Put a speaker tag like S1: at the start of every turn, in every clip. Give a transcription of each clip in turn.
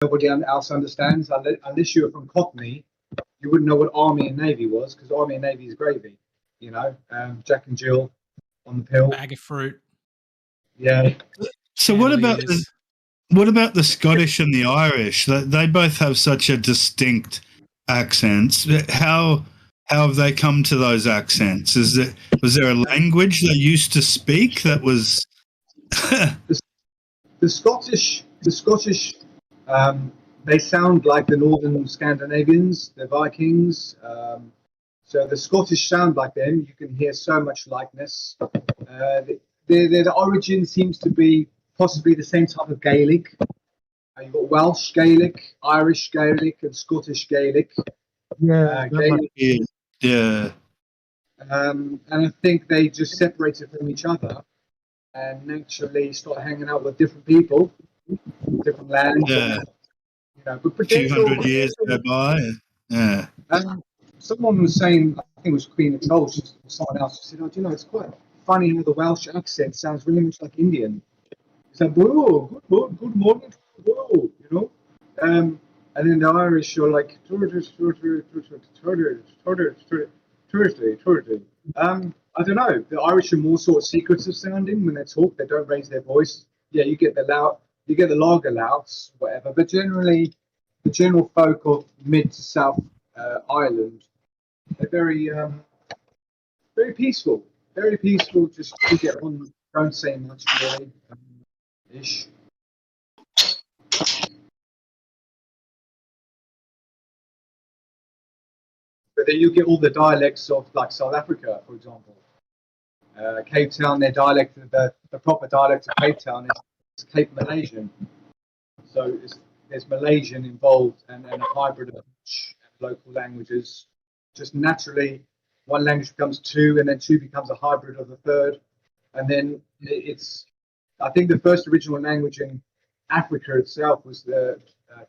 S1: nobody else understands. Unless you're from Cockney, you wouldn't know what Army and Navy was, because Army and Navy is gravy. You know, Jack and Jill on the pill.
S2: Bag of fruit.
S1: Yeah.
S3: So what about the Scottish and the Irish? They both have such a distinct accents. How have they come to those accents? Was there a language they used to speak that was?
S1: the Scottish, they sound like the Northern Scandinavians, the Vikings. So the Scottish sound like them. You can hear so much likeness. The origin seems to be possibly the same type of Gaelic. You've got Welsh Gaelic, Irish Gaelic, and Scottish Gaelic.
S3: Yeah.
S1: Gaelic.
S3: Yeah.
S1: And I think they just separated from each other and naturally started hanging out with different people, different lands.
S3: Yeah.
S1: You know, but
S3: A few hundred years go by. Yeah.
S1: Someone was saying, I think it was Queen of Trolls, or someone else, said, "Oh, do you know, it's quite funny how the Welsh accent sounds really much like Indian." It's like, "Whoa, good morning, whoa," you know. And then the Irish are like, I don't know. The Irish are more sort of secretive sounding when they talk. They don't raise their voice. Yeah, you get the lager louds, whatever. But generally, the general folk of mid to south Ireland, they're very peaceful. Very peaceful. Just to get on. Don't say much really. Ish. But then you get all the dialects of like South Africa, for example. Cape Town, their dialect, the proper dialect of Cape Town is Cape Malaysian. So there's Malaysian involved and a hybrid of Dutch and local languages. Just naturally, one language becomes two, and then two becomes a hybrid of the third. And then I think the first original language in Africa itself was the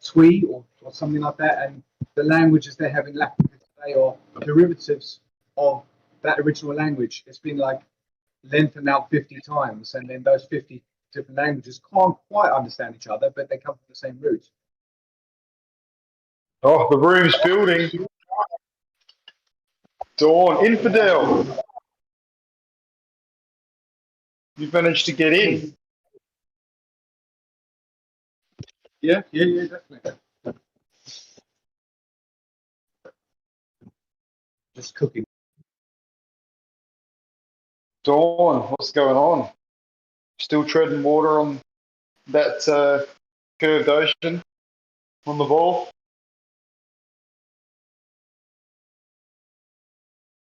S1: Twi or something like that. And the languages they have in Africa today are derivatives of that original language. It's been like lengthened out 50 times, and then those 50 different languages can't quite understand each other, but they come from the same root.
S4: Oh, the room's building. Dawn, infidel. You've managed to get in.
S1: Yeah, definitely. Just cooking.
S4: Dawn, what's going on? Still treading water on that curved ocean on the ball?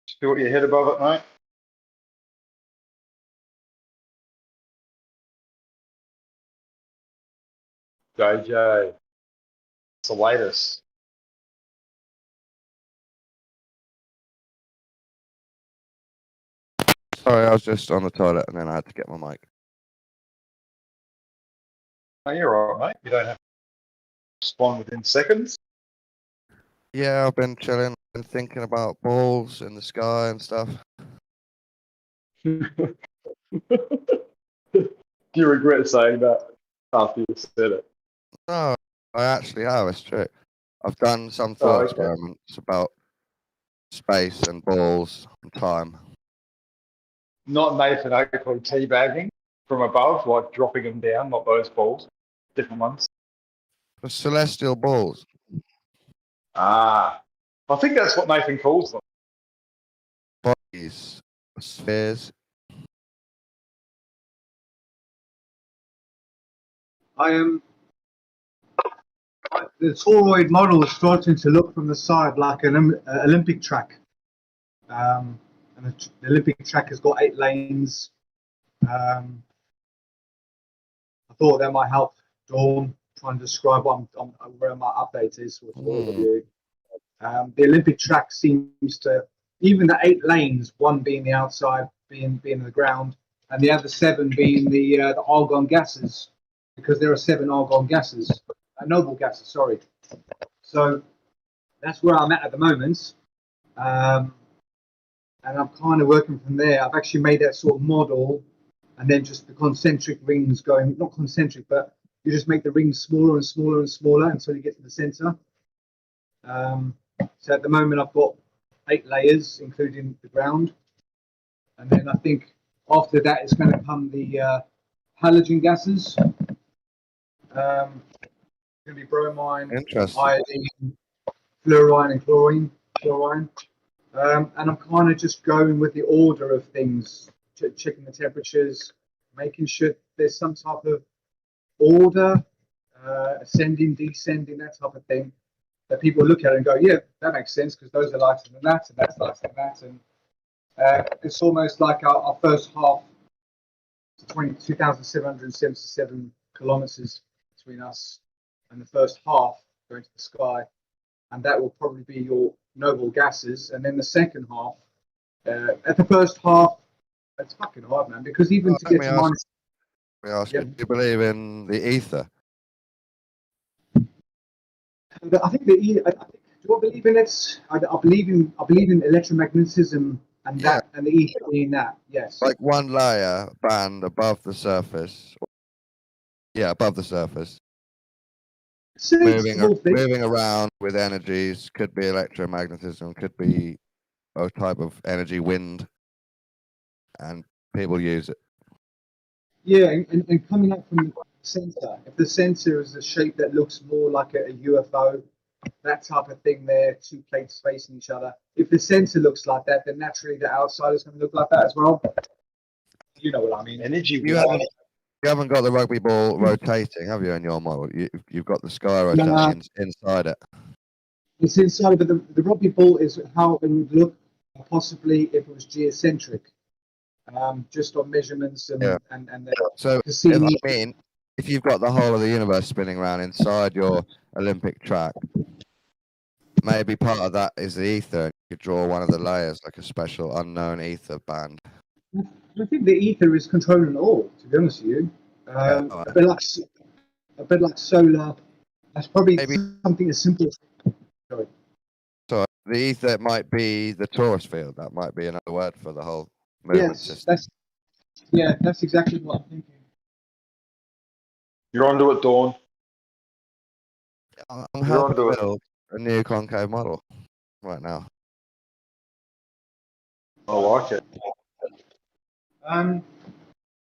S4: Still got your head above it, mate? JJ, it's the latest.
S5: Sorry, I was just on the toilet and then I had to get my mic.
S4: Oh, you're all right, mate. You don't have to respond within seconds.
S5: Yeah, I've been chilling, been thinking about balls in the sky and stuff.
S4: Do you regret saying that after you said it?
S5: No, I actually have, it's true. I've done some thought experiments about space and balls and time.
S4: Not Nathan Oakley teabagging from above, like dropping them down, not those balls, different ones.
S5: The celestial balls.
S4: Ah, I think that's what Nathan calls them.
S5: Bodies, spheres.
S1: The toroid model is starting to look from the side like an Olympic track. And the Olympic track has got 8 lanes. I thought that might help Dawn try and describe where my update is for all of you. The Olympic track seems to, even the 8 lanes, one being the outside, being the ground, and the other 7 being the argon gases, because there are 7 argon gases, noble gases, sorry. So that's where I'm at the moment. And I'm kind of working from there. I've actually made that sort of model, and then just the concentric rings going, not concentric, but you just make the rings smaller and smaller and smaller until you get to the center. So at the moment I've got 8 layers, including the ground. And then I think after that it's going to come the halogen gases. Going to be bromine, iodine, fluorine, and chlorine. And I'm kind of just going with the order of things, checking the temperatures, making sure there's some type of order, ascending, descending, that type of thing, that people look at it and go, yeah, that makes sense because those are lighter than that, and that's lighter than that. And it's almost like our first half, 2,777 kilometers between us and the first half going to the sky. And that will probably be your noble gases. And then the second half, at the first half, it's fucking hard, man, because even to get to minus...
S5: Let me ask you, do you believe in the ether?
S1: I think do I believe in it? I believe in electromagnetism and that, and the ether being that. Yes.
S5: Like one layer band above the surface. Yeah, above the surface. Moving around with energies, could be electromagnetism, could be a type of energy, wind, and people use it.
S1: Yeah, and coming up from the center, if the center is a shape that looks more like a UFO, that type of thing there, 2 plates facing each other. If the center looks like that, then naturally the outside is going to look like that as well. You know what I mean?
S4: Energy.
S5: You haven't got the rugby ball rotating, have you, in your model? You've got the sky rotating inside it.
S1: It's inside, but the rugby ball is how it would look, possibly if it was geocentric, just on measurements and
S5: so if you've got the whole of the universe spinning around inside your Olympic track, maybe part of that is the ether. You could draw one of the layers like a special unknown ether band.
S1: I think the ether is controlling it all, to be honest with you. A bit like solar. That's probably something as simple as... Sorry.
S5: So the ether might be the torus field. That might be another word for the whole movement system.
S1: That's exactly what I'm thinking.
S4: You're onto it, Dawn.
S5: I'm helping build a new concave model right now.
S4: I like it.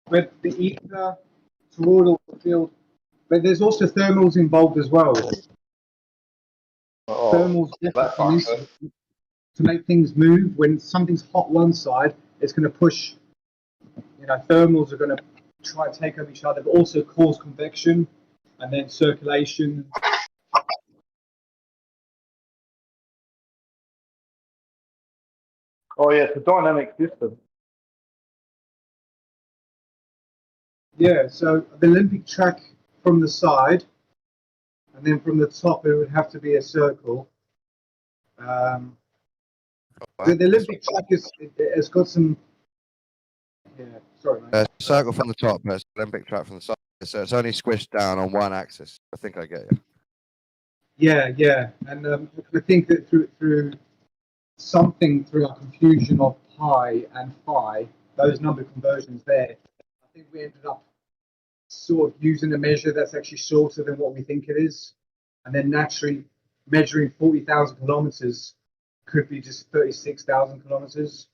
S1: With the ether, toroidal field, but there's also thermals involved as well. Thermals to make things move. When something's hot one side, it's going to push. Thermals are going to try and take over each other, but also cause convection and then circulation.
S4: Oh yeah, it's a dynamic system.
S1: Yeah, so the Olympic track from the side, and then from the top it would have to be a circle. The Olympic track has got some... Yeah, sorry, mate.
S5: Circle from the top, Olympic track from the side. So it's only squished down on one axis. I think I get you.
S1: Yeah. And I think that through our confusion of pi and phi, those number conversions there, I think we ended up sort of using a measure that's actually shorter than what we think it is. And then naturally measuring 40,000 kilometers could be just 36,000 kilometers.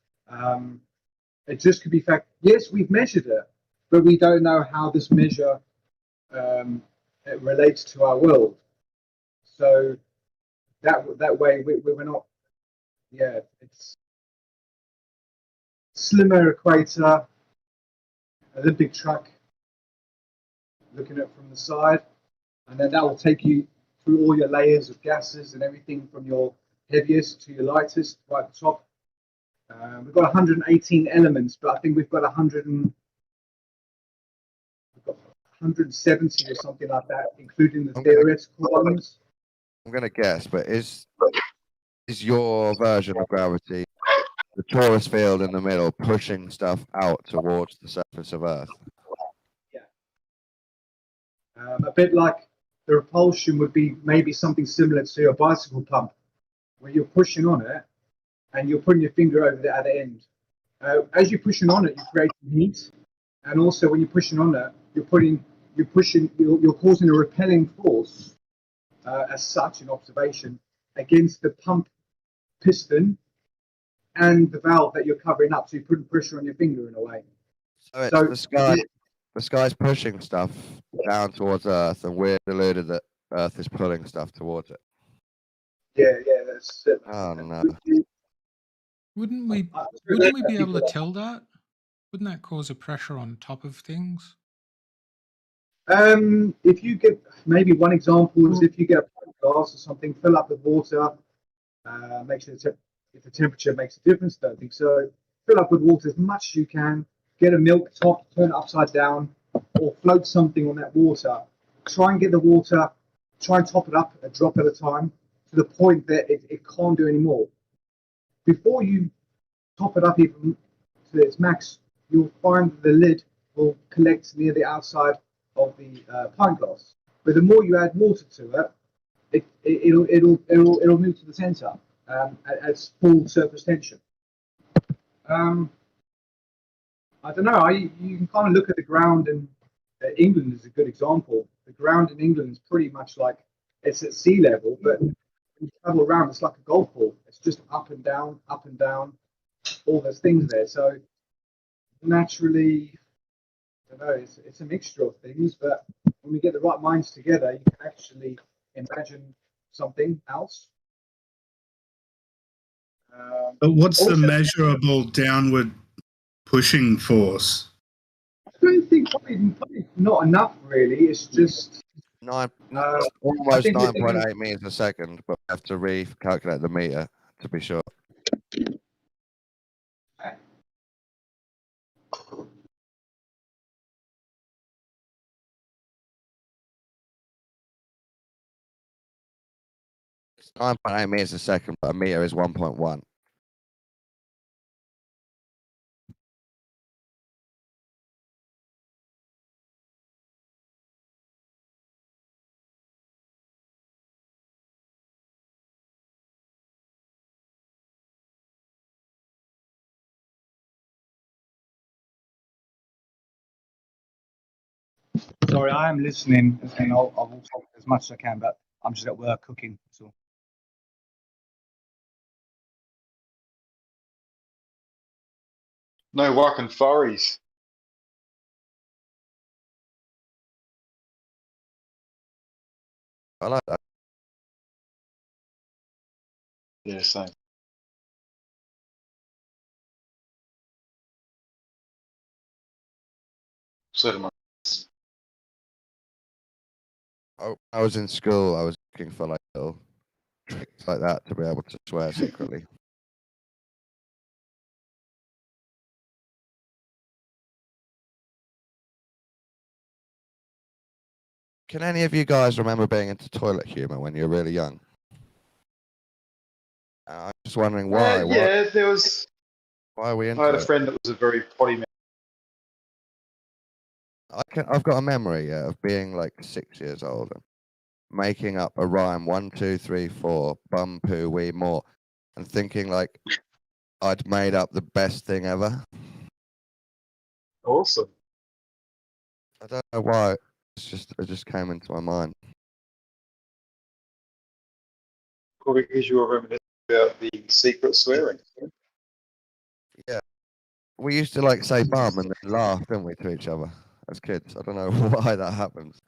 S1: It just could be fact. Yes, we've measured it, but we don't know how this measure it relates to our world. So that way we're not. Yeah, it's slimmer equator, Olympic track. Looking at it from the side, and then that will take you through all your layers of gases and everything from your heaviest to your lightest right at the top. We've got 118 elements, but I think we've got 170 or something like that, including the theoretical ones.
S5: I'm going to guess, but is your version of gravity the torus field in the middle pushing stuff out towards the surface of Earth?
S1: Yeah. A bit like the repulsion would be maybe something similar to your bicycle pump, where you're pushing on it and you're putting your finger over it at the end. As you're pushing on it, you're creating heat, and also when you're pushing on it, you're you're pushing, you're causing a repelling force as such in observation against the pump piston and the valve that you're covering up. So you're putting pressure on your finger in a way.
S5: So it's the sky's pushing stuff down towards Earth, and we're deluded that Earth is pulling stuff towards it.
S1: Yeah, that's it.
S5: Oh no.
S2: Wouldn't we be able to tell that? Wouldn't that cause a pressure on top of things?
S1: If you get, maybe one example is if you get a pint glass or something, fill up with water, make sure if the temperature makes a difference, don't think so. Fill up with water as much as you can, get a milk top, turn it upside down, or float something on that water. Try and get the water, try and top it up a drop at a time to the point that it can't do any more. Before you top it up even to its max, you'll find the lid will collect near the outside of the pint glass. But the more you add water to it, it'll move to the center at full surface tension. I don't know. You can kind of look at the ground, and England is a good example. The ground in England is pretty much like it's at sea level, but when you travel around, it's like a golf ball. It's just up and down, all those things there. So naturally, I don't know, it's a mixture of things, but when we get the right minds together, you can actually imagine something else.
S3: But what's
S1: also,
S3: the measurable downward pushing force?
S1: I don't think probably not enough, really. It's just
S5: Almost 9.8 meters a second, but we have to recalculate the meter to be sure. It's 9.8 meters a second, but a meter is 1.1.
S1: sorry, I am listening, and I will talk as much as I can, but I'm just at work cooking. So.
S4: No whacking furries.
S5: I like that.
S4: Yeah, same. So do my.
S5: I was in school, I was looking for like little tricks like that to be able to swear secretly. Can any of you guys remember being into toilet humor when you were really young? I'm just wondering why.
S4: Yeah, there was.
S5: Why are we into
S4: I had a
S5: it?
S4: friend that was a very potty man.
S5: I've got a memory of being like 6 years old and making up a rhyme 1, 2, 3, 4, bum poo wee more, and thinking like I'd made up the best thing ever.
S4: Awesome.
S5: I don't know why. It just came into my mind.
S4: Probably because you were reminiscing about the secret swearing.
S5: Yeah. We used to like say bum and then laugh, didn't we, to each other as kids? I don't know why that happens.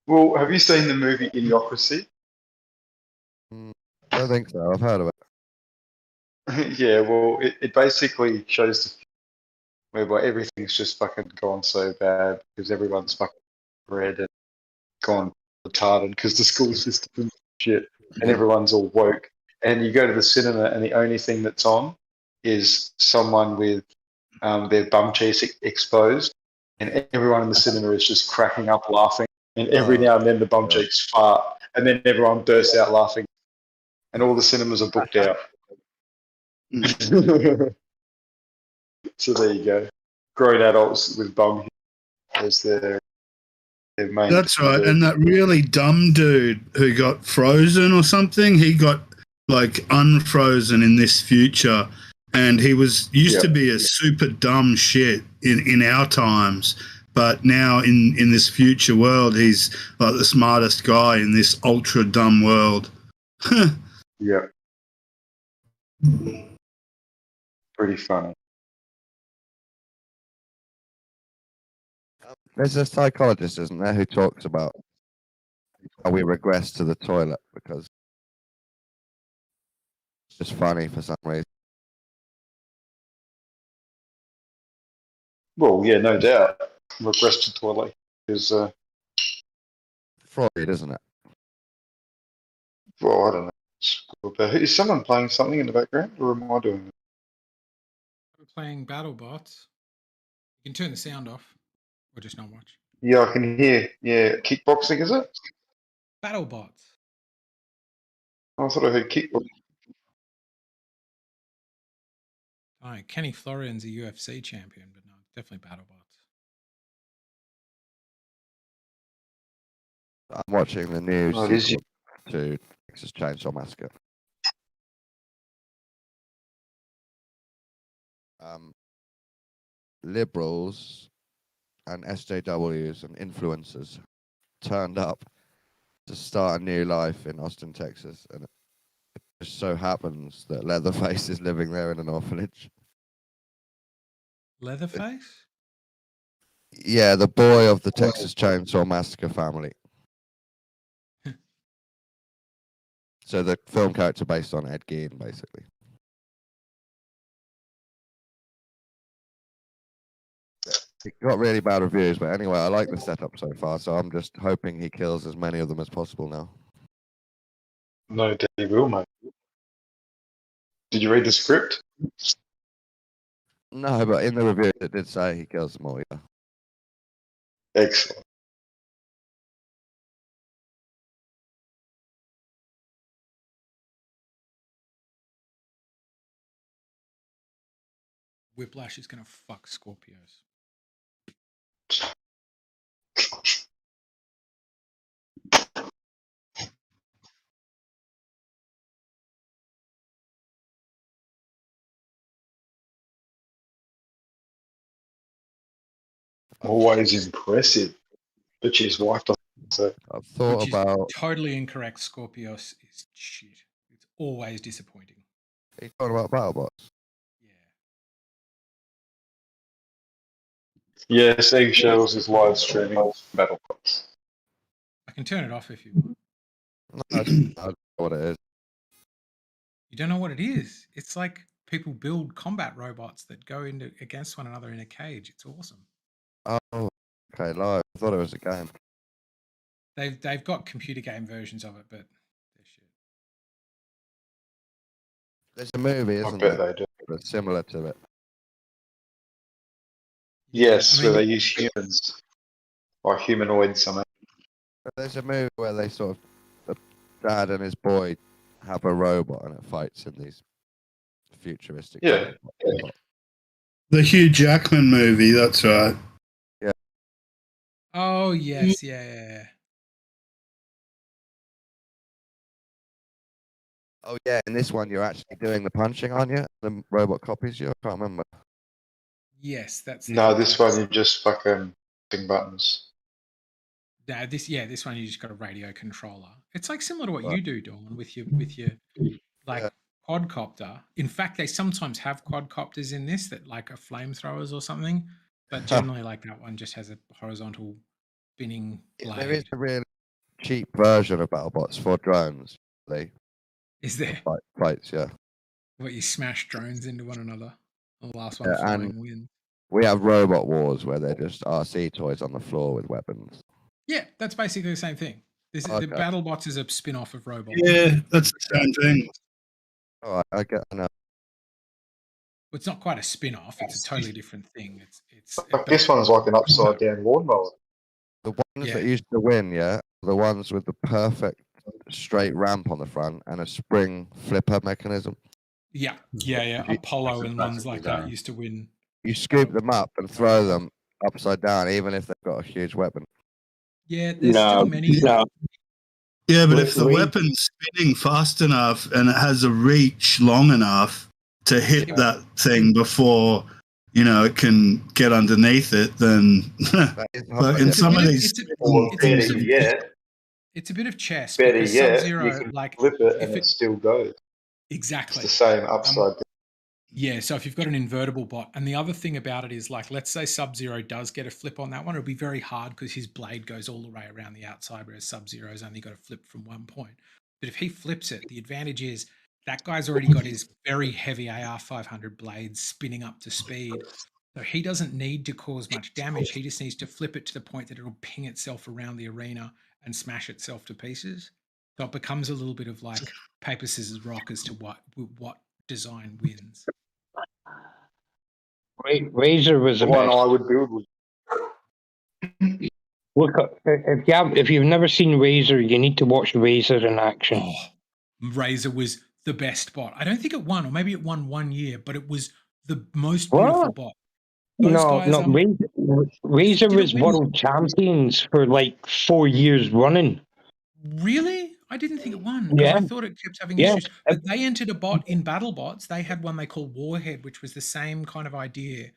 S4: Well, have you seen the movie Idiocracy?
S5: I don't think so. I've heard of it.
S4: Yeah, well, it basically shows whereby everything's just fucking gone so bad because everyone's fucking bred and gone retarded because the school system is shit and everyone's all woke. And you go to the cinema and the only thing that's on is someone with their bum cheeks exposed, and everyone in the cinema is just cracking up laughing. And every now and then the bum cheeks fart, and then everyone bursts out laughing, and all the cinemas are booked out. So there you go. Grown adults with bum as their main.
S3: That's right. And that really dumb dude who got frozen or something, he got like unfrozen in this future. And he was used to be a super dumb shit in our times. but now in this future world, he's like the smartest guy in this ultra dumb world.
S4: Yeah. Pretty funny.
S5: There's a psychologist, isn't there, who talks about how we regress to the toilet because it's just funny for some reason.
S4: Well, yeah, no doubt. Regress to toilet is,
S5: Freud, isn't it?
S4: well, I don't know. Is someone playing something in the background, or am I doing it?
S2: We're playing BattleBots. You can turn the sound off, or just not watch.
S4: Yeah, I can hear. Yeah, kickboxing, is it?
S2: BattleBots.
S4: I thought I heard kickboxing.
S2: Oh, Kenny Florian's a UFC champion, but no, definitely BattleBots.
S5: I'm watching the new
S4: Oh, it is
S5: sequel to Texas Chainsaw Massacre. Liberals and SJWs and influencers turned up to start a new life in Austin, Texas, and it just so happens that Leatherface is living there in an orphanage.
S2: Leatherface?
S5: Yeah, the boy of the Texas Chainsaw Massacre family. So the film character based on Ed Gein, basically. It got really bad reviews, but anyway, I like the setup so far, so I'm just hoping he kills as many of them as possible now.
S4: No, he will, mate. Did you read the script?
S5: No, but in the review it did say he kills them all, yeah.
S4: Excellent.
S2: Whiplash is going to fuck Scorpios.
S4: Always impressive. But his wife doesn't. So.
S5: I've thought
S2: Which
S5: about...
S2: is totally incorrect. Scorpios is shit. It's always disappointing.
S5: Are you talking about BattleBots?
S2: Yeah.
S4: Yes, Eggshells is live streaming BattleBots.
S2: I can turn it off if you want.
S5: No, I don't know what it is.
S2: You don't know what it is? It's like people build combat robots that go into against one another in a cage. It's awesome.
S5: Oh, okay, live. I thought it was a game.
S2: They've got computer game versions of it, but they're shit.
S5: There's a movie, isn't
S4: I bet
S5: there?
S4: they do.
S5: That's similar to it.
S4: Yes,
S2: I mean,
S4: where they use humans. Or humanoids, I mean.
S5: There's a movie where they sort of... The dad and his boy have a robot and it fights in these futuristic...
S4: Yeah.
S3: The Hugh Jackman movie, that's right.
S2: oh, yes, yeah.
S5: Oh yeah, in this one you're actually doing the punching, aren't you? The robot copies you? I can't remember.
S2: Yes, that's
S4: No,
S2: it.
S4: this one you just fucking pushing buttons.
S2: No, this one you just got a radio controller. It's like similar to what you do, Dawn, with your like quadcopter. In fact, they sometimes have quadcopters in this that like are flamethrowers or something, but generally like that one just has a horizontal spinning blade.
S5: There is a really cheap version of BattleBots for drones.
S2: Is there?
S5: Fights, yeah.
S2: What, you smash drones into one another? The last one
S5: Yeah,
S2: flying wins.
S5: We have Robot Wars where they're just RC toys on the floor with weapons.
S2: Yeah, that's basically the same thing. This is the BattleBots is a spin-off of Robot.
S3: Yeah, that's the same thing.
S5: Oh, I know.
S2: Well, it's not quite a spin-off. It's a totally different thing. It's
S4: This one's like an upside down lawnmower.
S5: The ones that used to win, yeah, the ones with the perfect straight ramp on the front and a spring flipper mechanism.
S2: Yeah. Apollo and ones like that used to win.
S5: You scoop them up and throw them upside down, even if they've got a huge weapon.
S2: Yeah, there's still many.
S3: Yeah, but if the weapon's spinning fast enough and it has a reach long enough to hit that thing before, you know, it can get underneath it, then
S5: That is
S3: but in
S2: It's a
S3: some
S2: bit
S3: of
S2: of-
S3: these
S2: it's a-
S4: Or
S2: it's-
S4: better yet,
S2: It's a bit of chess
S4: better
S2: because
S4: yet,
S2: Sub-Zero,
S4: you can
S2: like
S4: flip it
S2: if
S4: and it still goes. It's
S2: exactly.
S4: the same upside.
S2: Yeah, so if you've got an invertible bot, and the other thing about it is, like, let's say Sub-Zero does get a flip on that one, it'll be very hard because his blade goes all the way around the outside, whereas Sub-Zero's only got a flip from one point. But if he flips it, the advantage is that guy's already got his very heavy AR 500 blades spinning up to speed. So he doesn't need to cause much damage. He just needs to flip it to the point that it'll ping itself around the arena and smash itself to pieces. So it becomes a little bit of like paper, scissors, rock as to what design wins.
S6: Razor was
S4: The
S6: the
S4: one
S6: best.
S4: I would build was
S6: Look, if you've never seen Razor, you need to watch Razor in action.
S2: Oh, Razor was the best bot. I don't think it won, or maybe it won 1 year, but it was the most beautiful
S6: What?
S2: bot. Those
S6: No,
S2: guys,
S6: Razor
S2: did it
S6: was
S2: win?
S6: world champions for like 4 years running.
S2: Really? I didn't think it won because I thought it kept having issues. But they entered a bot in Battle Bots. They had one they called Warhead, which was the same kind of idea.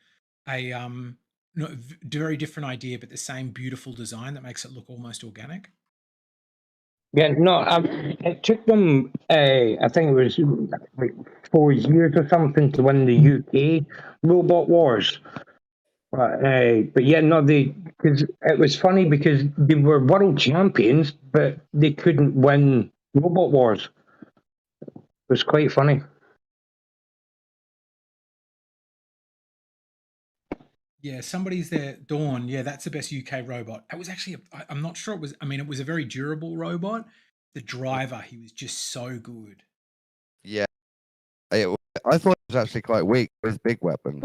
S2: Very different idea, but the same beautiful design that makes it look almost organic.
S6: Yeah, no, it took them, I think it was like 4 years or something to win the UK Robot Wars. But yeah, no, because it was funny because they were world champions, but they couldn't win Robot Wars. It was quite funny.
S2: Yeah, somebody's there. Dawn. Yeah, that's the best UK robot. It was actually, I'm not sure it was, I mean, it was a very durable robot. The driver, he was just so good.
S5: Yeah. I thought it was actually quite weak with big weapons.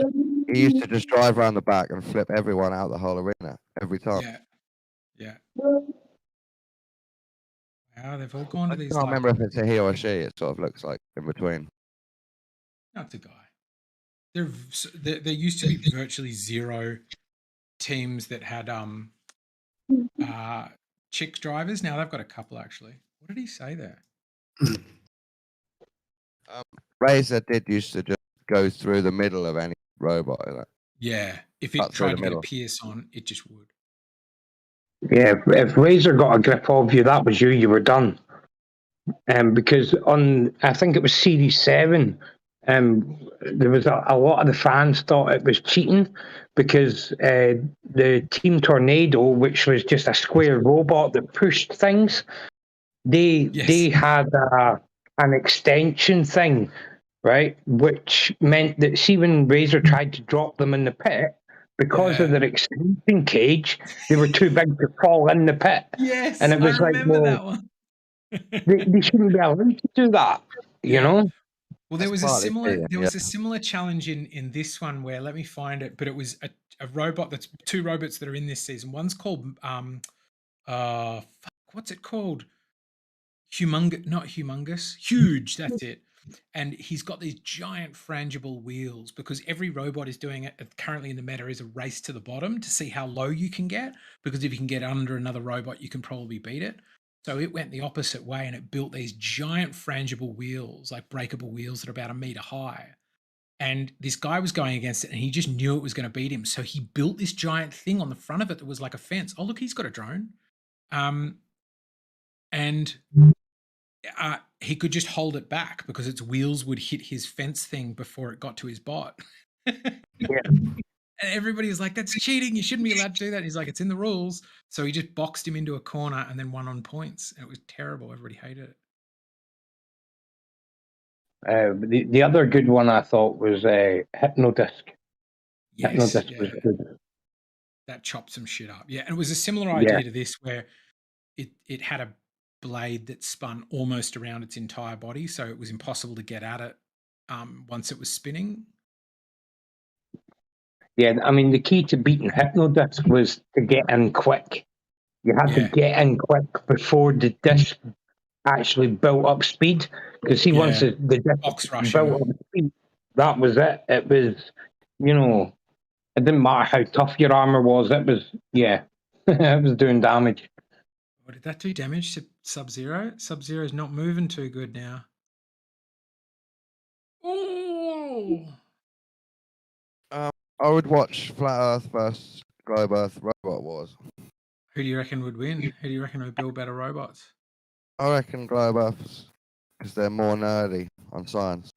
S5: He used to just drive around the back and flip everyone out the whole arena every time.
S2: Yeah. Yeah. Wow, they've all gone
S5: I
S2: to these.
S5: can't remember if it's a he or a she. It sort of looks like in between.
S2: Not the guy. There used to be virtually zero teams that had chick drivers. Now they've got a couple actually. What did he say there?
S5: Razor did used to just go through the middle of any robot. Like,
S2: Yeah, if it
S5: cut through
S2: tried
S5: the
S2: to get a
S5: middle.
S2: pierce on, it just would.
S6: Yeah, if Razor got a grip of you, that was you were done. Because on, I think it was Series 7, there was a lot of the fans thought it was cheating because the Team Tornado, which was just a square robot that pushed things, they had an extension thing, right? Which meant that, see, when Razor tried to drop them in the pit, because of their extension cage, they were too big to fall in the pit.
S2: Yes,
S6: and it was
S2: I remember that one.
S6: they shouldn't be allowed to do that, you know?
S2: Well, there
S5: That's
S2: was a
S5: partly
S2: similar
S5: true,
S2: there was a similar challenge in this one where, let me find it, but it was a robot that's two robots that are in this season. One's called what's it called? Huge, that's it. And he's got these giant frangible wheels because every robot is doing it currently in the meta is a race to the bottom to see how low you can get, because if you can get under another robot, you can probably beat it. So it went the opposite way and it built these giant frangible wheels, like breakable wheels that are about 1 meter high. And this guy was going against it and he just knew it was going to beat him. So he built this giant thing on the front of it that was like a fence. Oh, look, he's got a drone. And he could just hold it back because its wheels would hit his fence thing before it got to his bot. And everybody was like, that's cheating. You shouldn't be allowed to do that. And he's like, it's in the rules. So he just boxed him into a corner and then won on points. And it was terrible. Everybody hated it.
S6: The other good one I thought was Hypnodisc.
S2: Yes,
S6: Hypnodisc was good.
S2: That chopped some shit up. Yeah, and it was a similar idea to this where it had a blade that spun almost around its entire body, so it was impossible to get at it once it was spinning.
S6: Yeah, I mean, the key to beating Hypnodisc was to get in quick. You had to get in quick before the disc actually built up speed. Because see, once the disc built up speed, that was it. It was, you know, it didn't matter how tough your armor was. It was, it was doing damage.
S2: What did that do damage to Sub-Zero? Sub-Zero's not moving too good now. Oh!
S5: I would watch Flat Earth versus Globe Earth Robot Wars.
S2: Who do you reckon would win? Who do you reckon would build better robots?
S5: I reckon Globe Earth, because they're more nerdy on science.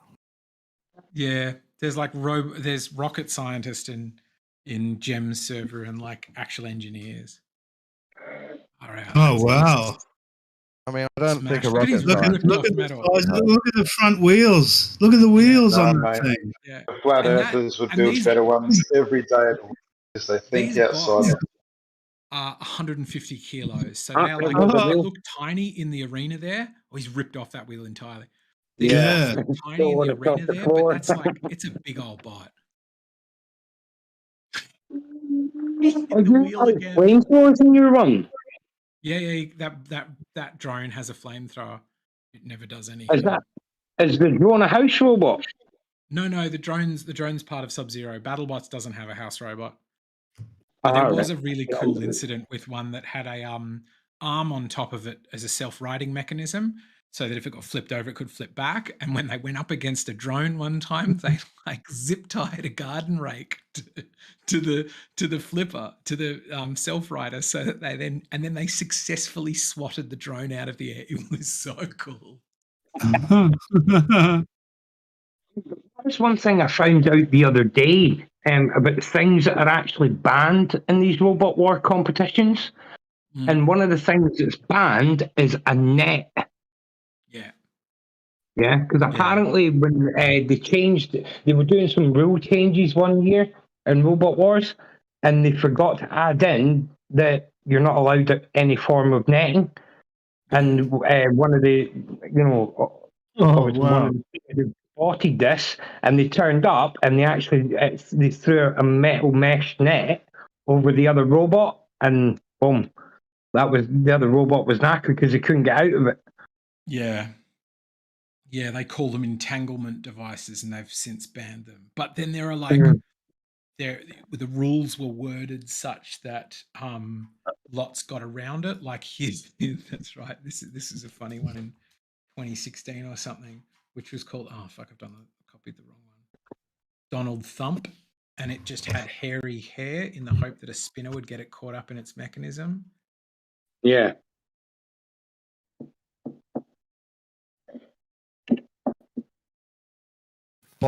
S2: Yeah, there's like there's rocket scientists in GEM's server and like actual engineers. All right.
S3: Oh wow!
S5: I mean, I don't think a
S2: Look at his
S5: rocket
S3: Look at,
S2: ripped
S3: look
S2: off
S3: at the
S2: metal.
S3: size. Look at the front wheels. Look at the wheels
S4: Nah,
S3: on that
S4: mate.
S3: thing.
S2: Yeah.
S4: The flat
S2: And that-
S4: earthers would
S2: and
S4: build
S2: these-
S4: better ones every day because they think
S2: These
S4: outside.
S2: bots are 150 kilos. So
S6: Ah,
S2: they're like,
S6: oh.
S2: they look tiny in the arena there. Oh, he's ripped off that wheel entirely. These
S3: Yeah.
S2: bots look tiny in the arena there, but that's like, it's a big old bot. He hit
S6: Are
S2: the
S6: you
S2: wheel again.
S6: flamethrowers in your run?
S2: Yeah, that drone has a flamethrower. It never does anything.
S6: Is the drone a house robot?
S2: No, the drone's part of Sub-Zero. BattleBots doesn't have a house robot. But there was a really cool incident with one that had a arm on top of it as a self-righting mechanism, so that if it got flipped over, it could flip back. And when they went up against a drone one time, they like zip tied a garden rake to the flipper, to the self-righter, so that then they successfully swatted the drone out of the air. It was so cool.
S6: That's one thing I found out the other day about things that are actually banned in these robot war competitions.
S2: Mm.
S6: And one of the things that's banned is a net.
S2: Yeah.
S6: Yeah, because apparently when they were doing some rule changes one year in Robot Wars, and they forgot to add in that you're not allowed any form of netting. And one of the, they spotted this, and they turned up, and they actually they threw a metal mesh net over the other robot, and boom, the other robot was knackered because they couldn't get out of it.
S2: Yeah. Yeah, they call them entanglement devices, and they've since banned them. But then there are like, the rules were worded such that lots got around it. Like that's right. This is a funny one in 2016 or something, which was called I've copied the wrong one. Donald Thump, and it just had hairy hair in the hope that a spinner would get it caught up in its mechanism.
S6: Yeah.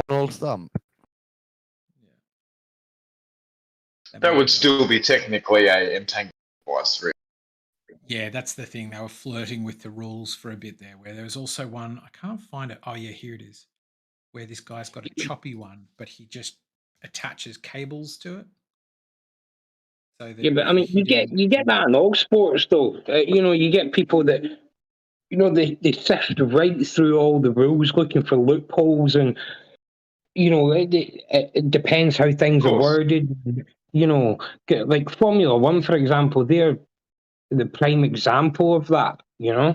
S5: Donald Thump.
S4: That would still be technically a entanglement device, really.
S2: Yeah, that's the thing. They were flirting with the rules for a bit there, where there was also one, I can't find it. Oh yeah, here it is. Where this guy's got a choppy one, but he just attaches cables to it. So that
S6: Yeah, but I mean, you get that in all sports, though. You get people that, they sift right through all the rules looking for loopholes, and it depends how things are worded. Like Formula One, for example, they're the prime example of that. The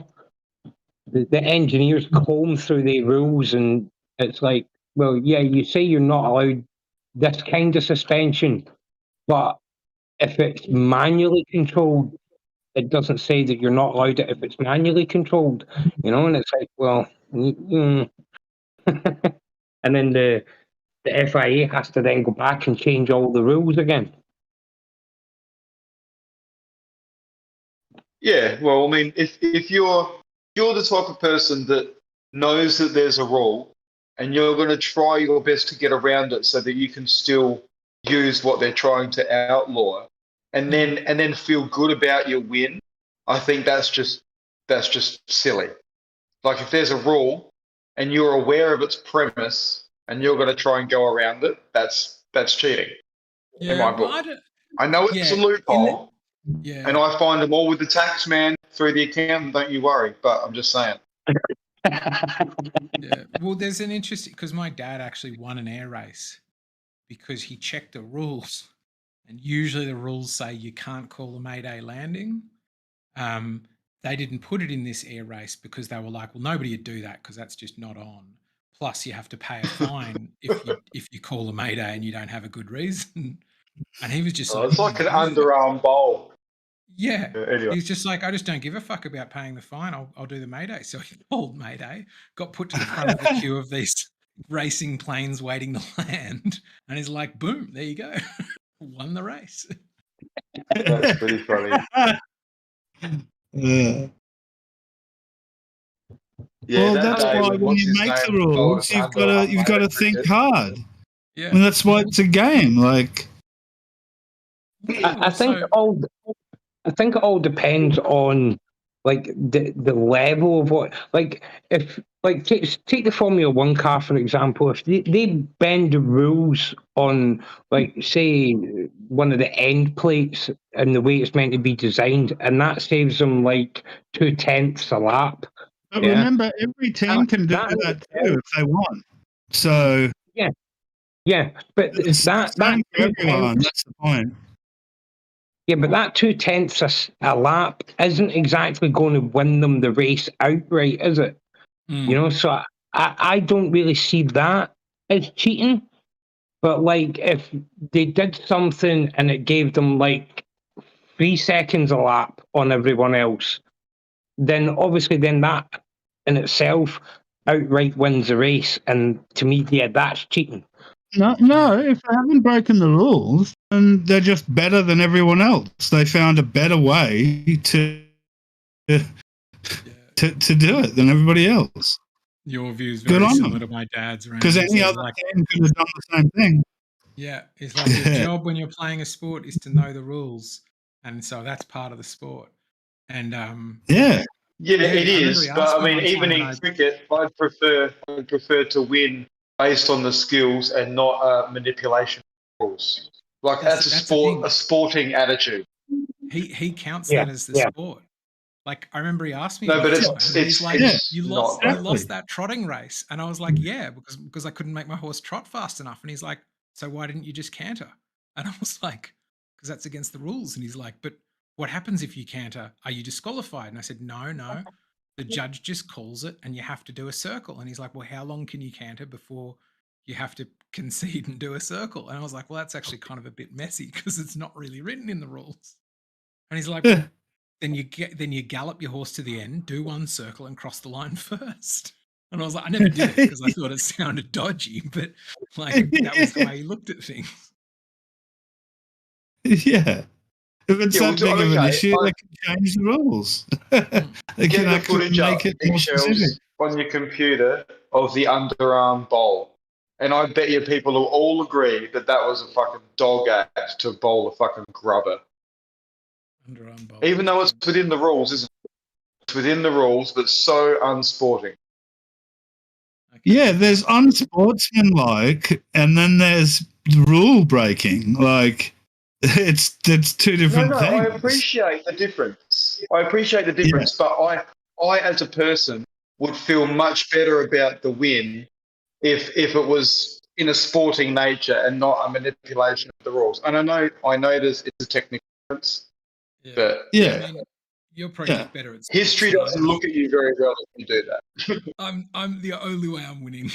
S6: engineers comb through the rules, and it's like, well, yeah, you say you're not allowed this kind of suspension, but if it's manually controlled, it doesn't say that you're not allowed it if it's manually controlled, and it's like, well, and then the FIA has to then go back and change all the rules again.
S4: Yeah, well, I mean, if you're the type of person that knows that there's a rule and you're going to try your best to get around it so that you can still use what they're trying to outlaw, and then feel good about your win, I think that's just silly. Like if there's a rule and you're aware of its premise and you're going to try and go around it, that's cheating. In my book. I know it's a loophole. And I find them all with the tax man through the accountant, don't you worry. But I'm just saying.
S2: Yeah. Well, there's an interesting, because my dad actually won an air race because he checked the rules, and usually the rules say you can't call a Mayday landing. They didn't put it in this air race because they were like, well, nobody would do that because that's just not on. Plus, you have to pay a fine if you call a Mayday and you don't have a good reason. And he was just like,
S4: it's like an underarm bowl.
S2: Yeah.
S4: Anyway.
S2: He's just like, I just don't give a fuck about paying the fine. I'll do the Mayday. So he called Mayday, got put to the front of the queue of these racing planes waiting to land, and he's like, boom, there you go. Won the race.
S4: That's pretty funny.
S3: Yeah.
S4: Yeah,
S3: Well,
S4: that
S3: that's
S4: day
S3: why
S4: when
S3: when
S4: what's
S3: you
S4: his
S3: make
S4: name
S3: the
S4: told
S3: rules,
S4: us
S3: you've got to think
S4: cricket.
S3: hard.
S2: Yeah.
S3: And that's why it's a game. Like,
S6: I think it all depends on like the level of what, like, if like take the Formula One car for example. If they bend the rules on, like, say, one of the end plates and the way it's meant to be designed, and that saves them like 0.2 a lap.
S3: but
S6: Yeah.
S3: remember, every team can do that too if they want. So
S6: yeah, but
S3: it's the same for everyone. That's the point.
S6: Yeah, but that 0.2 a lap isn't exactly going to win them the race outright, is it?
S2: Mm.
S6: You know, so I don't really see that as cheating. But like, if they did something and it gave them like 3 seconds a lap on everyone else, then obviously then that in itself outright wins the race. And to me, yeah, that's cheating.
S3: No, if they haven't broken the rules, then they're just better than everyone else. They found a better way to do it than everybody else.
S2: Your view is
S3: Good
S2: very
S3: on
S2: similar
S3: them.
S2: to my dad's.
S3: Because any other team could have done the same thing.
S2: Yeah, it's like your job when you're playing a sport is to know the rules, and so that's part of the sport. And
S4: Yeah,
S2: yeah,
S4: it
S2: I
S4: is.
S2: remember he
S4: But
S2: asked
S4: I
S2: me
S4: mean,
S2: one
S4: even
S2: time
S4: in
S2: when
S4: cricket, I'd prefer to win based on the skills and not manipulation rules. Like that's
S2: the thing.
S4: a sporting attitude.
S2: He counts
S6: Yeah,
S2: that as the
S6: yeah.
S2: sport. Like I remember he asked me
S4: No,
S2: about
S4: but
S2: it,
S4: it's
S2: and he's like,
S4: it's
S2: "You
S4: not
S2: lost that trotting race," and I was like, "Yeah, because I couldn't make my horse trot fast enough." And he's like, "So why didn't you just canter?" And I was like, "Because that's against the rules." And he's like, "But what happens if you canter? Are you disqualified?" And I said, "No. The judge just calls it, and you have to do a circle." And he's like, "Well, how long can you canter before you have to concede and do a circle?" And I was like, "Well, that's actually kind of a bit messy because it's not really written in the rules." And he's like, "Well, then you gallop your horse to the end, do one circle, and cross the line first." And I was like, I never did it because I thought it sounded dodgy, but like that was the way he looked at things.
S3: Yeah. If it's that big of an issue, they can change the rules. They
S4: get
S3: can
S4: the footage
S3: make
S4: up,
S3: it more specific.
S4: on your computer of the underarm bowl. And I bet you people will all agree that that was a fucking dog act to bowl a fucking grubber.
S2: Underarm bowl.
S4: Even though it's within the rules, isn't it? It's within the rules, but so unsporting.
S2: Okay.
S3: Yeah, there's unsportsmanlike, and then there's rule breaking. Like, it's two different things.
S4: I appreciate the difference. But I as a person would feel much better about the win if it was in a sporting nature and not a manipulation of the rules. And I know it's a technical difference, but
S2: I mean, you're probably better at sports
S4: history doesn't look at you very well if you do that.
S2: I'm the only way I'm winning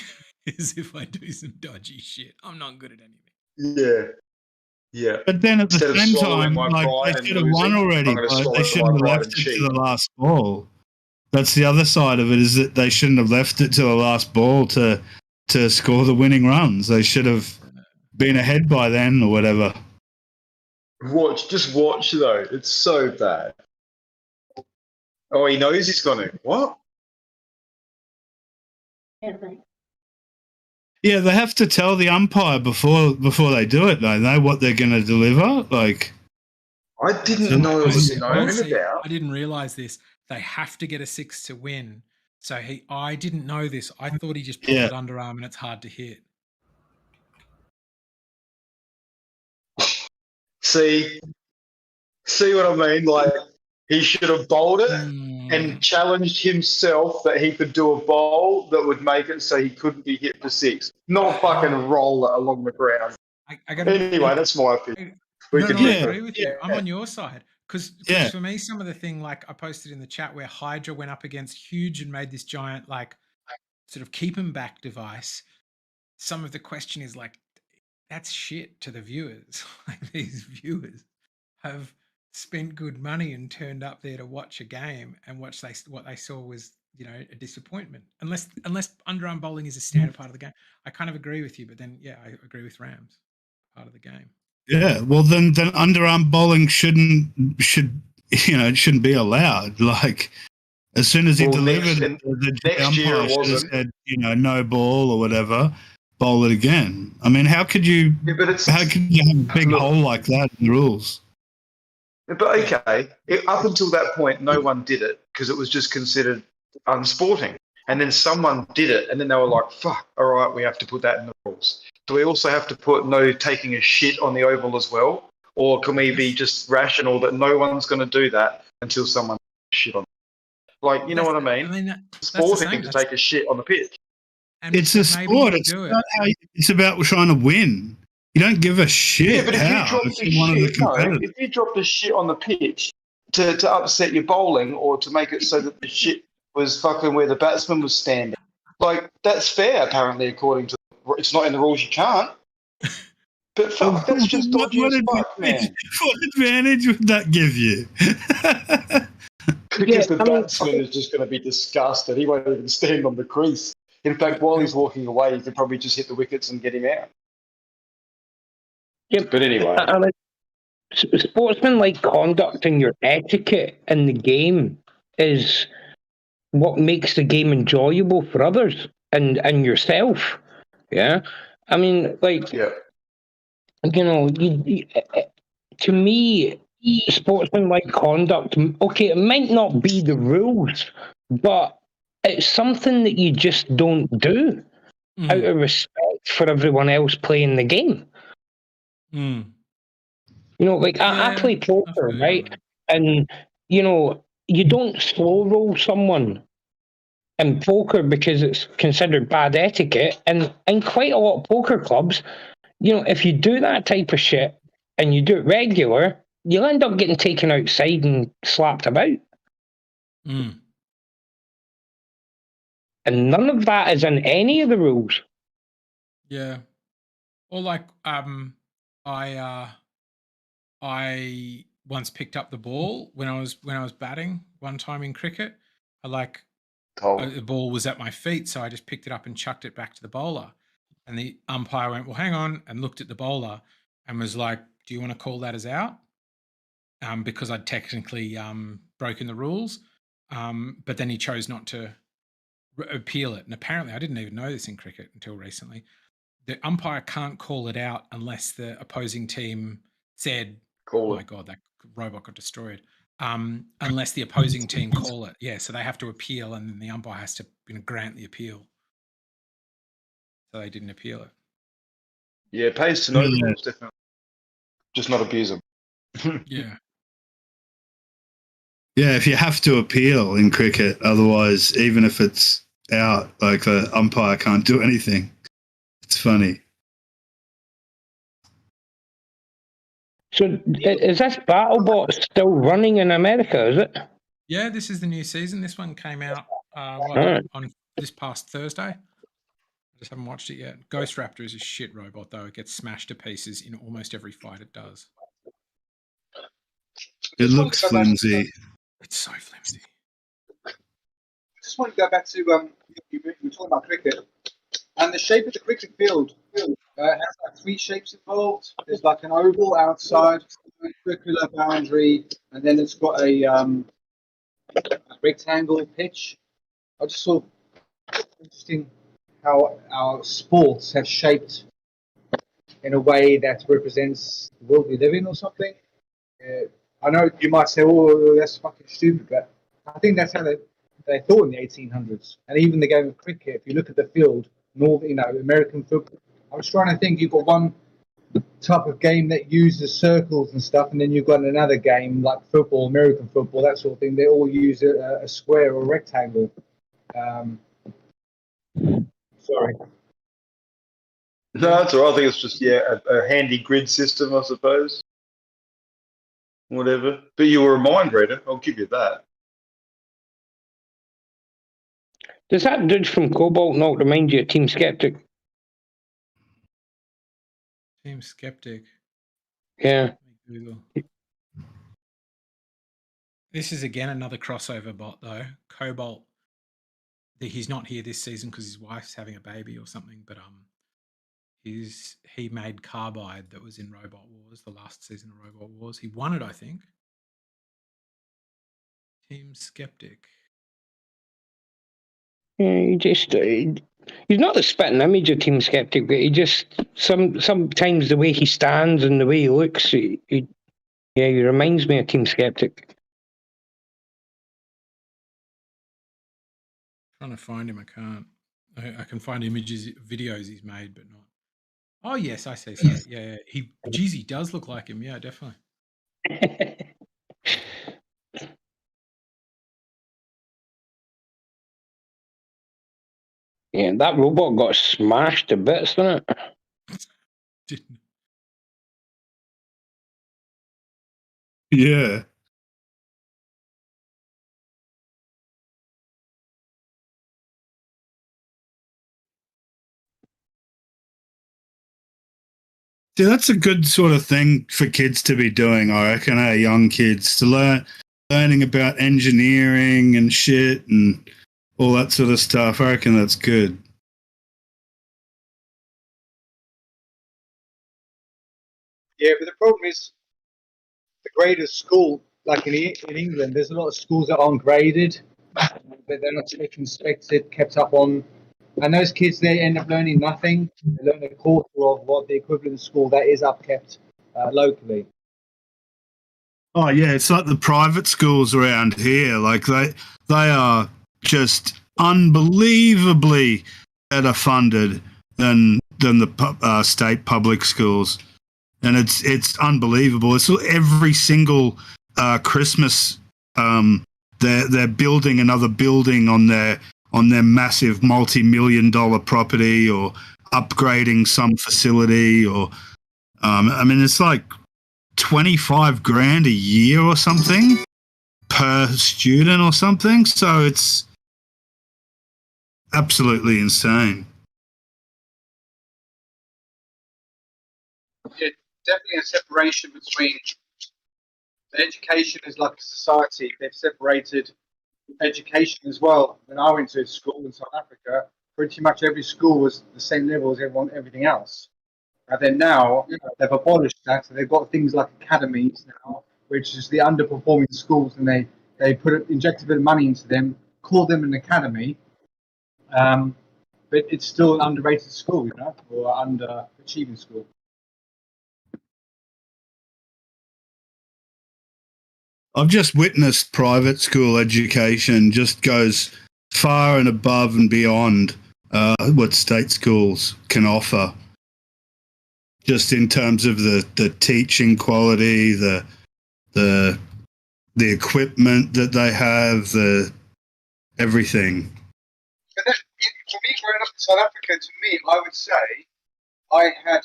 S2: is if I do some dodgy shit. I'm not good at anything.
S4: Yeah.
S3: But then at the
S4: Instead of
S3: same
S4: swallowing
S3: time,
S4: my
S3: like
S4: pride
S3: they
S4: and
S3: should have won
S4: losing,
S3: already,
S4: I'm gonna
S3: but
S4: swallow
S3: they shouldn't
S4: my
S3: have
S4: pride
S3: left
S4: and
S3: it
S4: cheat.
S3: to the last ball. That's the other side of it, is that they shouldn't have left it to the last ball to score the winning runs. They should have been ahead by then or whatever.
S4: Just watch though. It's so bad. Oh, he knows he's gonna. What?
S3: Yeah, they have to tell the umpire before they do it, don't they, what they're going to deliver? Like,
S4: I didn't know it was known about.
S2: I didn't realize this. They have to get a 6 to win. So I didn't know this. I thought he just pulled it underarm and it's hard to hit.
S4: See what I mean? Like, he should have bowled it and challenged himself that he could do a bowl that would make it so he couldn't be hit for 6. Not fucking roll it along the ground. Anyway, that's my opinion.
S2: I agree with you. I'm on your side. Because for me, some of the thing, like I posted in the chat where Hydra went up against Huge and made this giant, like, sort of keep him back device. Some of the question is like, that's shit to the viewers. Like, these viewers have spent good money and turned up there to watch a game, and what they saw was a disappointment. Unless underarm bowling is a standard part of the game. I kind of agree with you, but then I agree with Rams, part of the game.
S3: Yeah, well then underarm bowling shouldn't be allowed. Like as soon as he delivered it, the
S4: next year
S3: umpire
S4: it
S3: should have
S4: wasn't.
S3: said, no ball or whatever, bowl it again. I mean, how could you how could you have a big hole like that in the rules?
S4: But okay, up until that point, no one did it because it was just considered unsporting. And then someone did it, and then they were like, fuck, all right, we have to put that in the rules. Do we also have to put no taking a shit on the oval as well? Or can we be just rational that no one's going to do that until someone shit on it? Like, you know what I mean?
S2: I mean, that's
S4: sporting to take a shit on the pitch.
S2: And
S3: it's a sport. It's about trying to win. You don't give a shit.
S4: Yeah, but if you drop the shit on the pitch to upset your bowling or to make it so that the shit was fucking where the batsman was standing, like that's fair apparently according to it's not in the rules. You can't. But fuck, that's just dodgy as fuck, man.
S3: What advantage would that give you?
S4: Because the batsman is just going to be disgusted. He won't even stand on the crease. In fact, while he's walking away, you could probably just hit the wickets and get him out.
S6: Yeah,
S4: but anyway,
S6: sportsmanlike conduct and your etiquette in the game is what makes the game enjoyable for others and yourself. Yeah, I mean, like, to me, sportsmanlike conduct. Okay, it might not be the rules, but it's something that you just don't do out of respect for everyone else playing the game. I play poker, right? And you don't slow roll someone in poker because it's considered bad etiquette. And in quite a lot of poker clubs, if you do that type of shit and you do it regular, you'll end up getting taken outside and slapped about. And none of that is in any of the rules.
S2: Yeah. Or like I once picked up the ball when I was batting one time in cricket. The ball was at my feet, so I just picked it up and chucked it back to the bowler. And the umpire went, well, hang on, and looked at the bowler and was like, do you want to call that as out? Because I'd technically broken the rules. But then he chose not to appeal it. And apparently, I didn't even know this in cricket until recently. The umpire can't call it out unless the opposing team said, oh my God, that robot got destroyed. Unless the opposing team call it. Yeah, so they have to appeal and then the umpire has to grant the appeal. So they didn't appeal it.
S4: Yeah, it pays to know the rules, definitely. Just not abuse them.
S2: Yeah.
S3: Yeah, if you have to appeal in cricket, otherwise, even if it's out, like the umpire can't do anything. It's funny.
S6: So is this BattleBot still running in America, is it?
S2: Yeah, this is the new season. This one came out on this past Thursday. I just haven't watched it yet. Ghost Raptor is a shit robot, though. It gets smashed to pieces in almost every fight it does.
S3: It looks flimsy.
S2: It's so flimsy.
S1: I just want to go back to you were talking about cricket, and the shape of the cricket field has like 3 shapes involved. There's like an oval outside, a circular boundary, and then it's got a rectangle pitch. I just saw interesting how our sports have shaped in a way that represents the world we live in or something. I know you might say, oh, that's fucking stupid, but I think that's how they thought in the 1800s. And even the game of cricket, if you look at the field, American football, I was trying to think, you've got one type of game that uses circles and stuff, and then you've got another game like football, American football, that sort of thing. They all use a square or a rectangle. Sorry.
S4: No, that's all right. I think it's just, a handy grid system, I suppose. Whatever. But you were a mind reader. I'll give you that.
S6: Does that dude from Cobalt not remind you of Team Skeptic?
S2: Team Skeptic.
S6: Yeah.
S2: Google. This is again another crossover bot, though. Cobalt he's not here this season because his wife's having a baby or something. But he made Carbide that was in Robot Wars, the last season of Robot Wars. He won it, I think. Team Skeptic.
S6: Yeah, he's not the spitting image of Team Skeptic, but he just sometimes the way he stands and the way he looks, he reminds me of Team Skeptic.
S2: Trying to find him, I can't. I can find videos he's made, but not. Oh yes, I see. So yeah, he does look like him. Yeah, definitely.
S6: Yeah, that robot got smashed to bits, didn't it?
S2: Didn't.
S3: Yeah. Yeah, that's a good sort of thing for kids to be doing, I reckon, young kids, to learning about engineering and shit and all that sort of stuff. I reckon that's good.
S1: Yeah, but the problem is the graded school, like in England, there's a lot of schools that aren't graded, but they're not inspected, kept up on. And those kids, they end up learning nothing. They learn a quarter of what the equivalent school that is upkept locally.
S3: Oh yeah, it's like the private schools around here. Like they are just unbelievably better funded than the state public schools, and it's unbelievable. It's every single Christmas they're building another building on their massive multi-million-dollar property, or upgrading some facility, or I mean, it's like $25,000 a year or something per student or something. So it's absolutely insane.
S1: Yeah, definitely a separation between education is like a society. They've separated education as well. When I went to school in South Africa, pretty much every school was the same level as everything else. And then now they've abolished that, so they've got things like academies now, which is the underperforming schools, and they inject a bit of money into them, call them an academy, but it's still an underrated school, or underachieving school.
S3: I've just witnessed private school education just goes far and above and beyond what state schools can offer. Just in terms of the teaching quality, the equipment that they have, the everything.
S1: But that, for me, growing up in South Africa, to me, I would say I had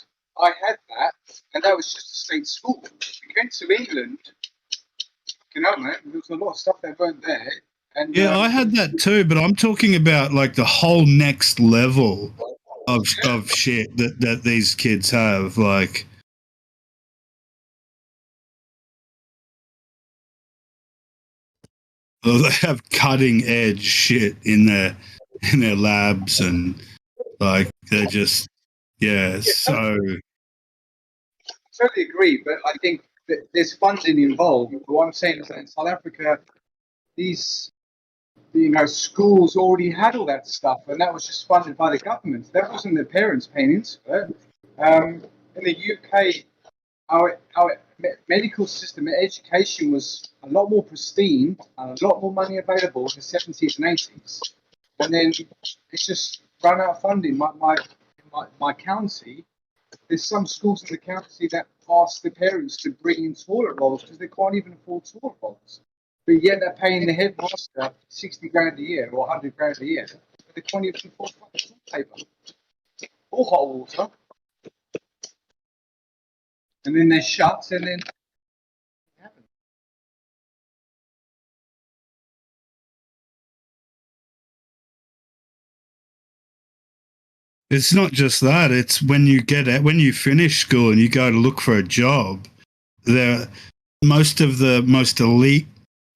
S1: that, and that was just a state school. We went to England, man, there was a lot of stuff that weren't there. And
S3: yeah, I had that too, but I'm talking about like the whole next level of shit that these kids have, like they have cutting edge shit in their labs, and like they're just so.
S1: I totally agree, but I think that there's funding involved. What I'm saying is that in South Africa, these schools already had all that stuff, and that was just funded by the government. That wasn't the parents paying into it. In the UK, our medical system, education was a lot more pristine and a lot more money available in the 70s and 80s. And then it's just run out of funding. My county, there's some schools in the county that ask the parents to bring in toilet rolls because they can't even afford toilet rolls. But yet they're paying the headmaster $60,000 a year or $100,000 a year. But they can't even afford toilet paper or hot water. And then they're shut, and then it happens.
S3: It's not just that. It's when you finish school and you go to look for a job, most of the most elite,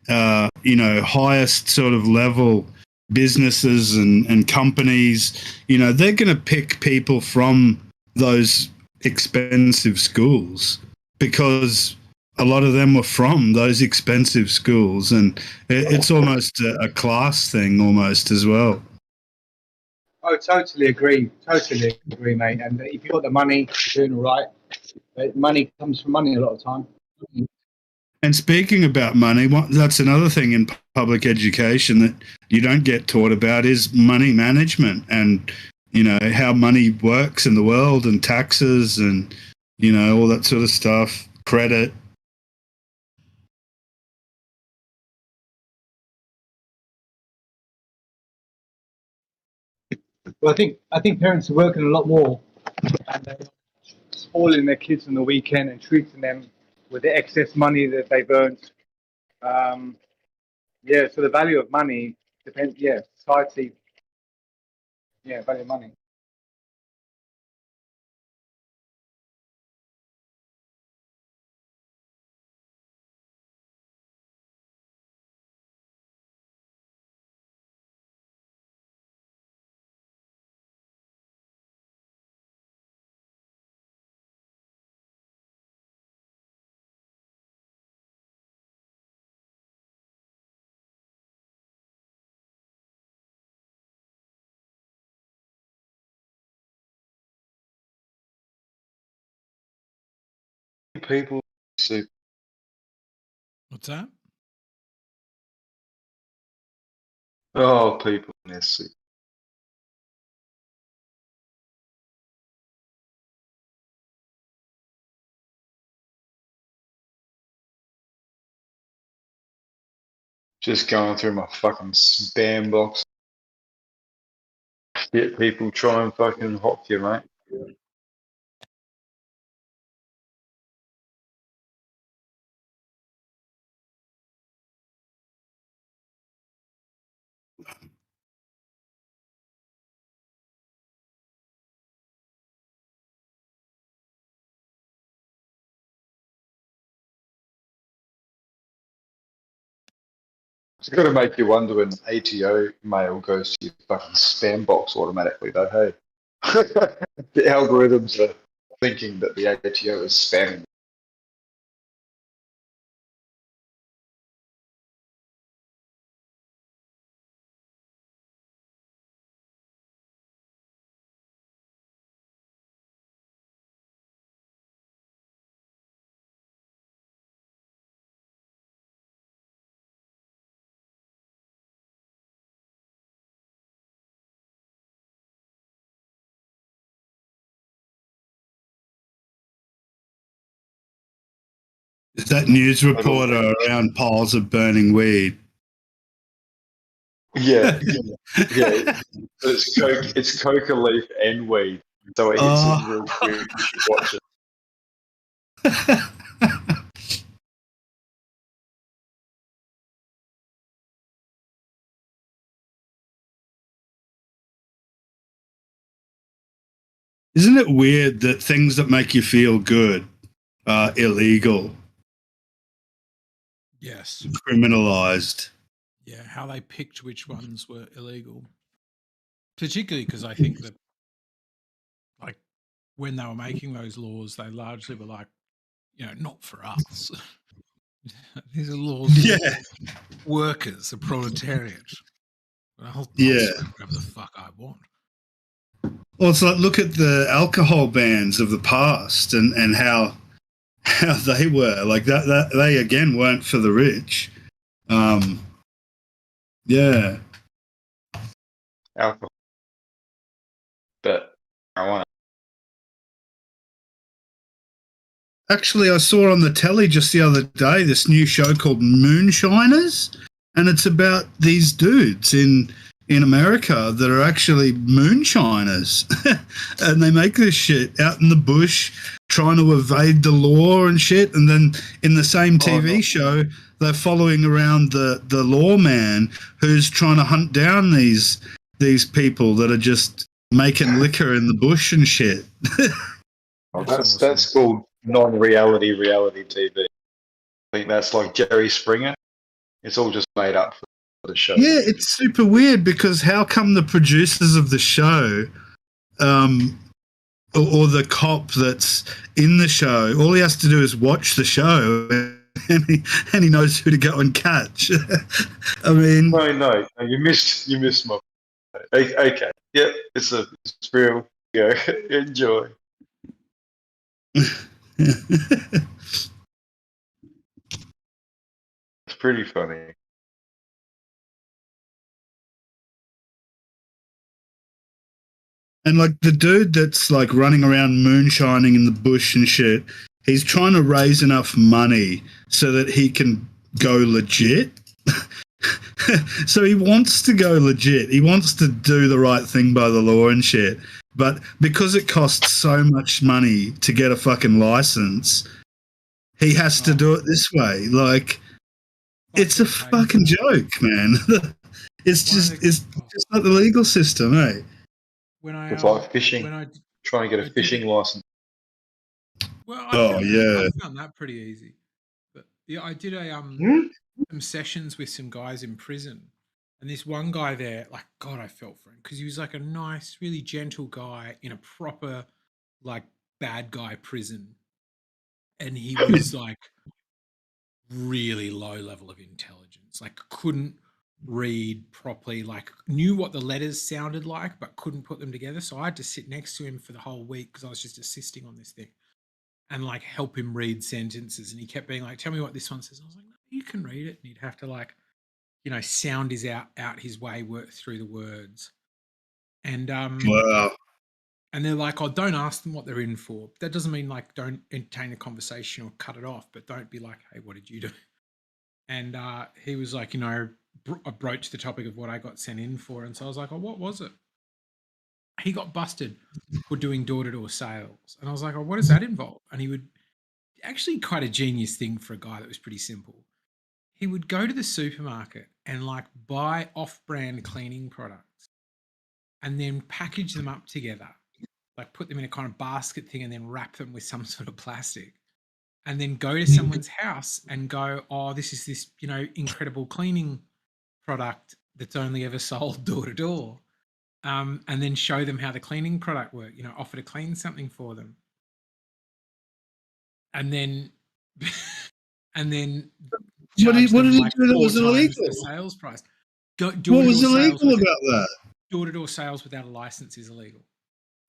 S3: highest sort of level businesses and companies, they're going to pick people from those expensive schools because a lot of them were from those expensive schools, and it's almost a class thing almost as well.
S1: Oh, totally agree, mate. And if you've got the money, you're doing all right. Money comes from money a lot of time.
S3: And speaking about money, that's another thing in public education that you don't get taught about is money management and, how money works in the world and taxes and, all that sort of stuff, credit.
S1: Well, I think parents are working a lot more, and they're spoiling their kids on the weekend and treating them with the excess money that they've earned. So the value of money depends. Yeah, society. Yeah, value of money.
S4: People see.
S2: What's that?
S4: Oh, people in their soup. Just going through my fucking spam box. Get people try and fucking hop you, mate. It's got to make you wonder when ATO mail goes to your fucking spam box automatically, though, hey? The algorithms are thinking that the ATO is spamming.
S3: Is that news reporter around piles of burning weed?
S4: Yeah. It's coca leaf and weed, so it hits it real quick. You should watch it.
S3: Isn't it weird that things that make you feel good are illegal,
S2: Yes.
S3: criminalized?
S2: Yeah, how they picked which ones were illegal. Particularly because I think that, like, when they were making those laws, they largely were like, not for us. These are laws for workers, the proletariat. I'll smoke whatever the fuck I want.
S3: Well, it's like, look at the alcohol bans of the past and how they were. Like that they again weren't for the rich. Yeah.
S4: Alcohol. But marijuana.
S3: Actually, I saw on the telly just the other day this new show called Moonshiners, and it's about these dudes in America that are actually moonshiners, and they make this shit out in the bush trying to evade the law and shit. And then in the same TV show, they're following around the lawman who's trying to hunt down these people that are just making liquor in the bush and shit.
S4: That's called non-reality reality TV. I think that's like Jerry Springer. It's all just made up for the show.
S3: Yeah, it's super weird because how come the producers of the show, or the cop that's in the show, all he has to do is watch the show and he knows who to go and catch. I mean,
S4: No, you missed my. Okay, yep, it's real. Go enjoy. It's pretty funny.
S3: And like the dude that's like running around moonshining in the bush and shit, he's trying to raise enough money so that he can go legit. So he wants to go legit. He wants to do the right thing by the law and shit. But because it costs so much money to get a fucking license, he has to do it this way. Like, it's a fucking joke, man. It's just not the legal system, eh?
S4: It's like fishing. Trying to get a fishing license.
S2: Well,
S3: yeah.
S2: I found that pretty easy. But yeah, I did some sessions with some guys in prison, and this one guy there, like, God, I felt for him because he was like a nice, really gentle guy in a proper, like, bad guy prison, and he was like really low level of intelligence, like couldn't read properly, like knew what the letters sounded like but couldn't put them together. So I had to sit next to him for the whole week because I was just assisting on this thing and like help him read sentences, and he kept being like, tell me what this one says. I was like, no, you can read it. And he'd have to, like, you know, sound out his way, work through the words. And
S3: Wow.
S2: and they're like, oh, don't ask them what they're in for. That doesn't mean like don't entertain the conversation or cut it off, but don't be like, hey, what did you do? And he was like, you know, I broached the topic of what I got sent in for. And so I was like, oh, what was it? He got busted for doing door-to-door sales. And I was like, oh, what does that involve? And he would, actually quite a genius thing for a guy that was pretty simple. He would go to the supermarket and like buy off-brand cleaning products and then package them up together, like put them in a kind of basket thing and then wrap them with some sort of plastic, and then go to someone's house and go, oh, this is this, you know, incredible cleaning product that's only ever sold door to door. And then show them how the cleaning product worked, you know, offer to clean something for them. And then,
S3: what did he do that was illegal?
S2: The sales price.
S3: What was illegal about that?
S2: Door-to-door sales without a license is illegal.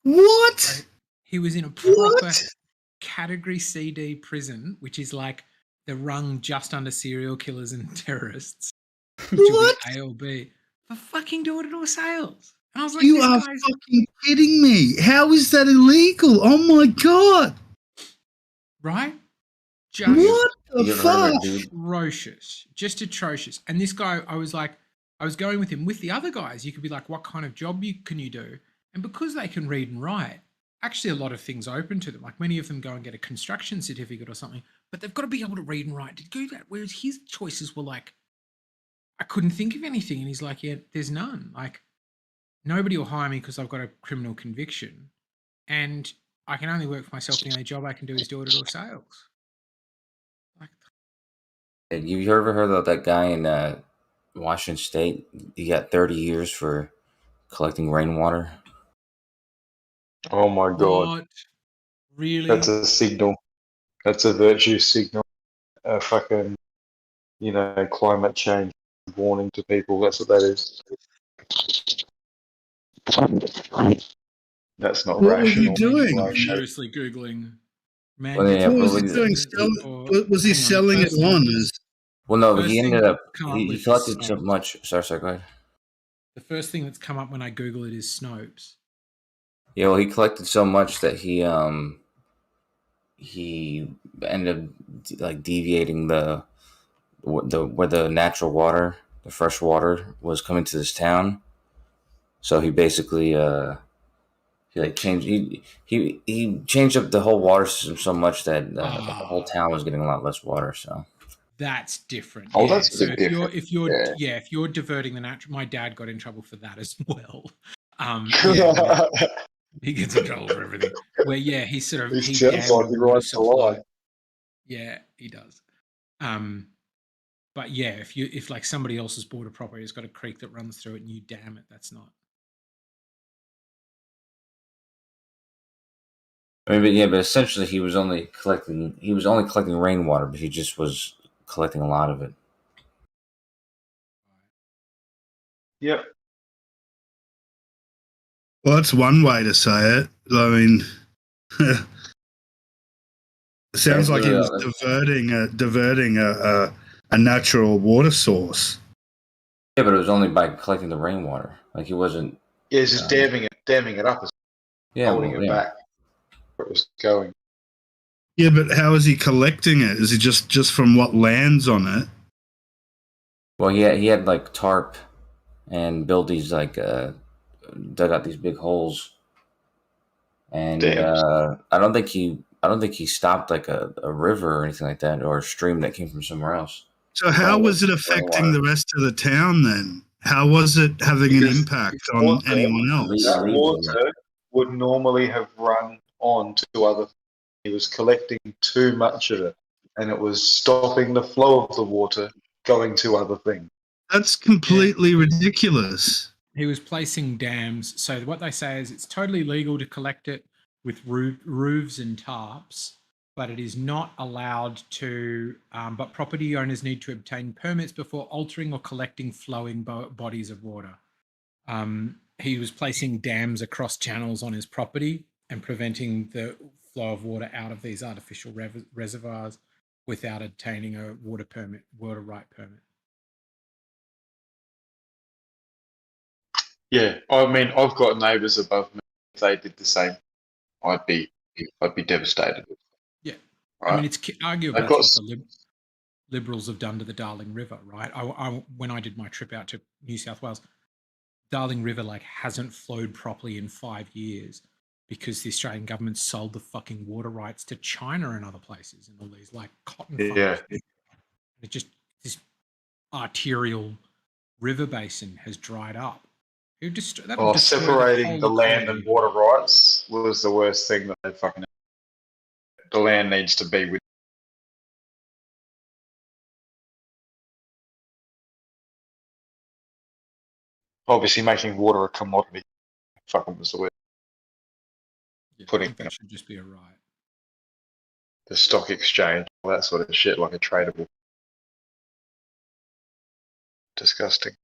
S3: What?
S2: So he was in a proper category CD prison, which is like the rung just under serial killers and terrorists.
S3: What?
S2: A or B for fucking door-to-door sales. And I was like,
S3: you are fucking kidding me. How is that illegal? Oh my God.
S2: Right?
S3: Just what the fuck?
S2: Atrocious. Just atrocious. And this guy, I was going with him. With the other guys, you could be like, what kind of job can you do? And because they can read and write, actually a lot of things open to them. Like many of them go and get a construction certificate or something, but they've got to be able to read and write to do that. Whereas his choices were like, I couldn't think of anything. And he's like, yeah, there's none. Like, nobody will hire me because I've got a criminal conviction, and I can only work for myself. The only job I can do is door-to-door sales. Like,
S7: you ever heard of that guy in Washington State? He got 30 years for collecting rainwater.
S4: Oh my God!
S2: What? Really?
S4: That's a signal. That's a virtue signal. A fucking, you know, climate change warning to people. That's what that is. That's not
S3: what
S4: rational.
S3: What was he doing?
S2: Seriously Googling. Man,
S7: Well, yeah,
S3: what was he doing? Was he selling it on?
S7: Well, no, he ended up, he collected so much. Sorry, go ahead.
S2: The first thing that's come up when I Google it is Snopes.
S7: Yeah, well, he collected so much that he ended up like deviating the where the natural water, the fresh water, was coming to this town. So he basically he changed up the whole water system so much that the whole town was getting a lot less water. So
S2: that's different.
S4: Oh,
S2: yeah.
S4: that's
S2: so
S4: different.
S2: If you're diverting the natural, my dad got in trouble for that as well. He gets in trouble for everything. Where he sort of
S4: he sounds like he writes a lot.
S2: Yeah, he does. But yeah, if like somebody else's bought a property, it's got a creek that runs through it, and you dam it, that's not.
S7: I mean, but yeah, but essentially he was only collecting rainwater, but he just was collecting a lot of it.
S4: Yep.
S3: Well, that's one way to say it. I mean, it sounds like he was diverting a natural water source.
S7: Yeah, but it was only by collecting the rainwater. Like he wasn't.
S4: Yeah, it's just damming it up, holding it back where it was going.
S3: Yeah, but how is he collecting it? Is he just from what lands on it?
S7: Well, he had like tarp and built these like dug out these big holes, and I don't think he stopped like a river or anything like that, or a stream that came from somewhere else.
S3: So how was it affecting the rest of the town then? How was it having an impact on anyone else?
S4: That water would normally have run on to other things. He was collecting too much of it, and it was stopping the flow of the water going to other things.
S3: That's completely ridiculous.
S2: He was placing dams. So what they say is it's totally legal to collect it with roofs and tarps, but it is not allowed to, but property owners need to obtain permits before altering or collecting flowing bodies of water. He was placing dams across channels on his property and preventing the flow of water out of these artificial reservoirs without obtaining a water right permit.
S4: Yeah, I mean, I've got neighbours above me. If they did the same, I'd be devastated.
S2: Yeah,
S4: right?
S2: I mean, it's arguable what the Liberals have done to the Darling River, right? When I did my trip out to New South Wales, Darling River like hasn't flowed properly in 5 years because the Australian government sold the fucking water rights to China and other places and all these like cotton farms.
S4: Yeah.
S2: It just, this arterial river basin has dried up.
S4: Separating the land and water rights was the worst thing that they fucking. The land needs to be with. Obviously, making water a commodity, fucking was the worst.
S2: Yeah,
S4: Putting
S2: that should just be a right.
S4: The stock exchange, all that sort of shit, like a tradable. Disgusting.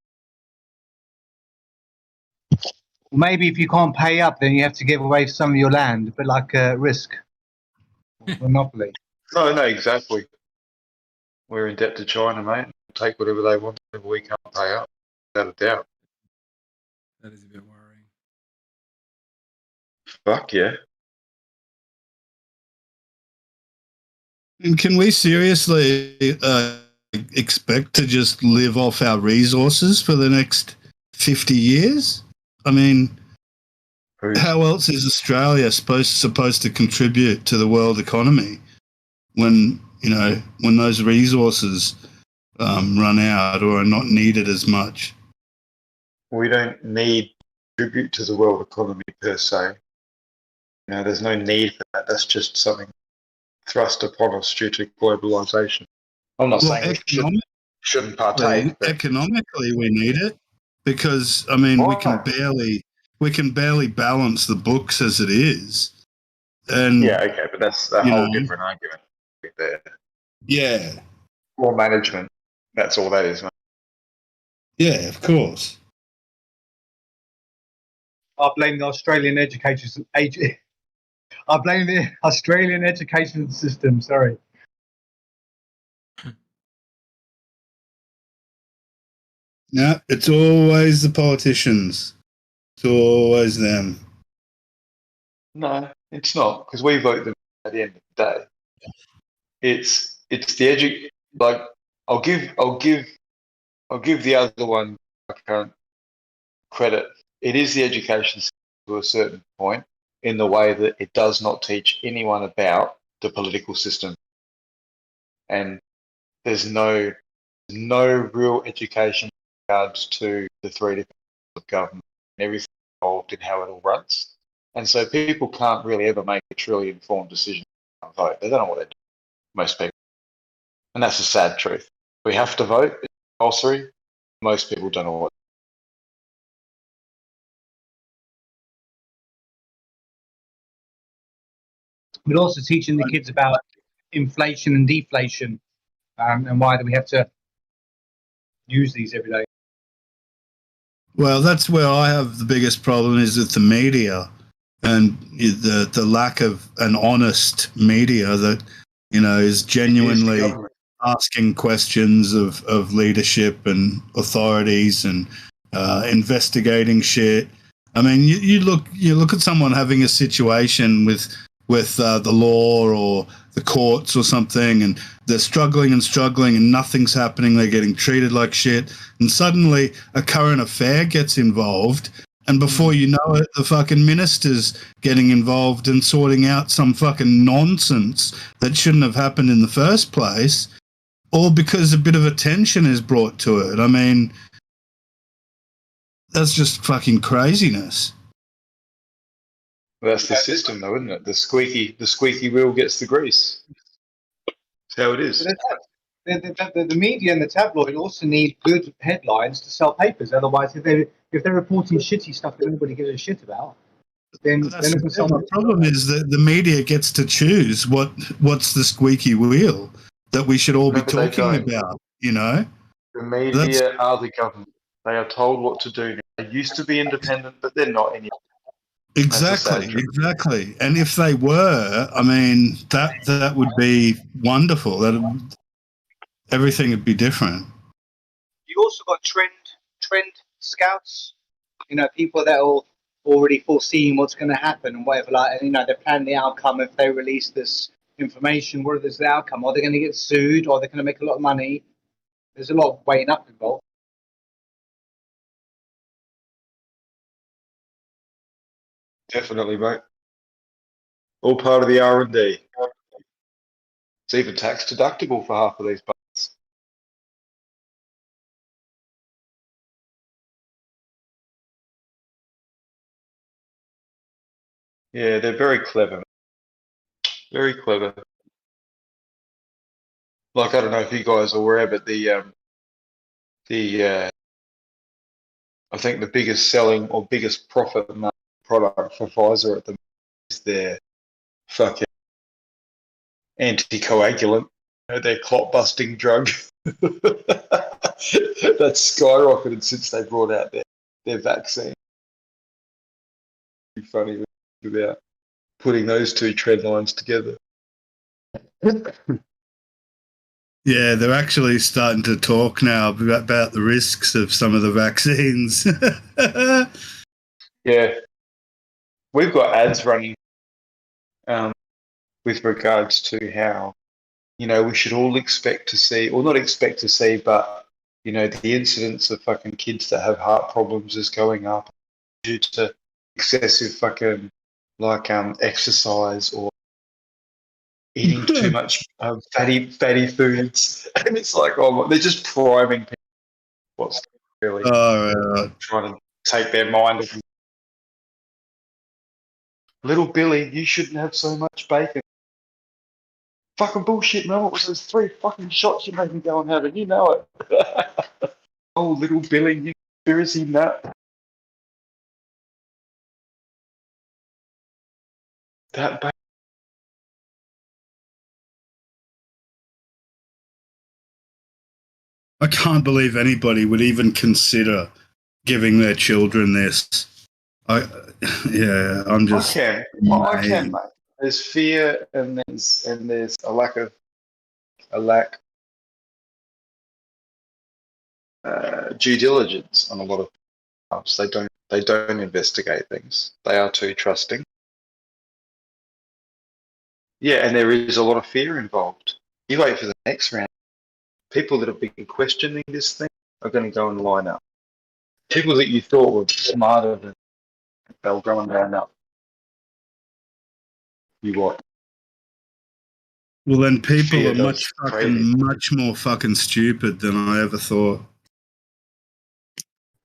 S1: Maybe if you can't pay up, then you have to give away some of your land, but like Risk. Monopoly.
S4: No, exactly. We're in debt to China, mate. Take whatever they want, whatever we can't pay up, without a doubt.
S2: That is a bit worrying.
S4: Fuck yeah.
S3: And can we seriously expect to just live off our resources for the next 50 years? I mean, how else is Australia supposed to contribute to the world economy when those resources run out or are not needed as much?
S4: We don't need to contribute to the world economy per se. There's no need for that. That's just something thrust upon us due to globalization. I'm not saying we shouldn't partake.
S3: Economically, we need it because I mean we can barely balance the books as it is. And
S4: yeah, okay, but that's a whole different argument there.
S3: Yeah.
S4: Poor management. That's all that is, mate.
S3: Yeah, of course.
S1: I blame the Australian education I blame the Australian education system. Sorry.
S3: No, it's always the politicians. It's always them.
S4: No, it's not, because we vote them at the end of the day. It's the like I'll give the other one current credit. It is the education system to a certain point, in the way that it does not teach anyone about the political system, and there's no real education in regards to the three different levels of government and everything involved in how it all runs. And so people can't really ever make a truly informed decision on vote. They don't know what they're doing, most people. And that's a sad truth. We have to vote. It's compulsory. Most people don't know what.
S1: But also teaching the kids about inflation and deflation, and why do we have to use these every day.
S3: Well, that's where I have the biggest problem is with the media and the lack of an honest media that, you know, is genuinely asking questions of leadership and authorities and investigating shit. I mean, you look at someone having a situation with the law or the courts or something, and they're struggling and nothing's happening. They're getting treated like shit, and suddenly a current affair gets involved, and before you know it, the fucking minister's getting involved and sorting out some fucking nonsense that shouldn't have happened in the first place, all because a bit of attention is brought to it. I mean, that's just fucking craziness.
S4: That's the system, though, isn't it? The squeaky wheel gets the grease. That's how it is.
S1: The media and the tabloid also need good headlines to sell papers. Otherwise, if they're reporting shitty stuff that nobody gives a shit about, then
S3: the problem is that the media gets to choose what's the squeaky wheel that we should all be talking about. You know,
S4: the media are the government. They are told what to do. They used to be independent, but they're not anymore.
S3: Exactly. And if they were, I mean, that would be wonderful. Everything would be different.
S1: You also got trend scouts. You know, people that are already foreseeing what's going to happen and whatever. Like, you know, they plan the outcome if they release this information. What is the outcome? Are they going to get sued? Or are they going to make a lot of money? There's a lot of weighing up involved.
S4: Definitely, mate. All part of the R&D. It's even tax deductible for half of these bucks. Yeah, they're very clever. Very clever. Like, I don't know if you guys are aware, but I think the biggest selling or biggest profit product for Pfizer at the moment is their fucking anticoagulant, their clot busting drug. That's skyrocketed since they brought out their vaccine. Pretty funny about putting those two trend lines together.
S3: Yeah, they're actually starting to talk now about the risks of some of the vaccines.
S4: Yeah. We've got ads running with regards to how, you know, we should all expect to see, or not expect to see, but, you know, the incidence of fucking kids that have heart problems is going up due to excessive fucking, like, exercise or eating too much fatty foods. And it's like, oh, they're just priming people what's really trying to take their mind off. Little Billy, you shouldn't have so much bacon. Fucking bullshit, man. What was those 3 fucking shots you made me go and have it? You know it. Oh, little Billy, you conspiracy nut. That
S3: I can't believe anybody would even consider giving their children this. I'm just.
S4: I can, mate. There's fear and there's a lack due diligence on a lot of jobs. They don't investigate things. They are too trusting. Yeah, and there is a lot of fear involved. You wait for the next round. People that have been questioning this thing are going to go and line up. People that you thought were smarter than they'll go and line up. You what?
S3: Well, then people are much more fucking stupid than I ever thought.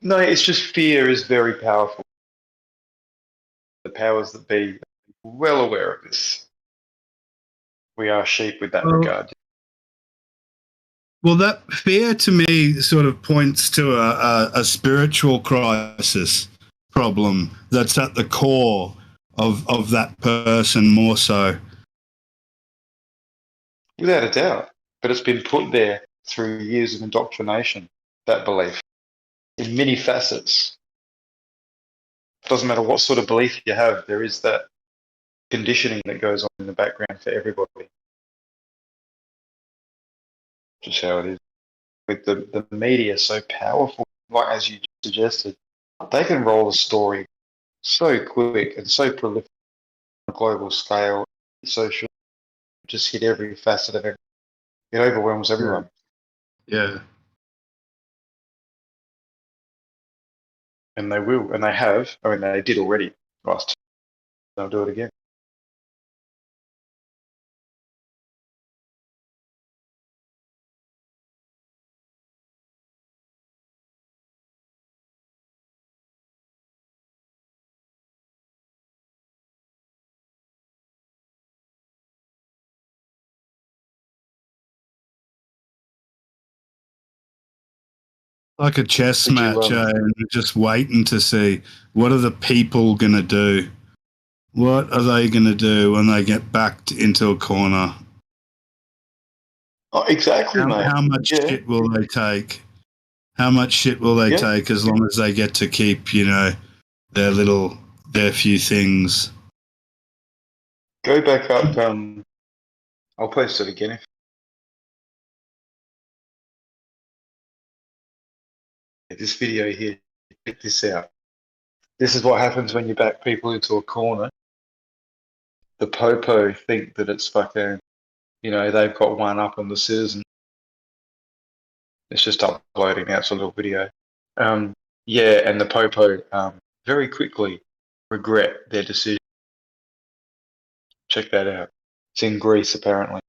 S4: No, it's just fear is very powerful. The powers that be are well aware of this. We are sheep with that regard.
S3: Well, that fear to me sort of points to a spiritual crisis problem that's at the core of that person more so.
S4: Without a doubt. But it's been put there through years of indoctrination, that belief, in many facets. Doesn't matter what sort of belief you have, there is that conditioning that goes on in the background for everybody. Just how it is. With the media so powerful, like as you suggested, they can roll a story so quick and so prolific on a global scale, social, just hit every facet of everything. It overwhelms everyone.
S3: Yeah.
S4: And they will, and they have. I mean, they did already last time. They'll do it again.
S3: Like a chess
S4: Did you,
S3: match, and just waiting to see what are the people going to do? What are they going to do when they get backed into a corner?
S4: Oh, exactly, mate.
S3: How much shit will they take? How much shit will they take as long as they get to keep, you know, their few things?
S4: Go back up. I'll post it again. This video here, check this out. This is what happens when you back people into a corner. The popo think that it's fucking, you know, they've got one up on the citizen. It's just uploading now. It's a little video. Yeah, and the popo very quickly regret their decision. Check that out. It's in Greece, apparently.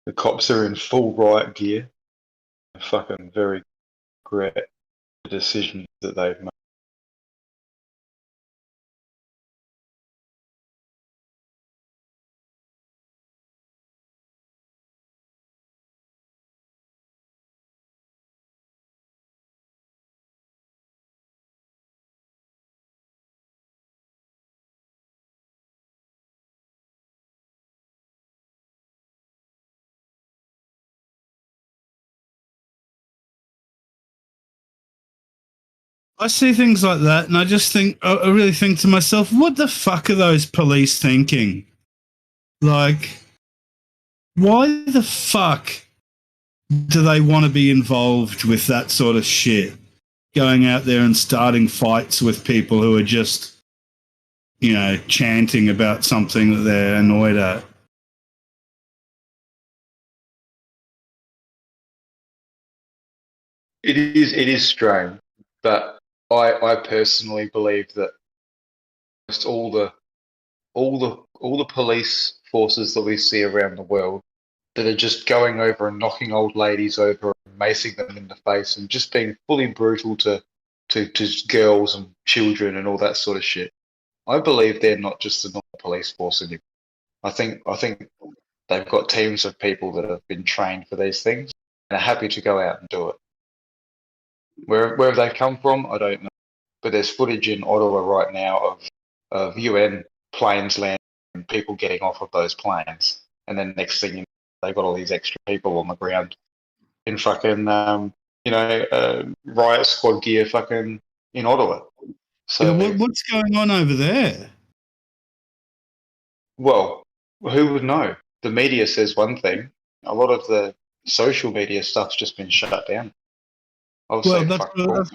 S4: The cops are in full riot gear. Fucking very regret the decision that they've made.
S3: I see things like that, and I just think, I really think to myself, what the fuck are those police thinking? Like, why the fuck do they want to be involved with that sort of shit? Going out there and starting fights with people who are just, you know, chanting about something that they're annoyed at.
S4: It is strange, but I personally believe that almost all the police forces that we see around the world that are just going over and knocking old ladies over and macing them in the face and just being fully brutal to girls and children and all that sort of shit. I believe they're not just a normal police force anymore. I think they've got teams of people that have been trained for these things and are happy to go out and do it. Where have they come from? I don't know. But there's footage in Ottawa right now of UN planes landing and people getting off of those planes. And then next thing you know, they've got all these extra people on the ground in fucking, riot squad gear fucking in Ottawa. So
S3: Yeah, what's going on over there?
S4: Well, who would know? The media says one thing. A lot of the social media stuff's just been shut down.
S3: Well, that's what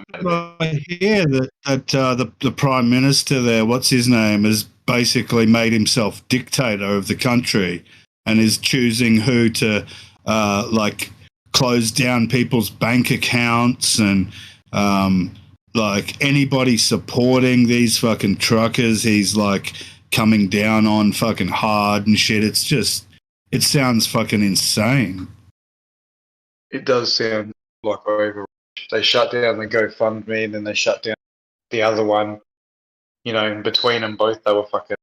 S3: I hear, that the Prime Minister there, what's his name, has basically made himself dictator of the country and is choosing who to, like, close down people's bank accounts and, like, anybody supporting these fucking truckers, he's, like, coming down on fucking hard and shit. It's just, it sounds fucking insane.
S4: It does sound like overreach. They shut down the GoFundMe and then they shut down the other one. you know, in between them both, they were fucking.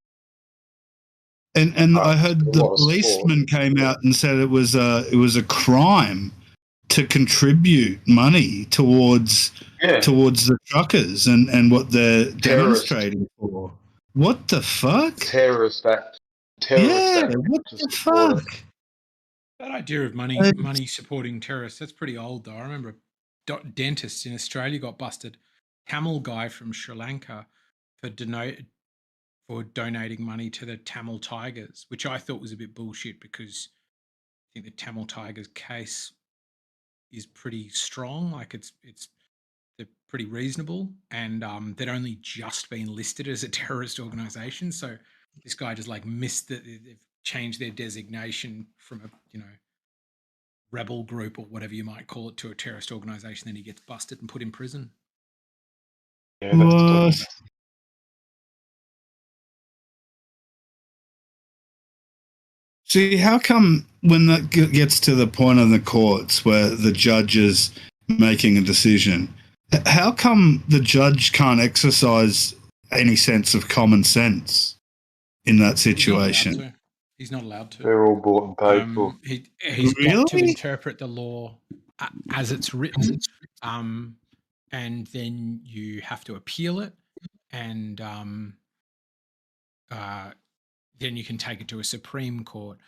S3: And I heard
S4: a
S3: the
S4: lot of
S3: policeman came out and said it was a crime to contribute money towards the truckers and what they're demonstrating for. What the fuck?
S4: Terrorist act.
S3: Yeah, what the fuck?
S2: That idea of money supporting terrorists, that's pretty old though. I remember dentists in Australia got busted. Tamil guy from Sri Lanka for donating money to the Tamil Tigers, which I thought was a bit bullshit because I think the Tamil Tigers case is pretty strong. Like they're pretty reasonable, and they'd only just been listed as a terrorist organization. So this guy just like missed that. They've changed their designation from a rebel group or whatever you might call it to a terrorist organization. Then he gets busted and put in prison.
S4: Yeah, that's
S3: See, how come when that gets to the point of the courts where the judge is making a decision, how come the judge can't exercise any sense of common sense in that situation?
S2: He's not allowed to.
S4: They're all bought and paid for.
S2: He's got to interpret the law as it's written, and then you have to appeal it, and then you can take it to a Supreme Court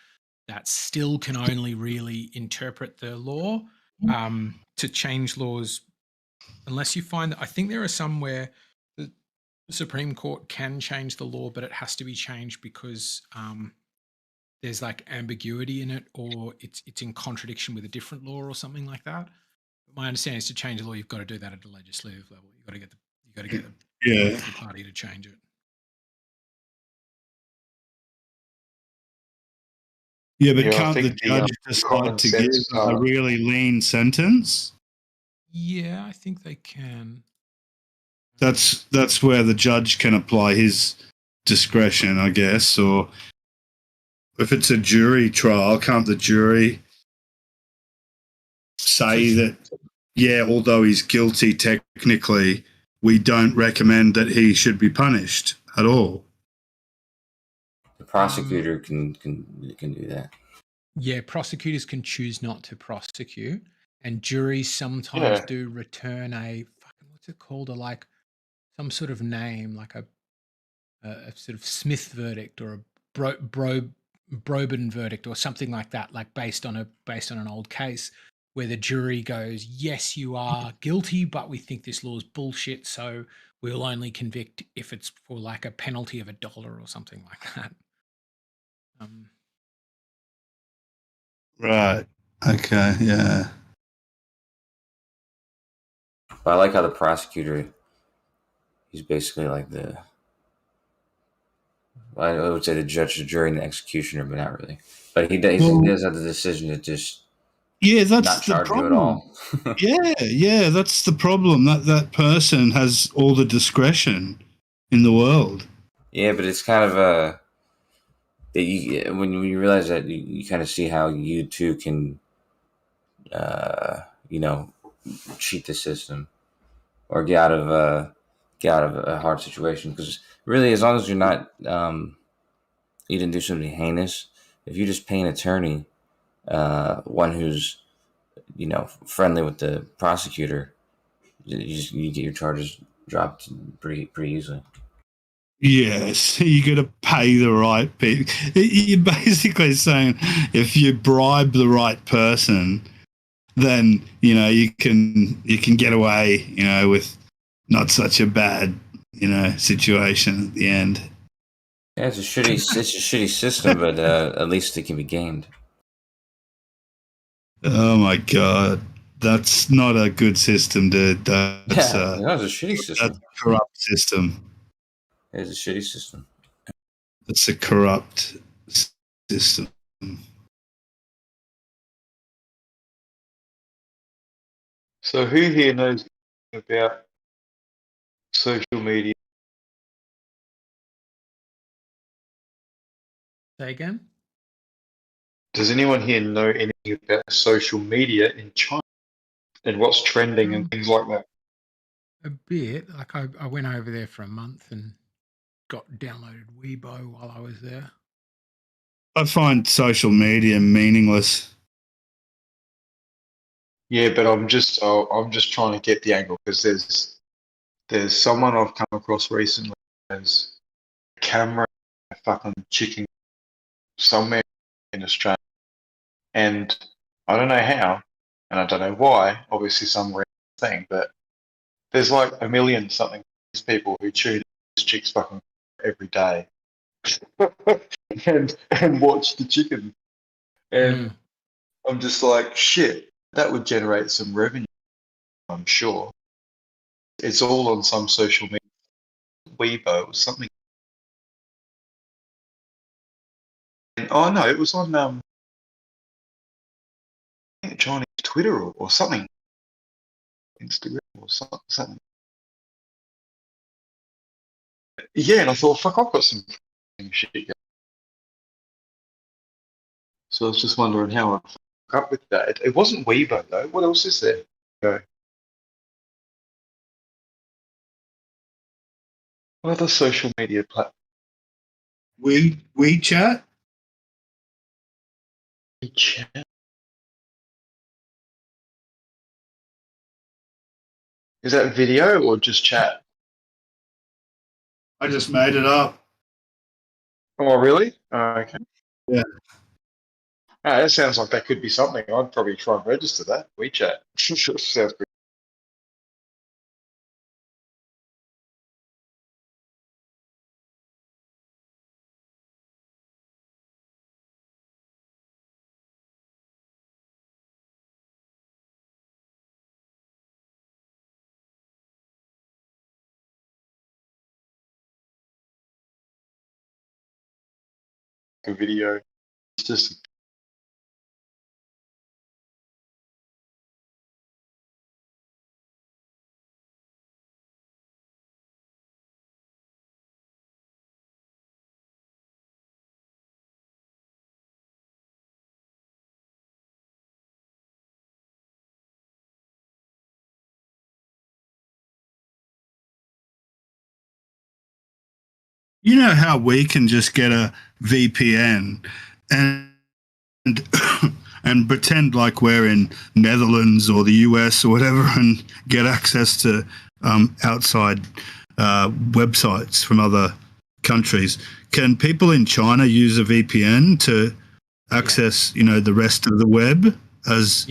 S2: that still can only really interpret the law. To change laws, unless you find that, I think there are some where the Supreme Court can change the law, but it has to be changed because there's like ambiguity in it, or it's in contradiction with a different law or something like that. But my understanding is to change the law, you've got to do that at the legislative level. You've got to get the party to change it.
S3: Yeah, but can't the judge decide to give a really lean sentence?
S2: Yeah, I think they can.
S3: That's where the judge can apply his discretion, I guess. Or if it's a jury trial, can't the jury say that, yeah, although he's guilty technically, we don't recommend that he should be punished at all?
S7: The prosecutor can do that.
S2: Yeah, prosecutors can choose not to prosecute, and juries sometimes do return a what's it called? Some sort of name, like a sort of Smith verdict or a Broben verdict or something like that, like based on an old case where the jury goes, yes, you are guilty, but we think this law is bullshit, so we'll only convict if it's for like a penalty of $1 or something like that.
S3: Right. Okay. Yeah.
S7: But I like how the prosecutor, he's basically like I would say the judge, the jury, and the executioner, but not really. But he does have the decision to just
S3: that's
S7: not charge
S3: the problem.
S7: you at all.
S3: yeah, that's the problem. That person has all the discretion in the world.
S7: Yeah, but it's kind of when you realize that, you kind of see how you too can, cheat the system or get out of a hard situation. Because really, as long as you're not, you didn't do something heinous. If you just pay an attorney, one who's, friendly with the prosecutor, you get your charges dropped pretty easily.
S3: Yes, you got to pay the right people. You're basically saying if you bribe the right person, then you can get away, with not such a bad, situation at the end.
S7: Yeah, it's a shitty system, but at least it can be gamed.
S3: Oh my god, that's not a good system, dude. That's
S7: it's a shitty system.
S3: That's a corrupt system.
S7: It's a shitty system.
S3: It's a corrupt system.
S4: So who here knows about social media?
S2: Say again?
S4: Does anyone here know anything about social media in China and what's trending and things like that?
S2: A bit. Like I went over there for a month and got downloaded Weibo while I was there.
S3: I find social media meaningless.
S4: Yeah, but I'm just trying to get the angle because there's someone I've come across recently who has a camera, a fucking chicken somewhere in Australia, and I don't know how, and I don't know why. Obviously, some random thing, but there's like a million something people who tune this chick's fucking every day and watch the chicken, and I'm just like, shit, that would generate some revenue, I'm sure. It's all on some social media, Weibo or something. And, oh no, it was on I think Chinese Twitter or something, Instagram or something. Yeah, and I thought, fuck, I've got some shit going. So I was just wondering how I fuck up with that. It wasn't Weibo though. What else is there? Okay. What other social media platform?
S3: WeChat?
S4: WeChat. Is that video or just chat?
S3: I just made it up.
S4: Oh, really? Okay.
S3: Yeah.
S4: Ah, that sounds like that could be something. I'd probably try and register that. WeChat. Sounds good. A video. It's just
S3: You know how we can just get a VPN and and pretend like we're in Netherlands or the US or whatever and get access to outside websites from other countries. Can people in China use a VPN to access, the rest of the web as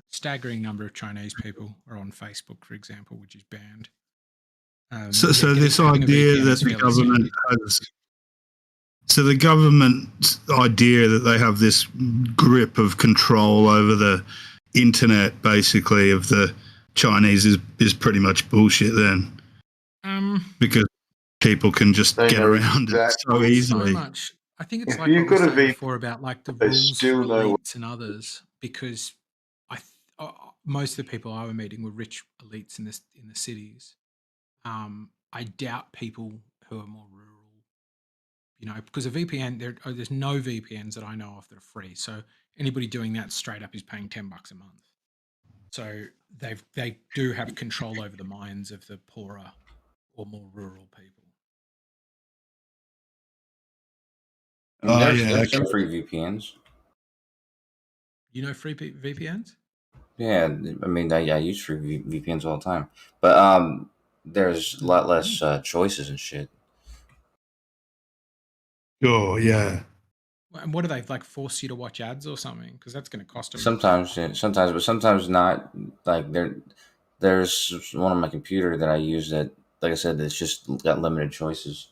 S2: staggering number of Chinese people are on Facebook, for example, which is banned.
S3: So this idea that the government has, so the government's idea that they have this grip of control over the internet, basically, of the Chinese is pretty much bullshit then. Because people can just get around it so easily.
S2: So much. I think it's like what we said before about like the rules for elites and others, because most of the people I were meeting were rich elites in the cities. I doubt people who are more rural, because a VPN, there's no VPNs that I know of that are free. So anybody doing that straight up is paying $10 a month. So they do have control over the minds of the poorer or more rural people.
S7: There's some free VPNs.
S2: You know free VPNs?
S7: Yeah, I mean, I use free VPNs all the time, but there's a lot less choices and shit.
S3: Oh yeah.
S2: And what do they like force you to watch ads or something? Because that's going to cost them.
S7: Sometimes, but sometimes not. Like there's one on my computer that I use that, like I said, it's just got limited choices.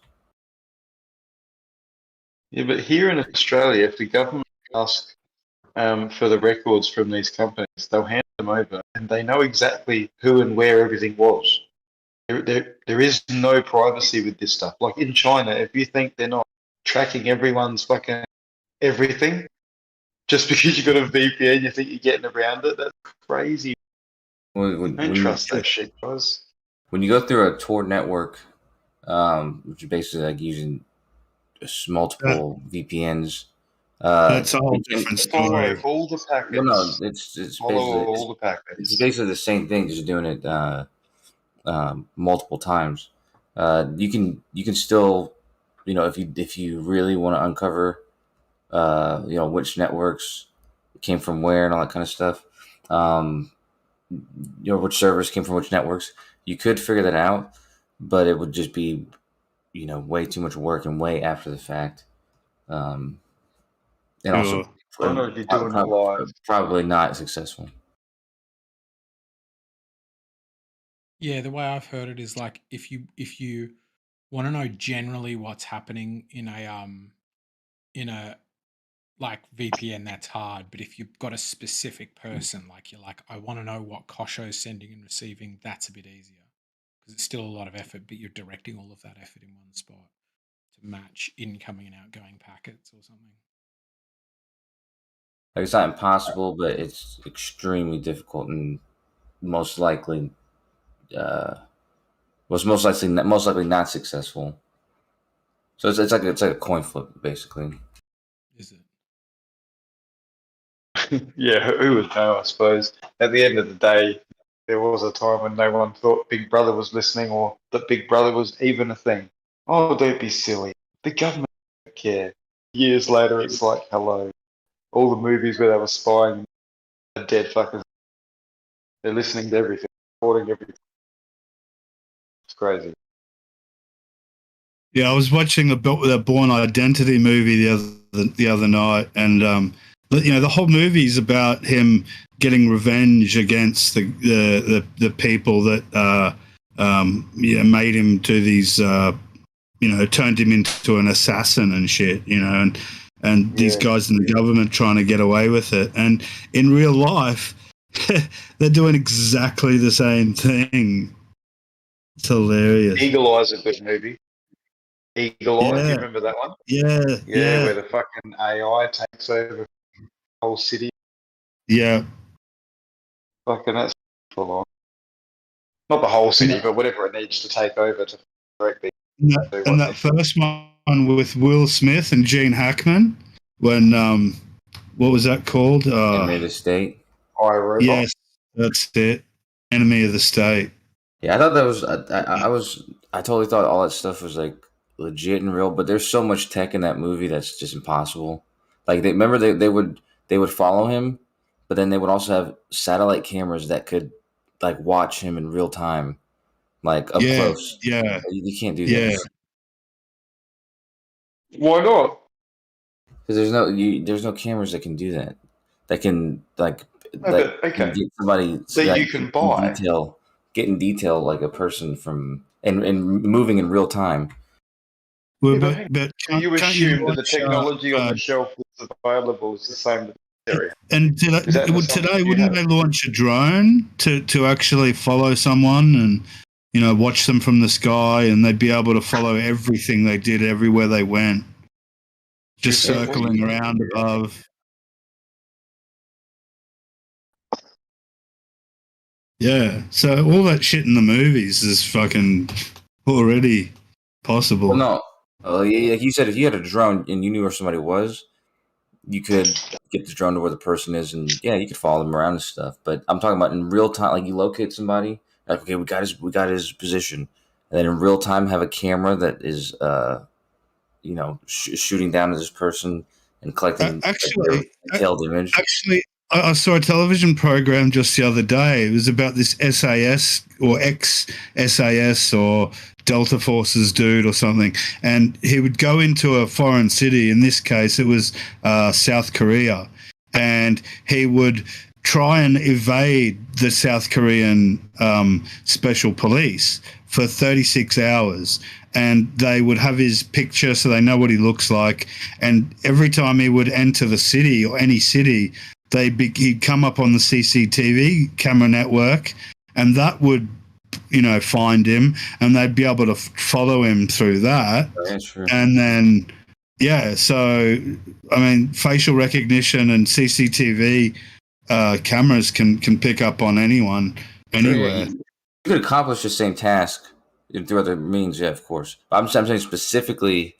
S4: Yeah, but here in Australia, if the government asks for the records from these companies, they'll hand them over, and they know exactly who and where everything was. There is no privacy with this stuff. Like in China, if you think they're not tracking everyone's fucking everything, just because you got a VPN, you think you're getting around it. That's crazy. Don't trust that shit, guys.
S7: When you go through a Tor network, which is basically like using multiple VPNs,
S3: that's a whole different story.
S4: All the packets.
S7: Well, no, it's basically
S4: all the packets.
S7: It's basically the same thing, just doing it multiple times. You can still, if you really want to uncover, which networks came from where and all that kind of stuff, which servers came from which networks, you could figure that out, but it would just be, way too much work and way after the fact. And also,
S4: I don't know if you're doing it live.
S7: Probably not successful.
S2: Yeah, the way I've heard it is like if you want to know generally what's happening in a like VPN, that's hard. But if you've got a specific person, like you're like, I want to know what Kosho's sending and receiving, that's a bit easier because it's still a lot of effort, but you're directing all of that effort in one spot to match incoming and outgoing packets or something.
S7: Like, it's not impossible, but it's extremely difficult and most likely was most likely not successful. So it's like a coin flip, basically.
S2: Is it?
S4: Yeah, who would know, I suppose. At the end of the day, there was a time when no one thought Big Brother was listening or that Big Brother was even a thing. Oh, don't be silly. The government don't care. Years later, it's like, hello. All the movies where they were spying are dead fuckers. They're listening to everything, recording everything. It's crazy.
S3: Yeah, I was watching the Born Identity movie the other night, and the whole movie is about him getting revenge against the people that made him to these turned him into an assassin and shit, and these guys in the government trying to get away with it, and in real life they're doing exactly the same thing. It's hilarious.
S4: Eagle Eye's a good movie. Eagle Eye, do you remember that one?
S3: Yeah,
S4: where the fucking AI takes over the whole city.
S3: Yeah.
S4: Fucking that's full on. Not the whole city, but whatever it needs to take over to correctly.
S3: And that first one with Will Smith and Gene Hackman, when what was that called?
S7: Enemy of the State.
S4: iRobot.
S3: Yes, that's it. Enemy of the State.
S7: Yeah, I thought that was. I totally thought all that stuff was like legit and real, but there's so much tech in that movie that's just impossible. Like they would follow him, but then they would also have satellite cameras that could like watch him in real time, like up close.
S3: Yeah,
S7: you can't do that.
S4: Why not?
S7: Because there's no cameras that can do that. That can get somebody
S4: that you can buy.
S7: Get in detail like a person from and moving in real time.
S3: Well,
S4: but you assume that the technology on the shelf that's available is the same area.
S3: And today, wouldn't they launch a drone to actually follow someone and watch them from the sky, and they'd be able to follow everything they did everywhere they went, just circling around above. Yeah, so all that shit in the movies is fucking already possible.
S7: Well, no, like you said, if you had a drone and you knew where somebody was, you could get the drone to where the person is, and you could follow them around and stuff. But I'm talking about in real time, like you locate somebody, like okay, we got his position, and then in real time have a camera that is, shooting down to this person and collecting a detailed image.
S3: Actually, I saw a television program just the other day. It was about this SAS or ex-SAS or Delta Forces dude or something. And he would go into a foreign city. In this case, it was South Korea. And he would try and evade the South Korean special police for 36 hours. And they would have his picture so they know what he looks like. And every time he would enter the city or any city, he'd come up on the CCTV camera network, and that would, find him, and they'd be able to follow him through that.
S7: That's true.
S3: And then, so, I mean, facial recognition and CCTV cameras can pick up on anyone, anywhere.
S7: You could accomplish the same task through other means, of course. But I'm saying specifically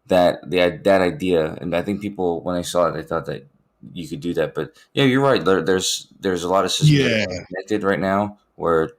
S7: that idea, and I think people, when they saw it, they thought that you could do that. But you're right. There's a lot of systems connected right now where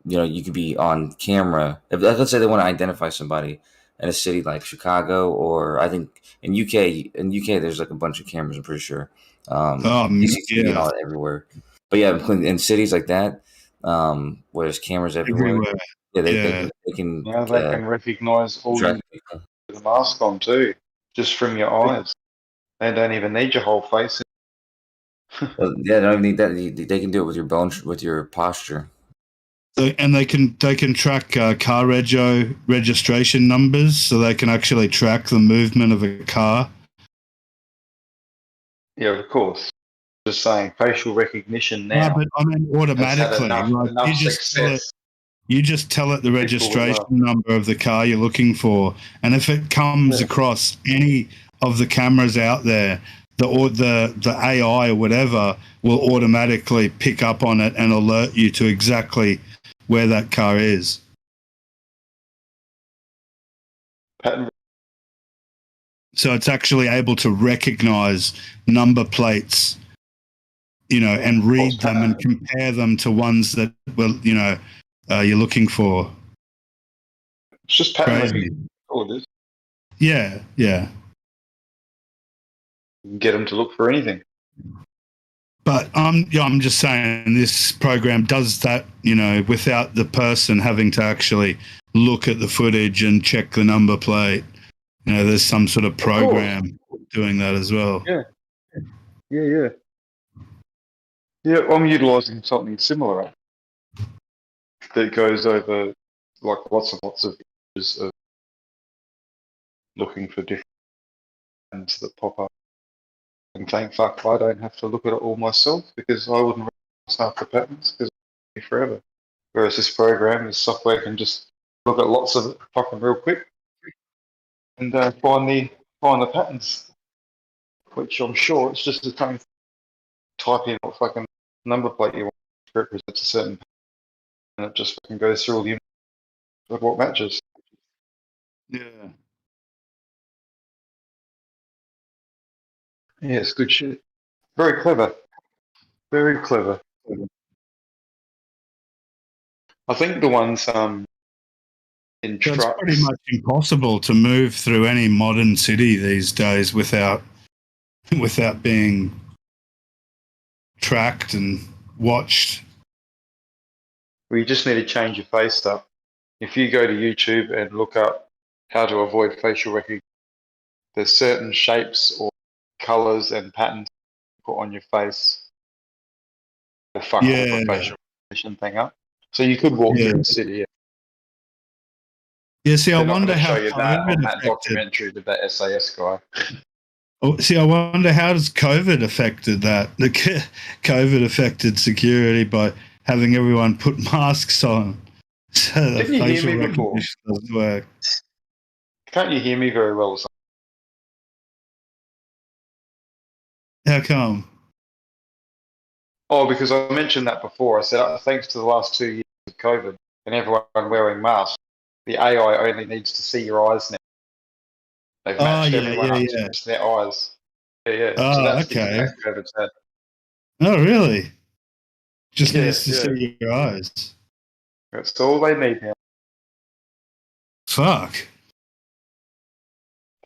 S7: you could be on camera. If let's say they want to identify somebody in a city like Chicago, or I think in UK, there's like a bunch of cameras. I'm pretty sure. CCTV and all that everywhere. But yeah, in cities like that, where there's cameras everywhere, yeah, they can
S4: now they can recognize all you with the mask on too, just from your eyes. They don't even need your whole face.
S7: Well, yeah, they don't even need that. They can do it with your bones, with your posture.
S3: And they can track car registration numbers, so they can actually track the movement of a car.
S4: Yeah, of course. Just saying, facial recognition now.
S3: No, but I mean automatically.
S4: Enough
S3: you just tell it the registration number of the car you're looking for, and if it comes across any of the cameras out there, the AI or whatever will automatically pick up on it and alert you to exactly where that car is. So it's actually able to recognize number plates, and read them and compare them to ones that, you're looking for.
S4: It's just pattern recognition. All it is.
S3: Yeah.
S4: You can get them to look for anything.
S3: But I'm just saying this program does that, without the person having to actually look at the footage and check the number plate. There's some sort of program doing that as well.
S4: Yeah, I'm utilising something similar that goes over like lots of images of looking for different things that pop up. And thank fuck I don't have to look at it all myself, because I wouldn't recognize half the patterns, because it'd be forever. Whereas this program, this software can just look at lots of it fucking real quick and find the patterns, which I'm sure it's just the same. Type in what fucking number plate you want to represent a certain pattern, and it just fucking goes through all the of what matches.
S3: Yeah,
S4: it's good shit. Very clever. Very clever. I think the ones in trucks.
S3: It's pretty much impossible to move through any modern city these days without being tracked and watched.
S4: Well, you just need to change your face up. If you go to YouTube and look up how to avoid facial recognition, there's certain shapes or colours and patterns you put on your face to fuck all the facial recognition thing up. So you could walk through the city.
S3: Yeah, see, I wonder how
S4: show you that on that documentary with that SAS guy.
S3: Oh, see, I wonder how does COVID affected that? The COVID affected security by having everyone put masks on. So
S4: Didn't you hear me before?
S3: Doesn't work.
S4: Can't you hear me very well or something?
S3: How come?
S4: Oh, because I mentioned that before. I said, thanks to the last 2 years of COVID and everyone wearing masks, the AI only needs to see your eyes now. They've matched everyone up to just their eyes. Yeah.
S3: Oh,
S4: so that's
S3: okay.
S4: the impact COVID's had.
S3: Oh, really? Just needs to see your eyes.
S4: That's all they need now.
S3: Fuck.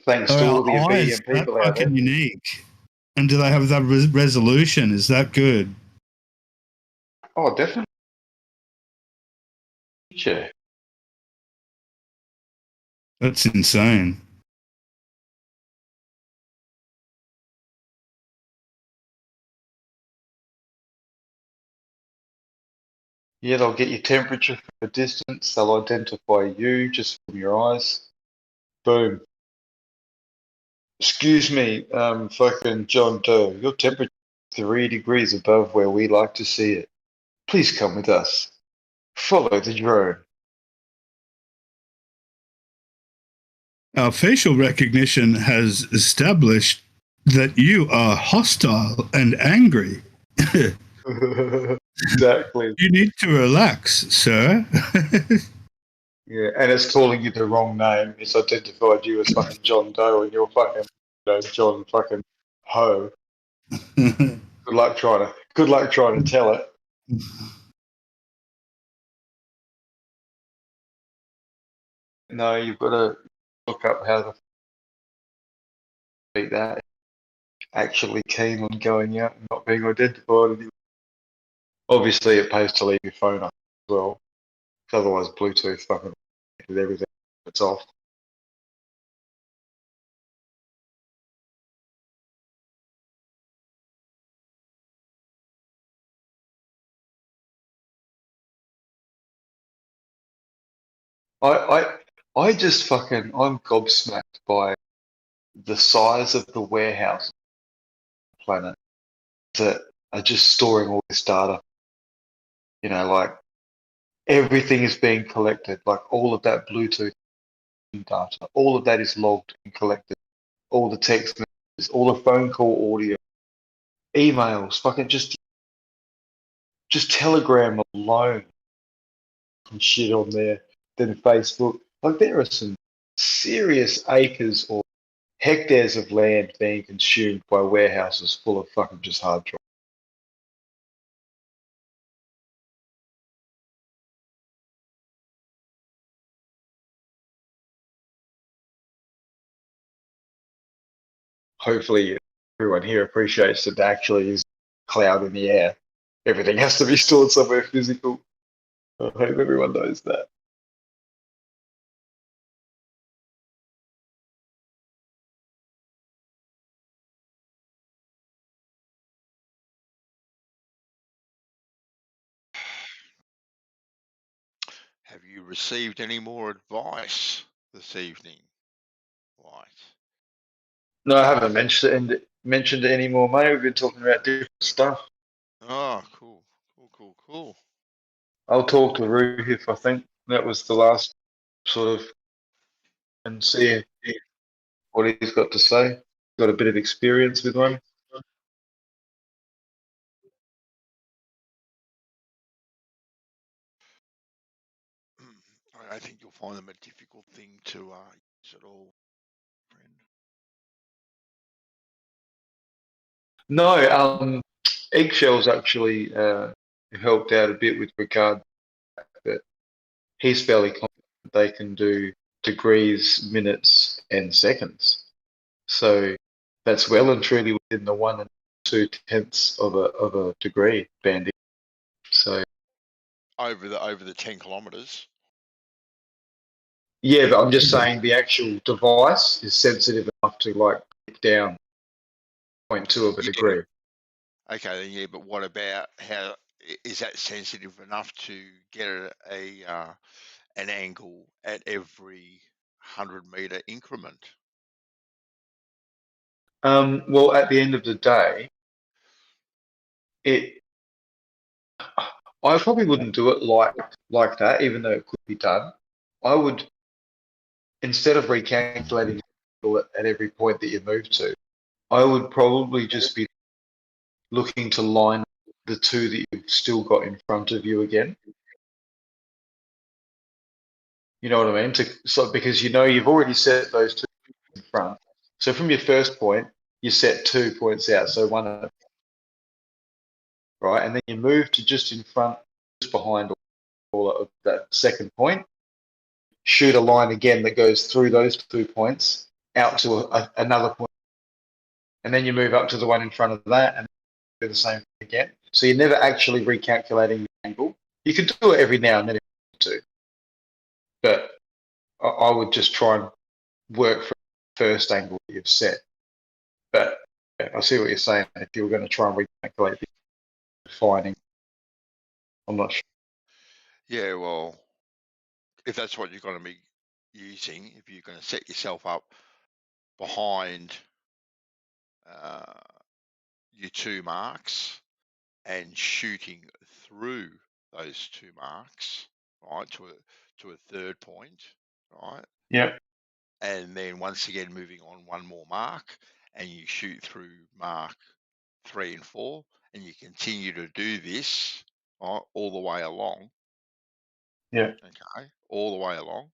S4: Thanks to all the obedient people out there.
S3: Unique. And do they have that resolution? Is that good?
S4: Oh, definitely. Yeah.
S3: That's insane.
S4: Yeah, they'll get your temperature from a distance. They'll identify you just from your eyes. Boom. Excuse me, fucking John Doe. Your temperature is 3 degrees above where we like to see it. Please come with us. Follow the drone.
S3: Our facial recognition has established that you are hostile and angry.
S4: Exactly.
S3: You need to relax, sir.
S4: Yeah, and it's calling you the wrong name. It's identified you as fucking John Doe and you're fucking John fucking Ho. Good luck trying to tell it. no, you've got to look up how to beat that. Actually keen on going out and not being identified. Obviously, it pays to leave your phone up as well. Otherwise, Bluetooth fucking with everything. It's off. I just fucking I'm gobsmacked by the size of the warehouse on the planet that are just storing all this data. You know, like everything is being collected, like all of that Bluetooth data, all of that is logged and collected. All the text messages, all the phone call audio, emails, fucking just Telegram alone and shit on there. Then Facebook, like there are some serious acres or hectares of land being consumed by warehouses full of fucking just hard drives. Hopefully everyone here appreciates that there actually is cloud in the air. Everything has to be stored somewhere physical. I hope everyone knows that.
S8: Have you received any more advice this evening? Right.
S4: No, I haven't mentioned it anymore, mate. We've been talking about different stuff.
S8: Oh, cool. Cool.
S4: I'll talk to Ruhif, I think. That was the last sort of, and see what he's got to say. Got a bit of experience with one.
S8: I think you'll find them a difficult thing to use at all, friend.
S4: No, Eggshell's actually helped out a bit with regard to that he's fairly confident they can do degrees, minutes, and seconds. So that's well and truly within the 1 2/10 of a degree banding. So
S8: Over the 10 kilometers.
S4: yeah, but I'm just saying the actual device is sensitive enough to like pick down 0.2 of a degree.
S8: Okay, then yeah, but what about how is that sensitive enough to get an angle at every 100-meter increment?
S4: Well, at the end of the day, I probably wouldn't do it like that, even though it could be done. I would, instead of recalculating at every point that you move to, I would probably just be looking to line the two that you've still got in front of you again. You know what I mean? So because you know you've already set those two in front. So from your first point, you set 2 points out. So one, right, and then you move to just in front, just behind all of that second point. Shoot a line again that goes through those 2 points out to another point, and then you move up to the one in front of that, and do the same thing again. So you're never actually recalculating the angle. You can do it every now and then if you want to, but I would just try and work for the first angle that you've set. But yeah, I see what you're saying. If you were going to try and recalculate the defining, I'm not sure.
S8: Yeah, well, if that's what you're going to be using, if you're going to set yourself up behind your 2 marks and shooting through those 2 marks, right, to a third point, right?
S4: Yeah.
S8: And then once again moving on 1 more mark, and you shoot through mark 3 and 4, and you continue to do this, right, all the way along.
S4: Yeah.
S8: Okay, all the way along.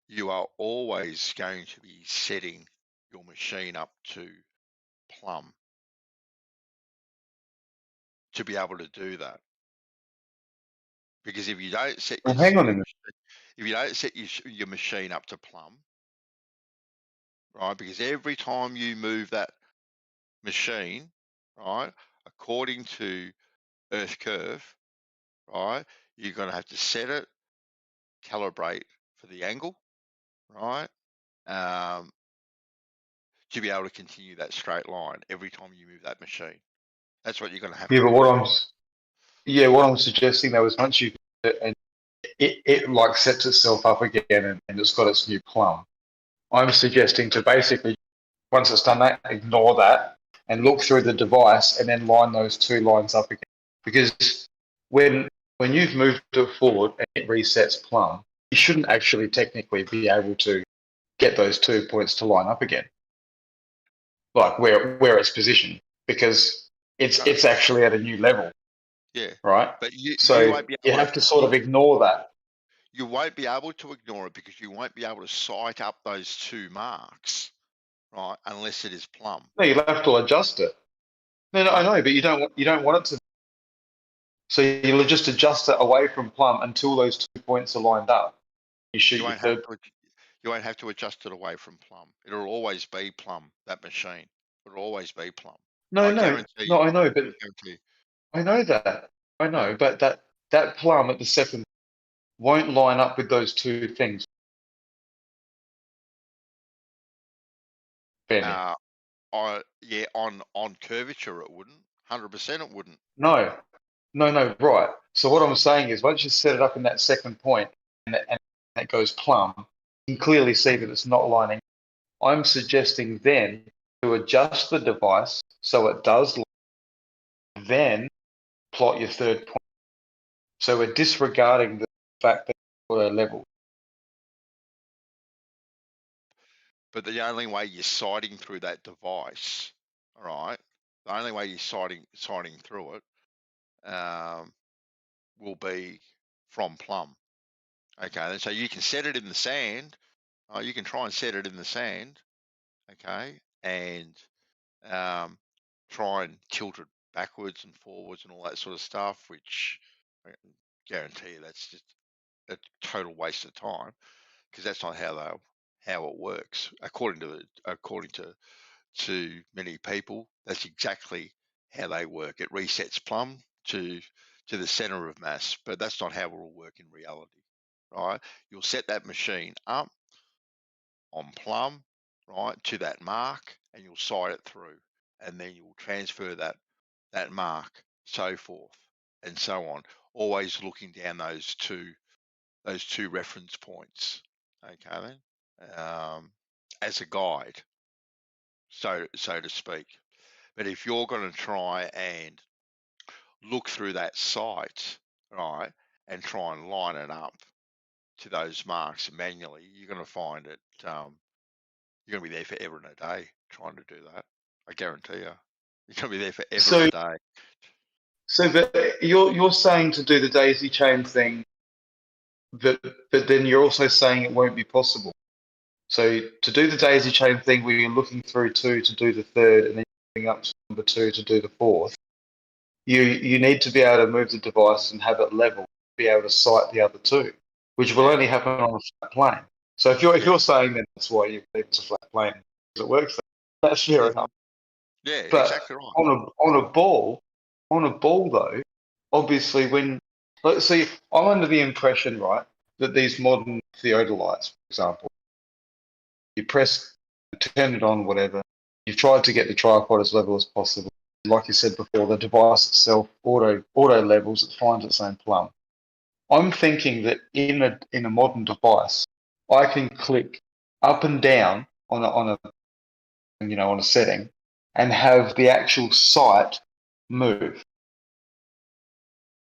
S8: You are always going to be setting your machine up to plumb to be able to do that. Because if you don't set
S4: Well, hang on a minute.
S8: if you don't set your machine up to plumb, right? Because every time you move that machine, right, according to Earth curve, right, you're going to have to set it, calibrate for the angle, right, to be able to continue that straight line every time you move that machine. That's what you're going to have
S4: Yeah,
S8: to
S4: but
S8: do.
S4: what I'm suggesting though is once you and it like sets itself up again and it's got its new plumb. I'm suggesting to basically once it's done that, ignore that and look through the device and then line those two lines up again. Because when you've moved it forward and it resets plumb, you shouldn't actually technically be able to get those 2 points to line up again, like where it's positioned, because it's actually at a new level.
S8: Yeah.
S4: Right.
S8: But you
S4: So you have to sort of ignore that.
S8: You won't be able to ignore it because you won't be able to sight up those two marks, right? Unless it is plumb.
S4: No, you'll have to adjust it. No, I know, but you don't want it to. So you'll just adjust it away from plumb until those 2 points are lined up. You shoot your third.
S8: You won't have to adjust it away from plumb. It'll always be plumb. That machine. It'll always be plumb.
S4: No, I know, but I know that. I know, but that plumb at the second won't line up with those two things.
S8: Yeah, on curvature it wouldn't. 100% it wouldn't.
S4: No, right. So what I'm saying is once you set it up in that second point and it goes plumb, you can clearly see that it's not lining. I'm suggesting then to adjust the device so it does line, then plot your third point. So we're disregarding the fact that we're level.
S8: But the only way you're sighting through that device, all right, the only way you're sighting through it will be from plumb. Okay, and so you can set it in the sand. You can try and set it in the sand, okay, and try and tilt it backwards and forwards and all that sort of stuff, which I guarantee you that's just a total waste of time because that's not how it works. According to many people, that's exactly how they work. It resets plumb to the center of mass, but that's not how it will work in reality, right? You'll set that machine up on plumb, right, to that mark, and you'll sight it through, and then you'll transfer that mark, so forth and so on. Always looking down those two reference points, okay, then, as a guide, so to speak. But if you're going to try and look through that site, right, and try and line it up to those marks manually, you're going to find it. You're going to be there forever and a day trying to do that. I guarantee you. You're going to be there forever and a day.
S4: So, but you're saying to do the daisy chain thing, but then you're also saying it won't be possible. So to do the daisy chain thing where you're looking through 2 to do the third and then you're going up to number 2 to do the fourth, you need to be able to move the device and have it level, be able to sight the other 2, which will only happen on a flat plane. So if you're saying that that's why you believe it's a flat plane, because it works, that's fair enough.
S8: Yeah,
S4: but
S8: exactly right.
S4: On a ball though, obviously let's see, I'm under the impression, right, that these modern theodolites, for example, you press, turn it on, whatever. You've tried to get the tripod as level as possible. Like you said before, the device itself auto levels, it finds its own plumb. I'm thinking that in a modern device, I can click up and down on a setting and have the actual sight move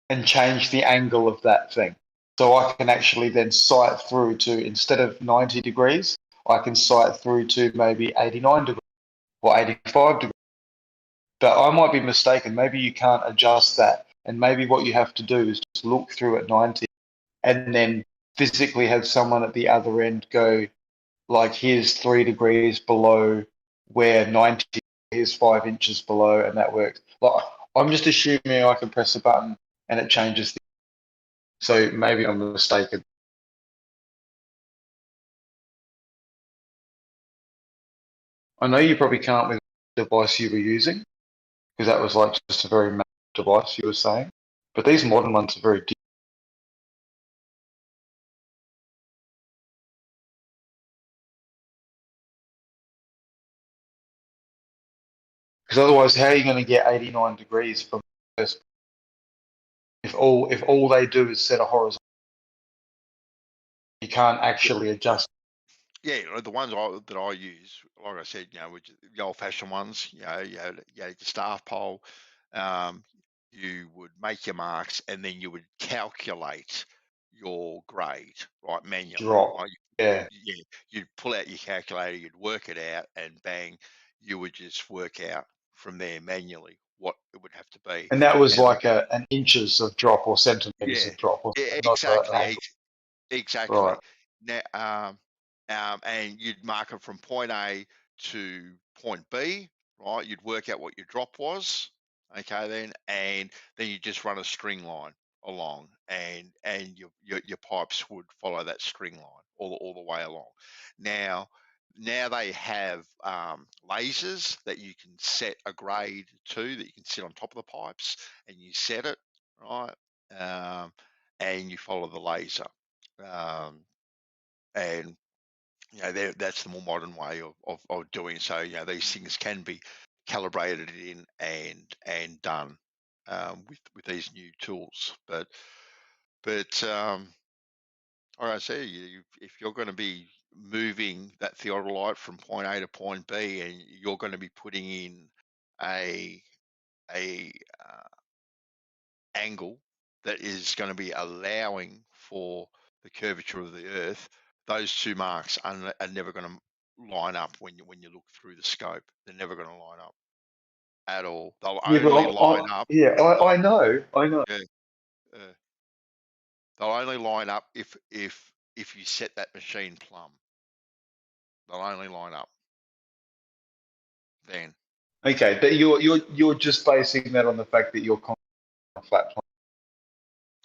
S4: and change the angle of that thing. So I can actually then sight through to, instead of 90 degrees, I can sight through to maybe 89 degrees or 85 degrees. But I might be mistaken. Maybe you can't adjust that. And maybe what you have to do is just look through at 90 and then physically have someone at the other end go, like, here's 3 degrees below where 90 is 5 inches below, and that works. Like, I'm just assuming I can press a button and it changes. So maybe I'm mistaken. I know you probably can't with the device you were using, because that was like just a very manual device you were saying. But these modern ones are very different. Because otherwise, how are you going to get 89 degrees from this if all they do is set a horizontal? You can't actually adjust.
S8: Yeah, the ones that I use, like I said, which the old-fashioned ones, you had your staff pole. You would make your marks, and then you would calculate your grade, right, manually.
S4: Drop.
S8: Right?
S4: Yeah.
S8: You'd pull out your calculator, you'd work it out, and bang, you would just work out from there manually what it would have to be.
S4: And that was
S8: Now,
S4: like an inches of drop or centimeters of drop, or not
S8: exactly. Exactly.
S4: Right.
S8: Now, and you'd mark it from point A to point B, right? You'd work out what your drop was, okay, and then you just run a string line along, and your pipes would follow that string line all the way along. Now they have lasers that you can set a grade to, that you can sit on top of the pipes, and you set it, right, and you follow the laser. And that's the more modern way of doing so. These things can be calibrated in and done with these new tools. But like I say, if you're going to be moving that theodolite from point A to point B, and you're going to be putting in a angle that is going to be allowing for the curvature of the Earth, those two marks are never going to line up when you look through the scope. They're never going to line up at all. They'll only line up.
S4: Yeah, I know.
S8: Yeah, they'll only line up if you set that machine plumb. They'll only line up then.
S4: Okay, but you're just basing that on the fact that you're on a flat plane.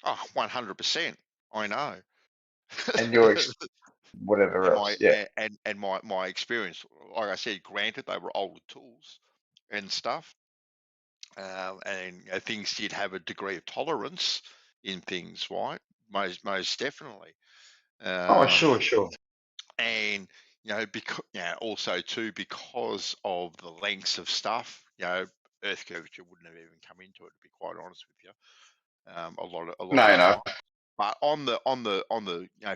S8: Oh, 100%. I know.
S4: And you're whatever
S8: and
S4: else. Yeah.
S8: my experience, like I said, granted they were older tools and stuff, and things did have a degree of tolerance in things, right? Most definitely.
S4: Oh, sure.
S8: And because also too, because of the lengths of stuff, Earth curvature wouldn't have even come into it, to be quite honest with you. A lot of the time. But on the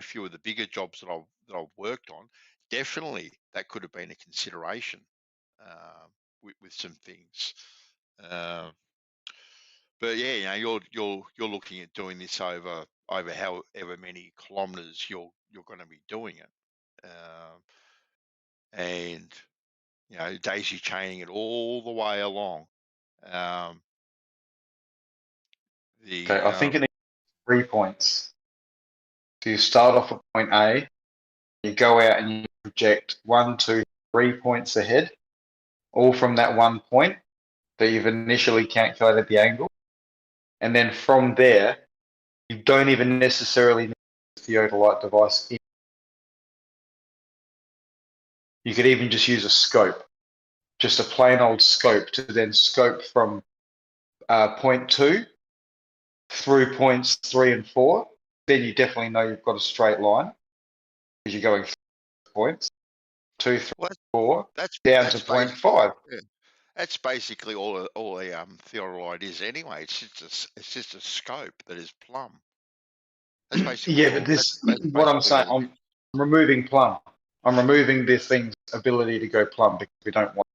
S8: few of the bigger jobs that I've worked on, definitely that could have been a consideration with some things. But yeah, you're looking at doing this over however many kilometers you're going to be doing it, and daisy chaining it all the way along.
S4: Okay, I think it needs 3 points. So you start off at point A, you go out and you project 1, 2, 3 points ahead, all from that one point that you've initially calculated the angle. And then from there, you don't even necessarily need the theodolite device in. You could even just use a scope, just a plain old scope, to then scope from point 2 through points 3 and 4. Then you definitely know you've got a straight line because you're going 3 points, 2, 3, 4, down to point 5.
S8: Yeah. That's basically all a theodolite is anyway. It's just a scope that is plumb. That's basically
S4: but this what I'm saying. I'm removing plumb. I'm removing this thing's ability to go plumb because we don't want.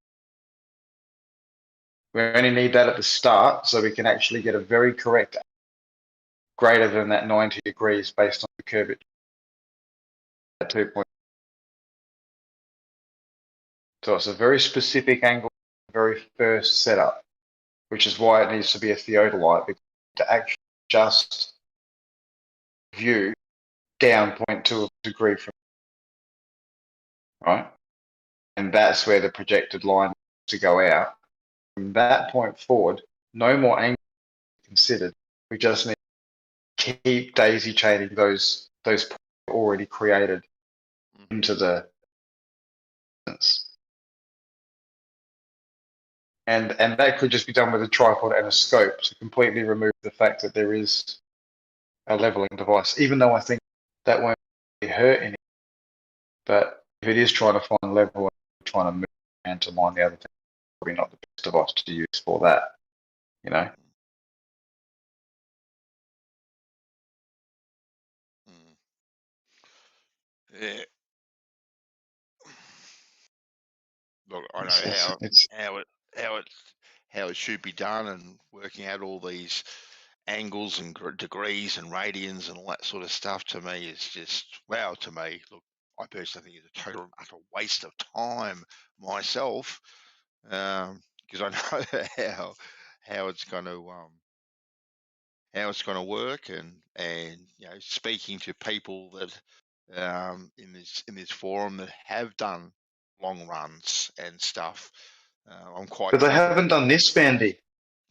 S4: We only need that at the start so we can actually get a very correct greater than that 90 degrees based on the curvature at 2 points. So it's a very specific angle, very first setup, which is why it needs to be a theodolite, because to actually just view down 0.2 of a degree from, right? And that's where the projected line to go out. From that point forward, no more angle considered. We just need keep daisy chaining those points already created into the and that could just be done with a tripod and a scope to completely remove the fact that there is a leveling device, even though I think that won't really hurt any. But if it is trying to find level and trying to move and to mine the other thing, probably not the best device to use for that, you know.
S8: Yeah. Look, I know how it should be done, and working out all these angles and degrees and radians and all that sort of stuff to me is just wow. To me, look, I personally think it's a total utter waste of time myself, because I know how it's going to work, and you know, speaking to people that in this forum that have done long runs and stuff, I'm quite.
S4: But they haven't done this, Bandy.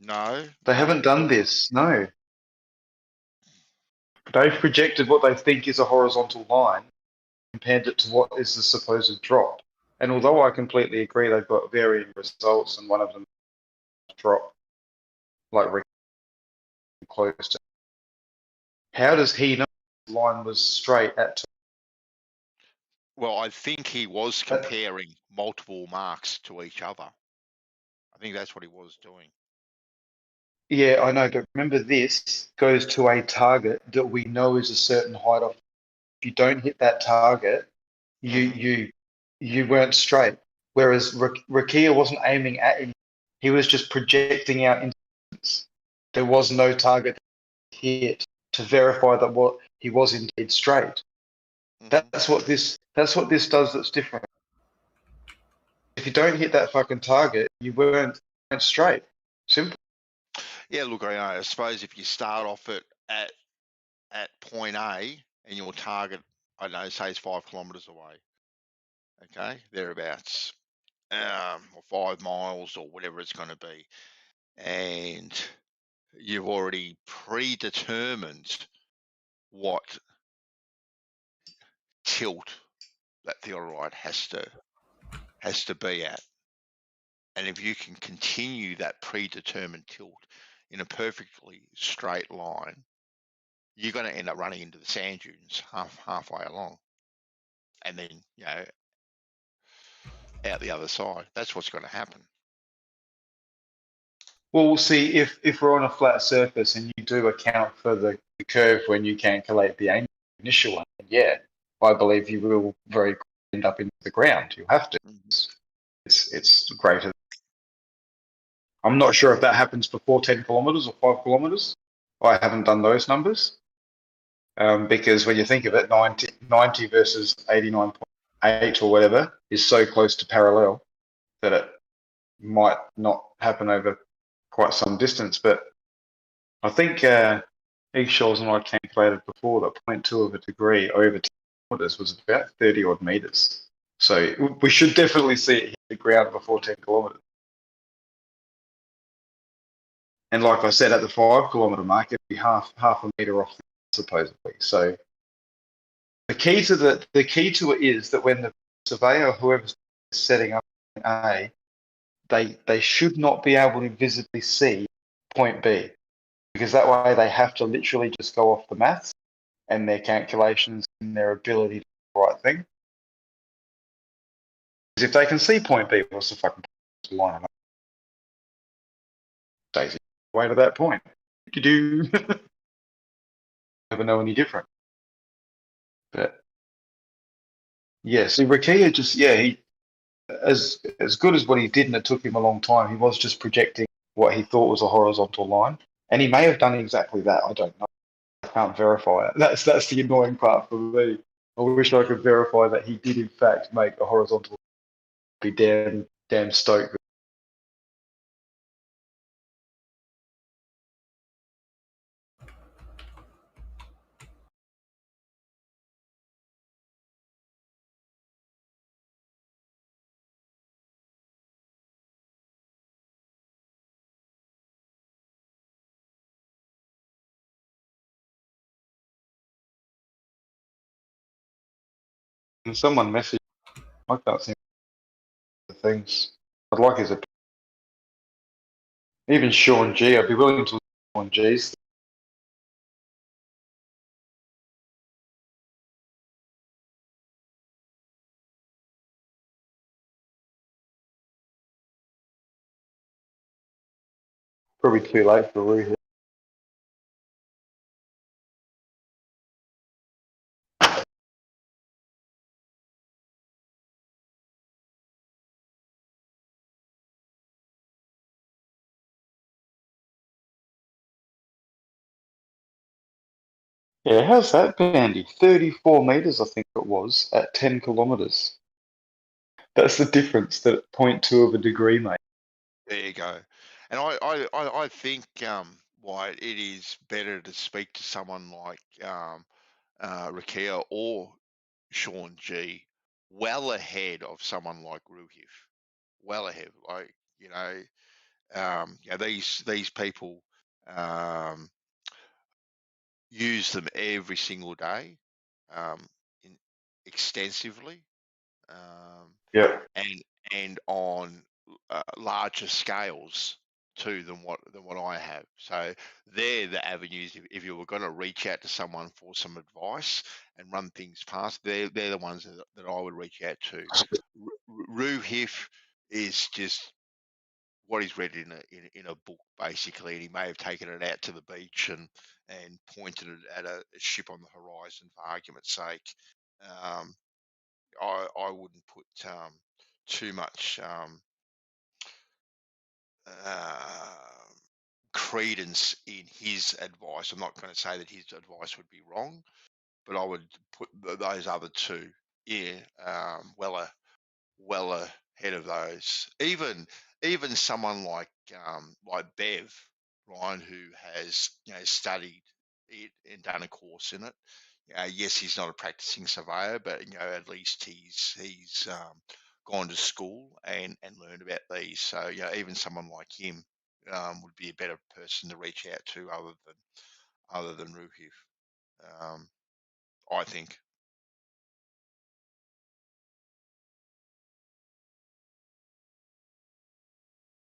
S8: No,
S4: they haven't done this. No, they've projected what they think is a horizontal line, compared it to what is the supposed drop. And although I completely agree, they've got varying results, and one of them drop like close to. How does he know the line was straight at?
S8: Well, I think he was comparing multiple marks to each other. I think that's what he was doing.
S4: Yeah, I know, but remember, this goes to a target that we know is a certain height off. If you don't hit that target, you weren't straight. Whereas Rakia wasn't aiming at him; he was just projecting out in distance. There was no target hit to verify that what he was indeed straight. That's what this does. That's different. If you don't hit that fucking target, you weren't straight. Simple.
S8: Yeah, look, I suppose if you start off at point A and your target, I don't know, say it's 5 kilometres away, okay, thereabouts, or 5 miles or whatever it's going to be, and you've already predetermined what tilt that theodolite has to be at. And if you can continue that predetermined tilt in a perfectly straight line, you're going to end up running into the sand dunes halfway along, and then, you know, out the other side. That's what's going to happen.
S4: Well, see, if we're on a flat surface and you do account for the curve when you calculate the initial one, yeah, I believe you will very quickly end up in the ground. You have to. It's greater. I'm not sure if that happens before 10 kilometers or 5 kilometers. I haven't done those numbers. Because when you think of it, 90 versus 89.8 or whatever is so close to parallel that it might not happen over quite some distance. But I think Eggshells and I calculated before that 0.2 of a degree over 10 kilometers was about 30 odd meters. So we should definitely see it hit the ground before 10 kilometers. And like I said, at the 5 kilometer mark, it'd be half a meter off, supposedly. So the key to it is that when the surveyor, whoever's setting up A, they should not be able to visibly see point B, because that way they have to literally just go off the maths and their calculations and their ability to do the right thing. Because if they can see point B, what's the fucking line? Daisy, way to that point. You do never know any different. But yeah, see, Rakia just he as good as what he did, and it took him a long time. He was just projecting what he thought was a horizontal line, and he may have done exactly that. I don't know. I can't verify it. That's the annoying part for me. I wish I could verify that he did in fact make a horizontal. Be damn stoked. Can someone message? I can't see the things. I'd like his opinion. Even Sean G. I'd be willing to listen to Sean G's. Probably too late for Roo. Yeah, how's that, Bandy? 34 meters, I think it was, at 10 kilometers. That's the difference, that 0.2 of a degree, mate.
S8: There you go. And I think, Wyatt, it is better to speak to someone like Rakia or Sean G well ahead of someone like Ruhif. Well ahead. Like, these people use them every single day, extensively,
S4: Yeah.
S8: and on larger scales too than what I have. So they're the avenues. If you were going to reach out to someone for some advice and run things past, they're the ones that I would reach out to. Ruhif is just what he's read in a book, basically, and he may have taken it out to the beach and pointed it at a ship on the horizon for argument's sake. I wouldn't put too much credence in his advice. I'm not going to say that his advice would be wrong, but I would put those other two, well ahead of those. Even someone like Bev, Ryan, who has studied it and done a course in it. Yes, he's not a practicing surveyor, but at least he's gone to school and learned about these. So even someone like him would be a better person to reach out to other than Ruhif, I think.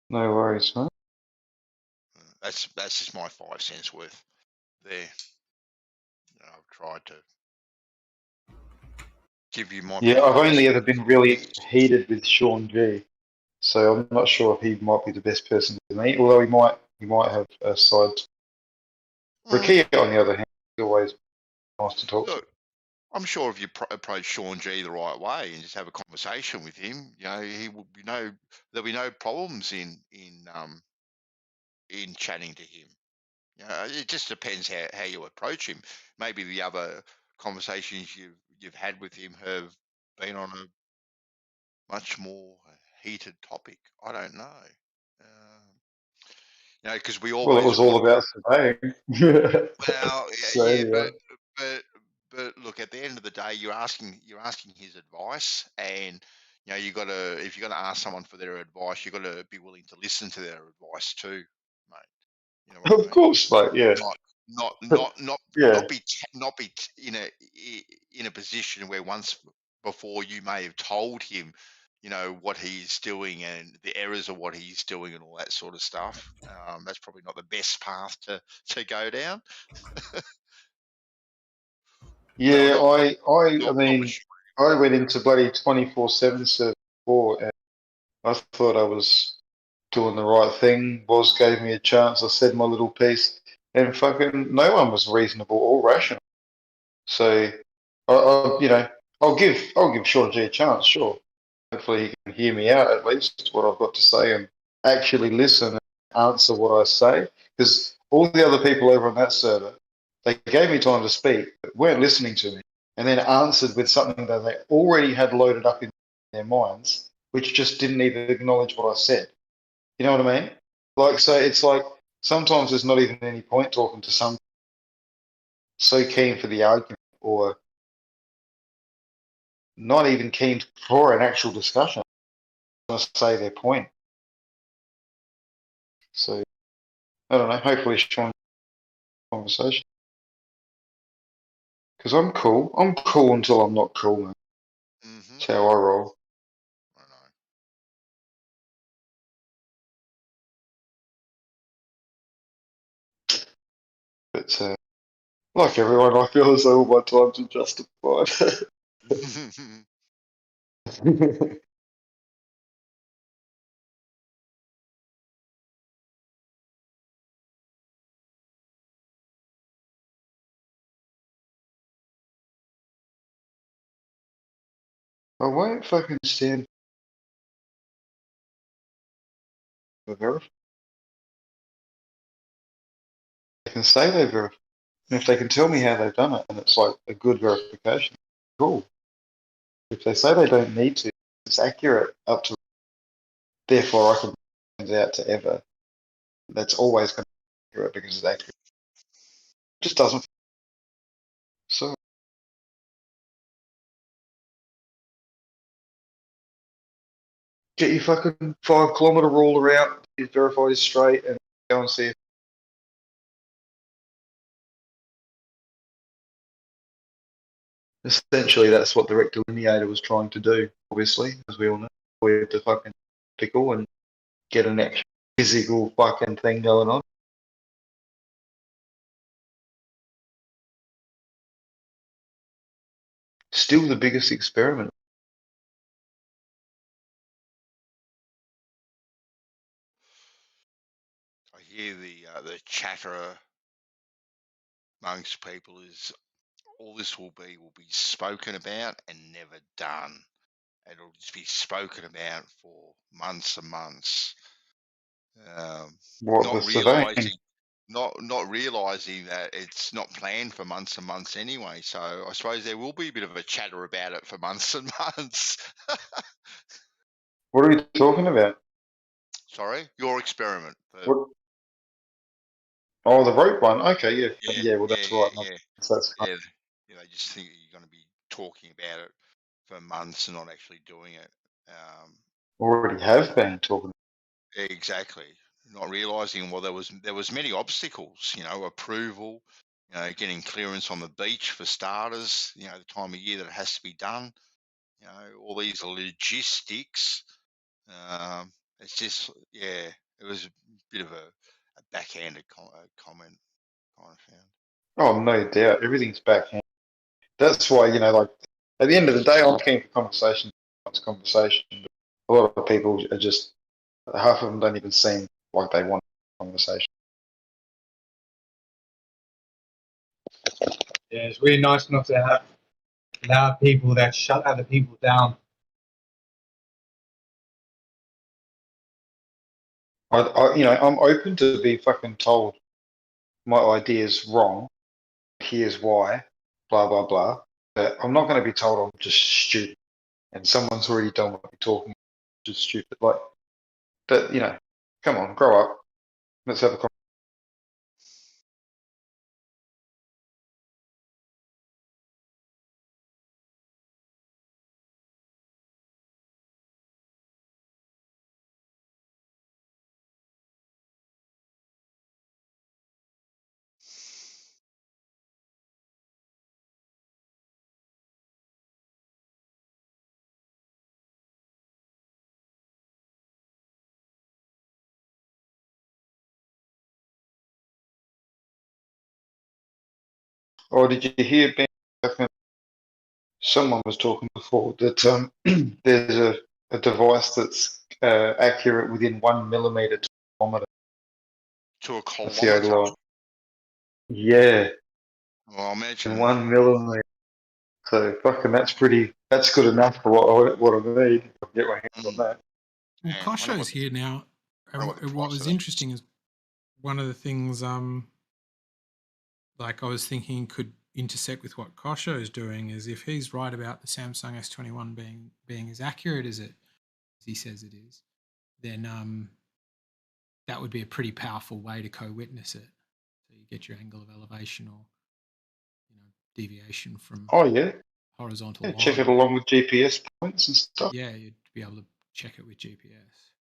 S4: No worries, mate.
S8: That's just my 5 cents worth there. I've tried to give you my
S4: Yeah, I've only ever
S8: perspective.
S4: been really heated with Sean G. So I'm not sure if he might be the best person to meet, although he might have a side. Rakia, on the other hand, is always nice to talk to.
S8: Look, I'm sure if you approach Sean G the right way and just have a conversation with him, he will there'll be no problems in chatting to him. It just depends how you approach him. Maybe the other conversations you've had with him have been on a much more heated topic. I don't know. Because we
S4: Well, it
S8: always
S4: was all about surveying.
S8: well,
S4: So,
S8: yeah,
S4: yeah.
S8: but look, at the end of the day, you're asking his advice, and you got to, if you're going to ask someone for their advice, you got to be willing to listen to their advice too, mate. You know what I
S4: Of
S8: mean?
S4: course, mate. Yeah.
S8: Not be in a position where once before you may have told him what he's doing and the errors of what he's doing and all that sort of stuff. That's probably not the best path to go down.
S4: Yeah, I mean,
S8: with
S4: I went into bloody 24/7 service before, and I thought I was doing the right thing. Boz gave me a chance. I said my little piece, and fucking no one was reasonable or rational. So, I'll give Sean G a chance, sure. Hopefully, he can hear me out at least what I've got to say and actually listen and answer what I say. Because all the other people over on that server, they gave me time to speak, but weren't listening to me, and then answered with something that they already had loaded up in their minds, which just didn't even acknowledge what I said. You know what I mean? Like, so it's like sometimes there's not even any point talking to some so keen for the argument or not even keen for an actual discussion. To say their point. So I don't know. Hopefully, Sean conversation because I'm cool. I'm cool until I'm not cool, man. That's how I roll.
S8: I know.
S4: But like everyone, I feel as though all my times are justified. I won't fucking stand for verify. They can say they verify. And if they can tell me how they've done it and it's like a good verification, cool. If they say they don't need to, it's accurate up to, therefore I can turns out to ever. That's always going to be accurate because it's accurate. It just doesn't. So get your fucking 5 kilometre ruler out, you verify this straight and go and see if essentially that's what the rectilineator was trying to do, obviously, as we all know. Avoid the fucking pickle and get an actual physical fucking thing going on. Still the biggest experiment.
S8: I hear the chatter amongst people is all this will be spoken about and never done. It'll just be spoken about for months and months.
S4: What
S8: Not
S4: the surveying?
S8: not realizing that it's not planned for months and months anyway. So I suppose there will be a bit of a chatter about it for months and months.
S4: What are we talking about?
S8: Sorry, your experiment.
S4: What? Oh, the rope one. Okay, yeah, yeah. Well, that's right.
S8: Yeah.
S4: So that's
S8: Yeah, they just think you're going to be talking about it for months and not actually doing it.
S4: already have been talking.
S8: Exactly. Not realizing, well, there was many obstacles, approval, getting clearance on the beach for starters, the time of year that it has to be done, all these logistics. It's just, yeah, it was a bit of a backhanded comment, kind of found.
S4: Oh, no doubt. Everything's backhand. That's why, like, at the end of the day, I'm keen for conversation. A lot of people are just, half of them don't even seem like they want a conversation.
S1: Yeah, it's really nice not to allow people that shut other people down.
S4: I'm open to be fucking told my idea's wrong. Here's why, blah, blah, blah. But I'm not going to be told I'm just stupid and someone's already done what you're talking about, just stupid. Like, that, come on, grow up. Let's have a conversation. Or did you hear, Ben, someone was talking before that there's a device that's accurate within 1 millimeter to a kilometer.
S8: To a
S4: A
S8: kilometre.
S4: theodolite. Yeah,
S8: Well, imagine
S4: in 1 millimeter. So fucking that's good enough for what I need. I'll get my hands on that.
S2: Well,
S8: Yeah, I wonder
S2: Kosho's here now.
S8: wonder what the
S2: What
S8: price
S2: was
S8: of that
S2: interesting is one of the things, like I was thinking could intersect with what Kosho is doing is if he's right about the Samsung S21 being as accurate as he says it is, then that would be a pretty powerful way to co-witness it. So you get your angle of elevation or deviation from
S4: Oh yeah,
S2: horizontal
S4: yeah.
S2: line.
S4: Check it along with GPS points and stuff.
S2: Yeah, you'd be able to check it with GPS.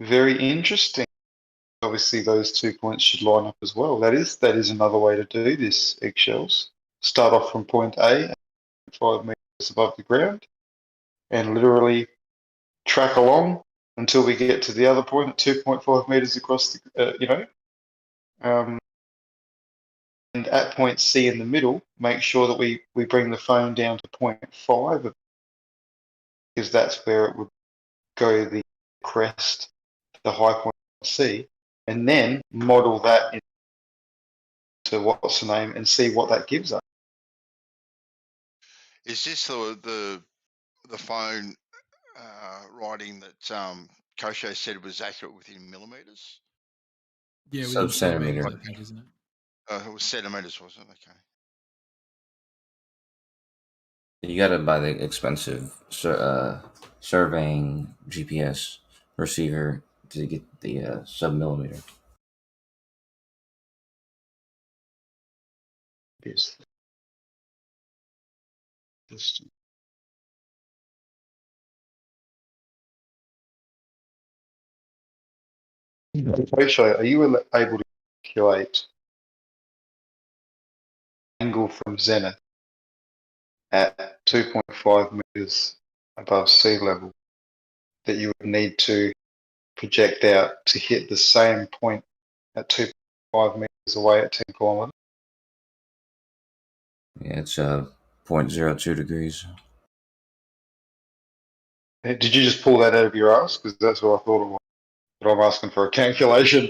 S4: Very interesting. Obviously, those 2 points should line up as well. That is another way to do this, eggshells. Start off from point A 2.5 meters above the ground, and literally track along until we get to the other point at 2.5 meters across the, and at point C in the middle, make sure that we bring the phone down to 0.5, because that's where it would go the crest, the high point C, and then model that into what's the name and see what that gives us.
S8: Is this the phone writing that Kosho said was accurate within millimeters?
S2: Yeah, within
S7: Sub-centimeter.
S2: centimeters, I think, isn't it?
S8: It was centimeters, wasn't it? Okay.
S7: You got to buy the expensive surveying GPS receiver to get the sub-millimeter.
S4: Yes. Kosho, are you able to calculate angle from zenith at 2.5 meters above sea level that you would need to project out to hit the same point at 2.5 meters away at 10 kilometers?
S7: Yeah, it's 0.02 degrees.
S4: Did you just pull that out of your ass? Because that's what I thought it was. But I'm asking for a calculation.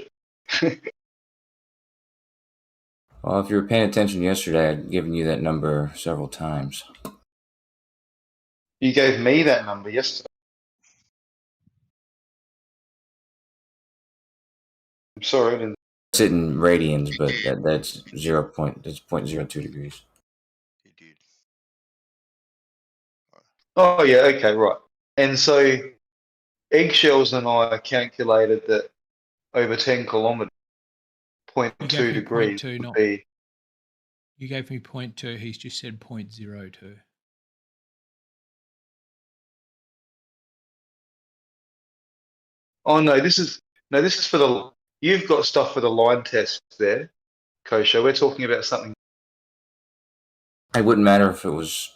S7: Well, if you were paying attention yesterday, I'd given you that number several times.
S4: You gave me that number yesterday. I'm sorry, I didn't.
S7: It's in radians, but that's 0.02 degrees.
S8: He did.
S4: Oh, yeah, okay, right. And so Eggshells and I calculated that over 10 kilometers,
S2: You
S4: 0.2
S2: gave me
S4: degrees
S2: 0.2,
S4: would
S2: not.
S4: be.
S2: You gave me 0.2. He's just said 0.02.
S4: Oh no, this is for the. You've got stuff for the line test there, Kosho. We're talking about something.
S7: It wouldn't matter if it was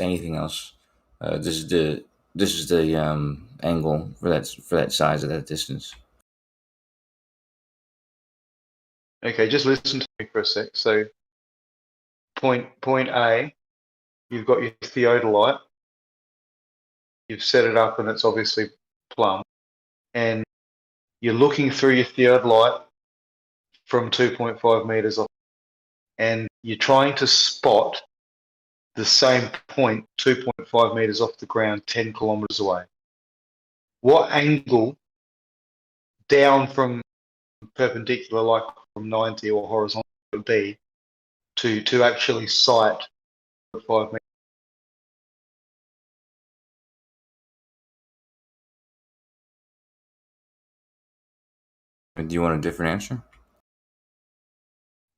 S7: anything else. This is the angle for that size of that distance.
S4: Okay, just listen to me for a sec. So, point A, you've got your theodolite. You've set it up, and it's obviously plumb. And you're looking through your theodolite from 2.5 meters off, and you're trying to spot the same point 2.5 meters off the ground, 10 kilometers away. What angle down from perpendicular, like from 90 or horizontal, would be to actually sight 5 meters?
S7: Do you want a different answer?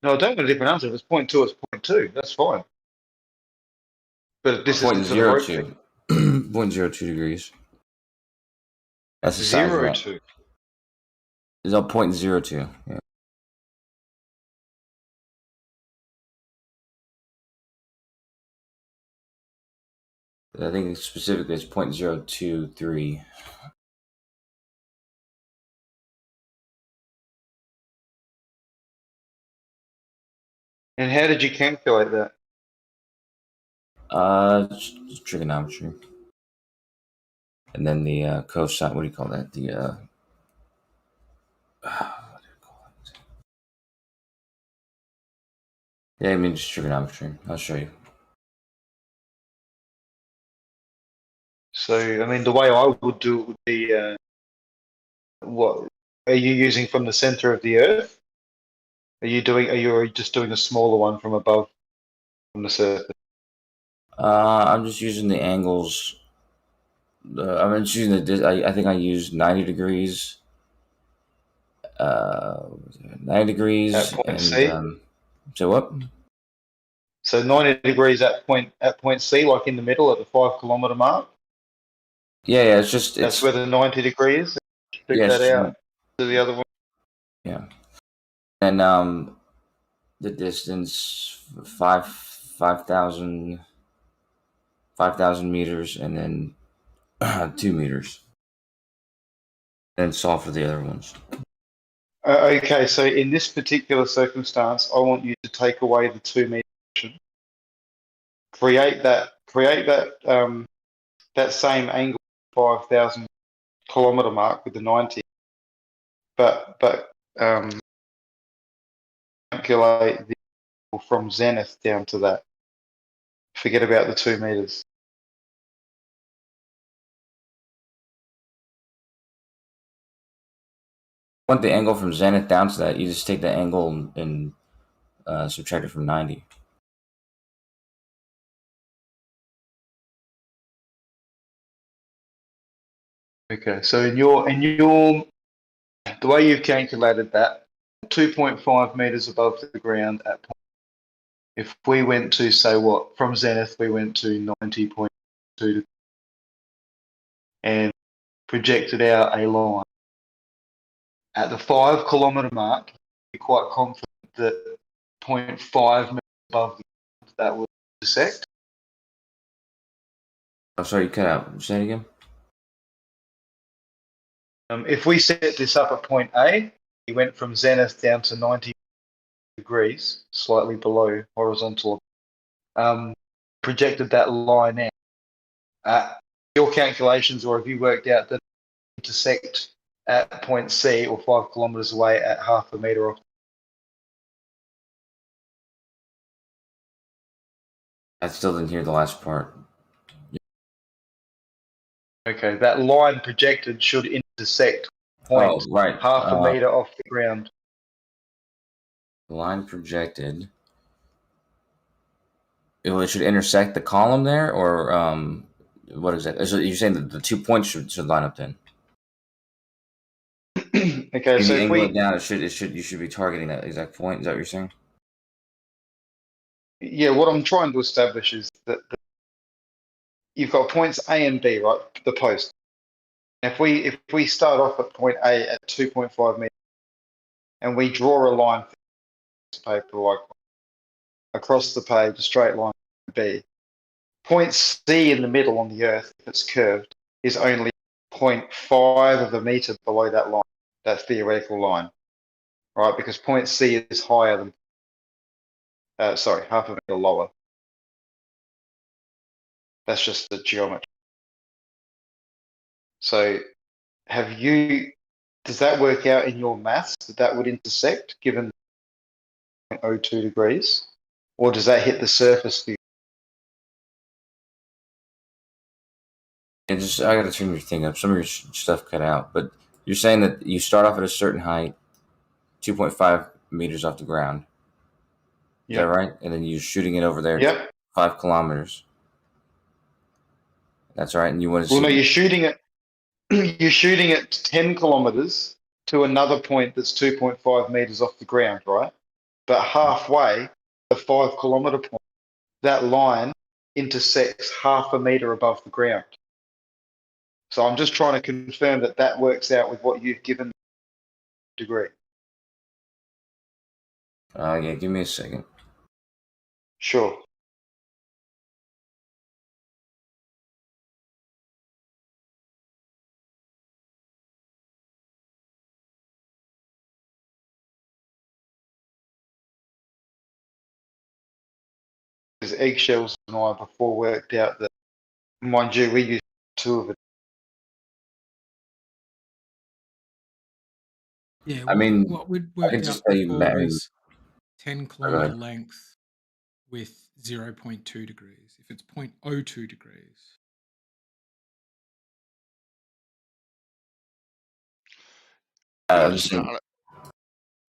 S4: No, I don't want a different answer. If it's 0.2, it's 0.2. That's fine. But this is for the rope thing.
S7: 0.02 degrees. That's the size of that.
S4: 0.02.
S7: It's a 0.02. Yeah. I think specifically it's 0.023.
S4: And how did you calculate that?
S7: Just trigonometry. And then the cosine, what do you call that? The what do you call it? Yeah, I mean just trigonometry. I'll show you.
S4: So, I mean, the way I would do it would be, what are you using from the center of the Earth? Are you just doing a smaller one from above, from the surface?
S7: I'm just using the angles. I'm just using I think I used 90 degrees. 90 degrees.
S4: At point
S7: and,
S4: C?
S7: So what?
S4: So 90 degrees at point C, like in the middle at the 5 kilometer mark?
S7: Yeah, it's just
S4: That's where the 90 degrees. Stick
S7: yeah,
S4: that out to the other one.
S7: Yeah. And the distance 5,000 5,000 meters, and then 2 meters. Then solve for the other ones.
S4: Okay, so in this particular circumstance, I want you to take away the 2 meter option. Create that that same angle, 5,000 kilometer mark with the 90, but calculate the angle from zenith down to that. Forget about the 2 meters.
S7: Want the angle from zenith down to that? You just take the angle and subtract it from 90.
S4: Okay, so in your the way you've calculated that, 2.5 meters above the ground at point. If we went to say what from zenith, we went to 90.2 and projected out a line at the 5 kilometer mark, you're quite confident that 0.5 meters above the ground that will intersect.
S7: Oh, sorry, you cut out. Say it again.
S4: If we set this up at point A, we went from zenith down to 90 degrees, slightly below horizontal. Projected that line out. Your calculations, or have you worked out that intersect at point C or 5 kilometers away at half a meter off?
S7: I still didn't hear the last part.
S4: Okay, that line projected should intersect point
S7: right.
S4: half a meter off the ground.
S7: The line projected. It should intersect the column there, or what exactly? So you're saying that the 2 points should line up then?
S4: Okay,
S7: and
S4: so
S7: the
S4: if
S7: angle
S4: we
S7: down, you should be targeting that exact point. Is that what you're saying?
S4: Yeah, what I'm trying to establish is that you've got points A and B, right? The post. If we start off at point A at 2.5 meters, and we draw a line for this paper like across the page, a straight line B. Point C in the middle on the Earth, if it's curved, is only 0.5 of a meter below that line, that theoretical line, right? Because point C is higher than, half a meter lower. That's just the geometry. So does that work out in your maths that would intersect given 0.02 degrees? Or does that hit the surface?
S7: And I got to turn your thing up. Some of your stuff cut out, but you're saying that you start off at a certain height, 2.5 meters off the ground. Is that right? And then you're shooting it over there.
S4: Yep.
S7: 5 kilometers. That's right. And you want to
S4: Well, no, you're shooting it. You're shooting at 10 kilometers to another point that's 2.5 meters off the ground, right? But halfway, the 5 kilometer point, that line intersects half a meter above the ground. So I'm just trying to confirm that that works out with what you've given degree.
S7: Yeah, give me a second.
S4: Sure. Because Eggshells and I before worked out that, mind you, we used 2 of it.
S2: Yeah,
S7: I mean,
S2: what we'd
S7: I
S2: worked
S7: could
S2: out
S7: just tell you,
S2: before
S7: Matt,
S2: was 10 kilometer
S7: ahead.
S2: length with 0.2 degrees. If it's 0.02 degrees.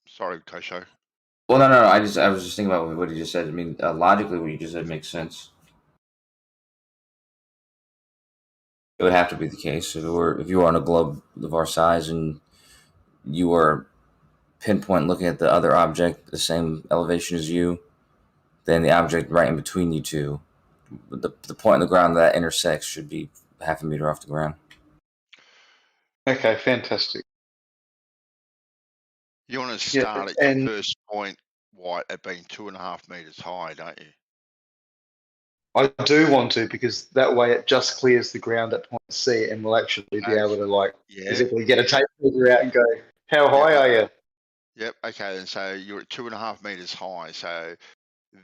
S8: Sorry, Kosho.
S7: Well, no. I was just thinking about what you just said. I mean, logically, what you just said makes sense. It would have to be the case if you were on a globe of our size and you were pinpoint looking at the other object, the same elevation as you, then the object right in between you two, the point on the ground that intersects should be half a meter off the ground.
S4: Okay, fantastic.
S8: You want to start at your first point, White, at being 2.5 meters high, don't you?
S4: I do want to, because that way it just clears the ground at point C, and we'll actually be able to like physically get a tape measure out and go, how high are you?
S8: Yep. Okay. And so you're at 2.5 meters high. So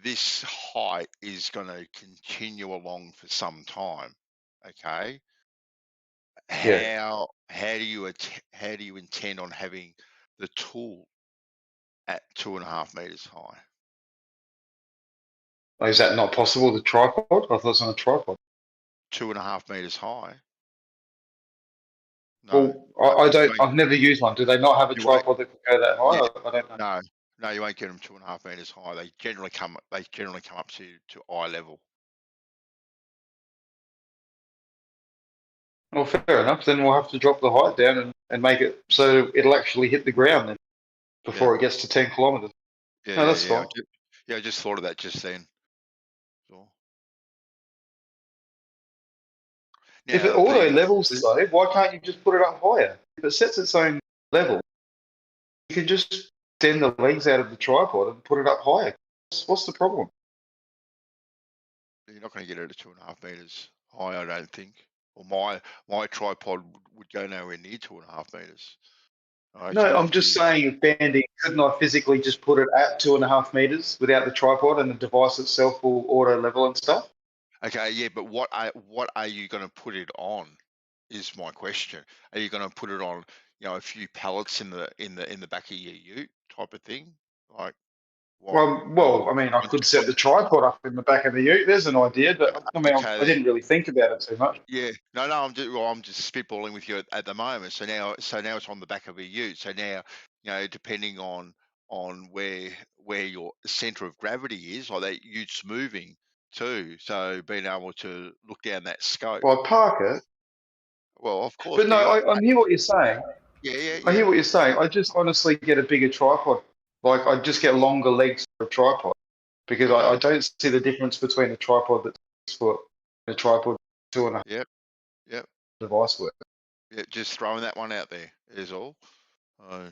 S8: this height is going to continue along for some time. Okay.
S4: Yeah.
S8: How do you intend on having the tool at 2.5 meters high?
S4: Is that not possible? The tripod? I thought it was on a tripod.
S8: 2.5 meters high. No.
S4: Well, I don't. I've never used one. Do they not have a
S8: You won't-
S4: tripod that can go that high?
S8: Yeah.
S4: I don't know.
S8: No, you won't get them 2.5 meters high. They generally come up to eye level.
S4: Well, fair enough. Then we'll have to drop the height down and make it so it'll actually hit the ground then before it gets to 10 kilometers.
S8: Yeah,
S4: No, that's fine.
S8: I just thought of that just then. So.
S4: If it auto levels though, why can't you just put it up higher? If it sets its own level, you can just extend the legs out of the tripod and put it up higher. What's the problem?
S8: You're not going to get it at 2.5 meters high, I don't think. Or my tripod would go nowhere near 2.5 meters.
S4: No, I'm just saying, Bandy, couldn't I physically just put it at 2.5 meters without the tripod, and the device itself will auto level and stuff?
S8: Okay, yeah, but what are you going to put it on? Is my question. Are you going to put it on, a few pallets in the back of your ute type of thing? Like,
S4: well, I mean, I could set the tripod up in the back of the ute. There's an idea, but I mean, I didn't really think about it too much.
S8: Yeah, no, I'm just spitballing with you at the moment. So now it's on the back of a ute. So now, depending on where your center of gravity is, like that ute's moving too. So being able to look down that scope.
S4: Well, I park it.
S8: Well, of course.
S4: But no, I hear what you're saying.
S8: Yeah.
S4: I hear what you're saying. I just honestly get a bigger tripod. Like, I just get longer legs for a tripod, because I don't see the difference between a tripod that's 6 foot and a tripod 2.5.
S8: Yep.
S4: Device work.
S8: Yeah, just throwing that one out there is all.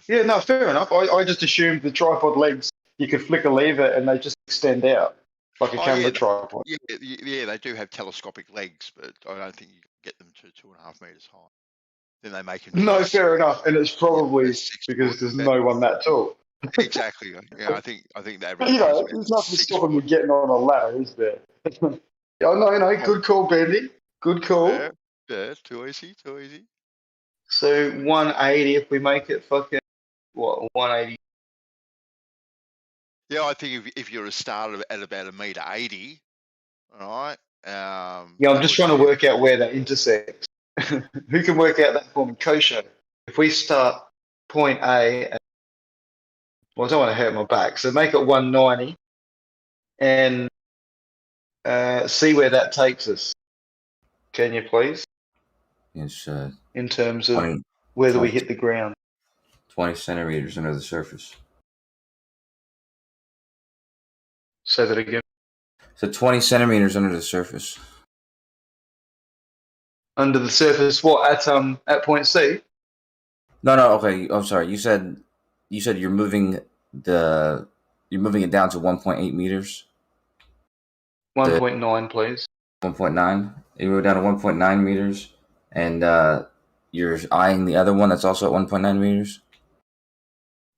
S4: Yeah, no, fair enough. I just assumed the tripod legs, you could flick a lever and they just extend out like a camera tripod.
S8: Yeah, they do have telescopic legs, but I don't think you can get them to 2.5 meters high. Then they make them.
S4: No, fair enough, and it's probably because there's no one that tall.
S8: Exactly. Yeah, I think the average.
S4: There's nothing stopping you getting on a ladder, is there? No. Good call, Bendy. Good call.
S8: Yeah, too easy.
S4: So 180, if we make it fucking 180.
S8: Yeah, I think if you're a starter at about 1.80 meters, all right.
S4: Yeah, I'm just trying to work out where that intersects. Who can work out that for me? Kosho. If we start point A, well, I don't want to hurt my back, so make it 190 and see where that takes us. Can you please?
S7: It's
S4: in terms of whether we hit the ground.
S7: 20 centimeters under the surface.
S4: Say that again.
S7: So 20 centimeters under the surface.
S4: Under the surface, what, at point C?
S7: No, okay. I'm sorry. You said you're moving it down to 1.8 meters.
S4: 1.9, please.
S7: 1.9. You move down to 1.9 meters, and you're eyeing the other one that's also at 1.9 meters.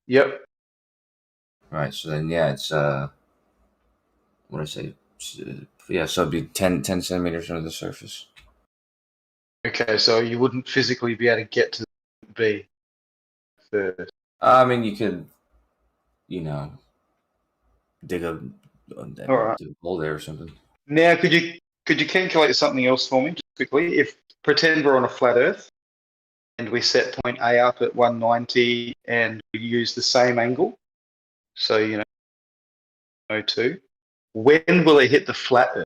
S4: Yep.
S7: Right. So then, yeah, it's what did I say? Yeah, so it'd be 10 centimeters under the surface.
S4: Okay, so you wouldn't physically be able to get to B first.
S7: I mean, you could, dig a hole there or something.
S4: Now, could you calculate something else for me, just quickly? If pretend we're on a flat Earth, and we set point A up at 190, and we use the same angle, so 02. When will it hit the flat Earth?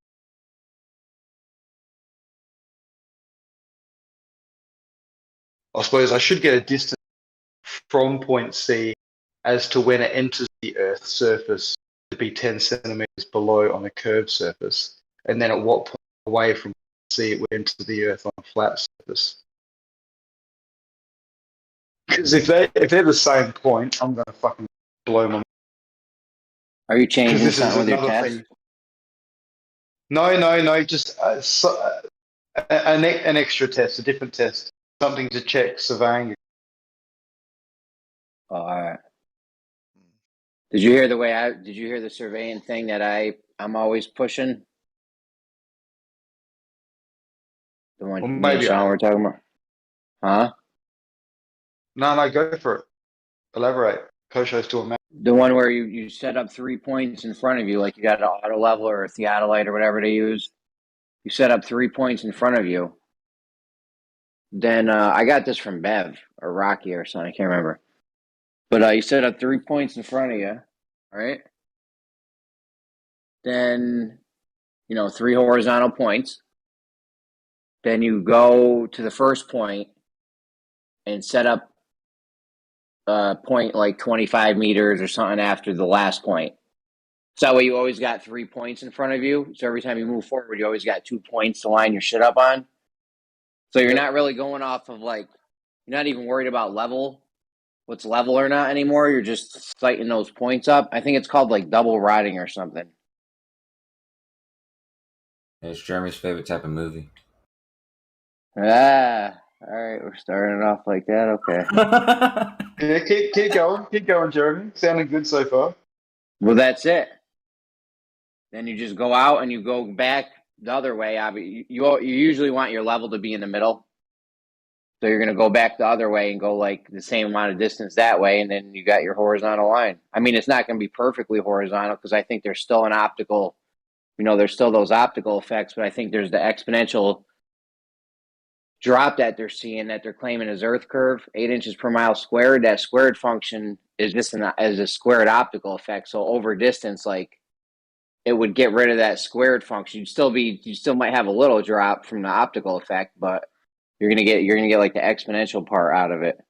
S4: I suppose I should get a distance from point C as to when it enters the Earth's surface to be 10 centimeters below on a curved surface, and then at what point away from C it would enter the Earth on a flat surface. Because if they're the same point, I'm going to fucking blow my mind.
S9: Are you changing something with your test?
S4: No. Just an extra test, a different test, something to check surveying.
S9: Oh, all right. Did you hear did you hear the surveying thing that I'm always pushing? The one
S4: Well,
S9: me and
S4: maybe
S9: Sean were talking about? Huh?
S4: No, go for it. Elaborate. Kosho's doing that.
S9: The one where you set up 3 points in front of you, like you got an auto level or a theodolite or whatever they use. You set up 3 points in front of you. Then I got this from Bev or Rocky or something. I can't remember. But you set up 3 points in front of you, right? Then, 3 horizontal points. Then you go to the first point and set up a point like 25 meters or something after the last point. So that way you always got 3 points in front of you. So every time you move forward, you always got 2 points to line your shit up on. So you're not really going off of you're not even worried about what's level or not anymore. You're just sighting those points up. I think it's called double riding or something.
S7: It's Jeremy's favorite type of movie.
S9: Ah, all right. We're starting off like that. Okay.
S4: Yeah, keep going, Jeremy. Sounding good so far.
S9: Well, that's it. Then you just go out and you go back the other way. You usually want your level to be in the middle. So you're going to go back the other way and go the same amount of distance that way, and then you got your horizontal line. I mean, it's not going to be perfectly horizontal because I think there's still an optical, there's still those optical effects, but I think there's the exponential drop that they're seeing that they're claiming is Earth curve, 8 inches per mile squared. That squared function is just as a squared optical effect. So over distance, it would get rid of that squared function. You still might have a little drop from the optical effect, but you're gonna get the exponential part out of it.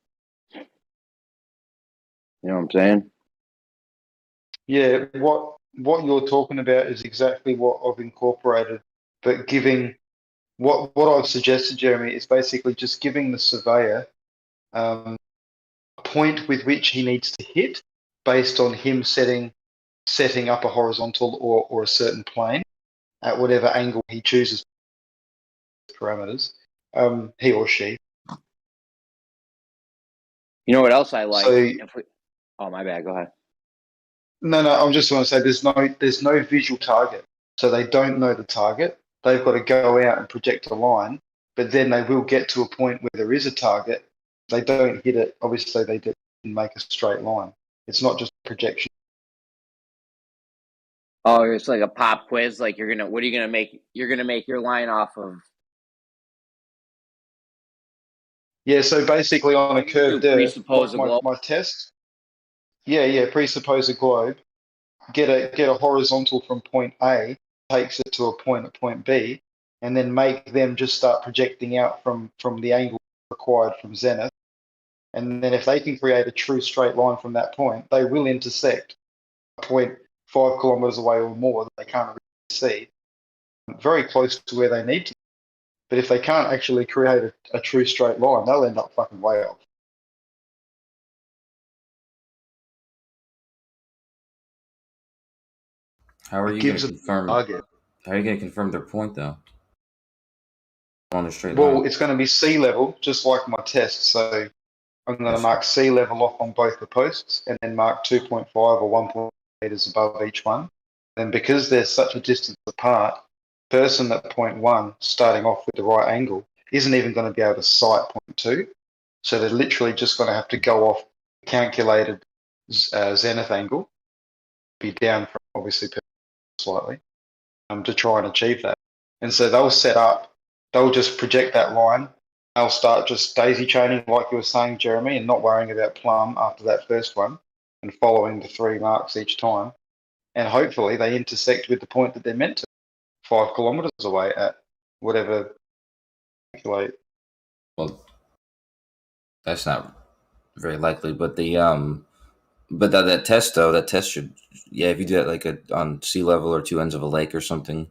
S9: You know what I'm saying?
S4: Yeah, what you're talking about is exactly what I've incorporated, but giving what I've suggested, Jeremy, is basically just giving the surveyor a point with which he needs to hit based on him setting up a horizontal or a certain plane at whatever angle he chooses parameters, he or she.
S9: You know what else I like?
S4: So,
S9: oh, my bad. Go ahead.
S4: No, I'm just want to say there's no visual target, so they don't know the target. They've got to go out and project a line, but then they will get to a point where there is a target. They don't hit it. Obviously, they didn't make a straight line. It's not just projection.
S9: Oh, it's like a pop quiz. What are you gonna make? You're gonna make your line off of.
S4: Yeah, so basically on a curved earth, my test. Yeah, presuppose a globe. Get a horizontal from point A, takes it to a point at point B, and then make them just start projecting out from the angle required from zenith. And then if they can create a true straight line from that point, they will intersect a point 5 kilometers away or more that they can't really see, very close to where they need to. But if they can't actually create a true straight line, they'll end up fucking way off.
S7: How are you going to confirm? How are you going to confirm their point though? On a straight line.
S4: Well, it's going to be sea level, just like my test. So I'm going to mark sea level off on both the posts, and then mark 2.5 or 1 meters above each one. And because there's such a distance apart, the person at point 1, starting off with the right angle, isn't even going to be able to sight point 2. So they're literally just going to have to go off calculated zenith angle, be down from obviously slightly, to try and achieve that. And so they'll just project that line. They'll start just daisy chaining, like you were saying, Jeremy, and not worrying about plumb after that first one, and following the 3 marks each time. And hopefully they intersect with the point that they're meant to, 5 kilometers away at whatever calculate.
S7: Well, that's not very likely, but that test though, that test should, if you do that on sea level or 2 ends of a lake or something,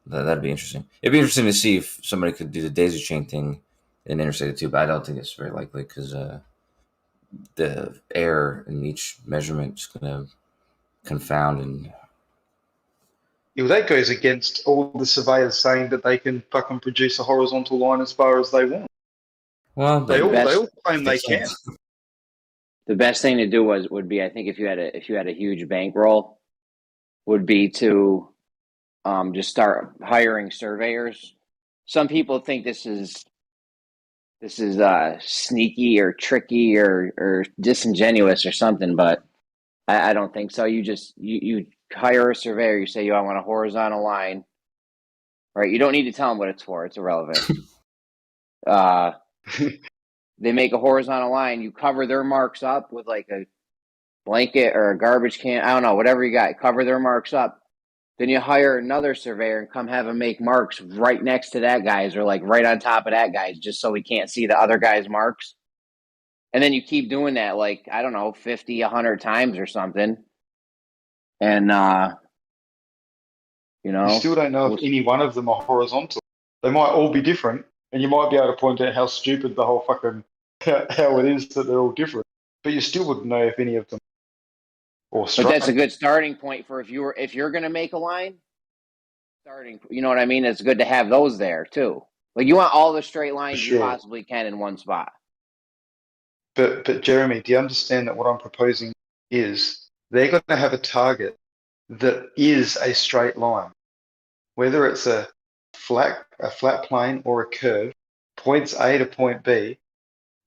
S7: that'd be interesting. It'd be interesting to see if somebody could do the daisy chain thing and intersect the two, but I don't think it's very likely because the error in each measurement is going to confound and.
S4: that goes against all the surveyors saying that they can fucking produce a horizontal line as far as they want.
S7: Well,
S4: They all claim they can.
S9: The best thing to do would be, I think, if you had a huge bankroll, would be to just start hiring surveyors. Some people think this is sneaky or tricky or disingenuous or something, but I don't think so. You hire a surveyor. You say, I want a horizontal line, right? You don't need to tell them what it's for. It's irrelevant. They make a horizontal line. You cover their marks up with like a blanket or a garbage can. I don't know, whatever you got. Cover their marks up. Then you hire another surveyor and come have him make marks right next to that guy's or like right on top of that guy's, just so we can't see the other guy's marks. And then you keep doing that, like, I don't know, 50, 100 times or something. And,
S4: You still don't know if any one of them are horizontal. They might all be different, and you might be able to point out how stupid the whole fucking, how it is that they're all different. But you still wouldn't know if any of them are straight.
S9: But that's a good starting point for if you're going to make a line, you know what I mean? It's good to have those there too. Like, you want all the straight lines you possibly can in one spot.
S4: But Jeremy, do you understand that what I'm proposing is they're going to have a target that is a straight line, whether it's a flat plane or a curve, points A to point B,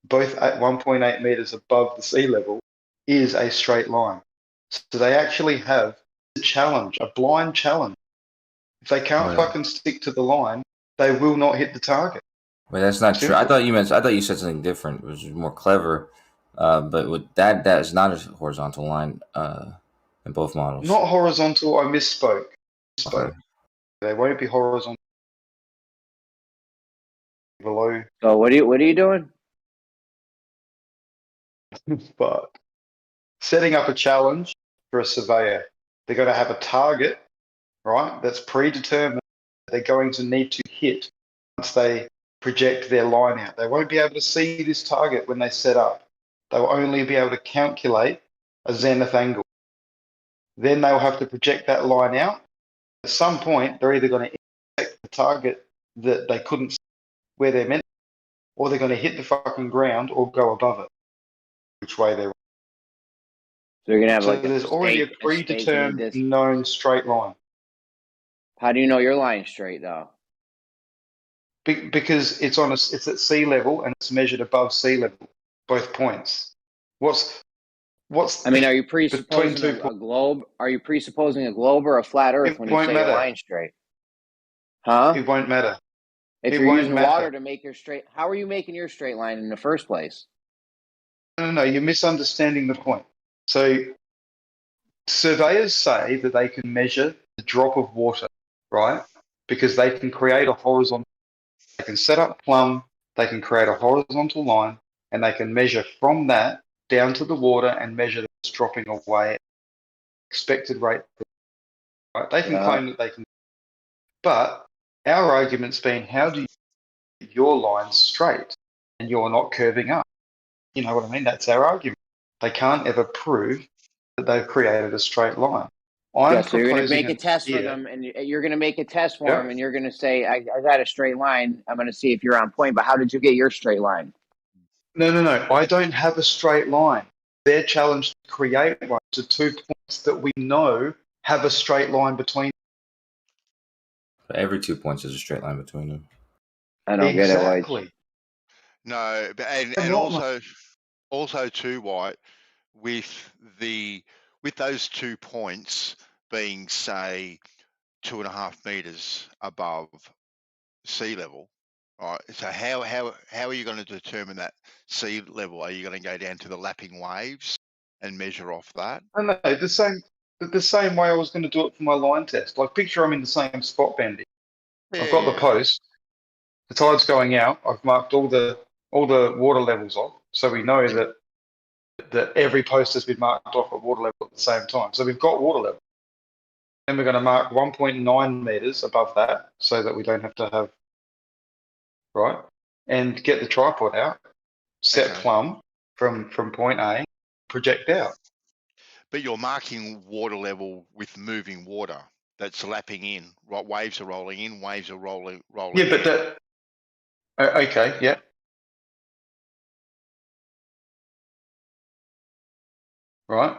S4: both at 1.8 meters above the sea level, is a straight line. So they actually have a challenge, a blind challenge. If they can't fucking stick to the line, they will not hit the target.
S7: Well, that's not true. I thought you said something different, which was more clever. But with that is not a horizontal line in both models.
S4: Not horizontal. I misspoke.
S7: Okay.
S4: They won't be horizontal. Below.
S9: So what are you doing?
S4: But setting up a challenge for a surveyor. They're going to have a target, right? That's predetermined. They're going to need to hit once they project their line out. They won't be able to see this target when they set up. They will only be able to calculate a zenith angle. Then they'll have to project that line out. At some point, they're either going to intersect the target that they couldn't see where they're meant, or they're going to hit the fucking ground or go above it, which way they're.
S9: So you're gonna have
S4: there's already a predetermined known straight line.
S9: How do you know your line's straight though?
S4: Because it's at sea level and it's measured above sea level, both points. What's
S9: I mean, are you presupposing a globe? Are you presupposing a globe or a flat Earth when you say your line's straight? Huh?
S4: It won't matter.
S9: If you're using water to make your straight, how are you making your straight line in the first place?
S4: No, you're misunderstanding the point. So surveyors say that they can measure the drop of water, right? Because they can create a horizontal. They can set up plumb. They can create a horizontal line, and they can measure from that down to the water and measure that it's dropping away, expected rate. Right? They can claim that they can. But our argument's been, how do you keep your line straight and you're not curving up? You know what I mean? That's our argument. They can't ever prove that they've created a straight line.
S9: So you're going to make a test for them, and you're going to make a test for them, and you're going to say, I got a straight line. I'm going to see if you're on point, but how did you get your straight line?
S4: No. I don't have a straight line. They're challenged to create one to 2 points that we know have a straight line between.
S7: But every 2 points is a straight line between them.
S9: I don't get it, White.
S8: No, but and also too, White, with those 2 points being, say, 2.5 meters above sea level, right? So how are you going to determine that sea level? Are you going to go down to the lapping waves and measure off that?
S4: I know, the same way I was going to do it for my line test. Like, picture I'm in the same spot bending. I've got the post. The tide's going out. I've marked all the water levels off, so we know that every post has been marked off at water level at the same time. So we've got water level. Then we're going to mark 1.9 meters above that, so that we don't have to have, right? And get the tripod out, set plumb from point A, project out.
S8: But you're marking water level with moving water. that's lapping in. Right, waves are rolling in, waves are rolling.
S4: Yeah, but
S8: in.
S4: that. Okay, yeah. Right.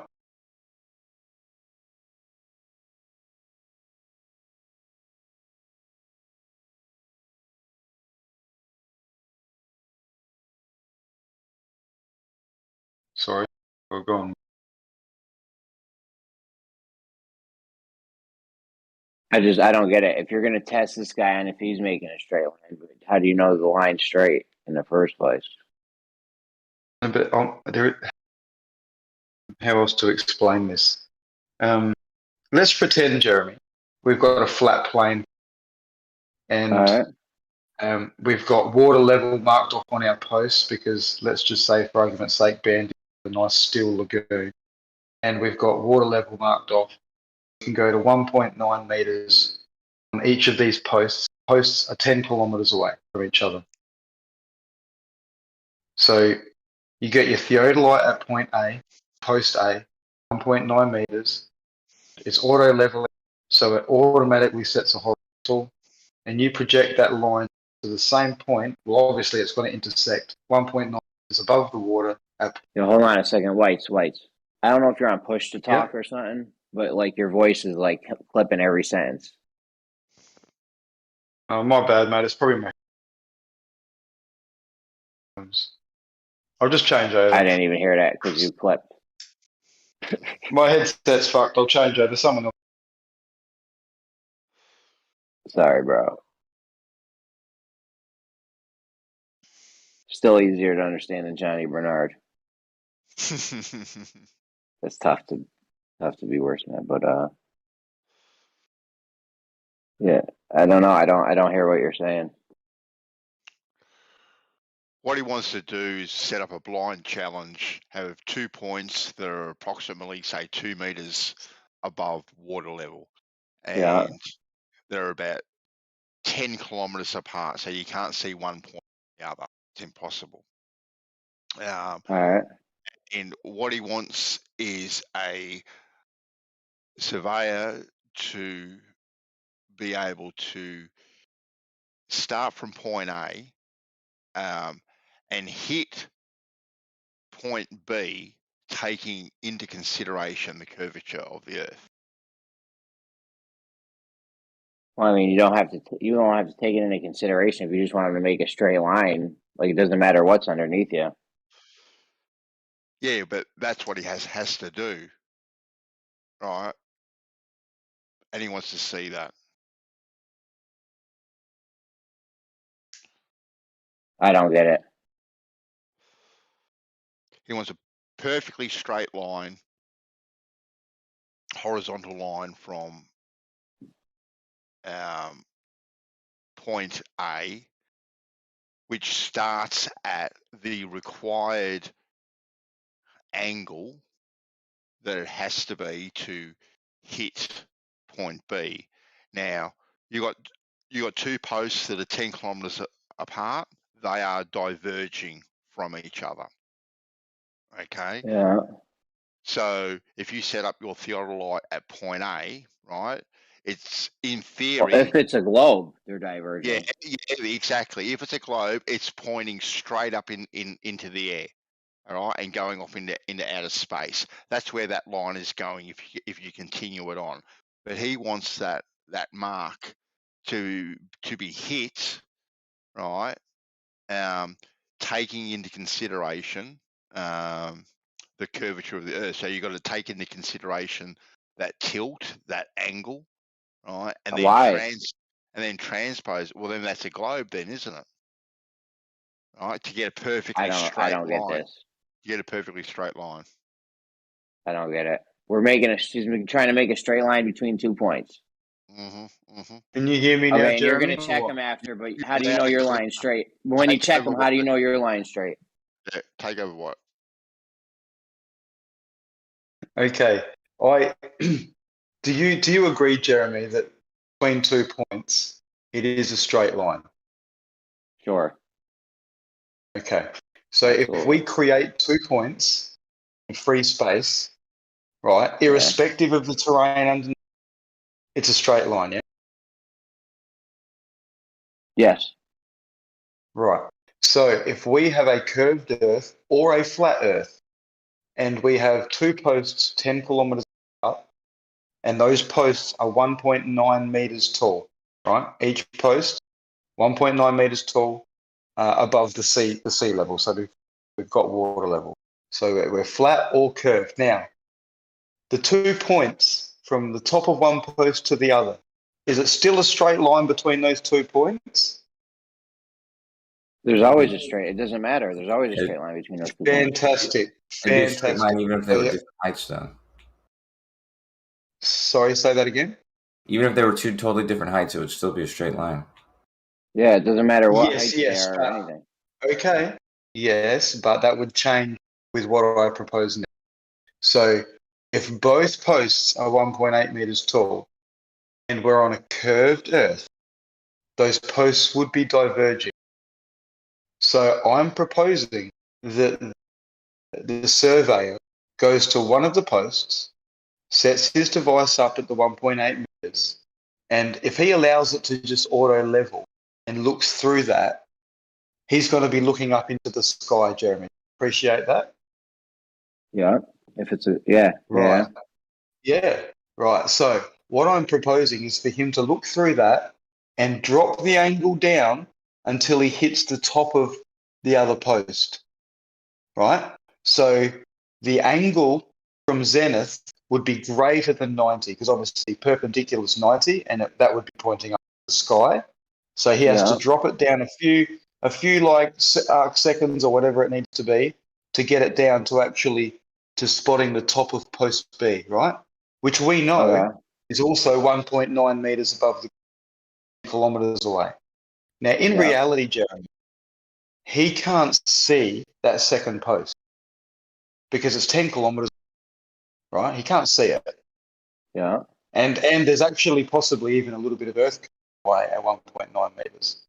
S4: Sorry, we're gone.
S9: I don't get it. If you're gonna test this guy on if he's making a straight line, how do you know the line's straight in the first place?
S4: But how else to explain this? Let's pretend, Jeremy, we've got a flat plane, and we've got water level marked off on our posts because let's just say, for argument's sake, Bandy is a nice still lagoon, and we've got water level marked off. We can go to 1.9 meters on each of these posts. Posts are 10 kilometers away from each other. So you get your theodolite at point A, post A, 1.9 meters. It's auto leveling, so it automatically sets a horizontal, and you project that line to the same point. Well, obviously, it's going to intersect 1.9 meters above the water.
S9: Hold on a second, Whites. I don't know if you're on push to talk or something, but like your voice is like clipping every sentence.
S4: Oh, my bad, mate. It's probably my. I'll just change over.
S9: I didn't even hear that because you clipped.
S4: My headset's fucked. I'll change over. Someone else.
S9: Sorry, bro. Still easier to understand than Johnny Bernard. It's tough to be worse than that, but yeah, I don't know. I don't hear what you're saying.
S8: What he wants to do is set up a blind challenge, have 2 points that are approximately, say, 2 meters above water level. And they're about 10 kilometers apart, so you can't see one point or the other. It's impossible.
S9: All right.
S8: And what he wants is a surveyor to be able to start from point A and hit point B, taking into consideration the curvature of the Earth.
S9: Well, I mean, you don't have to take it into consideration if you just wanted to make a straight line. Like, it doesn't matter what's underneath you.
S8: Yeah, but that's what he has to do, right? And he wants to see that.
S9: I don't get it.
S8: He wants a perfectly straight line, horizontal line from point A, which starts at the required angle that it has to be to hit point B. Now, you got 2 posts that are 10 kilometers apart. They are diverging from each other. Okay.
S9: Yeah.
S8: So if you set up your theodolite at point A, right, it's in theory.
S9: Well, if it's a globe, they're diverging.
S8: Yeah, exactly. If it's a globe, it's pointing straight up into the air, all right, and going off into outer space. That's where that line is going if you continue it on. But he wants that mark to be hit, right? Taking into consideration the curvature of the Earth. So you've got to take into consideration that tilt, that angle, right? And then transpose. Well, then that's a globe, then, isn't it? Right, to get a perfectly straight line.
S9: I don't get this.
S8: You get a perfectly straight line.
S9: I don't get it. She's trying to make a straight line between 2 points.
S4: Can you hear me now,
S9: Okay, and
S4: Jeremy?
S9: you're going to check them after, but how do you know your line's straight? When you check them, how do you know your line's straight?
S8: Yeah, take over what?
S4: Okay. Do you agree, Jeremy, that between 2 points it is a straight line?
S9: Sure.
S4: Okay. So if we create 2 points in free space, right, irrespective of the terrain underneath, It's a straight line, yeah?
S9: Yes.
S4: Right. So if we have a curved Earth or a flat Earth, and we have two posts 10 kilometers up, and those posts are 1.9 meters tall, right? Each post 1.9 meters tall, above the sea level. So we've got water level. So we're flat or curved. Now, the 2 points from the top of one post to the other, is it still a straight line between those 2 points?
S9: There's always a straight. It doesn't matter. There's always a straight line between those 2 points.
S4: Fantastic.
S7: It'd be a straight line
S4: Fantastic.
S7: even if they were different heights, though.
S4: Sorry, say that again?
S7: Even if they were two totally different heights, it would still be a straight line.
S9: Yeah, it doesn't matter what
S4: Yes,
S9: height
S4: yes,
S9: they are or anything.
S4: Okay. Yes, but that would change with what I propose now. So if both posts are 1.8 meters tall and we're on a curved Earth, those posts would be diverging. So I'm proposing that the surveyor goes to one of the posts, sets his device up at the 1.8 meters, and if he allows it to just auto level and looks through that, he's going to be looking up into the sky, Jeremy. Appreciate that?
S9: Yeah. If it's a yeah.
S4: Right. Yeah. Right. So what I'm proposing is for him to look through that and drop the angle down until he hits the top of the other post. Right? So the angle from zenith would be greater than 90, because obviously perpendicular is 90 and that would be pointing up the sky. So he has to drop it down a few like arc seconds or whatever it needs to be to get it down to actually to spotting the top of post B, right? Which we know is also 1.9 meters above the kilometers away. Now, in reality, Jeremy, he can't see that second post because it's 10 kilometers, right? He can't see it.
S9: Yeah.
S4: And there's actually possibly even a little bit of earth away at 1.9 meters,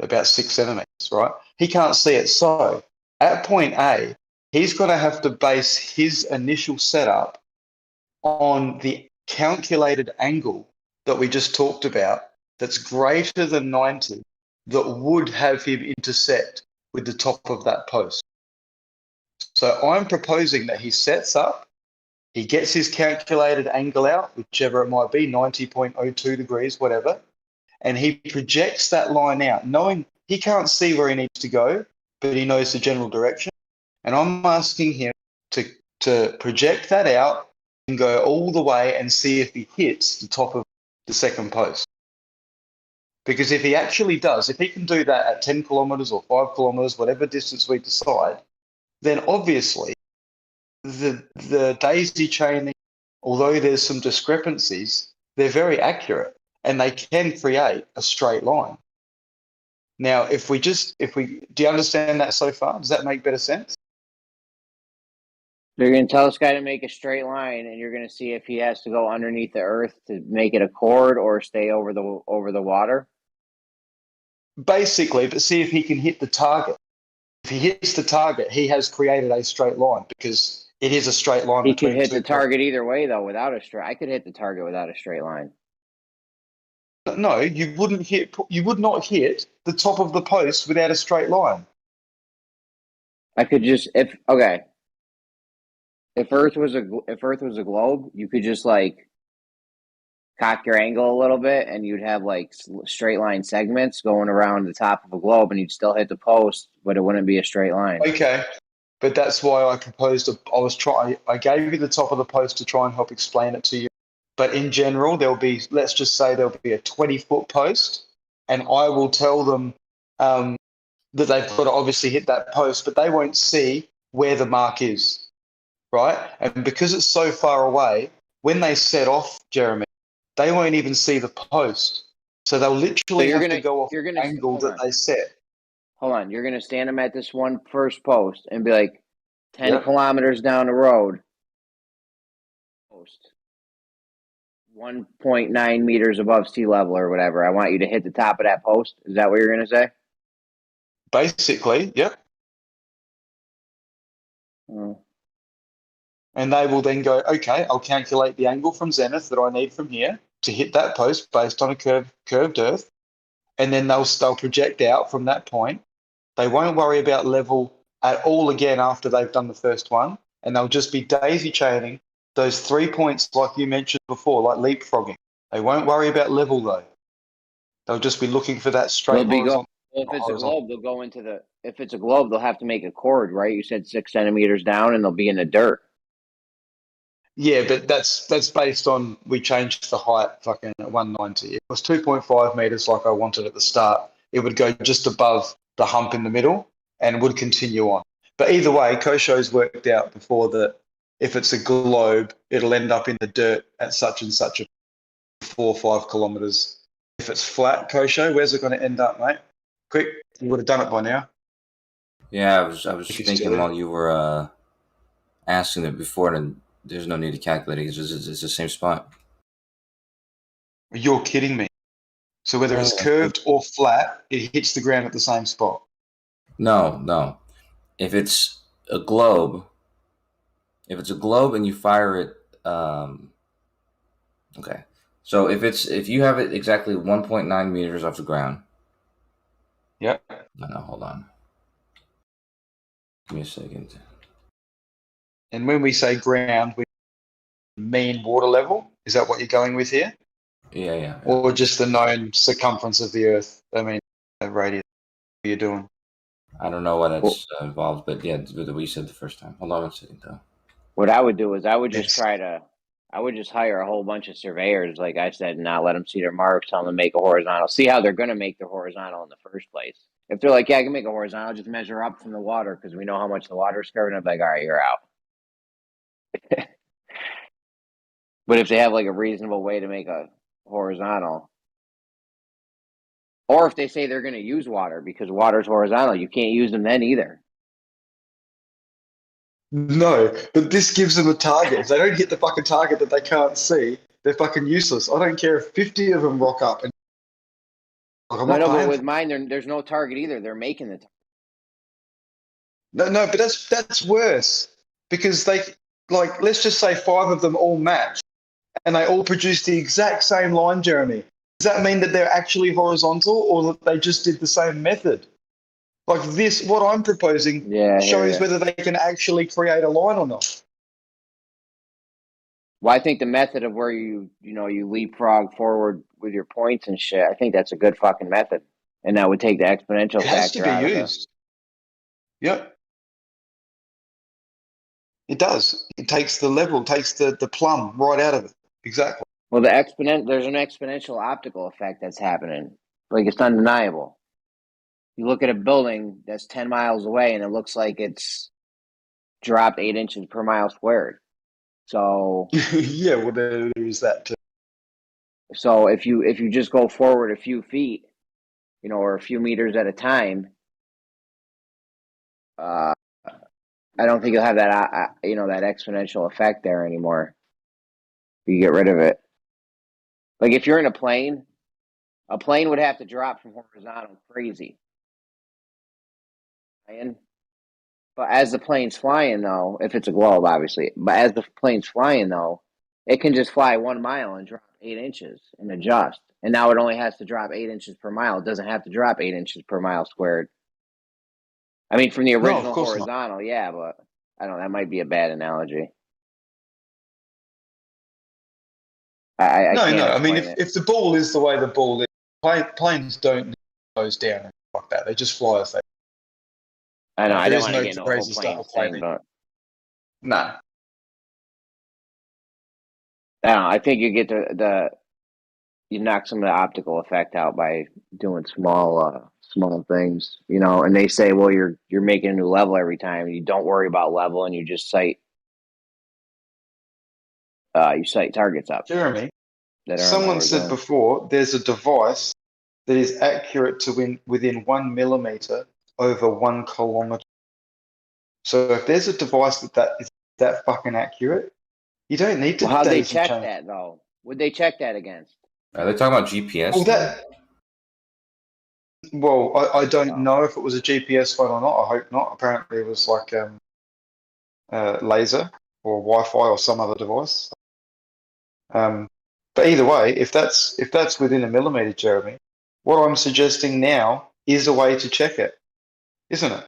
S4: about 6 centimeters, right? He can't see it. So at point A, he's going to have to base his initial setup on the calculated angle that we just talked about that's greater than 90 that would have him intersect with the top of that post. So I'm proposing that he sets up, he gets his calculated angle out, whichever it might be, 90.02 degrees, whatever, and he projects that line out, knowing he can't see where he needs to go, but he knows the general direction. And I'm asking him to project that out and go all the way and see if he hits the top of the second post. Because if he actually does, if he can do that at 10 kilometers or 5 kilometers, whatever distance we decide, then obviously the daisy chaining, although there's some discrepancies, they're very accurate and they can create a straight line. Now, do you understand that so far? Does that make better sense?
S9: They're going to tell this guy to make a straight line, and you're going to see if he has to go underneath the earth to make it a chord or stay over the water.
S4: Basically, but see if he can hit the target. If he hits the target, he has created a straight line because it is a straight line.
S9: He could hit the target either way, though, without a straight. I could hit the target without a straight line.
S4: No, you wouldn't hit. You would not hit the top of the post without a straight line.
S9: I could just If Earth was a globe, you could just like cock your angle a little bit, and you'd have like straight line segments going around the top of a globe, and you'd still hit the post, but it wouldn't be a straight line.
S4: Okay, but that's why I proposed. I gave you the top of the post to try and help explain it to you. But in general, let's just say there'll be a 20-foot post, and I will tell them that they've got to obviously hit that post, but they won't see where the mark is, right? And because it's so far away, when they set off, Jeremy, they won't even see the post. So they'll literally have to go off the angle that they set.
S9: Hold on. You're going to stand them at this one first post and be like, 10 kilometers down the road, post 1.9 meters above sea level or whatever. I want you to hit the top of that post. Is that what you're going to say?
S4: Basically, yep. And they will then go, okay, I'll calculate the angle from zenith that I need from here. to hit that post based on a curved earth, and then they'll project out from that point. They won't worry about level at all again after they've done the first one, and they'll just be daisy chaining those 3 points like you mentioned before, like leapfrogging. They won't worry about level though. They'll just be looking for that straight horizontal.
S9: Well, if it's a globe, they'll go into the. If it's a globe, they'll have to make a chord, right? You said 6 centimeters down, and they'll be in the dirt.
S4: Yeah, but that's based on we changed the height fucking at 190. It was 2.5 meters like I wanted at the start. It would go just above the hump in the middle and would continue on. But either way, Kosho's worked out before that if it's a globe, it'll end up in the dirt at such and such a 4 or 5 kilometers. If it's flat, Kosho, where's it going to end up, mate? Quick, you would have done it by now.
S7: Yeah, I was thinking while you were asking it before, and there's no need to calculate it. It's the same spot.
S4: You're kidding me. So whether it's curved or flat, it hits the ground at the same spot. No. If it's a globe and you fire it, okay. So if you have it exactly 1.9 meters off the ground. Yep.
S7: No, hold on. Give me a second.
S4: And when we say ground, we mean water level. Is that what you're going with here?
S7: Yeah.
S4: Or just the known circumference of the Earth? I mean, radius. What are you doing?
S7: I don't know what that's involved, but yeah, what you said the first time. Hold on one second, though.
S9: What I would do is I would just hire a whole bunch of surveyors, like I said, and not let them see their marks, tell them to make a horizontal. See how they're going to make the horizontal in the first place. If they're like, yeah, I can make a horizontal, just measure up from the water because we know how much the water is curving. I'm like, all right, you're out. But if they have like a reasonable way to make a horizontal, or if they say they're going to use water because water's horizontal, you can't use them then either.
S4: No, but this gives them a target. If they don't hit the fucking target that they can't see, they're fucking useless. I don't care if 50 of them rock up. And
S9: No, but with mine, there's no target either. They're making the target.
S4: No, but that's worse because let's just say 5 of them all match and they all produce the exact same line, Jeremy. Does that mean that they're actually horizontal or that they just did the same method? Like this, what I'm proposing shows whether they can actually create a line or not.
S9: Well, I think the method of where you leapfrog forward with your points and shit, I think that's a good fucking method. And that would take the exponential factor out of it. It has to be used.
S4: Yep. It does. It takes the level, takes the plumb right out of it. Exactly.
S9: Well, there's an exponential optical effect that's happening. Like, it's undeniable. You look at a building that's 10 miles away and it looks like it's dropped 8 inches per mile squared. So
S4: yeah, well, there is that too.
S9: So if you just go forward a few feet, or a few meters at a time, I don't think you'll have that that exponential effect there anymore. You get rid of it. Like if you're in a plane would have to drop from horizontal crazy. But as the plane's flying, though, if it's a globe, obviously, but as the plane's flying, though, it can just fly 1 mile and drop 8 inches and adjust. And now it only has to drop 8 inches per mile. It doesn't have to drop 8 inches per mile squared. I mean, from the original horizontal, yeah, but I don't know. That might be a bad analogy. I
S4: no. I mean, if the ball is the way the ball is, planes don't nose down and like that. They just fly as they.
S9: I know. I don't want to get into a whole plane thing, but
S4: no.
S9: I don't know. I think you get you knock some of the optical effect out by doing small things, and they say, well, you're making a new level every time. You don't worry about level, and you just cite targets up.
S4: Jeremy, someone said before there's a device that is accurate to within 1 millimeter over 1 kilometer. So if there's a device that is that fucking accurate, you don't need to.
S9: Well, how'd they check that though? Would they check that against?
S7: Are they talking about GPS?
S4: I don't know if it was a GPS phone or not. I hope not. Apparently, it was like laser or Wi-Fi or some other device. But But either way, if that's within a millimeter, Jeremy, what I'm suggesting now is a way to check it, isn't it?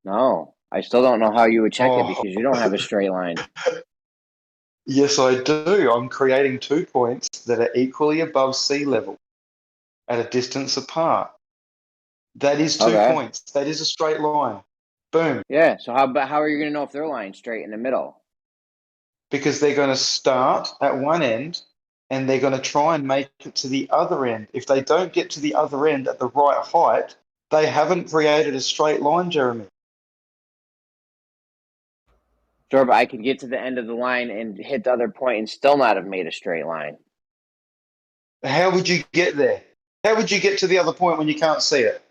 S9: No, I still don't know how you would check it
S4: Oh.
S9: because you don't have a straight line.
S4: Yes, I do. I'm creating 2 points that are equally above sea level at a distance apart. That is 2
S9: Okay.
S4: points. That is a straight line. Boom.
S9: Yeah. So how are you going to know if they're lying straight in the middle?
S4: Because they're going to start at one end and they're going to try and make it to the other end. If they don't get to the other end at the right height, they haven't created a straight line, Jeremy.
S9: Sure, but I could get to the end of the line and hit the other point and still not have made a straight line.
S4: How would you get there? How would you get to the other point when you can't see it?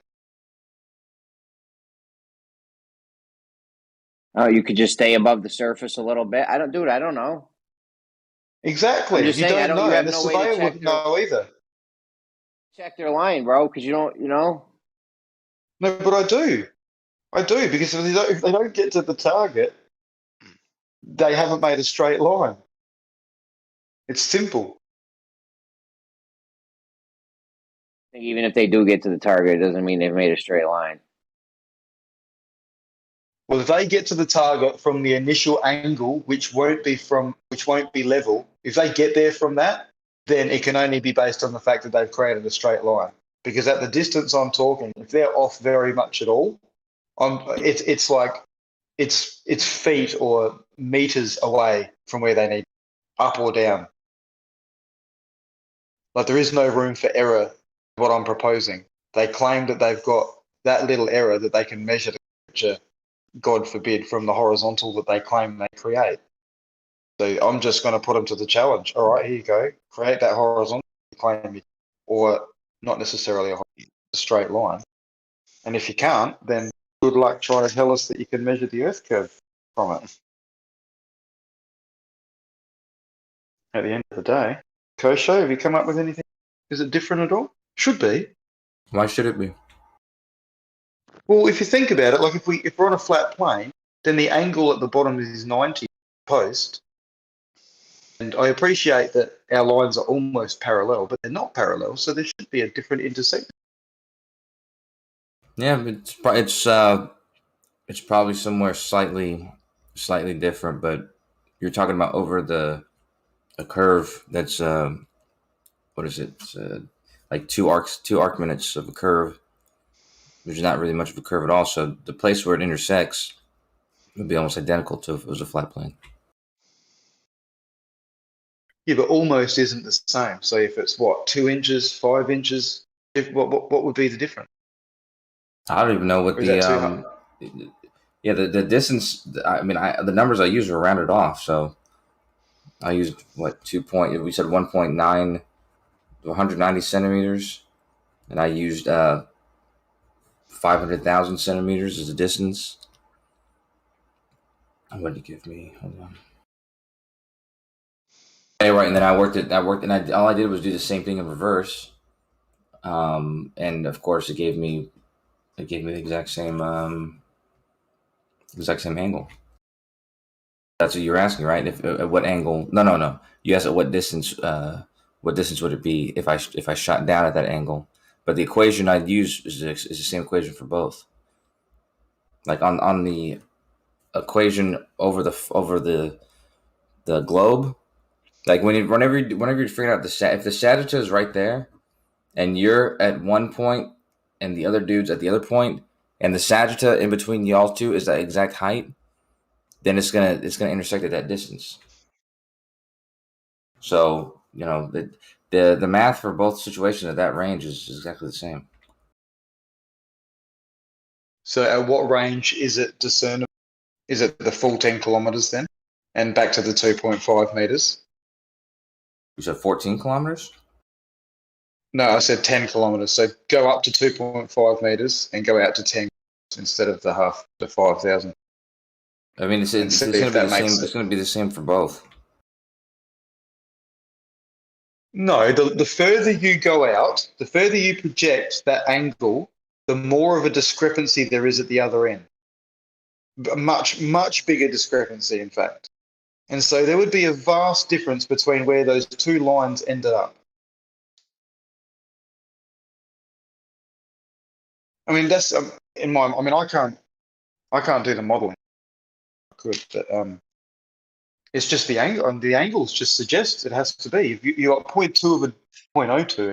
S9: Oh, you could just stay above the surface a little bit. I don't know.
S4: Exactly.
S9: I'm just
S4: You
S9: saying,
S4: don't know,
S9: you have
S4: and the
S9: no way to
S4: surveyor
S9: check
S4: wouldn't know either.
S9: Check their line, bro, because you don't,
S4: No, but I do. I do, because if they don't get to the target, they haven't made a straight line. It's simple.
S9: Even if they do get to the target, it doesn't mean they've made a straight line.
S4: Well, if they get to the target from the initial angle, which won't be level, if they get there from that, then it can only be based on the fact that they've created a straight line. Because at the distance I'm talking, if they're off very much at all, it's feet or meters away from where they need, up or down. Like, there is no room for error. What I'm proposing, they claim that they've got that little error that they can measure the picture, God forbid, from the horizontal that they claim they create. So I'm just going to put them to the challenge. All right, here you go. Create that horizontal you claim, or not necessarily a straight line. And if you can't, then good luck trying to tell us that you can measure the Earth curve from it. At the end of the day, Kosho, have you come up with anything? Is it different at all? Should be.
S7: Why should it be?
S4: Well, if you think about it, like if we're on a flat plane, then the angle at the bottom is 90 post. And I appreciate that our lines are almost parallel, but they're not parallel, so there should be a different intersection.
S7: Yeah, but it's probably somewhere slightly different, but you're talking about over a curve that's what is it? It's, like two arc minutes of a curve. There's not really much of a curve at all, so the place where it intersects would be almost identical to if it was a flat plane.
S4: Yeah, but almost isn't the same. So if it's 2 inches, 5 inches, what would be the difference? I
S7: don't even know what the distance. I mean, the numbers I used were rounded off, so I used we said 1.9 to 190 centimeters, and I used 500,000 centimeters as a distance. What did it give me? Hold on. Okay, right, and then I worked, and all I did was do the same thing in reverse, and of course it gave me the exact same angle. That's what you're asking, right? At what angle? No. You asked at what distance. What distance would it be if I shot down at that angle? But the equation I'd use is the same equation for both. Like on the equation over the globe, like whenever you're figuring out if the sagitta is right there, and you're at one point, and the other dude's at the other point, and the sagitta in between y'all two is that exact height, then it's gonna intersect at that distance. So the math for both situations at that range is exactly the same.
S4: So at what range is it discernible? Is it the full 10 kilometers then? And back to the 2.5 meters?
S7: You said 14 kilometers?
S4: No, I said 10 kilometers. So go up to 2.5 meters and go out to 10 instead of the 5,000.
S7: I mean, it's going to be the same. It's going to be the same for both.
S4: No, the further you go out, the further you project that angle, the more of a discrepancy there is at the other end. A much, much bigger discrepancy, in fact. And so there would be a vast difference between where those two lines ended up. I mean, that's in my. I mean, I can't do the modeling. I could, but it's just the angle, and the angles just suggest it has to be. If you got 0.2 of a 0.02,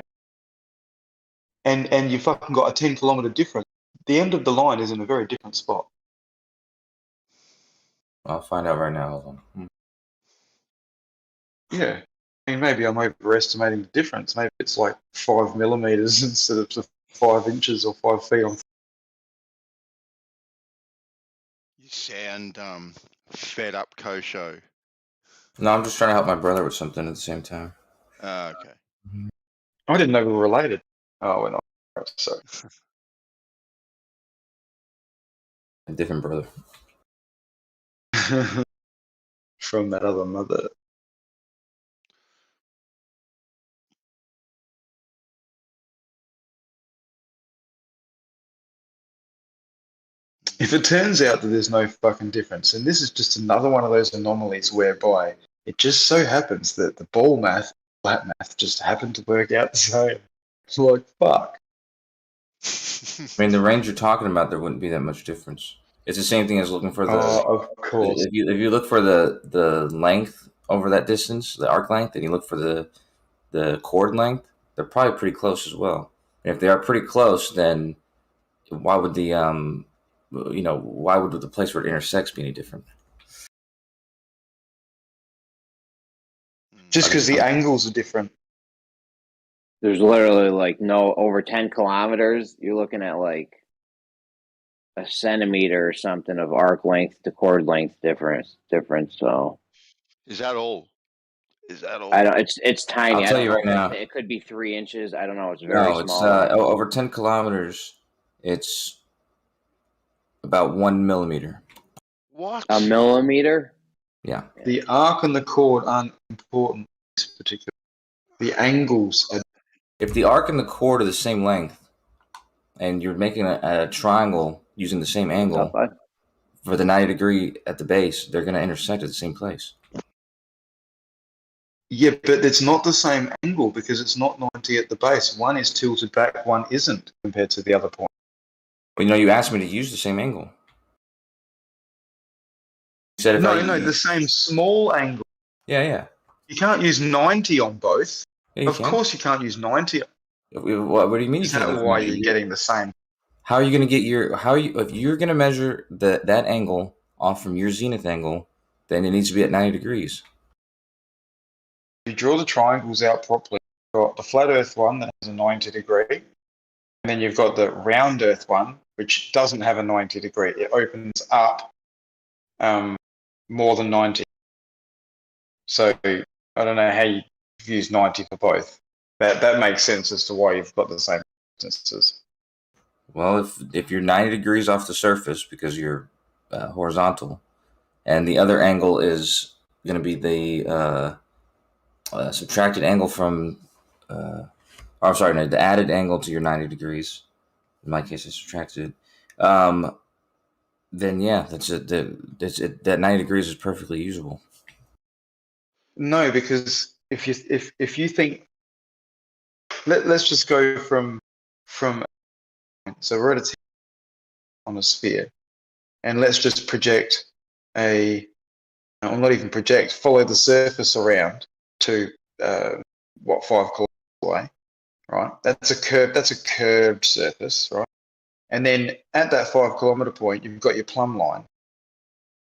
S4: and you fucking got a 10-kilometer difference, the end of the line is in a very different spot.
S7: I'll find out right now. Hold on.
S4: Yeah, I mean, maybe I'm overestimating the difference. Maybe it's like 5 millimeters instead of 5 inches or 5 feet.
S8: You sound fed up, Kosho.
S7: No, I'm just trying to help my brother with something at the same time.
S8: Okay.
S4: I didn't know we were related. Oh, we're not. So
S7: A different brother.
S4: from that other mother. If it turns out that there's no fucking difference, and this is just another one of those anomalies whereby it just so happens that the ball math, flat math, just happened to work out the same. It's like, fuck.
S7: I mean, the range you're talking about, there wouldn't be that much difference. It's the same thing as looking for the.
S4: Oh, of course.
S7: If you look for the length over that distance, the arc length, and you look for the chord length, they're probably pretty close as well. And if they are pretty close, then why would the why would the place where it intersects be any different?
S4: Just because the angles are different.
S9: There's literally like no over 10 kilometers. You're looking at like a centimeter or something of arc length to chord length difference. So
S8: Is that all? Is that all?
S9: I don't. It's tiny.
S7: I'll tell
S9: I
S7: you
S9: don't
S7: right
S9: know.
S7: now.
S9: It could be 3 inches. I don't know. It's very
S7: No, it's
S9: small.
S7: over 10 kilometers. It's about 1 millimeter.
S8: What?
S9: A millimeter?
S7: Yeah.
S4: The arc and the chord aren't important in this particular. The angles are.
S7: If the arc and the chord are the same length, and you're making a triangle using the same angle for the 90 degree at the base, they're going to intersect at the same place.
S4: Yeah, but it's not the same angle because it's not 90 at the base. One is tilted back, one isn't compared to the other point.
S7: Well, you asked me to use the same angle. You said if
S4: No, the same small angle.
S7: Yeah.
S4: You can't use 90 on both.
S7: Yeah,
S4: of course you can't use 90.
S7: What do you mean?
S4: Is that why you're getting the same?
S7: How are you going to get if you're going to measure that angle off from your zenith angle, then it needs to be at 90 degrees.
S4: You draw the triangles out properly. You've got the flat earth one that has a 90 degree. And then you've got the round earth one, which doesn't have a 90 degree. It opens up more than 90. So I don't know how you use 90 for both. That makes sense as to why you've got the same distances.
S7: Well, if you're 90 degrees off the surface because you're horizontal, and the other angle is going to be the subtracted angle from, the added angle to your 90 degrees. In my case, I subtracted it. Then yeah, that 90 degrees is perfectly usable. No,
S4: because if you think, let's just go from so we're at a 10 on a sphere, and let's just project follow the surface around to 5 kilometers away, right? That's a curved surface, right? And then at that 5 kilometer point, you've got your plumb line.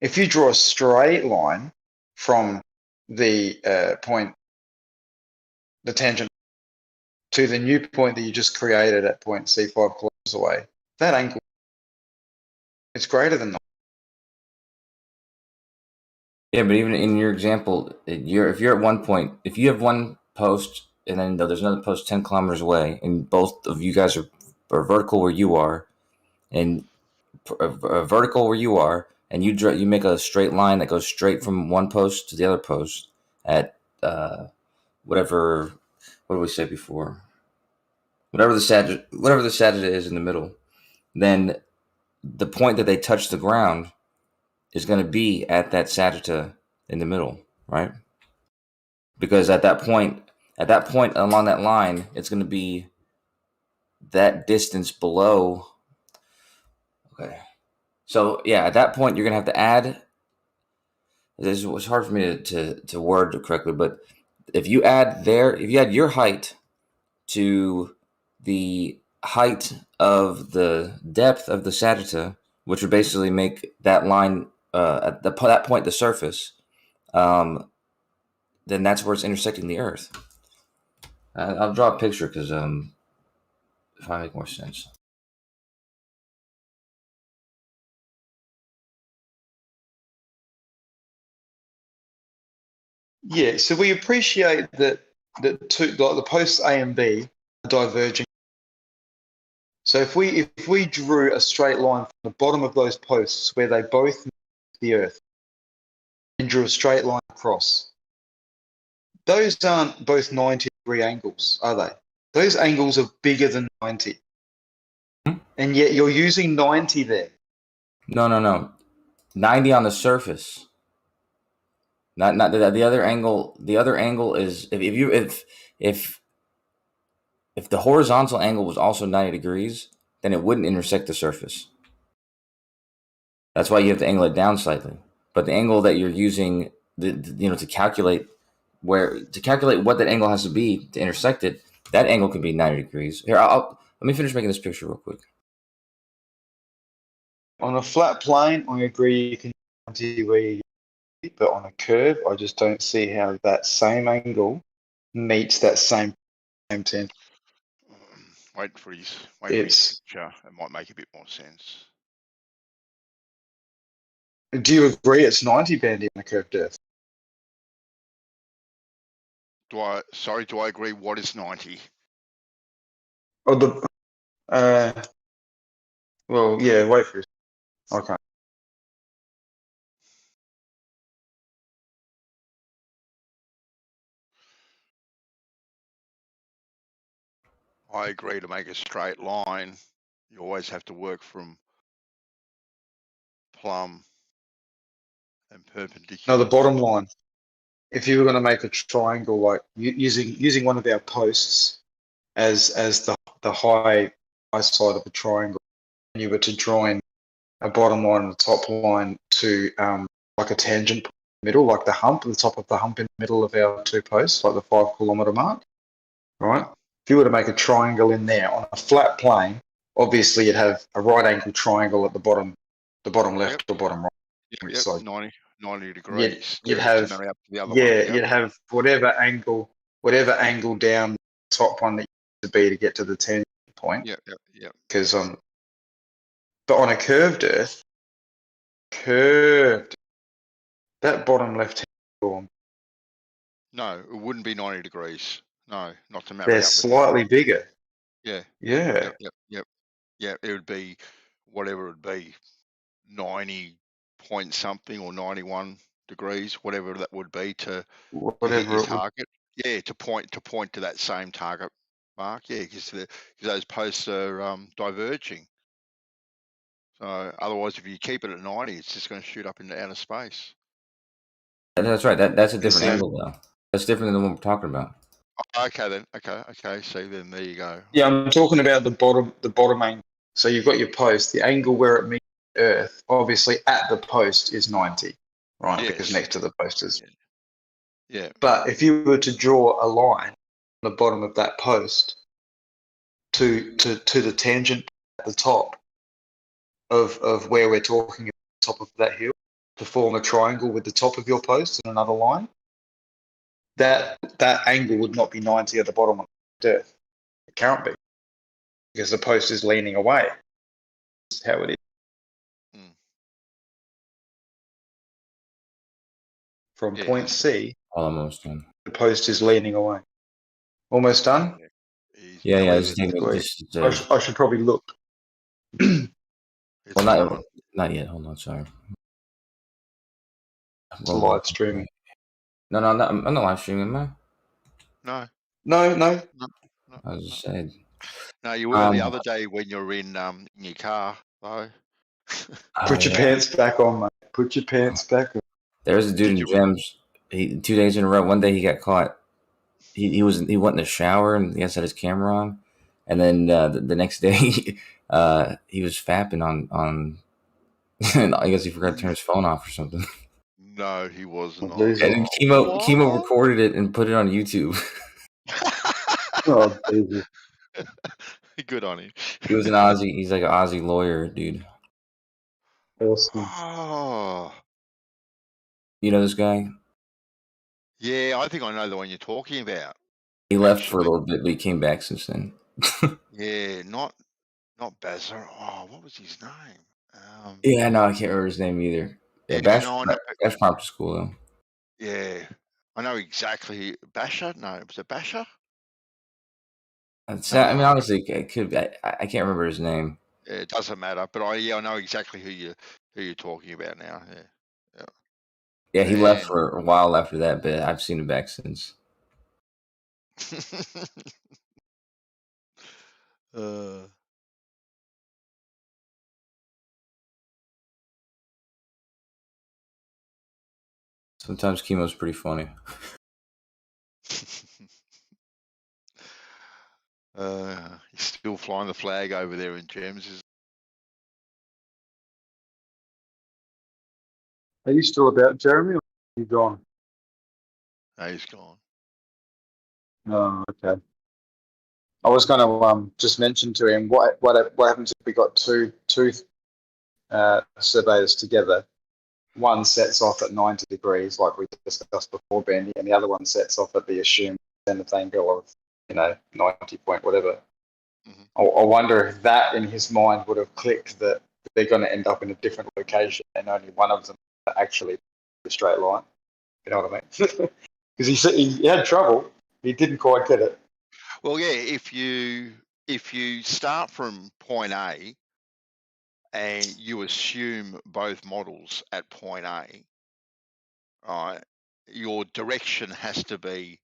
S4: If you draw a straight line from the point, the tangent, to the new point that you just created at point C 5 kilometers away, that angle, it's greater than that.
S7: Yeah, but even in your example, if you're at one point, if you have one post and then there's another post 10 kilometers away, and both of you guys are vertical where you are, and vertical where you are, and you make a straight line that goes straight from one post to the other post at whatever. What did we say before? Whatever the sagittal is in the middle, then the point that they touch the ground is going to be at that sagittal in the middle, right? Because at that point along that line, it's going to be that distance below. Okay. So yeah, at that point, you're going to have to add. This was hard for me to word correctly, but if you add your height to the height of the depth of the sagitta, which would basically make that line at that point the surface, then that's where it's intersecting the Earth. I'll draw a picture because if I make more sense.
S4: Yeah, so we appreciate that the posts A and B are diverging. So if we drew a straight line from the bottom of those posts where they both meet the Earth and drew a straight line across, those aren't both 90-degree angles, are they? Those angles are bigger than 90. And yet you're using 90 there.
S7: No. 90 on the surface. Not the other angle. The other angle is if the horizontal angle was also 90 degrees, then it wouldn't intersect the surface. That's why you have to angle it down slightly. But the angle that you're using, to calculate what that angle has to be to intersect it, that angle could be 90 degrees. Here, let me finish making this picture real quick.
S4: On a flat plane, I agree you can see where you, but on a curve, I just don't see how that same angle meets that same tangent.
S8: Wait for his picture. It might make a bit more sense.
S4: Do you agree it's 90, Bandy, on a curved Earth?
S8: Do I agree what is 90?
S4: Oh, well, yeah, wait for it. Okay.
S8: I agree to make a straight line. You always have to work from plumb and perpendicular.
S4: No, the bottom line. If you were going to make a triangle, like using one of our posts as the high side of a triangle, and you were to join a bottom line and a top line to like a tangent middle, like the top of the hump in the middle of our two posts, like the 5 kilometer mark, right? If you were to make a triangle in there on a flat plane, obviously you'd have a right angle triangle at the bottom left or bottom right.
S8: Yep,
S4: So
S8: 90 degrees.
S4: You'd have you'd have whatever angle down the top one that you need to be to get to the tangent point.
S8: Yep.
S4: Because but on a curved Earth, that bottom left hand,
S8: no, it wouldn't be 90 degrees. No, not to marry
S4: they're
S8: up.
S4: slightly bigger.
S8: Yeah.
S4: Yeah.
S8: Yep. Yeah, it would be whatever it would be, 90 point something or 91 degrees, whatever that would be to hit your target. Yeah, to point to that same target mark. Yeah, because those posts are diverging. So otherwise, if you keep it at 90, it's just going to shoot up into outer space.
S7: That's right. That's a different angle, though. That's different than the one we're talking about.
S8: Okay, then. Okay. So then there you go.
S4: Yeah, I'm talking about the bottom angle. So you've got your post, the angle where it meets the Earth, obviously at the post is 90, right?
S8: Yes.
S4: Because next to the post is.
S8: Yeah.
S4: But if you were to draw a line on the bottom of that post to the tangent at the top of where we're talking at the top of that hill, to form a triangle with the top of your post and another line, that angle would not be 90 at the bottom of the Earth. It can't be, because the post is leaning away. That's how it is. From point C,
S7: almost done.
S4: the post is leaning away. Almost done?
S7: Yeah.
S4: I should probably look.
S7: Well, not yet. Hold on, sorry.
S4: It's live streaming.
S7: No, I'm not live streaming, man.
S4: No.
S7: I was just saying.
S8: No, you were the other day when you're in your car, though.
S4: Put your pants back on, mate. Put your pants back on.
S7: There was a dude
S8: Did
S7: in
S8: you?
S7: Gems. 2 days in a row. One day he got caught. He went in the shower and he had his camera on, and then the next day he was fapping on. I guess he forgot to turn his phone off or something.
S8: No, he wasn't.
S4: Losing.
S7: And
S8: Oh,
S7: Chemo
S8: what?
S7: recorded it and put it on YouTube.
S4: Oh, Jesus.
S8: Good on him.
S7: He was an Aussie. He's like an Aussie lawyer, dude.
S4: Awesome.
S8: Oh,
S7: You know this guy?
S8: yeah, I think I know the one you're talking about.
S7: He left for a
S8: Actually.
S7: little bit, but he came back since then.
S8: Yeah, not Bazza. Oh, what was his name?
S7: Yeah, no, I can't remember his name either. Yeah,
S8: Yeah, no, I know.
S7: Bash Prompt is cool though.
S8: Yeah, I know exactly. Basher? No, was it Basher?
S7: I mean, honestly, it could. I can't remember his name.
S8: Yeah, it doesn't matter, but I know exactly who you're talking about now.
S7: Yeah, he left
S8: Man.
S7: for a while after that, but I've seen him back since. Sometimes Chemo's pretty funny.
S8: He's still flying the flag over there in Gems.
S4: Are you still about Jeremy, or are you gone?
S8: No, he's gone.
S4: Oh, okay. I was going to just mention to him what happens if we got two surveyors together. One sets off at 90 degrees, like we discussed before, Bendy, and the other one sets off at the assumed zenith angle of 90 point whatever.
S8: Mhm.
S4: I wonder if that in his mind would have clicked that they're going to end up in a different location and only one of them actually a straight line. You know what I mean? Because he had trouble. He didn't quite get it.
S8: Well, yeah, if you start from point A and you assume both models at point A, right, your direction has to be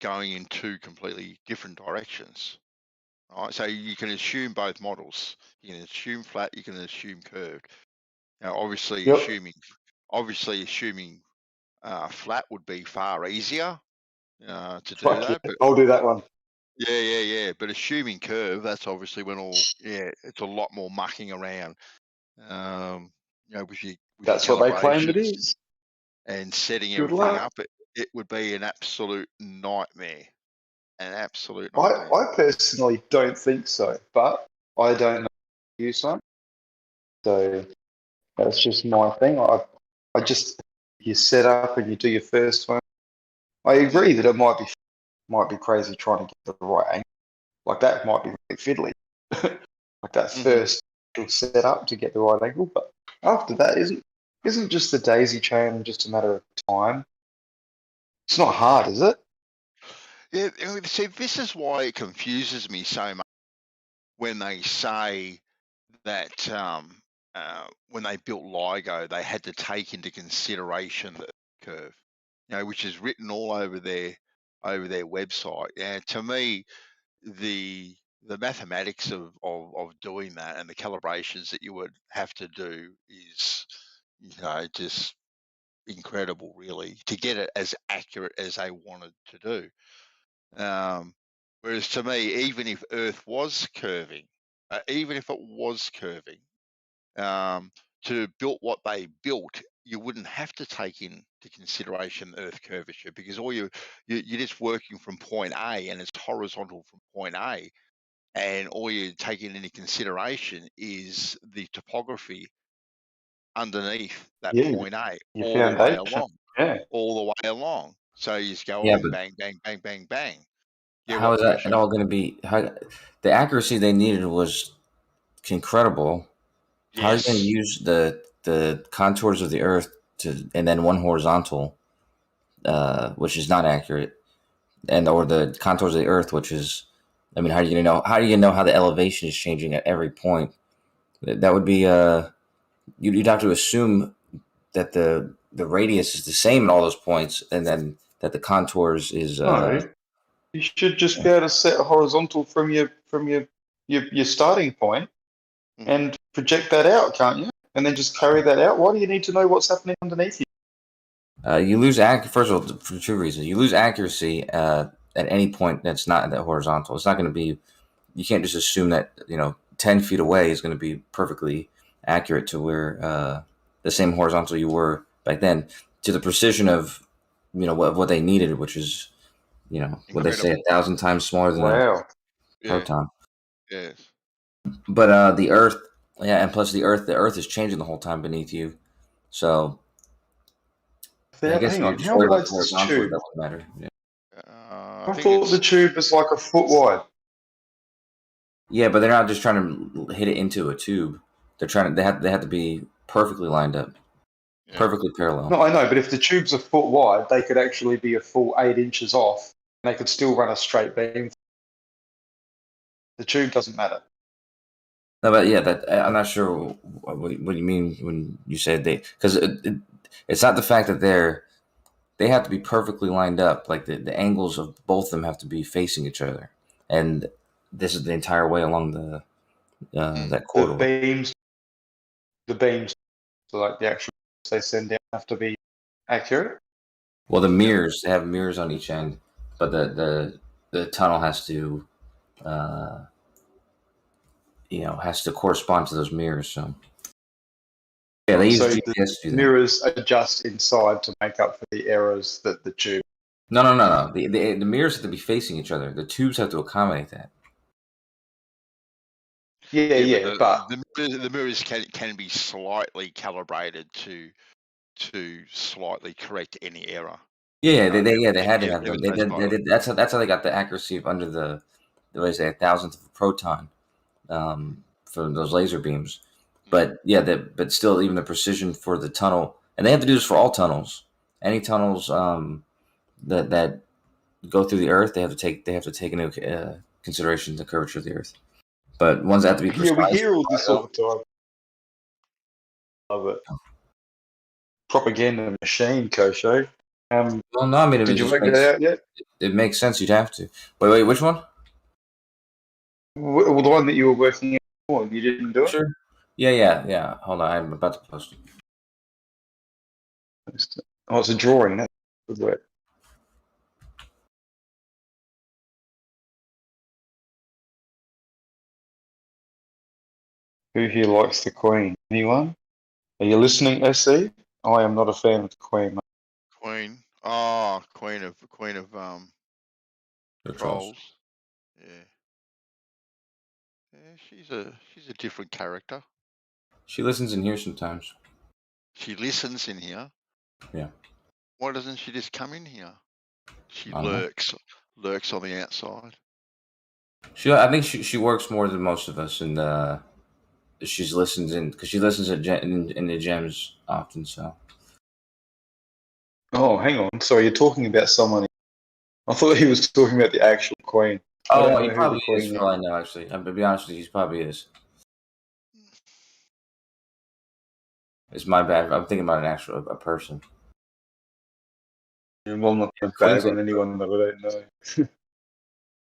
S8: going in two completely different directions. Right, so you can assume both models. You can assume flat. You can assume curved. Now, obviously,
S4: Yep.
S8: assuming flat would be far easier to do
S4: Fuck
S8: that.
S4: yeah,
S8: But
S4: I'll do that one.
S8: yeah. But assuming curve, that's obviously when it's a lot more mucking around. With your
S4: That's what they claim it
S8: calibrations
S4: is.
S8: and setting
S4: Good
S8: everything
S4: luck.
S8: up. It would be an absolute nightmare. An absolute
S4: I
S8: nightmare.
S4: personally don't think so, but I don't know you, son. So that's just my thing. I just you set up and you do your first one. I agree that it might be crazy trying to get the right angle. Like that might be really fiddly. Like that first set up to get the right angle, but after that isn't just the daisy chain just a matter of time. It's not hard, is it?
S8: Yeah, see, this is why it confuses me so much when they say that when they built LIGO, they had to take into consideration the curve, which is written all over their website. Yeah, to me, the mathematics of doing that and the calibrations that you would have to do is, just incredible, really, to get it as accurate as they wanted to do. Whereas to me, even if Earth was curving, to build what they built, you wouldn't have to take into consideration Earth curvature, because all you're just working from point A and it's horizontal from point A, and all you're taking into consideration is the topography underneath that point A
S4: Your
S8: all the way
S4: foundation.
S8: along.
S4: Yeah.
S8: All the way along. So you just go
S7: Yeah,
S8: along,
S7: but
S8: bang, bang, bang, bang, bang. Yeah,
S7: how
S8: what,
S7: is that
S8: Trish?
S7: at all going to be? The accuracy they needed was incredible.
S8: Yes.
S7: How are you going to use the contours of the Earth and then one horizontal, which is not accurate, or the contours of the Earth, which is, I mean, how are you going to know? How are you going to know how the elevation is changing at every point? That would be you'd have to assume that the radius is the same in all those points, and then that the contours is.
S4: No, you should just be able to set a horizontal from your starting point and project that out, can't you? And then just carry that out. Why do you need to know what's happening underneath you?
S7: You lose first of all, for two reasons. You lose accuracy at any point that's not that horizontal. It's not going to be. You can't just assume that 10 feet away is going to be perfectly accurate to where the same horizontal you were back then, to the precision of what they needed, which is what they say 1,000 times smaller than a proton.
S8: Yes.
S7: But the Earth, and plus the Earth is changing the whole time beneath you, so. I guess
S4: hang on,
S7: just
S4: how
S7: worry about
S4: wide's this
S7: horizontal,
S4: tube?
S7: that wouldn't matter. Yeah.
S4: I thought the tube was like a foot wide.
S7: Yeah, but they're not just trying to hit it into a tube. They're trying to. They have to be perfectly lined up, perfectly parallel.
S4: No, I know, but if the tube's a foot wide, they could actually be a full 8 inches off, and they could still run a straight beam. The tube doesn't matter.
S7: No, but yeah, I'm not sure what you mean when you say they, because it's not the fact that they have to be perfectly lined up. Like the angles of both of them have to be facing each other, and this is the entire way along that corridor.
S4: The beams, so like the actual they send down have to be accurate.
S7: Well, the mirrors, they have mirrors on each end, but the tunnel has to has to correspond to those mirrors. So yeah, they use GPS to do that.
S4: Mirrors adjust inside to make up for the errors that the tube.
S7: No. The mirrors have to be facing each other. The tubes have to accommodate that.
S4: But
S8: the mirrors can be slightly calibrated to slightly correct any error.
S7: Yeah, they had to have them. They did. That's how they got the accuracy of under the 1,000th of a proton for those laser beams. But yeah, but still, even the precision for the tunnel, and they have to do this for all tunnels. Any tunnels that go through the Earth, they have to take into consideration the curvature of the Earth. But ones that have to be precise.
S4: Yeah, we hear all this all the time. Love it. Propaganda machine, Kosho.
S7: Well, no, I mean,
S4: did you work that out yet?
S7: It makes sense. You'd have to. Wait, which one?
S4: Well, the one that you were working on, you didn't do it?
S7: Sure. Yeah. Hold on, I'm about to post it.
S4: Oh, it's a drawing. That's good work. Who here likes the Queen? Anyone? Are you listening, SC? I am not a fan of the Queen. Mate.
S8: Queen. Oh, Queen of Trolls. Yeah. Yeah, she's a different character.
S7: She listens in here sometimes.
S8: She listens in here?
S7: Yeah.
S8: Why doesn't she just come in here? She lurks on the outside.
S7: I think she works more than most of us, and she listens in because she listens in the gems often. So.
S4: Oh, hang on. Sorry, you're talking about someone. I thought he was talking about the actual Queen.
S7: Oh, he probably is. For all I know, actually, I'm to be honest with you, he probably is. It's my bad. I'm thinking about a person.
S4: Well, I'm not bad on anyone that I don't know.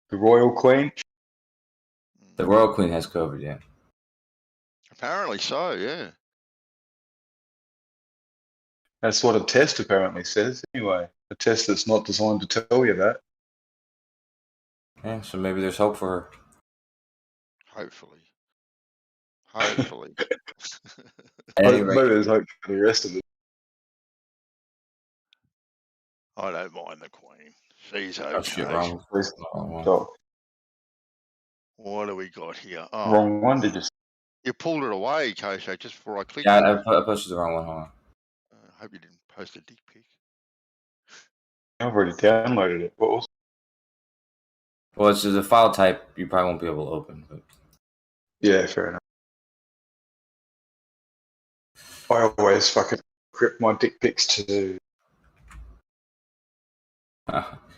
S4: The Royal Queen.
S7: The Royal Queen has COVID, yeah.
S8: Apparently so, yeah.
S4: That's what a test apparently says. Anyway, a test that's not designed to tell you that.
S7: Yeah, so maybe there's hope for her.
S8: Hopefully.
S4: Maybe there's hope for the rest of it.
S8: I don't mind the Queen. She's okay.
S7: Oh, shit, wrong
S4: one.
S8: What do we got here? Oh,
S4: wrong one, did you say?
S8: You pulled it away, Kosho, just before I clicked
S7: it. Yeah, I posted the wrong one. Hold on.
S8: I hope you didn't post a dick pic.
S4: I've already downloaded it. What was it?
S7: Well, it's the file type you probably won't be able to open. But...
S4: Yeah, fair enough. I always fucking grip my dick pics to.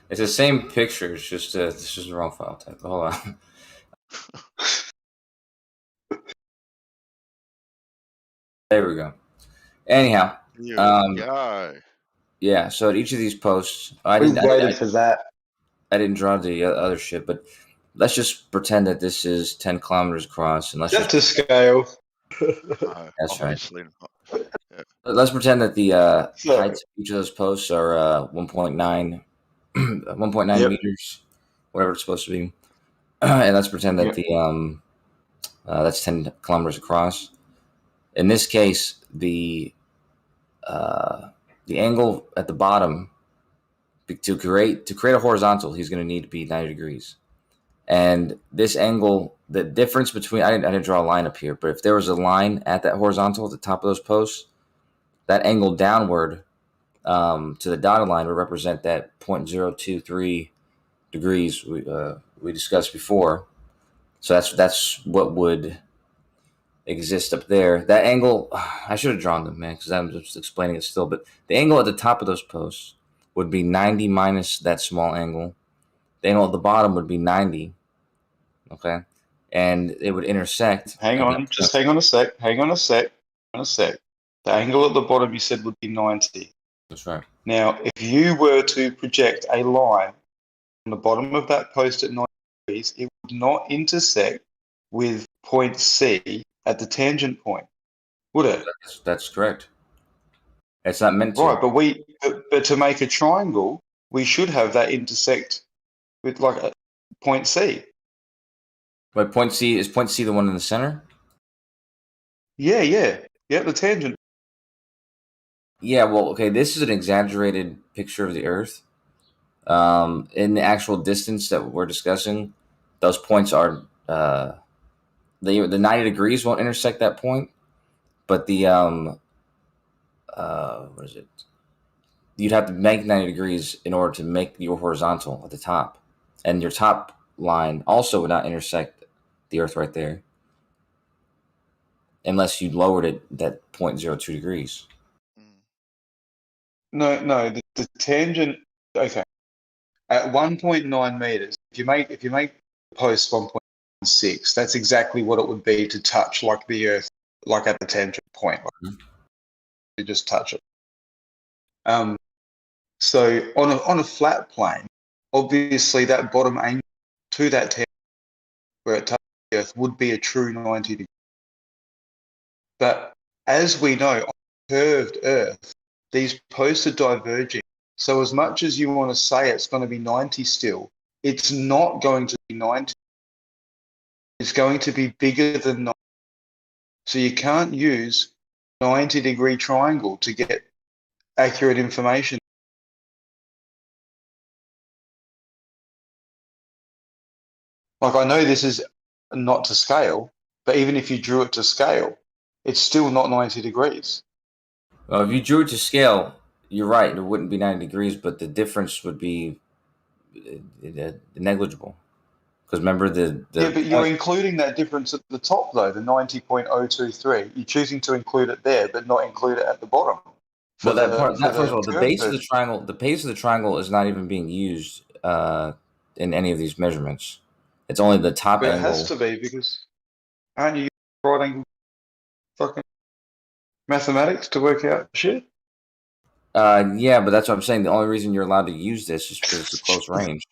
S7: It's the same picture. It's just the wrong file type. Hold on. There we go. Anyhow, yeah. So at each of these posts, I waited
S4: for that.
S7: I didn't draw the other shit, but let's just pretend that this is 10 kilometers across, and let's
S4: to scale.
S7: That's right. Let's pretend that the
S4: So-
S7: heights of each of those posts are 1.9
S4: Yep.
S7: meters, whatever it's supposed to be. And let's pretend that
S4: Yep.
S7: that's 10 kilometers across. In this case, the angle at the bottom to create a horizontal, he's going to need to be 90 degrees. And this angle, the difference between, I didn't draw a line up here, but if there was a line at that horizontal at the top of those posts, that angle downward to the dotted line would represent that 0.023 degrees we discussed before. So that's what would exist up there. That angle, I should have drawn them, man, because I'm just explaining it still. But the angle at the top of those posts would be 90 minus that small angle. The angle at the bottom would be 90. Okay, and it would intersect.
S4: Hang on a sec. The angle at the bottom you said would be 90.
S7: That's right.
S4: Now, if you were to project a line on the bottom of that post at 90 degrees, it would not intersect with point C at the tangent point, would it?
S7: That's correct. It's not meant to.
S4: Right, but to make a triangle, we should have that intersect with like a point C.
S7: But point C, is point C the one in the center?
S4: Yeah, the tangent.
S7: Yeah, well, okay, this is an exaggerated picture of the Earth. In the actual distance that we're discussing, those points are the 90 degrees won't intersect that point, but the what is it? You'd have to make 90 degrees in order to make your horizontal at the top, and your top line also would not intersect the Earth right there, unless you lowered it that 0.02 degrees.
S4: No, the tangent. Okay, at 1.9 meters, if you make the post 1.6, that's exactly what it would be to touch like the Earth, like at the tangent point. You just touch it. So on a flat plane, obviously that bottom angle to that tangent where it touches the Earth would be a true 90 degrees. But as we know, on a curved Earth, these posts are diverging. So as much as you want to say it's going to be 90 still, it's not going to be 90. It's going to be bigger than 90. So you can't use 90-degree triangle to get accurate information. Like, I know this is not to scale, but even if you drew it to scale, it's still not 90 degrees.
S7: Well, if you drew it to scale, you're right. It wouldn't be 90 degrees, but the difference would be negligible. Because remember
S4: yeah, but you're including that difference at the top, though, the 90.023. You're choosing to include it there, but not include it at the bottom.
S7: Well, first of all, the base of the triangle is not even being used in any of these measurements. It's only the top
S4: but
S7: angle.
S4: It has to be, because aren't you right angle fucking mathematics to work out shit?
S7: Yeah, but that's what I'm saying. The only reason you're allowed to use this is because it's a close range.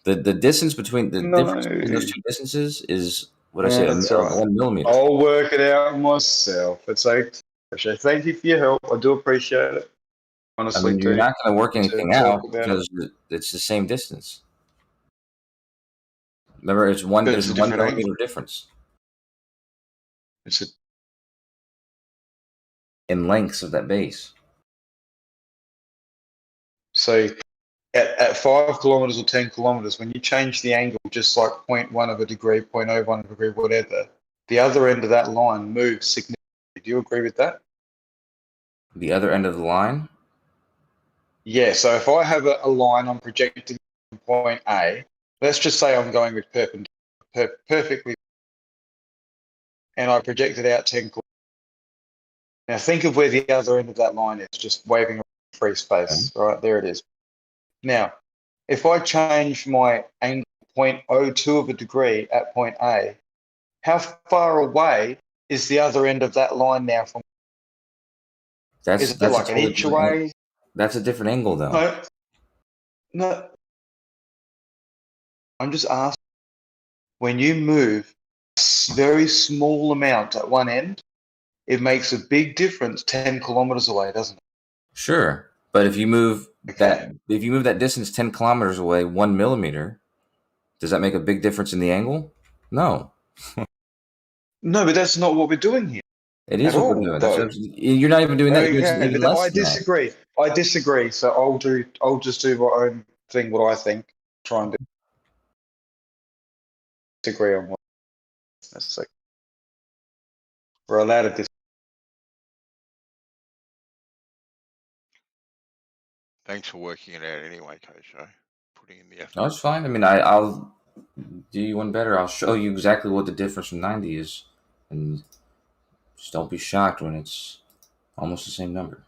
S7: The distance between difference between those two distances is what I say,
S4: that's
S7: 1 millimeter.
S4: I'll work it out myself. It's okay. Thank you for your help. I do appreciate it. Honestly,
S7: I mean, you're not going to work anything out because it's the same distance. Remember, there's 1 millimeter difference.
S4: It's
S7: in lengths of that base.
S4: So at 5 kilometers or 10 kilometers, when you change the angle just like 0.1 of a degree, 0.01 of a degree, whatever, the other end of that line moves significantly. Do you agree with that?
S7: The other end of the line?
S4: Yeah, so if I have a line I'm projecting from point A, let's just say I'm going with perpendicular, perfectly, and I project it out 10 kilometers. Now think of where the other end of that line is, just waving around free space, right? There it is. Now, if I change my angle 0.02 of a degree at point A, how far away is the other end of that line now from? Is it like an inch away?
S7: That's a different angle, though.
S4: No. I'm just asking. When you move a very small amount at one end, it makes a big difference 10 kilometers away, doesn't it?
S7: Sure, but if you move
S4: Okay.
S7: that distance 10 kilometers away 1 millimeter, does that make a big difference in the angle? No.
S4: No, but that's not what we're doing here.
S7: It is
S4: At
S7: what
S4: all,
S7: we're doing.
S4: though.
S7: You're not even doing that. You're
S4: Okay,
S7: even
S4: but
S7: less
S4: I
S7: than that.
S4: disagree. I disagree. So I'll just do my own thing, what I think. Try and disagree on what. That's like we're allowed to disagree.
S8: Thanks for working it out anyway, Kosho. Putting in the effort.
S7: No, it's fine. I mean, I'll do you one better. I'll show you exactly what the difference from 90 is, and just don't be shocked when it's almost the same number.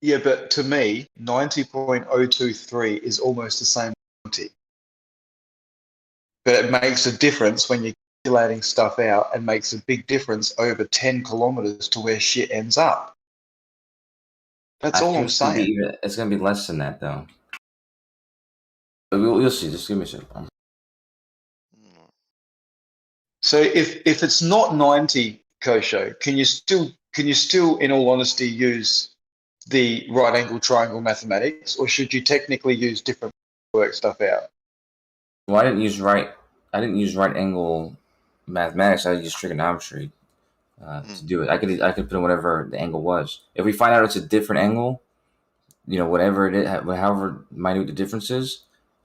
S4: Yeah, but to me, 90.023 is almost the same as 90. But it makes a difference when you're calculating stuff out and makes a big difference over 10 kilometers to where shit ends up. That's all I'm saying.
S7: It's going to be less than that, though. But we'll see. Just give me a second.
S4: So if it's not 90, Kosho, can you still, in all honesty, use the right angle triangle mathematics, or should you technically use different work stuff out?
S7: Well, I didn't use right angle mathematics. I used trigonometry to do it. I could put in whatever the angle was. If we find out it's a different angle, whatever it is, however minute the difference is,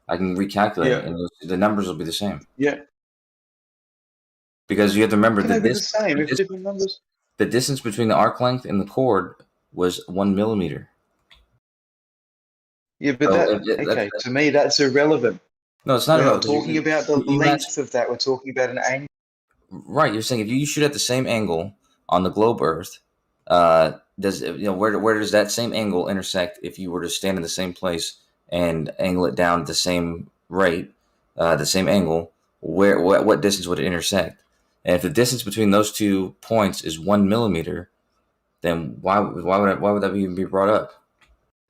S7: I can recalculate it, and the numbers will be the same.
S4: Yeah.
S7: Because you have to remember
S4: the different numbers.
S7: The distance between the arc length and the chord was 1 millimeter.
S4: Yeah, but to me that's irrelevant.
S7: No, it's not
S4: We're
S7: irrelevant.
S4: Not talking about the length of that. We're talking about an angle.
S7: Right. You're saying if you shoot at the same angle on the globe Earth, where does that same angle intersect if you were to stand in the same place and angle it down at the same rate, the same angle? What distance would it intersect? And if the distance between those 2 points is 1 millimeter, then why would that even be brought up?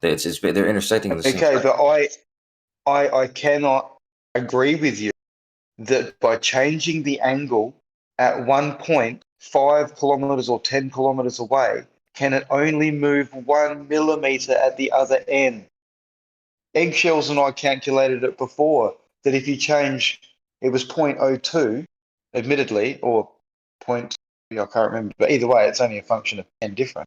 S7: They're intersecting in the same place.
S4: Okay, but I cannot agree with you that by changing the angle at one point 5 kilometers or 10 kilometers away, can it only move 1 millimeter at the other end? Eggshells and I calculated it before that if you change, it was 0.02, admittedly, or I can't remember, but either way, it's only a function of 10 different,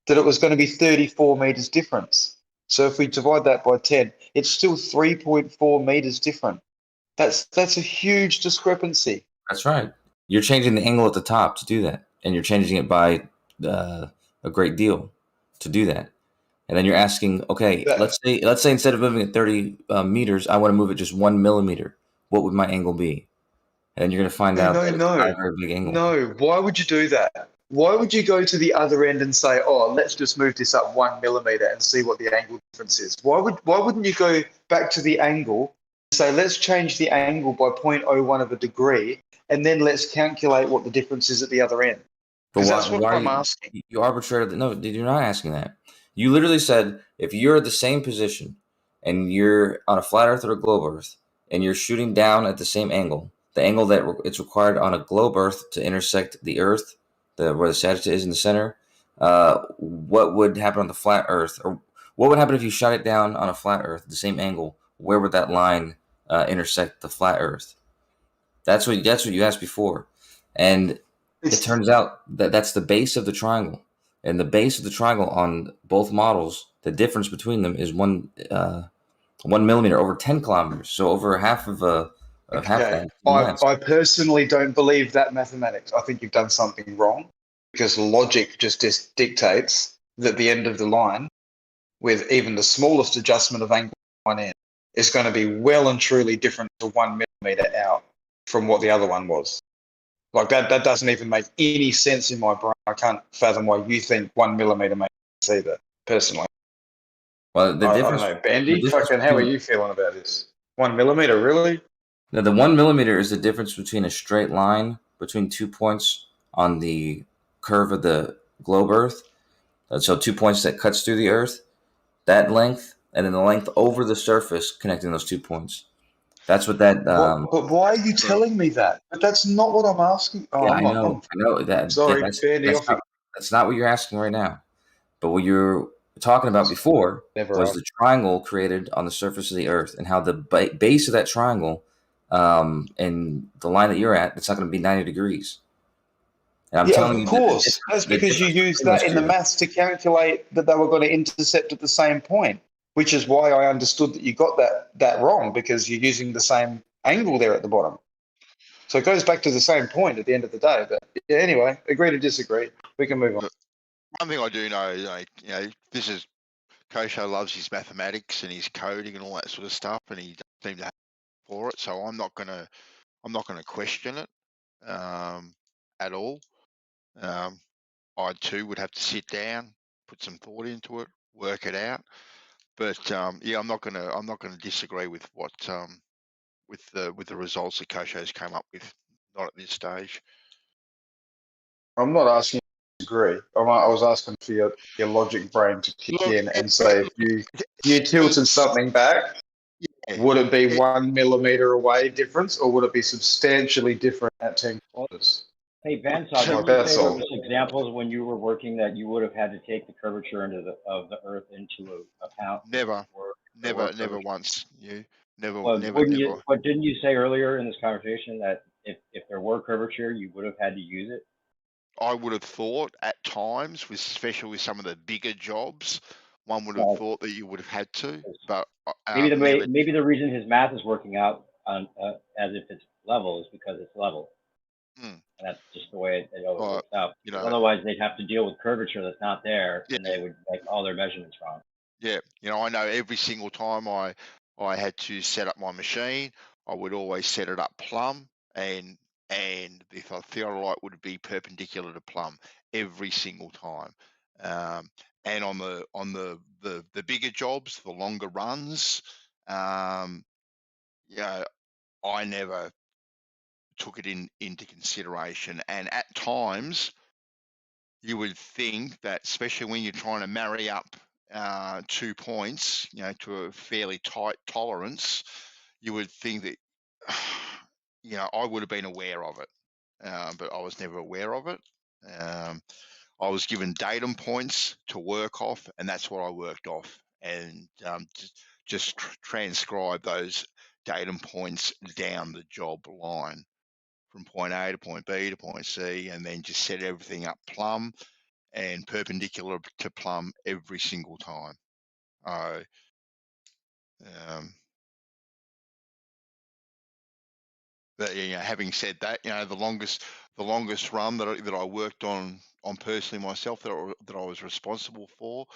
S4: that it was going to be 34 meters difference. So if we divide that by 10, it's still 3.4 meters different. That's a huge discrepancy.
S7: That's right. You're changing the angle at the top to do that, and you're changing it by a great deal to do that. And then you're asking, okay, let's say instead of moving at 30 meters, I want to move it just 1 millimeter. What would my angle be? And you're going to find out that it's not a very big angle.
S4: No, why would you do that? Why would you go to the other end and say, oh, let's just move this up 1 millimeter and see what the angle difference is? Why wouldn't you go back to the angle and say, let's change the angle by 0.01 of a degree, and then let's calculate what the difference is at the other end? Because that's what I'm asking.
S7: You arbitrarily, no, you're not asking that. You literally said, if you're at the same position and you're on a flat Earth or a globe Earth, and you're shooting down at the same angle, the angle that it's required on a globe Earth to intersect the Earth, where the Sagittarius is in the center, what would happen on the flat Earth, or what would happen if you shot it down on a flat Earth, the same angle? Where would that line intersect the flat Earth? That's what you asked before, and it turns out that that's the base of the triangle, and the base of the triangle on both models, the difference between them is 1 millimeter over 10 kilometers, so over half of half that.
S4: I personally don't believe that mathematics. I think you've done something wrong, because logic just dictates that the end of the line, with even the smallest adjustment of angle on one end, is going to be well and truly different to 1 millimeter out from what the other one was. Like that doesn't even make any sense in my brain. I can't fathom why you think 1 millimeter makes sense either, personally.
S7: Well, the difference.
S4: I don't know, Bandy. Fucking, how are you feeling about this? 1 millimeter, really?
S7: Now, the 1 millimeter is the difference between a straight line between 2 points on the curve of the globe Earth. So 2 points that cuts through the Earth, that length, and then the length over the surface connecting those 2 points. That's what that.
S4: But why are you telling me that? But that's not what I'm asking. Oh,
S7: Yeah,
S4: I'm
S7: I know. I know that.
S4: sorry,
S7: That's
S4: Bandy,
S7: that's
S4: off
S7: not,
S4: you.
S7: that's not what you're asking right now. But what you're talking about before
S4: Never
S7: was
S4: asked.
S7: the triangle created on the surface of the Earth, and how the base of that triangle, and the line that you're at, it's not going to be 90 degrees. And I'm
S4: Yeah,
S7: telling
S4: of
S7: you
S4: course. That's
S7: the
S4: because you
S7: difference
S4: used
S7: between
S4: that
S7: those
S4: in the
S7: two.
S4: maths to calculate that they were going to intercept at the same point, which is why I understood that you got that wrong, because you're using the same angle there at the bottom. So it goes back to the same point at the end of the day. But yeah, anyway, agree to disagree. We can move on.
S8: One thing I do know, you know, this is Kosho loves his mathematics and his coding and all that sort of stuff, and he doesn't seem to have for it. So I'm not gonna question it at all. I too would have to sit down, put some thought into it, work it out. But yeah, I'm not gonna disagree with what with the results that Kosho's come up with. Not at this stage.
S4: I'm not asking you to agree. I was asking for your logic brain to kick
S8: Look,
S4: in and say, if you tilted something back, would it be 1 millimeter away difference, or would it be substantially different at 10 kilometers?
S10: Hey, Van,
S4: Like,
S10: didn't you
S4: that's
S10: say there
S4: all.
S10: was examples when you were working that you would have had to take the curvature of the Earth into account?
S8: Never
S10: curvature?
S8: once. Never.
S10: But didn't you say earlier in this conversation that if there were curvature, you would have had to use it?
S8: I would have thought at times, especially with some of the bigger jobs, one would have
S10: Well,
S8: thought that you would have had to, but
S10: maybe
S8: never.
S10: maybe the reason his math is working out on as if it's level is because it's level. And that's just the way it always works out.
S8: You know,
S10: otherwise, they'd have to deal with curvature that's not there,
S8: Yeah.
S10: and they would make all their measurements wrong.
S8: Yeah, you know, I know every single time I had to set up my machine, I would always set it up plumb, and the theodolite would be perpendicular to plumb every single time. And on the bigger jobs, the longer runs, you know, I never took it into consideration. And at times, you would think that, especially when you're trying to marry up 2 points, you know, to a fairly tight tolerance, you would think that, you know, I would have been aware of it, but I was never aware of it. I was given datum points to work off, and that's what I worked off, and just transcribe those datum points down the job line from point A to point B to point C, and then just set everything up plumb and perpendicular to plumb every single time. But you know, having said that, you know, the longest run that I worked on personally myself that I was responsible for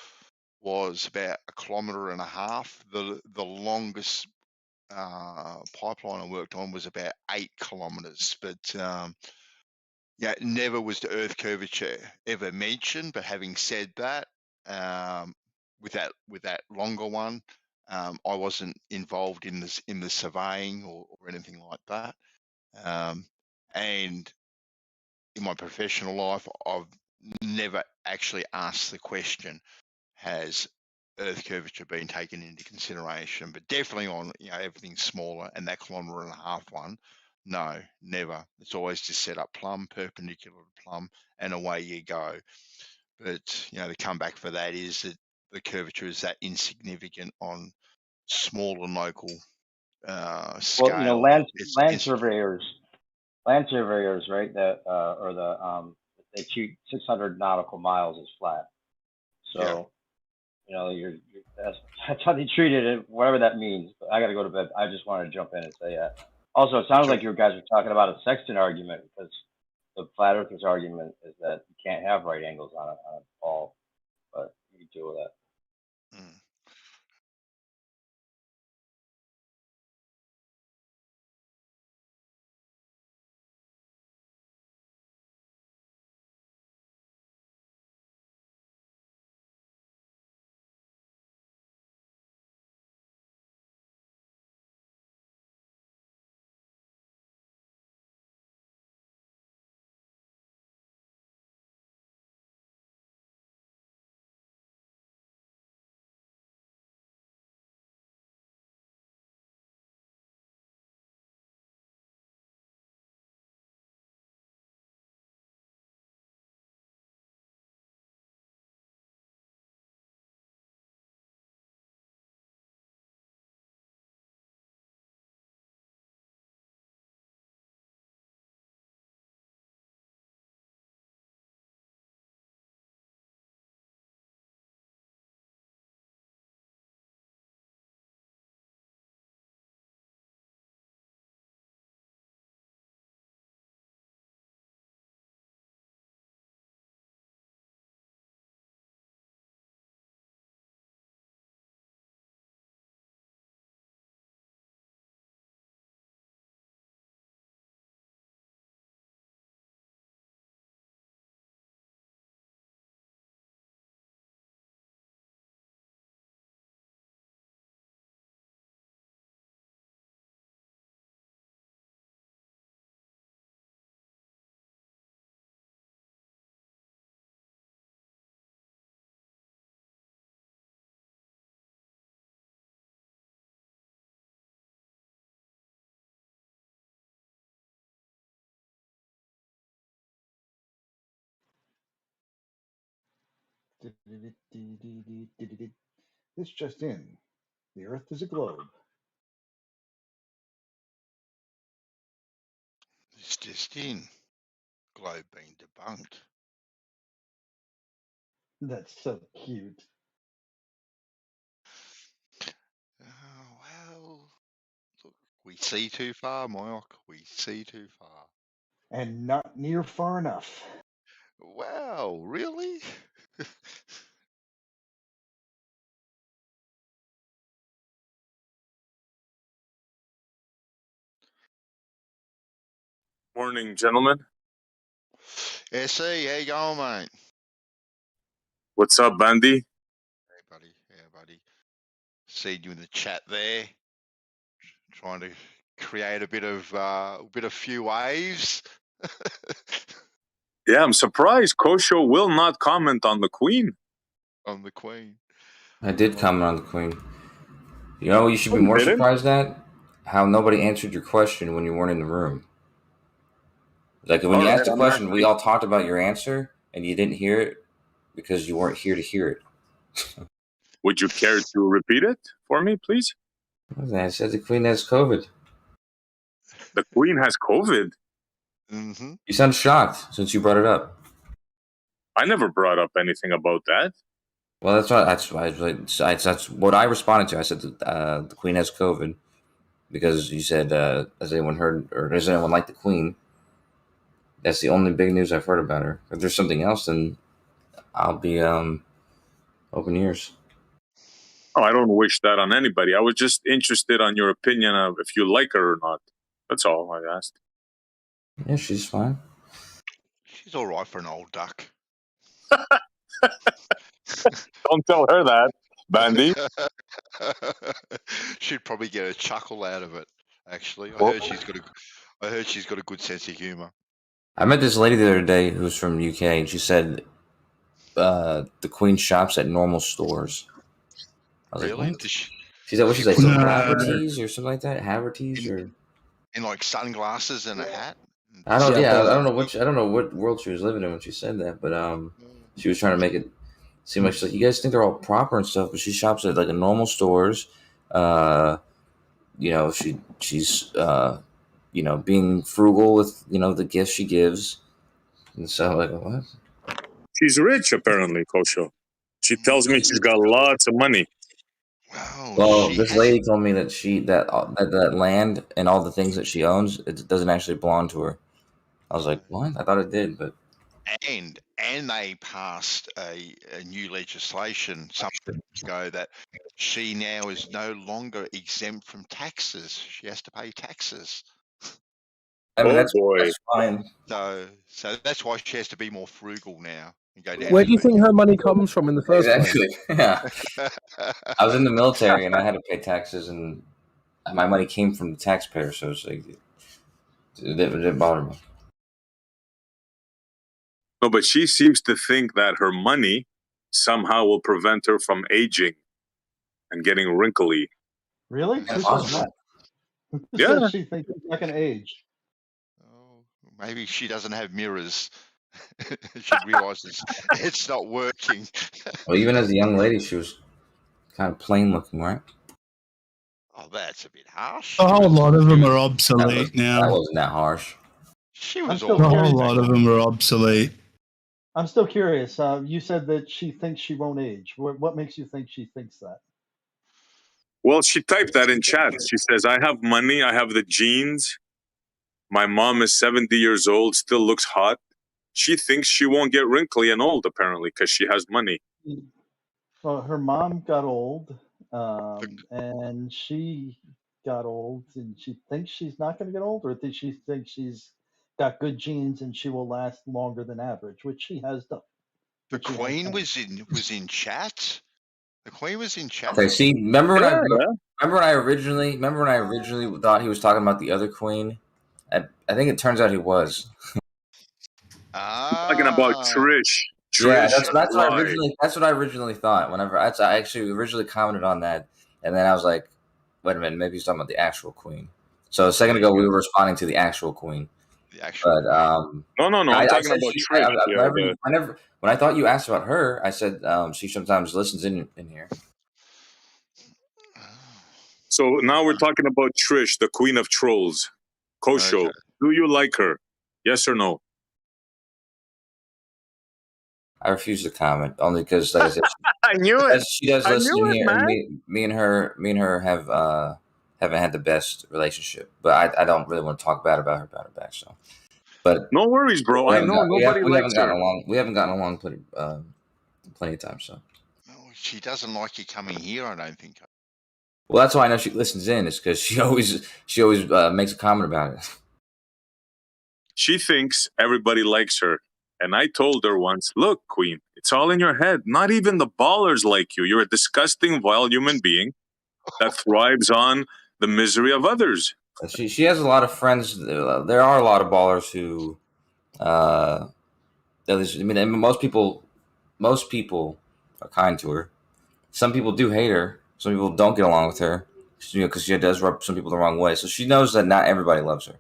S8: was about 1.5 kilometers. The longest pipeline I worked on was about 8 kilometers, but yeah, never was the Earth curvature ever mentioned. But having said that, with that longer one, I wasn't involved in the surveying or anything like that. And in my professional life, I've never actually asked the question: has Earth curvature been taken into consideration? But definitely on, you know, everything smaller, and that 1.5 kilometer one, no, never. It's always just set up plumb, perpendicular to plumb, and away you go. But you know, the comeback for that is that the curvature is that insignificant on small and local scale.
S10: Well, you know, land surveyors, right? That or the they treat 600 nautical miles as flat. So,
S8: Yeah.
S10: you know, that's how they treated it, whatever that means. But I got to go to bed. I just wanted to jump in and say that. Also, it sounds like you guys were talking about a sextant argument, because the flat earthers argument is that you can't have right angles on a ball, but you can deal with that.
S11: This just in. The Earth is a globe.
S8: This just in. Globe being debunked.
S11: That's so cute.
S8: Oh, well, look, we see too far, Moyoc. We see too far.
S11: And not near far enough.
S8: Wow, really?
S12: Morning, gentlemen.
S8: SE, how you going, mate?
S12: What's up, Bandy?
S8: Hey, buddy. Yeah, buddy. See you in the chat there. Trying to create a bit of few waves.
S12: Yeah, I'm surprised Kosho will not comment on the Queen.
S8: On the Queen.
S7: I did comment on the Queen. You know, you should be
S12: Oh, you
S7: more
S12: didn't?
S7: surprised at how nobody answered your question when you weren't in the room. Like when you
S12: All
S7: asked
S12: right,
S7: a question, we all talked about your answer, and you didn't hear it because you weren't here to hear it.
S12: Would you care to repeat it for me, please?
S7: I said the Queen has COVID.
S12: The Queen has COVID?
S8: Mm-hmm.
S7: You sound shocked since you brought it up.
S12: I never brought up anything about that.
S7: Well, that's what I responded to. I said that, the Queen has COVID because you said, has anyone heard or does anyone like the Queen? That's the only big news I've heard about her. If there's something else, then I'll be open ears.
S12: Oh, I don't wish that on anybody. I was just interested on your opinion of if you like her or not. That's all I asked.
S7: Yeah, she's fine.
S8: She's all right for an old duck.
S12: Don't tell her that, Bandy.
S8: She'd probably get a chuckle out of it. Actually, I heard she's got a good sense of humor.
S7: I met this lady the other day who's from UK, and she said the Queen shops at normal stores. I was
S8: Really?
S7: like, what?
S8: Does she
S7: She's like, what? She's like,
S8: put on
S7: Haverty's or something like that. Haverty's or
S8: in like sunglasses and a hat?
S7: I don't. Yeah, I don't know which. I don't know what world she was living in when she said that, but she was trying to make it seem like she's like, you guys think they're all proper and stuff, but she shops at like a normal stores. You know, she's you know, being frugal with, you know, the gifts she gives, and so like, what?
S12: She's rich, apparently, Kosho. She tells me she's got lots of money.
S7: Well, this lady told me that that land and all the things that she owns, it doesn't actually belong to her. I was like, what? I thought it did, but
S8: And they passed a new legislation some time ago that she now is no longer exempt from taxes. She has to pay taxes.
S7: I mean, that's
S8: fine. So that's why she has to be more frugal now and go down.
S13: Where do you think her money comes from in the first
S7: Exactly.
S13: place?
S7: Yeah. I was in the military and I had to pay taxes, and my money came from the taxpayer, so it's like it didn't bother me.
S12: No, but she seems to think that her money somehow will prevent her from aging and getting wrinkly.
S11: Really?
S12: That's
S11: Who says
S12: awesome.
S11: that? Who
S12: Yeah.
S11: says she thinks she's not going to age?
S8: Maybe she doesn't have mirrors. She realizes it's not working.
S7: Well, even as a young lady, she was kind of plain looking, right?
S8: Oh, that's a bit harsh.
S3: A whole lot of them are obsolete now.
S7: That wasn't that harsh.
S8: She
S11: I'm
S8: was
S11: still
S3: A
S11: curious.
S3: whole lot of them are obsolete.
S11: I'm still curious. You said that she thinks she won't age. What makes you think she thinks that?
S12: Well, she typed that in chat. She says, I have money, I have the genes. My mom is 70 years old, still looks hot. She thinks she won't get wrinkly and old, apparently, because she has money.
S11: Well, her mom got old, and she got old, and she thinks she's not going to get old, or does she think she's got good genes and she will last longer than average, which she has done.
S8: The Queen was in chat. The Queen was in chat.
S7: Okay, see, remember when I originally thought he was talking about the other Queen? I think it turns out he was.
S12: Talking about Trish.
S7: Yeah,
S12: Trish
S7: that's what
S12: live.
S7: I originally thought. Whenever I actually originally commented on that, and then I was like, wait a minute, maybe he's talking about the actual Queen. So a second ago we were responding to the actual Queen.
S8: The actual.
S12: No. I'm talking about Trish.
S7: When I thought you asked about her, I said she sometimes listens in here.
S12: So now we're talking about Trish, the queen of trolls. Kosho,
S8: Okay.
S12: do you like her? Yes or no?
S7: I refuse to comment only because, like I said,
S12: I knew it.
S7: She does
S12: I
S7: listen
S12: knew
S7: in
S12: it,
S7: here,
S12: man.
S7: and me and her have haven't had the best relationship, but I don't really want to talk bad about her back. So, but
S12: no worries, bro. I know nobody likes her.
S7: We haven't gotten along plenty of times. So,
S8: No, she doesn't like you coming here. I don't think.
S7: well, that's why I know she listens in. Is because she always makes a comment about it.
S12: She thinks everybody likes her. And I told her once, look, Queen, it's all in your head. Not even the ballers like you. You're a disgusting, vile human being that thrives on the misery of others.
S7: She has a lot of friends. There are a lot of ballers who, at least, I mean, most people are kind to her. Some people do hate her. Some people don't get along with her, because she does rub some people the wrong way. So she knows that not everybody loves her,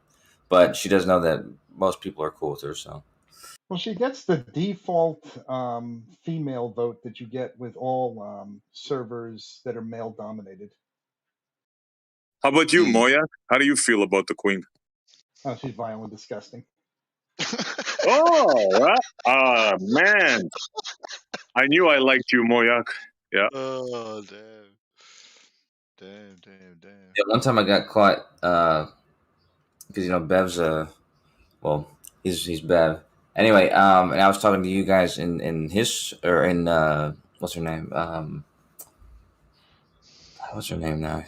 S7: but she does know that most people are cool with her. So.
S11: Well, she gets the default female vote that you get with all servers that are male dominated.
S12: How about you, Moya? How do you feel about the Queen?
S11: Oh, she's vile and disgusting.
S12: Oh, man. I knew I liked you, Moyak. Yeah.
S8: Oh, damn.
S7: Yeah, one time I got caught because Bev's he's Bev. Anyway, and I was talking to you guys in what's her name? What's her name now?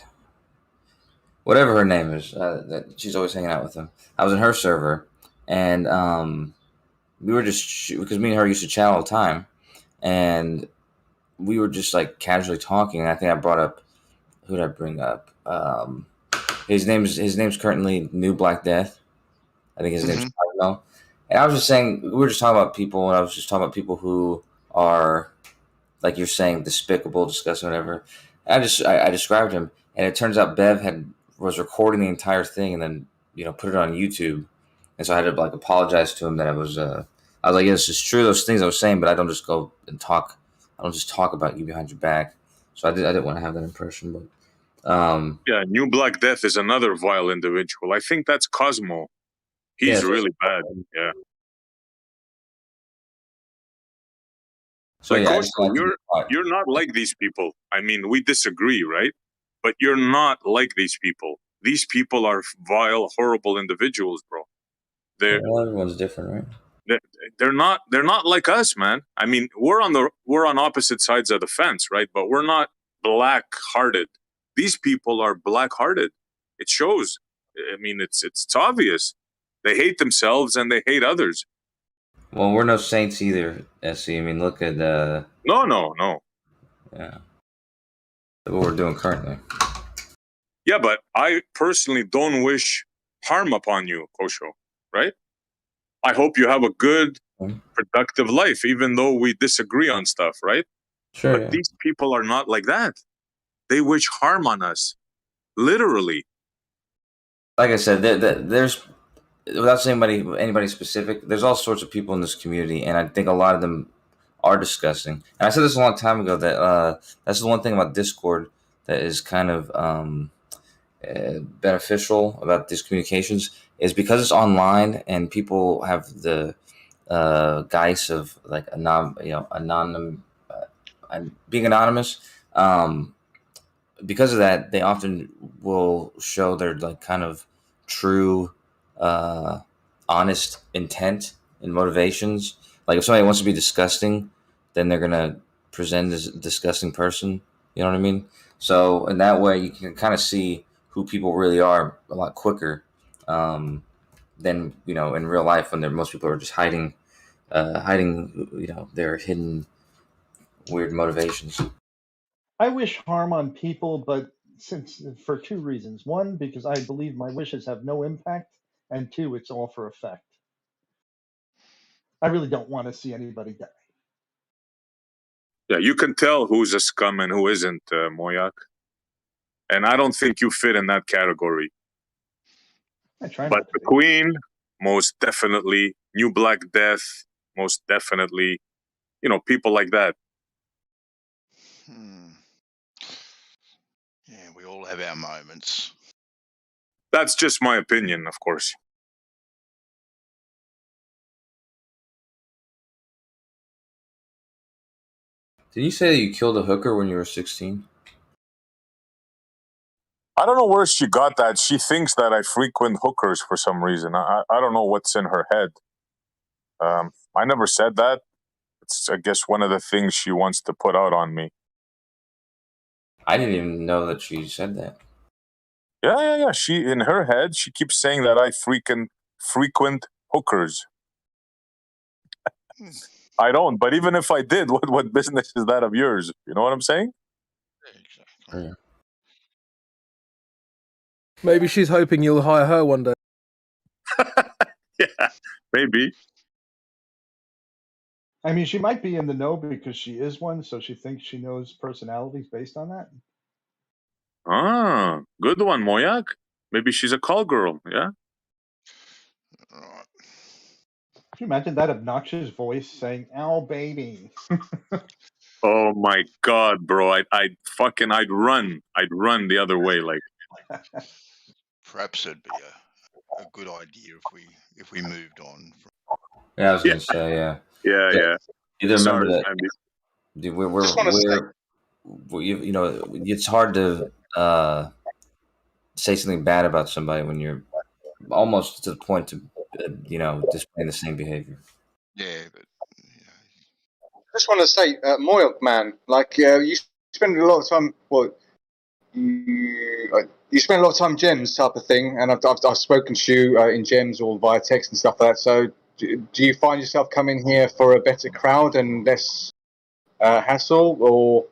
S7: Whatever her name is, that she's always hanging out with him. I was in her server, and we were just because me and her used to chat all the time, and we were just like casually talking. And I think I brought up, who did I bring up? His name's currently New Black Death. I think his name's Cardinal. And I was just saying, we were just talking about people, and I was just talking about people who are, like you're saying, despicable, disgusting, whatever. And I described him, and it turns out Bev was recording the entire thing and then put it on YouTube, and so I had to like apologize to him that I was like, yes, it's true, those things I was saying, but I don't just go and talk. I don't just talk about you behind your back. So I didn't want to have that impression, but
S12: yeah, New Black Death is another vile individual. I think that's Cosmo. He's really bad. Yeah.
S7: So
S12: like, you're not like these people. I mean, we disagree, right? But you're not like these people. These people are vile, horrible individuals, bro.
S7: Everyone's different, right?
S12: They're not like us, man. I mean, we're on opposite sides of the fence, right? But we're not black-hearted. These people are black-hearted. It shows. I mean, it's obvious. They hate themselves and they hate others.
S7: Well, we're no saints either, SC. I mean, look at
S12: No.
S7: Yeah. Look what we're doing currently.
S12: Yeah, but I personally don't wish harm upon you, Kosho, right? I hope you have a good, productive life, even though we disagree on stuff, right?
S7: Sure.
S12: But these people are not like that. They wish harm on us, literally.
S7: Like I said, there's, without saying anybody specific, there's all sorts of people in this community, and I think a lot of them are disgusting. And I said this a long time ago that that's the one thing about Discord that is kind of beneficial about these communications, is because it's online and people have the guise of like being anonymous. Because of that, they often will show their like kind of true, honest intent and motivations. Like if somebody wants to be disgusting, then they're gonna present as a disgusting person. You know what I mean? So in that way, you can kind of see who people really are a lot quicker than in real life, when most people are just hiding their hidden weird motivations.
S11: I wish harm on people, but for two reasons. One, because I believe my wishes have no impact, and two, it's all for effect. I really don't want to see anybody die.
S12: Yeah, you can tell who's a scum and who isn't, Moyak. And I don't think you fit in that category.
S11: I try
S12: but
S11: not to
S12: the
S11: be.
S12: Queen, most definitely. New Black Death, most definitely. You know, people like that.
S8: Yeah, we all have our moments.
S12: That's just my opinion, of course.
S7: Did you say that you killed a hooker when you were 16?
S12: I don't know where she got that. She thinks that I frequent hookers for some reason. I don't know what's in her head. I never said that. It's, I guess, one of the things she wants to put out on me.
S7: I didn't even know that she said that.
S12: Yeah. She, in her head, she keeps saying that I frequent hookers. I don't. But even if I did, what business is that of yours? You know what I'm saying?
S8: Exactly.
S7: Yeah.
S13: Maybe she's hoping you'll hire her one day.
S12: Yeah, maybe.
S11: I mean, she might be in the know because she is one, so she thinks she knows personalities based on that.
S12: Ah, good one, Moyak. Maybe she's a call girl, yeah?
S8: All right.
S11: Can you imagine that obnoxious voice saying, "Ow, baby"?
S12: Oh my God, bro. I'd run. I'd run the other way. Like,
S8: Perhaps it'd be a good idea if we moved on.
S7: Yeah, I was
S12: Yeah.
S7: gonna say, yeah.
S12: yeah.
S7: You remember
S12: Sorry,
S7: that
S12: man.
S7: dude, we're
S4: Just wanna say-
S7: you know, it's hard to say something bad about somebody when you're almost to the point to you know, displaying the same behavior.
S8: Yeah, but
S4: I just want to say, Moyok, man, like you spend a lot of time. Well, you spend a lot of time gems type of thing, and I've spoken to you in gems or via text and stuff like that. So, do you find yourself coming here for a better crowd and less hassle, or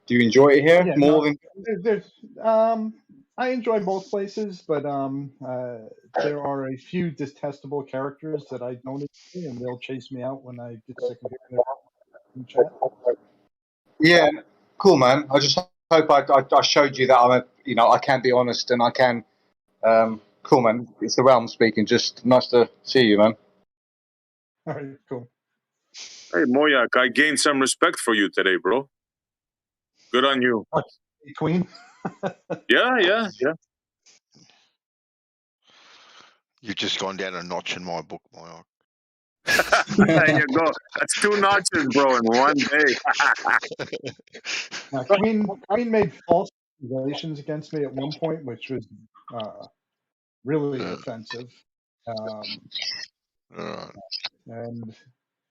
S4: do you enjoy it here more than?
S11: There's I enjoy both places, but there are a few detestable characters that I don't enjoy, and they'll chase me out when I get sick of hearing their chat.
S4: Yeah, cool, man. I just hope I showed you that I can be honest and I can. Cool, man. It's the realm speaking. Just nice to see you, man.
S11: All right, cool.
S12: Hey, Moyak, I gained some respect for you today, bro. Good on you.
S11: Queen.
S12: Yeah.
S8: you've just gone down a notch in my book, Moyak.
S12: There you go. That's 2 notches, bro, in one day.
S11: Now, Queen made false accusations against me at one point, which was really offensive. And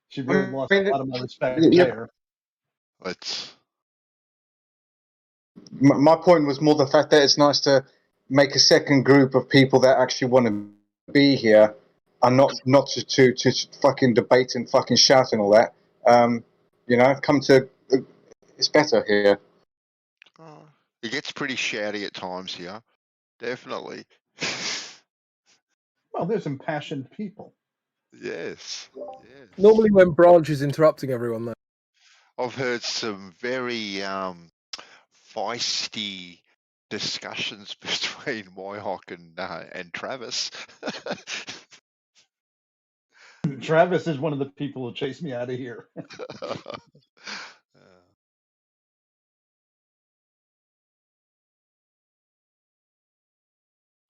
S11: she really lost a lot of my respect there.
S4: My point was more the fact that it's nice to make a second group of people that actually want to be here, and not to fucking debate and fucking shout and all that. Come to. It's better here.
S8: It gets pretty shouty at times here. Definitely.
S11: Well, there's impassioned people.
S8: Yes.
S13: Normally when Branch is interrupting everyone, though.
S8: I've heard some very feisty discussions between Moyhawk and Travis.
S11: Travis is one of the people who chased me out of here.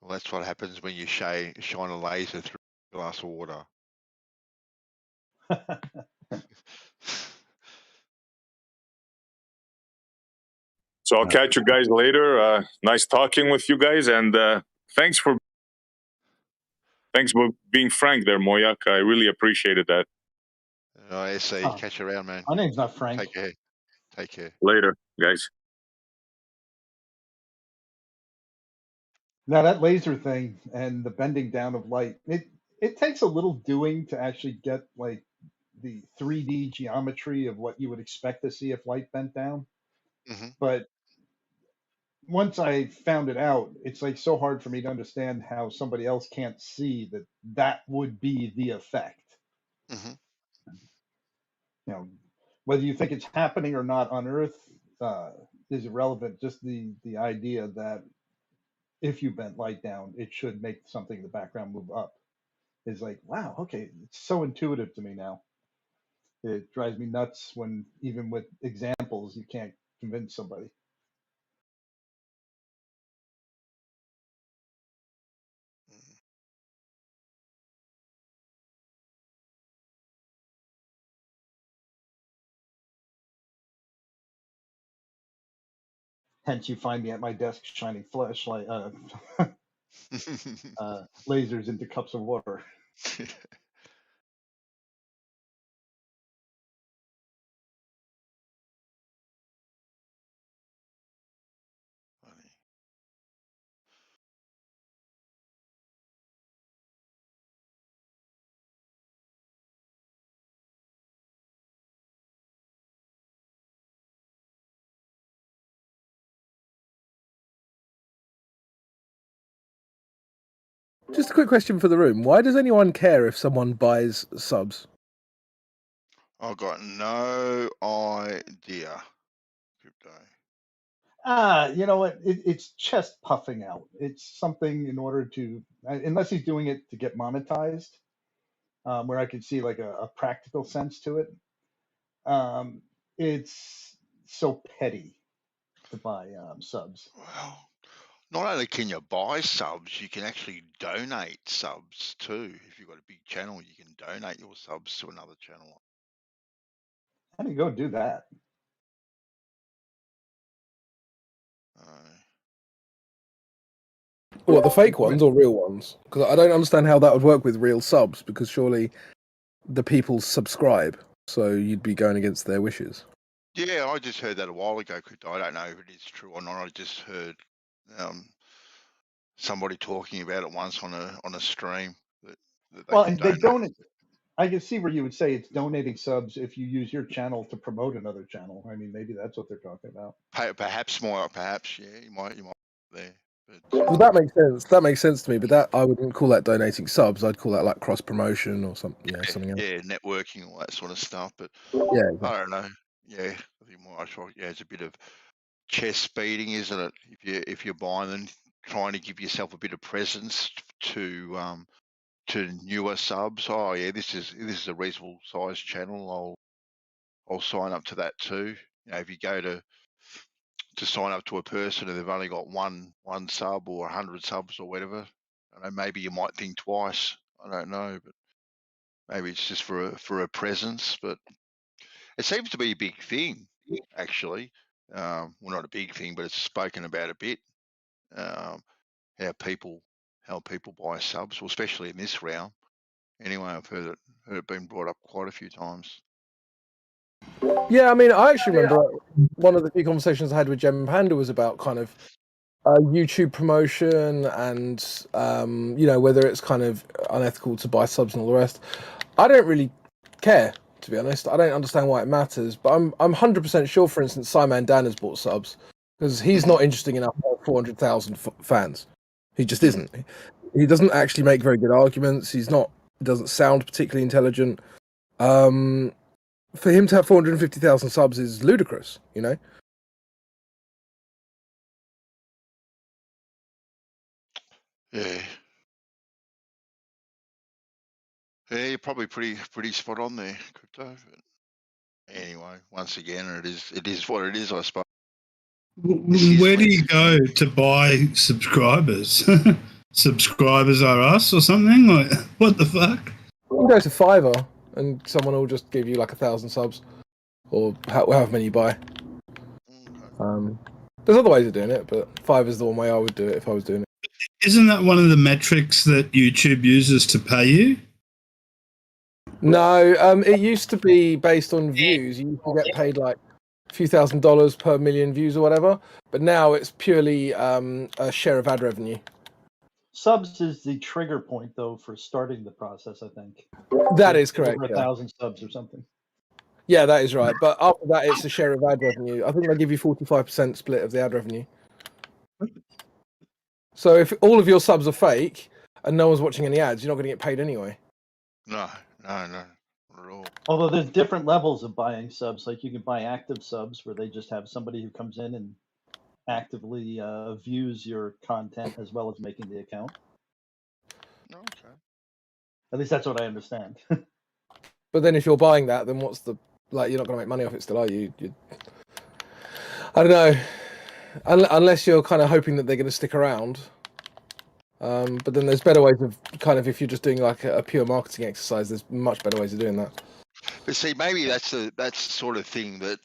S8: Well, that's what happens when you shine a laser through a glass of water.
S12: So I'll catch you guys later. Nice talking with you guys, and thanks for being frank there, Moyak. I really appreciated that.
S8: I see. Catch you around, man.
S11: My name's not Frank.
S8: Take care.
S12: Later, guys.
S11: Now that laser thing and the bending down of light, it takes a little doing to actually get like the 3D geometry of what you would expect to see if light bent down.
S8: Mm-hmm.
S11: But once I found it out, it's like so hard for me to understand how somebody else can't see that would be the effect.
S8: Mm-hmm.
S11: Whether you think it's happening or not on Earth is irrelevant. Just the idea that if you bent light down, it should make something in the background move up. is like, wow, okay, it's so intuitive to me now. It drives me nuts when even with examples you can't convince somebody. Hence, you find me at my desk shining flashlight, lasers into cups of water.
S13: Just a quick question for the room. Why does anyone care if someone buys subs?
S8: I've got no idea. Crypto.
S11: You know what? It's chest puffing out. It's something in order to, unless he's doing it to get monetized, where I could see like a practical sense to it. It's so petty to buy subs.
S8: Well, not only can you buy subs, you can actually donate subs too. If you've got a big channel, you can donate your subs to another channel.
S11: How do you go do that?
S13: What, the fake ones or real ones? Because I don't understand how that would work with real subs, because surely the people subscribe, so you'd be going against their wishes.
S8: Yeah, I just heard that a while ago, Crypto. I don't know if it is true or not. I just heard somebody talking about it once on a stream that they
S11: Well,
S8: can
S11: they
S8: donate.
S11: donate. I can see where you would say it's donating subs if you use your channel to promote another channel. I mean, maybe that's what they're talking about.
S8: Perhaps yeah, you might there.
S13: Well, that makes sense. That makes sense to me. But that I wouldn't call that donating subs. I'd call that like cross promotion or something. Yeah, something else.
S8: Yeah, networking, all that sort of stuff. But
S13: Yeah, exactly.
S8: I don't know. Yeah, I think more. Yeah, it's a bit of chest beating, isn't it? If you're buying and trying to give yourself a bit of presence to newer subs. Oh yeah, this is a reasonable sized channel. I'll sign up to that too. You know, if you go to sign up to a person and they've only got one sub or 100 subs or whatever, I don't know, maybe you might think twice. I don't know, but maybe it's just for a presence. But it seems to be a big thing, actually. Well, not a big thing, but it's spoken about a bit. How people buy subs, well, especially in this realm. Anyway, I've heard it being brought up quite a few times.
S13: Yeah, I mean, I actually remember one of the few conversations I had with Gem Panda was about kind of YouTube promotion and you know, whether it's kind of unethical to buy subs and all the rest. I don't really care, to be honest. I don't understand why it matters, but I'm 100% sure, for instance, Simon Dan has bought subs because he's not interesting enough to have 400,000 fans. He just isn't. He doesn't actually make very good arguments. He doesn't sound particularly intelligent. For him to have 450,000 subs is ludicrous, you know?
S8: Yeah. Yeah, you're probably pretty spot on there, Crypto. But anyway, once again, it is what it is, I suppose.
S3: Where do you go to buy subscribers? Subscribers are us or something? Like, what the fuck?
S13: You can go to Fiverr and someone will just give you like 1,000 subs or however many you buy. There's other ways of doing it, but Fiverr's the one way I would do it if I was doing it.
S3: Isn't that one of the metrics that YouTube uses to pay you?
S13: No, it used to be based on views. You used to get paid like a few $1,000s per million views or whatever, but now it's purely a share of ad revenue.
S11: Subs is the trigger point, though, for starting the process, I think.
S13: That is correct.
S11: Over 1,000 subs or something.
S13: Yeah, that is right. But after that, it's a share of ad revenue. I think they give you 45% split of the ad revenue. So if all of your subs are fake and no one's watching any ads, you're not going to get paid anyway.
S8: No, not at all.
S11: Although there's different levels of buying subs. Like you can buy active subs where they just have somebody who comes in and actively views your content as well as making the account.
S8: Okay.
S11: At least that's what I understand.
S13: But then if you're buying that, then what's the like? You're not going to make money off it still, are you? I don't know. Unless you're kind of hoping that they're going to stick around. But then there's better ways of kind of if you're just doing like a pure marketing exercise. There's much better ways of doing that.
S8: But see, maybe that's the sort of thing that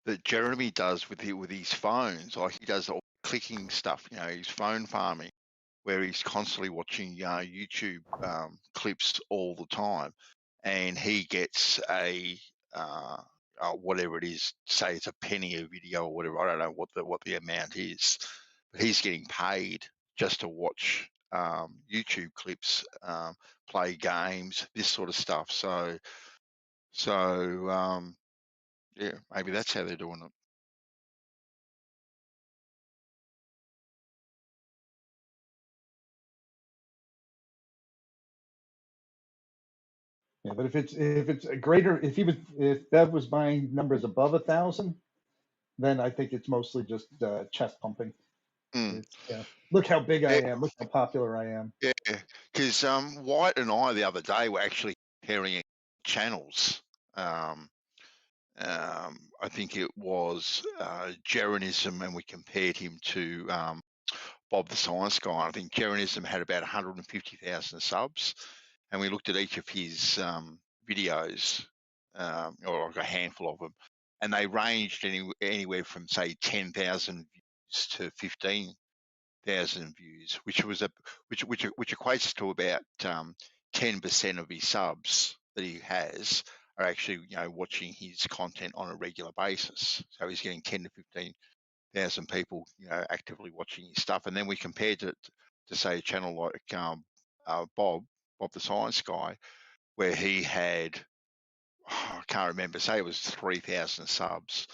S8: that Jeremy does with his phones. Like he does all clicking stuff. You know, his phone farming, where he's constantly watching YouTube clips all the time, and he gets a whatever it is, say it's a penny a video or whatever. I don't know what the amount is, but he's getting paid just to watch YouTube clips, play games, this sort of stuff. So yeah, maybe that's how they're doing it.
S11: Yeah, but if it's a greater, if Bev was buying numbers above 1,000, then I think it's mostly just chest pumping. Yeah, look how big I am. Look how popular I am.
S8: Yeah, because White and I the other day were actually comparing channels. I think it was Jeranism, and we compared him to Bob the Science Guy. I think Jeranism had about 150,000 subs, and we looked at each of his videos, or like a handful of them, and they ranged anywhere from say 10,000 views to 15,000 views, which equates to about 10% of his subs that he has are actually watching his content on a regular basis. So he's getting 10 to 15,000 people actively watching his stuff, and then we compared it to say a channel like Bob the Science Guy, where he had I can't remember, say it was 3,000 subs,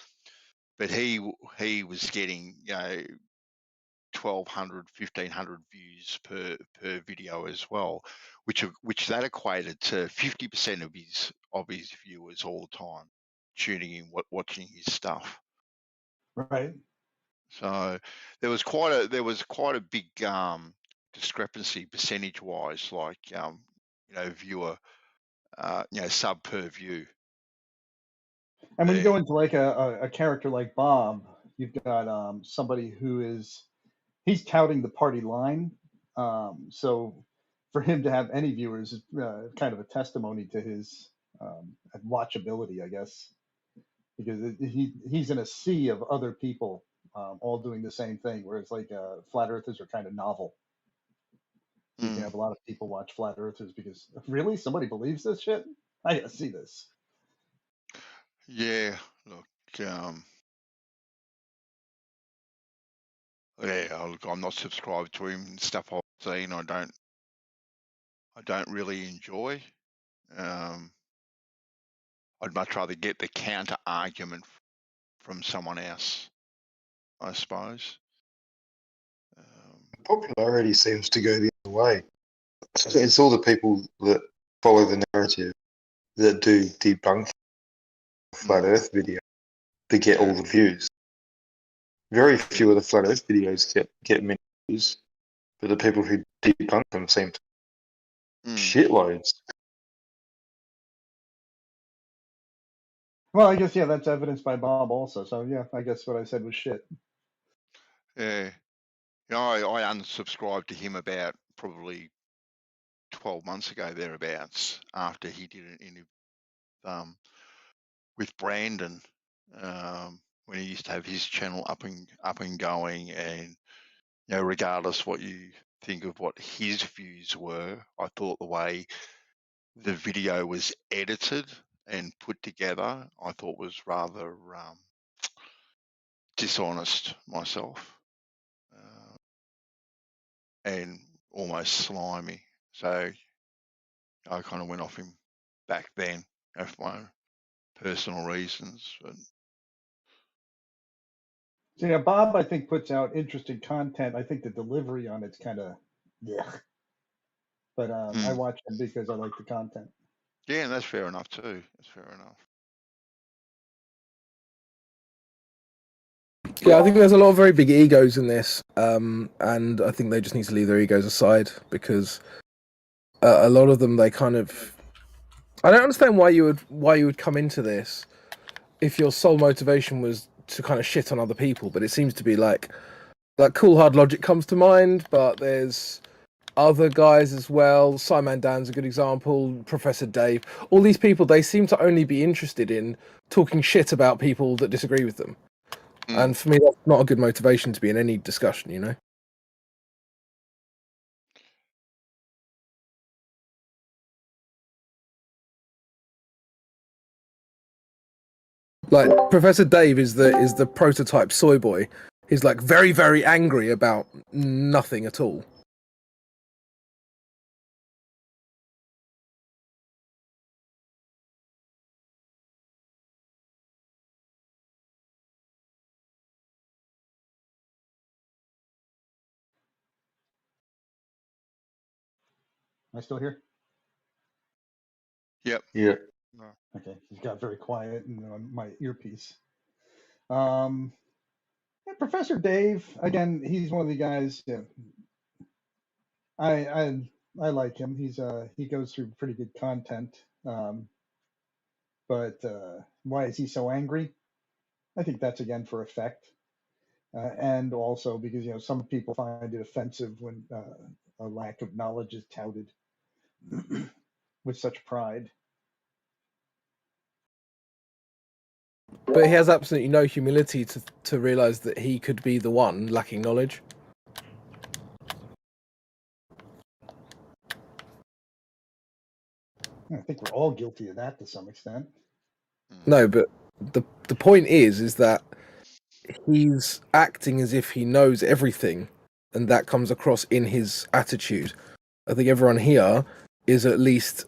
S8: but he was getting 1,200, 1,500 views per video as well, which that equated to 50% of his viewers all the time tuning in, watching his stuff.
S11: Right.
S8: So there was quite a big discrepancy percentage wise, like viewer sub per view.
S11: And when you go into like a character like Bob, you've got somebody who he's touting the party line. So for him to have any viewers is kind of a testimony to his watchability, I guess, because he's in a sea of other people all doing the same thing, whereas like flat earthers are kind of novel. You can have a lot of people watch flat earthers because really somebody believes this shit. I gotta see this.
S8: Yeah, look, I'm not subscribed to him and stuff I've seen. I don't really enjoy. I'd much rather get the counter argument from someone else, I suppose.
S4: Popularity seems to go the other way. It's all the people that follow the narrative that do debunk flat Earth video that get all the views. Very few of the flat Earth videos get many views, but the people who debunk them seem to shitloads.
S11: Well, I guess that's evidenced by Bob also. So yeah, I guess what I said was shit.
S8: Yeah, I unsubscribed to him about probably 12 months ago thereabouts, after he did an interview with Brandon, when he used to have his channel up and going, and regardless what you think of what his views were, I thought the way the video was edited and put together, I thought was rather dishonest myself, and almost slimy. So I kind of went off him back then for my own personal reasons. But
S11: So yeah, Bob I think puts out interesting content. I think the delivery on it's kind of but I watch him because I like the content.
S8: yeah, that's fair enough too. That's fair enough.
S13: Yeah, I think there's a lot of very big egos in this, and I think they just need to leave their egos aside, because a lot of them, they kind of, I don't understand why you would come into this if your sole motivation was to kind of shit on other people, but it seems to be like Cool Hard Logic comes to mind, but there's other guys as well. Simon Dan's a good example, Professor Dave. All these people, they seem to only be interested in talking shit about people that disagree with them. And for me, that's not a good motivation to be in any discussion, you know? Like, Professor Dave is the prototype soy boy. He's like very, very angry about nothing at all.
S11: Am I still here?
S8: Yep.
S4: Yeah.
S11: Okay, he's got very quiet on my earpiece. Yeah, Professor Dave, again, he's one of the guys. Yeah, I like him. He goes through pretty good content. But why is he so angry? I think that's again for effect, and also because some people find it offensive when a lack of knowledge is touted with such pride.
S13: But he has absolutely no humility to realize that he could be the one lacking knowledge.
S11: I think we're all guilty of that to some extent.
S13: No, but the point is that he's acting as if he knows everything, and that comes across in his attitude. I think everyone here is at least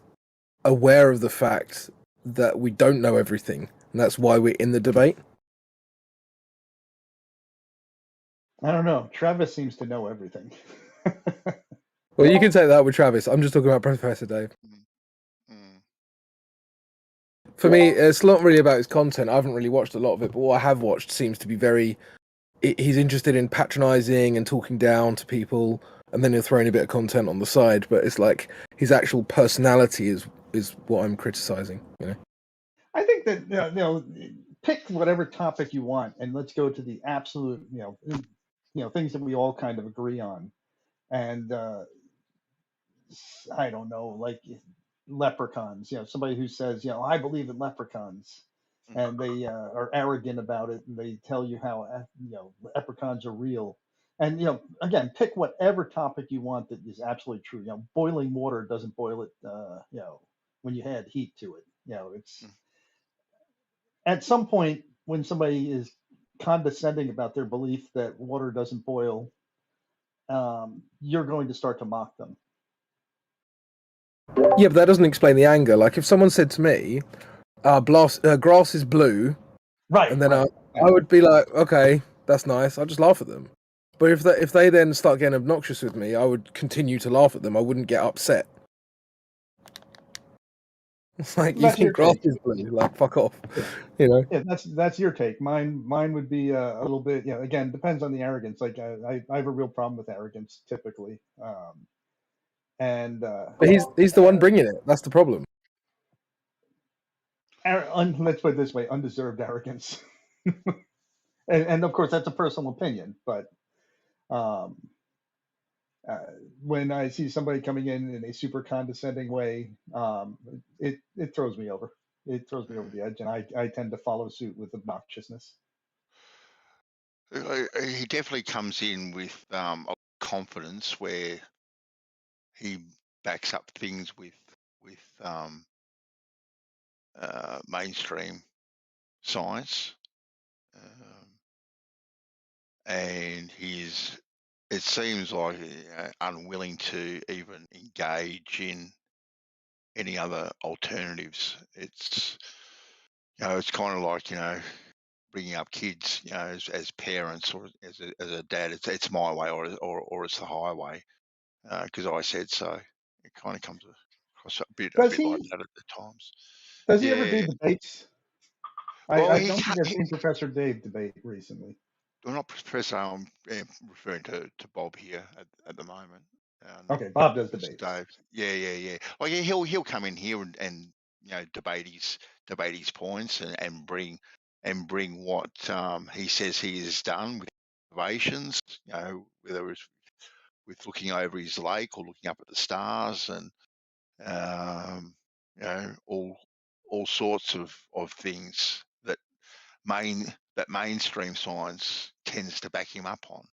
S13: aware of the fact that we don't know everything, and that's why we're in the debate.
S11: I don't know. Travis seems to know everything.
S13: Well, you can take that with Travis. I'm just talking about Professor Dave. For me, it's not really about his content. I haven't really watched a lot of it, but what I have watched seems to be very... He's interested in patronizing and talking down to people, and then he'll throw in a bit of content on the side, but it's like his actual personality is what I'm criticizing, you know?
S11: I think that pick whatever topic you want, and let's go to the absolute things that we all kind of agree on, and I don't know, like leprechauns. Somebody who says I believe in leprechauns, and they are arrogant about it, and they tell you how leprechauns are real. And again, pick whatever topic you want that is absolutely true. Boiling water doesn't boil it. When you add heat to it, it's at some point when somebody is condescending about their belief that water doesn't boil, you're going to start to mock them.
S13: Yeah, but that doesn't explain the anger. Like, if someone said to me, grass is blue,
S11: right,
S13: and then I would be like, okay, that's nice. I'll just laugh at them. But if they then start getting obnoxious with me, I would continue to laugh at them. I wouldn't get upset. It's like, you think grass is blue? Like, fuck off. You know?
S11: Yeah, that's your take. Mine would be a little bit. Again, depends on the arrogance. Like I have a real problem with arrogance typically.
S13: But he's the one bringing it. That's the problem.
S11: Let's put it this way: undeserved arrogance. and of course, that's a personal opinion. But when I see somebody coming in a super condescending way, it throws me over. It throws me over the edge, and I tend to follow suit with obnoxiousness.
S8: He definitely comes in with confidence where he backs up things with mainstream science, and it seems like unwilling to even engage in any other alternatives. It's it's kind of like bringing up kids as parents or as a dad. It's my way or it's the highway because I said so. It kind of comes across a bit like that at the times.
S11: Does he ever do debates? I don't think I've seen Professor Dave debate recently.
S8: Well, not Professor. I'm referring to Bob here at the moment.
S11: Okay, Bob does
S8: Mr.
S11: debates.
S8: Dave. Yeah. Oh yeah, he'll come in here and debate his points and bring what he says he has done with observations. Whether it's with looking over his lake or looking up at the stars and all sorts of things that mainstream science tends to back him up on.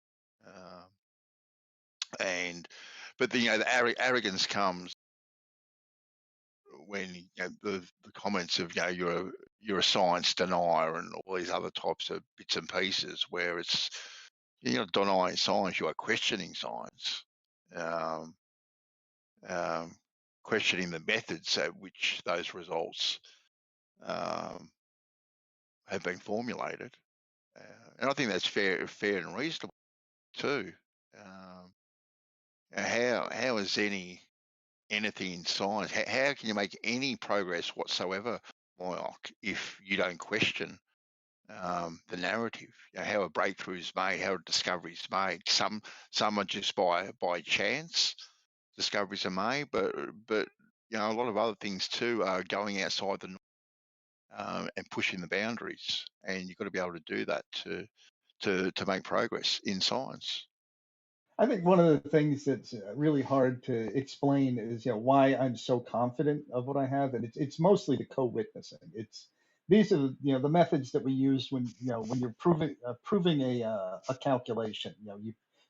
S8: But the arrogance comes when the comments of you're a science denier and all these other types of bits and pieces where it's you're not denying science, you are questioning science, questioning the methods at which those results have been formulated, and I think that's fair and reasonable too. How is anything in science? How can you make any progress whatsoever, Moyoc, if you don't question the narrative? How a breakthrough is made, how a discovery is made. Some are just by chance discoveries are made, but a lot of other things too are going outside the norm and pushing the boundaries, and you've got to be able to do that to make progress in science.
S11: I think one of the things that's really hard to explain is why I'm so confident of what I have, and it's mostly the co-witnessing. These are the methods that we use when you're proving a calculation.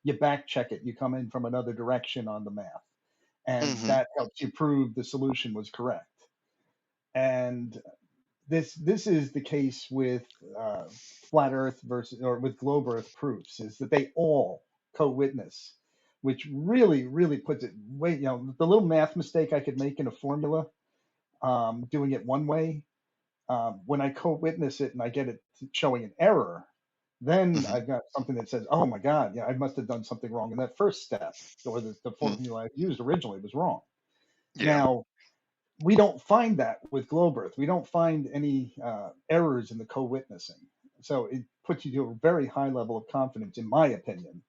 S11: You back check it. You come in from another direction on the math, and that helps you prove the solution was correct. And this is the case with flat Earth with globe Earth proofs, is that they all co-witness, which really puts it way, the little math mistake I could make in a formula, doing it one way, when I co-witness it and I get it showing an error, then I've got something that says, oh my God, I must have done something wrong in that first step, or the formula I used originally was wrong.
S8: Yeah.
S11: Now, we don't find that with globe Earth. We don't find any errors in the co-witnessing. So it puts you to a very high level of confidence, in my opinion,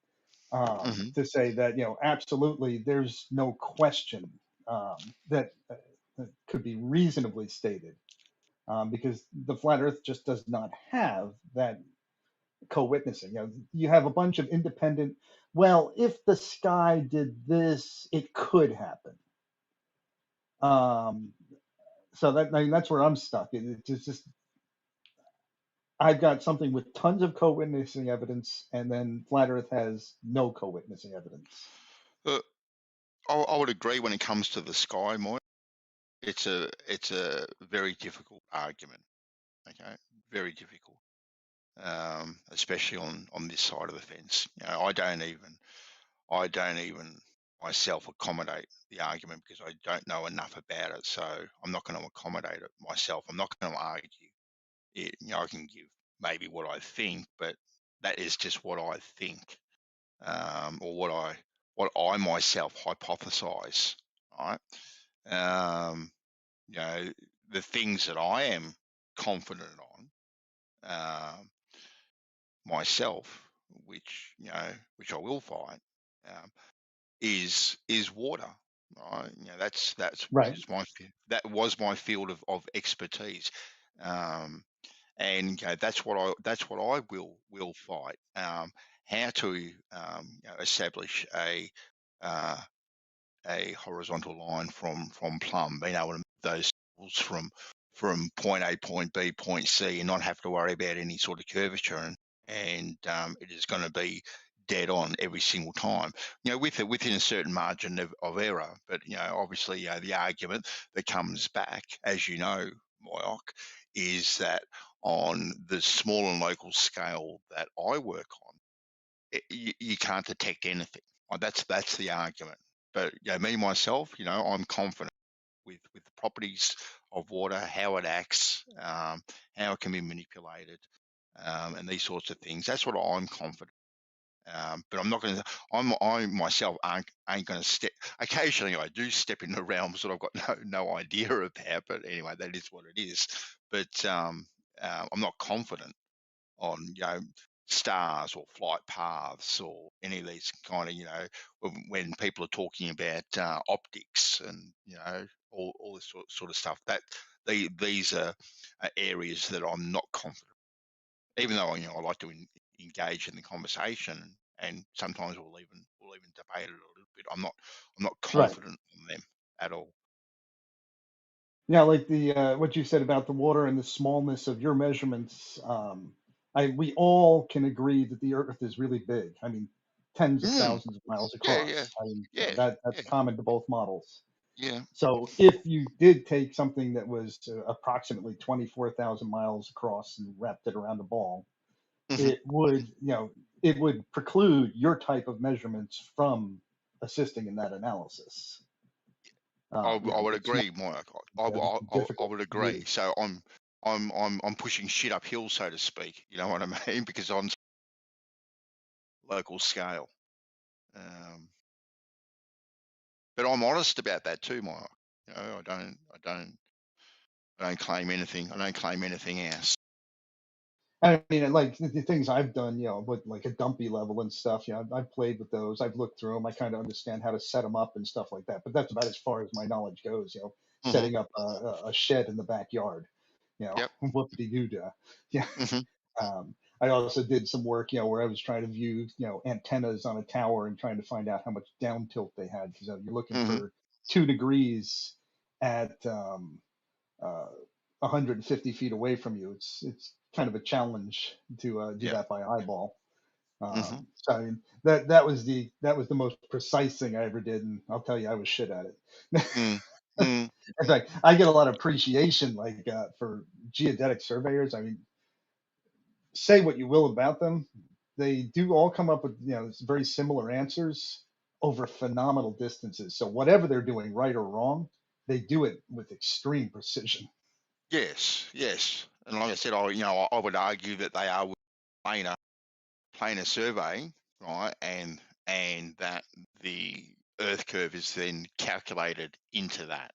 S11: to say that, absolutely there's no question that could be reasonably stated, because the flat Earth just does not have that co-witnessing. You have a bunch of independent, well, if the sky did this, it could happen. So that's where I'm stuck. It's just I've got something with tons of co-witnessing evidence, and then flat Earth has no co-witnessing evidence.
S8: I would agree when it comes to the sky, Moy. It's a very difficult argument. Okay, very difficult, especially on this side of the fence. I don't even myself accommodate the argument because I don't know enough about it. So I'm not going to accommodate it myself. I'm not going to argue it. I can give maybe what I think, but that is just what I think, or what I myself hypothesize. Right. The things that I am confident on myself, which I will fight, is water. Right? That's
S11: right.
S8: That was my field of expertise, and that's what I will fight. How to establish a horizontal line from plumb, being able to move those signals from point A, point B, point C, and not have to worry about any sort of curvature, and it is going to be dead on every single time. Within a certain margin of error, but obviously the argument that comes back, as you know, Moyoc, is that on the small and local scale that I work on, you can't detect anything. That's the argument. But me myself, I'm confident with the properties of water, how it acts, how it can be manipulated, and these sorts of things. That's what I'm confident. But I'm not going to. I myself ain't going to step. Occasionally, I do step into realms that I've got no idea about. But anyway, that is what it is. But I'm not confident on stars or flight paths or any of these kind of, when people are talking about optics and, all this sort of stuff, that these are areas that I'm not confident. Even though, I like to engage in the conversation, and sometimes we'll even debate it a little bit. I'm not confident on them at all.
S11: Yeah, like the what you said about the water and the smallness of your measurements. We all can agree that the Earth is really big. I mean, tens of thousands of miles across.
S8: Yeah.
S11: I mean,
S8: Yeah.
S11: that's common to both models.
S8: Yeah.
S11: So if you did take something that was approximately 24,000 miles across and wrapped it around a ball, it would preclude your type of measurements from assisting in that analysis.
S8: I would agree, Mike. I would agree.
S11: Really.
S8: So I'm pushing shit uphill, so to speak. You know what I mean? Because I'm local scale. But I'm honest about that too, Mike. I don't claim anything. I don't claim anything else.
S11: I mean, like the things I've done, with like a dumpy level and stuff, I've played with those. I've looked through them. I kind of understand how to set them up and stuff like that. But that's about as far as my knowledge goes, setting up a shed in the backyard,
S8: Yep.
S11: whoop-de-doo-dah. Yeah. I also did some work, where I was trying to view, antennas on a tower and trying to find out how much down tilt they had, because you're looking for 2 degrees at 150 feet away from you. It's kind of a challenge to do that by eyeball. So I mean, that was the most precise thing I ever did, and I'll tell you, I was shit at it. In fact, I get a lot of appreciation, like for geodetic surveyors. I mean, say what you will about them, they do all come up with very similar answers over phenomenal distances. So whatever they're doing, right or wrong, they do it with extreme precision.
S8: Yes. And like I said, I would argue that they are planar surveying, right? And that the Earth curve is then calculated into that,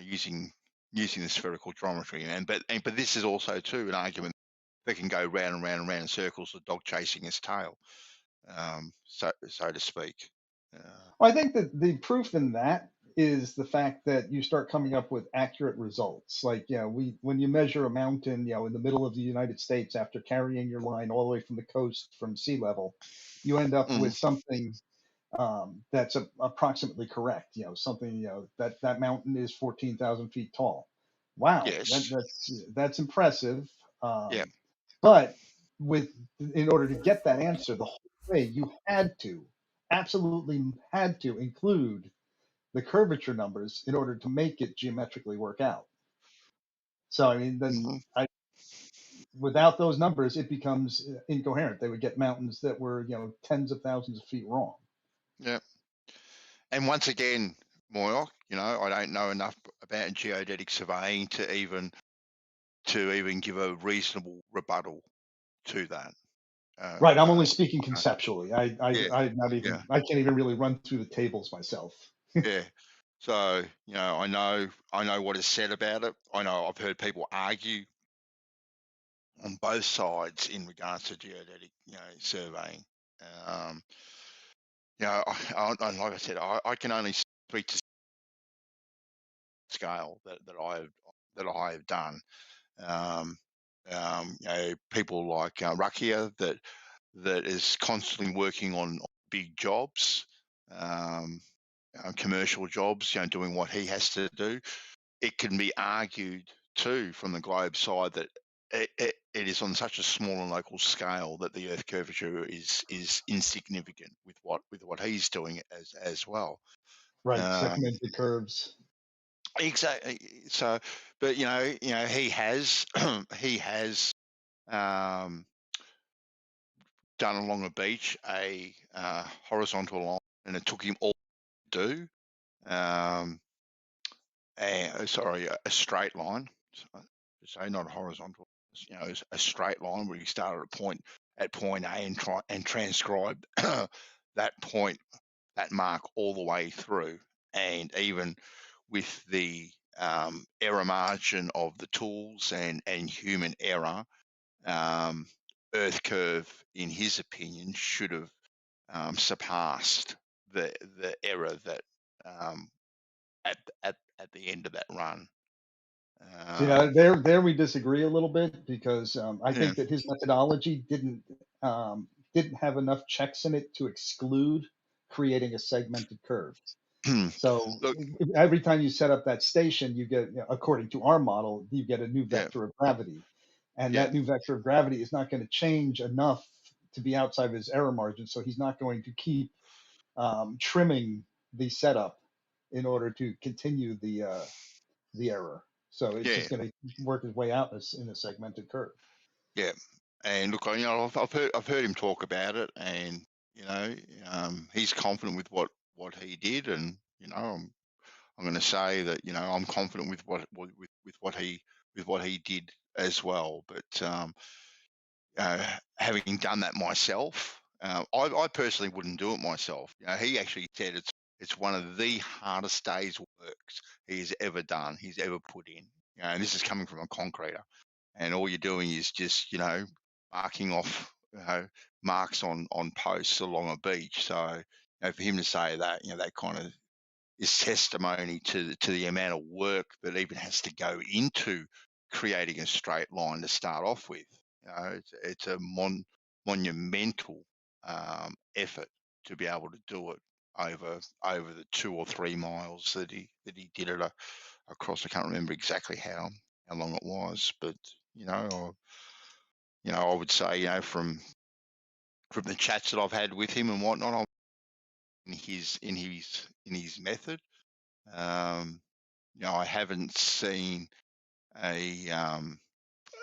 S8: using the spherical geometry. But this is also too an argument that can go round and round and round in circles, the dog chasing its tail, so to speak.
S11: Well, I think that the proof in that is the fact that you start coming up with accurate results. Like, when you measure a mountain, in the middle of the United States, after carrying your line all the way from the coast from sea level, you end up with something that's approximately correct. Something, that mountain is 14,000 feet tall. Wow,
S8: Yes.
S11: that's impressive.
S8: Yeah.
S11: But in order to get that answer the whole way, you absolutely had to include the curvature numbers in order to make it geometrically work out. So I mean, without those numbers, it becomes incoherent. They would get mountains that were tens of thousands of feet wrong.
S8: Yeah. And once again, Moyle, I don't know enough about geodetic surveying to even give a reasonable rebuttal to that.
S11: Right. I'm only speaking conceptually. I can't even really run through the tables myself.
S8: Yeah. So, I know what is said about it. I know I've heard people argue on both sides in regards to geodetic, surveying. And like I said, I can only speak to scale that I have done. People like Rakia that is constantly working on big jobs, commercial jobs, doing what he has to do. It can be argued too from the globe side that it is on such a small and local scale that the Earth curvature is insignificant with what he's doing as well.
S11: Right, segmented curves.
S8: Exactly. So, but he has done along a beach a horizontal line, and it took him all to do. A straight line. So not a horizontal. A straight line where he started at point A and transcribed that point, that mark all the way through, and even with the error margin of the tools and human error, Earth curve, in his opinion, should have surpassed the error that at the end of that run.
S11: See, now there we disagree a little bit because I
S8: Yeah.
S11: think that his methodology didn't have enough checks in it to exclude creating a segmented curve. So
S8: Look,
S11: every time you set up that station, you get, according to our model, you get a new
S8: Yeah.
S11: vector of gravity, and
S8: Yeah.
S11: that new vector of gravity is not going to change enough to be outside of his error margin. So he's not going to keep trimming the setup in order to continue the error. So it's
S8: Yeah.
S11: just going to work his way out in a segmented curve.
S8: Yeah, and look, I've heard him talk about it, and he's confident with what he did, and I'm going to say that I'm confident with what he did as well. But having done that myself, I personally wouldn't do it myself. He actually said it's one of the hardest days works he's ever done, he's ever put in. And this is coming from a concreter, and all you're doing is just marking off marks on posts along a beach. So for him to say that, that kind of is testimony to the amount of work that even has to go into creating a straight line to start off with. It's a monumental effort to be able to do it over the 2 or 3 miles that he did it across. I can't remember exactly how long it was, but I would say from the chats that I've had with him and whatnot, in his method, I haven't seen a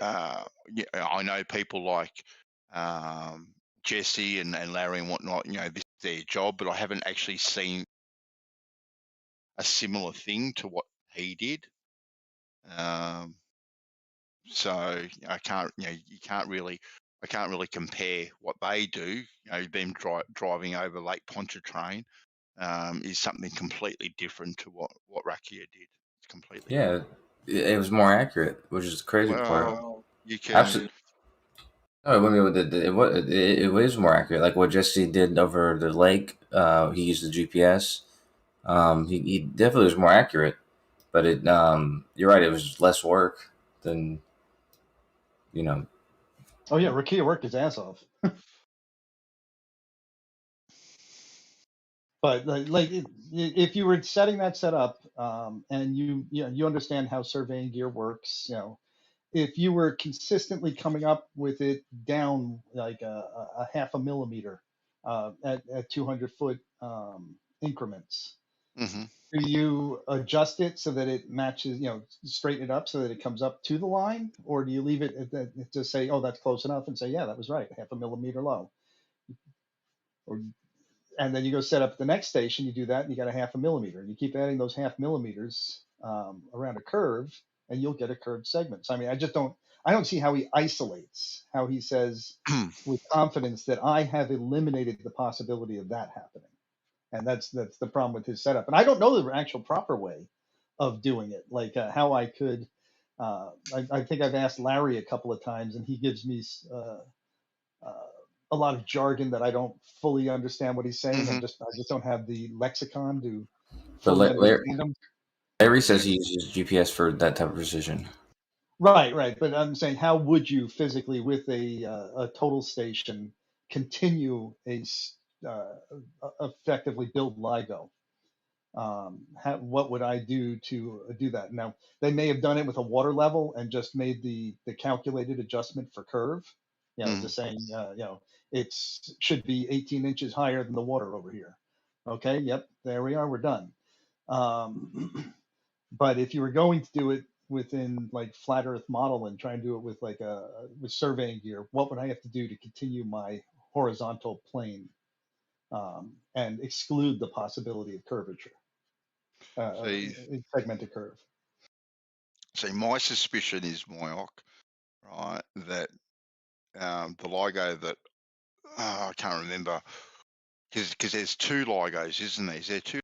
S8: I know people like Jesse and Larry and whatnot, this is their job, but I haven't actually seen a similar thing to what he did. So I can't, I can't really compare what they do. Them driving over Lake Pontchartrain is something completely different to what Rakia did. It's completely
S7: Yeah, it was more accurate, which is the crazy part.
S8: well, you can
S7: Absolutely. No, I mean, it was more accurate. Like what Jesse did over the lake, he used the GPS. He definitely was more accurate, but you're right. It was less work than,
S11: Oh yeah, Rakia worked his ass off. But if you were setting that setup, and you understand how surveying gear works, if you were consistently coming up with it down like a half a millimeter at 200-foot increments,
S8: Mm-hmm.
S11: do you adjust it so that it matches, straighten it up so that it comes up to the line, or do you leave it to say, oh, that's close enough, and say, yeah, that was right, half a millimeter low? And then you go set up the next station, you do that, and you got a half a millimeter. And you keep adding those half millimeters around a curve, and you'll get a curved segment. So, I mean, I don't see how he isolates, how he says with confidence that I have eliminated the possibility of that happening. And that's the problem with his setup. And I don't know the actual proper way of doing it, like how I could. I think I've asked Larry a couple of times, and he gives me a lot of jargon that I don't fully understand what he's saying.
S8: Mm-hmm.
S11: I just don't have the lexicon to
S7: But
S11: fully understand him.
S7: Larry says he uses GPS for that type of precision.
S11: Right. But I'm saying, how would you physically, with a total station, continue effectively build LIGO? What would I do to do that? Now, they may have done it with a water level and just made the calculated adjustment for curve. Just saying, it should be 18 inches higher than the water over here. Okay, yep, there we are, we're done. But if you were going to do it within like flat Earth model and try and do it with with surveying gear, what would I have to do to continue my horizontal plane and exclude the possibility of curvature? Segmented curve.
S8: See, my suspicion is, Moyoc, right, that the LIGO that I can't remember, because there's 2 LIGOs, isn't there? Is there 2?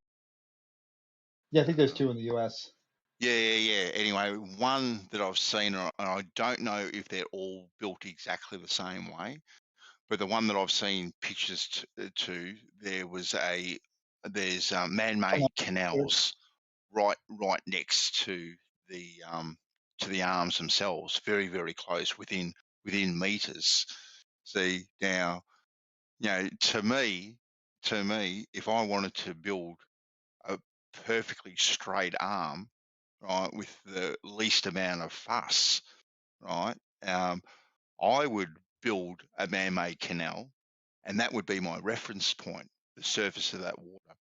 S11: Yeah, I think there's 2 in the U.S.
S8: Yeah. Anyway, one that I've seen, and I don't know if they're all built exactly the same way, but the one that I've seen pictures to there's man-made canals right next to the arms themselves, very, very close, within meters. See, now, to me, if I wanted to build a perfectly straight arm, right, with the least amount of fuss, right, I would build a man-made canal, and that would be my reference point, the surface of that water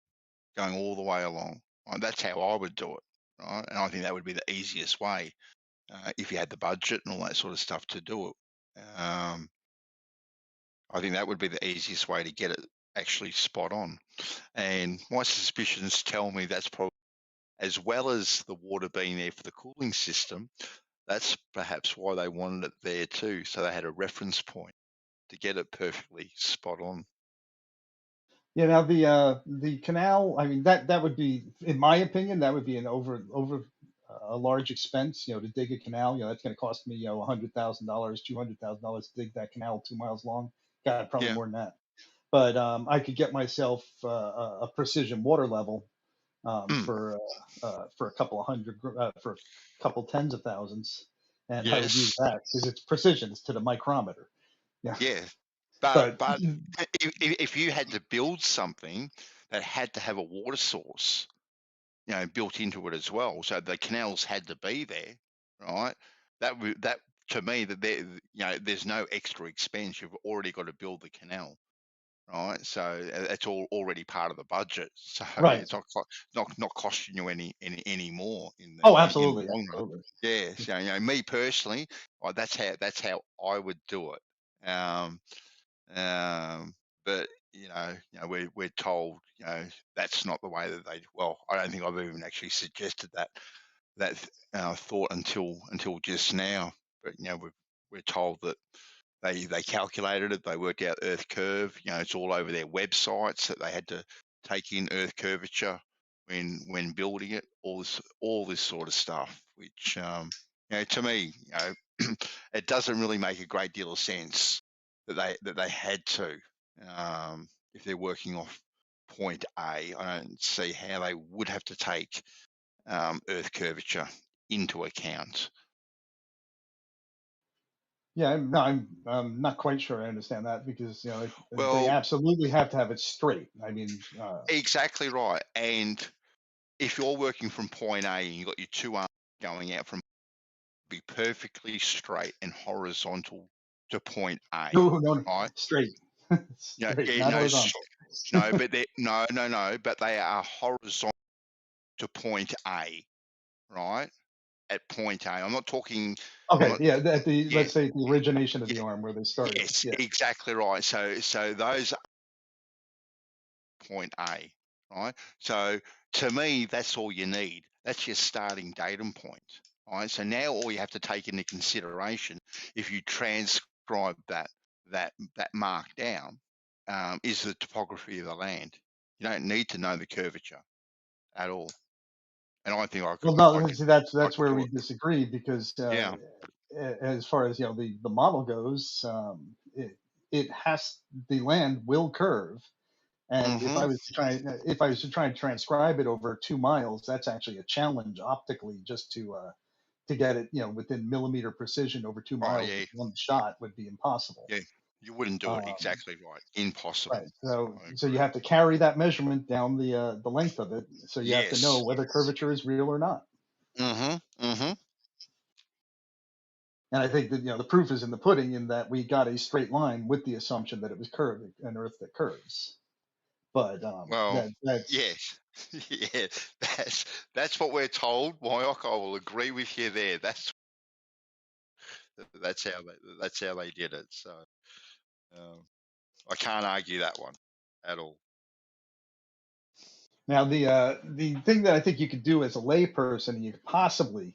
S8: going all the way along. Right? That's how I would do it, right? And I think that would be the easiest way if you had the budget and all that sort of stuff to do it. I think that would be the easiest way to get it actually spot on. And my suspicions tell me that's probably, as well as the water being there for the cooling system, that's perhaps why they wanted it there too, so they had a reference point to get it perfectly spot on.
S11: Yeah, now the canal, I mean, that would be, in my opinion, that would be an over a large expense, to dig a canal. That's going to cost me, $100,000, $200,000 to dig that canal 2 miles long. God, probably
S8: Yeah.
S11: more than that. But I could get myself a precision water level for a couple of hundred, for a couple tens of thousands, and I would use
S8: Yes.
S11: that because it's precision, it's to the micrometer. Yeah.
S8: Yeah.
S11: But
S8: But if you had to build something that had to have a water source, built into it as well, so the canals had to be there, right? That to me, that there's no extra expense. You've already got to build the canal, right? So it's all already part of the budget. So
S11: right.
S8: it's not costing you any more in the
S11: Oh,
S8: in the
S11: absolutely,
S8: long run.
S11: absolutely.
S8: Yeah. So me personally, that's how I would do it. But we're told that's not the way that they. Well, I don't think I've even actually suggested that thought until just now. But we're told that they calculated it. They worked out Earth curve. It's all over their websites that they had to take in Earth curvature when building it. All this sort of stuff, which to me, it doesn't really make a great deal of sense that they had to. If they're working off point A, I don't see how they would have to take Earth curvature into account.
S11: Yeah, I'm not quite sure I understand that because they
S8: Well,
S11: absolutely have to have it straight. I mean,
S8: exactly right. And if you're working from point A and you've got your two arms going out from, be perfectly straight and horizontal to point A,
S11: no,
S8: right?
S11: straight, straight,
S8: Yeah,
S11: not
S8: no,
S11: horizontal.
S8: no, but but they are horizontal to point A, right? At point A. I'm not talking.
S11: Okay,
S8: not,
S11: yeah, at the
S8: yeah,
S11: let's say the origination of the
S8: yeah,
S11: arm where they started.
S8: yes,
S11: Yeah.
S8: exactly right. So those are point A, right? So to me, that's all you need. That's your starting datum point, right? So now all you have to take into consideration, if you transcribe that mark down, is the topography of the land. You don't need to know the curvature at all. And I think I could.
S11: Well, no, see, that's where
S8: do
S11: we
S8: it.
S11: disagree because
S8: Yeah.
S11: as far as the model goes, it has, the land will curve, and if I
S8: Mm-hmm.
S11: was to try and transcribe it over 2 miles, that's actually a challenge optically just to get it within millimeter precision over 2
S8: Oh
S11: miles
S8: yeah,
S11: with one shot would be impossible.
S8: yeah. You wouldn't do it
S11: Um,
S8: exactly right. Impossible.
S11: right. So
S8: I
S11: so you
S8: agree.
S11: have to carry that measurement down the length of it. So you have to know
S8: Yes.
S11: whether curvature is real or not.
S8: Mm-hmm. Mm-hmm.
S11: And I think that the proof is in the pudding in that we got a straight line with the assumption that it was curved, an Earth that curves. But
S8: Well,
S11: that's
S8: yes. Yeah. That's what we're told. Wyok, I will agree with you there. That's how they did it. So I can't argue that one at all.
S11: now the thing that I think you could do as a layperson, you could possibly,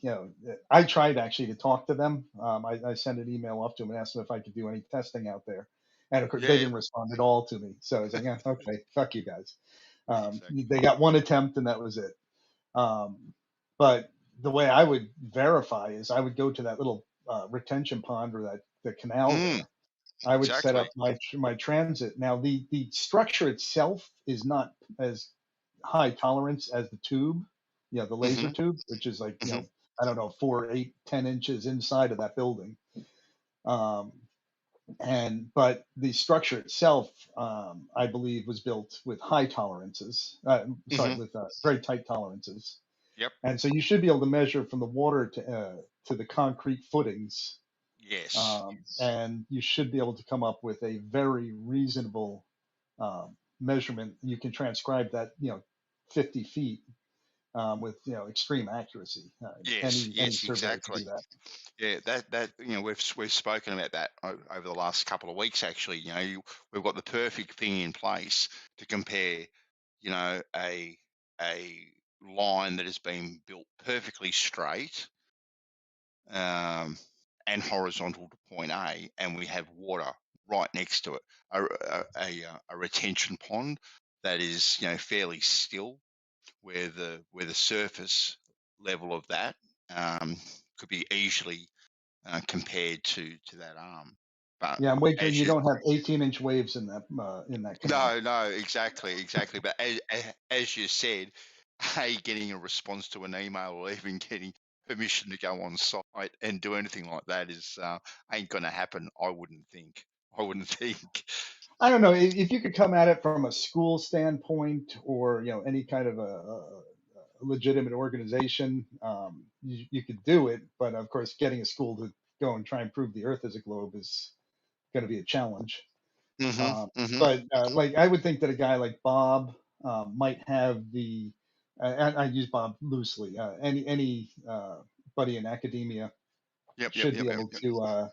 S11: I tried actually to talk to them. I sent an email off to them and asked them if I could do any testing out there, and of course they
S8: Yeah.
S11: didn't respond at all to me. So I was like, yeah, okay, fuck you guys.
S8: Exactly.
S11: They got one attempt and that was it. But the way I would verify is I would go to that little retention pond or the canal there. I would set up my transit. Now the structure itself is not as high tolerance as the tube, the laser tube, which is like I don't know 4, 8, 10 inches inside of that building. But the structure itself, I believe, was built with high tolerances. With very tight tolerances.
S8: Yep.
S11: And so you should be able to measure from the water to the concrete footings.
S8: Yes.
S11: And you should be able to come up with a very reasonable measurement. You can transcribe that, 50 feet with extreme accuracy.
S8: Yes,
S11: any
S8: yes,
S11: surveyor can
S8: exactly.
S11: do that.
S8: Yeah, that we've spoken about that over the last couple of weeks. Actually, we've got the perfect thing in place to compare, a line that has been built perfectly straight and horizontal to point A, and we have water right next to it, a retention pond that is fairly still, where the surface level of that could be easily compared to that arm. But
S11: Yeah, I'm wagering you don't have 18-inch waves in that canal.
S8: No, exactly. But as you said, getting a response to an email or even getting permission to go on site and do anything like that is ain't going to happen. I wouldn't think.
S11: I don't know if you could come at it from a school standpoint or any kind of a legitimate organization. You could do it, but of course, getting a school to go and try and prove the Earth is a globe is going to be a challenge. But like I would think that a guy like Bob might have the. I use Bob loosely. Any buddy in academia should be able to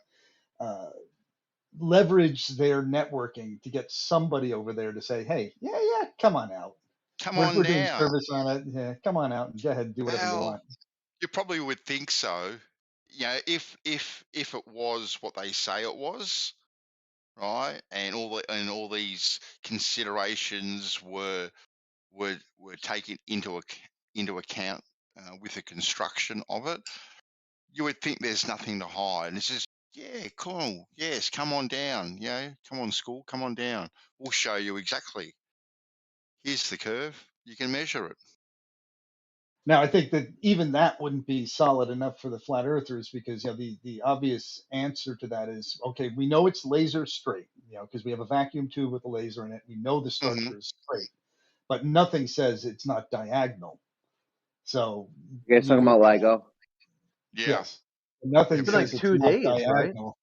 S11: leverage their networking to get somebody over there to say, "Hey, yeah, come on out. We're doing service on it. Yeah, come on out and go ahead and do whatever you want."
S8: You probably would think so. If it was what they say it was, right, and all these considerations were taken into account with the construction of it, you would think there's nothing to hide. It's just, yeah, cool. Yes, come on down. Come on, school, come on down. We'll show you exactly. Here's the curve. You can measure it.
S11: Now, I think that even that wouldn't be solid enough for the flat earthers because the obvious answer to that is, okay, we know it's laser straight, because we have a vacuum tube with a laser in it. We know the structure is straight, but nothing says it's not diagonal. So
S9: you guys talking about LIGO?
S8: Yeah.
S11: Yes. Nothing
S14: It's been
S11: says
S14: like 2
S11: it's not
S14: days,
S11: diagonal.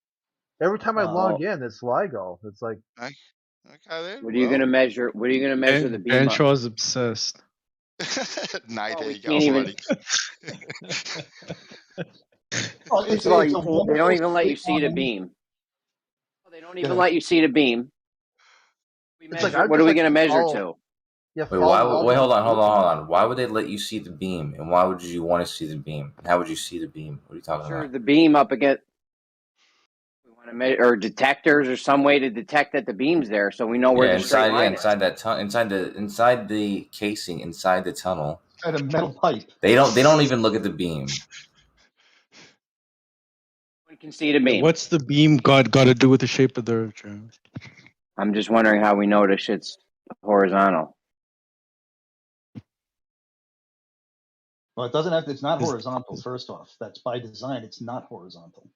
S14: right? Every time I log in, it's LIGO. It's like,
S8: okay, then.
S9: What are you going to measure? What are you going to measure the beam?
S15: Bench was obsessed.
S8: Night, there you go,
S9: can't even-
S8: buddy.
S9: First of all, they don't even let you see the beam. They don't even let you see the beam. What are we going to measure to?
S7: Wait, hold on. Why would they let you see the beam? And why would you want to see the beam? How would you see the beam? What are you talking about?
S9: The beam up against. We want to measure, or detectors, or some way to detect that the beam's there, so we know where the straight line is.
S7: inside the casing, inside the tunnel.
S11: Inside a metal pipe.
S7: They don't even look at the beam.
S9: One can see the beam.
S15: What's the beam got to do with the shape of the Earth, James?
S9: I'm just wondering how we know this shit's horizontal.
S11: Well, it doesn't have to, it's not horizontal, first off. That's by design, it's not horizontal.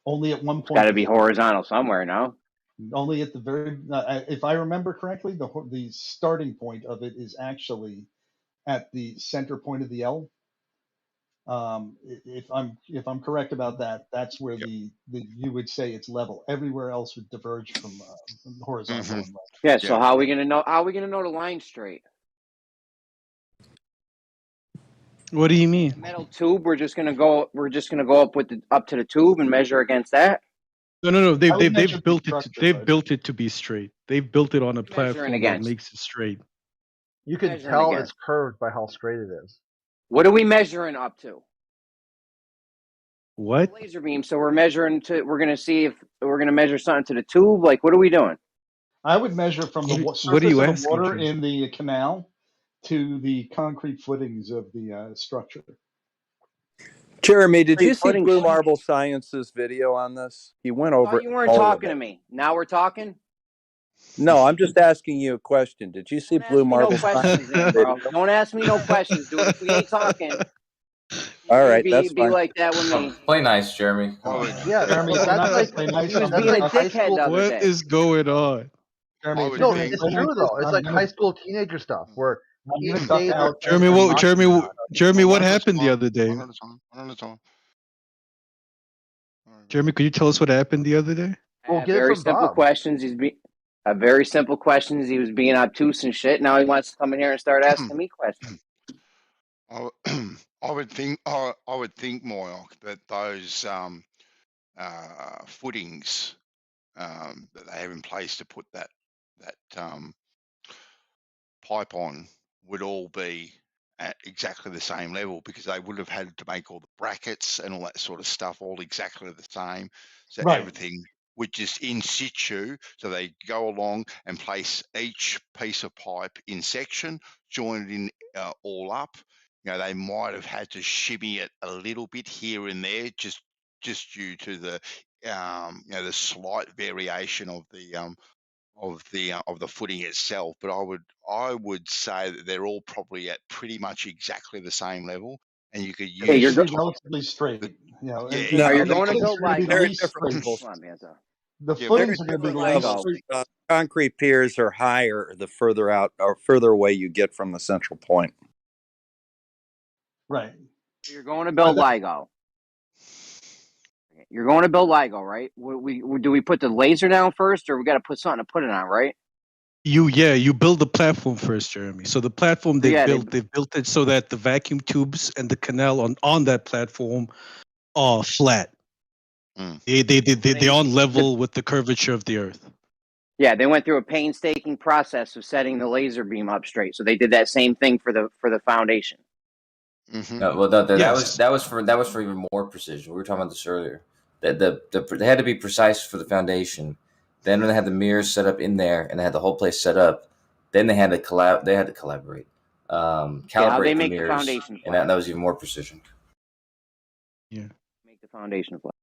S11: Only at one point.
S9: Got to be horizontal somewhere, no?
S11: Only at the very, if I remember correctly, the starting point of it is actually at the center point of the L. If I'm correct about that, that's where you would say it's level. Everywhere else would diverge from horizontal.
S9: Yeah. So how are we gonna know? How are we gonna know the line straight?
S15: What do you mean?
S9: Metal tube. We're just gonna go up up to the tube and measure against that.
S15: No. They've built it. They've built it to be straight. They've built it on a platform that makes it straight.
S14: You can tell it's curved by how straight it is.
S9: What are we measuring up to?
S15: What?
S9: Laser beam. So we're measuring to. We're gonna see if we're gonna measure something to the tube. Like, what are we doing?
S11: I would measure from the surface of the water in the canal to the concrete footings of the structure.
S16: Jeremy, did you see
S9: Footings.
S16: Blue Marble Science's video on this? He went
S9: Oh,
S16: over
S9: you weren't
S16: all
S9: talking
S16: of
S9: to
S16: it.
S9: me. Now we're talking.
S16: No, I'm just asking you a question. Did you see
S9: Don't
S16: Blue
S9: ask me no
S16: Marble
S9: questions,
S16: Science's
S9: then, bro.
S16: video?
S9: Don't ask me no questions, dude. If we ain't talking,
S16: All right,
S9: be
S16: that's
S9: be
S16: fine.
S9: like that with me.
S7: Play nice, Jeremy. Come on.
S14: Yeah,
S11: Jeremy,
S14: that's
S11: not
S14: like
S11: play nice
S9: He was
S11: on
S9: being a
S11: the
S14: high
S9: dickhead the other
S15: What
S9: day.
S15: is going on?
S11: Jeremy, if
S8: would
S11: you're
S14: no,
S11: gonna
S8: think-
S14: it's
S11: play
S14: true
S11: like
S14: though.
S11: this,
S14: It's
S11: I'm
S14: like
S11: gonna
S14: high school teenager stuff where
S11: I'm gonna duck
S14: teenagers
S11: out.
S15: Jeremy,
S11: and
S15: what
S11: knock
S15: Jeremy,
S11: you out.
S15: Jeremy, what
S8: One at a
S15: happened the
S8: time,
S15: other day?
S8: One at a time. One at a time.
S15: Jeremy, could you tell us what happened the other day?
S14: Well,
S9: Have
S14: get it
S9: very
S14: from
S9: simple
S14: Bob.
S9: questions. Very simple questions. He was being obtuse and shit. Now he wants to come in here and start asking me questions.
S8: I would think, Moyoc, that those footings that they have in place to put that pipe on would all be at exactly the same level, because they would have had to make all the brackets and all that sort of stuff all exactly the same. So
S11: Right.
S8: everything would just in situ. So they go along and place each piece of pipe in section, join it in all up. You know, they might have had to shimmy it a little bit here and there, just due to the the slight variation of the footing itself. But I would say that they're all probably at pretty much exactly the same level, and you could use.
S11: They should be relatively straight. You know,
S8: Yeah,
S11: and
S9: Are you
S11: the
S9: going to
S11: footings
S9: build
S11: are gonna be
S9: Lego?
S11: the least straight.
S9: Come on, Manzo.
S11: The
S8: Yeah,
S11: footings
S16: Very
S11: are going to be the
S16: different
S11: least
S9: Lego.
S11: straight.
S16: Concrete piers are higher the further out or further away you get from the central point.
S11: Right.
S9: You're going to build Lego. You're going to build Lego, right? Do we put the laser down first, or we got to put something to put it on, right?
S15: You build the platform first, Jeremy. So the platform they've built it so that the vacuum tubes and the canal on that platform are flat. They're on level with the curvature of the earth.
S9: Yeah, they went through a painstaking process of setting the laser beam up straight. So they did that same thing for the foundation.
S8: Mm-hmm.
S7: No, well, that was for even more precision. We were talking about this earlier. They had to be precise for the foundation. Then when they had the mirrors set up in there and they had the whole place set up, then they had to collaborate. Calibrate
S9: they
S7: the
S9: make the
S7: mirrors,
S9: foundation
S7: and
S9: flat.
S7: that was even more precision.
S15: Yeah.
S9: Make the foundation flat.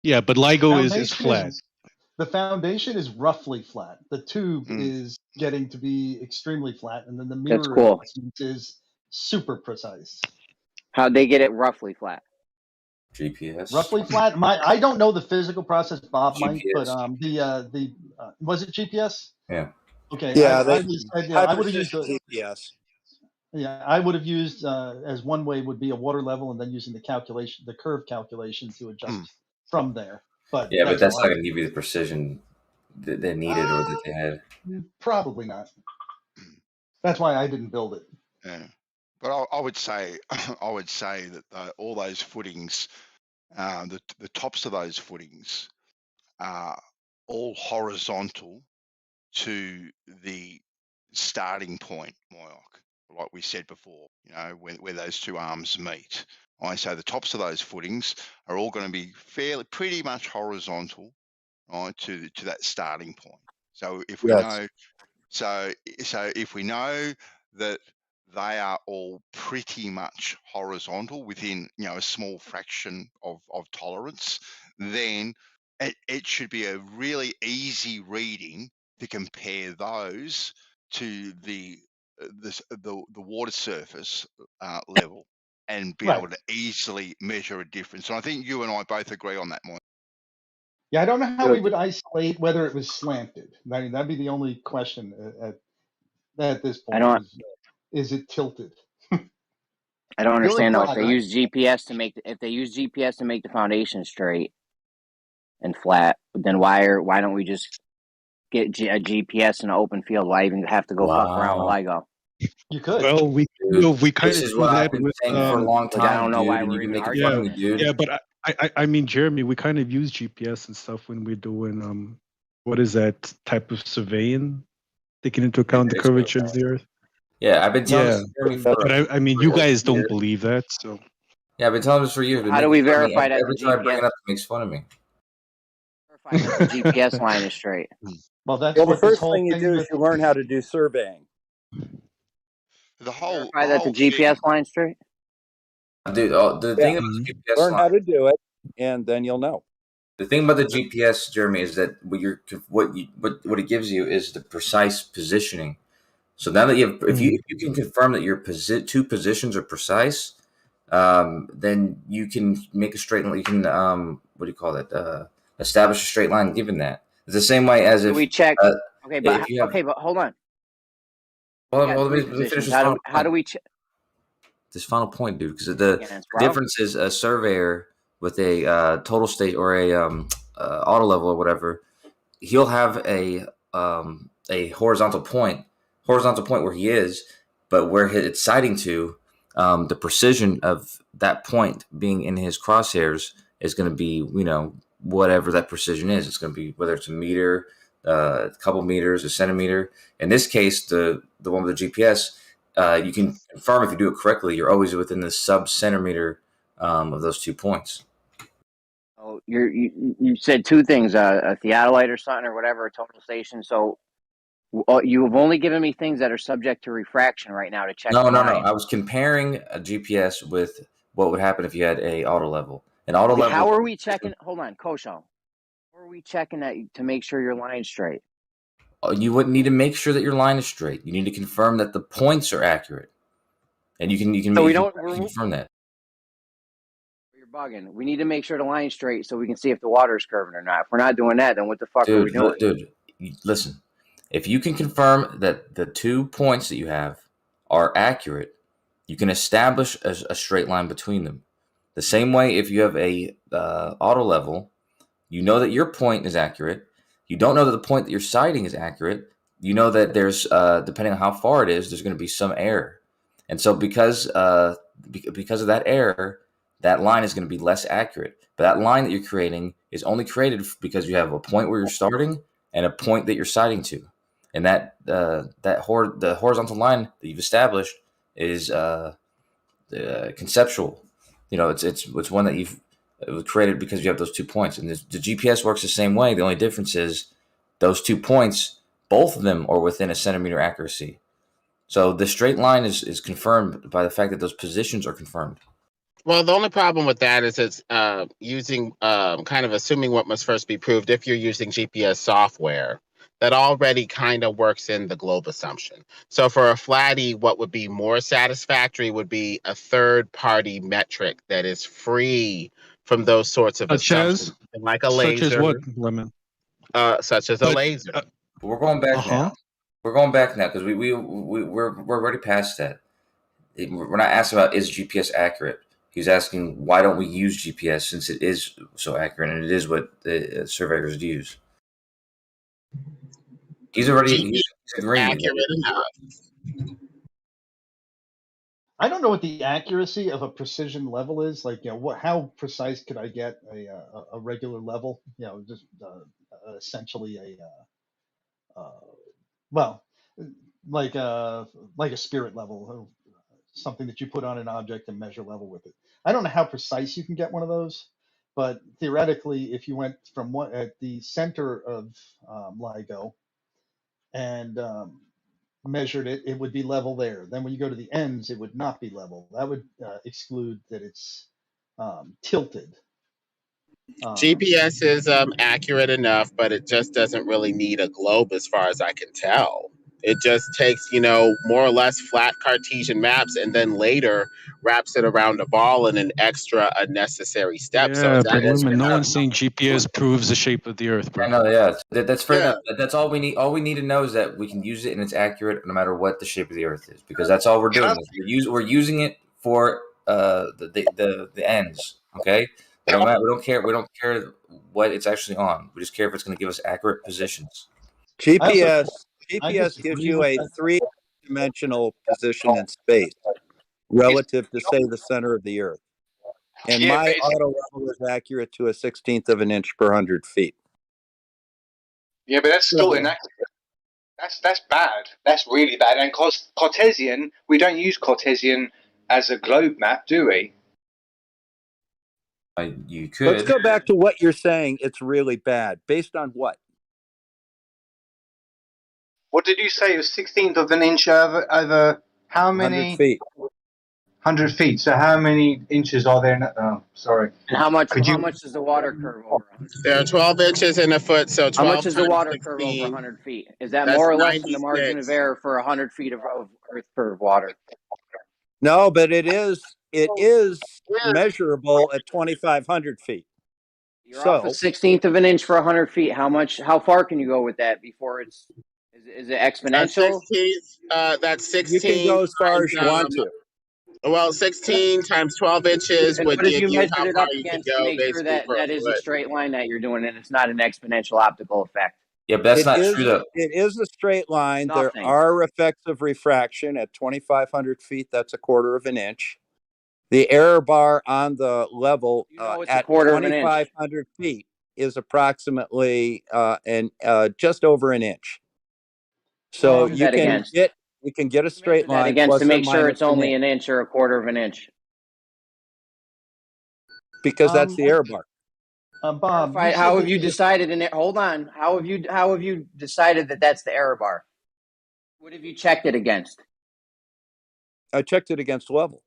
S15: Yeah, but Lego is
S11: Foundation
S15: flat.
S11: The foundation is roughly flat. The tube is getting to be extremely flat, and then the mirror
S9: cool.
S11: adjustment is super precise.
S9: How'd they get it roughly flat?
S7: GPS.
S11: Roughly flat. I don't know the physical process. Bob might, but
S7: GPS.
S11: was it GPS?
S7: Yeah.
S11: Okay.
S16: Yeah,
S11: I would have used
S16: GPS.
S11: Yeah, I would have used as one way would be a water level, and then using the curve calculation to adjust from there. But
S7: Yeah, but that's not going to give you the precision that they needed or that they had.
S11: Probably not. That's why I didn't build it.
S8: Yeah, but I would say that all those footings, the tops of those footings, are all horizontal to the starting point, Moyoc, like we said before. You know, where those two arms meet. I say the tops of those footings are all going to be pretty much horizontal, right, to that starting point. So if we know, so if we know that they are all pretty much horizontal within, a small fraction of tolerance, then it should be a really easy reading to compare those to the water surface level, and be able to easily measure a difference. And I think you and I both agree on that, Mike.
S11: Yeah, I don't know how we would isolate whether it was slanted. I mean, that'd be the only question at this point. Is it tilted?
S9: I don't understand though. If they use GPS to make the foundation straight and flat, then why don't we just get a GPS in an open field? Why even have to go fuck around with Lego?
S11: You could.
S15: Well, we kind
S7: This
S15: of
S7: is
S15: do
S7: what
S15: that
S7: I've been
S15: with.
S7: saying for a long time.
S9: I don't know why
S7: dude,
S9: we're
S7: and
S9: even
S7: you make
S9: arguing.
S7: fun of me, dude.
S15: Yeah, but I mean, Jeremy, we kind of use GPS and stuff when we're doing what is that type of surveying, taking into account the curvature of the earth.
S7: Yeah, I've been telling this Jeremy for.
S15: But I mean, you guys don't believe that, so.
S7: Yeah, I've been telling this for years.
S9: How do we verify that
S7: every
S9: the
S7: time I bring
S9: GPS
S7: it up, it makes fun of me.
S9: verify that the GPS line is straight?
S11: Well, that's
S16: Well, the
S11: what this
S16: first
S11: whole
S16: thing you do is you learn how to do surveying.
S8: The whole
S9: Verify that the GPS line's straight.
S7: Dude, the thing about the GPS
S16: Learn
S7: line,
S16: how to do it, and then you'll know.
S7: the thing about the GPS, Jeremy, is that what it gives you is the precise positioning. So now that if you can confirm that your two positions are precise, then you can make a straight line. You can what do you call that? Establish a straight line given that. It's the same way as if
S9: we check. Okay, but
S7: if you have,
S9: but hold on.
S7: Well, let me finish
S9: How do we check
S7: this final point, dude? Because the difference is a surveyor with a total state or a auto level or whatever, he'll have a horizontal point where he is, but where it's sighting to, the precision of that point being in his crosshairs is going to be, whatever that precision is. It's going to be whether it's a meter, a couple meters, a centimeter. In this case, the one with the GPS, you can confirm if you do it correctly, you're always within the sub-centimeter of those 2 points.
S9: Oh, you said two things: a theodolite or something, or whatever, a total station. So you have only given me things that are subject to refraction right now to check.
S7: No. I was comparing a GPS with what would happen if you had a auto level. An auto level.
S9: How are we checking? Hold on, Kosho. How are we checking that to make sure your line's straight?
S7: You wouldn't need to make sure that your line is straight. You need to confirm that the points are accurate, and you can. So we don't confirm that.
S9: You're bugging. We need to make sure the line's straight so we can see if the water is curving or not. If we're not doing that, then what the fuck are we doing?
S7: Dude, listen. If you can confirm that the 2 points that you have are accurate, you can establish a straight line between them. The same way, if you have a auto level, you know that your point is accurate. You don't know that the point that you're sighting is accurate. You know that there's, depending on how far it is, there's going to be some error. And so because of that error, that line is going to be less accurate. But that line that you're creating is only created because you have a point where you're starting and a point that you're sighting to. And the horizontal line that you've established is conceptual. It's one that you've created because you have those 2 points. And the GPS works the same way. The only difference is those 2 points, both of them are within a centimeter accuracy. So the straight line is confirmed by the fact that those positions are confirmed.
S17: Well, the only problem with that is it's using kind of assuming what must first be proved if you're using GPS software that already kind of works in the globe assumption. So for a flatty, what would be more satisfactory would be a third-party metric that is free from those sorts of assumptions, like a laser.
S15: Such as what, Lemon?
S17: Such as a laser.
S7: But we're going back now. We're going back now because we're already past that. We're not asking about is GPS accurate. He's asking why don't we use GPS since it is so accurate and it is what the surveyors use. He's agreeing.
S17: Accurate enough.
S11: I don't know what the accuracy of a precision level is. Like, how precise could I get a regular level? Just essentially like a spirit level, something that you put on an object and measure level with it. I don't know how precise you can get one of those, but theoretically, if you went from one at the center of LIGO and measured it, it would be level there. Then when you go to the ends, it would not be level. That would exclude that it's tilted.
S17: GPS is accurate enough, but it just doesn't really need a globe as far as I can tell. It just takes, more or less flat Cartesian maps and then later wraps it around a ball in an extra unnecessary step.
S15: Yeah, but Lumen, no one's saying GPS proves the shape of the Earth, bro.
S7: I know, that's fair enough. That's all we need. All we need to know is that we can use it and it's accurate no matter what the shape of the Earth is, because that's all we're doing. We're using it for the ends. Okay, we don't care. We don't care what it's actually on. We just care if it's going to give us accurate positions.
S16: GPS gives you a 3-dimensional position in space relative to, say, the center of the Earth. And my auto level is accurate to a 1/16 of an inch per 100 feet.
S1: Yeah, but that's still inaccurate. That's bad. That's really bad. And Cartesian, we don't use Cartesian as a globe map, do we?
S7: You could.
S16: Let's go back to what you're saying. It's really bad. Based on what?
S1: What did you say? It was 1/16 of an inch over How
S16: 100
S1: many?
S16: feet.
S1: 100 feet. So how many inches are there? Sorry.
S9: And how much?
S1: Could
S9: How
S1: you?
S9: much is the water curve over 100 feet?
S17: There are 12 inches in a foot, so 12
S9: How much is the
S17: times
S9: water curve over
S17: 16.
S9: 100 feet? Is that
S17: That's
S9: more or less than the margin
S17: 96.
S9: of error for 100 feet of earth curve water?
S16: No, but it is measurable at 2,500 feet.
S9: You're off a 1/16 of an inch for 100 feet. How far can you go with that before it's? Is it exponential?
S17: That's 16.
S16: You can go as far as you want to.
S17: Well, 16 times 12 inches
S9: And
S17: would
S9: what if
S17: give
S9: you
S17: you
S9: measured
S17: how
S9: it
S17: far
S9: up
S17: you can
S9: against to
S17: go
S9: make sure
S17: basically
S9: that
S17: for
S9: that
S17: a
S9: is a
S17: foot.
S9: straight line that you're doing and it's not an exponential optical effect?
S7: Yeah, but that's
S16: It
S7: not
S16: is,
S7: true though.
S16: it is a straight line. There
S9: Nothing.
S16: are effects of refraction at 2,500 feet. That's a quarter of an inch. The error bar on the level
S9: You know it's a
S16: at
S9: quarter of an inch.
S16: 2,500 feet is approximately just over an inch. So
S9: Measure that against.
S16: you can get a straight
S9: Measure that
S16: line
S9: against
S16: plus
S9: to
S16: or
S9: make sure
S16: minus
S9: it's only
S16: an inch
S9: an inch or a quarter of an inch.
S16: because that's the error bar.
S11: Bob,
S9: How have you decided in it? Hold on. How have you decided that that's the error bar? What have you checked it against?
S16: I checked it against level.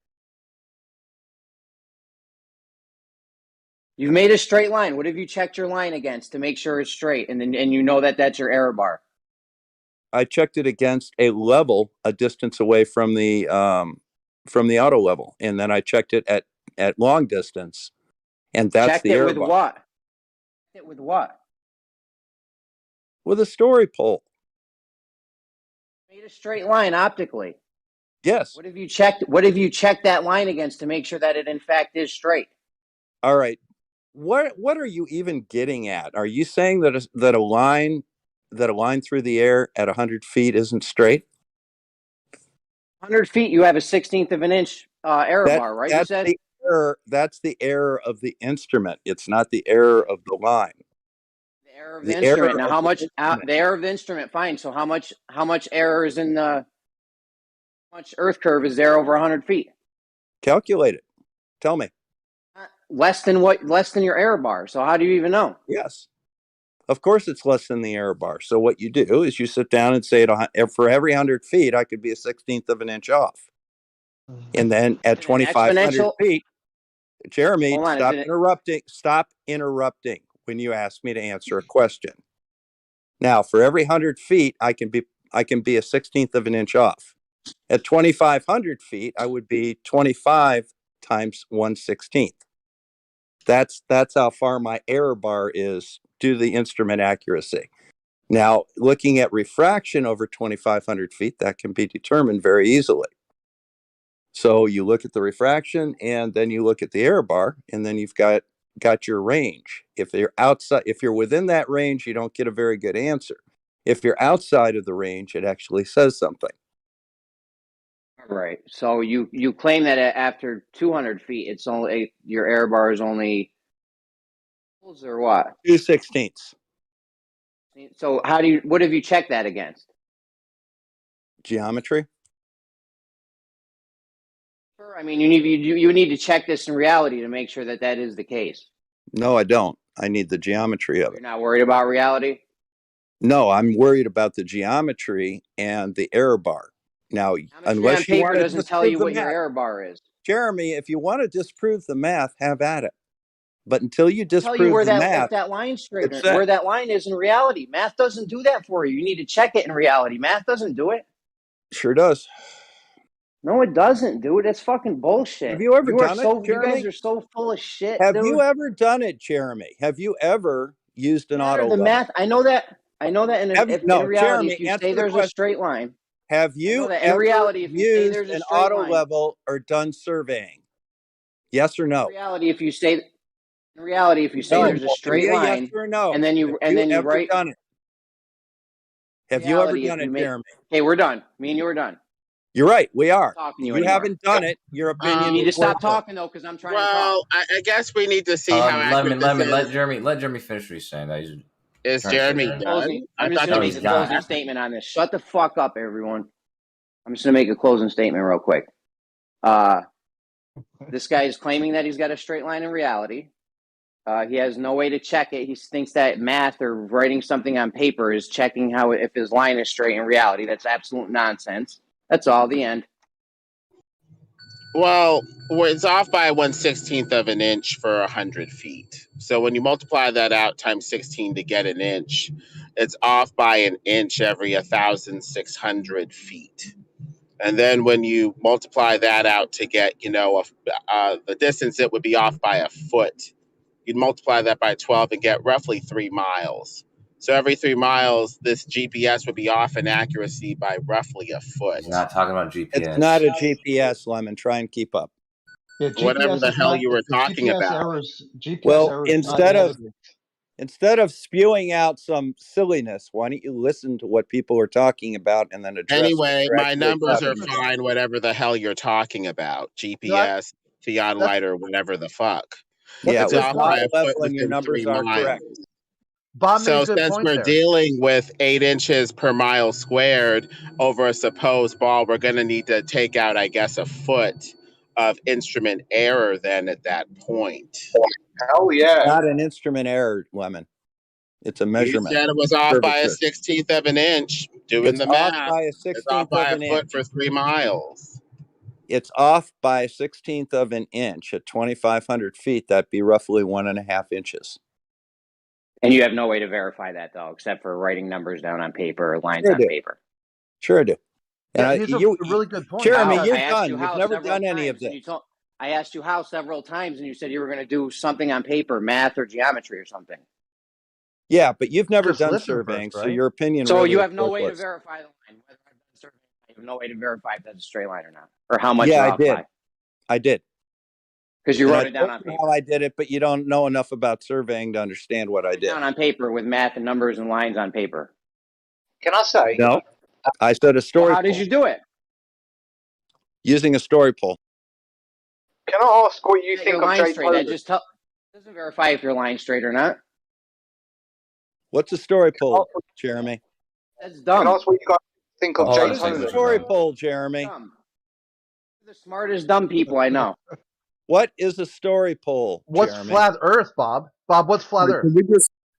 S9: You've made a straight line. What have you checked your line against to make sure it's straight? And you know that that's your error bar.
S16: I checked it against a level, a distance away from the auto level, and then I checked it at long distance, and that's
S9: Checked
S16: the
S9: it
S16: error
S9: with
S16: bar.
S9: what? Checked it with what?
S16: With a story pole.
S9: Made a straight line optically.
S16: Yes.
S9: What have you checked? What have you checked that line against to make sure that it in fact is straight?
S16: All right. What are you even getting at? Are you saying that a line through the air at 100 feet isn't straight?
S9: 100 feet, you have a 1/16 of an inch error bar, right? You said
S16: That's the error of the instrument. It's not the error of the line.
S9: the error of the instrument. Now, how much? The error of the instrument, fine. So, how much error is in the? How much earth curve is there over 100 feet?
S16: Calculate it. Tell me.
S9: Less than what? Less than your error bar. So, how do you even know?
S16: Yes. Of course, it's less than the error bar. So what you do is you sit down and say, for every 100 feet, I could be a 1/16 of an inch off. And then at 2,500 feet, Jeremy, stop interrupting. Stop interrupting when you ask me to answer a question. Now, for every 100 feet, I can be a 1/16 of an inch off. At 2,500 feet, I would be 25 times 1/16. That's how far my error bar is due to the instrument accuracy. Now, looking at refraction over 2,500 feet, that can be determined very easily. So you look at the refraction, and then you look at the error bar, and then you've got your range. If you're within that range, you don't get a very good answer. If you're outside of the range, it actually says something.
S9: Right. So you claim that after 200 feet, it's only your error bar is only or what?
S16: 2/16.
S9: So what have you checked that against?
S16: Geometry.
S9: Sure. I mean, you need to check this in reality to make sure that that is the case.
S16: No, I don't. I need the geometry of it.
S9: You're not worried about reality?
S16: No, I'm worried about the geometry and the error bar. Now, unless you want to
S9: doesn't tell you what your error bar is.
S16: Jeremy, if you want to disprove the math, have at it. But until you
S9: Tell you
S16: disprove
S9: where
S16: the
S9: that
S16: math,
S9: if that line's straight,
S16: it's
S9: where
S16: set.
S9: that line is in reality. Math doesn't do that for you. You need to check it in reality. Math doesn't do it.
S16: Sure does.
S9: No, it doesn't, dude. It's fucking bullshit.
S16: Have you ever done it,
S9: You
S16: Jeremy?
S9: guys are so full of shit,
S16: Have
S9: dude.
S16: you ever done it, Jeremy? Have you ever used an auto
S9: The
S16: level?
S9: math, I know that in reality,
S16: Jeremy,
S9: if you
S16: answer
S9: say
S16: the
S9: there's a
S16: question.
S9: straight line.
S16: Have you
S9: that in
S16: ever
S9: reality, if you say
S16: used
S9: there's a
S16: an
S9: straight
S16: auto
S9: line.
S16: level or done surveying? Yes or no?
S9: In reality, if you say there's a straight
S16: Give me a
S9: line,
S16: yes or no.
S9: and then you
S16: ever
S9: write.
S16: done it? Have you ever done it, Jeremy?
S9: Okay, we're done. Me and you are done.
S16: You're right. We are.
S9: Talking to you
S16: You
S9: anymore.
S16: haven't done it. Your opinion.
S9: You need to
S16: is
S9: stop
S16: worthless.
S9: talking though, because I'm trying to talk.
S17: Well, I guess we need to see how accurate this is.
S7: Let Jeremy finish what he's saying.
S17: Is Jeremy done?
S9: I'm just going to make a closing statement on this. Shut the fuck up, everyone. I'm just going to make a closing statement real quick. This guy is claiming that he's got a straight line in reality. He has no way to check it. He thinks that math or writing something on paper is checking if his line is straight in reality. That's absolute nonsense. That's all. The end.
S17: Well, it's off by 1/16 of an inch for 100 feet. So when you multiply that out times 16 to get an inch, it's off by an inch every 1,600 feet. And then when you multiply that out to get, the distance, it would be off by a foot. You'd multiply that by 12 and get roughly 3 miles. So every 3 miles, this GPS would be off in accuracy by roughly a foot.
S7: He's not talking about GPS.
S16: It's not a GPS, Lemon. Try and keep up.
S11: Yeah,
S17: Whatever
S11: GPS
S17: the
S11: is
S17: hell
S11: not,
S17: you were
S11: the
S17: talking
S11: GPS
S17: about.
S11: errors. GPS
S16: Well,
S11: errors
S16: instead of spewing out some silliness, why don't you listen to what people are talking about and then address?
S17: Anyway,
S16: what they're
S17: my
S16: actually
S17: numbers are
S16: talking about?
S17: fine, whatever the hell you're talking about. GPS, theodolite, or whatever the fuck.
S16: Yeah,
S17: It's
S16: it was
S17: off by a
S16: not
S17: foot
S16: level, and your
S17: within
S16: numbers
S17: 3
S16: are
S17: miles.
S16: correct.
S14: Bob made
S17: So
S14: a good
S17: since
S14: point
S17: we're
S14: there.
S17: dealing with 8 inches per mile squared over a supposed ball, we're going to need to take out, I guess, a foot of instrument error then at that point.
S1: Hell yeah.
S16: Not an instrument error, Lemon. It's a
S17: You
S16: measurement.
S17: said it was off by a
S16: Curvature.
S17: 16th of an inch. Doing
S16: It's
S17: the
S16: off
S17: math.
S16: by a
S17: It's
S16: 16th
S17: off by
S16: of
S17: a
S16: an
S17: foot
S16: inch.
S17: for 3 miles.
S16: It's off by a 16th of an inch at 2,500 feet. That'd be roughly 1.5 inches.
S9: And you have no way to verify that, though, except for writing numbers down on paper or lines
S16: Sure
S9: on
S16: do.
S9: paper.
S16: Sure do. And
S14: Yeah, here's a really good point.
S16: Jeremy,
S9: How?
S16: you're
S9: I asked
S16: done.
S9: you
S16: You've
S9: how
S16: never
S9: several
S16: done any of
S9: times, and
S16: this.
S9: I asked you how several times, and you said you were going to do something on paper, math or geometry or something.
S16: Yeah, but you've never
S14: Just
S16: done
S14: listen
S16: surveying,
S14: first,
S16: so
S14: right?
S16: your opinion
S9: So
S16: really
S9: you
S16: is
S9: have no way to
S16: worthless.
S9: verify the line. Whether I've done surveying, I have no way to verify if that's a straight line or not, or how much
S16: Yeah,
S9: you're
S16: I
S9: off
S16: did.
S9: by.
S16: I did.
S9: Because you
S16: And
S9: wrote
S16: I
S9: it down
S16: told
S9: on
S16: you
S9: paper.
S16: how I did it, but you don't know enough about surveying to understand what I did.
S9: Down on paper with math and numbers and lines on paper.
S1: Can I say?
S16: No, I said a story
S9: Well, how did
S16: pole.
S9: you do it?
S16: Using a story pole.
S1: Can I ask what you
S9: Your
S1: think of
S9: line
S1: Jay
S9: straight. That
S1: Tolan?
S9: just doesn't verify if your line's straight or not.
S16: What's a story pole, Jeremy?
S9: That's
S1: Can
S9: dumb.
S1: I ask what you guys think of
S7: Hold
S1: Jay
S7: on a second,
S1: Tolan?
S16: What's a
S7: Mr.
S16: story
S7: Brown.
S16: pole, Jeremy?
S9: Dumb. The smartest dumb people I know.
S16: What is a story pole,
S14: What's
S16: Jeremy?
S14: flat Earth, Bob? Bob, what's flat Earth?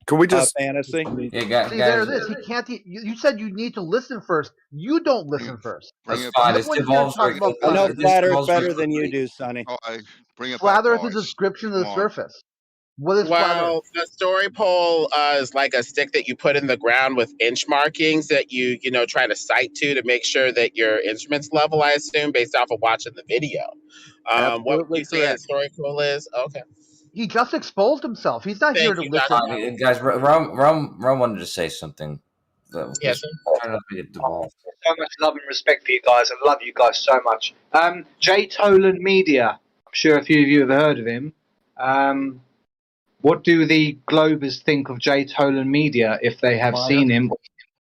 S12: Can we just
S16: Fantasy?
S7: Yeah,
S14: See, there
S7: guys,
S14: it is. He can't. You said you need to listen first. You don't listen first.
S7: that's
S8: it
S7: fine.
S14: No
S7: This
S14: one's here to
S7: devolves
S14: talk
S7: very
S14: about
S16: I
S14: flat
S16: know
S14: Earth.
S16: flat Earth
S7: devolves
S16: better
S7: very
S16: than you
S7: quickly.
S16: do, Sonny.
S8: Bring it
S14: Flat
S8: back,
S14: Earth is a
S8: guys.
S14: description of the
S8: Come on.
S14: surface. What is flat Earth?
S17: Well, the story pole is like a stick that you put in the ground with inch markings that you try to sight to make sure that your instrument's level, I assume, based off of watching the video. What would
S14: Absolutely
S17: you say a
S14: correct.
S17: story pole is? Okay.
S14: He just exposed himself. He's not here
S17: Thank
S14: to
S17: you,
S14: listen.
S17: Dr.
S7: Guys, Rum wanted to say something.
S17: Yes,
S7: Just
S17: sir.
S7: try not to get devolved.
S1: So much love and respect for you guys. I love you guys so much. Jay Tolan Media. I'm sure a few of you have heard of him. What do the Globers think of Jay Tolan Media if they have seen him?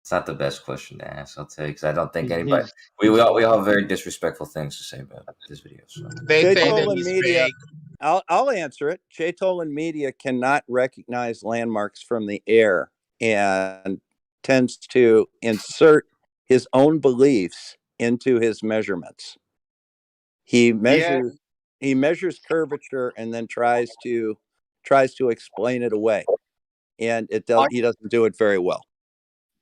S7: It's not the best question to ask, I'll tell you, because I don't think
S14: He-
S7: anybody.
S14: he's-
S7: We all have very disrespectful things to say about this video. So
S17: They
S16: Jay
S17: say that
S16: Tolan
S17: he's
S16: Media.
S17: fake.
S16: I'll answer it. Jay Tolan Media cannot recognize landmarks from the air and tends to insert his own beliefs into his measurements. He measures curvature and then tries to explain it away, and he doesn't do it very well.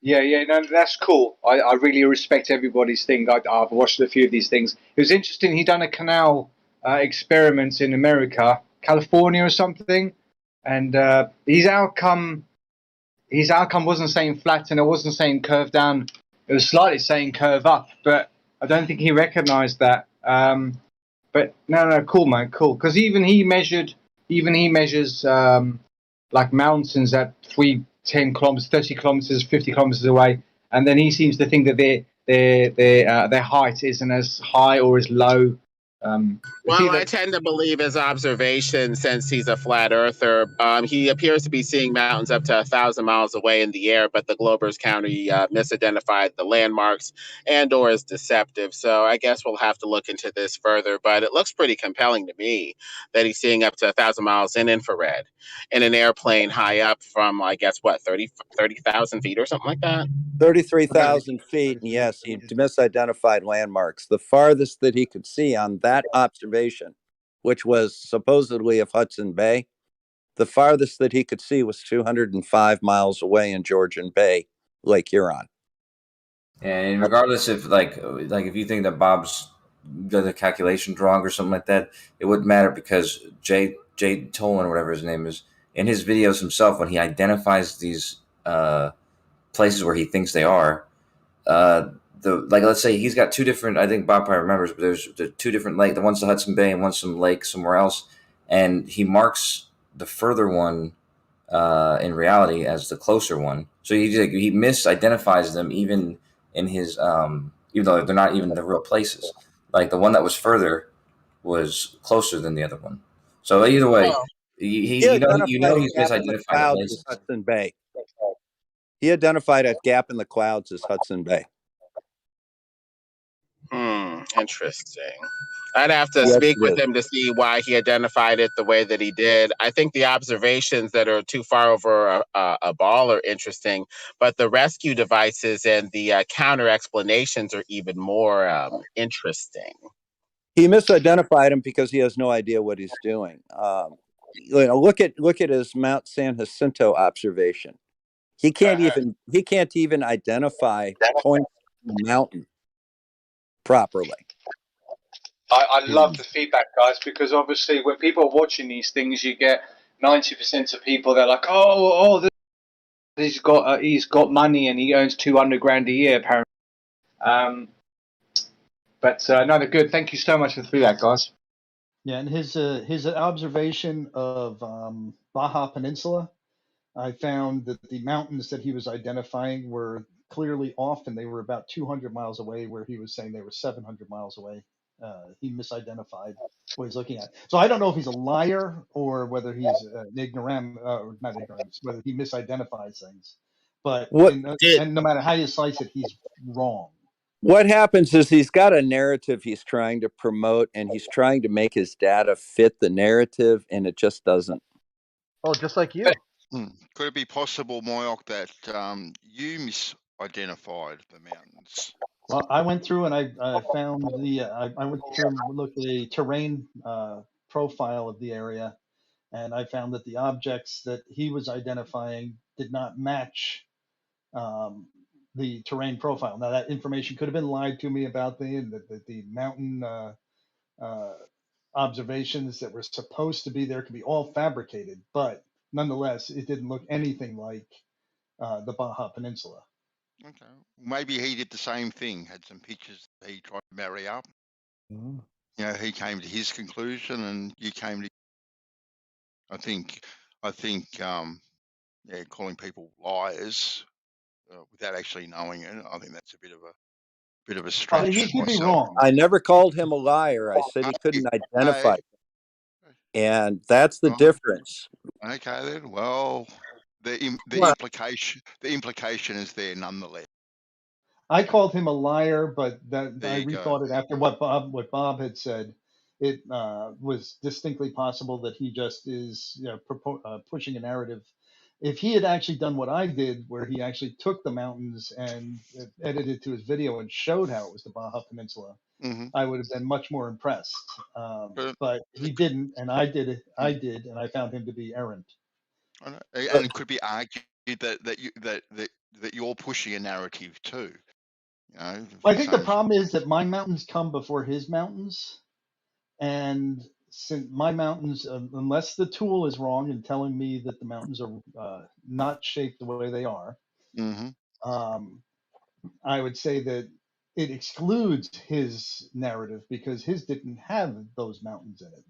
S1: Yeah, no, that's cool. I really respect everybody's thing. I've watched a few of these things. It was interesting. He done a canal experiment in America, California or something, and his outcome wasn't saying flat and it wasn't saying curve down. It was slightly saying curve up, but I don't think he recognized that. But no, cool, man, cool. Because even he measures like mountains at 10 kilometers, 30 kilometers, 50 kilometers away, and then he seems to think that their height isn't as high or as low.
S17: Well, I tend to believe his observation since he's a flat earther. He appears to be seeing mountains up to 1,000 miles away in the air, but the Globers County misidentified the landmarks and or is deceptive. So I guess we'll have to look into this further, but it looks pretty compelling to me that he's seeing up to 1,000 miles in infrared in an airplane high up from, I guess, 30,000 feet or something like that?
S16: 33,000 feet, and yes, he misidentified landmarks. The farthest that he could see on that observation, which was supposedly of Hudson Bay, the farthest that he could see was 205 miles away in Georgian Bay, Lake Huron.
S7: and regardless if like if you think that Bob's got the calculations wrong or something like that, it wouldn't matter because Jay Tolan, or whatever his name is, in his videos himself, when he identifies these places where he thinks they are, let's say he's got two different, I think Bob probably remembers, but there's two different lakes. The one's the Hudson Bay and one's some lake somewhere else, and he marks the further one in reality as the closer one. So he misidentifies them even in his even though they're not even the real places. Like the one that was further was closer than the other one. So either way, he's misidentified places.
S16: Hudson Bay. He identified a gap in the clouds as Hudson Bay.
S17: Interesting. I'd have to speak with him to see why he identified it the way that he did. I think the observations that are too far over a ball are interesting, but the rescue devices and the counter explanations are even more interesting.
S16: He misidentified him because he has no idea what he's doing. Look at his Mount San Jacinto observation. He can't even identify points in the mountain properly.
S1: I love the feedback, guys, because obviously when people are watching these things, you get 90% of people. They're like, he's got money and he earns 200 grand a year apparently. But no, they're good. Thank you so much for the feedback, guys.
S11: Yeah, and his observation of Baja Peninsula, I found that the mountains that he was identifying were clearly off, and they were about 200 miles away, where he was saying they were 700 miles away. He misidentified what he's looking at. So I don't know if he's a liar or whether he's an ignorant, not ignorant, whether he misidentifies things. But and no matter how you slice it, he's wrong.
S16: What happens is he's got a narrative he's trying to promote, and he's trying to make his data fit the narrative, and it just doesn't.
S14: Oh, just like you.
S8: Could it be possible, Moyoc, that you misidentified the mountains?
S11: Well, I went through and I found I went through and looked at a terrain profile of the area, and I found that the objects that he was identifying did not match the terrain profile. Now, that information could have been lied to me about the mountain observations that were supposed to be there could be all fabricated, but nonetheless, it didn't look anything like the Baja Peninsula.
S8: Okay. Maybe he did the same thing, had some pictures that he tried to marry up. You know, he came to his conclusion and you came to. I think, calling people liars without actually knowing it, I think that's a bit of a stretch.
S11: He could be wrong.
S16: I never called him a liar. I said he couldn't identify. And that's the difference.
S8: Okay, then. Well, the implication is there nonetheless.
S11: I called him a liar, but I rethought it after what Bob had said. It was distinctly possible that he just is pushing a narrative. If he had actually done what I did, where he actually took the mountains and edited to his video and showed how it was the Baja Peninsula, I would have been much more impressed. But he didn't, and I did it. I did, and I found him to be errant.
S8: And it could be argued that you're pushing a narrative too. You know,
S11: I think the problem is that my mountains come before his mountains, and since my mountains, unless the tool is wrong in telling me that the mountains are not shaped the way they are, I would say that it excludes his narrative because his didn't have those mountains in it.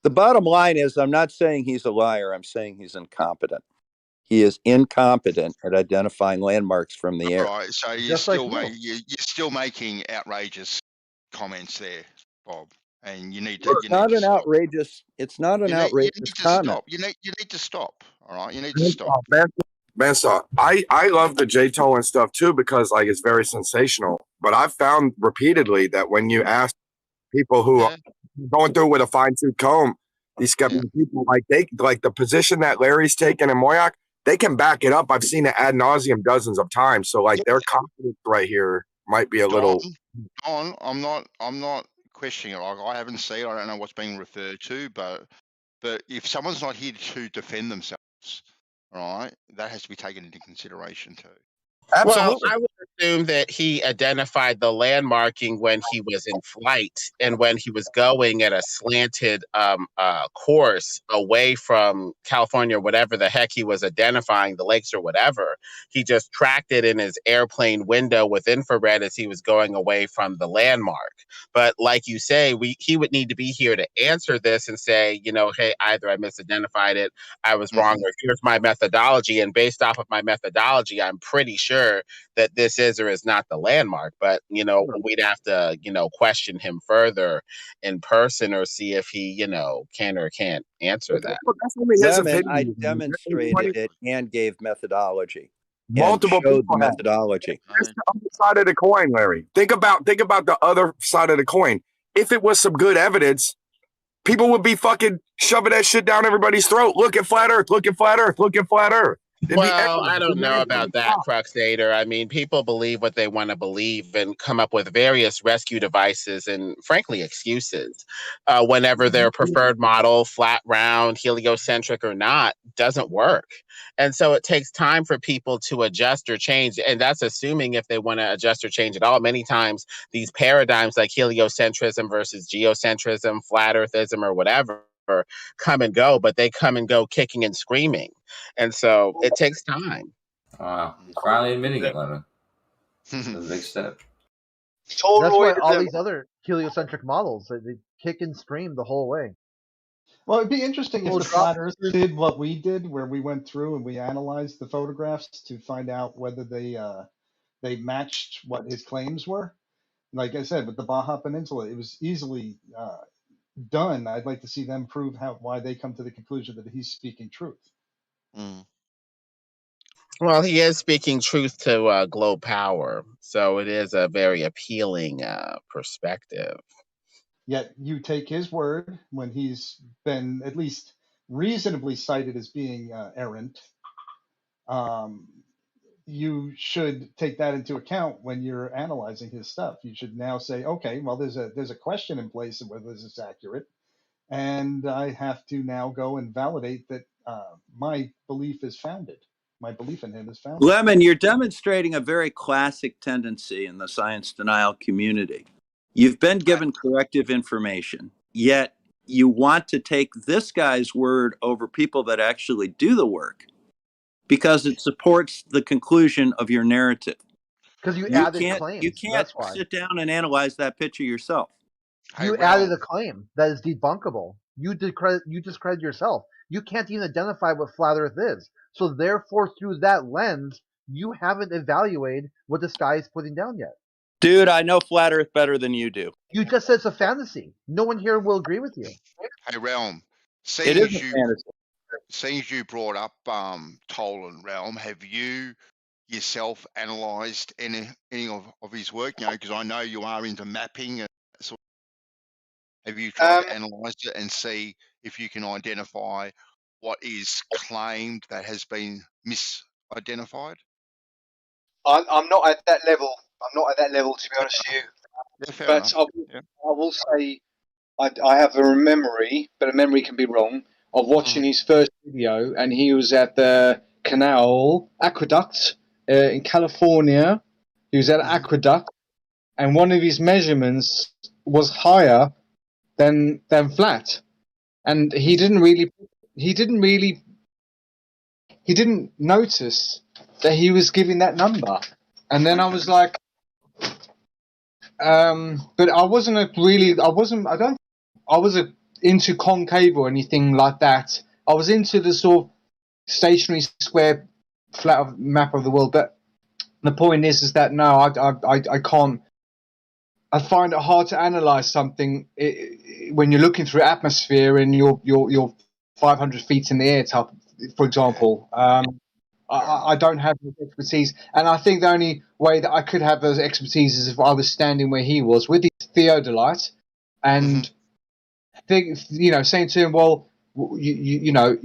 S16: The bottom line is, I'm not saying he's a liar. I'm saying he's incompetent. He is incompetent at identifying landmarks from the air.
S8: Right. So you're still making outrageous comments there, Bob, and you need to.
S16: It's not an outrageous comment.
S8: You need to stop. All right. You need to stop.
S18: Bensaw, I love the J Tolan stuff too because like it's very sensational. But I've found repeatedly that when you ask people who are going through with a fine-tooth comb, these skeptical people, like the position that Larry's taken in Moyoc, they can back it up. I've seen it ad nauseum dozens of times. So like their confidence right here might be a little.
S8: I'm not questioning it. Like I haven't seen. I don't know what's being referred to, but if someone's not here to defend themselves, all right, that has to be taken into consideration too.
S18: Absolutely.
S17: Well, assume that he identified the landmarking when he was in flight and when he was going at a slanted course away from California, whatever the heck he was identifying, the lakes or whatever. He just tracked it in his airplane window with infrared as he was going away from the landmark. But like you say, he would need to be here to answer this and say, you know, hey, either I misidentified it, I was wrong, or here's my methodology. And based off of my methodology, I'm pretty sure that this is or is not the landmark. But, you know, we'd have to, you know, question him further in person or see if he, you know, can or can't answer that.
S16: Lemon, I demonstrated it and gave methodology.
S18: Multiple
S16: and showed
S18: people
S16: the
S18: have.
S16: methodology.
S18: That's the other side of the coin, Larry. Think about the other side of the coin. If it was some good evidence, people would be fucking shoving that shit down everybody's throat. Look at flat Earth. Look at flat Earth. Look at flat Earth.
S17: Well, I don't know about that, Cruxator. I mean, people believe what they want to believe and come up with various rescue devices and, frankly, excuses. Whenever their preferred model, flat, round, heliocentric or not, doesn't work. And so it takes time for people to adjust or change. And that's assuming if they want to adjust or change at all. Many times, these paradigms like heliocentrism versus geocentrism, flat earthism, or whatever, come and go, but they come and go kicking and screaming. And so it takes time.
S7: Wow. He's finally admitting it, Lemon. It's a big step.
S14: That's why all these other heliocentric models, they kick and scream the whole way.
S11: Well, it'd be interesting if
S14: Well,
S11: the flat earthers did what we did, where we went through and we analyzed the photographs to find out whether they matched what his claims were. Like I said, with the Baja Peninsula, it was easily done. I'd like to see them prove why they come to the conclusion that he's speaking truth.
S17: Well, he is speaking truth to globe power, so it is a very appealing perspective.
S11: Yet you take his word when he's been at least reasonably cited as being errant. You should take that into account when you're analyzing his stuff. You should now say, okay, well, there's a question in place of whether this is accurate, and I have to now go and validate that my belief is founded. My belief in him is founded.
S16: Lemon, you're demonstrating a very classic tendency in the science denial community. You've been given corrective information, yet you want to take this guy's word over people that actually do the work because it supports the conclusion of your narrative.
S14: Because you added claims.
S16: You can't sit down and analyze that picture yourself.
S14: You added a claim that is debunkable. You discredit yourself. You can't even identify what flat Earth is. So therefore, through that lens, you haven't evaluated what the sky is putting down yet.
S16: Dude, I know flat Earth better than you do.
S14: You just said it's a fantasy. No one here will agree with you.
S8: Hey, Realm.
S16: It is a fantasy.
S8: Seeing you brought up Toll and Realm, have you yourself analysed any of his work? You know, because I know you are into mapping. And sort of, have you tried to analyse it and see if you can identify what is claimed that has been misidentified?
S1: I'm not at that level. I'm not at that level, to be honest with you. But I will say I have a memory, but a memory can be wrong, of watching his first video, and he was at the canal aqueduct in California. He was at an aqueduct, and one of his measurements was higher than flat, and he didn't notice that he was giving that number. And then I was like, but I wasn't into concave or anything like that. I was into the sort of stationary square flat map of the world. But the point is that no, I can't. I find it hard to analyze something when you're looking through atmosphere and you're 500 feet in the air, type, for example. I don't have the expertise, and I think the only way that I could have those expertise is if I was standing where he was with his theodolite, and saying to him, well, you know,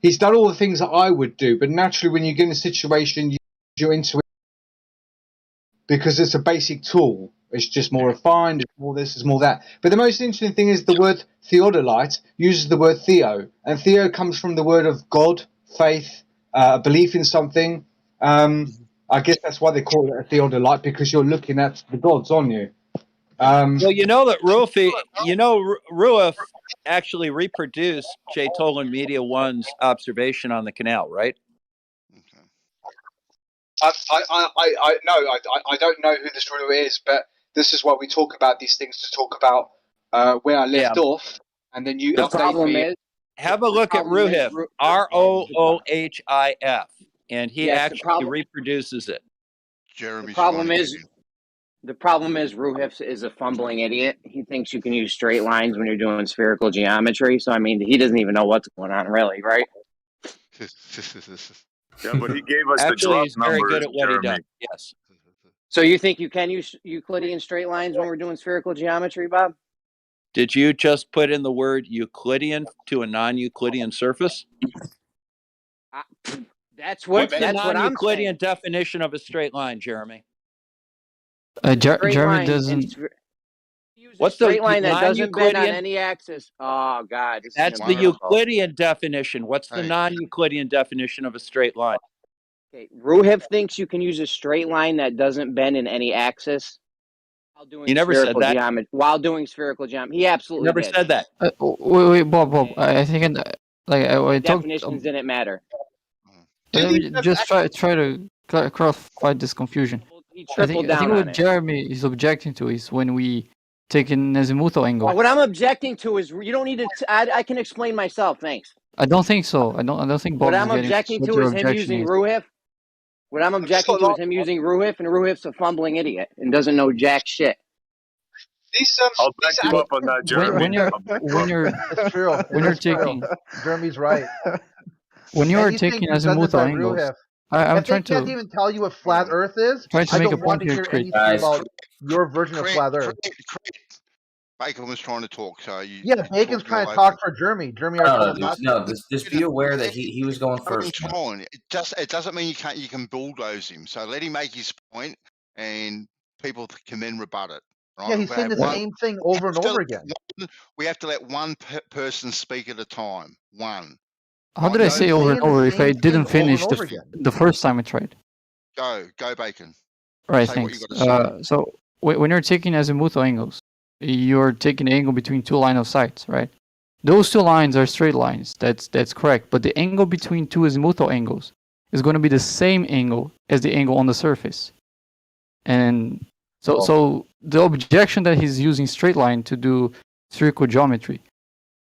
S1: he's done all the things that I would do, but naturally when you get in a situation, you're into it because it's a basic tool. It's just more refined, it's more this, it's more that. But the most interesting thing is the word theodolite uses the word theo, and theo comes from the word of God, faith, belief in something. I guess that's why they call it a theodolite, because you're looking at the gods on you.
S16: Well, you know that Ruif actually reproduced J. Tolan Media One's observation on the canal, right?
S1: I don't know who this ruler is, but this is why we talk about these things, to talk about where I left off, and then you update me.
S16: Have a look at Ruhif, Roohif, and he
S9: Yes,
S16: actually reproduces it.
S9: The problem is Ruhif is a fumbling idiot. He thinks you can use straight lines when you're doing spherical geometry. So I mean, he doesn't even know what's going on, really, right?
S12: Yeah, but he gave us
S16: Actually,
S12: the drop
S16: he's very
S12: numbers,
S16: good at what he
S12: Jeremy.
S16: does. Yes.
S9: So you think you can use Euclidean straight lines when we're doing spherical geometry, Bob?
S16: Did you just put in the word Euclidean to a non-Euclidean surface?
S9: That's what
S16: What's the
S9: I'm
S16: non-Euclidean
S9: saying.
S16: definition of a straight line, Jeremy?
S9: Straight
S19: Jeremy
S9: line
S19: doesn't.
S16: What's the
S9: straight line that doesn't bend on
S16: non-Euclidean?
S9: any axis. Oh God, this
S16: That's
S9: is
S16: the
S9: wonderful.
S16: Euclidean definition. What's the non-Euclidean definition of a straight line?
S9: Okay, Ruhif thinks you can use a straight line that doesn't bend in any axis while doing
S16: You never said
S9: spherical
S16: that.
S9: geometry. While doing spherical geometry, he absolutely
S16: Never
S9: did.
S16: said that.
S19: Wait, Bob. I think I talked.
S9: Definitions didn't matter.
S19: Just try to clarify this confusion.
S9: He
S19: I
S9: tripled
S19: think
S9: down
S19: what
S9: on it.
S19: Jeremy is objecting to is when we take an azimuthal angle.
S9: What I'm objecting to is you don't need to. I can explain myself. Thanks.
S19: I don't think so. I don't think Bob
S9: What
S19: is
S9: I'm
S19: getting
S9: objecting
S19: what
S9: to
S19: your
S9: is him
S19: objection
S9: using
S19: is.
S9: Ruhif. What I'm objecting to is him using Ruhif, and Ruhif's a fumbling idiot and doesn't know jack shit.
S12: I'll back you up on that, Jeremy.
S19: When you're
S14: It's true.
S19: when
S14: It
S19: you're
S14: is true.
S19: taking
S14: Jeremy's right.
S19: when you are
S14: Anything
S19: taking
S14: presented
S19: azimuthal
S14: by
S19: angles,
S14: Ruhif,
S19: I'm
S14: if they
S19: trying
S14: can't
S19: to
S14: even tell you what flat Earth is,
S19: trying to
S14: I
S19: make a
S14: don't want
S19: point
S14: to
S19: here,
S14: hear
S19: Craig.
S14: anything about your version of flat Earth.
S8: Bacon was trying to talk, so you.
S14: Yeah, Bacon's trying to talk for Jeremy. Jeremy already told him not to.
S7: Just be aware that he was going first.
S8: It doesn't mean you can bulldoze him. So let him make his point, and people can then rebut it. Right?
S14: Yeah, he's saying the same thing over and over again.
S8: We have to let one person speak at a time. One.
S19: How did I say over and over if I didn't finish the first time I tried?
S8: Go Bacon.
S19: Right,
S8: Say
S19: thanks.
S8: what you gotta say.
S19: So when you're taking azimuthal angles, you're taking an angle between two lines of sights, right? Those two lines are straight lines. That's correct. But the angle between two azimuthal angles is going to be the same angle as the angle on the surface. And so the objection that he's using straight line to do spherical geometry,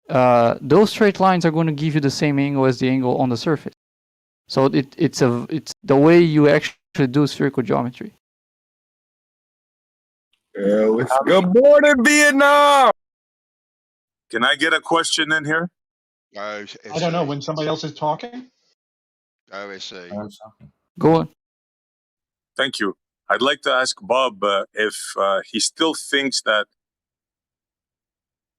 S19: those straight lines are going to give you the same angle as the angle on the surface. So it's the way you actually do spherical geometry.
S18: Good morning, Vietnam.
S12: Can I get a question in here?
S8: Go.
S20: I don't know when somebody else is talking.
S8: Go SC.
S19: Go on.
S12: Thank you. I'd like to ask Bob if he still thinks that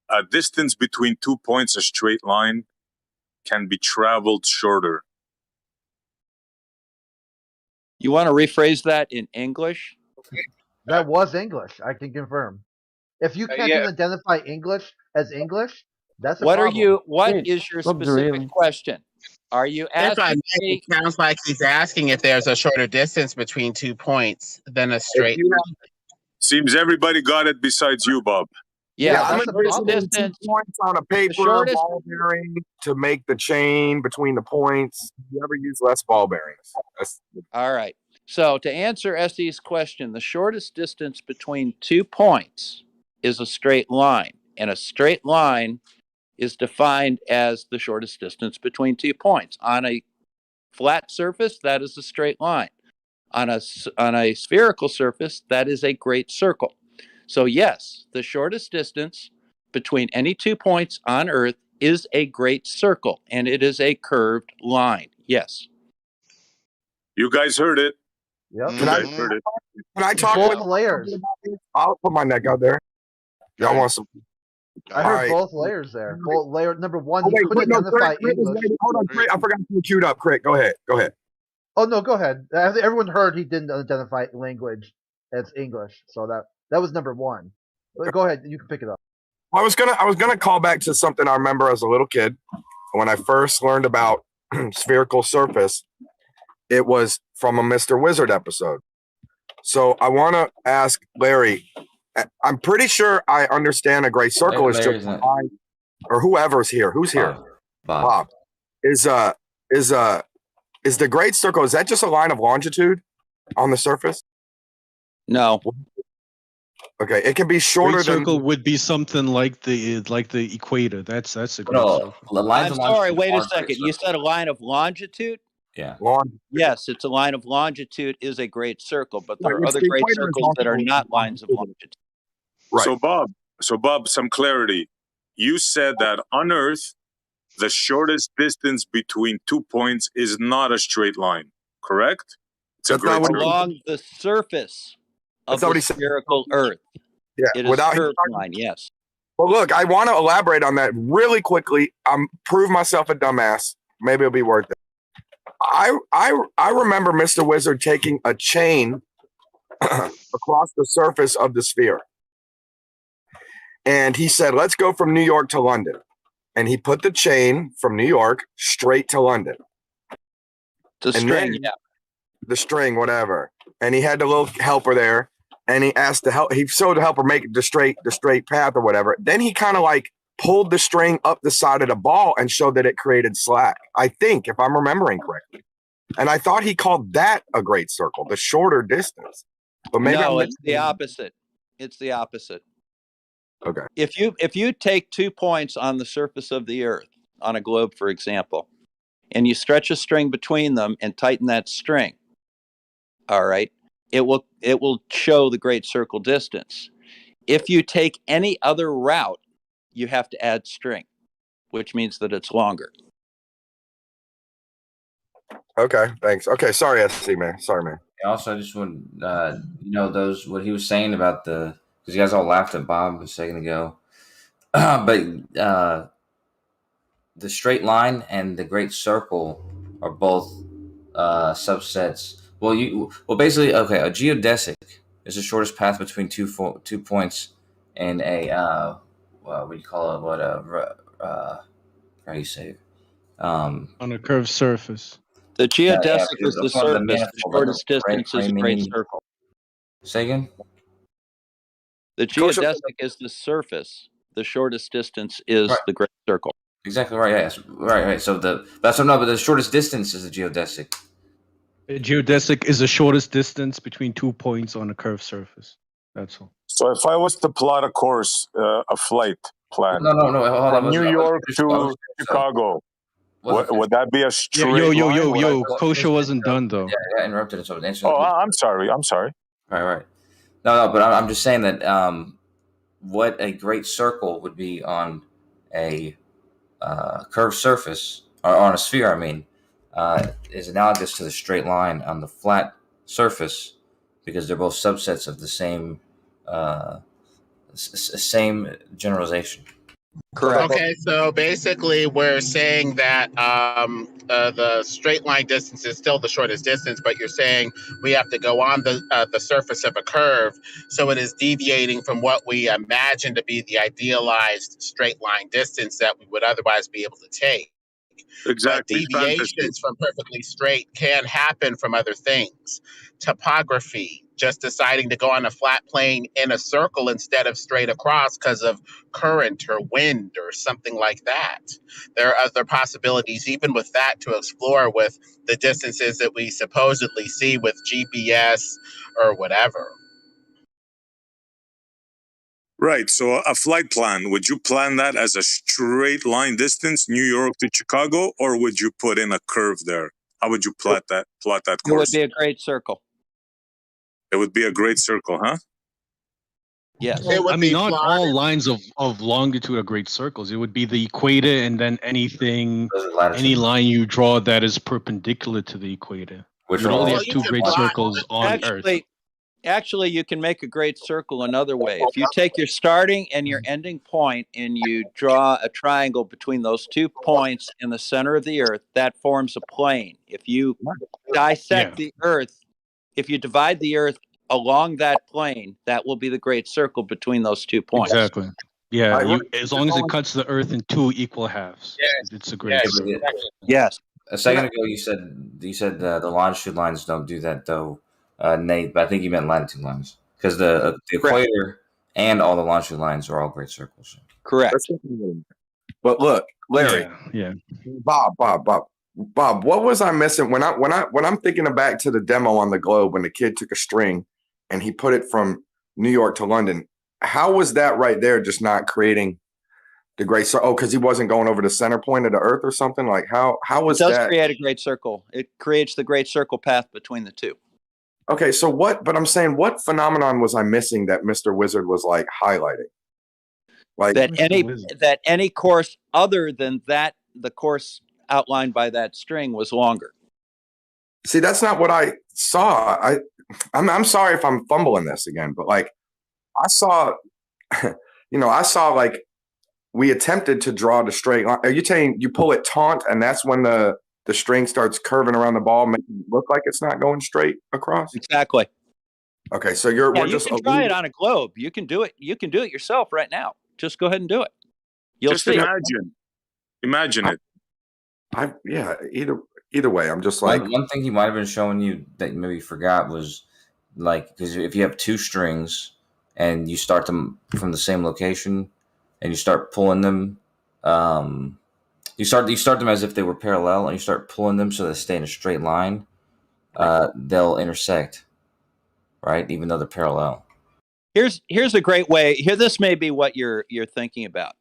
S12: a distance between 2 points, a straight line, can be traveled shorter.
S16: You want to rephrase that in English?
S14: That was English. I can confirm. If you can't even identify English as English, that's a problem.
S16: What is your specific question? Are you
S17: If I
S16: asking
S17: may,
S16: me?
S17: it sounds like he's asking if there's a shorter distance between 2 points than a straight.
S12: Seems everybody got it besides you, Bob.
S16: Yeah,
S18: I'm
S16: the
S18: gonna
S16: shortest distance
S18: points on a paper
S16: shortest-
S18: ball bearing to make the chain between the points. You ever use less ball bearings?
S16: All right. So to answer Essie's question, the shortest distance between 2 points is a straight line, and a straight line is defined as the shortest distance between 2 points. On a flat surface, that is a straight line. On a spherical surface, that is a great circle. So yes, the shortest distance between any 2 points on Earth is a great circle, and it is a curved line. Yes.
S12: You guys heard it.
S14: Yep.
S12: You guys heard it.
S18: Can I talk
S14: Both
S18: with
S14: layers.
S18: I'll put my neck out there. Y'all want some?
S14: I heard
S18: All right.
S14: both layers there. Both layer number one,
S18: Oh,
S14: you
S18: wait,
S14: couldn't
S18: no,
S14: identify
S18: Crit is
S14: English.
S18: ready. Hold on, Crit. I forgot to be queued up. Crit, go ahead. Go ahead.
S14: Oh no, go ahead. Everyone heard he didn't identify language as English, so that was number one. But go ahead, you can pick it up.
S18: I was gonna call back to something I remember as a little kid when I first learned about spherical surface. it was from a Mr. Wizard episode. So I want to ask Larry. I'm pretty sure I understand a great circle is just a line, or whoever's here. Who's here? Bob. Is the great circle, is that just a line of longitude on the surface?
S16: No.
S18: Okay, it can be shorter
S15: Great
S18: than
S15: circle would be something like the equator. That's a great
S7: No,
S15: circle.
S7: the lines
S16: I'm
S7: of
S16: sorry,
S7: longitude
S16: wait a
S7: aren't great
S16: second. You said a line of longitude?
S7: Yeah.
S16: Yes, it's a line of longitude is a great circle, but there
S18: Right,
S16: are
S18: it's
S16: other
S18: the
S16: great
S18: equator is
S16: circles that are
S18: also
S16: not lines of longitude.
S18: Right.
S12: So Bob, some clarity. You said that on Earth, the shortest distance between 2 points is not a straight line, correct? It's a great circle.
S16: Along the surface of
S18: That's what
S16: the
S18: he said.
S16: spherical Earth.
S18: Yeah,
S16: It is
S18: without
S16: curved line, yes.
S18: Well, look, I want to elaborate on that really quickly. Prove myself a dumbass. Maybe it'll be worth it. I remember Mr. Wizard taking a chain across the surface of the sphere. And he said, let's go from New York to London. And he put the chain from New York straight to London.
S16: The string, yeah.
S18: The string, whatever. And he had the little helper there. And he asked he showed the helper make the straight path or whatever. Then he kind of like pulled the string up the side of the ball and showed that it created slack. I think, if I'm remembering correctly. And I thought he called that a great circle, the shorter distance. But maybe
S16: no, it's the opposite. It's the opposite.
S18: Okay.
S16: If you take 2 points on the surface of the Earth, on a globe, for example, and you stretch a string between them and tighten that string, all right, it will show the great circle distance. If you take any other route, you have to add string, which means that it's longer.
S18: Okay, thanks. Okay, sorry, SC man. Sorry, man.
S7: Also, I just want what he was saying about because you guys all laughed at Bob a second ago, but the straight line and the great circle are both subsets. Well, basically, okay, a geodesic is the shortest path between 2 points, and a what do you call it? How do you say it?
S15: On a curved surface.
S16: The geodesic is the surface. The shortest distance is a great circle.
S7: Say again?
S16: The geodesic is the surface. The shortest distance is the great circle.
S7: Exactly right. Yes. Right. So but the shortest distance is the geodesic.
S15: A geodesic is the shortest distance between 2 points on a curved surface. That's all.
S12: So if I was to plot a course, a flight plan,
S7: no, hold on,
S12: from New York to Chicago, would that be a straight line?
S15: Yo, Kosher wasn't done though.
S7: Yeah, I interrupted. So
S12: I'm sorry.
S7: Right. No, but I'm just saying that what a great circle would be on a curved surface, or on a sphere, I mean, is analogous to the straight line on the flat surface, because they're both subsets of the same generalization.
S16: Correct.
S17: Okay, so basically we're saying that the straight line distance is still the shortest distance, but you're saying we have to go on the surface of a curve, so it is deviating from what we imagine to be the idealized straight line distance that we would otherwise be able to take.
S12: Exactly.
S17: But deviations from perfectly straight can happen from other things. Topography, just deciding to go on a flat plane in a circle instead of straight across because of current or wind or something like that. There are other possibilities, even with that, to explore with the distances that we supposedly see with GPS or whatever.
S12: Right. So a flight plan, would you plan that as a straight line distance, New York to Chicago, or would you put in a curve there? How would you plot that course?
S16: It would be a great circle.
S12: It would be a great circle, huh?
S16: Yes.
S15: I mean, not all lines of longitude are great circles. It would be the equator, and then any line you draw that is perpendicular to the equator. You only have 2 great circles on Earth.
S16: Actually, you can make a great circle another way. If you take your starting and your ending point and you draw a triangle between those 2 points in the center of the Earth, that forms a plane. If you dissect the Earth, if you divide the Earth along that plane, that will be the great circle between those 2 points.
S15: Exactly. Yeah, as long as it cuts the Earth in 2 equal halves, it's a great circle.
S16: Yes.
S7: a second ago you said the longitude lines don't do that though, Nate. But I think you meant latitude lines because the equator and all the longitude lines are all great circles.
S16: Correct.
S18: But look, Larry,
S15: Yeah.
S18: Bob, what was I missing when I'm thinking back to the demo on the globe when the kid took a string and he put it from New York to London? How was that right there just not creating the great circle? Oh, because he wasn't going over the center point of the Earth or something? Like how was
S16: it does
S18: that?
S16: create a great circle. It creates the great circle path between the two.
S18: Okay, so what? But I'm saying, what phenomenon was I missing that Mr. Wizard was like highlighting? Like
S16: that any course other than that, the course outlined by that string was longer.
S18: See, that's not what I saw. I'm sorry if I'm fumbling this again, but like I saw, I saw like we attempted to draw the straight line. Are you saying you pull it taut and that's when the string starts curving around the ball, making it look like it's not going straight across?
S16: Exactly.
S18: Okay, so
S16: you can try it on a globe. You can do it. You can do it yourself right now. Just go ahead and do it. You'll
S12: just
S16: see.
S12: Imagine it.
S18: Either way, I'm just like
S7: one thing he might have been showing you that maybe you forgot was like, because if you have two strings and you start them from the same location and you start pulling them, you start them as if they were parallel and you start pulling them so they stay in a straight line, they'll intersect, right? Even though they're parallel.
S16: Here's a great way. This may be what you're thinking about.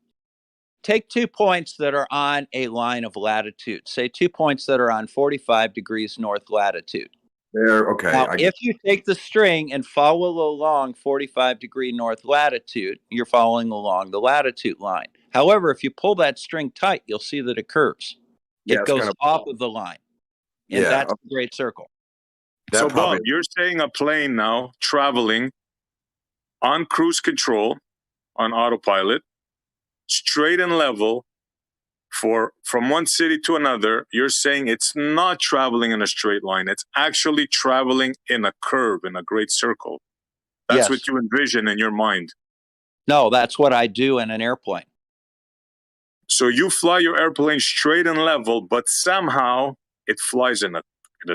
S16: Take 2 points that are on a line of latitude. Say 2 points that are on 45 degrees north latitude.
S18: Okay.
S16: Now, if you take the string and follow along 45 degree north latitude, you're following along the latitude line. However, if you pull that string tight, you'll see that it curves. It goes off of the line. And that's the great circle.
S12: So, Bob, you're saying a plane now traveling on cruise control, on autopilot, straight and level from one city to another, you're saying it's not traveling in a straight line. It's actually traveling in a curve, in a great circle. That's what you envision in your mind.
S16: No, that's what I do in an airplane.
S12: So you fly your airplane straight and level, but somehow it flies in a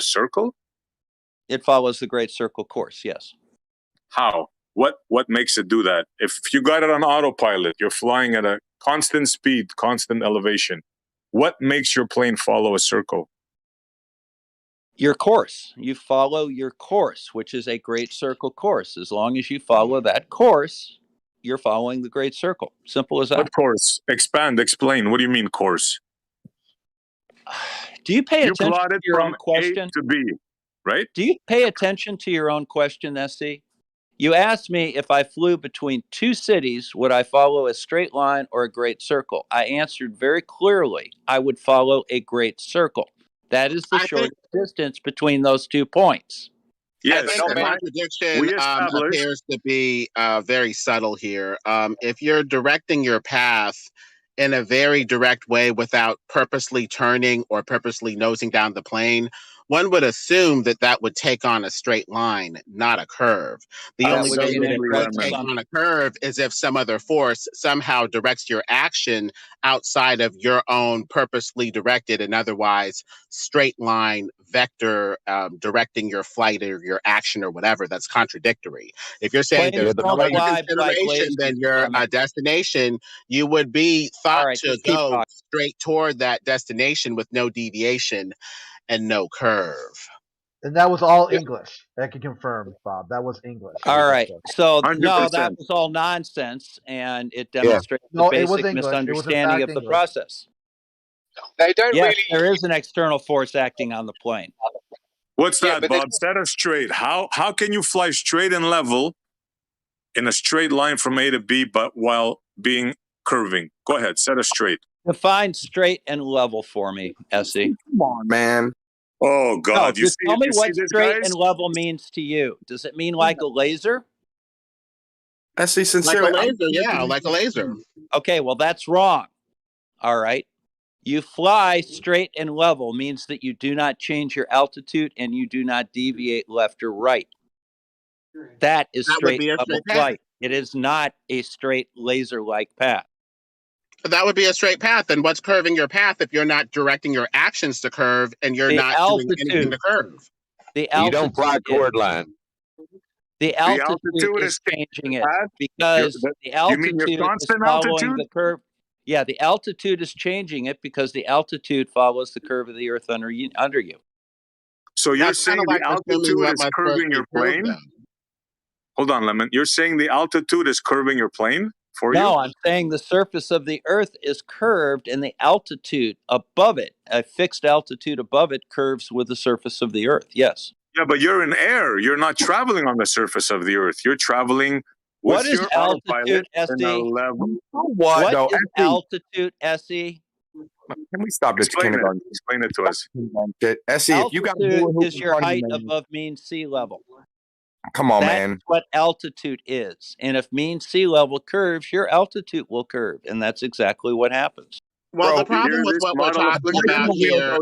S12: circle?
S16: It follows the great circle course, yes.
S12: How? What makes it do that? If you got it on autopilot, you're flying at a constant speed, constant elevation. What makes your plane follow a circle?
S16: Your course. You follow your course, which is a great circle course. As long as you follow that course, you're following the great circle. Simple as that.
S12: What course? Expand, explain. What do you mean course?
S16: Do you pay attention to your own
S12: from
S16: question?
S12: A to B, right?
S16: Do you pay attention to your own question, SC? You asked me if I flew between two cities, would I follow a straight line or a great circle? I answered very clearly, I would follow a great circle. That is the shortest distance between those 2 points.
S17: Yes, I think the contradiction appears to be very subtle here. If you're directing your path in a very direct way without purposely turning or purposely nosing down the plane, one would assume that would take on a straight line, not a curve. The only way that it would take on a curve is if some other force somehow directs your action outside of your own purposely directed and otherwise straight line vector directing your flight or your action or whatever. That's contradictory. If you're saying there's no other consideration than your destination, you would be thought to go straight toward that destination with no deviation and no curve.
S14: And that was all English. I can confirm, Bob. That was English.
S16: All right. So
S12: 100%.
S16: no, that was all nonsense, and it demonstrates the basic misunderstanding of the process.
S17: They don't really.
S16: There is an external force acting on the plane.
S12: What's that, Bob? Set us straight. How can you fly straight and level in a straight line from A to B, but while being curving? Go ahead, set us straight.
S16: Define straight and level for me, SE.
S18: Come on, man.
S12: Oh God!
S16: No, just tell me what straight and level means to you. Does it mean like a laser?
S18: SE, sincerely,
S17: like a laser, yeah, like a laser.
S16: Okay, well that's wrong. All right. You fly straight and level means that you do not change your altitude and you do not deviate left or right. That is straight level flight. It is not a straight laser-like path.
S17: That would be a straight path. And what's curving your path if you're not directing your actions to curve and you're
S16: The
S17: not doing anything
S16: altitude.
S17: to curve?
S16: The
S21: You don't
S16: altitude
S21: plot
S16: is.
S21: chord line.
S16: The altitude is changing it because the
S12: You mean your
S16: altitude is
S12: constant
S16: following
S12: altitude?
S16: the curve. Yeah, the altitude is changing it because the altitude follows the curve of the Earth under you.
S12: So you're
S17: That's kind
S12: saying
S17: of like
S12: the
S17: assuming
S12: altitude
S17: what
S12: is
S17: must first
S12: curving
S17: be
S12: your
S17: proved,
S12: plane?
S17: then.
S12: Hold on, Lemon. You're saying the altitude is curving your plane for you?
S16: No, I'm saying the surface of the Earth is curved and the altitude above it, a fixed altitude above it, curves with the surface of the Earth. Yes.
S12: Yeah, but you're in air. You're not traveling on the surface of the Earth. You're traveling with
S16: What is
S12: your
S16: altitude,
S12: autopilot in a
S16: SE?
S12: level.
S16: What
S18: though?
S16: is altitude, SE?
S18: Can we stop this
S12: Explain it.
S18: kindergarten?
S12: Explain it to us.
S18: Essie, if you got
S16: Altitude
S18: hula
S16: is
S18: hoop in
S16: your
S18: front of
S16: height
S18: you, man,
S16: above mean sea level.
S18: come on,
S16: That's
S18: man.
S16: what altitude is. And if mean sea level curves, your altitude will curve. And that's exactly what happens.
S17: Well,
S12: Bro,
S17: the problem
S12: you're
S17: with
S12: this
S17: what we're
S12: model of
S17: talking about here,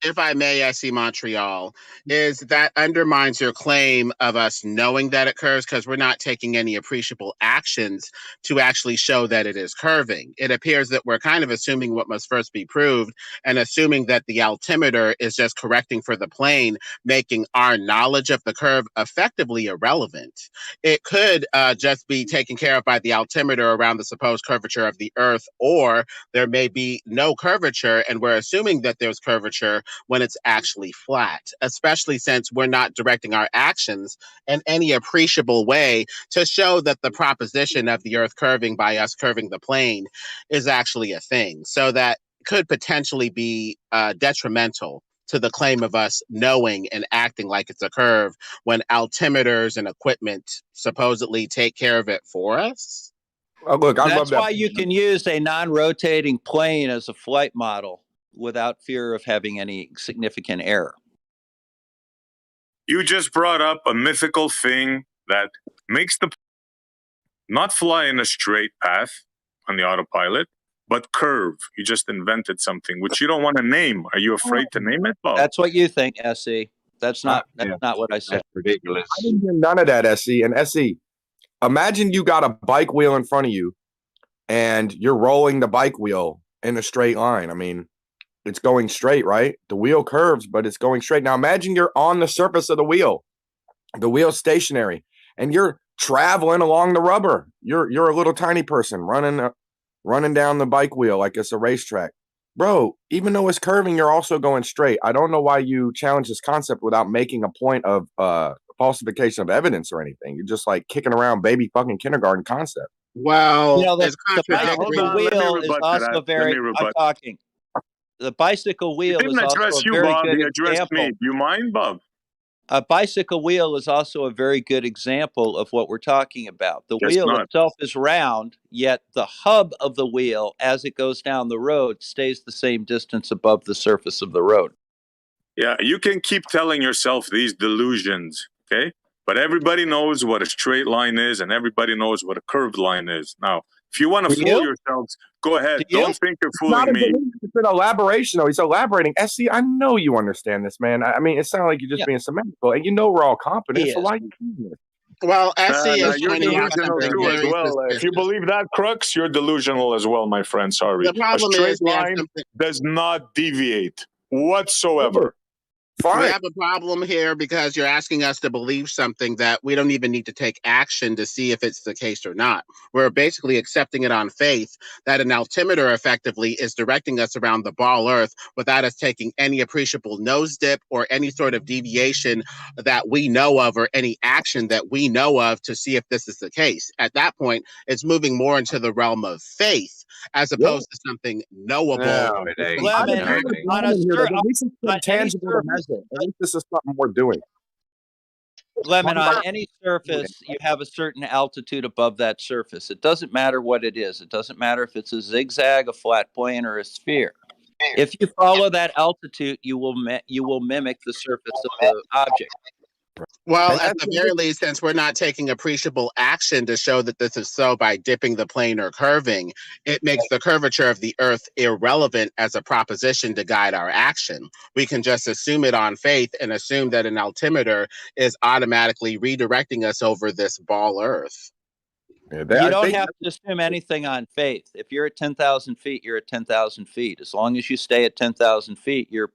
S17: if I may, I see Montreal, is that undermines your claim of us knowing that it curves because we're not taking any appreciable actions to actually show that it is curving. It appears that we're kind of assuming what must first be proved and assuming that the altimeter is just correcting for the plane, making our knowledge of the curve effectively irrelevant. It could just be taken care of by the altimeter around the supposed curvature of the Earth, or there may be no curvature and we're assuming that there's curvature when it's actually flat, especially since we're not directing our actions in any appreciable way to show that the proposition of the Earth curving by us curving the plane is actually a thing. So that could potentially be detrimental to the claim of us knowing and acting like it's a curve when altimeters and equipment supposedly take care of it for us.
S18: Oh, look, I love
S16: That's
S18: that.
S16: why you can use a non-rotating plane as a flight model without fear of having any significant error.
S12: You just brought up a mythical thing that makes the not fly in a straight path on the autopilot, but curve. You just invented something which you don't want to name. Are you afraid to name it, Bob?
S16: That's what you think, SE. That's not not what I said.
S21: That's ridiculous.
S18: I didn't hear none of that, SE. And SE, imagine you got a bike wheel in front of you and you're rolling the bike wheel in a straight line. I mean, it's going straight, right? The wheel curves, but it's going straight. Now imagine you're on the surface of the wheel's stationary, and you're traveling along the rubber. You're a little tiny person running down the bike wheel like it's a racetrack. Bro, even though it's curving, you're also going straight. I don't know why you challenge this concept without making a point of falsification of evidence or anything. You're just like kicking around baby fucking kindergarten concept.
S17: Well,
S16: You know, the
S17: contradictory.
S16: bicycle wheel is also very. I'm talking. The bicycle
S12: He
S16: wheel
S12: didn't
S16: is also
S12: address
S16: a
S12: you,
S16: very
S12: Bob.
S16: good
S12: He addressed
S16: example.
S12: me. Do you mind, Bob?
S16: A bicycle wheel is also a very good example of what we're talking about. The
S12: Guess
S16: wheel
S12: not.
S16: itself is round, yet the hub of the wheel, as it goes down the road, stays the same distance above the surface of the road.
S12: Yeah, you can keep telling yourself these delusions, okay? But everybody knows what a straight line is, and everybody knows what a curved line is. Now, if you want to fool yourselves, go ahead. Don't think you're
S18: Not
S12: fooling
S18: a
S12: me.
S18: delusion, it's an elaboration, though. He's elaborating. SC, I know you understand this, man. I mean, it sounds like you're just being symmetrical, and you know we're all competent. So why are you doing this?
S17: Well, SE is
S12: you're
S17: pointing out
S12: delusional
S17: something
S12: too as
S17: very
S12: well. If
S17: suspicious.
S12: you believe that crux, you're delusional as well, my friend. Sorry.
S17: The problem
S12: a straight
S17: is we have
S12: line
S17: something-
S12: does not deviate whatsoever.
S17: We have a problem here because you're asking us to believe something that we don't even need to take action to see if it's the case or not. We're basically accepting it on faith that an altimeter effectively is directing us around the ball Earth without us taking any appreciable nose dip or any sort of deviation that we know of or any action that we know of to see if this is the case. At that point, it's moving more into the realm of faith as opposed to something knowable.
S21: No, it ain't.
S16: Lemon,
S21: No, it ain't.
S16: on a
S18: At least it's
S16: on any
S18: tangible to
S16: surface,
S18: measure. At least this is something we're doing.
S16: Lemon, on any surface, you have a certain altitude above that surface. It doesn't matter what it is. It doesn't matter if it's a zigzag, a flat plane, or a sphere. If you follow that altitude, you will mimic the surface of the object.
S17: Well, at the very least, since we're not taking appreciable action to show that this is so by dipping the plane or curving, it makes the curvature of the Earth irrelevant as a proposition to guide our action. We can just assume it on faith and assume that an altimeter is automatically redirecting us over this ball Earth.
S16: You don't have to assume anything on faith. If you're at 10,000 feet, you're at 10,000 feet. As long as you stay at 10,000 feet, you're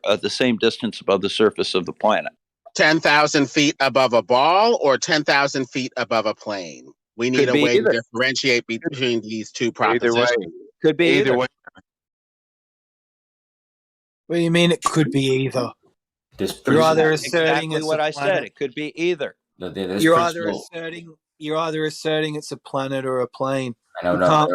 S16: at the same distance above the surface of the planet.
S17: 10,000 feet above a ball or 10,000 feet above a plane? We need a way to differentiate between these two propositions.
S16: Could be either way.
S21: What do you mean it could be either? You're either asserting
S16: exactly what I said. It could be either.
S21: You're either asserting it's a planet or a plane.
S7: I know,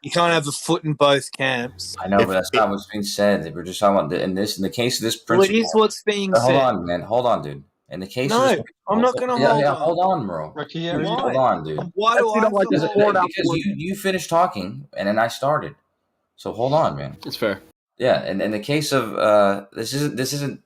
S21: You can't have a foot in both camps.
S7: I know, but that's not what's being said. We're just talking about in the case of this
S21: Well,
S7: principle.
S21: it is what's being said.
S7: Hold on, man. Hold on, dude. In the case of this
S21: I'm not going to hold on.
S7: Hold on, bro. Hold on, dude.
S21: Why do I have to hold on?
S7: Because you finished talking and then I started. So hold on, man.
S22: It's fair.
S7: Yeah, and in the case of this isn't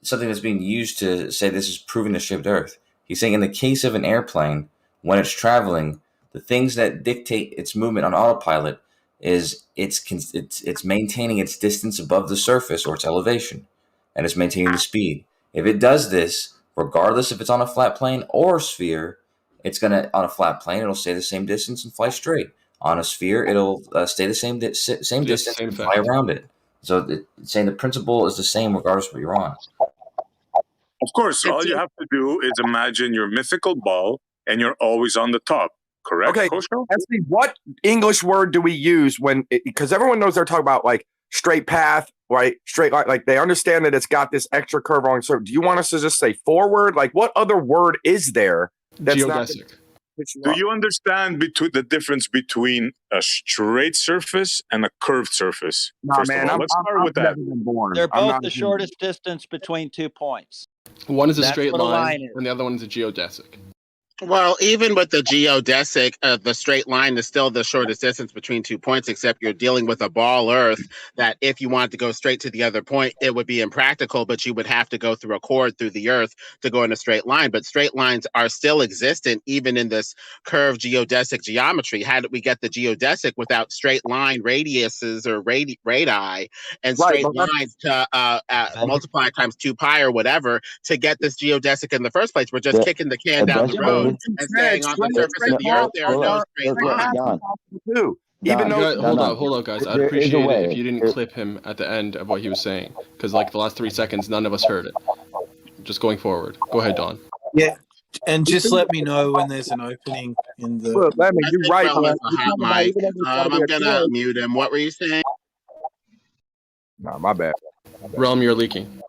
S7: something that's being used to say this is proving the shaped Earth. He's saying in the case of an airplane, when it's traveling, the things that dictate its movement on autopilot is it's maintaining its distance above the surface or its elevation, and it's maintaining the speed. If it does this, regardless if it's on a flat plane or a sphere, on a flat plane it'll stay the same distance and fly straight. On a sphere, it'll stay the same distance and fly around it. So it's saying the principle is the same regardless of what you're on.
S12: Of course, all you have to do is imagine your mythical ball and you're always on the top. Correct?
S18: Okay. Actually, what English word do we use because everyone knows they're talking about like straight path, right? Straight line. Like they understand that it's got this extra curve on. So do you want us to just say forward? Like what other word is there that's
S22: geodesic?
S12: Do you understand the difference between a straight surface and a curved surface?
S18: No, man,
S12: let's start with that.
S16: They're both the shortest distance between 2 points.
S22: One is a
S16: That's
S22: straight
S16: what a
S22: line,
S16: line is.
S22: and the other one is a geodesic.
S17: Well, even with the geodesic, the straight line is still the shortest distance between 2 points, except you're dealing with a ball Earth that if you wanted to go straight to the other point, it would be impractical, but you would have to go through a chord through the Earth to go in a straight line. But straight lines are still existent even in this curved geodesic geometry. How did we get the geodesic without straight line radiuses or radii and straight lines to multiply times 2 pi or whatever to get this geodesic in the first place? We're just kicking the can down the road and staying on the surface of the Earth. There are no straight lines.
S22: Hold on, guys. I'd appreciate it if you didn't clip him at the end of what he was saying, because like the last 3 seconds, none of us heard it. Just going forward. Go ahead, Don.
S21: Yeah, and just let me know when there's an opening in the.
S18: Look, let me. You're right.
S17: I'm gonna mute him. What were you saying?
S18: No, my bad.
S22: Realm, you're leaking.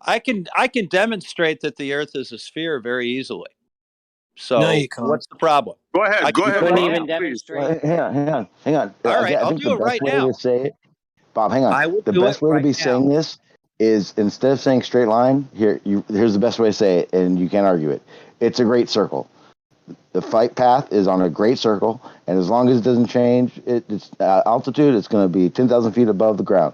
S16: I can demonstrate that the Earth is a sphere very easily. So
S21: No, you can't.
S16: what's the problem?
S12: Go ahead.
S16: Go ahead.
S23: Couldn't even demonstrate. Hang on.
S16: All right, I'll do it right now.
S23: Bob, hang on. The best way to be saying this is instead of saying straight line, here's the best way to say it, and you can't argue it. It's a great circle. The flight path is on a great circle, and as long as it doesn't change its altitude, it's going to be 10,000 feet above the ground.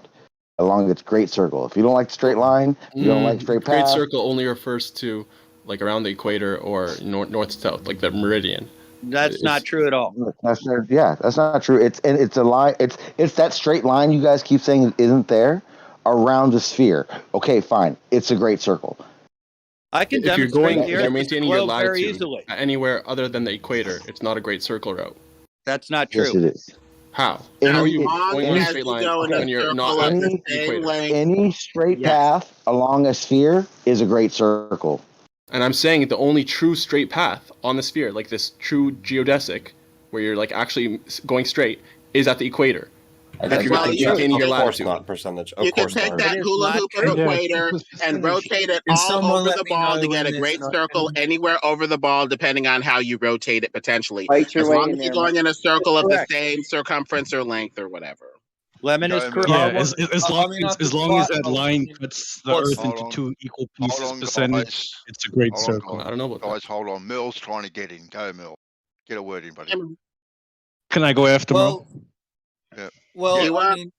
S23: Along its great circle. If you don't like the straight line, you don't like straight path.
S22: Great circle only refers to like around the equator or north to south, like the meridian.
S16: That's not true at all.
S23: That's not true. It's a line. It's that straight line you guys keep saying isn't there around the sphere. Okay, fine. It's a great circle.
S16: I can
S22: if
S16: demonstrate
S22: you're maintaining your
S16: very
S22: latitude
S16: easily.
S22: Anywhere other than the equator, it's not a great circle route.
S16: That's not true.
S23: Yes, it is.
S22: How?
S23: Any-
S22: How are you
S23: any-
S22: going a straight line when you're not at the equator?
S23: Any straight path along a sphere is a great circle.
S22: And I'm saying the only true straight path on the sphere, like this true geodesic, where you're like actually going straight, is at the equator. If you're maintaining your latitude.
S24: Not percentage.
S17: You can take that hula hoop of equator and rotate it all over the ball to get a great circle anywhere over the ball, depending on how you rotate it potentially.
S23: Fight your
S17: As
S23: way
S17: long
S23: in
S17: as you're
S23: there,
S17: going in a circle of
S16: Correct.
S17: the same circumference or length or whatever.
S16: Lemon is correct.
S15: Yeah, as long as that line cuts the Earth into 2 equal pieces percentage, it's a great circle.
S22: I don't know about
S8: Guys, hold on. Mill's trying to get in. Go, Mill. Get a word in, buddy.
S15: Can I go after Mo?
S8: Yeah.
S21: Well, I mean,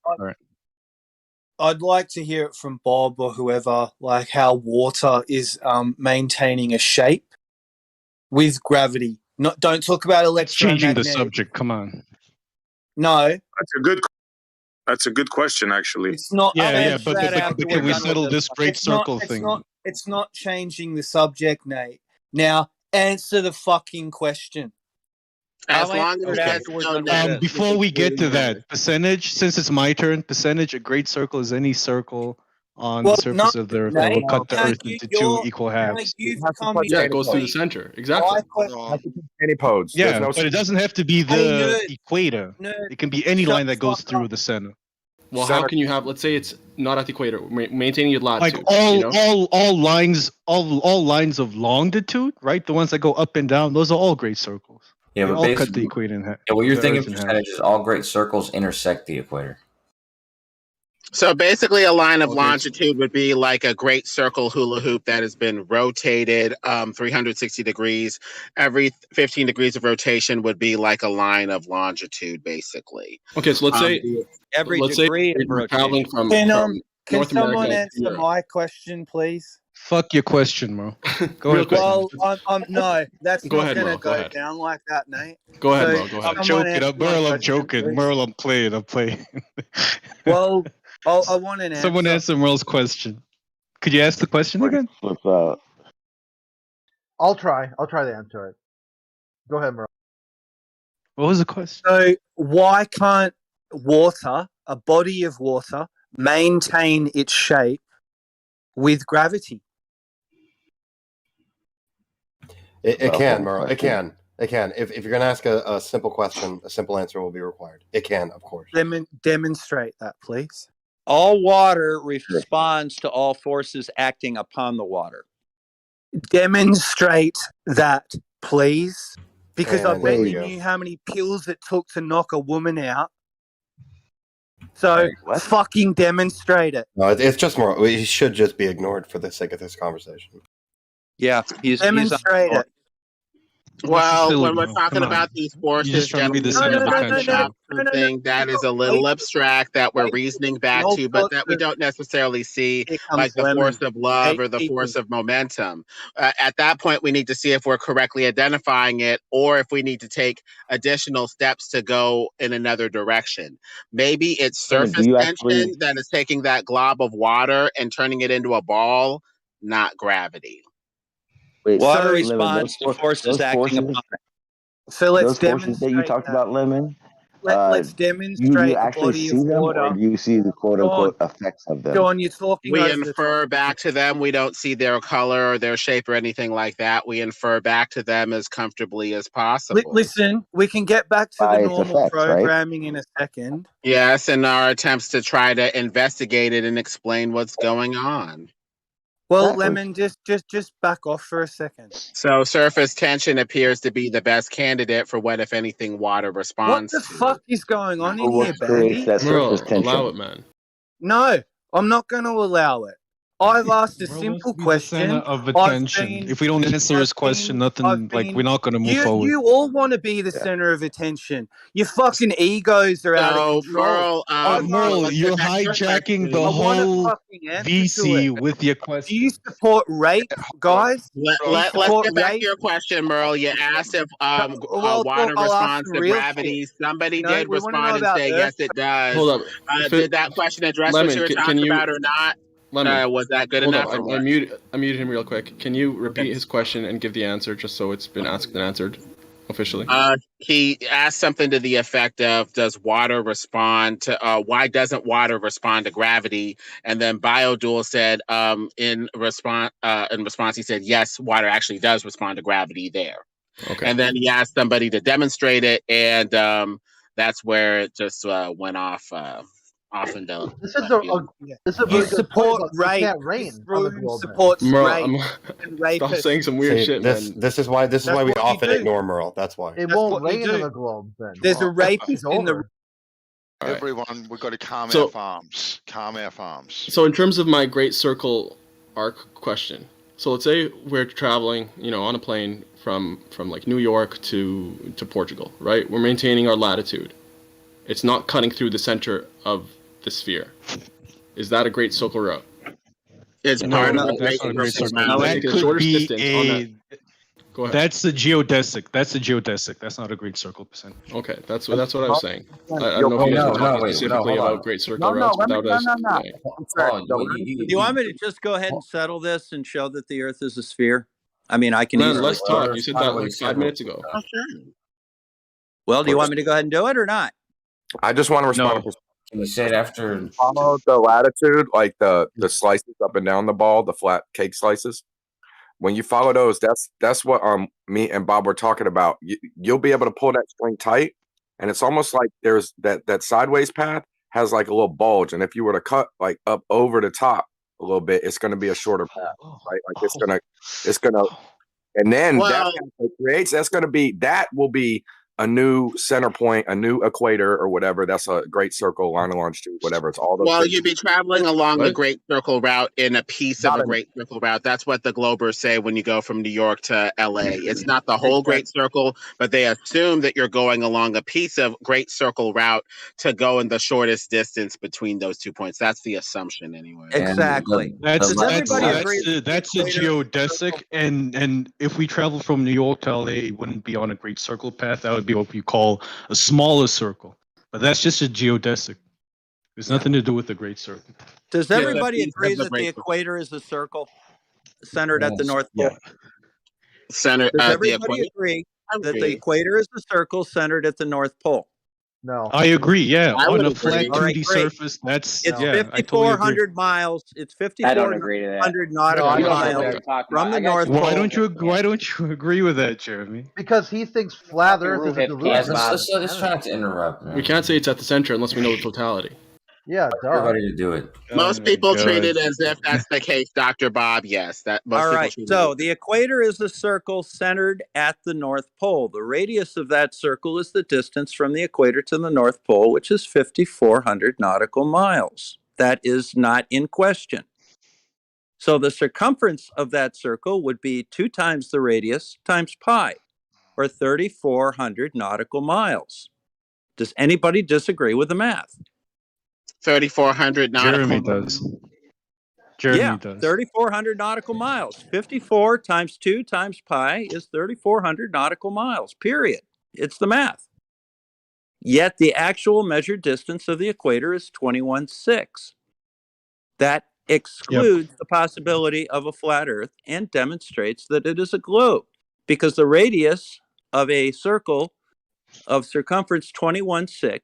S21: I'd like to hear it from Bob or whoever, like how water is maintaining a shape with gravity. Don't talk about electromagnetic.
S15: Changing the subject. Come on.
S21: No,
S12: That's a good question, actually.
S21: it's not.
S15: But can we settle this great circle thing?
S21: It's not changing the subject, Nate. Now, Answer the fucking question.
S17: As
S21: I'll
S17: long as
S21: answer it
S17: there's
S21: afterwards.
S17: no net.
S15: Before we get to that, percentage, since it's my turn, percentage, a great circle is any circle on
S21: Well,
S15: the surface of the Earth that will cut the Earth into two equal halves.
S21: You've come
S22: Yeah, it goes through the center. Exactly.
S18: Any pose.
S15: Yeah,
S18: There's no
S15: but it doesn't have to be
S21: Hey,
S15: the
S21: nerd.
S15: equator.
S21: Nerd.
S15: It can be any
S21: Shut
S15: line
S21: the
S15: that goes
S21: fuck
S15: through
S21: up.
S15: the center.
S22: Well, how can you have? Let's say it's not at the equator, maintaining your
S15: Like
S22: latitude.
S15: all lines of longitude, right? The ones that go up and down, those are all great circles.
S7: Yeah,
S15: They
S7: but
S15: all cut the
S7: basically,
S15: equator in half.
S7: yeah, what you're
S15: the
S7: thinking
S15: Earth in half.
S7: percentage is all great circles intersect the equator.
S17: So basically, a line of
S22: Okay.
S17: longitude would be like a great circle hula hoop that has been rotated 360 degrees. Every 15 degrees of rotation would be like a line of longitude, basically.
S22: Okay, so let's say
S16: Every
S22: let's
S16: degree
S22: say
S16: of
S22: we're traveling
S16: rotation.
S22: from
S21: Can
S22: North
S21: someone
S22: America to
S21: answer
S22: Europe.
S21: my question, please?
S15: Fuck your question, Mo. Go
S22: Real
S15: ahead.
S22: quick.
S21: Well, I'm no, that's
S22: Go
S21: not
S22: ahead,
S21: going to
S22: Merle. Go
S21: go
S22: ahead.
S21: down like that, Nate.
S22: Go ahead,
S21: So,
S22: Merle. Go ahead.
S15: I'm
S21: someone
S15: joking.
S21: answer my
S15: Merle, I'm
S21: question,
S15: joking.
S21: please.
S15: Merle, I'm playing.
S21: Well, I want an answer.
S15: Someone answer Merle's question. Could you ask the question again?
S14: I'll try to answer it. Go ahead, Merle.
S15: What was the question?
S21: So, why can't water, a body of water, maintain its shape with gravity?
S2: It can, Merle. It can. It can. If you're going to ask a simple question, a simple answer will be required. It can, of course.
S21: Demonstrate that, please.
S16: All water responds to all forces acting upon the water.
S21: Demonstrate that, please. Because I
S2: And
S21: bet
S2: there
S21: you
S2: you go.
S21: knew how many pills it took to knock a woman out. So fucking demonstrate it.
S2: No, it's just more. He should just be ignored for the sake of this conversation.
S16: Yeah, he's
S21: Demonstrate it.
S17: Well,
S15: silly,
S17: when we're
S15: bro.
S17: talking
S15: Come on.
S17: about these
S15: You're
S17: forces,
S15: just trying to be the
S17: generally
S15: center of
S17: talking
S15: attention.
S17: about something that is a little abstract that we're reasoning back to, but that we don't necessarily see like the force of love or the force of momentum. At that point, we need to see if we're correctly identifying it or if we need to take additional steps to go in another direction. Maybe it's surface tension that is taking that glob of water and turning it into a ball, not gravity.
S23: Wait,
S16: Water
S23: Lemon,
S16: responds to forces acting upon it.
S21: So let's
S23: those forces that you
S21: demonstrate
S23: talked
S21: that.
S23: about, Lemon.
S21: Let's
S23: Do you
S21: demonstrate a
S23: actually
S21: body
S23: see
S21: of
S23: them,
S21: water.
S23: or do you see the quote unquote effects of them?
S21: John, you're talking
S17: We
S21: over the
S17: infer
S21: top.
S17: back to them. We don't see their color or their shape or anything like that. We infer back to them as comfortably as possible.
S21: Listen, we can get back to
S23: By
S21: the
S23: its
S21: normal
S23: effects, right?
S21: programming in a second.
S17: Yes, in our attempts to try to investigate it and explain what's going on.
S21: Well, Lemon, just back off for a second.
S17: So surface tension appears to be the best candidate for what, if anything, water
S21: What
S17: responds
S21: the
S17: to.
S21: fuck is going on in
S23: What
S21: here,
S23: creates
S21: Bandy?
S23: that surface tension?
S22: Allow it, man.
S21: No, I'm not going to allow it. I've asked a
S15: Merle
S21: simple
S15: wants to be the center
S21: question.
S15: of attention. If we don't answer his question, nothing. Like we're not going to move forward.
S21: You all want to be the center of attention. Your fucking egos are out of control.
S15: Merle, you're hijacking the whole VC with your question.
S21: Do you support rape, guys?
S17: Let's get back to your question, Merle. You asked if water
S21: I'll ask
S17: responds
S21: some
S17: to
S21: real
S17: gravity.
S21: shit.
S17: Somebody
S21: No,
S17: did
S21: we wanna know
S17: respond and
S21: about
S17: say,
S21: Earth.
S17: yes, it does.
S22: Hold up.
S17: Did that question address
S22: Lemon,
S17: what you were
S22: can
S17: talking
S22: you-
S17: about or not?
S22: Lemon,
S17: Was that good
S22: hold
S17: enough?
S22: up.
S17: or
S22: I
S17: what?
S22: muted him real quick. Can you repeat his question and give the answer just so it's been asked and answered officially?
S17: He asked something to the effect of, "Does water respond to? Why doesn't water respond to gravity?" And then Biodual said, in response, he said, "Yes, water actually does respond to gravity there."
S22: Okay.
S17: And then he asked somebody to demonstrate it, and that's where it just went off. Often don't.
S14: This is a
S21: You
S14: really good
S21: support
S14: point, but it
S21: rape.
S14: can't rain
S21: This
S14: on the
S21: room
S14: globe.
S21: supports
S22: Merle,
S21: rape and rapists.
S22: stop saying some weird
S2: See,
S22: shit,
S2: this
S22: man.
S2: this is why
S21: That's
S2: we
S21: what you
S2: often
S21: do.
S2: ignore Merle. That's why.
S14: It
S21: That's
S14: won't
S21: what you
S14: rain
S21: do.
S14: on the globe then.
S21: There's a
S14: It's
S21: rapist in the
S14: over.
S22: All right.
S8: Everyone, we've got to calm
S22: So-
S8: our farms. Calm our farms.
S22: So in terms of my great circle arc question, so let's say we're traveling, on a plane from like New York to Portugal, right? We're maintaining our latitude. It's not cutting through the center of the sphere. Is that a great circle route?
S17: It's
S15: No,
S17: part of the
S15: that's
S17: great
S15: not a great
S17: circle.
S15: circle. That
S22: Take a
S15: could
S22: shortest
S15: be
S22: distance on that. Go ahead.
S15: That's the geodesic. That's a geodesic. That's not a great circle percent.
S22: Okay, that's what I was saying. I don't know if you guys were talking specifically about great circle routes without us.
S16: Do you want me to just go ahead and settle this and show that the Earth is a sphere? I mean, I can
S22: Man,
S16: easily.
S22: let's talk. You said that like 5 minutes ago.
S16: Well, do you want me to go ahead and do it or not?
S18: I just want to respond.
S7: No. Can you say it after?
S18: Follow the latitude, like the slices up and down the ball, the flat cake slices. When you follow those, that's what me and Bob were talking about. You'll be able to pull that string tight, and it's almost like there's that sideways path has like a little bulge, and if you were to cut like up over the top a little bit, it's going to be a shorter path, right? Like it's gonna, and then that creates that will be a new center point, a new equator or whatever. That's a great circle, line of longitude, whatever. It's all those.
S17: Well,
S18: things.
S17: you'd be traveling along the Great Circle route in a piece of a Great Circle route. That's what the Globers say when you go from New York to LA. It's not the whole Great Circle, but they assume that you're going along a piece of Great Circle route to go in the shortest distance between those 2 points. That's the assumption, anyway.
S16: Exactly.
S15: That's
S16: Does everybody agree?
S15: that's a geodesic, and if we travel from New York to LA, it wouldn't be on a Great Circle path. That would be what we call a smaller circle. But that's just a geodesic. There's nothing to do with the Great Circle.
S16: Does everybody agree that the equator is a circle centered at the North Pole?
S17: Center.
S16: Does everybody agree that the equator is a circle centered at the North Pole?
S14: No.
S15: I agree. Yeah,
S17: I
S15: on
S17: would
S15: a
S17: agree.
S15: flat
S16: All right,
S15: 2D
S16: great.
S15: surface, that's
S16: It's
S15: yeah.
S16: 5,400 miles. It's
S9: I don't agree to that.
S16: 5,400 nautical
S9: I don't know what
S16: miles
S9: they're talking
S16: from
S9: about.
S16: the North Pole.
S15: Why don't you agree with that, Jeremy?
S14: Because he thinks flat Earth is a
S7: Guys,
S14: delusion.
S7: let's try not to interrupt. Man.
S22: We can't say it's at the center unless we know the totality.
S14: Yeah, duh.
S7: Everybody to do it.
S17: Most people treat it as if that's the case, Dr. Bob. Yes, that. Most
S16: All
S17: people
S16: right.
S17: treat
S16: So
S17: it.
S16: the equator is a circle centered at the North Pole. The radius of that circle is the distance from the equator to the North Pole, which is 5,400 nautical miles. That is not in question. So the circumference of that circle would be 2 times the radius times pi, or 3,400 nautical miles. Does anybody disagree with the math?
S17: 3,400 nautical.
S15: Jeremy does. Jeremy does.
S16: 3,400 nautical miles. 54 times 2 times pi is 3,400 nautical miles, period. It's the math. Yet the actual measured distance of the equator is 21.6. That excludes the possibility of a flat Earth and demonstrates that it is a globe, because the radius of a circle of circumference 21.6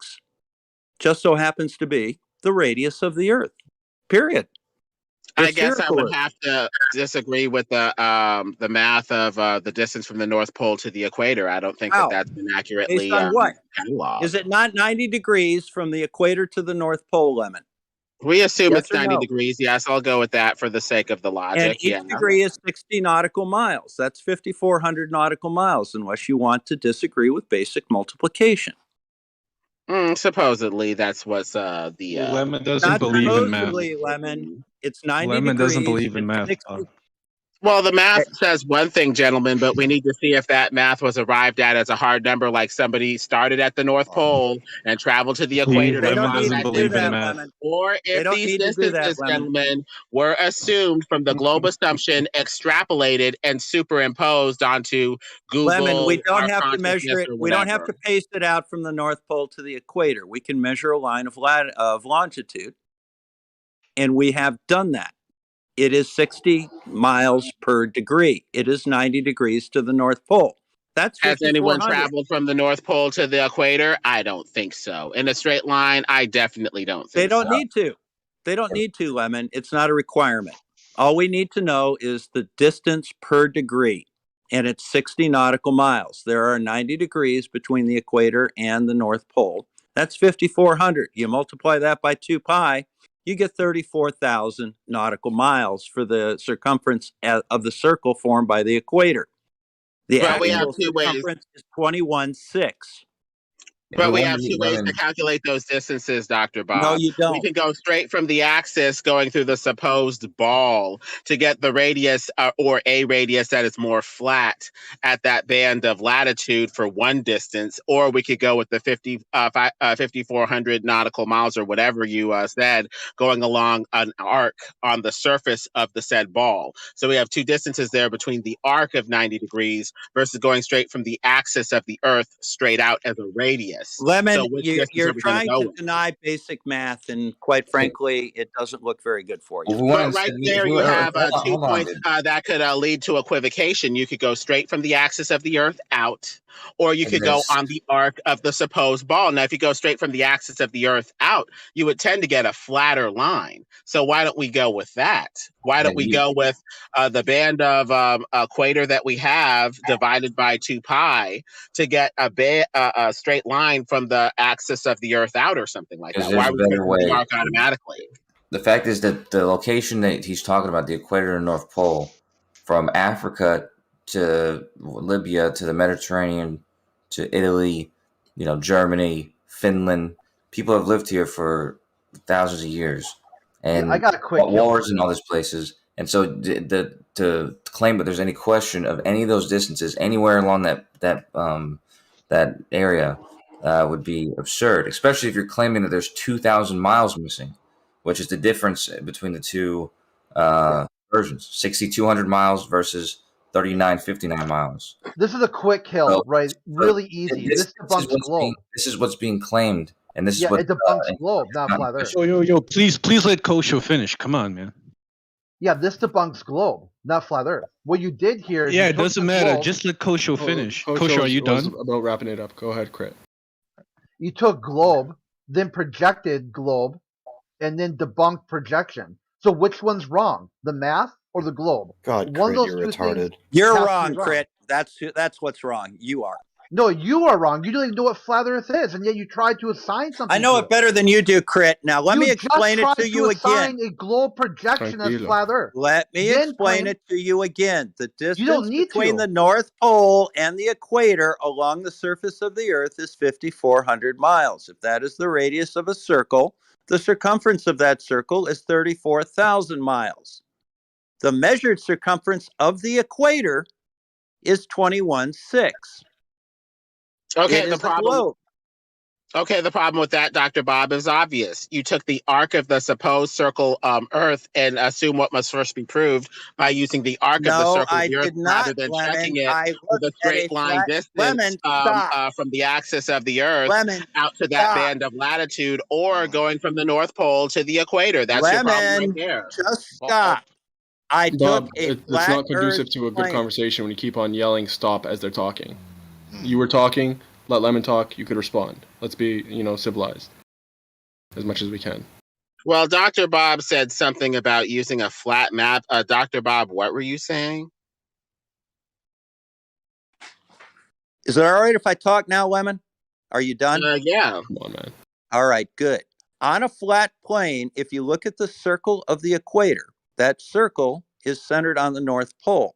S16: just so happens to be the radius of the Earth, period.
S17: I guess I would have to disagree with the math of the distance from the North Pole to the equator. I don't think that that's been accurately
S16: Based on what?
S17: cataloged.
S16: Is it not 90 degrees from the equator to the North Pole, Lemon?
S17: We assume
S16: Yes
S17: it's
S16: or
S17: 90
S16: no?
S17: degrees. Yes, I'll go with that for the sake of the
S16: And
S17: logic.
S16: each degree is 60 nautical miles. That's 5,400 nautical miles, unless you want to disagree with basic multiplication.
S17: Supposedly, that's what's the.
S15: Lemon doesn't
S16: Not
S15: believe in math.
S16: supposedly, Lemon. It's 90
S15: Lemon
S16: degrees.
S15: doesn't believe in math.
S16: 60
S17: Well, the math says one thing, gentlemen, but we need to see if that math was arrived at as a hard number, like somebody started at the North Pole and traveled to the equator.
S16: They don't need
S15: doesn't
S16: to do
S15: believe in
S16: that,
S15: math.
S16: Lemon.
S17: Or
S16: They
S17: if
S16: don't
S17: these
S16: need to do that,
S17: distances,
S16: Lemon.
S17: gentlemen, were assumed from the globe assumption, extrapolated, and superimposed onto Google.
S16: Lemon, we don't
S17: our
S16: have to measure
S17: consciousness,
S16: it.
S17: or
S16: We don't have
S17: whatever.
S16: to paste it out from the North Pole to the equator. We can measure a line of longitude, and we have done that. It is 60 miles per degree. It is 90 degrees to the North Pole. That's
S17: Has anyone
S16: 5,400.
S17: traveled from the North Pole to the equator? I don't think so. In a straight line, I definitely don't think
S16: They don't
S17: so.
S16: need to. They don't need to, Lemon. It's not a requirement. All we need to know is the distance per degree, and it's 60 nautical miles. There are 90 degrees between the equator and the North Pole. That's 5,400. You multiply that by 2 pi, you get 34,000 nautical miles for the circumference of the circle formed by the equator. The
S17: But we have
S16: actual
S17: two ways.
S16: circumference is 21.6.
S17: But we have two ways to calculate those distances, Dr. Bob.
S16: No, you don't.
S17: We can go straight from the axis going through the supposed ball to get the radius or a radius that is more flat at that band of latitude for one distance, or we could go with the 5,400 nautical miles or whatever you said, going along an arc on the surface of the said ball. So we have two distances there between the arc of 90 degrees versus going straight from the axis of the Earth straight out as a radius. radius.
S16: Lemon,
S17: So which distance
S16: you're
S17: are we going to
S16: trying
S17: go
S16: to
S17: with?
S16: deny basic math, and quite frankly, it doesn't look very good for you.
S17: But right there, you have
S7: hold on,
S17: 2
S7: hold on,
S17: points that could lead to equivocation. You could go straight from the axis of the Earth out, or you
S7: And
S17: could go
S7: there's
S17: on the arc of the supposed ball. Now, if you go straight from the axis of the Earth out, you would tend to get a flatter line. So why don't we go with that? Why don't we go with the band of equator that we have divided by 2 pi to get a straight line from the axis of the Earth out or something like
S7: because
S17: that? Why
S7: there's
S17: are
S7: a
S17: we
S7: better
S17: picking the
S7: way.
S17: arc automatically?
S7: The fact is that the location that he's talking about, the equator and North Pole, from Africa to Libya to the Mediterranean to Italy, Germany, Finland, people have lived here for thousands of years, and
S14: I got a quick kill
S7: wars
S14: for
S7: in all these places. And so to claim that there's any question of any of those distances anywhere along that area would be absurd, especially if you're claiming that there's 2,000 miles missing, which is the difference between the two versions: 6,200 miles versus 3,959 miles.
S14: This is a quick kill,
S7: So,
S14: right? Really easy. This debunks globe.
S7: This is what's being claimed, and this
S14: Yeah,
S7: is what
S14: it debunks globe, not flat Earth.
S15: Yo, please let Kosho finish. Come on, man.
S14: Yeah, this debunks globe, not flat Earth. What you did here is
S15: Yeah,
S14: you
S15: it
S14: took
S15: doesn't
S14: the
S15: matter.
S14: globe-
S15: Just let Kosho finish.
S22: Kosho
S15: Kosho, are you
S22: was
S15: done?
S22: about wrapping it up. Go ahead, Crit.
S14: You took globe, then projected globe, and then debunked projection. So which one's wrong? The math or the globe?
S2: God,
S14: One
S2: Crit,
S14: of those
S2: you're
S14: two things
S2: retarded.
S16: You're
S14: has to
S16: wrong,
S14: be wrong.
S16: Crit. That's what's wrong. You are.
S14: No, you are wrong. You don't even know what flat Earth is, and yet you tried to assign something.
S16: I know
S14: to
S16: it better than you do, Crit. Now let
S14: you
S16: me explain it
S14: just
S16: to
S14: tried
S16: you
S14: assign
S16: again.
S14: a globe projection as
S22: Tranquilo.
S14: flat Earth.
S16: Let me
S14: Then
S16: explain
S14: claim-
S16: it to you again. The
S14: don't
S16: distance
S14: need
S16: between
S14: to.
S16: the North Pole and the equator along the surface of the Earth is 5,400 miles. If that is the radius of a circle, the circumference of that circle is 34,000 miles. The measured circumference of the equator is 21,600.
S17: Okay,
S16: It
S17: the
S16: is a
S17: problem.
S16: globe.
S17: Okay, the problem with that, Dr. Bob, is obvious. You took the arc of the supposed circle Earth and assume what must first be proved by using the arc of the
S16: No,
S17: circle of
S16: I
S17: the Earth
S16: did
S17: rather
S16: not,
S17: than
S16: Lemon.
S17: checking it
S16: I
S17: with
S16: looked
S17: a
S16: at a
S17: straight line
S16: flat.
S17: distance
S16: Lemon, stop.
S17: from the axis of the Earth
S16: Lemon,
S17: out to that
S16: stop.
S17: band of latitude, or going from the North Pole to the equator. That's your problem right
S16: Lemon,
S17: there.
S16: just stop. I
S22: Bob,
S16: took a
S22: it's
S16: flat
S22: not conducive
S16: Earth
S22: to a good
S16: plane.
S22: conversation when you keep on yelling stop as they're talking. You were talking, let Lemon talk, you could respond. Let's be, civilized as much as we can.
S17: Well, Dr. Bob said something about using a flat map. Dr. Bob, what were you saying?
S16: Is it all right if I talk now, Lemon? Are you done?
S17: Yeah.
S22: Come on, man.
S16: All right, good. On a flat plane, if you look at the circle of the equator, that circle is centered on the North Pole.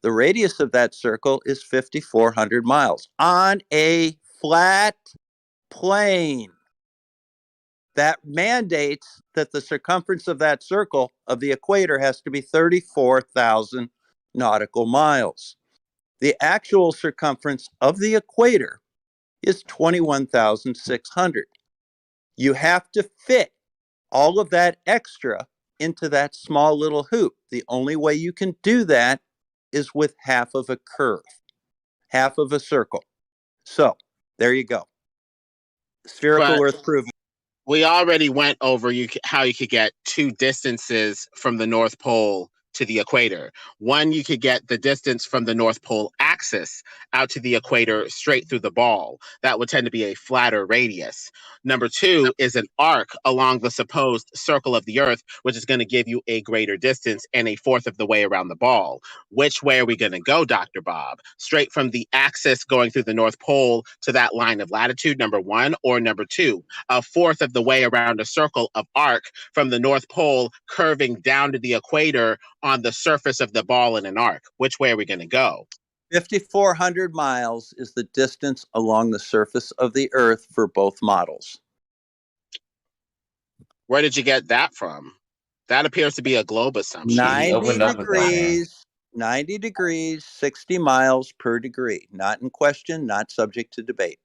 S16: The radius of that circle is 5,400 miles. On a flat plane, that mandates that the circumference of that circle of the equator has to be 34,000 nautical miles. The actual circumference of the equator is 21,600. You have to fit all of that extra into that small little hoop. The only way you can do that is with half of a curve, half of a circle. So there you go. Spherical
S17: But
S16: Earth proven.
S17: we already went over how you could get two distances from the North Pole to the equator. One, you could get the distance from the North Pole axis out to the equator straight through the ball. That would tend to be a flatter radius. Number two is an arc along the supposed circle of the Earth, which is going to give you a greater distance and a fourth of the way around the ball. Which way are we going to go, Dr. Bob? Straight from the axis going through the North Pole to that line of latitude, number one, or number two, a fourth of the way around a circle of arc from the North Pole curving down to the equator on the surface of the ball in an arc? Which way are we going to go?
S16: 5,400 miles is the distance along the surface of the Earth for both models.
S17: Where did you get that from? That appears to be a globe assumption.
S16: 90 degrees, 90 degrees, 60 miles per degree. Not in question, not subject to debate.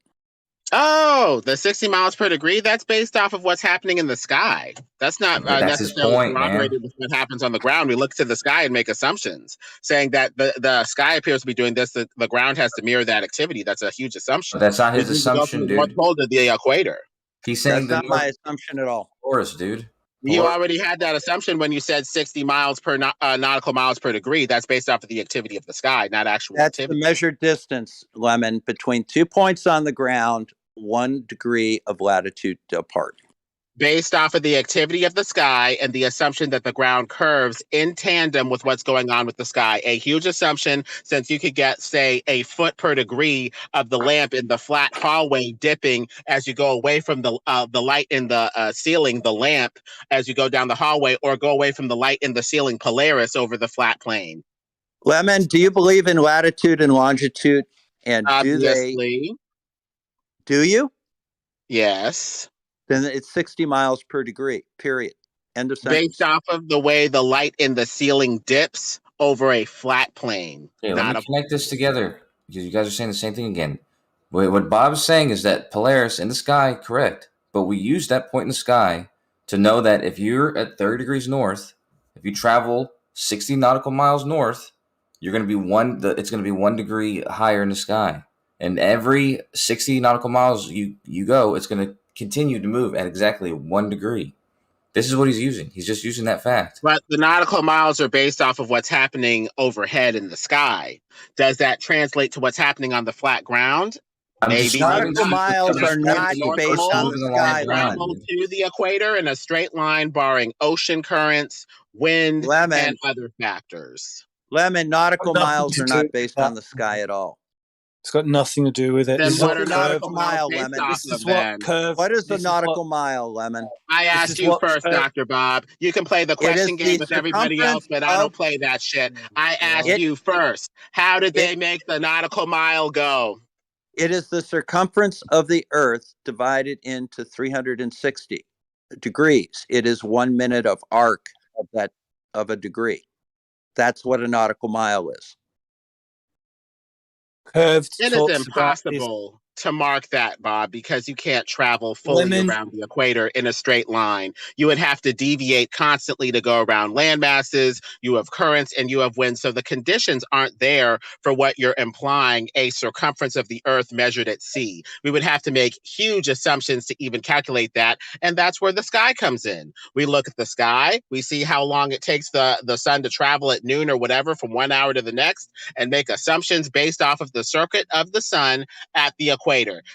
S17: Oh, the 60 miles per degree, that's based off of what's happening in the sky. That's not
S7: That's his
S17: necessarily
S7: point, man.
S17: corroborated with what happens on the ground. We look to the sky and make assumptions, saying that the sky appears to be doing this, the ground has to mirror that activity. That's a huge assumption.
S7: But that's not his
S17: You need to go
S7: assumption,
S17: from the North
S7: dude.
S17: Pole to the equator.
S7: He's saying
S16: That's not my assumption at all.
S7: Taurus, dude.
S17: You already had that assumption when you said 60 miles per nautical miles per degree. That's based off of the activity of the sky, not actual
S16: That's
S17: activity.
S16: the measured distance, Lemon, between 2 points on the ground, 1 degree of latitude apart.
S17: Based off of the activity of the sky and the assumption that the ground curves in tandem with what's going on with the sky. A huge assumption, since you could get, say, a foot per degree of the lamp in the flat hallway dipping as you go away from the light in the ceiling, the lamp, as you go down the hallway, or go away from the light in the ceiling, Polaris, over the flat plane.
S16: Lemon, do you believe in latitude and longitude? And
S17: Obviously.
S16: Do you?
S17: Yes.
S16: Then it's 60 miles per degree, period. End of sentence.
S17: Based off of the way the light in the ceiling dips over a flat plane.
S7: Okay, let me connect this together because you guys are saying the same thing again. What Bob's saying is that Polaris in the sky, correct, but we use that point in the sky to know that if you're at 30 degrees north, if you travel 60 nautical miles north, you're going to be it's going to be 1 degree higher in the sky. And every 60 nautical miles you go, it's going to continue to move at exactly 1 degree. This is what he's using. He's just using that fact.
S17: But the nautical miles are based off of what's happening overhead in the sky. Does that translate to what's happening on the flat ground? Maybe.
S16: Nautical miles are not based on the sky.
S17: Travel to the equator in a straight line, barring ocean currents, wind, and other factors.
S16: Lemon, nautical miles are not based on the sky at all.
S21: It's got nothing to do with it.
S17: Then
S16: This
S17: what
S16: is
S17: are
S16: a nautical
S17: nautical
S16: mile,
S17: miles
S16: Lemon.
S17: based off of then?
S16: What is the nautical mile, Lemon?
S17: I asked you first, Dr. Bob. You can play the question game with everybody else, but I don't play that shit. I asked you first. How did they make the nautical mile go?
S16: It is the circumference of the Earth divided into 360 degrees. It is 1 minute of arc of a degree. That's what a nautical mile is.
S21: Curved.
S17: It is impossible to mark that, Bob, because you can't travel fully around the equator in a straight line. You would have to deviate constantly to go around land masses. You have currents and you have winds. So the conditions aren't there for what you're implying, a circumference of the Earth measured at sea. We would have to make huge assumptions to even calculate that. And that's where the sky comes in. We look at the sky, we see how long it takes the sun to travel at noon or whatever from 1 hour to the next, and make assumptions based off of the circuit of the sun at the equator.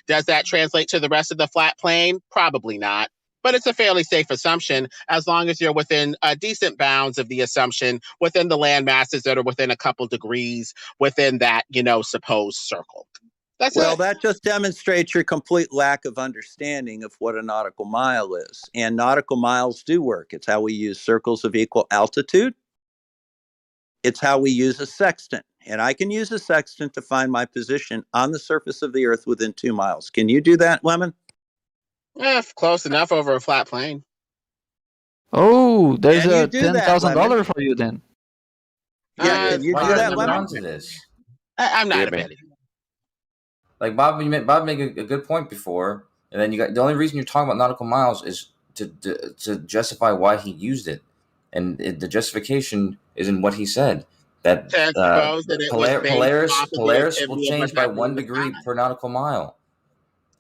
S17: Does that translate to the rest of the flat plane? Probably not. But it's a fairly safe assumption as long as you're within decent bounds of the assumption, within the land masses that are within a couple degrees within that, supposed circle. That's it.
S16: That just demonstrates your complete lack of understanding of what a nautical mile is. And nautical miles do work. It's how we use circles of equal altitude. It's how we use a sextant. And I can use a sextant to find my position on the surface of the Earth within 2 miles. Can you do that, Lemon?
S17: Close enough over a flat plane.
S19: Oh, there's
S16: Can you
S19: a
S16: do that,
S19: $10,000 for you then.
S16: Yeah, can you do that, Lemon?
S17: I'm not a betting.
S7: Like Bob made a good point before, and then you got the only reason you're talking about nautical miles is to justify why he used it, and the justification is in what he said. That Polaris will change by 1 degree per nautical mile.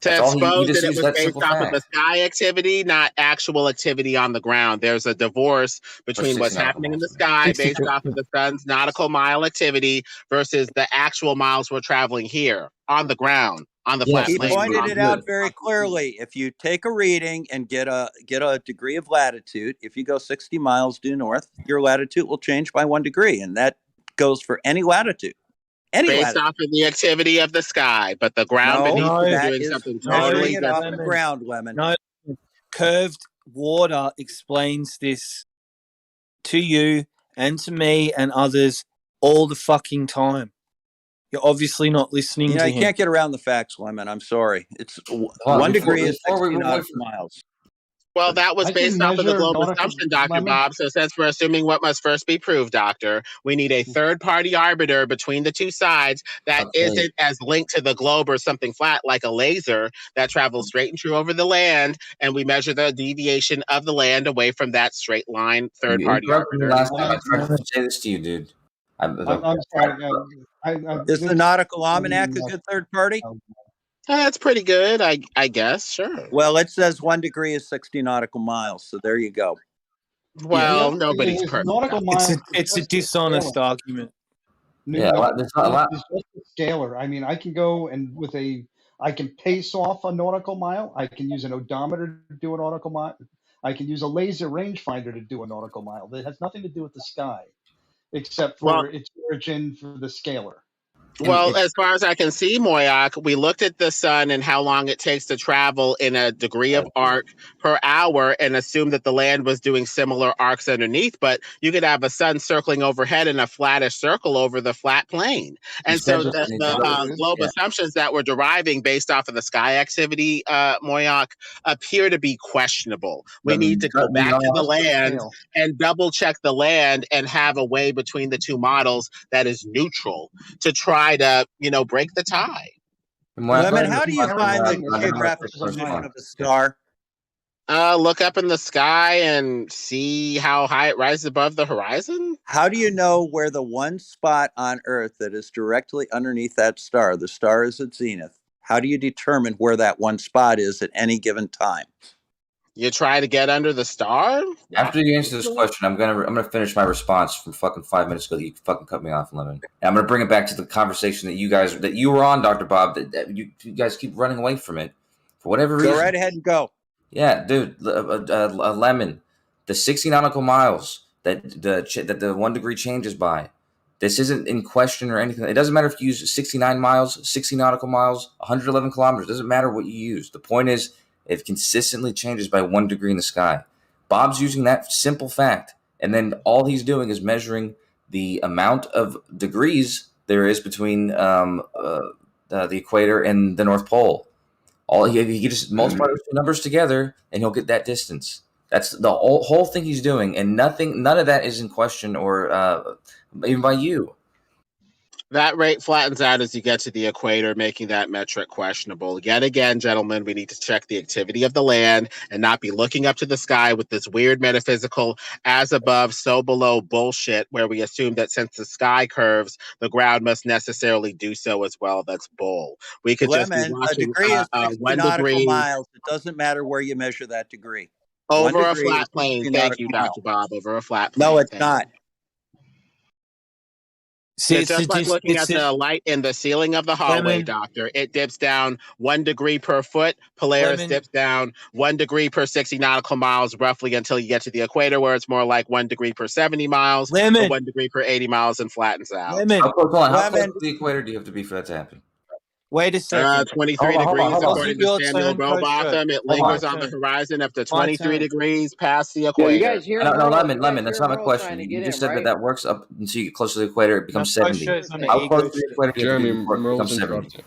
S17: To expose that it was based off of the sky activity, not actual activity on the ground. There's a divorce between what's happening in the sky based off of the sun's nautical mile activity versus the actual miles we're traveling here on the ground, on the flat plane.
S16: He pointed it out very clearly. If you take a reading and get a degree of latitude, if you go 60 miles due north, your latitude will change by 1 degree, and that goes for any latitude.
S17: Based off of the activity of the sky, but the ground beneath is doing something totally
S16: off
S17: different.
S16: the ground, Lemon.
S21: No, curved water explains this to you and to me and others all the fucking time. You're obviously not listening to
S16: you
S21: him.
S16: can't get around the facts, Lemon. I'm sorry. It's 1 degree is 60 nautical miles.
S17: Well, that was
S20: I can
S17: based off of the
S20: measure
S17: globe
S20: nautical.
S17: assumption, Dr.
S20: Lemon.
S17: Bob. So since we're assuming what must first be proved, Doctor, we need a third-party arbiter between the two sides that isn't as linked to the globe or something flat like a laser that travels straight and true over the land, and we measure the deviation of the land away from that straight line
S7: You
S17: third-party
S7: interrupted me
S17: arbiter.
S7: last time. I tried to say this to you, dude.
S20: I'm sorry.
S16: Is the Nautical Almanac a good third party?
S17: That's pretty good, I guess. Sure.
S16: Well, it says 1 degree is 60 nautical miles, so there you go.
S17: Well, nobody's perfect.
S21: Nautical miles. It's a dishonest argument.
S7: Yeah, there's not a lot.
S20: It's just a scalar. I mean, I can go and I can pace off a nautical mile. I can use an odometer to do a nautical mile. I can use a laser rangefinder to do a nautical mile. That has nothing to do with the sky, except for its origin for the scalar.
S17: Well, as far as I can see, Moyak, we looked at the sun and how long it takes to travel in a degree of arc per hour and assumed that the land was doing similar arcs underneath, but you could have a sun circling overhead in a flattish circle over the flat plane. And so the globe assumptions that we're deriving based off of the sky activity, Moyak, appear to be questionable. We need to go back to the land and double check the land and have a way between the two models that is neutral to try to, break the tie.
S16: Lemon, how do you find the geographic position of a star?
S17: Look up in the sky and see how high it rises above the horizon.
S16: How do you know where the one spot on Earth that is directly underneath that star, the star is at zenith, how do you determine where that one spot is at any given time?
S17: You try to get under the star?
S7: After you answer this question, I'm gonna finish my response from fucking 5 minutes ago that you fucking cut me off, Lemon. And I'm gonna bring it back to the conversation that you were on, Dr. Bob, that you guys keep running away from it for whatever reason.
S16: Go right ahead and go.
S7: Yeah, dude, Lemon, the 60 nautical miles that the 1 degree changes by. This isn't in question or anything. It doesn't matter if you use 69 miles, 60 nautical miles, 111 kilometers. It doesn't matter what you use. The point is, it consistently changes by 1 degree in the sky. Bob's using that simple fact, and then all he's doing is measuring the amount of degrees there is between the equator and the North Pole. He just multiply those two numbers together, and he'll get that distance. That's the whole thing he's doing, and none of that is in question or even by you.
S17: That rate flattens out as you get to the equator, making that metric questionable. Yet again, gentlemen, we need to check the activity of the land and not be looking up to the sky with this weird metaphysical as above, so below bullshit, where we assume that since the sky curves, the ground must necessarily do so as well. That's bull. We could
S16: Lemon,
S17: just be watching
S16: a degree is 60
S17: 1
S16: nautical
S17: degree
S16: miles. It doesn't matter where you measure that degree.
S17: over
S16: 1
S17: a
S16: degree
S17: flat
S16: is
S17: plane.
S16: 60
S17: Thank you,
S16: nautical
S17: Dr.
S16: miles.
S17: Bob. Over a flat plane.
S16: No, it's
S17: Thank
S16: not.
S21: See,
S17: it's just like looking at the light in the ceiling of the hallway,
S21: Lemon.
S17: Doctor. It dips down 1 degree per foot. Polaris
S21: Lemon.
S17: dips down 1 degree per 60 nautical miles, roughly until you get to the equator, where it's more like 1 degree per 70 miles, or
S21: Lemon.
S17: 1 degree per 80 miles, and flattens out.
S21: Lemon.
S7: How close
S16: Lemon.
S7: to the equator do you have to be for that to happen?
S21: Wait a second.
S17: 23 degrees, according to Samuel
S21: Coach.
S17: Rowbotham. It lingers on the horizon up to 23 degrees past the
S9: Yo,
S17: equator.
S9: you guys hear
S7: No,
S9: Merle?
S7: Lemon,
S9: You guys
S7: that's
S9: hear
S7: not my
S9: Merle
S7: question.
S9: trying to
S7: You
S9: get
S7: just
S9: in,
S7: said
S9: right?
S7: that works up until you get close to the equator. It becomes
S21: No,
S7: 70.
S21: Coach, on
S7: How
S21: the
S7: close to
S21: ego
S7: the equator do you have to be
S22: Jeremy,
S7: before it
S22: Merle's
S7: becomes 70?
S22: interrupting.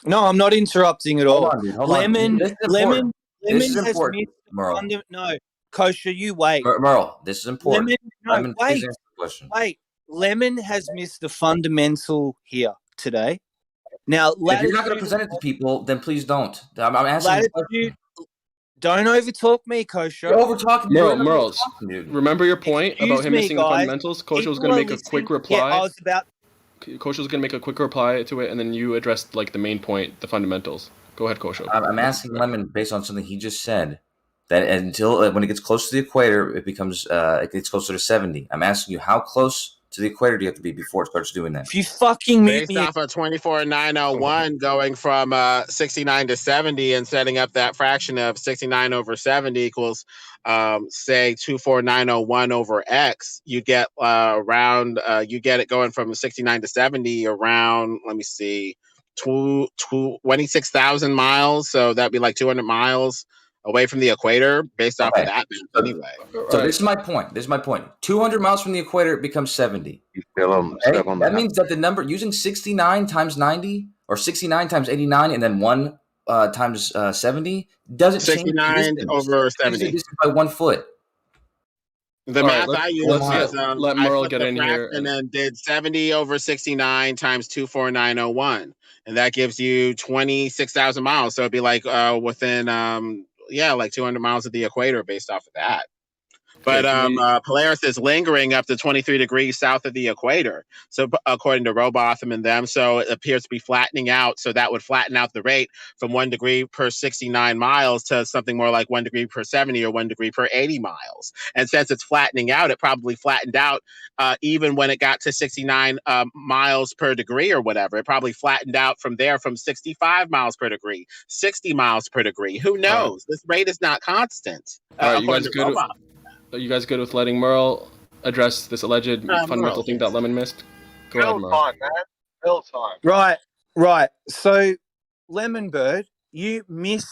S21: No, I'm not interrupting at all.
S7: Hold on, dude. Hold
S21: Lemon,
S7: on. This is
S21: Lemon,
S7: important.
S21: Lemon
S7: This is
S21: has
S7: important,
S21: missed
S7: Merle.
S21: No, Kosher, you wait.
S7: Merle, this is important.
S21: Lemon, no,
S7: Lemon, please
S21: wait,
S7: answer the question.
S21: wait. Lemon has missed the fundamental here today. Now,
S7: If you're not going to present it to people, then please don't. I'm asking you a question.
S21: Don't overtalk me, Kosher.
S7: You're overtalking me.
S22: Merle, remember your point about him missing the
S21: guys.
S22: fundamentals? Kosher was
S21: People
S22: going to
S21: are
S22: make a quick
S21: listening.
S22: reply.
S21: Yeah, I was about.
S22: Kosher was going to make a quick reply to it, and then you addressed like the main point, the fundamentals. Go ahead, Kosher.
S7: I'm asking Lemon based on something he just said. That until when it gets close to the equator, it gets closer to 70. I'm asking you, how close to the equator do you have to be before it starts doing that?
S21: If you fucking meet
S17: Based off of 24901, going from 69 to 70 and setting up that fraction of 69 over 70 equals, say, 24901 over x, you get you get it going from 69 to 70 around, let me see, 26,000 miles. So that'd be like 200 miles away from the equator based off of that anyway.
S7: So this is my point. 200 miles from the equator, it becomes 70. That means that the number, using 69 times 90 or 69 times 89 and then 1 times 70 doesn't change the
S17: 69
S7: distance.
S17: over
S7: It changes the
S17: 70.
S7: distance by 1 foot.
S17: The
S22: All right,
S17: math I
S22: let's
S17: used is
S22: let
S17: I
S22: Merle
S17: flipped
S22: get
S17: the
S22: in here
S17: fraction and did 70 over 69 times 24901, and that gives you 26,000 miles. So it'd be like within like 200 miles of the equator based off of that.
S22: Okay,
S17: But Polaris is lingering up to 23 degrees south of the equator. So according to Robotham and them, so it appears to be flattening out. So that would flatten out the rate from 1 degree per 69 miles to something more like 1 degree per 70 or 1 degree per 80 miles. And since it's flattening out, it probably flattened out even when it got to 69 miles per degree or whatever. It probably flattened out from there from 65 miles per degree, 60 miles per degree. Who knows? This rate is not constant,
S22: all right,
S17: according to Robotham.
S22: Are you guys good with letting Merle address this alleged fundamental thing that Lemon missed? Go ahead, Merle.
S1: Time, man. Real time.
S21: Right. So, Lemon Bird, you miss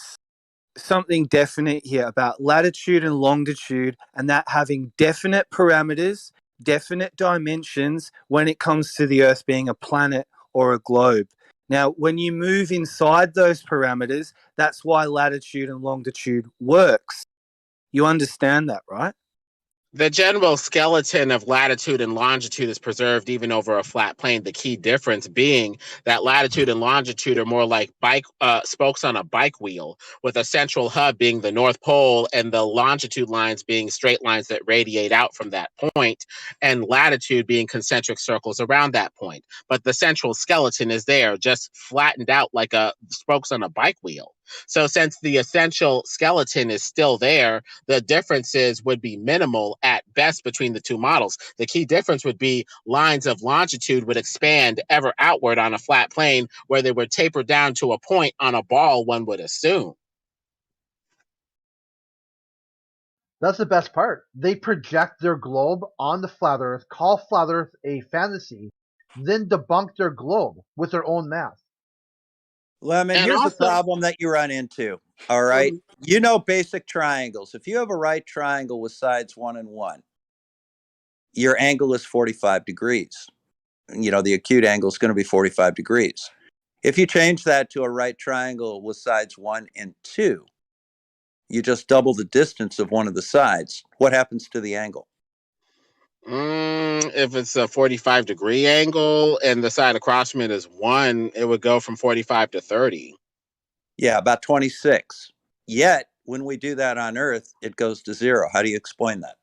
S21: something definite here about latitude and longitude, and that having definite parameters, definite dimensions when it comes to the Earth being a planet or a globe. Now, when you move inside those parameters, that's why latitude and longitude works. You understand that, right?
S17: The general skeleton of latitude and longitude is preserved even over a flat plane. The key difference being that latitude and longitude are more like spokes on a bike wheel, with a central hub being the North Pole and the longitude lines being straight lines that radiate out from that point, and latitude being concentric circles around that point. But the central skeleton is there, just flattened out like spokes on a bike wheel. So since the essential skeleton is still there, the differences would be minimal at best between the two models. The key difference would be lines of longitude would expand ever outward on a flat plane, where they would taper down to a point on a ball, one would assume.
S14: That's the best part. They project their globe on the flat Earth, call flat Earth a fantasy, then debunk their globe with their own math.
S16: Lemon,
S14: And
S16: here's
S14: also-
S16: the problem that you run into. All right. You know basic triangles. If you have a right triangle with sides 1 and 1, your angle is 45 degrees. You know, the acute angle is going to be 45 degrees. If you change that to a right triangle with sides 1 and 2, you just double the distance of one of the sides. What happens to the angle?
S17: If it's a 45-degree angle and the side across from it is 1, it would go from 45 to 30.
S16: Yeah, about 26. Yet, when we do that on Earth, it goes to 0. How do you explain that?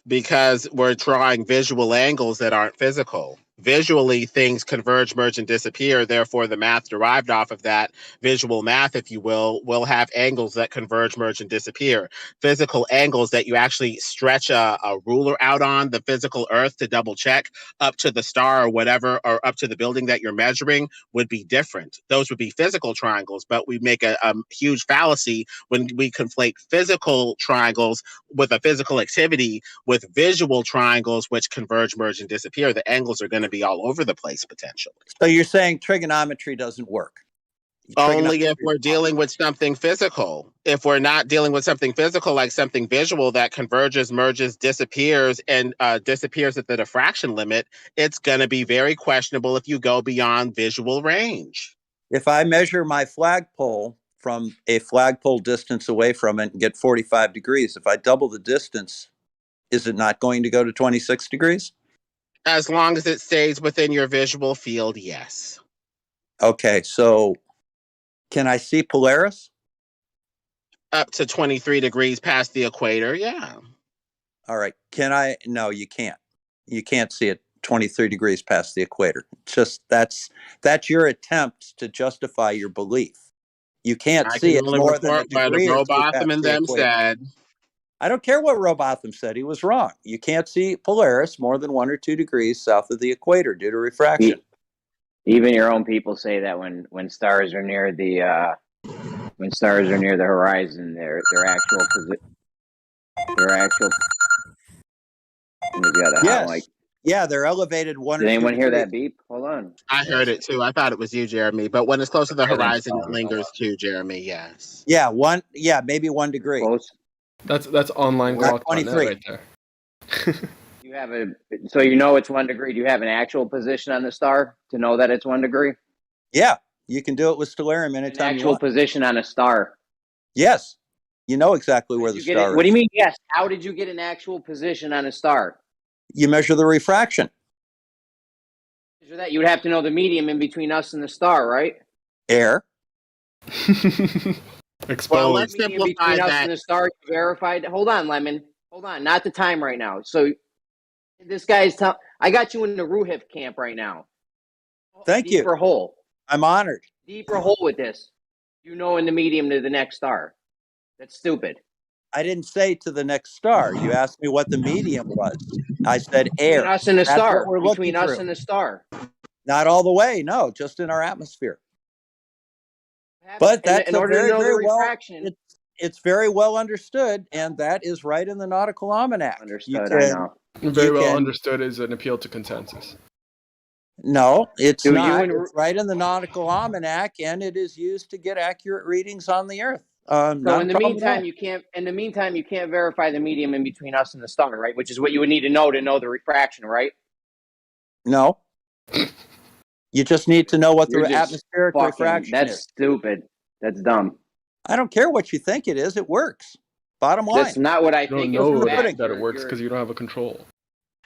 S17: Because we're drawing visual angles that aren't physical. Visually, things converge, merge, and disappear. Therefore, the math derived off of that visual math, if you will have angles that converge, merge, and disappear. Physical angles that you actually stretch a ruler out on the physical Earth to double check up to the star or whatever, or up to the building that you're measuring would be different. Those would be physical triangles, but we make a huge fallacy when we conflate physical triangles with a physical activity with visual triangles which converge, merge, and disappear. The angles are going to be all over the place potentially.
S16: So you're saying trigonometry doesn't work?
S17: Only if we're dealing with something physical. If we're not dealing with something physical, like something visual that converges, merges, disappears, and disappears at the diffraction limit, it's going to be very questionable if you go beyond visual range.
S16: If I measure my flagpole from a flagpole distance away from it and get 45 degrees, if I double the distance, is it not going to go to 26 degrees?
S17: As long as it stays within your visual field, yes.
S16: Okay, so can I see Polaris?
S17: Up to 23 degrees past the equator, yeah.
S16: All right. Can I? No, you can't. You can't see it 23 degrees past the equator. Just that's your attempt to justify your belief. You can't see it more than a degree or two past
S17: Robotham and
S16: the
S17: them
S16: equator.
S17: said.
S16: I don't care what Robotham said. He was wrong. You can't see Polaris more than 1 or 2 degrees south of the equator due to refraction.
S9: Even your own people say that when stars are near the horizon, their actual
S16: Yes. Yeah, they're elevated 1 or 2
S9: Did anyone hear
S16: degrees.
S9: that beep? Hold on.
S17: I heard it too. I thought it was you, Jeremy. But when it's close to the
S9: Everything's
S17: horizon, it
S9: fine.
S17: lingers too, Jeremy. Yes.
S16: Yeah, maybe 1 degree.
S9: Close.
S22: That's online
S16: Not
S22: clock.net
S16: 23.
S22: right there.
S9: You have so you know it's 1 degree. Do you have an actual position on the star to know that it's 1 degree?
S16: Yeah, You can do it with stellarium
S9: An
S16: anytime you
S9: actual
S16: want.
S9: position on a star.
S16: Yes. You know exactly where
S9: Did
S16: the
S9: you get it?
S16: star
S9: What do
S16: is.
S9: you mean? Yes. How did you get an actual position on a star?
S16: You measure the refraction.
S9: Measure that. You would have to know the medium in between us and the star, right?
S16: Air.
S17: Well,
S9: The
S17: let's
S9: medium
S17: simplify
S9: between us
S17: that.
S9: and the star. You verified. Hold on, Lemon. Hold on. Not the time right now. So this guy's telling. I got you in the Ruhif camp right now.
S16: Thank you.
S9: Deeper hole.
S16: I'm honored.
S9: Deeper hole with this. You know, in the medium to the next star. That's stupid.
S16: I didn't say to the next star. You asked me what the medium was. I said
S9: Between
S16: air.
S9: us and the
S16: That's
S9: star.
S16: what we're
S9: Between
S16: looking
S9: us
S16: through.
S9: and the star.
S16: Not all the way, no, just in our atmosphere. But that's
S9: in order to know the refraction.
S16: It's very well understood, and that is right in the Nautical Almanac.
S9: Understood, I know.
S22: Very well understood is an appeal to consensus.
S16: No, it's
S9: Do you
S16: not.
S9: and-
S16: It's right in the Nautical Almanac, and it is used to get accurate readings on the Earth.
S9: So
S16: not
S9: in
S16: a
S9: the
S16: problem at
S9: meantime,
S16: all.
S9: you can't. In the meantime, you can't verify the medium in between us and the star, right? Which is what you would need to know the refraction, right?
S16: No. You just need to know what
S9: You're
S16: the
S9: just
S16: atmospheric
S9: fucking-
S16: refraction
S9: That's
S16: is.
S9: stupid. That's dumb.
S16: I don't care what you think it is. It works. Bottom line.
S9: That's not what I
S22: You don't
S9: think.
S22: know
S9: It's
S22: that it works because you don't have a control.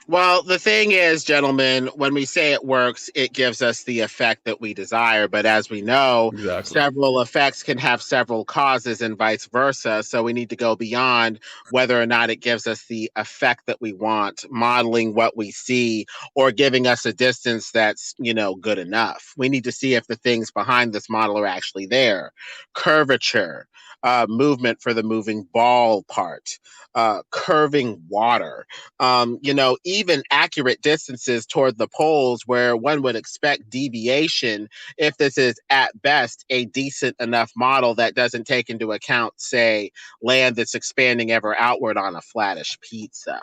S17: Well, the thing is, gentlemen, when we say it works, it gives us the effect that we desire. But as we know, several effects can have several causes and vice versa. So we need to go beyond whether or not it gives us the effect that we want, modeling what we see, or giving us a distance that's, good enough. We need to see if the things behind this model are actually there. Curvature, movement for the moving ball part, curving water, even accurate distances toward the poles where one would expect deviation if this is at best a decent enough model that doesn't take into account, say, land that's expanding ever outward on a flattish pizza.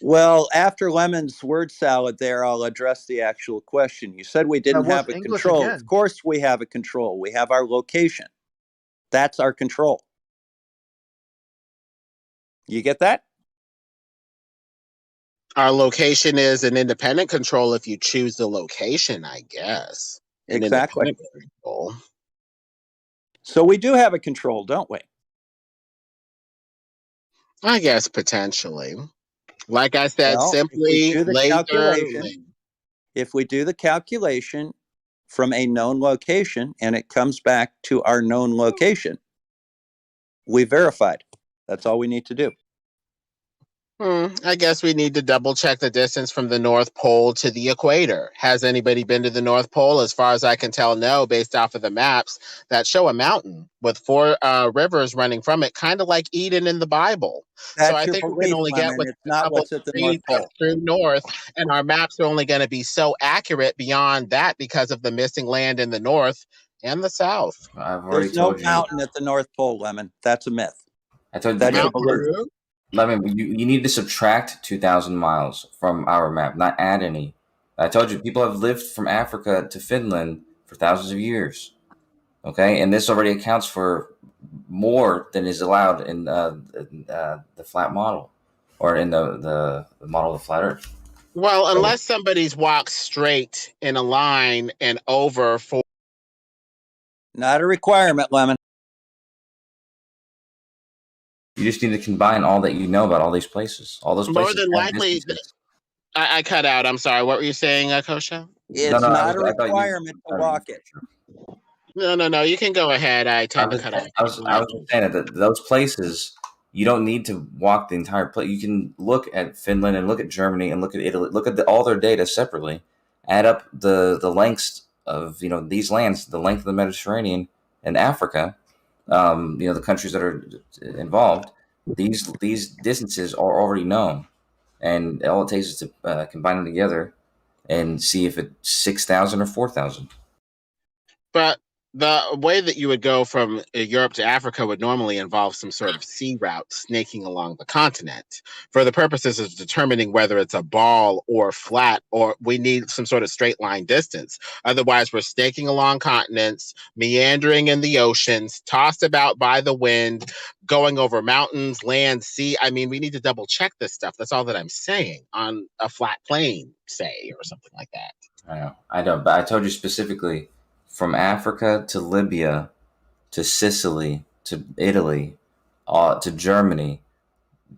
S16: Well, after Lemon's word salad there, I'll address the actual question. You said we didn't
S14: That was
S16: have a
S14: English
S16: control.
S14: again.
S16: Of course we have a control. We have our location. That's our control. You get that?
S17: Our location is an independent control if you choose the location, I guess. An
S16: Exactly.
S17: independent control.
S16: So we do have a control, don't we?
S17: I guess potentially. Like I said,
S16: Well,
S17: simply
S16: if we do the calculation from a known location and it comes back to our known location, we verified. That's all we need to do.
S17: I guess we need to double check the distance from the North Pole to the equator. Has anybody been to the North Pole? As far as I can tell, no, based off of the maps that show a mountain with 4 rivers running from it, kind of like Eden in the Bible.
S16: That's
S17: so I
S16: your
S17: think we
S16: belief,
S17: can only get
S16: Lemon.
S17: with
S16: It's not what's at the North Pole.
S17: true north, and our maps are only going to be so accurate beyond that because of the missing land in the north and the south.
S7: I've already
S16: There's no
S7: told you.
S16: mountain at the North Pole, Lemon. That's a myth.
S7: I told you
S16: That's your
S7: that.
S16: belief.
S7: Lemon, you need to subtract 2,000 miles from our map, not add any. I told you, people have lived from Africa to Finland for thousands of years. Okay, and this already accounts for more than is allowed in the flat model, or in the model of the flat Earth.
S17: Well, unless somebody's walked straight in a line and over for.
S16: Not a requirement, Lemon.
S7: You just need to combine all that you know about all these places. All those places.
S17: More than likely, I cut out. I'm sorry. What were you saying, Kosha?
S16: It's not a requirement to walk it.
S17: No. You can go ahead. I tend to cut out.
S7: I was just saying that those places, you don't need to walk the entire place. You can look at Finland and look at Germany and look at Italy. Look at all their data separately. Add up the lengths of these lands, the length of the Mediterranean and Africa. The countries that are involved, these distances are already known, and all it takes is to combine them together and see if it's 6,000 or 4,000.
S17: But the way that you would go from Europe to Africa would normally involve some sort of sea route snaking along the continent. For the purposes of determining whether it's a ball or flat, or we need some sort of straight line distance. Otherwise, we're snaking along continents, meandering in the oceans, tossed about by the wind, going over mountains, land, sea. I mean, we need to double check this stuff. That's all that I'm saying on a flat plane, say, or something like that.
S7: I know, but I told you specifically from Africa to Libya to Sicily to Italy to Germany,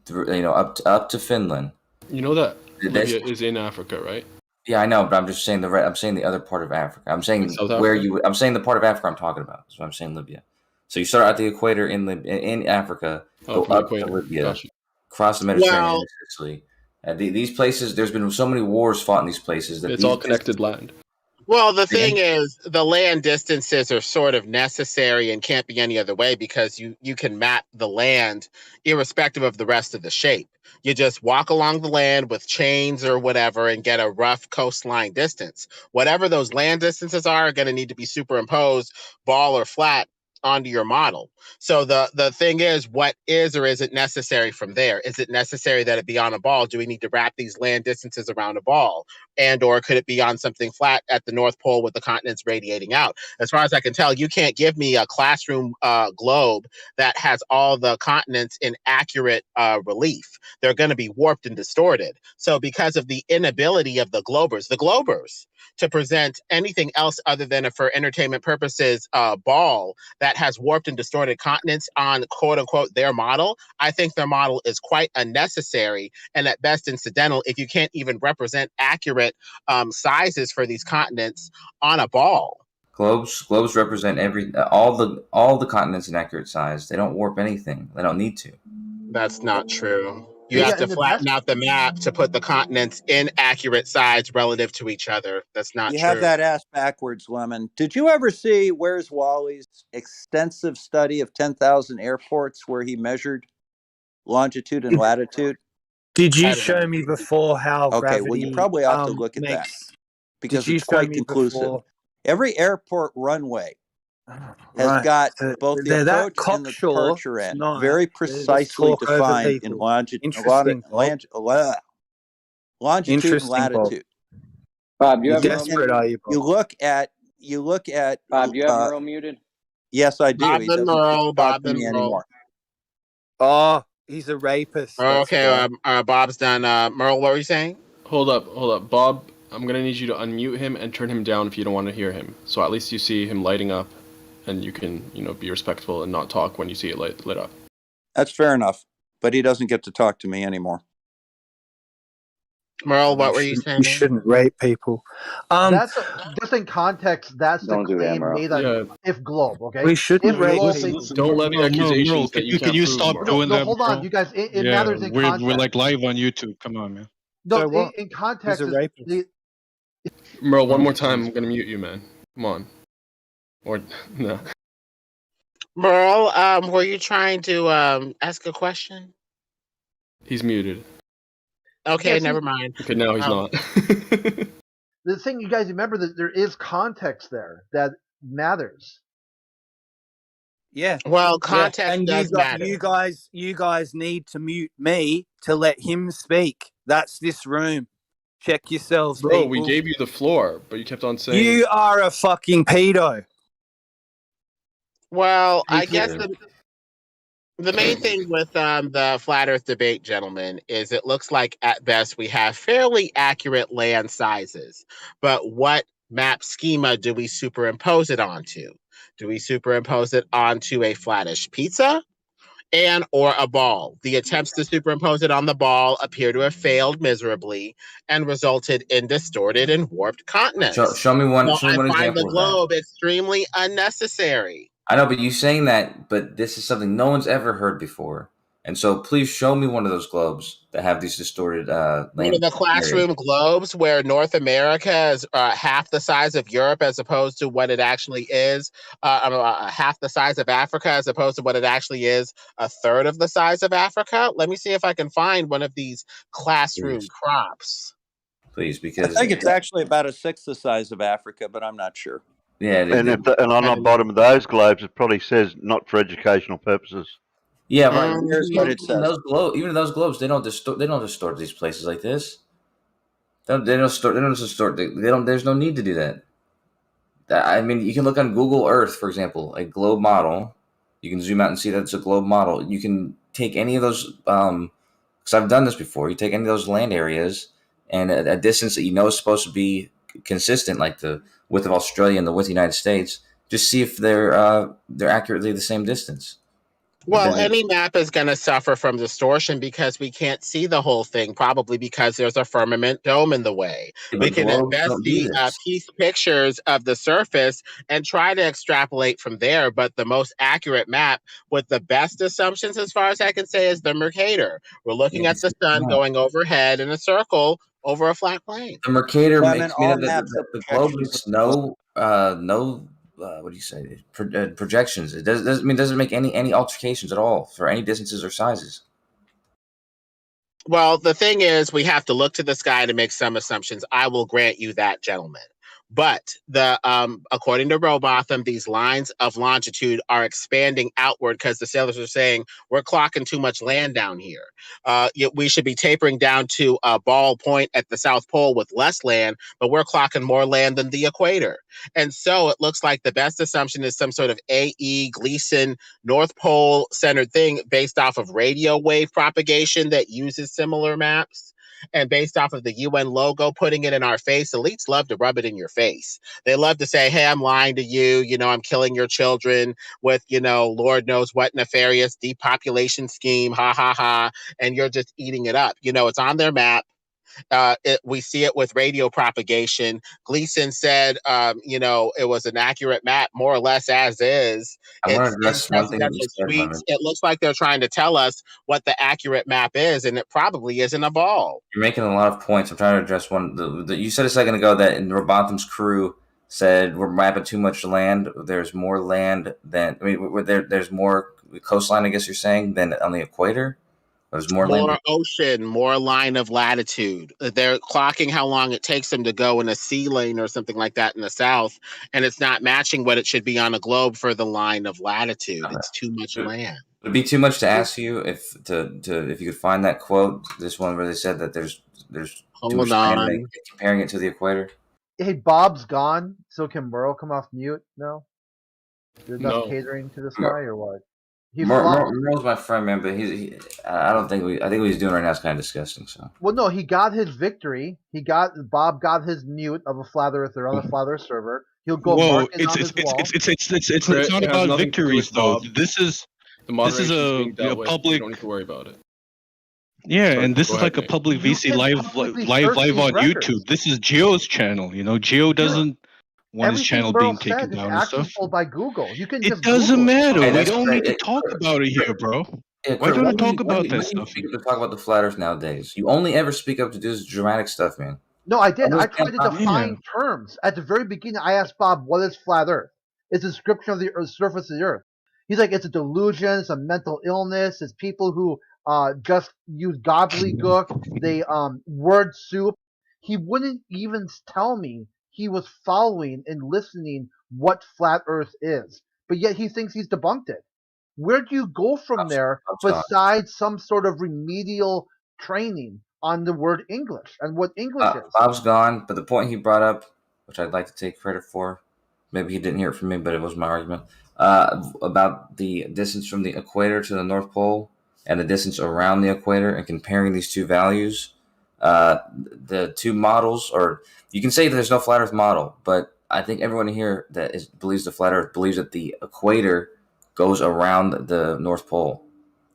S7: up to Finland.
S22: You know that Libya is in Africa, right?
S7: Yeah, I know, but I'm just saying I'm saying the other part of Africa. I'm saying I'm saying the part of Africa I'm talking about. So I'm saying Libya. So you start at the equator in Africa, go up to Libya, cross the Mediterranean to Sicily. These places, there's been so many wars fought in these places that
S22: it's all connected land.
S17: Well, the thing is, the land distances are sort of necessary and can't be any other way because you can map the land irrespective of the rest of the shape. You just walk along the land with chains or whatever and get a rough coastline distance. Whatever those land distances are going to need to be superimposed, ball or flat, onto your model. So the thing is, what is or isn't necessary from there? Is it necessary that it be on a ball? Do we need to wrap these land distances around a ball? And or could it be on something flat at the North Pole with the continents radiating out? As far as I can tell, you can't give me a classroom globe that has all the continents in accurate relief. They're going to be warped and distorted. So because of the inability of the globers to present anything else other than a, for entertainment purposes, ball that has warped and distorted continents on quote unquote their model, I think their model is quite unnecessary and at best incidental if you can't even represent accurate sizes for these continents on a ball.
S7: Globes represent all the continents in accurate size. They don't warp anything. They don't need to.
S17: That's not true. You have to flatten out the map to put the continents in accurate size relative to each other. That's not
S16: You
S17: true.
S16: have that ass backwards, Lemon. Did you ever see Where's Wally's extensive study of 10,000 airports where he measured longitude and latitude?
S21: Did you show me before how
S16: Okay,
S21: gravity,
S16: well, you probably ought to look at that because it's quite conclusive. Every airport runway has got both the approach and the departure end very precisely defined in longitude and latitude.
S9: Bob, you have
S16: you look at
S9: Bob, you have Merle muted?
S16: Yes, I do.
S17: Bob
S16: He
S17: and
S16: doesn't
S17: Merle,
S16: talk
S17: Bob
S16: to
S17: and
S16: me
S17: Merle.
S16: anymore.
S21: Oh, he's a rapist.
S17: Okay, Bob's done. Merle, what were you saying?
S22: Hold up. Bob, I'm going to need you to unmute him and turn him down if you don't want to hear him. So at least you see him lighting up and you can, be respectful and not talk when you see it lit up.
S16: That's fair enough, but he doesn't get to talk to me anymore.
S17: Merle, what were you saying?
S21: You shouldn't rape people.
S14: That's just in context. That's the claim made on If Globe. Okay,
S21: we shouldn't
S14: if
S21: rape
S14: Globe
S21: people.
S14: thinks-
S22: Don't levy accusations that you can't
S15: you
S22: prove,
S15: stop
S22: Merle.
S15: doing that?
S14: Hold on, you guys. It matters in context.
S15: We're like live on YouTube. Come on, man.
S14: No,
S21: So
S14: in context.
S21: He's a rapist.
S22: Merle, one more time, I'm going to mute you, man. Come on. Or, no.
S17: Merle, were you trying to ask a question?
S22: He's muted.
S17: Okay,
S14: Yes,
S17: never mind.
S22: Okay, now he's not.
S14: The thing you guys remember that there is context there that matters.
S21: Yeah.
S17: Well, context
S21: and
S17: does matter.
S21: You guys need to mute me to let him speak. That's this room. Check yourselves,
S22: Bro,
S21: people.
S22: we gave you the floor, but you kept on saying...
S21: You are a fucking pedo.
S17: Well, I guess the main thing with the flat Earth debate, gentlemen, is it looks like at best we have fairly accurate land sizes. But what map schema do we superimpose it onto? Do we superimpose it onto a flattish pizza and or a ball? The attempts to superimpose it on the ball appear to have failed miserably and resulted in distorted and warped continents.
S7: Show me one. Show me one
S17: I find
S7: example
S17: the
S7: of that.
S17: globe extremely unnecessary.
S7: I know, but you saying that, but this is something no one's ever heard before. And so please show me one of those globes that have these distorted land.
S17: One of the classroom globes where North America is half the size of Europe as opposed to what it actually is, half the size of Africa as opposed to what it actually is, a third of the size of Africa. Let me see if I can find one of these classroom crops.
S7: Please, because
S16: I think it's actually about a sixth the size of Africa, but I'm not sure.
S7: Yeah,
S5: and on the bottom of those globes, it probably says not for educational purposes.
S7: Yeah, but
S16: here's what it says.
S7: Even those globes, they don't distort these places like this. They don't distort. There's no need to do that. I mean, you can look on Google Earth, for example, a globe model. You can zoom out and see that it's a globe model. You can take any of those, because I've done this before. You take any of those land areas and a distance that you know is supposed to be consistent, like the width of Australia and the width of the United States. Just see if they're accurately the same distance.
S17: Well, any map is going to suffer from distortion because we can't see the whole thing, probably because there's a firmament dome in the way. We can invest the piece pictures of the surface and try to extrapolate from there, but the most accurate map with the best assumptions, as far as I can say, is the Mercator. We're looking at the sun going overhead in a circle over a flat plane.
S7: The Mercator
S16: Yeah,
S7: makes
S16: all maps have
S7: the globe
S16: projections.
S7: makes what do you say? Projections. It doesn't make any alterations at all for any distances or sizes.
S17: Well, the thing is, we have to look to the sky to make some assumptions. I will grant you that, gentlemen. But according to Robotham, these lines of longitude are expanding outward because the sailors are saying we're clocking too much land down here. We should be tapering down to a ball point at the South Pole with less land, but we're clocking more land than the equator. And so it looks like the best assumption is some sort of A.E. Gleason North Pole centered thing based off of radio wave propagation that uses similar maps. And based off of the UN logo, putting it in our face, elites love to rub it in your face. They love to say, hey, I'm lying to you. I'm killing your children with, Lord knows what nefarious depopulation scheme. Ha, ha, ha. And you're just eating it up. It's on their map. We see it with radio propagation. Gleason said, it was an accurate map, more or less as is.
S7: I want to address one thing that you said,
S17: tweets. It looks like they're trying to tell us what the accurate map is, and it probably isn't a ball.
S7: You're making a lot of points. I'm trying to address one. You said a second ago that in Robotham's crew said we're mapping too much land. There's more land than there's more coastline, I guess you're saying, than on the equator. There's more land.
S17: Ocean, more line of latitude. They're clocking how long it takes them to go in a sea lane or something like that in the south, and it's not matching what it should be on a globe for the line of latitude. It's too much land.
S7: Would it be too much to ask you if you could find that quote, this one where they said that there's too much land, comparing it to the equator?
S14: Hey, Bob's gone, so can Merle come off mute? No, there's not catering to this guy or what?
S7: Merle's my friend, man, but I think what he's doing right now is kind of disgusting. So.
S14: Well, no, he got his victory. Bob got his mute of a flat earther on the flat earth server. He'll go mark it on his wall.
S15: It's not about victories though. This is a public.
S22: You don't need to worry about it.
S15: Yeah, and this is like a public VC live on YouTube. This is Geo's channel. Geo doesn't want his channel being taken down and stuff.
S14: By Google.
S15: It doesn't matter. We don't need to talk about it here, bro.
S7: Yeah,
S15: why don't we talk about that stuff?
S7: You talk about the flat Earth nowadays. You only ever speak up to do this dramatic stuff, man.
S14: No, I did. I tried to define terms at the very beginning. I asked Bob, "What is flat Earth?" It's a description of the surface of the Earth. He's like, "It's a delusion. It's a mental illness. It's people who just use gobbledygook. They word soup." He wouldn't even tell me he was following and listening what flat Earth is, but yet he thinks he's debunked it. Where do you go from there besides some sort of remedial training on the word English and what English is?
S7: Bob's gone, but the point he brought up, which I'd like to take credit for, maybe he didn't hear it from me, but it was my argument, about the distance from the equator to the North Pole and the distance around the equator and comparing these two values. The two models, or you can say that there's no flat Earth model, but I think everyone here that believes the flat Earth believes that the equator goes around the North Pole.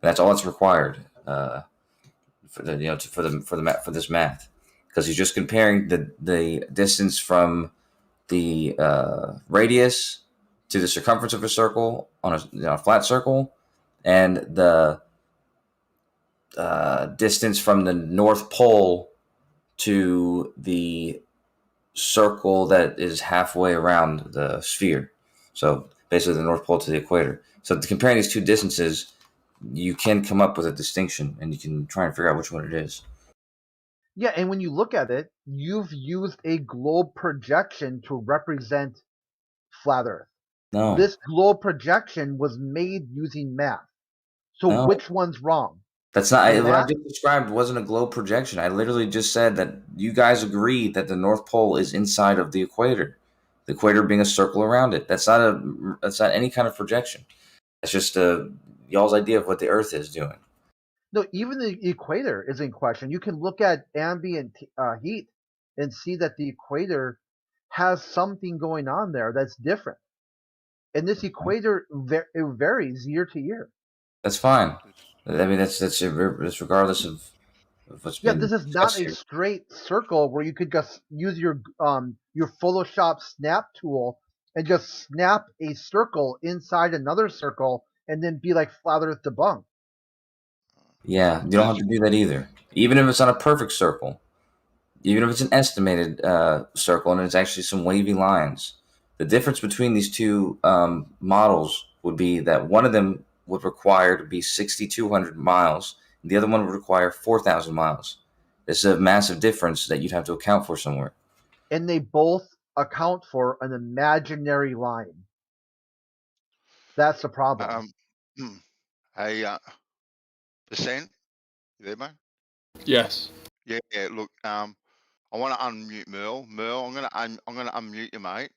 S7: That's all that's required for this math, because he's just comparing the distance from the radius to the circumference of a circle on a flat circle, and the distance from the North Pole to the circle that is halfway around the sphere. So basically the North Pole to the equator. So comparing these two distances, you can come up with a distinction, and you can try and figure out which one it is.
S14: Yeah, and when you look at it, you've used a globe projection to represent flat Earth.
S7: No.
S14: This globe projection was made using math. So which one's wrong?
S7: That's not what I just described. Wasn't a globe projection. I literally just said that you guys agree that the North Pole is inside of the equator. The equator being a circle around it. That's not any kind of projection. It's just y'all's idea of what the Earth is doing.
S14: No, even the equator is in question. You can look at ambient heat and see that the equator has something going on there that's different. And this equator it varies year to year.
S7: That's fine. I mean, that's regardless of what's
S14: Yeah,
S7: been
S14: this is not
S7: discussed
S14: a
S7: here.
S14: straight circle where you could just use your Photoshop snap tool and just snap a circle inside another circle and then be like flat Earth debunked.
S7: Yeah, you don't have to do that either. Even if it's not a perfect circle, even if it's an estimated circle and it's actually some wavy lines, the difference between these two models would be that one of them would require to be 6,200 miles, and the other one would require 4,000 miles. This is a massive difference that you'd have to account for somewhere.
S14: And they both account for an imaginary line. That's the problem.
S8: Hey, Percent, you there, mate?
S22: Yes.
S8: Yeah. Look, I want to unmute Merle. Merle, I'm gonna unmute you, mate.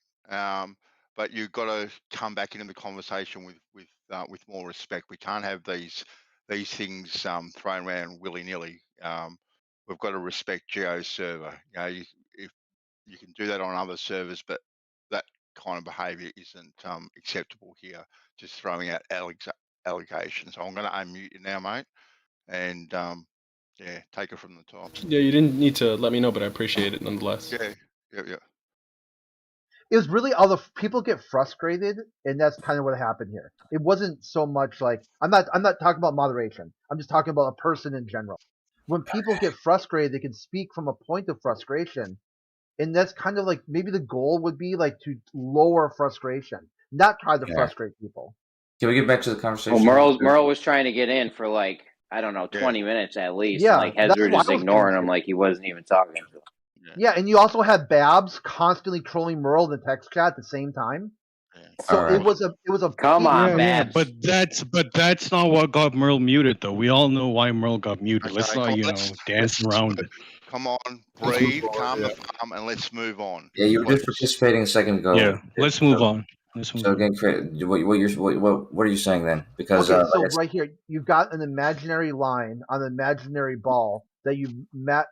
S8: But you've got to come back into the conversation with more respect. We can't have these things thrown around willy nilly. We've got to respect Geo's server. You know, if you can do that on other servers, but that kind of behaviour isn't acceptable here. Just throwing out allegations. So I'm going to unmute you now, mate, and yeah, take it from the top.
S22: Yeah, you didn't need to let me know, but I appreciate it nonetheless.
S8: Yeah.
S14: It was really all the people get frustrated, and that's kind of what happened here. It wasn't so much like I'm not talking about moderation. I'm just talking about a person in general. When people get frustrated, they can speak from a point of frustration, and that's kind of like maybe the goal would be like to lower frustration, not try to frustrate people.
S7: Can we get back to the conversation?
S9: Well, Merle was trying to get in for like, I don't know, 20 minutes at least.
S14: Yeah,
S9: and like heads
S14: that's
S9: were
S14: why
S9: just
S14: I was
S9: ignoring
S14: getting
S9: him
S14: to.
S9: like he wasn't even talking to him.
S14: Yeah, and you also had Babs constantly trolling Merle in the text chat at the same time. So
S7: Alright.
S14: it was a
S9: Come on,
S15: Yeah,
S9: Babs.
S15: but that's not what got Merle muted, though. We all know why Merle got muted. Let's
S8: Okay,
S15: not,
S8: let's
S15: dance around it.
S8: come on, breathe, calm the farm, and let's move on.
S7: Yeah, you were just
S8: Please.
S7: participating a second ago.
S15: Yeah, let's move on.
S7: So again, what are you saying then? Because
S14: okay, so right here you've got an imaginary line on an imaginary ball that you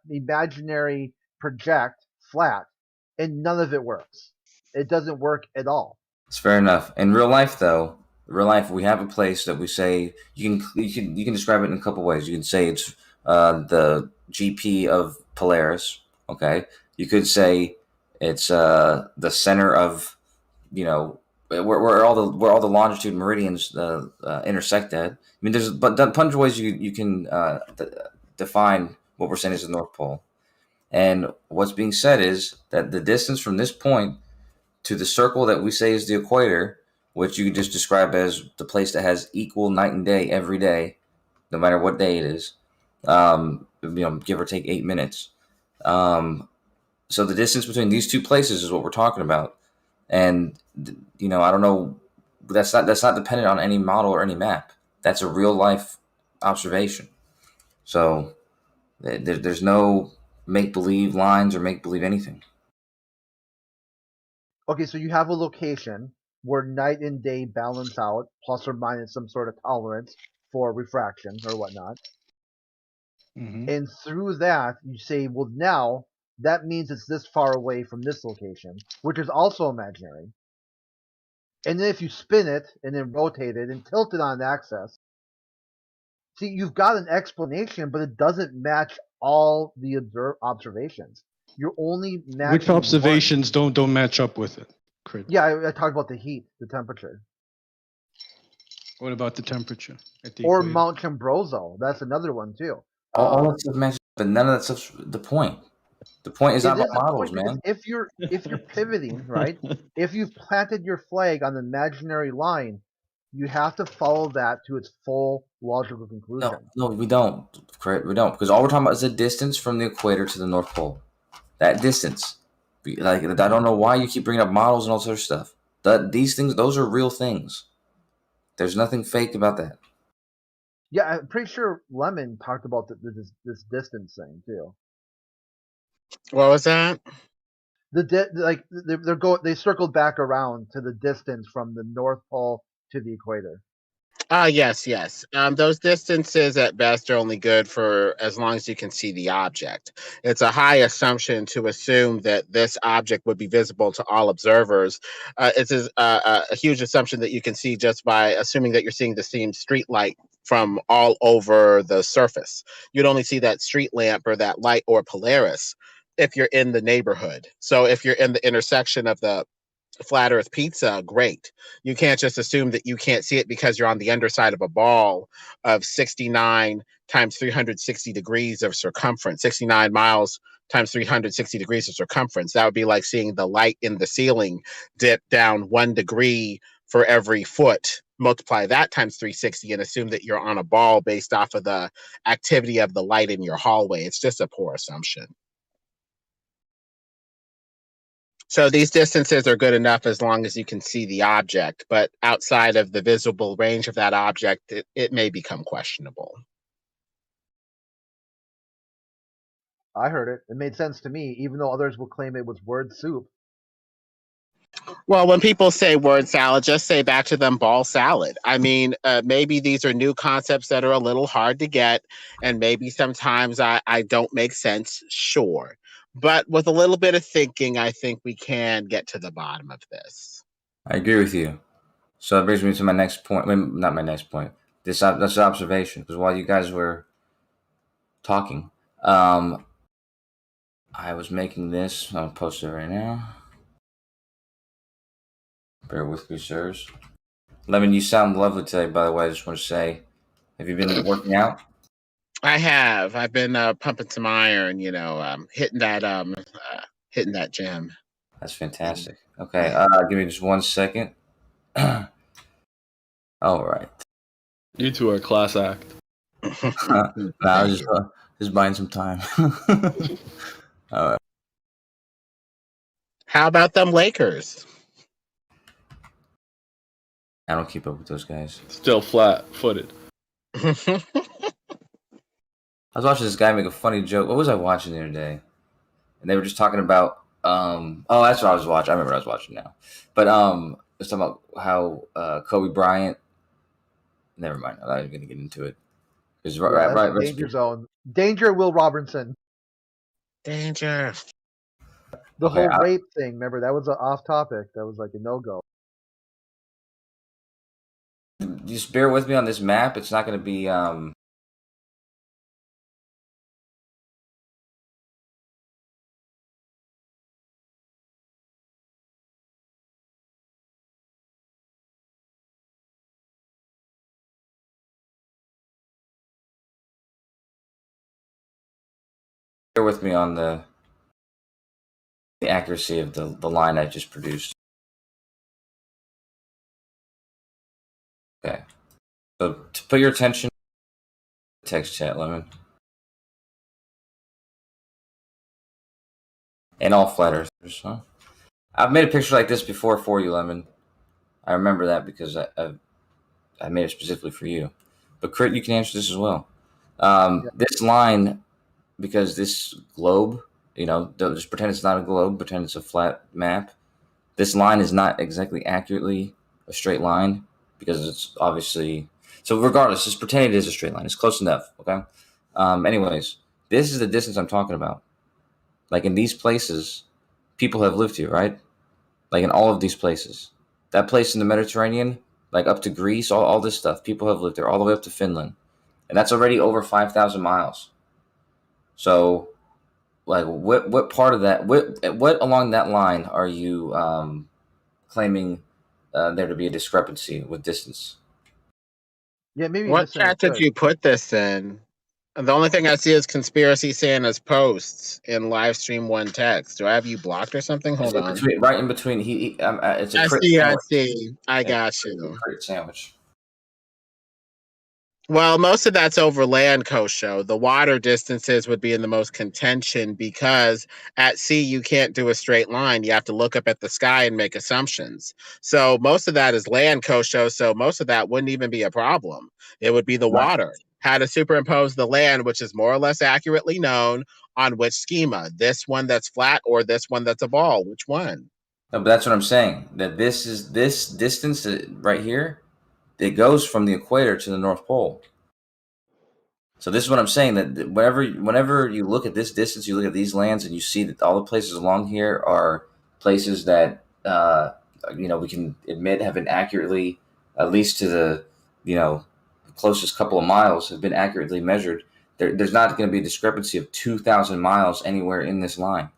S14: imaginary project flat, and none of it works. It doesn't work at all.
S7: it's fair enough. In real life, though, we have a place that we say you can describe it in a couple ways. You can say it's the GP of Polaris. Okay, you could say it's the center of where all the longitude meridians intersect at. I mean, there's a bunch of ways you can define what we're saying is the North Pole. And what's being said is that the distance from this point to the circle that we say is the equator, which you could just describe as the place that has equal night and day every day, no matter what day it is, give or take 8 minutes. So the distance between these two places is what we're talking about. And, I don't know, that's not dependent on any model or any map. That's a real life observation. So there's no make-believe lines or make-believe anything.
S14: Okay, so you have a location where night and day balance out, plus or minus some sort of tolerance for refraction or whatnot.
S15: Mm-hmm.
S14: And through that, you say, well, now that means it's this far away from this location, which is also imaginary. And then if you spin it and then rotate it and tilt it on axis, see, you've got an explanation, but it doesn't match all the observations. You're only matching
S15: Which observations don't match up with it? Crit.
S14: Yeah, I talked about the heat, the temperature.
S15: What about the temperature?
S14: Or Mount Chambrozo. That's another one too.
S7: All that stuff matches, but none of that stuff's the point. The point is not about models, man.
S14: If you're pivoting, right? If you've planted your flag on the imaginary line, you have to follow that to its full logical conclusion.
S7: No, we don't. We don't, because all we're talking about is the distance from the equator to the North Pole. That distance. Like, I don't know why you keep bringing up models and all this other stuff. These things, those are real things. There's nothing fake about that.
S14: Yeah, I'm pretty sure Lemon talked about this distance thing too.
S17: What was that?
S14: They circled back around to the distance from the North Pole to the equator.
S17: Yes. Those distances at best are only good for as long as you can see the object. It's a high assumption to assume that this object would be visible to all observers. A huge assumption that you can see just by assuming that you're seeing the same street light from all over the surface. You'd only see that street lamp or that light or Polaris if you're in the neighborhood. So if you're in the intersection of the flat earth pizza, great. You can't just assume that you can't see it because you're on the underside of a ball of 69 times 360 degrees of circumference, 69 miles times 360 degrees of circumference. That would be like seeing the light in the ceiling dip down 1 degree for every foot. Multiply that times 360 and assume that you're on a ball based off of the activity of the light in your hallway. It's just a poor assumption. So these distances are good enough as long as you can see the object, but outside of the visible range of that object, it may become questionable.
S14: I heard it. It made sense to me, even though others will claim it was word soup.
S17: Well, when people say word salad, just say back to them ball salad. I mean, maybe these are new concepts that are a little hard to get, and maybe sometimes I don't make sense, sure. But with a little bit of thinking, I think we can get to the bottom of this.
S7: I agree with you. So that brings me to my next point. Not my next point. This observation, because while you guys were talking, I was making this. I'll post it right now. Bear with me, sirs. Lemon, you sound lovely today, by the way. I just want to say, have you been working out?
S17: I have. I've been pumping some iron, hitting that gym.
S7: That's fantastic. Okay, give me just 1 second. All right.
S22: You two are a class act.
S7: I was just buying some time. All right.
S17: How about them Lakers?
S7: I don't keep up with those guys.
S22: Still flat-footed.
S7: I was watching this guy make a funny joke. What was I watching the other day? And they were just talking about that's what I was watching. I remember what I was watching now. But it's talking about how Kobe Bryant. Never mind. I'm not even gonna get into it. Because right,
S14: danger zone. Danger, Will Robinson.
S17: Danger.
S14: The whole rape thing. Remember, that was off topic. That was like a no-go.
S7: Just bear with me on this map. It's not going to be. Bear with me on the accuracy of the line I just produced. Okay. So to put your attention, text chat, Lemon. And all flat earthers, huh? I've made a picture like this before for you, Lemon. I remember that because I made it specifically for you. But Crit, you can answer this as well. This line, because this globe, don't just pretend it's not a globe, pretend it's a flat map. This line is not exactly accurately a straight line because it's obviously... So regardless, just pretend it is a straight line. It's close enough, okay? Anyways, this is the distance I'm talking about. Like in these places, people have lived here, right? Like in all of these places. That place in the Mediterranean, like up to Greece, all this stuff, people have lived there all the way up to Finland. And that's already over 5,000 miles. So, like, what part of that, what along that line are you claiming there to be a discrepancy with distance?
S14: Yeah, maybe.
S17: What chat did you put this in? The only thing I see is Conspiracy Santa's posts in Livestream 1 text. Do I have you blocked or something? Hold on.
S7: Right in between. It's a crit
S17: I
S7: sandwich.
S17: see. I got you.
S7: It's a crit sandwich.
S17: Well, most of that's over land coast show. The water distances would be in the most contention because at sea you can't do a straight line. You have to look up at the sky and make assumptions. So most of that is land coast show. So most of that wouldn't even be a problem. It would be the water. How to superimpose the land, which is more or less accurately known, on which schema. This one that's flat or this one that's a ball. Which one?
S7: No, but that's what I'm saying. That this distance right here it goes from the equator to the North Pole. So this is what I'm saying, that whenever you look at this distance, you look at these lands, and you see that all the places along here are places that we can admit have been accurately, at least to the closest couple of miles, have been accurately measured. There's not going to be a discrepancy of 2,000 miles anywhere in this line.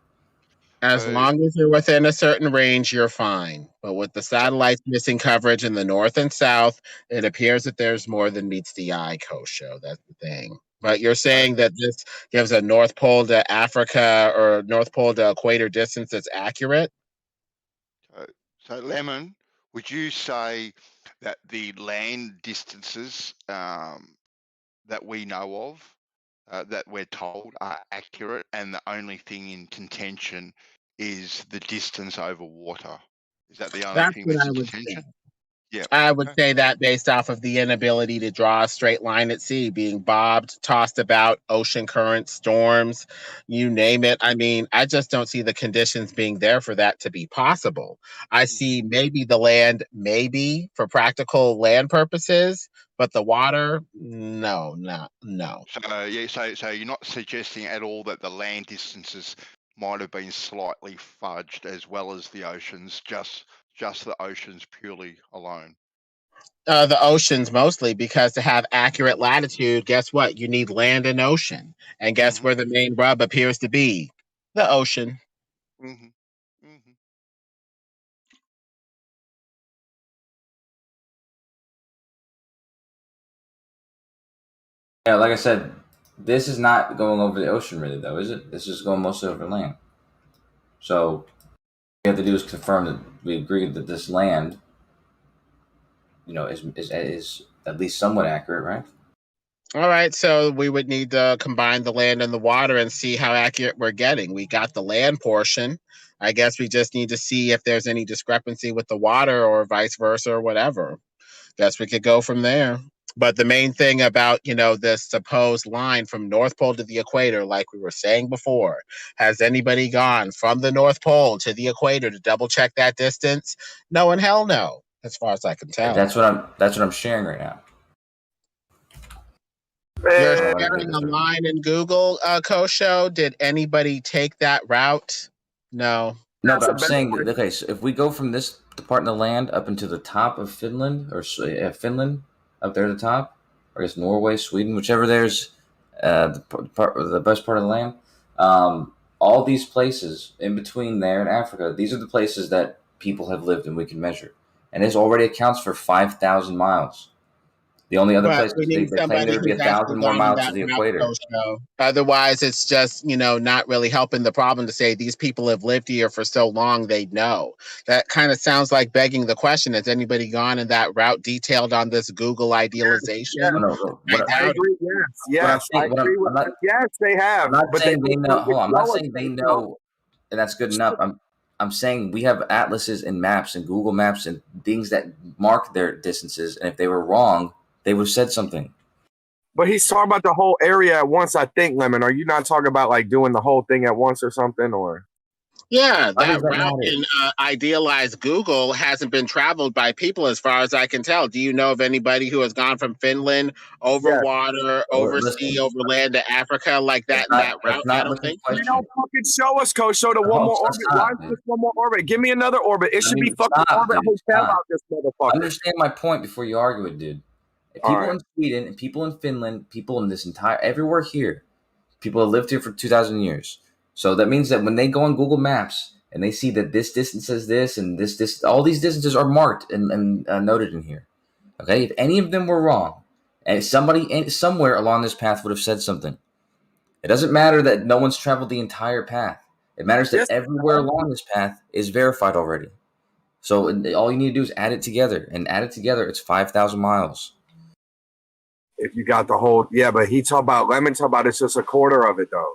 S17: As long as you're within a certain range, you're fine. But with the satellites missing coverage in the north and south, it appears that there's more than meets the eye, Kosho. That's the thing. But you're saying that this gives a North Pole to Africa or North Pole to equator distance that's accurate?
S8: So, Lemon, would you say that the land distances that we know of, that we're told are accurate, and the only thing in contention is the distance over water? Is that the only
S17: That's
S8: thing
S17: what
S8: that's
S17: I
S8: in
S17: would
S8: contention?
S17: say.
S8: Yeah.
S17: I would say that based off of the inability to draw a straight line at sea, being bobbed, tossed about, ocean currents, storms, you name it. I mean, I just don't see the conditions being there for that to be possible. I see maybe the land, maybe for practical land purposes, but the water, no.
S8: So you're not suggesting at all that the land distances might have been slightly fudged as well as the oceans, just the oceans purely alone.
S17: The oceans mostly, because to have accurate latitude, guess what? You need land and ocean. And guess where the main rub appears to be? The ocean.
S7: Yeah, like I said, this is not going over the ocean really, though, is it? This is going mostly over land. So what we have to do is confirm that we agree that this land, is at least somewhat accurate, right?
S17: All right, so we would need to combine the land and the water and see how accurate we're getting. We got the land portion. I guess we just need to see if there's any discrepancy with the water or vice versa or whatever. Guess we could go from there. But the main thing about, this supposed line from North Pole to the equator, like we were saying before, has anybody gone from the North Pole to the equator to double check that distance? No and hell no, as far as I can tell.
S7: That's what I'm sharing right now.
S17: You're sharing a line in Google, Kosho. Did anybody take that route? No.
S7: No, but I'm saying that, okay, so if we go from this part of the land up into the top of Finland, or Finland, up there at the top, or I guess Norway, Sweden, whichever there's the best part of the land, all these places in between there and Africa, these are the places that people have lived and we can measure. And this already accounts for 5,000 miles. The only other place they claim there would be 1,000 more miles to the equator.
S17: Otherwise, it's just, not really helping the problem to say these people have lived here for so long they know. That kind of sounds like begging the question, has anybody gone in that route detailed on this Google idealization?
S18: I agree. Yes, I agree with that. Yes, they have.
S7: I'm not saying they know. Hold on, I'm not saying they know, and that's good enough. I'm saying we have atlases and maps and Google Maps and things that mark their distances, and if they were wrong, they would have said something.
S18: But he's talking about the whole area at once, I think, Lemon. Are you not talking about like doing the whole thing at once or something? Or
S17: yeah, that route in idealized Google hasn't been traveled by people as far as I can tell. Do you know of anybody who has gone from Finland over water, over sea, over land to Africa like that in that route? I don't think so.
S18: You don't fucking show us, Coach. Show the one more orbit. Why is this one more orbit? Give me another orbit. It should be fucking orbit hotel out this motherfucker.
S7: Understand my point before you argue it, dude. People in Sweden and people in Finland, people in this everywhere here, people have lived here for 2,000 years. So that means that when they go on Google Maps and they see that this distance is this and this, all these distances are marked and noted in here. Okay, if any of them were wrong, and somebody somewhere along this path would have said something. It doesn't matter that no one's traveled the entire path. It matters that everywhere along this path is verified already. So all you need to do is add it together, and add it together, it's 5,000 miles.
S18: If you got the whole, but Lemon talk about it's just a quarter of it though.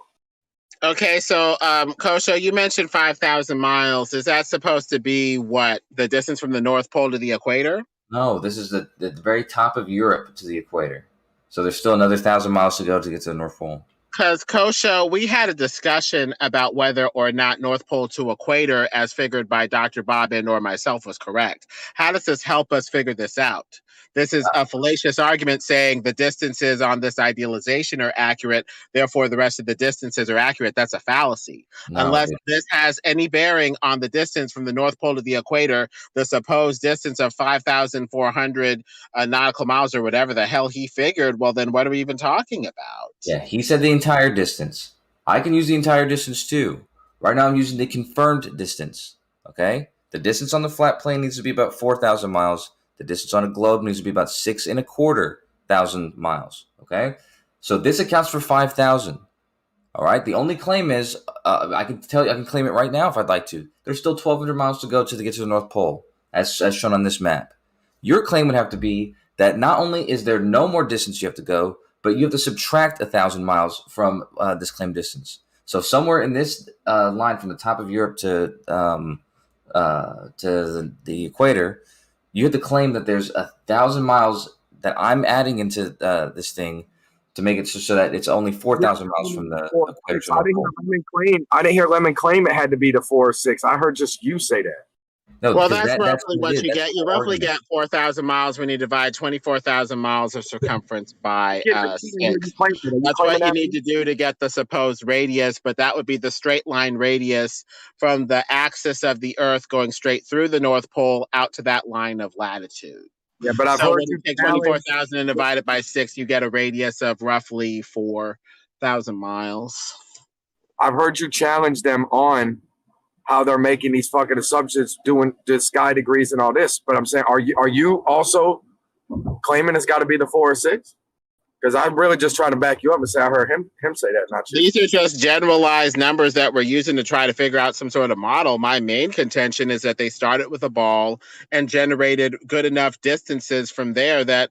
S17: Okay, so Kosho, you mentioned 5,000 miles. Is that supposed to be what, the distance from the North Pole to the equator?
S7: No, this is the very top of Europe to the equator. So there's still another 1,000 miles to go to get to the North Pole.
S17: Because Kosho, we had a discussion about whether or not North Pole to equator, as figured by Dr. Bob and or myself, was correct. How does this help us figure this out? This is a fallacious argument saying the distances on this idealization are accurate, therefore the rest of the distances are accurate. That's a fallacy.
S7: No,
S17: Unless this has any bearing on the distance from the North Pole to the equator, the supposed distance of 5,400 nautical miles or whatever the hell he figured, well, then what are we even talking about?
S7: Yeah, he said the entire distance. I can use the entire distance too. Right now I'm using the confirmed distance. Okay? The distance on the flat plane needs to be about 4,000 miles. The distance on a globe needs to be about 6,250 miles. Okay? So this accounts for 5,000. All right? The only claim is, I can claim it right now if I'd like to. There's still 1,200 miles to go to get to the North Pole, as shown on this map. Your claim would have to be that not only is there no more distance you have to go, but you have to subtract 1,000 miles from this claimed distance. So somewhere in this line from the top of Europe to the equator, you have to claim that there's 1,000 miles that I'm adding into this thing to make it so that it's only 4,000 miles from the equator to the pole.
S18: I didn't hear Lemon claim it had to be the 4 or 6. I heard just you say that.
S7: No,
S17: well,
S7: because
S17: that's roughly what you
S7: that's
S17: get. You
S7: the
S17: roughly
S7: argument.
S17: get 4,000 miles when you divide 24,000 miles of circumference by 6. That's what you need to do to get the supposed radius, but that would be the straight line radius from the axis of the Earth going straight through the North Pole out to that line of latitude.
S18: Yeah, but I've
S17: So
S18: heard
S17: when you take 24,000 and divide it by 6, you get a radius of roughly 4,000 miles.
S18: I've heard you challenge them on how they're making these fucking assumptions, doing the sky degrees and all this. But I'm saying, are you also claiming it's got to be the 4 or 6? Because I'm really just trying to back you up and say I heard him say that, not you.
S17: These are just generalized numbers that we're using to try to figure out some sort of model. My main contention is that they started with a ball and generated good enough distances from there that,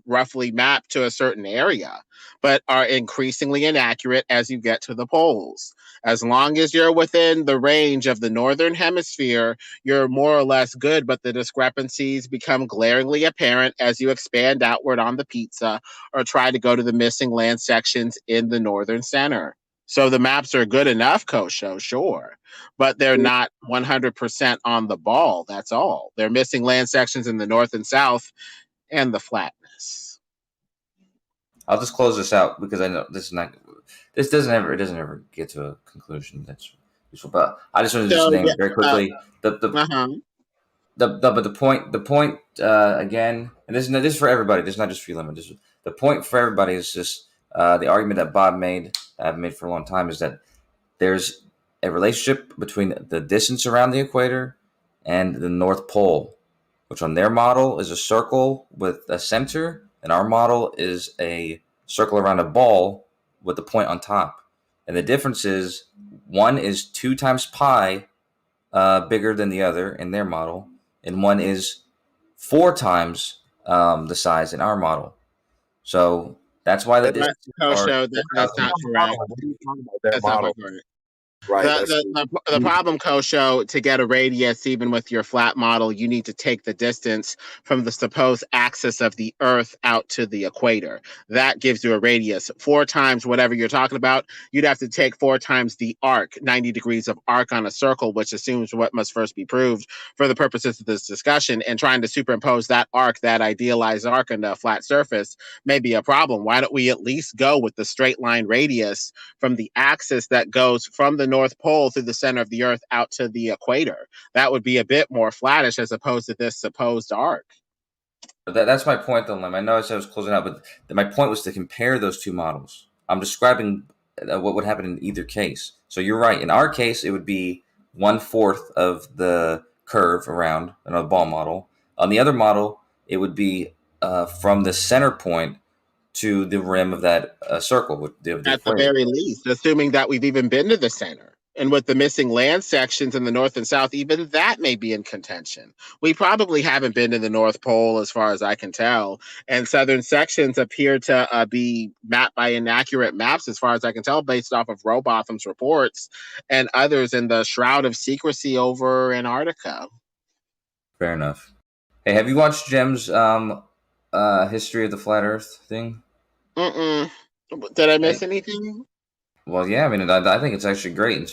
S17: roughly map to a certain area, but are increasingly inaccurate as you get to the poles. As long as you're within the range of the northern hemisphere, you're more or less good, but the discrepancies become glaringly apparent as you expand outward on the pizza or try to go to the missing land sections in the northern center. So the maps are good enough, Kosho, sure, but they're not 100% on the ball. That's all. They're missing land sections in the north and south and the flatness.
S7: I'll just close this out because I know it doesn't ever get to a conclusion that's useful. But I just wanted to just name very quickly but the point again, and this is for everybody. This is not just for you, Lemon. The point for everybody is just the argument that Bob made, I've made for a long time, is that there's a relationship between the distance around the equator and the North Pole, which on their model is a circle with a center, and our model is a circle around a ball with the point on top. And the difference is one is 2 times pi bigger than the other in their model, and one is 4 times the size in our model. So that's why the distance
S17: that's not correct. That's not correct.
S18: Right.
S17: The problem, Kosho, to get a radius, even with your flat model, you need to take the distance from the supposed axis of the Earth out to the equator. That gives you a radius. 4 times whatever you're talking about, you'd have to take 4 times the arc, 90 degrees of arc on a circle, which assumes what must first be proved for the purposes of this discussion, and trying to superimpose that arc, that idealized arc, on a flat surface may be a problem. Why don't we at least go with the straight line radius from the axis that goes from the North Pole through the center of the Earth out to the equator? That would be a bit more flattish as opposed to this supposed arc.
S7: But that's my point, though, Lem. I know I said I was closing out, but my point was to compare those two models. I'm describing what would happen in either case. So you're right. In our case, it would be 1/4 of the curve around a ball model. On the other model, it would be from the center point to the rim of that circle. At the
S17: very least, assuming that we've even been to the center. And with the missing land sections in the north and south, even that may be in contention. We probably haven't been to the North Pole as far as I can tell. And southern sections appear to be mapped by inaccurate maps as far as I can tell, based off of Rowbotham's reports and others in the shroud of secrecy over Antarctica.
S7: Fair enough. Hey, have you watched Jem's history of the flat Earth thing?
S17: Mm-mm. Did I miss anything?
S7: Well, yeah, I mean, I think it's actually great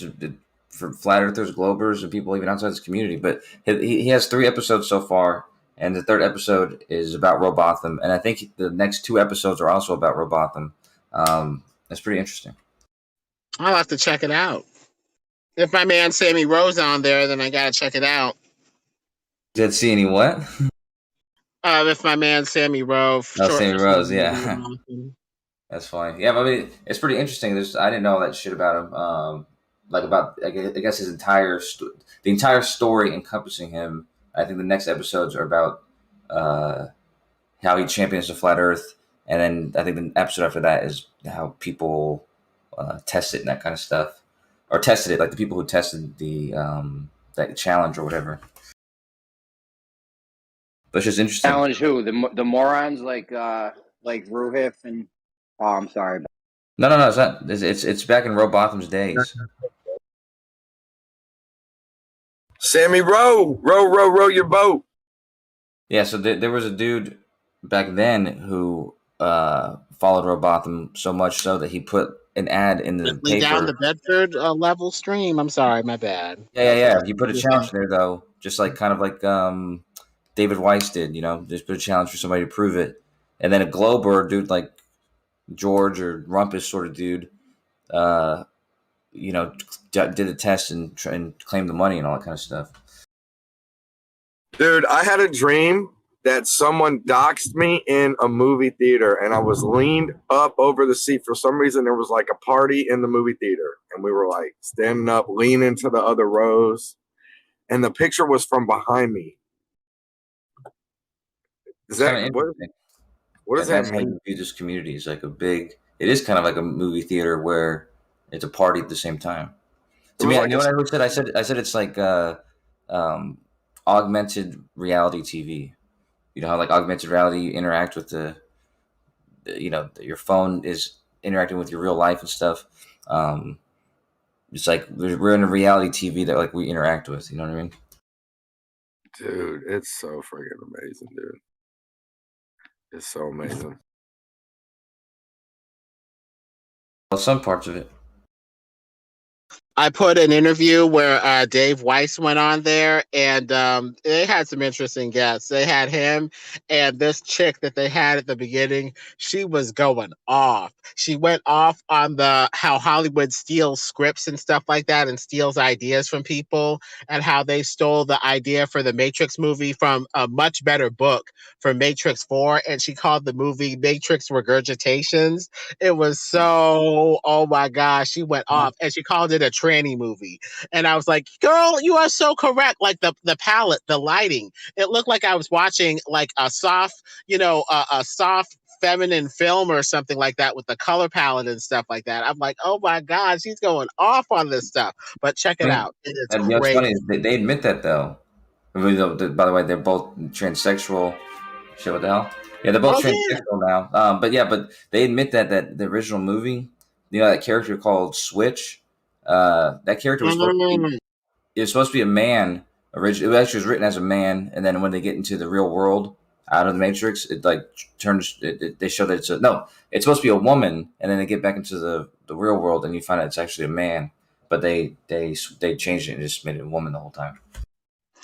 S7: for flat earthers, globers, and people even outside this community. But he has 3 episodes so far, and the 3rd episode is about Robotham, and I think the next 2 episodes are also about Robotham. That's pretty interesting.
S17: I'll have to check it out. If my man Sammy Rose on there, then I gotta check it out.
S7: Did see any what?
S17: If my man Sammy Rose.
S7: Oh, Sammy Rose, yeah. That's funny. Yeah, but I mean, it's pretty interesting. I didn't know all that shit about him. I guess his the entire story encompassing him. I think the next episodes are about how he champions the flat Earth, and then I think the episode after that is how people test it and that kind of stuff, or tested it, like the people who tested the that challenge or whatever. But it's just interesting.
S9: Challenge who? The morons like Ruhif and. Oh, I'm sorry.
S7: No, it's not. It's back in Robotham's days.
S18: Sammy, row your boat.
S7: Yeah, so there was a dude back then who followed Robotham so much so that he put an ad in the paper.
S17: Down the Bedford level stream. I'm sorry, my bad.
S7: Yeah. He put a challenge there though, just like kind of like David Weiss did. Just put a challenge for somebody to prove it, and then a Glober dude like George or Rumpus sort of dude, did a test and claimed the money and all that kind of stuff.
S18: Dude, I had a dream that someone doxed me in a movie theater, and I was leaned up over the seat. For some reason, there was like a party in the movie theater, and we were like standing up, leaning to the other rows, and the picture was from behind me. Is that what does that mean?
S7: How you view this community is like it is kind of like a movie theater where it's a party at the same time. To me, you know what I said? I said it's like augmented reality TV. You know how like augmented reality you interact with your phone is interacting with your real life and stuff. It's like we're in a reality TV that like we interact with. You know what I mean?
S18: Dude, it's so freaking amazing, dude. It's so amazing.
S7: Well, some parts of it.
S17: I put an interview where Dave Weiss went on there, and they had some interesting guests. They had him and this chick that they had at the beginning. She was going off. She went off on how Hollywood steals scripts and stuff like that, and steals ideas from people, and how they stole the idea for the Matrix movie from a much better book for Matrix 4, and she called the movie Matrix Regurgitations. It was so, oh my gosh, she went off, and she called it a tranny movie. And I was like, girl, you are so correct. Like the palette, the lighting, it looked like I was watching like a soft, a soft feminine film or something like that with the color palette and stuff like that. I'm like, oh my God, she's going off on this stuff. But check it out. It is
S7: and
S17: great.
S7: What's funny is they admit that though. By the way, they're both transsexual. Shit, what the hell? Yeah, they're both transsexual now. But they admit that the original movie, that character called Switch, that character was supposed to be a man. Originally, it actually was written as a man, and then when they get into the real world, out of the Matrix, it like turns. They show that it's supposed to be a woman, and then they get back into the real world, and you find out it's actually a man. But they changed it and just made it a woman the whole time.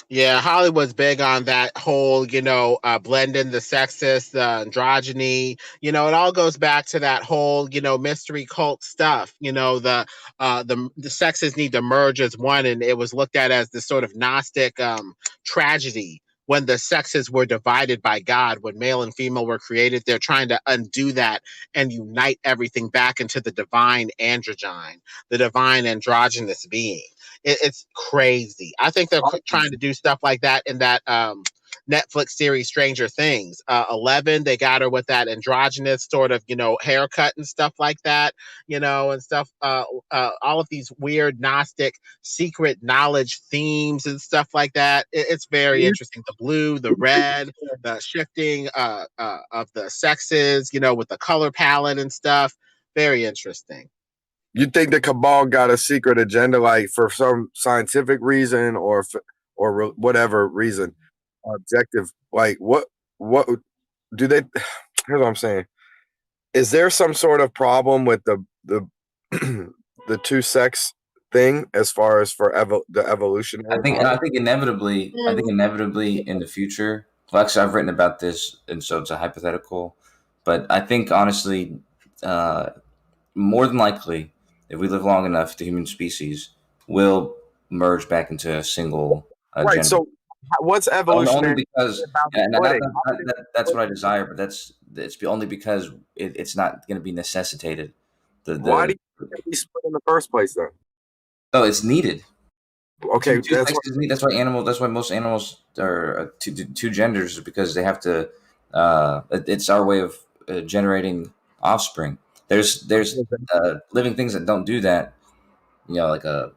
S17: Yeah, Hollywood's big on that whole, blending the sexist, the androgyny. It all goes back to that whole, mystery cult stuff. The sexes need to merge as one, and it was looked at as this sort of Gnostic tragedy when the sexes were divided by God, when male and female were created. They're trying to undo that and unite everything back into the divine androgyne, the divine androgynous being. It's crazy. I think they're trying to do stuff like that in that Netflix series Stranger Things. 11, they got her with that androgynous sort of, haircut and stuff like that, and stuff. All of these weird Gnostic secret knowledge themes and stuff like that. It's very interesting. The blue, the red, the shifting of the sexes, with the color palette and stuff. Very interesting.
S18: You think the cabal got a secret agenda, like for some scientific reason or whatever reason, objective? Like what do they? Here's what I'm saying. is there some sort of problem with the the two sex thing as far as for the evolutionary?
S7: I think inevitably in the future. Well, actually, I've written about this, and so it's a hypothetical. But I think honestly, more than likely, if we live long enough, the human species will merge back into a single
S18: Right.
S7: gender.
S18: So, what's evolutionary?
S7: Only because that's what I desire, but it's only because it's not going to be necessitated.
S18: Why do you think we split in the first place, then?
S7: Oh, it's needed.
S18: Okay,
S7: that's why most animals are two genders, because they have to. It's our way of generating offspring. There's living things that don't do that. You know, like a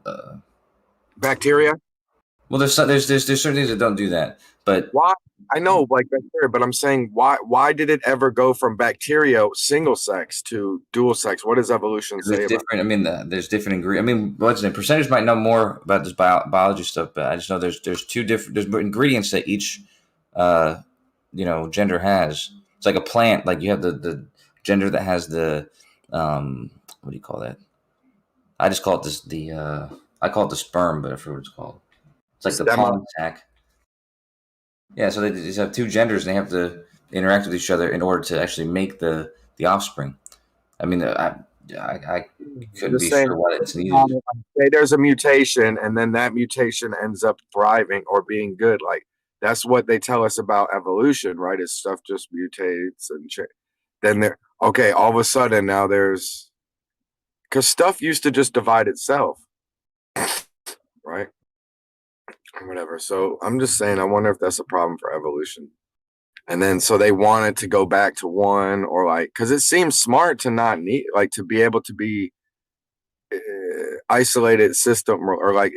S18: bacteria.
S7: Well, there's certain things that don't do that, but
S18: why? I know, like bacteria, but I'm saying why did it ever go from bacteria single sex to dual sex? What does evolution say about?
S7: Different. I mean, there's different ingredients. I mean, what's the percentage might know more about this biology stuff, but I just know there's ingredients that each gender has. It's like a plant. Like you have the gender that has the what do you call that? I just call it I call it the sperm, but I forget what it's called. It's like the pollen sac. Yeah, so they just have two genders, and they have to interact with each other in order to actually make the offspring. I mean, I couldn't be sure what it's needed.
S18: Say there's a mutation, and then that mutation ends up thriving or being good. Like that's what they tell us about evolution, right? Is stuff just mutates and then all of a sudden now there's because stuff used to just divide itself, right? Or whatever. So I'm just saying, I wonder if that's a problem for evolution. And then so they wanted to go back to one, or like, because it seems smart to not need, like, to be able to be isolated system or like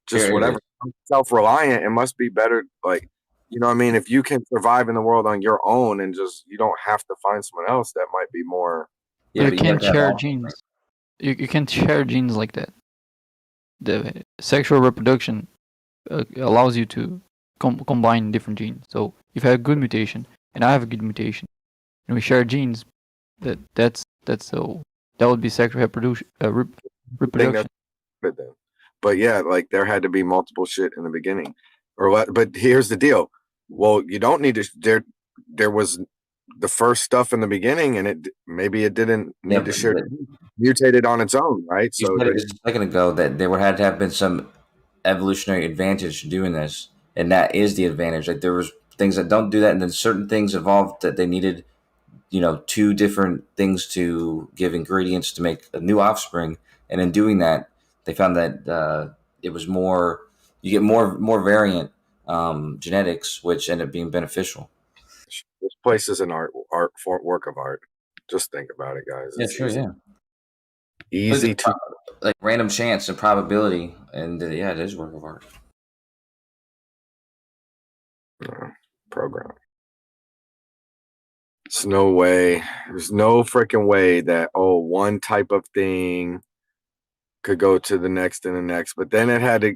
S18: just whatever, self-reliant. It must be better, like, you know what I mean? If you can survive in the world on your own and just, you don't have to find someone else, that might be more.
S19: You can't share genes. You can't share genes like that. The sexual reproduction allows you to combine different genes. So if I have a good mutation and I have a good mutation, and we share genes, that would be sexual reproduction.
S18: But yeah, like there had to be multiple shit in the beginning, or what? But here's the deal. Well, you don't need to. There was the first stuff in the beginning, and it didn't need to share. Mutated on its own, right?
S7: You said just a second ago that there had to have been some evolutionary advantage to doing this, and that is the advantage. Like there was things that don't do that, and then certain things evolved that they needed, two different things to give ingredients to make a new offspring, and in doing that, they found that it was more. You get more variant genetics, which end up being beneficial.
S18: This place is an work of art. Just think about it, guys.
S7: Yeah, sure, yeah.
S18: Easy to
S7: like random chance and probability, and yeah, it is a work of art.
S18: Program. There's no way. There's no freaking way that one type of thing could go to the next and the next, but then it had to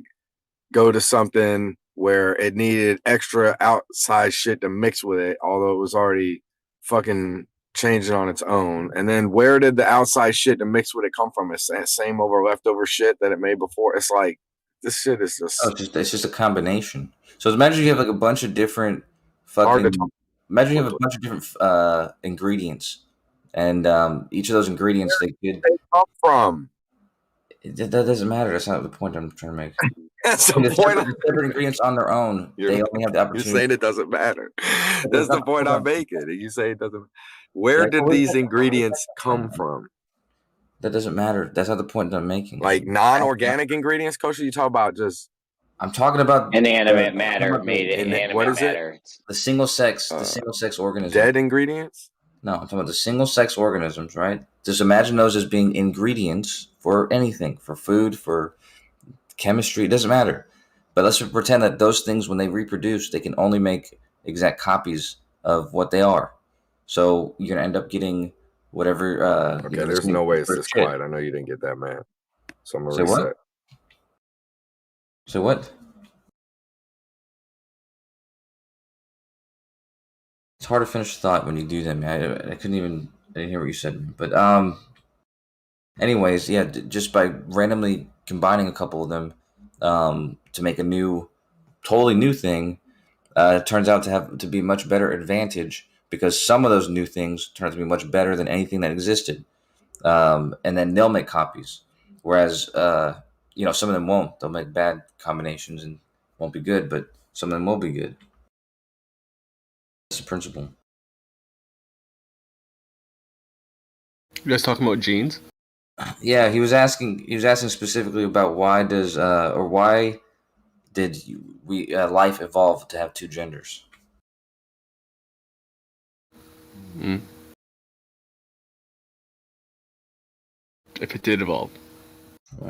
S18: go to something where it needed extra outside shit to mix with it, although it was already fucking changing on its own. And then where did the outside shit to mix with it come from? It's that same leftover shit that it made before. It's like this shit is just
S7: it's just a combination. So imagine you have like a bunch of different imagine you have a bunch of different ingredients, and each of those ingredients
S18: where they come from.
S7: That doesn't matter. That's not the point I'm trying to make.
S18: That's the point.
S7: Different ingredients on their own, they only have the opportunity.
S18: You're saying it doesn't matter. That's the point I'm making. You say it doesn't. Where did these ingredients come from?
S7: That doesn't matter. That's not the point that I'm making.
S18: Like non-organic ingredients, Coach? You talk about just.
S7: I'm talking about
S9: inanimate matter made it inanimate
S18: what is
S9: matter.
S18: It?
S7: The single sex organism.
S18: Dead ingredients?
S7: No, I'm talking about the single sex organisms, right? Just imagine those as being ingredients for anything, for food, for chemistry. It doesn't matter. But let's pretend that those things, when they reproduce, they can only make exact copies of what they are. So you're gonna end up getting whatever.
S18: Okay, there's no way it's this quiet. I know you didn't get that, man. So I'm gonna reset.
S7: So what? It's hard to finish the thought when you do that, man. I couldn't even didn't hear what you said, but anyways, yeah, just by randomly combining a couple of them to make a totally new thing, it turns out to be much better advantage because some of those new things turn out to be much better than anything that existed, and then they'll make copies, whereas some of them won't. They'll make bad combinations and won't be good, but some of them will be good. That's the principle.
S22: You guys talking about genes?
S7: Yeah, he was asking specifically about why did life evolve to have two genders?
S22: If it did evolve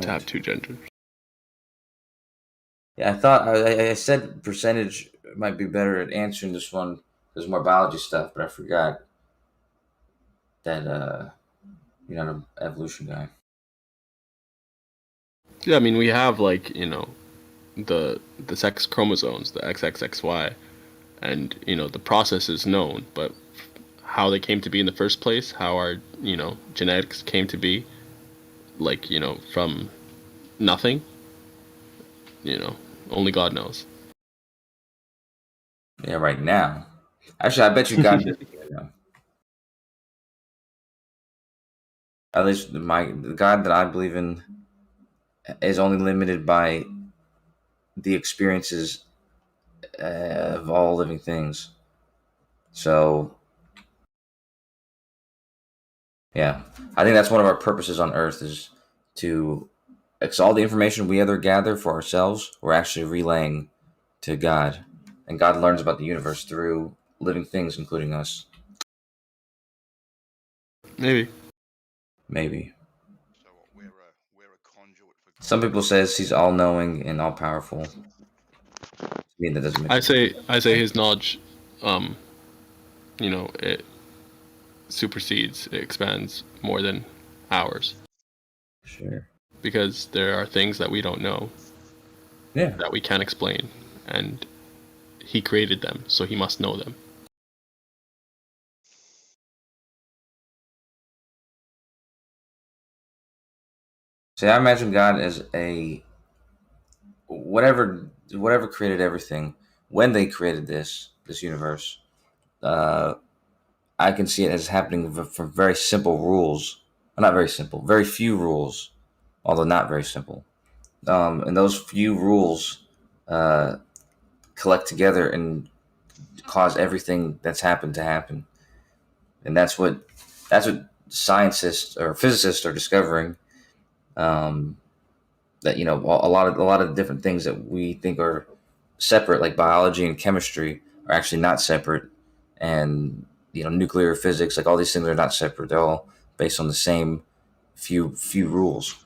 S22: to have two genders.
S7: Yeah, I thought I said percentage might be better at answering this one. There's more biology stuff, but I forgot that you're not an evolution guy.
S22: Yeah, I mean we have the sex chromosomes, the XXXY, and the process is known, but how they came to be in the first place, how our genetics came to be, from nothing, only God knows.
S7: Yeah, right now. Actually, I bet you God doesn't even know. At least the God that I believe in is only limited by the experiences of all living things. So, yeah, I think that's one of our purposes on Earth is to, because all the information we either gather for ourselves, we're actually relaying to God, and God learns about the universe through living things, including us.
S22: Maybe.
S7: Some people says he's all knowing and all powerful. I mean, that doesn't make sense.
S22: I say his knowledge, it supersedes, it expands more than ours.
S7: Sure.
S22: Because there are things that we don't know.
S7: Yeah.
S22: That we can't explain, and he created them, so he must know them.
S7: See, I imagine God as a whatever created everything. When they created this universe, I can see it as happening from very simple rules. Well, not very simple, very few rules, although not very simple. And those few rules collect together and cause everything that's happened to happen. And that's what scientists or physicists are discovering. That a lot of different things that we think are separate, like biology and chemistry, are actually not separate, and nuclear physics, like all these things are not separate. They're all based on the same few rules.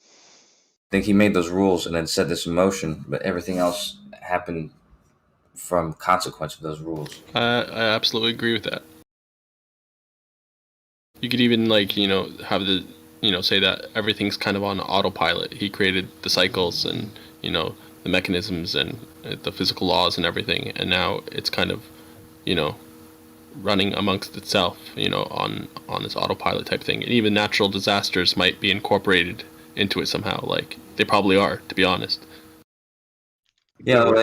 S7: I think he made those rules and then set this in motion, but everything else happened from consequence of those rules.
S22: I absolutely agree with that. You could even have the say that everything's kind of on autopilot. He created the cycles and the mechanisms and the physical laws and everything, and now it's kind of running amongst itself on this autopilot type thing. And even natural disasters might be incorporated into it somehow. Like they probably are, to be honest.
S7: Yeah,
S3: what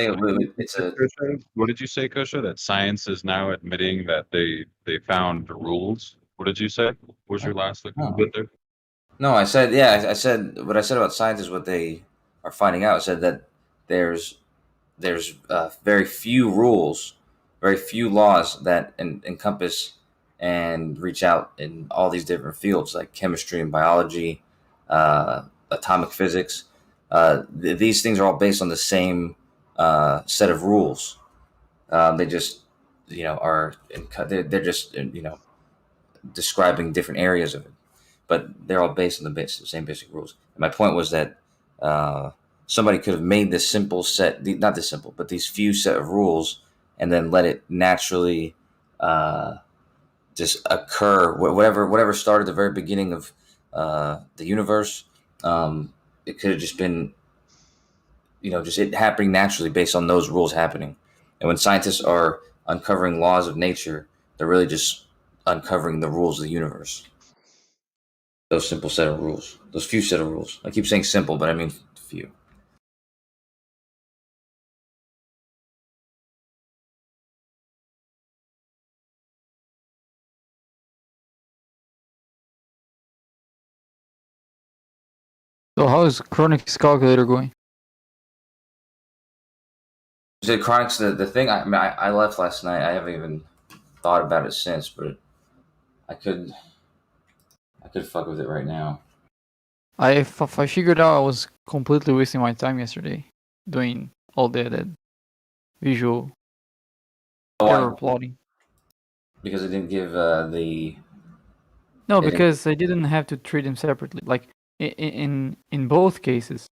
S3: did you say, Kosha? That science is now admitting that they found the rules. What did you say? What was your last bit there?
S7: No, I said what I said about science is what they are finding out. I said that there's very few rules, very few laws that encompass and reach out in all these different fields like chemistry and biology, atomic physics. These things are all based on the same set of rules. They just they're just describing different areas of it, but they're all based on the same basic rules. And my point was that somebody could have made this simple set, not this simple, but these few set of rules, and then let it naturally just occur. Whatever started at the very beginning of the universe, it could have just been just it happening naturally based on those rules happening. And when scientists are uncovering laws of nature, they're really just uncovering the rules of the universe. Those simple set of rules, those few set of rules. I keep saying simple, but I mean few.
S19: So how is Chronic's calculator going?
S7: The Chronic's the thing. I left last night. I haven't even thought about it since, but I could fuck with it right now.
S19: I figured out I was completely wasting my time yesterday doing all that visual error plotting.
S7: Because it didn't give the.
S19: No, because I didn't have to treat them separately. Like in both cases,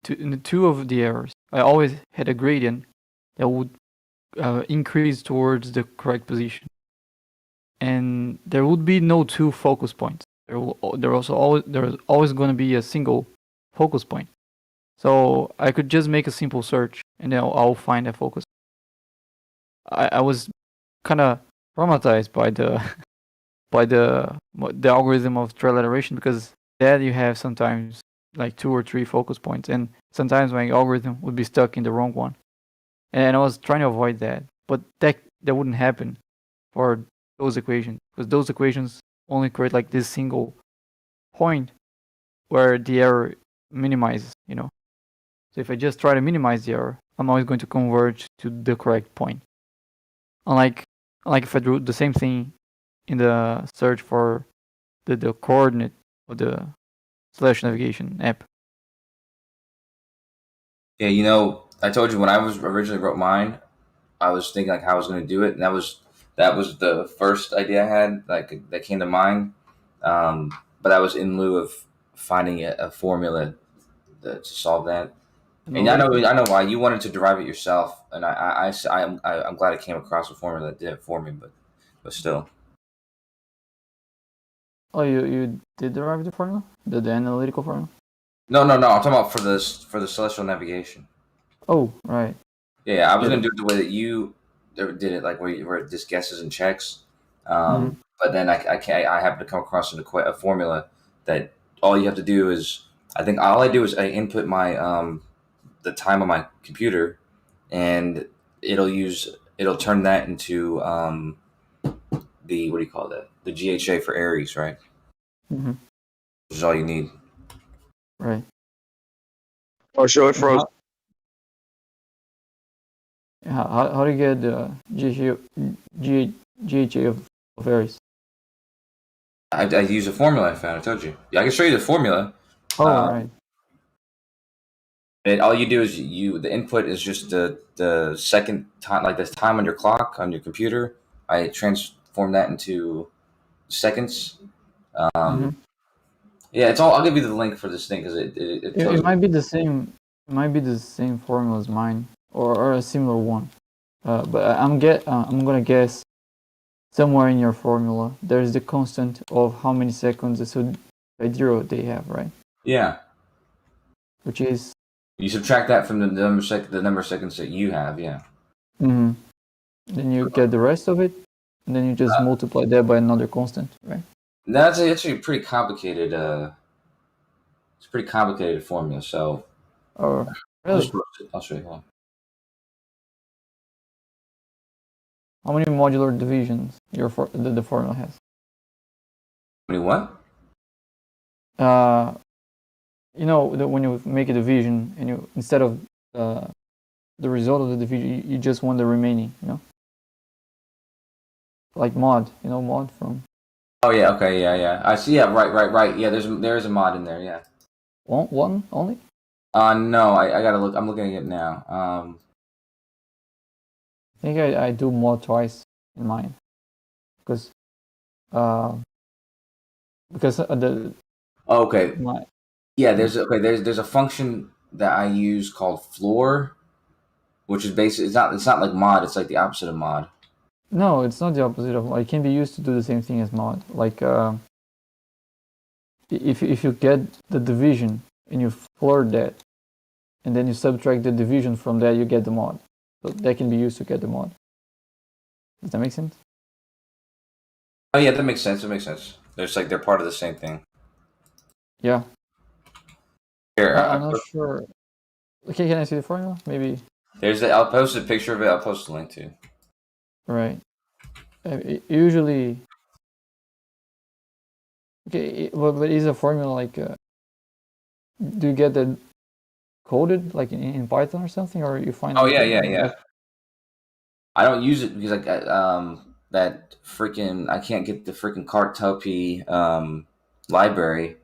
S19: in the two of the errors, I always had a gradient that would increase towards the correct position, and there would be no two focus points. There's always going to be a single focus point. So I could just make a simple search, and then I'll find a focus. I was kind of traumatized by the algorithm of trilateration, because there you have sometimes like 2 or 3 focus points, and sometimes my algorithm would be stuck in the wrong one, and I was trying to avoid that, but that wouldn't happen for those equations, because those equations only create like this single point where the error minimizes, So if I just try to minimize the error, I'm always going to converge to the correct point. Unlike if I do the same thing in the search for the coordinate of the slash navigation app.
S7: Yeah, I told you when I was originally wrote mine, I was thinking like how I was going to do it, and that was the first idea I had, like that came to mind. But that was in lieu of finding a formula to solve that. And I know why you wanted to derive it yourself, and I'm glad I came across a formula that did it for me, but still.
S19: Oh, you did derive the formula, the analytical formula?
S7: No. I'm talking about for the celestial navigation.
S19: Oh, right.
S7: Yeah, I was gonna do it the way that you did it, like where it just guesses and checks. But then I happened to come across a formula that all you have to do is, I think all I do is I input my the time on my computer, and it'll turn that into the, what do you call that? The GHA for Aries, right?
S19: Mm-hmm.
S7: Which is all you need.
S19: Right.
S18: Oh, sure, it froze.
S19: How do you get the GHA of Aries?
S7: I use a formula I found. I told you. Yeah, I can show you the formula.
S19: Oh, right.
S7: And all you do is the input is just the second time, like the time on your clock on your computer. I transform that into seconds. Yeah, it's all. I'll give you the link for this thing because
S19: it might be the same. It might be the same formula as mine, or a similar one. But I'm gonna guess somewhere in your formula there's the constant of how many seconds the sidereal they have, right?
S7: Yeah.
S19: Which is,
S7: you subtract that from the number of seconds that you have. Yeah.
S19: Mm-hmm. Then you get the rest of it, and then you just multiply that by another constant, right?
S7: That's actually a pretty complicated. It's a pretty complicated formula. So.
S19: Oh, really?
S7: I'll show you. Hold on.
S19: How many modular divisions the formula has?
S7: How many what?
S19: When you make a division and you, instead of the result of the division, you just want the remaining, like mod, mod from.
S7: Oh yeah, okay, yeah. I see. Yeah, right. Yeah, there is a mod in there. Yeah.
S19: One only?
S7: No, I gotta look. I'm looking at it now.
S19: I think I do mod twice in mine, because the.
S7: Okay. Yeah, there's a function that I use called floor, which is basically it's not like mod. It's like the opposite of mod.
S19: No, it's not the opposite of mod. It can be used to do the same thing as mod. Like if you get the division and you floor that, and then you subtract the division from that, you get the mod. So that can be used to get the mod. Does that make sense?
S7: Oh yeah, that makes sense. It makes sense. There's like they're part of the same thing.
S19: Yeah.
S7: Here,
S19: I'm not sure. Okay, can I see the formula? Maybe.
S7: I'll post a picture of it. I'll post a link too.
S19: Right. Usually. Okay, but is a formula like? Do you get that coded like in Python or something, or you find?
S7: Oh yeah. I don't use it because that freaking I can't get the freaking Cartopy library,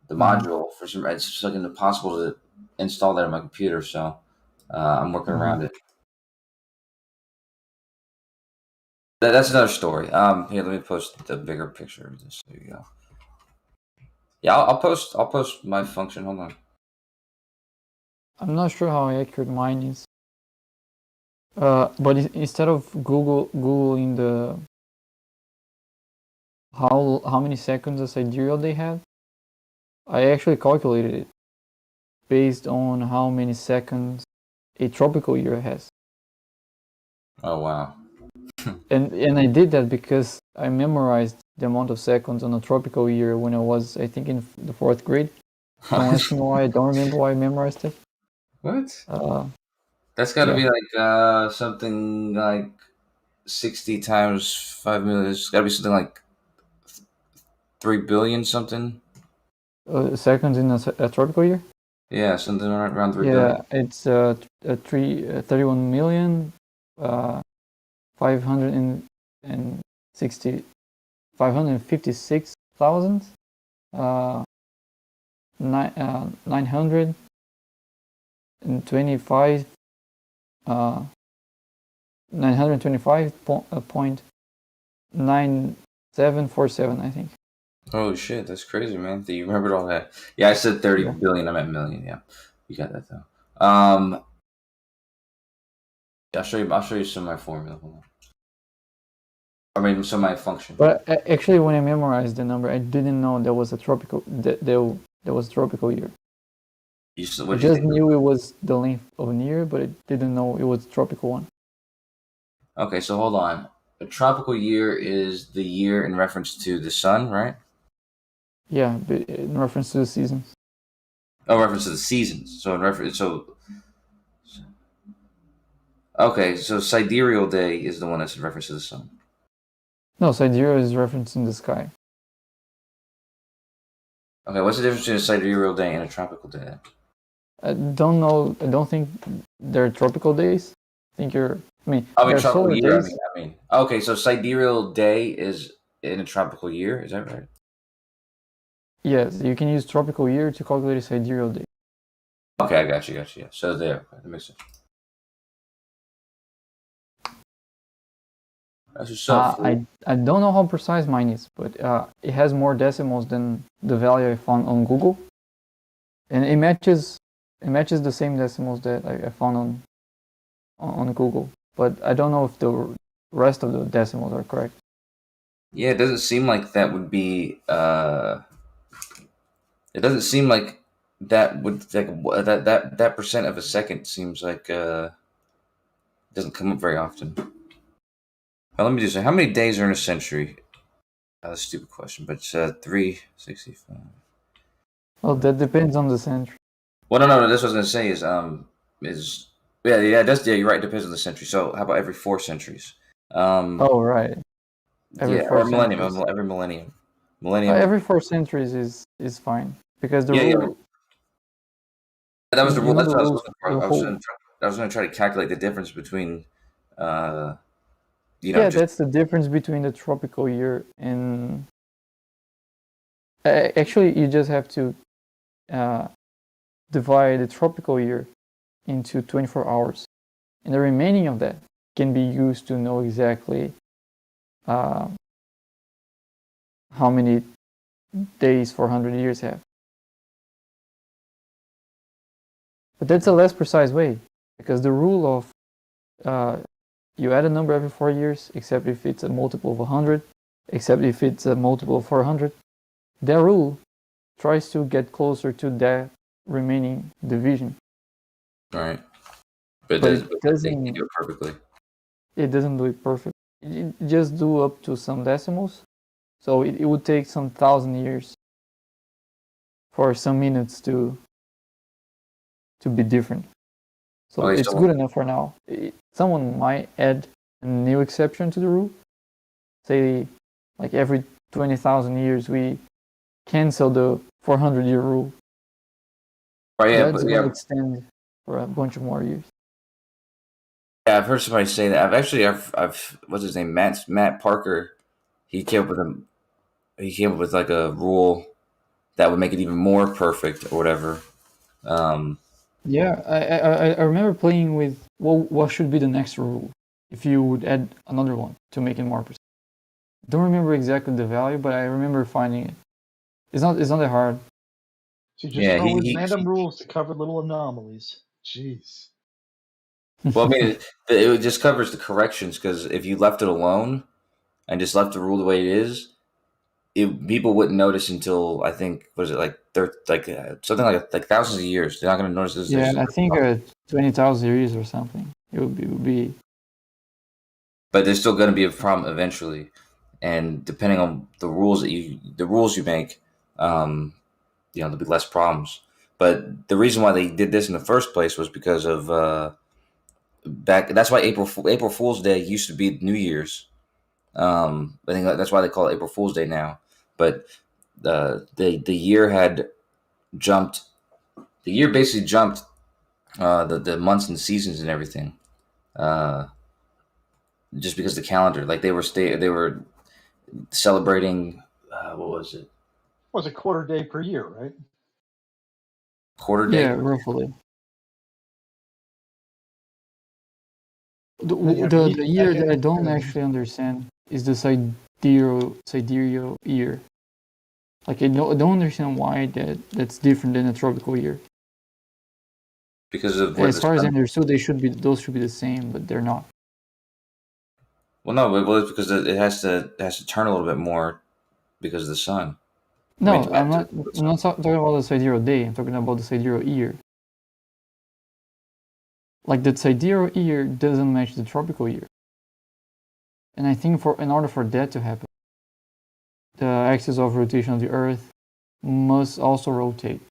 S7: the module for some. It's just like impossible to install that on my computer. So I'm working around it. That's another story. Here, let me post the bigger picture of this. There you go. Yeah, I'll post my function. Hold on.
S19: I'm not sure how accurate mine is. But instead of googling the how many seconds a sidereal they have, I actually calculated it based on how many seconds a tropical year has.
S7: Oh wow.
S19: And I did that because I memorized the amount of seconds on a tropical year when I was, I think, in the 4th grade. Don't ask me why. I don't remember why I memorized it.
S7: What? That's got to
S19: yeah.
S7: be like something like 60 times 5 million. It's got to be something like 3 billion something.
S19: Seconds in a tropical year?
S7: Yeah, something around 3 billion.
S19: Yeah, it's 31 million 556,000 925 925.9747, I think.
S7: Holy shit, that's crazy, man. That you remembered all that. Yeah, I said 30 billion. I meant million. Yeah, you got that though. I'll show you some of my formula. Hold on. I mean, some of my function.
S19: But actually, when I memorized the number, I didn't know there was a tropical there was a tropical year. I just knew it was the length of an year, but I didn't know it was a tropical one.
S7: Okay, so hold on. A tropical year is the year in reference to the sun, right?
S19: Yeah, but in reference to the seasons.
S7: Oh, reference to the seasons. So okay, so sidereal day is the one that's in reference to the sun.
S19: No, sidereal is referencing the sky.
S7: Okay, what's the difference between a sidereal day and a tropical day?
S19: I don't know. I don't think they're tropical days. I think
S7: tropical year. I mean. Okay, so sidereal day is in a tropical year. Is that right?
S19: Yes, you can use tropical year to calculate a sidereal day.
S7: Okay, I got you. Yeah. So there, that makes sense. That's what's up.
S19: I don't know how precise mine is, but it has more decimals than the value I found on Google, and it matches the same decimals that I found on Google. But I don't know if the rest of the decimals are correct.
S7: Yeah, it doesn't seem like that would be. It doesn't seem like that would that percent of a second seems like doesn't come up very often. Now, let me just say, how many days are in a century? That's a stupid question, but it's 365.
S19: Well, that depends on the century.
S7: Well, no. That's what I was gonna say is yeah. That's you're right. It depends on the century. So how about every 4 centuries?
S19: Oh right.
S7: Or millennium. Every millennium.
S19: Every 4 centuries is fine because the rule.
S7: That was the rule. That's what I was looking for. I was going to try to calculate the difference between.
S19: That's the difference between the tropical year and. Actually, you just have to divide the tropical year into 24 hours, and the remaining of that can be used to know exactly how many days 400 years have. But that's a less precise way, because the rule of you add a number every 4 years, except if it's a multiple of 100, except if it's a multiple of 400, that rule tries to get closer to that remaining division.
S7: Right. But
S19: But it
S7: they
S19: doesn't.
S7: do it perfectly.
S19: It doesn't do it perfect. It just do up to some decimals. So it would take some 1,000 years for some minutes to be different. So
S7: Well, they
S19: it's
S7: still-
S19: good enough for now. Someone might add a new exception to the rule. Say, like every 20,000 years we cancel the 400-year rule.
S7: Right, yeah,
S19: That's
S7: but
S19: going to
S7: yeah.
S19: extend for a bunch of more years.
S7: Yeah, I've heard somebody say that. I've what's his name? Matt Parker. He came up with like a rule that would make it even more perfect or whatever.
S19: Yeah, I remember playing with what should be the next rule if you would add another one to make it more precise. Don't remember exactly the value, but I remember finding it. It's not that hard.
S20: So you just throw in random rules to cover little anomalies. Jeez.
S7: Well, I mean, it just covers the corrections because if you left it alone and just left the rule the way it is, people wouldn't notice until I think was it like something like thousands of years. They're not going to notice this.
S19: Yeah, I think 20,000 years or something. It would be.
S7: But there's still going to be a problem eventually, and depending on the rules you make, there'll be less problems. But the reason why they did this in the first place was because of that's why April Fool's Day used to be New Year's. I think that's why they call it April Fool's Day now. But the year had jumped. The year basically jumped the months and seasons and everything. Just because the calendar, like they were celebrating. What was it?
S20: Was a quarter day per year, right?
S7: Quarter day.
S19: Yeah, roughly. The year that I don't actually understand is the sidereal year. Like I don't understand why that's different than a tropical year.
S7: Because of
S19: as far as I understood, those should be the same, but they're not.
S7: Well, no, it's because it has to turn a little bit more because of the sun.
S19: No, I'm not talking about the sidereal day. I'm talking about the sidereal year. Like the sidereal year doesn't match the tropical year, and I think in order for that to happen, the axis of rotation of the Earth must also rotate.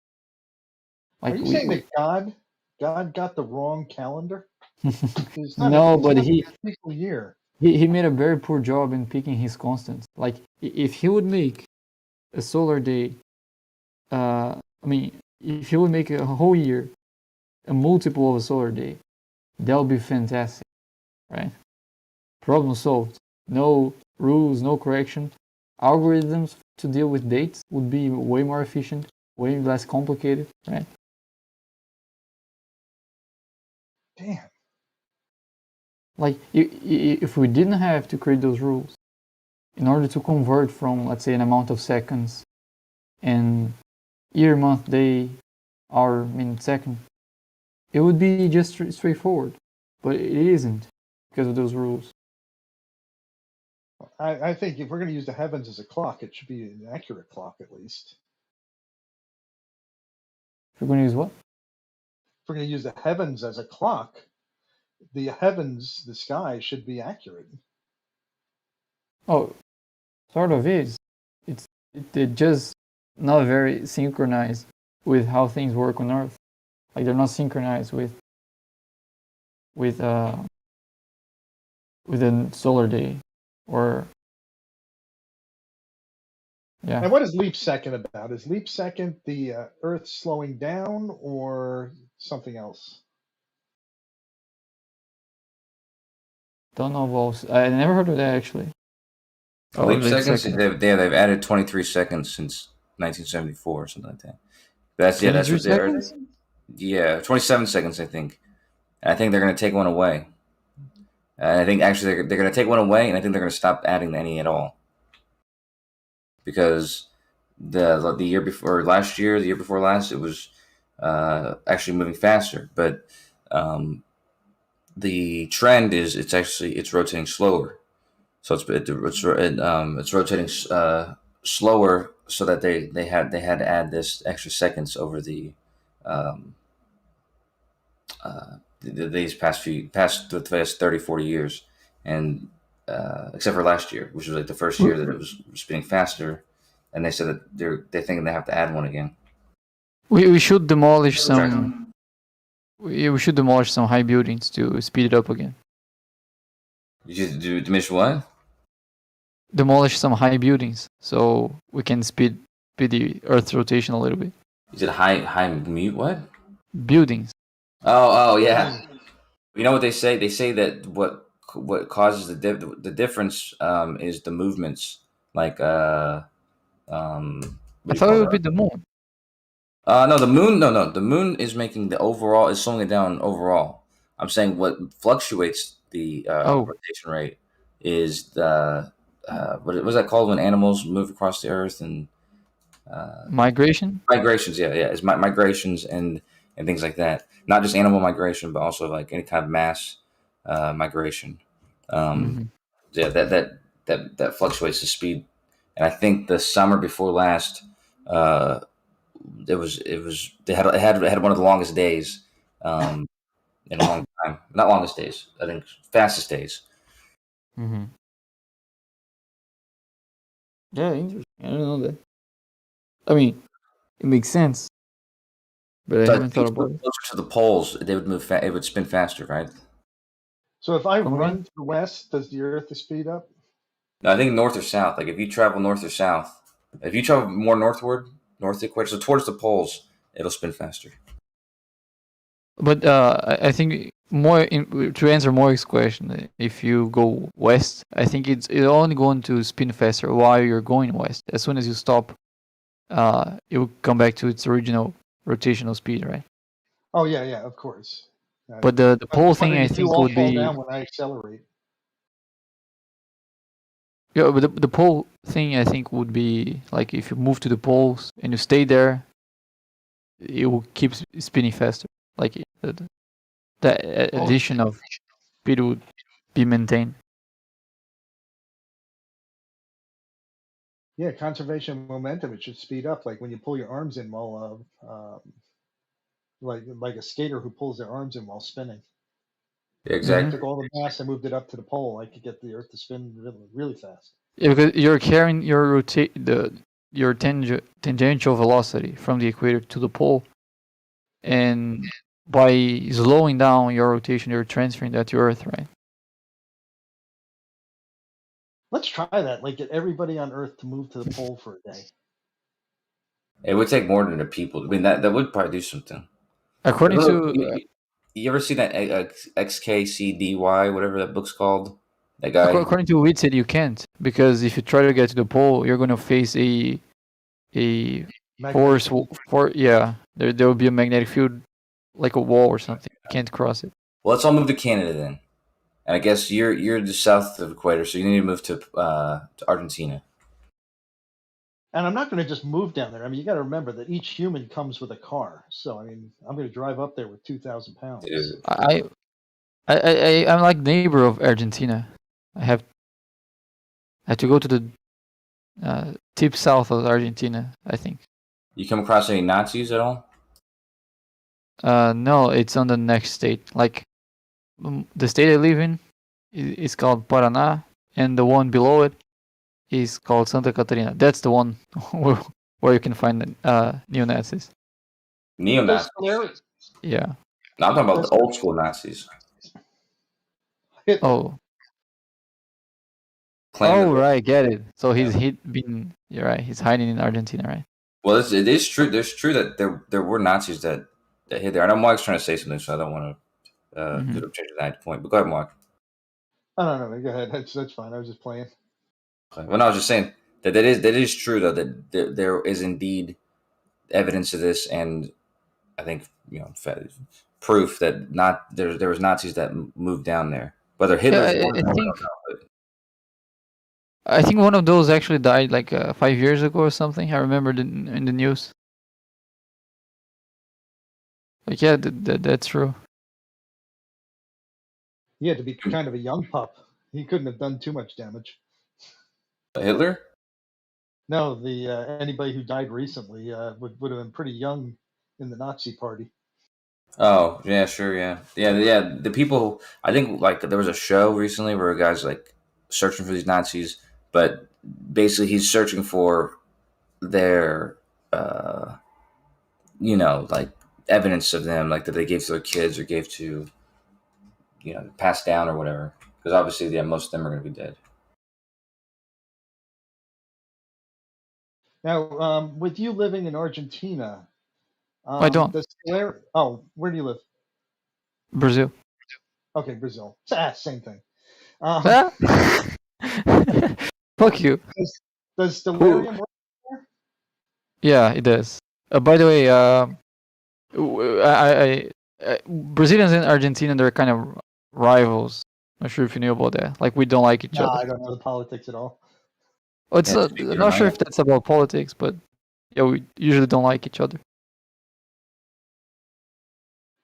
S20: Like, are you saying that God got the wrong calendar?
S19: No, but
S20: year.
S19: He made a very poor job in picking his constants. Like if he would make a solar day, if he would make a whole year a multiple of a solar day, that would be fantastic, right? Problem solved. No rules, no correction. Algorithms to deal with dates would be way more efficient, way less complicated, right?
S20: Damn.
S19: Like, if we didn't have to create those rules, in order to convert from, let's say, an amount of seconds and year, month, day, hour, minute, second, it would be just straightforward. But it isn't because of those rules.
S20: I think if we're going to use the heavens as a clock, it should be an accurate clock at least.
S19: If we're going to use what?
S20: If we're going to use the heavens as a clock, the heavens, the sky, should be accurate.
S19: Oh, sort of is. It's just not very synchronized with how things work on Earth. Like they're not synchronized with a solar day, or yeah.
S20: And what is leap second about? Is leap second the Earth slowing down or something else?
S19: Don't know about. I never heard of that actually.
S7: Leap seconds. They've added 23 seconds since 1974 or something like that. That's what they're. Yeah, 27 seconds I think. And I think they're going to take one away. And I think actually they're going to take one away, and I think they're going to stop adding any at all. Because the year before last year, the year before last, it was actually moving faster, but the trend is it's rotating slower. So it's rotating slower, so that they had to add this extra seconds over the these past the past 30, 40 years, and except for last year, which was like the first year that it was spinning faster, and they said that they think they have to add one again.
S19: We should demolish some. We should demolish some high buildings to speed it up again.
S7: You should do diminish what?
S19: Demolish some high buildings so we can speed the Earth's rotation a little bit.
S7: You said high mute what?
S19: Buildings.
S7: Oh yeah. You know what they say? They say that what causes the difference is the movements. Like
S19: I thought it would be the moon.
S7: No, the moon. No, the moon is making the overall is slowing it down overall. I'm saying what fluctuates the rotation rate is the what was that called when animals move across the earth and
S19: migration.
S7: Migrations, yeah, it's migrations and things like that. Not just animal migration, but also like any kind of mass migration. Yeah, that fluctuates the speed. And I think the summer before last, it was they had one of the longest days in a long time. Not longest days, I think fastest days.
S19: Yeah, interesting. I don't know that. I mean, it makes sense, but I haven't thought about it.
S7: Closer to the poles, they would move. It would spin faster, right?
S20: So if I run to the west, does the Earth speed up?
S7: No, I think north or south. Like if you travel north or south, if you travel more northward, north equator, so towards the poles, it'll spin faster.
S19: But I think to answer Moik's question, if you go west, I think it's only going to spin faster while you're going west. As soon as you stop, it will come back to its original rotational speed, right?
S20: Oh yeah, of course.
S19: But the pole thing, I think, would
S20: fall
S19: be
S20: down when I accelerate.
S19: yeah. But the pole thing, I think, would be like if you move to the poles and you stay there, it will keep spinning faster. Like the addition of speed would be maintained.
S20: Yeah, conservation of momentum. It should speed up, like when you pull your arms in while, like a skater who pulls their arms in while spinning.
S7: Exactly.
S20: I took all the mass and moved it up to the pole. I could get the Earth to spin really fast.
S19: Yeah, because you're carrying your your tangential velocity from the equator to the pole, and by slowing down your rotation, you're transferring that to Earth, right?
S20: Let's try that. Like get everybody on Earth to move to the pole for a day.
S7: It would take more than the people. I mean, that would probably do something.
S19: According to
S7: you ever see that XKCDY, whatever that book's called? That guy.
S19: according to Witsit, you can't, because if you try to get to the pole, you're going to face a force. Yeah, there will be a magnetic field, like a wall or something. You can't cross it.
S7: Well, let's all move to Canada then. And I guess you're the south of the equator, so you need to move to Argentina.
S20: And I'm not going to just move down there. I mean, you got to remember that each human comes with a car. So I mean, I'm going to drive up there with 2,000 pounds.
S19: I'm like neighbor of Argentina. I have to go to the tip south of Argentina, I think.
S7: You come across any Nazis at all?
S19: No, it's on the next state. Like the state I live in is called Paraná, and the one below it is called Santa Catarina. That's the one where you can find neo-Nazis.
S7: Neo-Nazis?
S19: Yeah.
S7: No, I'm talking about the old school Nazis.
S19: Oh. Oh, right, get it. So you're right. He's hiding in Argentina, right?
S7: Well, it is true. There's true that there were Nazis that hid there. I know Mike's trying to say something, so I don't want to change that point. But go ahead, Mike.
S20: Oh, no, go ahead. That's fine. I was just playing.
S7: Okay. Well, no, I was just saying that is true though, that there is indeed evidence of this, and I think proof that there was Nazis that moved down there. Whether Hitler,
S19: I think one of those actually died like 5 years ago or something. I remember in the news. Like yeah, that's true.
S20: He had to be kind of a young pup. He couldn't have done too much damage.
S7: Hitler?
S20: No, the anybody who died recently would have been pretty young in the Nazi party.
S7: Oh yeah, sure, yeah. The people, I think, like there was a show recently where a guy's like searching for these Nazis, but basically he's searching for their, like evidence of them, like that they gave to their kids or gave to, passed down or whatever. Because obviously, yeah, most of them are going to be dead.
S20: Now, with you living in Argentina,
S19: I don't.
S20: Where do you live?
S19: Brazil.
S20: Okay, Brazil. Same thing.
S19: Ah! Fuck you.
S20: Does Stellarium work there?
S19: Yeah, it does. By the way, Brazilians and Argentina, they're kind of rivals. Not sure if you knew about that. Like we don't like each
S20: No,
S19: other.
S20: I don't know the politics at all.
S19: Oh, it's not, I'm not sure if that's about politics, but yeah, we usually don't like each other.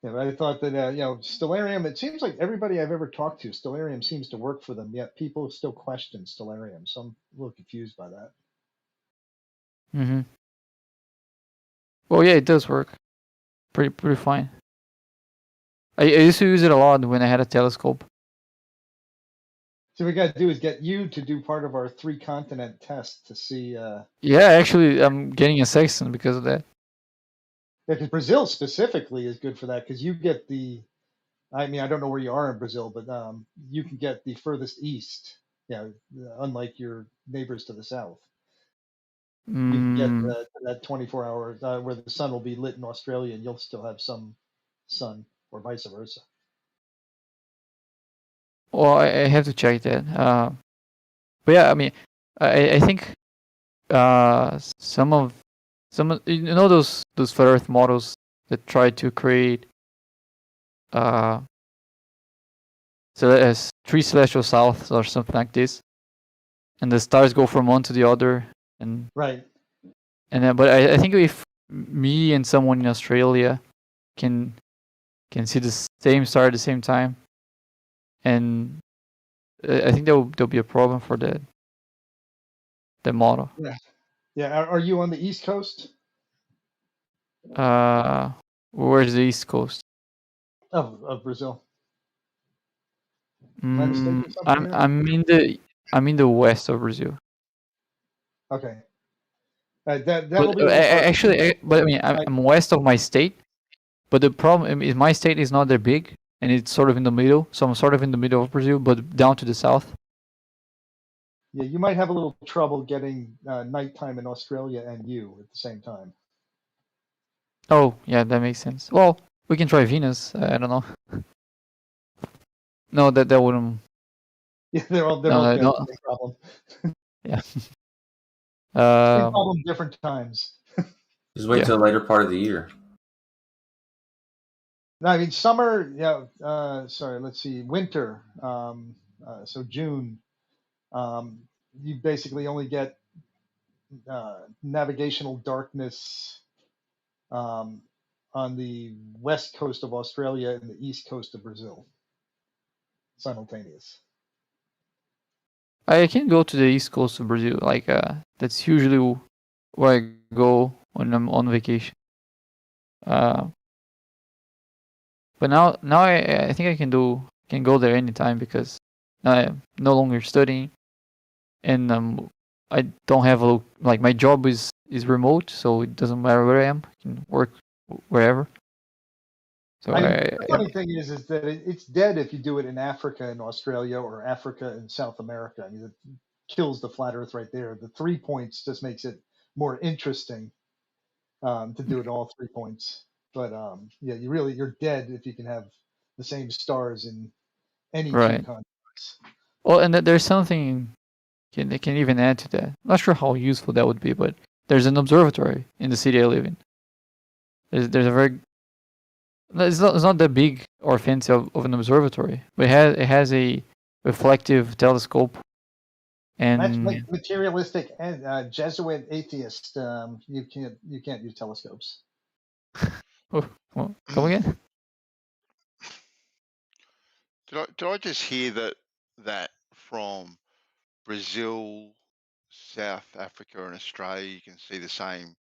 S20: Yeah, but I thought that Stellarium. It seems like everybody I've ever talked to, Stellarium seems to work for them. Yet people still question Stellarium, so I'm a little confused by that.
S19: Mm-hmm. Well, yeah, it does work. Pretty fine. I used to use it a lot when I had a telescope.
S20: So what we got to do is get you to do part of our 3-continent test to see.
S19: Yeah, actually, I'm getting a sextant because of that.
S20: Yeah, because Brazil specifically is good for that because you get the. I mean, I don't know where you are in Brazil, but you can get the furthest east. Yeah, unlike your neighbors to the south. You can get that 24 hours where the sun will be lit in Australia, and you'll still have some sun, or vice versa.
S19: Well, I have to check that. But yeah, I mean, I think some of those flat Earth models that try to create so as 3 celestial souths or something like this, and the stars go from one to the other, and
S20: right.
S19: And then, but I think if me and someone in Australia can see the same star at the same time, and I think there'll be a problem for the model.
S20: Yeah, yeah. Are you on the East Coast?
S19: Where's the East Coast?
S20: Of Brazil. Am I mistaken?
S19: I'm in the west of Brazil.
S20: Okay. That will be
S19: actually, but I mean, I'm west of my state, but the problem is my state is not that big, and it's sort of in the middle. So I'm sort of in the middle of Brazil, but down to the south.
S20: Yeah, you might have a little trouble getting nighttime in Australia and you at the same time.
S19: Oh, yeah, that makes sense. Well, we can try Venus. I don't know. No, that wouldn't.
S20: Yeah, they're all
S19: no,
S20: no problem.
S19: Yeah.
S20: Same problem, different times.
S7: Just wait till the later part of the year.
S20: No, I mean summer. Yeah. Sorry. Let's see. Winter. So June. You basically only get navigational darkness on the west coast of Australia and the east coast of Brazil. Simultaneous.
S19: I can go to the east coast of Brazil. Like that's usually where I go when I'm on vacation. But now I think I can go there anytime because I'm no longer studying, and I don't have like my job is remote, so it doesn't matter where I am. I can work wherever. So
S20: the funny thing is that it's dead if you do it in Africa and Australia or Africa and South America. I mean, it kills the flat Earth right there. The 3 points just makes it more interesting to do it all 3 points. But yeah, you're dead if you can have the same stars in any two continents.
S19: Well, and there's something they can even add to that. Not sure how useful that would be, but there's an observatory in the city I live in. There's a very it's not that big or fancy of an observatory, but it has a reflective telescope. And
S20: that's like materialistic and Jesuit atheist. You can't use telescopes.
S19: Come again?
S8: Did I just hear that from Brazil, South Africa, and Australia, you can see the same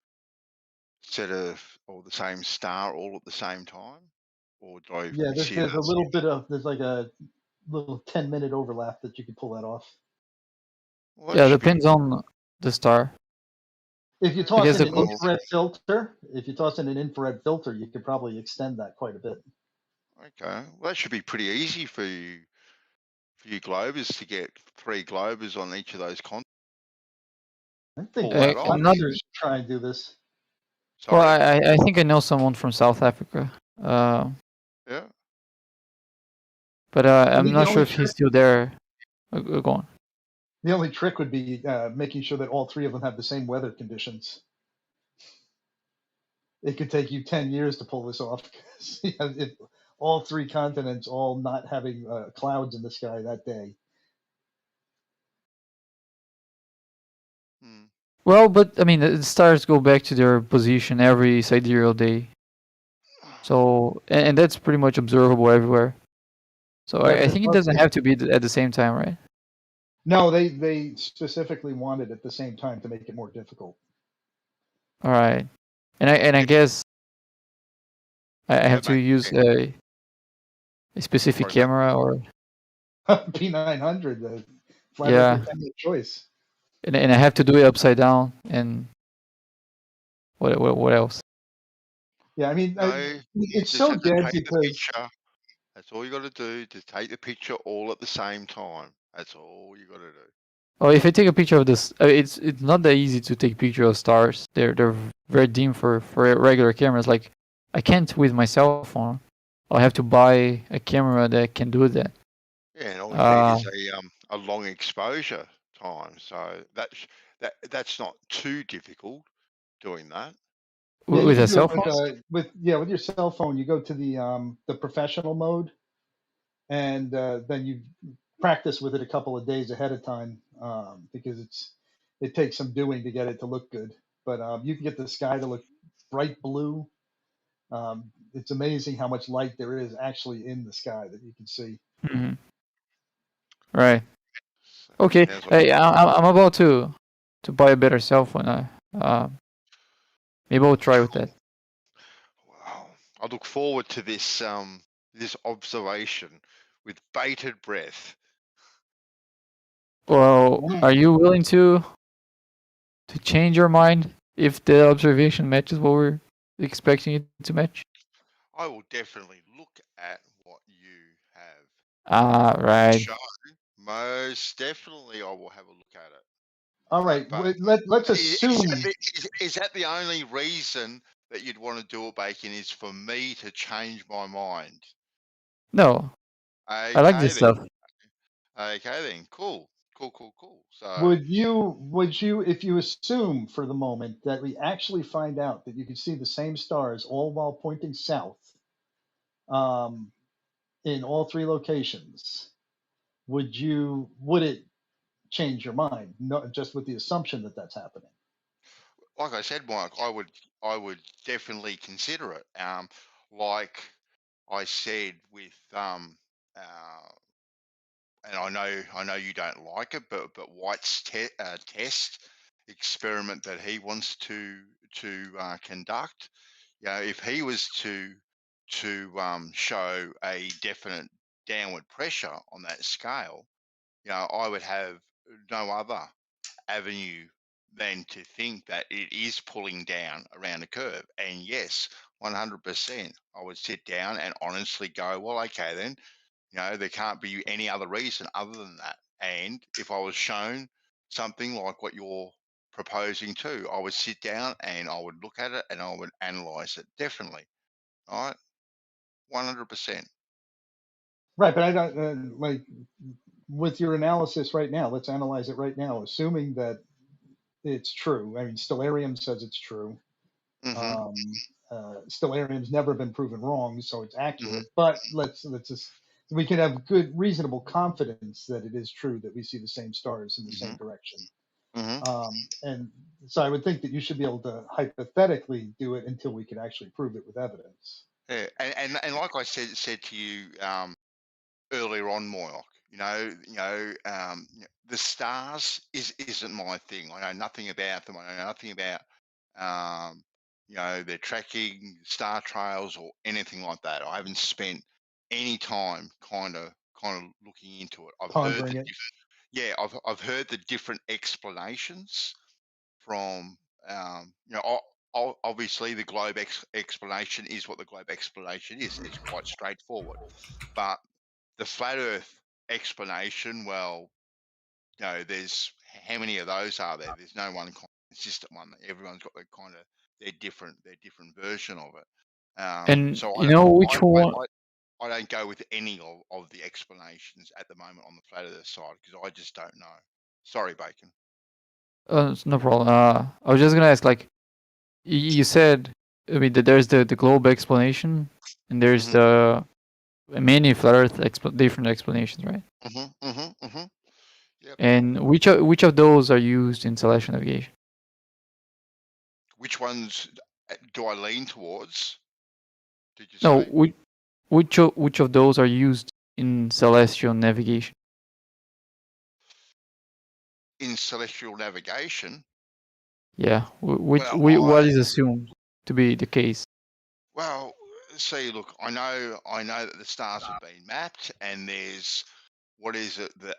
S8: set of or the same star all at the same time? or do I
S11: Yeah,
S8: see
S11: there's
S8: that?
S11: a little bit of there's like a little 10-minute overlap that you can pull that off.
S8: Well,
S19: Yeah, depends on the star.
S11: If you
S19: I
S11: toss
S19: guess
S11: in
S19: the
S11: an infrared filter, you could probably extend that quite a bit.
S8: Okay, well, that should be pretty easy for you globers to get 3 globers on each of those continents.
S11: I think
S8: Pull that off.
S19: another.
S11: should try and do this.
S19: Well,
S8: Sorry.
S19: I think I know someone from South Africa.
S8: Yeah.
S19: But
S11: I
S19: I'm
S11: mean, the
S19: not sure
S11: only
S19: if he's
S11: trick,
S19: still there. Go on.
S11: the only trick would be making sure that all 3 of them have the same weather conditions. It could take you 10 years to pull this off. If all 3 continents all not having clouds in the sky that day.
S19: Well, but I mean, the stars go back to their position every sidereal day. So, and that's pretty much observable everywhere. So I think it doesn't have to be at the same time, right?
S11: No, they specifically wanted at the same time to make it more difficult.
S19: All right, and I guess I have to use a specific camera or
S11: P900, the flat
S19: Yeah.
S11: earther camera choice.
S19: and I have to do it upside down and what else?
S11: Yeah, I mean,
S8: No,
S11: it's
S8: just
S11: so
S8: have to
S11: dead
S8: take the
S11: because
S8: picture. That's all you got to do. Just take the picture all at the same time. That's all you got to do.
S19: Oh, if I take a picture of this, it's not that easy to take picture of stars. They're very dim for regular cameras. Like I can't with my cell phone. I'll have to buy a camera that can do that.
S8: Yeah, and all you need is a long exposure time. So that's not too difficult doing that.
S11: yeah, you
S19: With
S11: can
S19: a
S11: do
S19: cell
S11: it
S19: phone.
S11: with your cell phone. You go to the professional mode, and then you practice with it a couple of days ahead of time because it takes some doing to get it to look good. But you can get the sky to look bright blue. It's amazing how much light there is actually in the sky that you can see.
S19: Mhm. Right. Okay. Hey, I'm about to buy a better cell phone. Maybe I'll try with that.
S8: I look forward to this this observation with bated breath.
S19: Well, are you willing to change your mind if the observation matches what we're expecting it to match?
S8: I will definitely look at what you have
S19: Right.
S8: shown. Most definitely, I will have a look at it.
S11: All right, let's assume.
S8: Is that the only reason that you'd want to do it, Bacon? Is for me to change my mind?
S19: No.
S8: Okay,
S19: I like this
S8: then.
S19: stuff.
S8: Okay, then. Cool. So
S11: Would you, if you assume for the moment that we actually find out that you can see the same stars all while pointing south, in all 3 locations, would it change your mind? No, just with the assumption that that's happening.
S8: like I said, Mike, I would definitely consider it. Like I said with and I know you don't like it, but White's test experiment that he wants to conduct, you know, if he was to show a definite downward pressure on that scale, you know, I would have no other avenue than to think that it is pulling down around a curve. And yes, 100%, I would sit down and honestly go, well, okay, then, you know, there can't be any other reason other than that. And if I was shown something like what you're proposing to, I would sit down and I would look at it and I would analyze it. Definitely. All right. 100%.
S11: Right, but I don't like with your analysis right now. Let's analyze it right now, assuming that it's true. I mean, Stellarium says it's true. Stellarium's never been proven wrong, so it's accurate. But let's just we can have good, reasonable confidence that it is true that we see the same stars in the same direction. And so I would think that you should be able to hypothetically do it until we can actually prove it with evidence.
S8: Yeah, and like I said to you earlier on, Moyoc, you know, the stars isn't my thing. I know nothing about them. I know nothing about their tracking, star trails, or anything like that. I haven't spent any time kind of looking into it. I've heard
S20: Pondering
S8: the
S20: it.
S8: I've heard the different explanations from obviously the globe explanation is what the globe explanation is. It's quite straightforward. But the flat Earth explanation, well, there's how many of those are there? There's no one consistent one. Everyone's got their different version of it.
S19: And
S8: So
S19: you know which
S8: I,
S19: one?
S8: I don't go with any of the explanations at the moment on the flat Earth side because I just don't know. Sorry, Bacon.
S19: It's no problem. I was just gonna ask, like, you said, I mean, that there's the globe explanation, and there's the many flat Earth different explanations, right?
S8: Yep.
S19: And which of those are used in celestial navigation?
S8: Which ones do I lean towards? Did you
S19: No,
S8: say?
S19: which of those are used in celestial navigation?
S8: In celestial navigation?
S19: Yeah,
S8: Well,
S19: what is assumed to be the case?
S8: Well, see, look, I know that the stars have been mapped, and there's what is it, the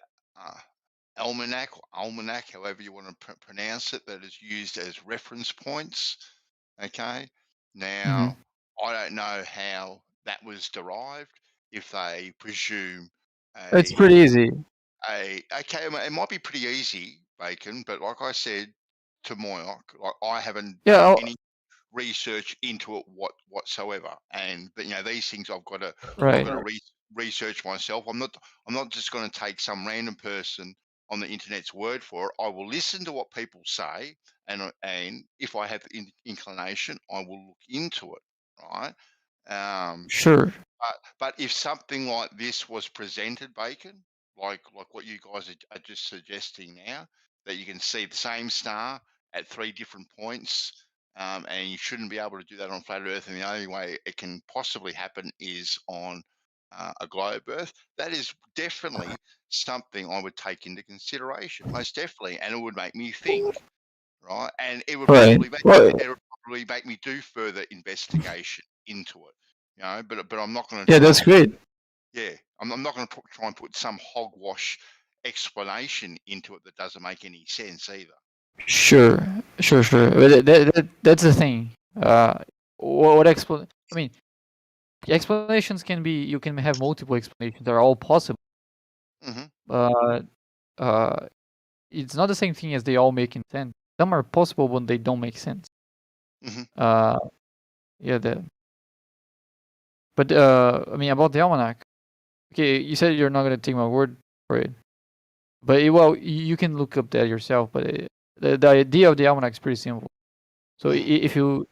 S8: almanac or almanac, however you want to pronounce it, that is used as reference points. Okay, now I don't know how that was derived. If they presume
S19: It's pretty easy.
S8: okay, it might be pretty easy, Bacon, but like I said to Moyoc, like I haven't
S19: Yeah,
S8: done
S19: I'll-
S8: any research into it whatsoever, and these things I've got to
S19: Right.
S8: research myself. I'm not just going to take some random person on the internet's word for it. I will listen to what people say, and if I have the inclination, I will look into it. Right.
S19: Sure.
S8: But if something like this was presented, Bacon, like what you guys are just suggesting now, that you can see the same star at 3 different points, and you shouldn't be able to do that on flat Earth, and the only way it can possibly happen is on a globe Earth, that is definitely something I would take into consideration, most definitely, and it would make me think, right? And it would
S19: Right.
S8: probably make me do further investigation into it. But I'm not going to
S19: Yeah,
S8: try.
S19: that's great.
S8: Yeah, I'm not going to try and put some hogwash explanation into it that doesn't make any sense either.
S19: Sure. But that's the thing. What explanation? I mean, explanations can be. You can have multiple explanations. They're all possible. It's not the same thing as they all making sense. Some are possible when they don't make sense. Yeah. But I mean, about the almanac. Okay, you said you're not gonna take my word for it, but well, you can look up that yourself. But the idea of the almanac is pretty simple. So if you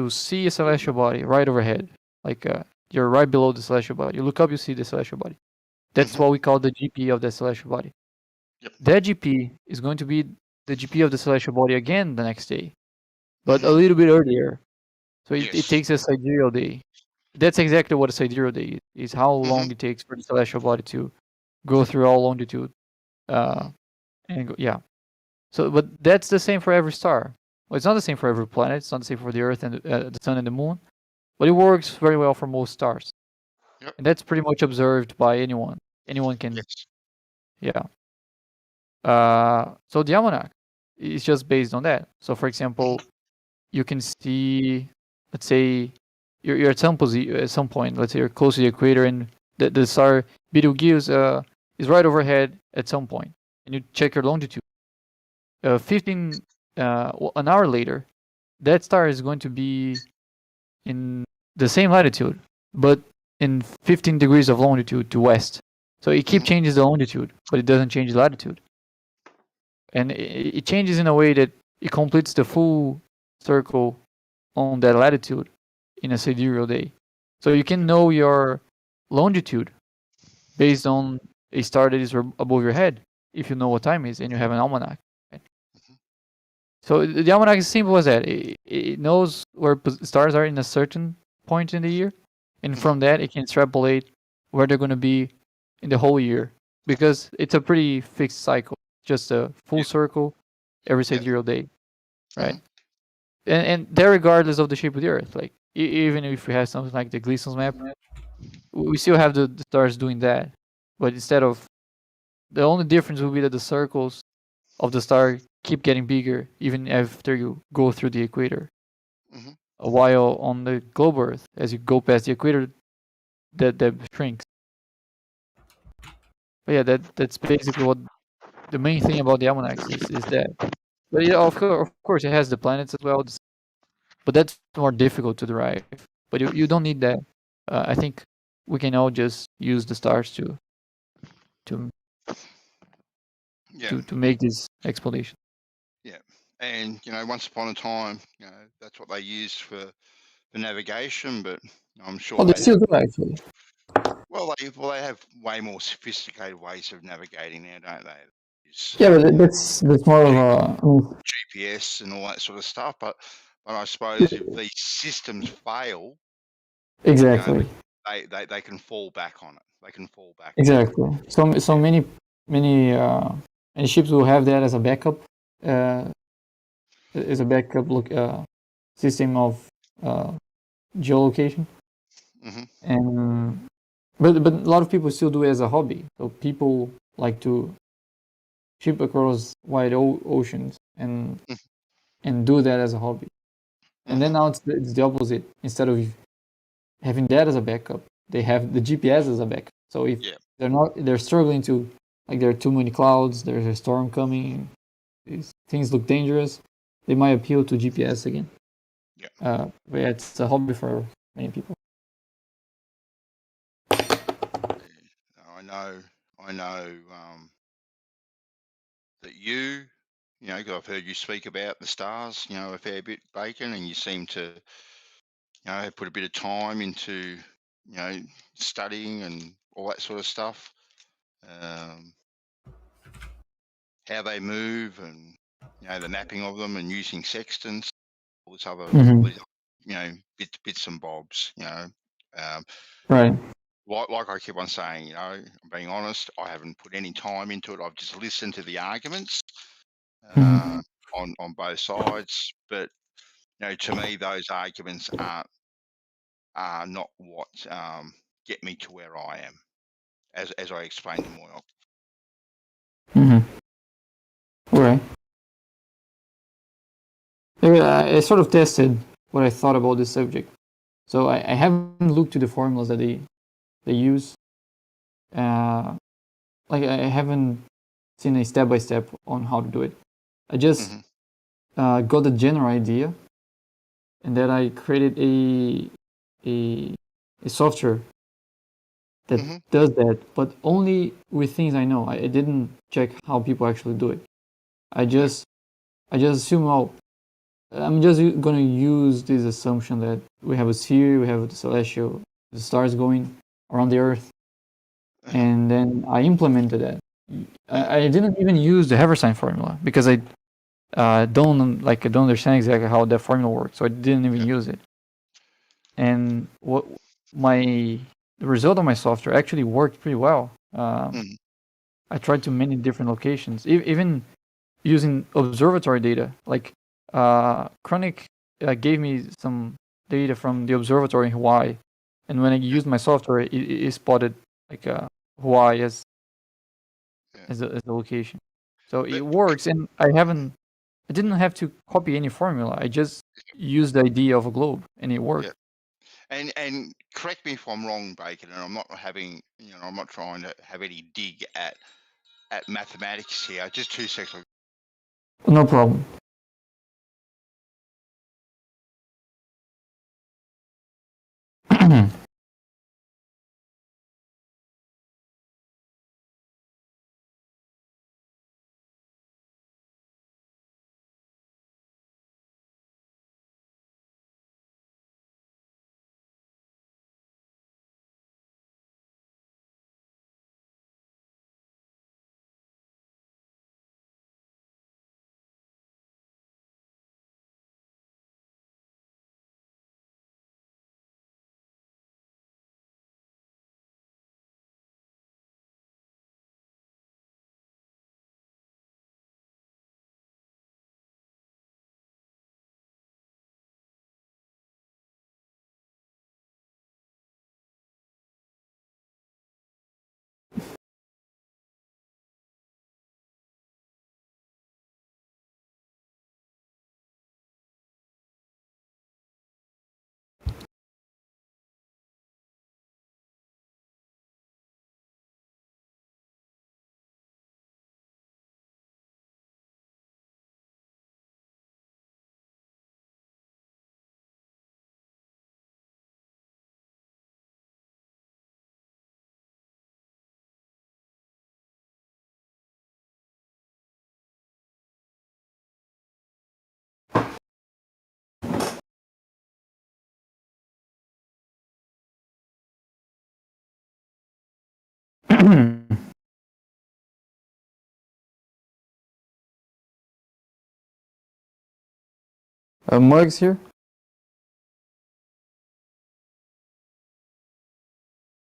S19: see a celestial body right overhead, like you're right below the celestial body, you look up, you see the celestial body. That's what we call the GP of the celestial body. That GP is going to be the GP of the celestial body again the next day, but a little bit earlier. So it takes a sidereal day. That's exactly what a sidereal day is. How long it takes for the celestial body to go through all longitude. Yeah. So, but that's the same for every star. Well, it's not the same for every planet. It's not the same for the Earth and the Sun and the Moon, but it works very well for most stars. And that's pretty much observed by anyone. Anyone can. Yeah. So the almanac is just based on that. So, for example, you can see, let's say, you're at some point. Let's say you're close to the equator, and the star Betelgeuse is right overhead at some point, and you check your longitude. 15 an hour later, that star is going to be in the same latitude, but in 15 degrees of longitude to west. So it keeps changes the longitude, but it doesn't change the latitude. And it changes in a way that it completes the full circle on that latitude in a sidereal day. So you can know your longitude based on a star that is above your head if you know what time it is and you have an almanac. Right? So the almanac is simple as that. It knows where stars are in a certain point in the year, and from that it can extrapolate where they're going to be in the whole year, because it's a pretty fixed cycle, just a full circle every sidereal day, right? and they're regardless of the shape of the Earth. Like even if we have something like the Gleason's map, we still have the stars doing that. But instead of the only difference will be that the circles of the star keep getting bigger even after you go through the equator. While on the globe Earth, as you go past the equator, that shrinks. But yeah, that's basically what the main thing about the almanacs is that. But yeah, of course, it has the planets as well, but that's more difficult to derive. But you don't need that. I think we can all just use the stars to
S8: Yeah.
S19: to make this explanation.
S8: Yeah, and once upon a time, that's what they used for navigation. But I'm sure
S19: Well, they
S8: they
S19: still
S8: have.
S19: do actually.
S8: Well, they have way more sophisticated ways of navigating now, don't they? Use,
S19: Yeah, but that's more of a.
S8: GPS and all that sort of stuff. But I suppose if these systems fail,
S19: Exactly.
S8: they can fall back on it. They can fall back.
S19: Exactly. So many ships will have that as a backup, system of geolocation. And but a lot of people still do it as a hobby. So people like to ship across wide oceans and do that as a hobby. And then now it's the opposite. Instead of having that as a backup, they have the GPS as a backup. So if they're struggling to, like, there are too many clouds, there's a storm coming, things look dangerous, they might appeal to GPS again. But yeah, it's a hobby for many people.
S8: I know that you, 'cause I've heard you speak about the stars, a fair bit, Bacon, and you seem to, put a bit of time into, studying and all that sort of stuff. How they move and, the mapping of them and using sextants, all this other, bits and bobs,
S19: Right.
S8: Like I keep on saying, I'm being honest, I haven't put any time into it. I've just listened to the arguments on both sides. But to me, those arguments are not what get me to where I am, as I explained to Moyle.
S19: Right. I sort of tested what I thought about this subject. So I haven't looked to the formulas that they use. Like, I haven't seen a step-by-step on how to do it. I just got a general idea, and then I created a software that does that, but only with things I know. I didn't check how people actually do it. I just assume, oh, I'm just gonna use this assumption that we have a sphere, we have the celestial, the stars going around the Earth, and then I implemented that. I didn't even use the Haversine formula because I don't understand exactly how that formula works, so I didn't even use it. And the result of my software actually worked pretty well. I tried to many different locations, even using observatory data. Like, Chronic gave me some data from the observatory in Hawaii, and when I used my software, it spotted like Hawaii as a location. So it works, and I didn't have to copy any formula. I just used the idea of a globe, and it worked.
S8: And correct me if I'm wrong, Bacon, and I'm not I'm not trying to have any dig at mathematics here. Just 2 seconds.
S19: No problem. Mug's here.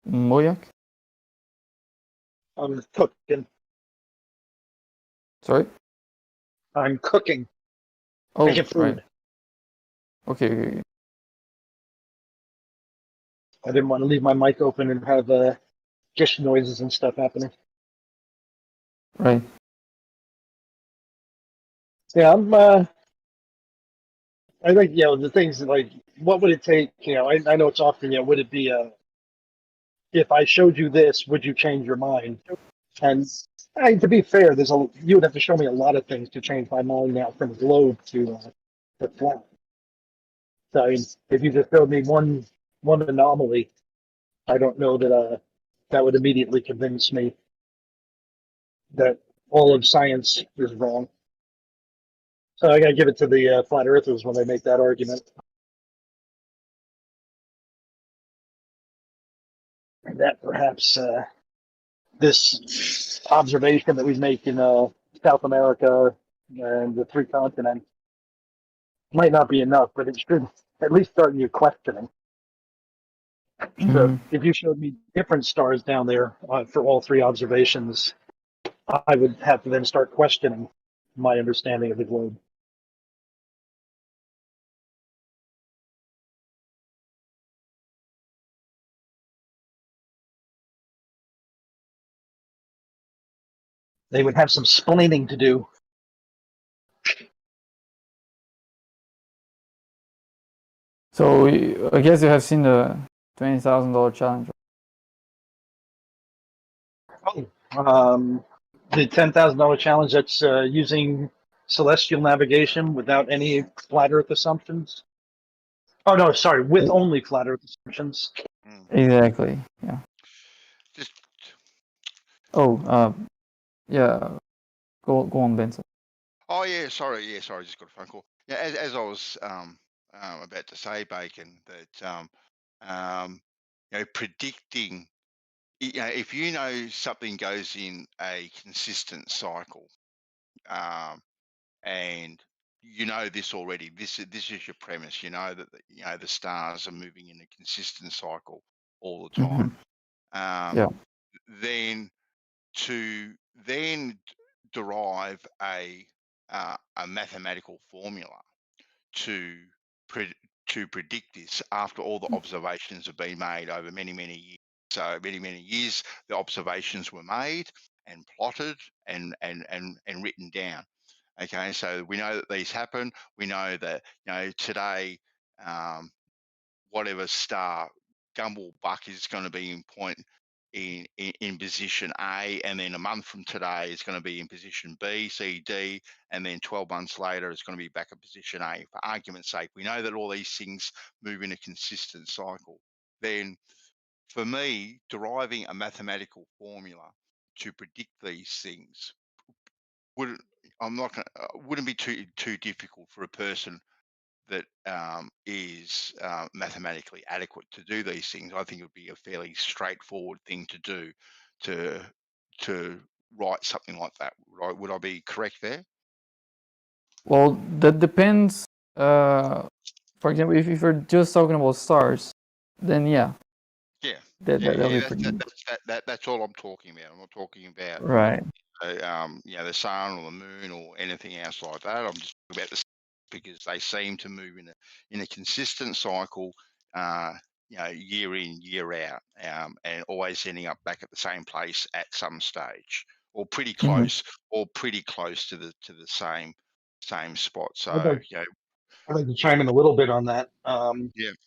S19: Moyak.
S20: I'm cooking.
S19: Sorry.
S20: I'm cooking.
S19: Oh,
S20: Making food.
S19: right. Okay.
S20: I didn't want to leave my mic open and have dish noises and stuff happening.
S19: Right.
S20: Yeah, I think, the things like, what would it take? I know it's often, would it be if I showed you this, would you change your mind? And to be fair, you would have to show me a lot of things to change my mind now from globe to flat. So I mean, if you just showed me one anomaly, I don't know that that would immediately convince me that all of science is wrong. So I got to give it to the flat earthers when they make that argument. And that perhaps this observation that we make in South America and the 3 continents might not be enough, but it should at least start you questioning. So if you showed me different stars down there for all 3 observations, I would have to then start questioning my understanding of the globe. They would have some splaining to do.
S19: So I guess you have seen the $20,000 challenge.
S20: The $10,000 challenge, that's using celestial navigation without any flat Earth assumptions. Oh no, sorry, with only flat Earth assumptions.
S19: Exactly. Yeah. Yeah. Go on, Benson.
S8: Oh yeah, sorry, just got a phone call. Yeah, as I was about to say, Bacon, that predicting, if you know something goes in a consistent cycle, and you know this already, this is your premise. You know that the stars are moving in a consistent cycle all the time.
S19: Yeah.
S8: Then to derive a mathematical formula to predict this after all the observations have been made over many years. So many years, the observations were made and plotted and written down. Okay, so we know that these happen. We know that today, whatever star Gumball Buck is going to be in position A, and then a month from today is going to be in position B, C, D, and then 12 months later it's going to be back in position A. For argument's sake, we know that all these things move in a consistent cycle. Then, for me, deriving a mathematical formula to predict these things wouldn't be too difficult for a person that is mathematically adequate to do these things. I think it would be a fairly straightforward thing to do to write something like that. Right? Would I be correct there?
S19: Well, that depends. For example, if you're just talking about stars, then yeah.
S8: Yeah.
S19: That'll be pretty.
S8: That's all I'm talking about. I'm not talking about
S19: Right.
S8: the sun or the moon or anything else like that. I'm just talking about the because they seem to move in a consistent cycle, year in, year out, and always ending up back at the same place at some stage, or pretty close, to the same spot. So
S20: I'd like to chime in a little bit on that.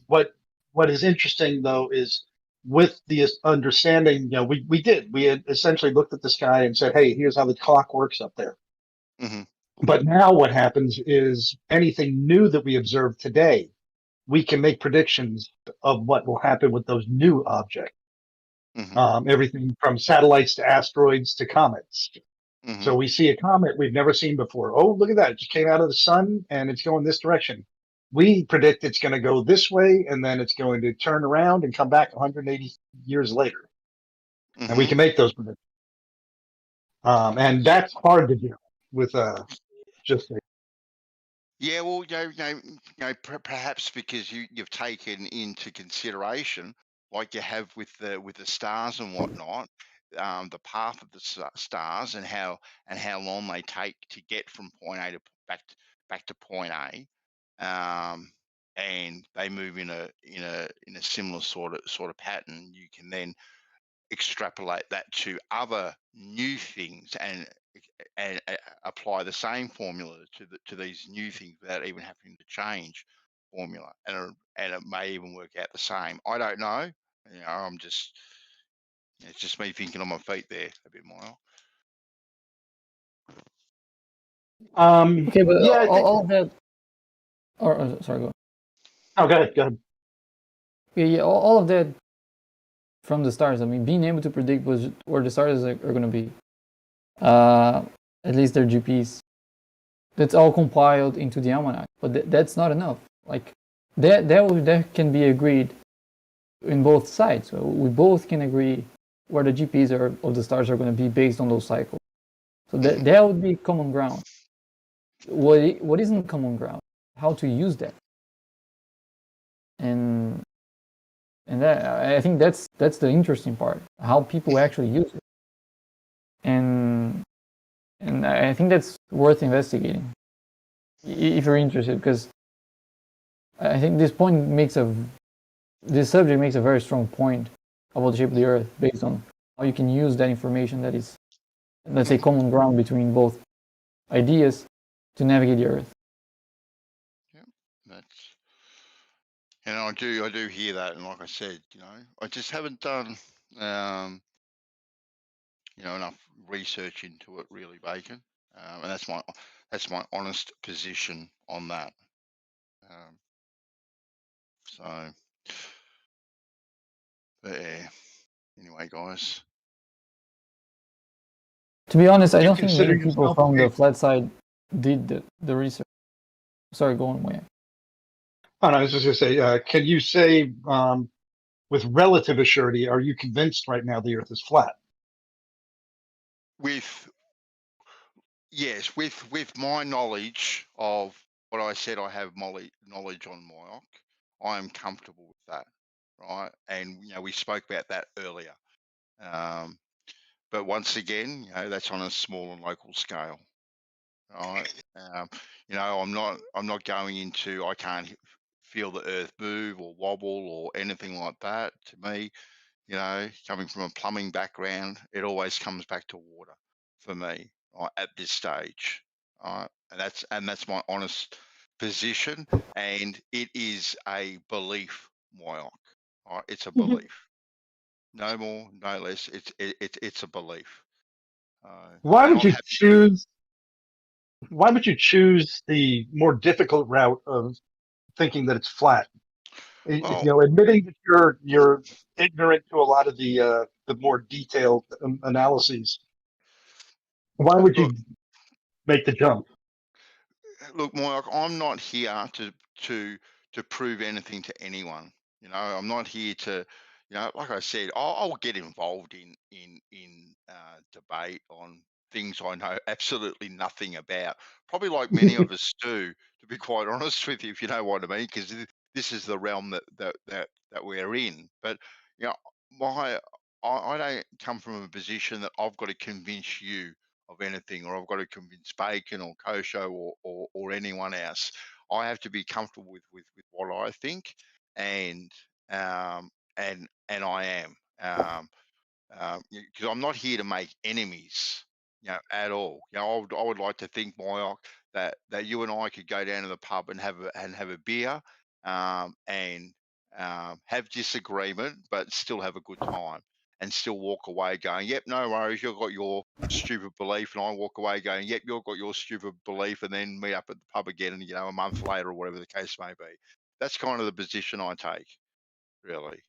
S20: What is interesting though is with the understanding, we had essentially looked at the sky and said, hey, here's how the clock works up there. But now what happens is anything new that we observe today, we can make predictions of what will happen with those new objects. Everything from satellites to asteroids to comets. So we see a comet we've never seen before. Oh, look at that. It just came out of the sun and it's going this direction. We predict it's going to go this way and then it's going to turn around and come back 180 years later. and we can make those predictions. And that's hard to do with just a
S8: Yeah, well, perhaps because you've taken into consideration, like you have with the stars and whatnot, the path of the stars and how long they take to get from point A to back to point A, and they move in a similar sort of pattern. You can then extrapolate that to other new things and apply the same formula to these new things without even having to change formula, and it may even work out the same. I don't know. It's just me thinking on my feet there a bit more.
S19: Okay, but
S20: yeah, I think.
S19: all of that. Or sorry, go.
S20: Oh, go ahead. Go ahead.
S19: Yeah, all of that from the stars. I mean, being able to predict where the stars are going to be, at least their GPS. That's all compiled into the almanac, but that's not enough. Like that can be agreed in both sides. So we both can agree where the GPs of the stars are going to be based on those cycles. So that would be common ground. What isn't common ground? How to use that? And that, I think that's the interesting part. How people actually use it. And I think that's worth investigating if you're interested, because I think this subject makes a very strong point about the shape of the Earth based on how you can use that information that is, let's say, common ground between both ideas to navigate the Earth.
S8: That's, and I do hear that, and like I said, I just haven't done enough research into it really, Bacon, and that's my honest position on that. So, but yeah. Anyway, guys.
S19: To be honest, I
S20: You
S19: don't think
S20: consider
S19: many people
S20: yourself
S19: from the flat side did the research. Sorry, go on, Wayne.
S20: Oh, no, I was just going to say, can you say with relative assurity, are you convinced right now the Earth is flat?
S8: Yes, with my knowledge of what I said, I have knowledge on Moyoc. I am comfortable with that, right? And we spoke about that earlier. But once again, that's on a small and local scale, right? I'm not going into, I can't feel the Earth move or wobble or anything like that. To me, coming from a plumbing background, it always comes back to water for me, right, at this stage. Right? And that's my honest position. And it is a belief, Moyoc. Right? It's a belief. No more, no less. It's a belief.
S20: Why
S8: And
S20: would you choose? Why would you choose the more difficult route of thinking that it's flat? Admitting that you're ignorant to a lot of the more detailed analyses. Why would you make the jump?
S8: Look, Moyoc, I'm not here to prove anything to anyone. I'm not here to, like I said, I'll get involved in debate on things I know absolutely nothing about. Probably like many of us do, to be quite honest with you, if you know what I mean, because this is the realm that we're in. But I don't come from a position that I've got to convince you of anything, or I've got to convince Bacon or Kosho or anyone else. I have to be comfortable with what I think, and I am, because I'm not here to make enemies, at all. I would like to think, Moyoc, that you and I could go down to the pub and have a beer, and have disagreement, but still have a good time, and still walk away going, yep, no worries, you've got your stupid belief, and I walk away going, yep, you've got your stupid belief, and then meet up at the pub again, and a month later or whatever the case may be. That's kind of the position I take, really.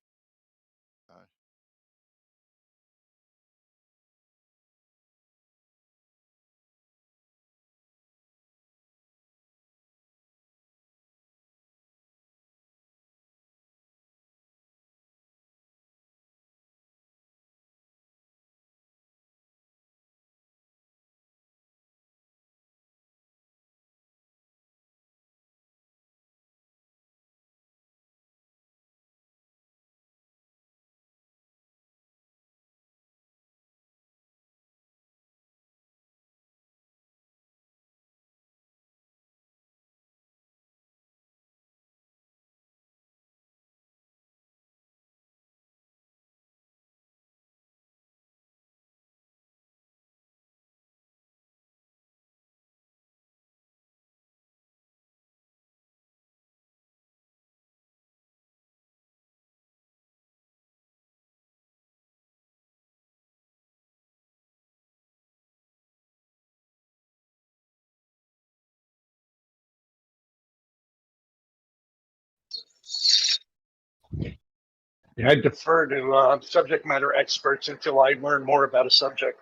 S20: Yeah, I defer to subject matter experts until I learn more about a subject.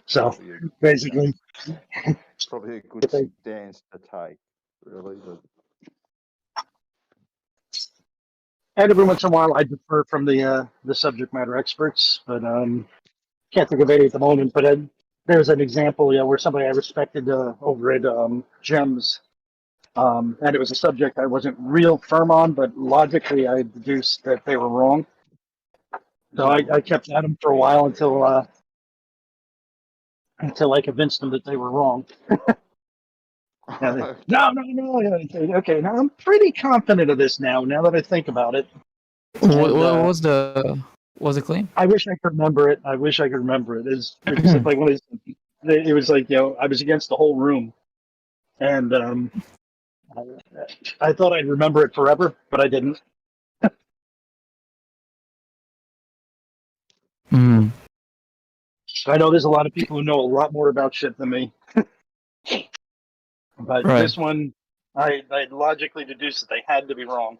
S20: So basically,
S4: probably a good stance to take, really. But
S20: and every once in a while, I defer from the subject matter experts, but can't think of any at the moment. But there's an example, where somebody I respected over at Gems, and it was a subject I wasn't real firm on, but logically I deduced that they were wrong. So I kept at them for a while until I convinced them that they were wrong. No. Yeah, okay, now I'm pretty confident of this now that I think about it.
S19: What
S20: And,
S19: was the claim?
S20: I wish I could remember it. It's just like one of these, it was like, I was against the whole room, and I thought I'd remember it forever, but I didn't.
S19: Hmm.
S20: I know there's a lot of people who know a lot more about shit than me. But
S19: Right.
S20: this one, I logically deduced that they had to be wrong.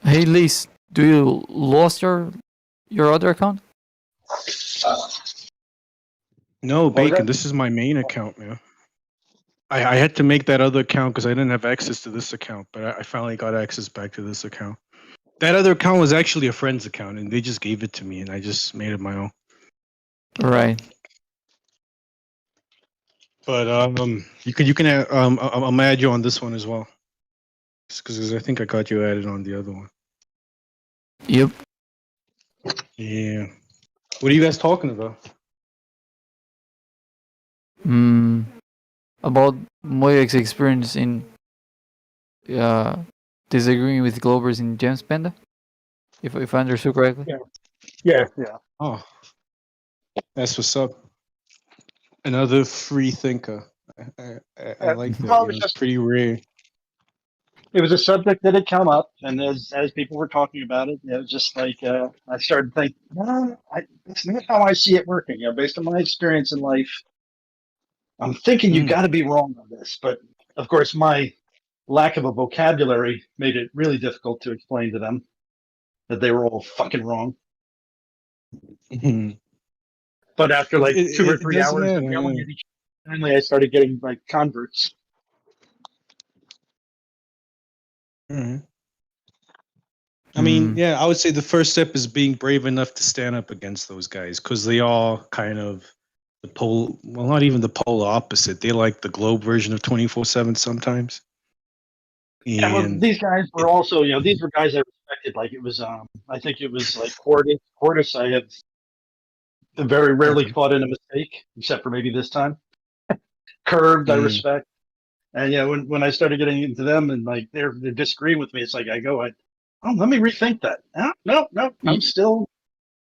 S19: Hey, Lise, do you lost your other account?
S15: No,
S20: What was
S15: Bacon.
S20: that?
S15: This is my main account, man. I had to make that other account because I didn't have access to this account, but I finally got access back to this account. That other account was actually a friend's account, and they just gave it to me, and I just made it my own.
S19: Right.
S15: But you can I'll add you on this one as well, because I think I got you added on the other one.
S19: Yep.
S15: Yeah. What are you guys talking about?
S19: About Moyek's experience in disagreeing with Globers in Gems Panda, if I understood correctly.
S20: Yeah.
S15: Oh, that's what's up. Another free thinker. I like that.
S20: Well,
S15: It's pretty rare.
S20: it was a subject that had come up, and as people were talking about it, it was just like I started thinking, no, it's not how I see it working. Based on my experience in life, I'm thinking you got to be wrong on this. But of course, my lack of a vocabulary made it really difficult to explain to them that they were all fucking wrong. But after like 2 or 3 hours of yelling at each other, finally I started getting like converts.
S15: I mean, yeah, I would say the first step is being brave enough to stand up against those guys, because they are kind of the pole. Well, not even the polar opposite. They like the globe version of 24/7 sometimes.
S20: Yeah, well,
S15: And
S20: these guys were also, these were guys I respected. Like it was, I think it was like Quartus. I have very rarely caught in a mistake, except for maybe this time. Curved, I respect. And when I started getting into them and like they're disagreeing with me, it's like I go, let me rethink that. No, I'm still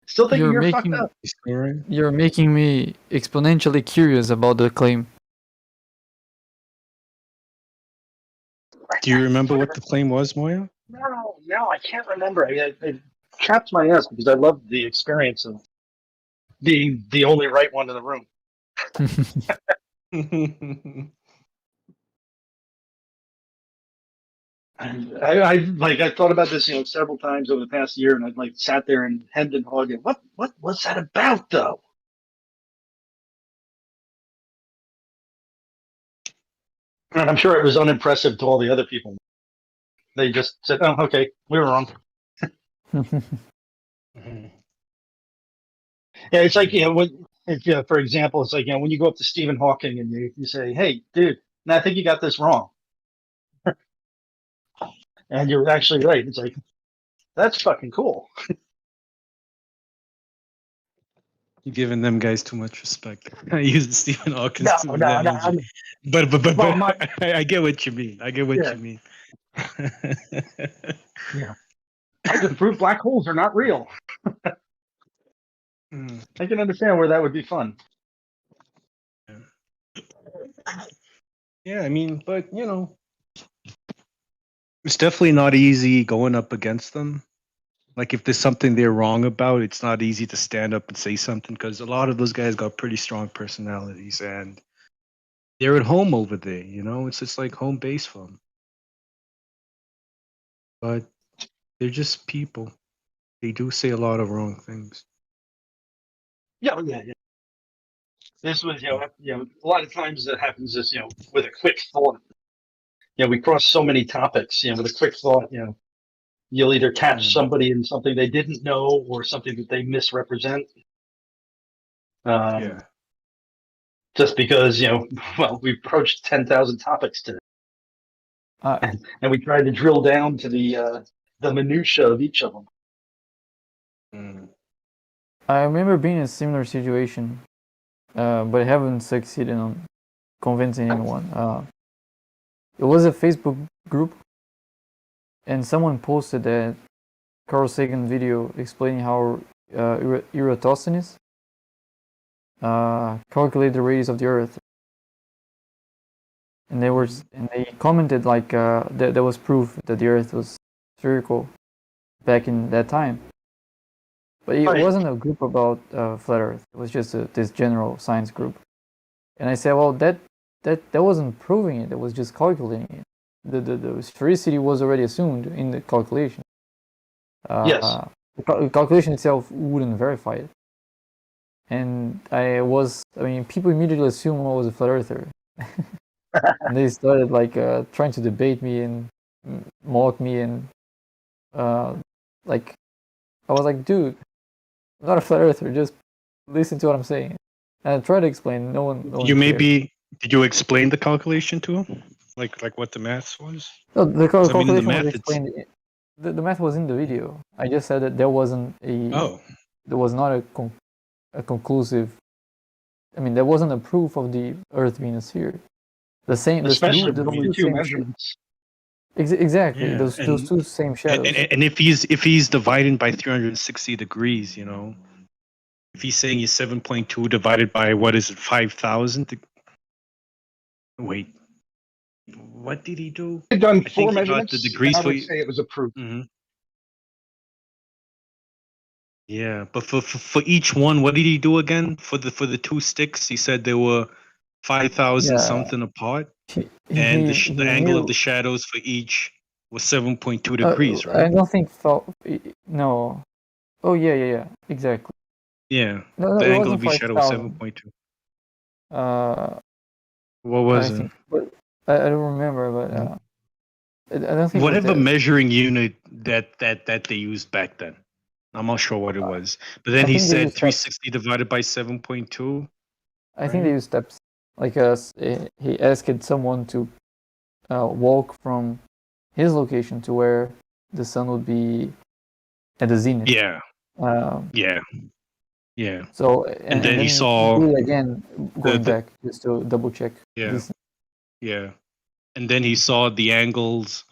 S20: thinking you're fucked up.
S19: You're making me exponentially curious about the claim.
S15: do you remember what the claim was, Moya?
S20: No, I can't remember. It chaps my ass because I love the experience of being the only right one in the room. I thought about this, several times over the past year, and I've like sat there and hemmed and hawed. What was that about, though? And I'm sure it was unimpressive to all the other people. They just said, "Oh, okay, we were wrong." Yeah, it's like for example, it's like when you go up to Stephen Hawking and you say, "Hey, dude, I think you got this wrong," and you're actually right. It's like that's fucking cool.
S15: You're giving them guys too much respect. I use Stephen Hawking as an
S20: No.
S15: analogy. But
S20: Well,
S15: I get what you mean. I get what you mean.
S20: Yeah. I just proved black holes are not real. I can understand where that would be fun.
S15: Yeah, I mean, but it's definitely not easy going up against them. Like if there's something they're wrong about, it's not easy to stand up and say something, because a lot of those guys got pretty strong personalities, and They're at home over there, you know. It's just like home base for them. But they're just people. They do say a lot of wrong things.
S6: Yeah. This was, a lot of times that happens is, with a quick thought. We cross so many topics, with a quick thought, you'll either catch somebody in something they didn't know or something that they misrepresent. Just because, we approached 10,000 topics today. And we tried to drill down to the minutia of each of them.
S19: I remember being in a similar situation, but I haven't succeeded on convincing anyone. It was a Facebook group, and someone posted that Carl Sagan video explaining how Eratosthenes calculated the radius of the Earth, and they commented like that was proof that the Earth was spherical back in that time. But it wasn't a group about flat Earth. It was just this general science group. And I said, well, that wasn't proving it. It was just calculating it. The sphericity was already assumed in the calculation.
S6: Yes.
S19: The calculation itself wouldn't verify it. And people immediately assumed I was a flat earther. And they started like trying to debate me and mock me, and I was like, dude, I'm not a flat earther, just listen to what I'm saying. And I tried to explain, no one
S15: Did you explain the calculation to him? Like what the math was?
S19: No, the calculation
S15: the math,
S19: was explained. The math was in the video. I just said that there wasn't there was not a conclusive. I mean, there wasn't a proof of the Earth being a sphere.
S6: Especially the only two measurements.
S19: Exactly,
S15: Yeah,
S19: those two same shadows.
S15: And if he's dividing by 360 degrees, you know, if he's saying he's 7.2 divided by 5,000. Wait, what did he do?
S6: He'd done
S15: I
S6: 4
S15: think he got
S6: measurements.
S15: the degrees
S6: I
S15: for.
S6: would say it was a proof.
S15: Yeah, but for each one, what did he do again? For the two sticks, he said they were 5,000 something apart, and the angle of the shadows for each was 7.2 degrees, right?
S19: I don't think no. Oh yeah, exactly.
S15: Yeah,
S19: No,
S15: the
S19: it
S15: angle
S19: wasn't
S15: of each shadow was
S19: 5,000.
S15: 7.2. What was it?
S19: But I don't remember, but I don't think.
S15: Whatever measuring unit that they used back then. I'm not sure what it was. But then he said 360 divided by 7.2.
S19: I think they use steps. Like he asked someone to walk from his location to where the sun would be at the zenith.
S15: Yeah. Yeah.
S19: So
S15: and then he saw
S19: do it again, going back just to double check.
S15: Yeah. Yeah. And then he saw the angles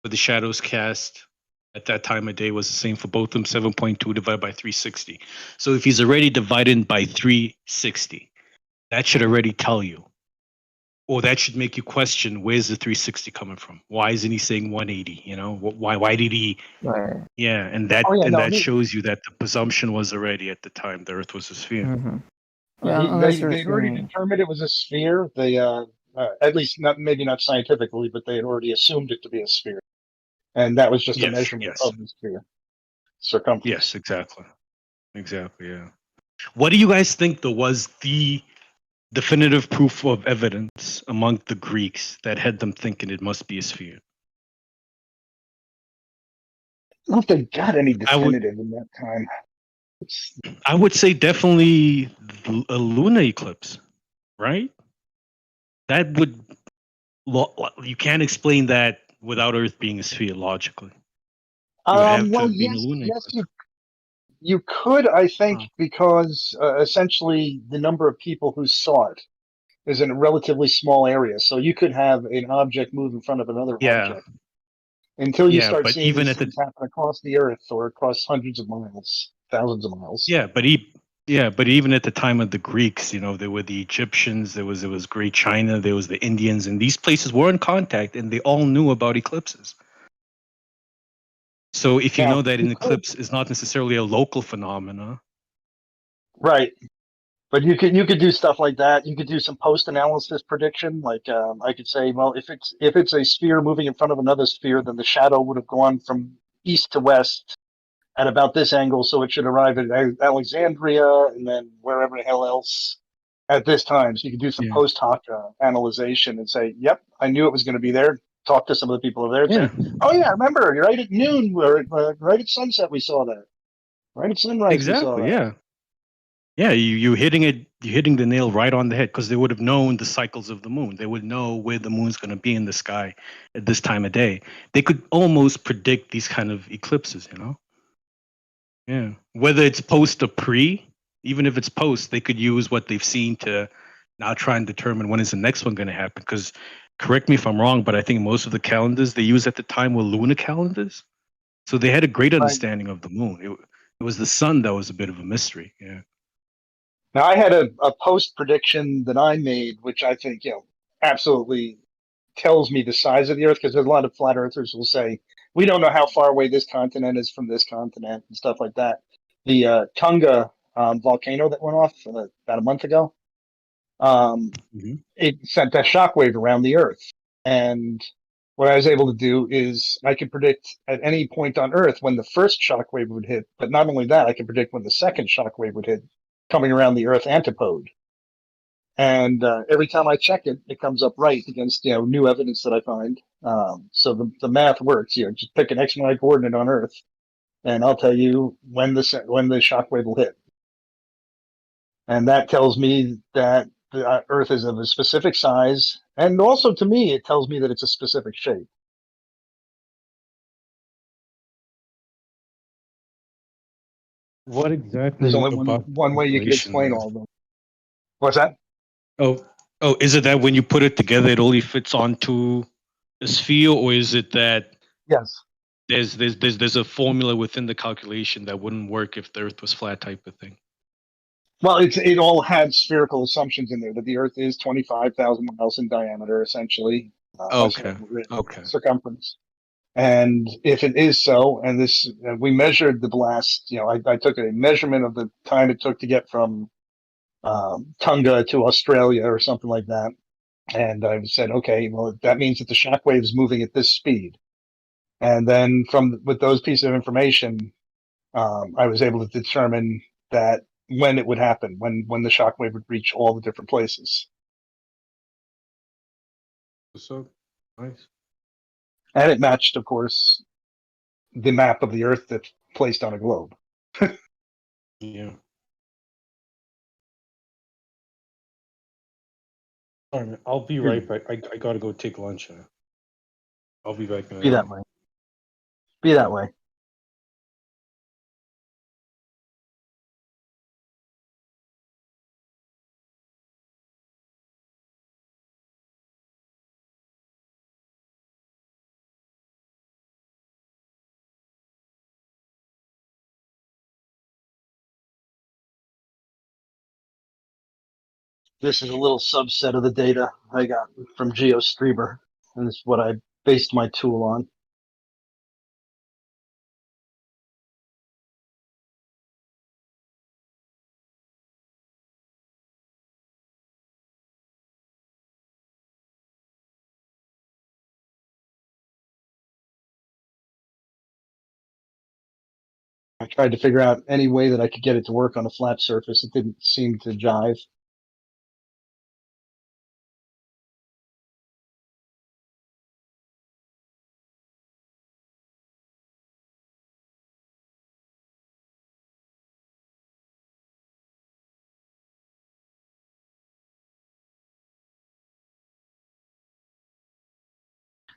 S15: where the shadows cast at that time of day was the same for both of them, 7.2 divided by 360. So if he's already divided by 360, that should already tell you. Or that should make you question, where's the 360 coming from? Why isn't he saying 180? You know, why did he?
S19: Right.
S15: Yeah, and that shows you that the presumption was already at the time the Earth was a sphere.
S19: Mm-hmm.
S6: They'd already determined it was a sphere. They at least maybe not scientifically, but they had already assumed it to be a sphere, and that was just a measurement of the sphere circumference.
S15: Yes, exactly. Yeah. What do you guys think was the definitive proof of evidence among the Greeks that had them thinking it must be a sphere?
S6: I don't know if they got any definitive in that time.
S15: I would say definitely a lunar eclipse, right? That would, you can't explain that without Earth being a sphere logically.
S6: You could, I think, because essentially the number of people who saw it is in a relatively small area. So you could have an object move in front of another object until you start seeing these things happen across the Earth or across hundreds of miles, thousands of miles.
S15: Yeah, but even at the time of the Greeks, you know, there were the Egyptians, there was Great China, there was the Indians, and these places were in contact, and they all knew about eclipses. So if you know that an eclipse is not necessarily a local phenomena,
S6: right? But you could do stuff like that. You could do some post analysis prediction. Like I could say, well, if it's a sphere moving in front of another sphere, then the shadow would have gone from east to west at about this angle, so it should arrive at Alexandria and then wherever the hell else at this time. So you could do some post hoc analyzation and say, yep, I knew it was going to be there. Talk to some of the people over there and say, oh yeah, remember, right at noon or right at sunset we saw that. Right at sunrise we saw
S15: Exactly.
S6: that.
S15: Yeah. Yeah. You're hitting the nail right on the head because they would have known the cycles of the moon. They would know where the moon's going to be in the sky at this time of day. They could almost predict these kind of eclipses. Yeah. Whether it's post or pre, even if it's post, they could use what they've seen to now try and determine when is the next one going to happen. Because correct me if I'm wrong, but I think most of the calendars they used at the time were lunar calendars. So they had a great understanding of the moon. It was the sun that was a bit of a mystery. Yeah.
S6: Now I had a post prediction that I made, which I think, absolutely tells me the size of the Earth, because there's a lot of flat earthers who will say, we don't know how far away this continent is from this continent and stuff like that. The Tunga volcano that went off about a month ago, it sent that shockwave around the Earth. And what I was able to do is I could predict at any point on Earth when the first shockwave would hit, but not only that, I could predict when the second shockwave would hit, coming around the Earth antipode. And every time I check it, it comes up right against new evidence that I find. So the math works. Just pick an X and Y coordinate on Earth, and I'll tell you when the shockwave will hit. And that tells me that the Earth is of a specific size, and also to me, it tells me that it's a specific shape.
S15: What exactly?
S6: There's only
S15: about
S6: one way you can
S15: calculation
S6: explain
S15: there?
S6: all of them. What's that?
S15: Oh, is it that when you put it together, it only fits onto a sphere, or is it that
S6: Yes.
S15: there's a formula within the calculation that wouldn't work if the Earth was flat, type of thing?
S6: Well, it all had spherical assumptions in there that the Earth is 25,000 miles in diameter, essentially.
S15: Okay.
S6: Circumference. And if it is so, and we measured the blast, I took a measurement of the time it took to get from Tonga to Australia or something like that. And I said, okay, well, that means that the shockwave is moving at this speed. And then with those pieces of information, I was able to determine that when it would happen, when the shockwave would reach all the different places.
S15: So nice.
S6: And it matched, of course, the map of the Earth that's placed on a globe.
S15: Yeah. All right, man. I'll be right back. I gotta go take lunch. I'll be back.
S6: Be that way. Be that way. This is a little subset of the data I got from GeoStreamer, and this is what I based my tool on. I tried to figure out any way that I could get it to work on a flat surface. It didn't seem to jive.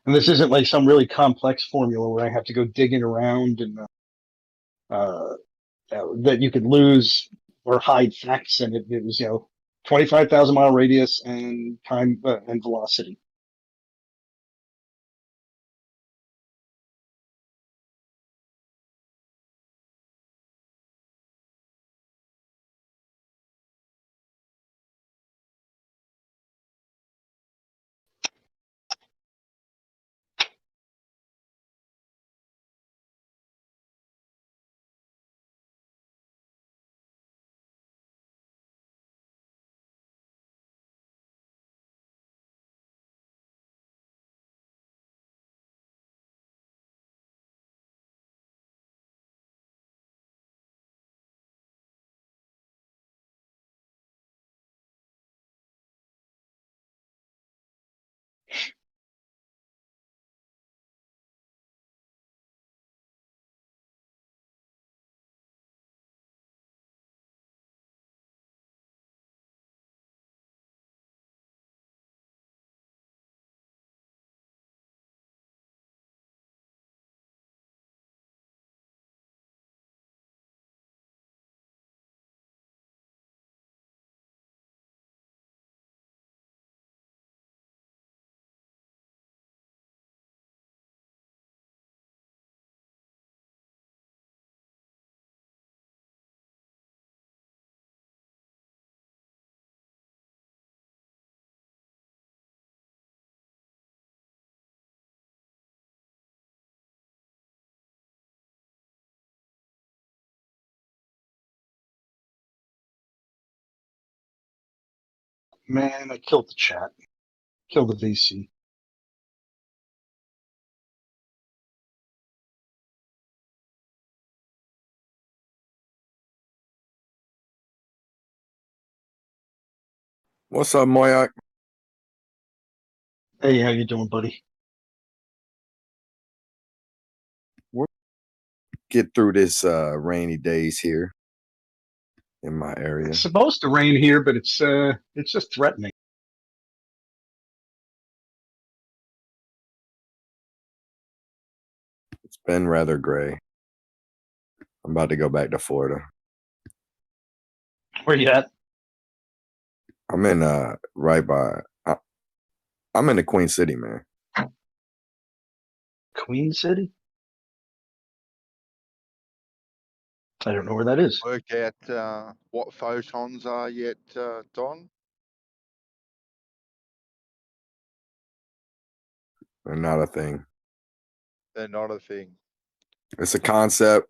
S6: And this isn't like some really complex formula where I have to go digging around and that you could lose or hide facts in it. It was 25,000 mile radius and time and velocity. Man, I killed the chat. Killed the VC.
S18: What's up, Moyak?
S6: Hey, how you doing, buddy?
S18: We'll get through this rainy days here in my area.
S6: It's supposed to rain here, but it's just threatening.
S18: It's been rather gray. I'm about to go back to Florida.
S6: Where you at?
S18: I'm in right by. I'm in the Queen City, man.
S6: Queen City? I don't know where that is.
S4: Work out what photons are yet, Don?
S18: They're not a thing.
S4: They're not a thing.
S18: It's a concept.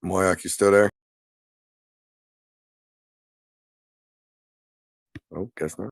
S18: Moyak, you still there? Oh, guess not.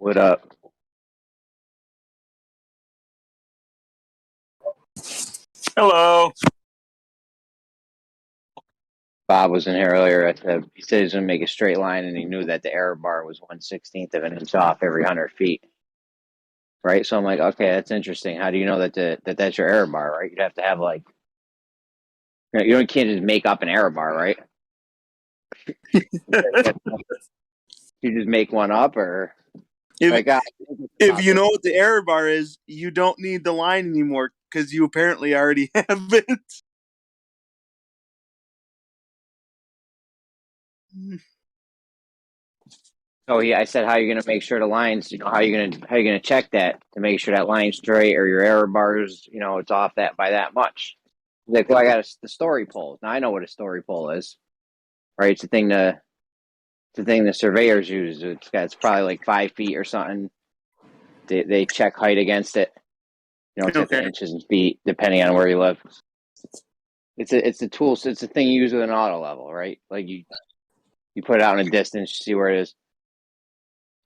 S9: What up?
S10: Hello.
S9: Bob was in here earlier. He said he was going to make a straight line, and he knew that the error bar was 1/16 of an inch off every 100 feet. Right? So I'm like, okay, that's interesting. How do you know that that's your error bar, right? You'd have to have like, you can't just make up an error bar, right? You just make one up, or
S10: If you know what the error bar is, you don't need the line anymore because you apparently already have it.
S9: Oh yeah, I said, how are you going to make sure the lines? How are you going to check that to make sure that line's straight, or your error bars, it's off that by that much? He's like, well, I got the story pole. Now I know what a story pole is, right? It's the thing the surveyors use. It's probably like 5 feet or something. They check height against it. It's at the inches and feet depending on where you live. It's a tool. So it's a thing you use with an auto level, right? Like you put it out in a distance, see where it is.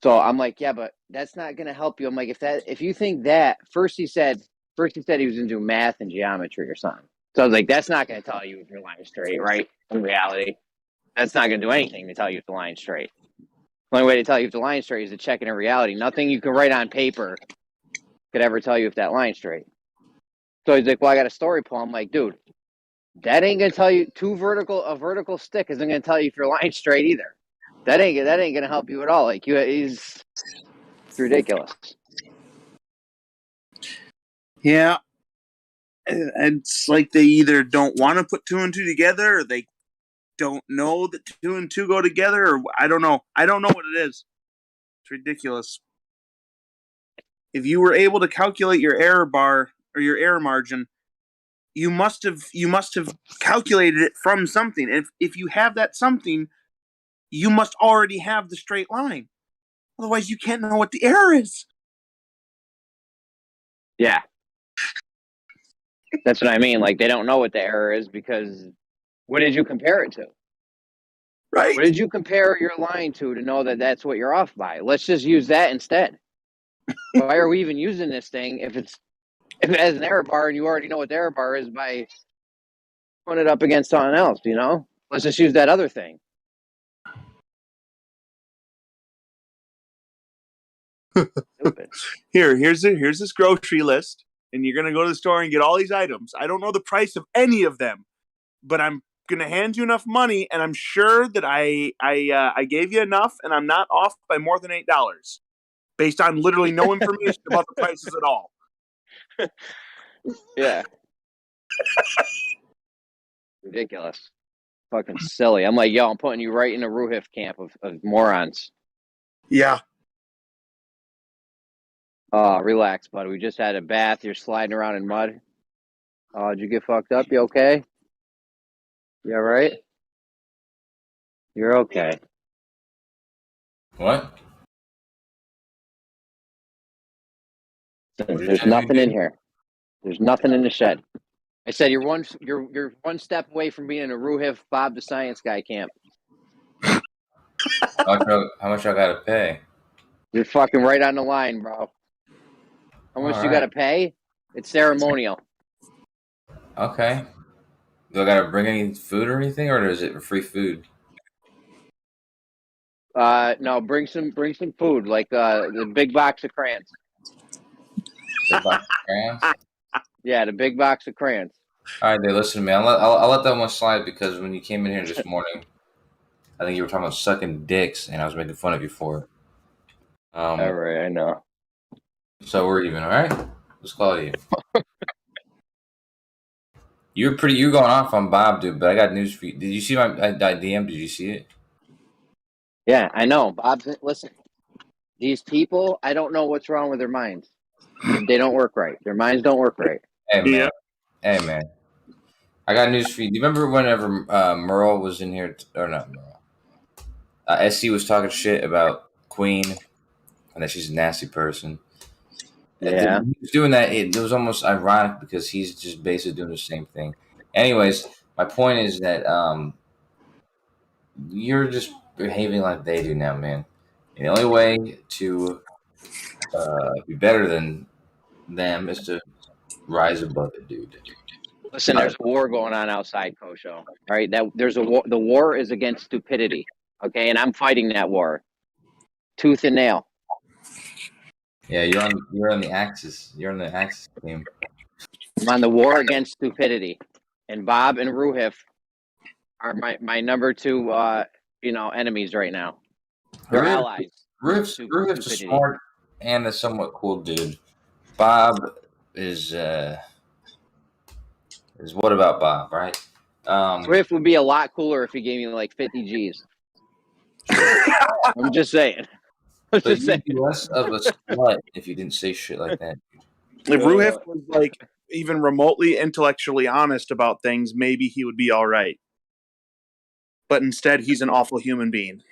S9: So I'm like, yeah, but that's not going to help you. I'm like, if you think that, first he said he was going to do math and geometry or something. So I was like, that's not going to tell you if your line's straight, right? In reality, that's not going to do anything to tell you if the line's straight. The only way to tell you if the line's straight is to check it in reality. Nothing you can write on paper could ever tell you if that line's straight. So he's like, well, I got a story pole. I'm like, dude, that ain't going to tell you. A vertical stick isn't going to tell you if your line's straight either. That ain't going to help you at all. Like it's ridiculous.
S10: Yeah. And it's like they either don't want to put 2 and 2 together, or they don't know that 2 and 2 go together, or I don't know. I don't know what it is. It's ridiculous. If you were able to calculate your error bar or your error margin, you must have calculated it from something. If you have that something, you must already have the straight line. Otherwise, you can't know what the error is.
S9: Yeah. That's what I mean. Like, they don't know what the error is because what did you compare it to?
S10: Right.
S9: What did you compare your line to know that that's what you're off by? Let's just use that instead. Why are we even using this thing if it has an error bar and you already know what the error bar is by putting it up against something else, Let's just use that other thing.
S10: Here's this grocery list, and you're gonna go to the store and get all these items. I don't know the price of any of them, but I'm gonna hand you enough money, and I'm sure that I gave you enough, and I'm not off by more than $8, based on literally no information about the prices at all.
S9: Yeah. Ridiculous. Fucking silly. I'm like, yo, I'm putting you right in the Ruhif camp of morons.
S10: Yeah.
S9: Oh, relax, bud. We just had a bath. You're sliding around in mud. Oh, did you get fucked up? You okay? You all right? You're okay.
S7: What?
S9: There's nothing in here. There's nothing in the shed. I said you're one step away from being in a Ruhif Bob the Science Guy camp.
S7: How much I gotta pay?
S9: You're fucking right on the line, bro. How much you gotta pay? It's ceremonial.
S7: Okay. Do I gotta bring any food or anything, or is it free food?
S9: No, bring some food, like the big box of crayons.
S7: Big box of crayons?
S9: Yeah, the big box of crayons.
S7: All right, dude, listen to me. I'll let that one slide because when you came in here this morning, I think you were talking about sucking dicks, and I was making fun of you for it.
S9: All right, I know.
S7: So we're even, all right? Let's call it even. You're going off on Bob, dude. But I got news for you. Did you see my DM? Did you see it?
S9: Yeah, I know, Bob. Listen, these people, I don't know what's wrong with their minds. They don't work right. Their minds don't work right.
S7: Hey man, hey man. I got news for you. Do you remember whenever Merle was in here, or not Merle? SC was talking shit about Queen and that she's a nasty person.
S9: Yeah.
S7: He was doing that. It was almost ironic because he's just basically doing the same thing. Anyways, my point is that you're just behaving like they do now, man. And the only way to be better than them is to rise above it, dude.
S9: Listen, there's a war going on outside, Kosho. All right, that there's a war. The war is against stupidity. Okay, and I'm fighting that war, tooth and nail.
S7: Yeah, you're on the Axis. You're on the Axis team.
S9: I'm on the war against stupidity, and Bob and Ruhif are my number two, enemies right now. They're allies.
S7: Riff's a smart and a somewhat cool dude. Bob is what about Bob, right?
S9: Ruhif would be a lot cooler if he gave me like 50 G's. I'm just saying.
S7: But you'd be less of a slut if you didn't say shit like that.
S10: If Ruhif was like even remotely intellectually honest about things, maybe he would be all right. But instead, he's an awful human being.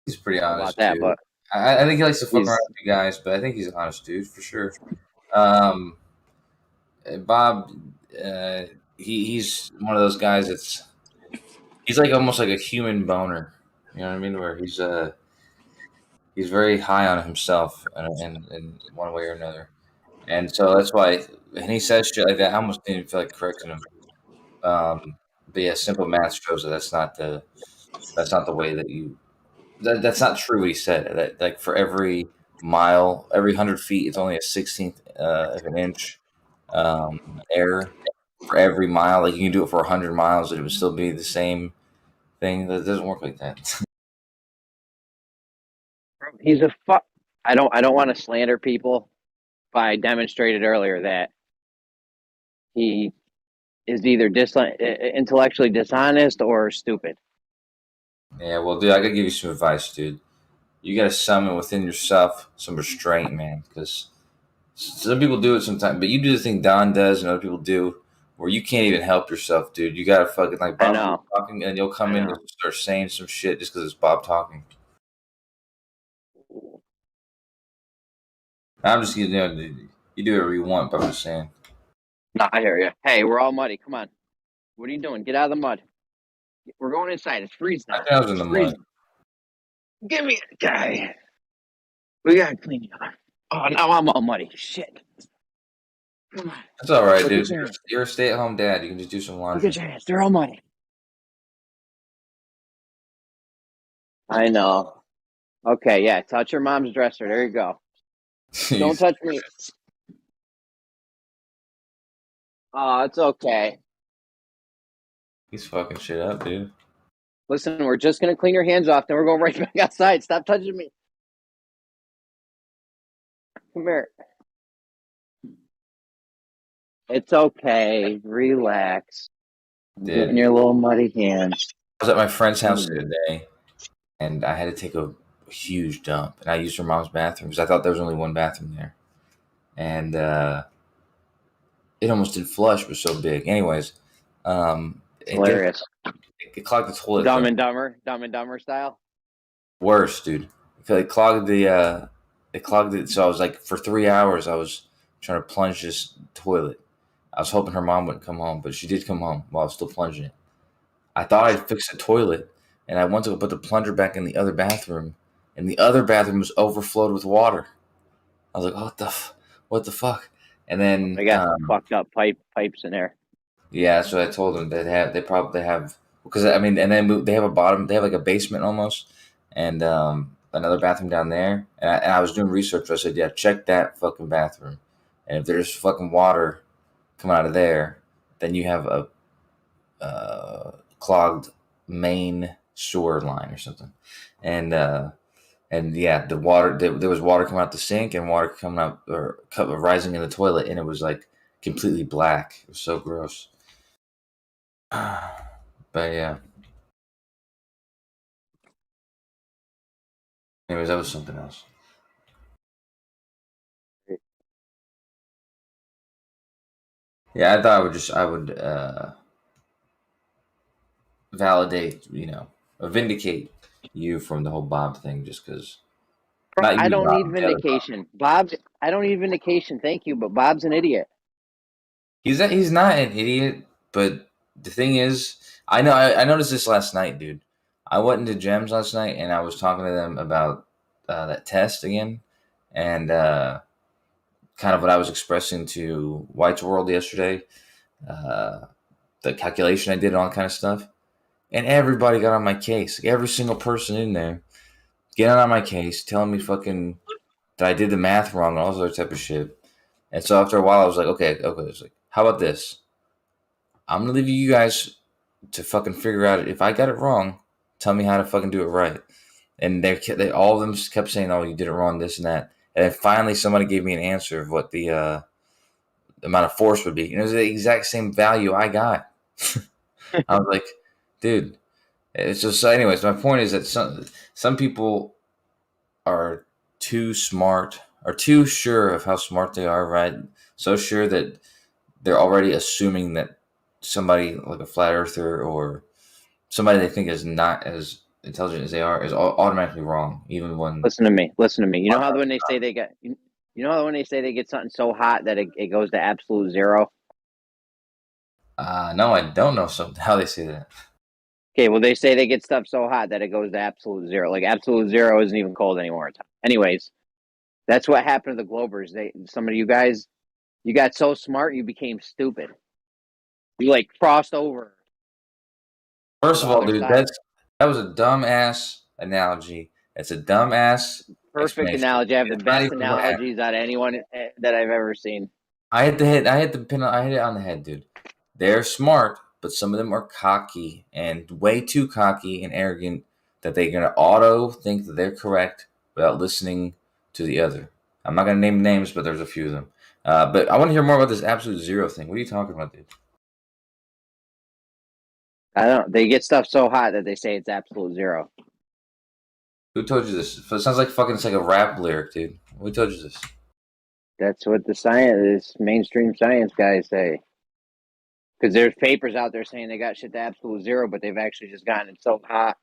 S7: He's pretty honest,
S9: about that,
S7: dude.
S9: but
S7: I think he likes to fuck around with you guys, but I think he's an honest dude for sure. Bob, he's one of those guys he's like almost like a human boner. You know what I mean? Where he's very high on himself in one way or another. And so that's why when he says shit like that, I almost didn't feel like correcting him. But yeah, simple math shows that that's not the way that you. That's not true. What he said that like for every mile, every 100 feet, it's only a 16th of an inch error for every mile. Like you can do it for 100 miles, and it would still be the same thing. That doesn't work like that.
S9: he's a fuck. I don't want to slander people, but I demonstrated earlier that he is either intellectually dishonest or stupid.
S7: Yeah, well, dude, I gotta give you some advice, dude. You gotta summon within yourself some restraint, man, because some people do it sometimes, but you do the thing Don does and other people do, where you can't even help yourself, dude. You gotta fucking like Bob talking, and you'll come in and start saying some shit just because it's Bob talking. I'm just you do whatever you want, but I'm just saying.
S9: No, I hear you. Hey, we're all muddy. Come on. What are you doing? Get out of the mud. We're going inside. It's freezing.
S7: I was in the mud.
S9: Give me a guy. We gotta clean you up. Oh, now I'm all muddy. Shit. Come on.
S7: That's all right,
S9: Look
S7: dude.
S9: at your-
S7: You're a stay-at-home dad. You can just do some laundry.
S9: Look at your hands. They're all muddy. I know. Okay, yeah. Touch your mom's dresser. There you go. Don't touch me. Oh, it's okay.
S7: He's fucking shit up, dude.
S9: Listen, we're just gonna clean your hands off, then we're going right back outside. Stop touching me. Come here. It's okay. Relax.
S7: Dude.
S9: Get in your little muddy hands.
S7: I was at my friend's house the other day, and I had to take a huge dump, and I used her mom's bathroom because I thought there was only one bathroom there, and it almost didn't flush. It was so big. Anyways,
S9: Hilarious.
S7: It clogged the toilet.
S9: Dumb and Dumber style.
S7: Worse, dude. It clogged it. So I was like, for 3 hours, I was trying to plunge this toilet. I was hoping her mom wouldn't come home, but she did come home while I was still plunging it. I thought I'd fixed the toilet, and I went to put the plunger back in the other bathroom, and the other bathroom was overflowed with water. I was like, what the fuck? And then
S9: they got fucked up pipes in there.
S7: Yeah, so I told them they probably have, because I mean, and then they have like a basement almost, and another bathroom down there. And I was doing research. So I said, yeah, check that fucking bathroom, and if there's fucking water coming out of there, then you have a clogged main sewer line or something. And yeah, the water there was water coming out the sink and water coming out or rising in the toilet, and it was like completely black. It was so gross. But yeah. Anyways, that was something else. Yeah, I thought I would validate, vindicate you from the whole Bob thing, just because.
S9: I don't need vindication. I don't need vindication. Thank you, but Bob's an idiot.
S7: He's not an idiot, but the thing is, I noticed this last night, dude. I went into Gems last night, and I was talking to them about that test again, and kind of what I was expressing to White's World yesterday, the calculation I did, all that kind of stuff, and everybody got on my case. Every single person in there getting on my case, telling me fucking that I did the math wrong and all this other type of shit. And so after a while, I was like, okay. It's like, how about this? I'm gonna leave you guys to fucking figure out if I got it wrong. Tell me how to fucking do it right. And they all of them just kept saying, "Oh, you did it wrong, this and that." And then finally, somebody gave me an answer of what the amount of force would be. And it was the exact same value I got. I was like, dude, it's just. So anyways, my point is that some people are too smart, are too sure of how smart they are, right? So sure that they're already assuming that somebody like a flat earther or somebody they think is not as intelligent as they are is automatically wrong, even when.
S9: Listen to me. You know how when they say they get, you know how when they say they get something so hot that it goes to absolute zero?
S7: No, I don't know how they say that.
S9: Okay, well, they say they get stuff so hot that it goes to absolute zero. Like absolute zero isn't even cold anymore. Anyways, that's what happened to the Globers. Some of you guys, you got so smart, you became stupid. You like crossed over.
S7: First of all, dude, that was a dumbass analogy. It's a dumbass.
S9: Perfect analogy. I have the best analogies out of anyone that I've ever seen.
S7: I hit it on the head, dude. They're smart, but some of them are cocky and way too cocky and arrogant that they're gonna auto think that they're correct without listening to the other. I'm not gonna name names, but there's a few of them. But I want to hear more about this absolute zero thing. What are you talking about, dude?
S9: I don't know. They get stuff so hot that they say it's absolute zero.
S7: Who told you this? It sounds like fucking. It's like a rap lyric, dude. Who told you this?
S9: That's what the mainstream science guys say. Because there's papers out there saying they got shit to absolute zero, but they've actually just gotten it so hot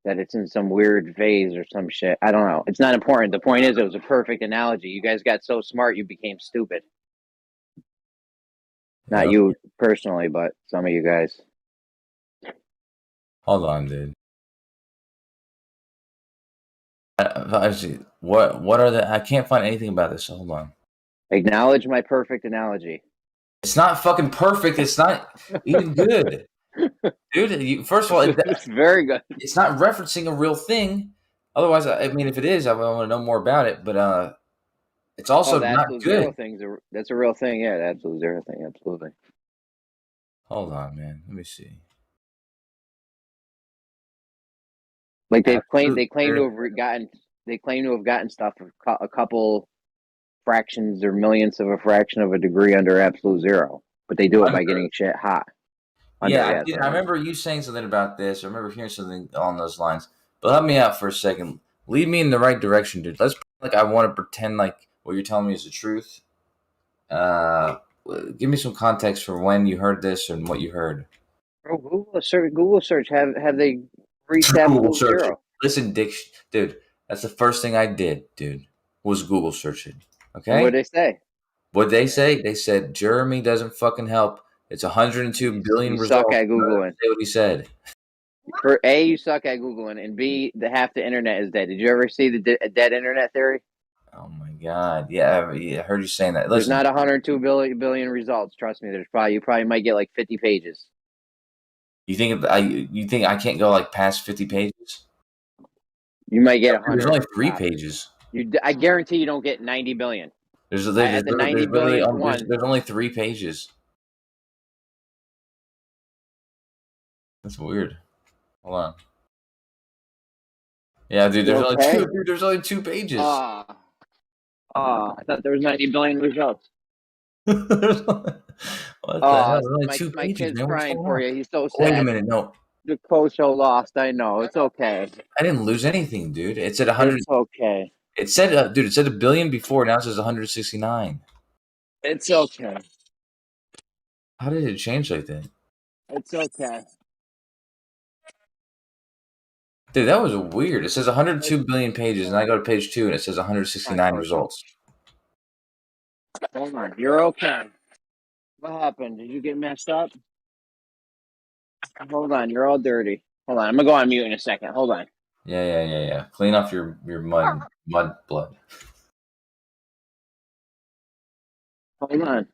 S9: that it's in some weird phase or some shit. I don't know. It's not important. The point is, it was a perfect analogy. You guys got so smart, you became stupid. Not you personally, but some of you guys.
S7: Hold on, dude. Actually, what are the? I can't find anything about this. So hold on.
S9: Acknowledge my perfect analogy.
S7: It's not fucking perfect. It's not even good, dude. First of all,
S9: it's very good.
S7: It's not referencing a real thing. Otherwise, I mean, if it is, I want to know more about it. But it's also not good.
S9: Zero things. That's a real thing. Yeah, the absolute zero thing. Absolutely.
S7: Hold on, man. Let me see.
S9: Like they claim to have gotten stuff a couple fractions or millionths of a fraction of a degree under absolute zero, but they do it by getting shit hot.
S7: I remember you saying something about this. I remember hearing something along those lines. But help me out for a second. Lead me in the right direction, dude. Let's I want to pretend like what you're telling me is the truth. Give me some context for when you heard this and what you heard.
S9: Oh, Google search. Have they reached absolute zero?
S7: Listen, Dick, dude. That's the first thing I did, dude. Was Google searching. Okay.
S9: What did they say?
S7: What they say? They said Jeremy doesn't fucking help. It's 102 billion
S9: you
S7: results.
S9: Suck at Googling.
S7: Say what he said.
S9: For A, you suck at Googling, and B, half the internet is dead. Did you ever see the dead internet theory?
S7: Oh my god! Yeah, I heard you saying that.
S9: Listen, there's not 102 billion results. Trust me. You probably might get like 50 pages.
S7: You think I can't go like past 50 pages?
S9: You might get 100.
S7: There's only 3 pages.
S9: I guarantee you don't get 90 billion.
S7: There's only 3 pages. That's weird. Hold on. Yeah, dude. There's only 2 pages.
S9: I thought there was 90 billion results.
S7: What the hell? There's only 2
S9: my
S7: pages.
S9: kid's
S7: Man.
S9: crying for you. He's so sad.
S7: Wait a minute. No.
S9: The co-show lost. I know. It's okay.
S7: I didn't lose anything, dude. It said 100.
S9: It's okay.
S7: It said, dude. It said 1 billion before. Now it says 169.
S9: It's okay.
S7: How did it change like that?
S9: It's okay.
S7: Dude, that was weird. It says 102 billion pages, and I go to page 2, and it says 169 results.
S9: Hold on. You're okay. What happened? Did you get messed up? Hold on. You're all dirty. Hold on. I'm going to go on mute in a second. Hold on.
S7: Yeah. Clean off your mud blood.
S9: Hold on.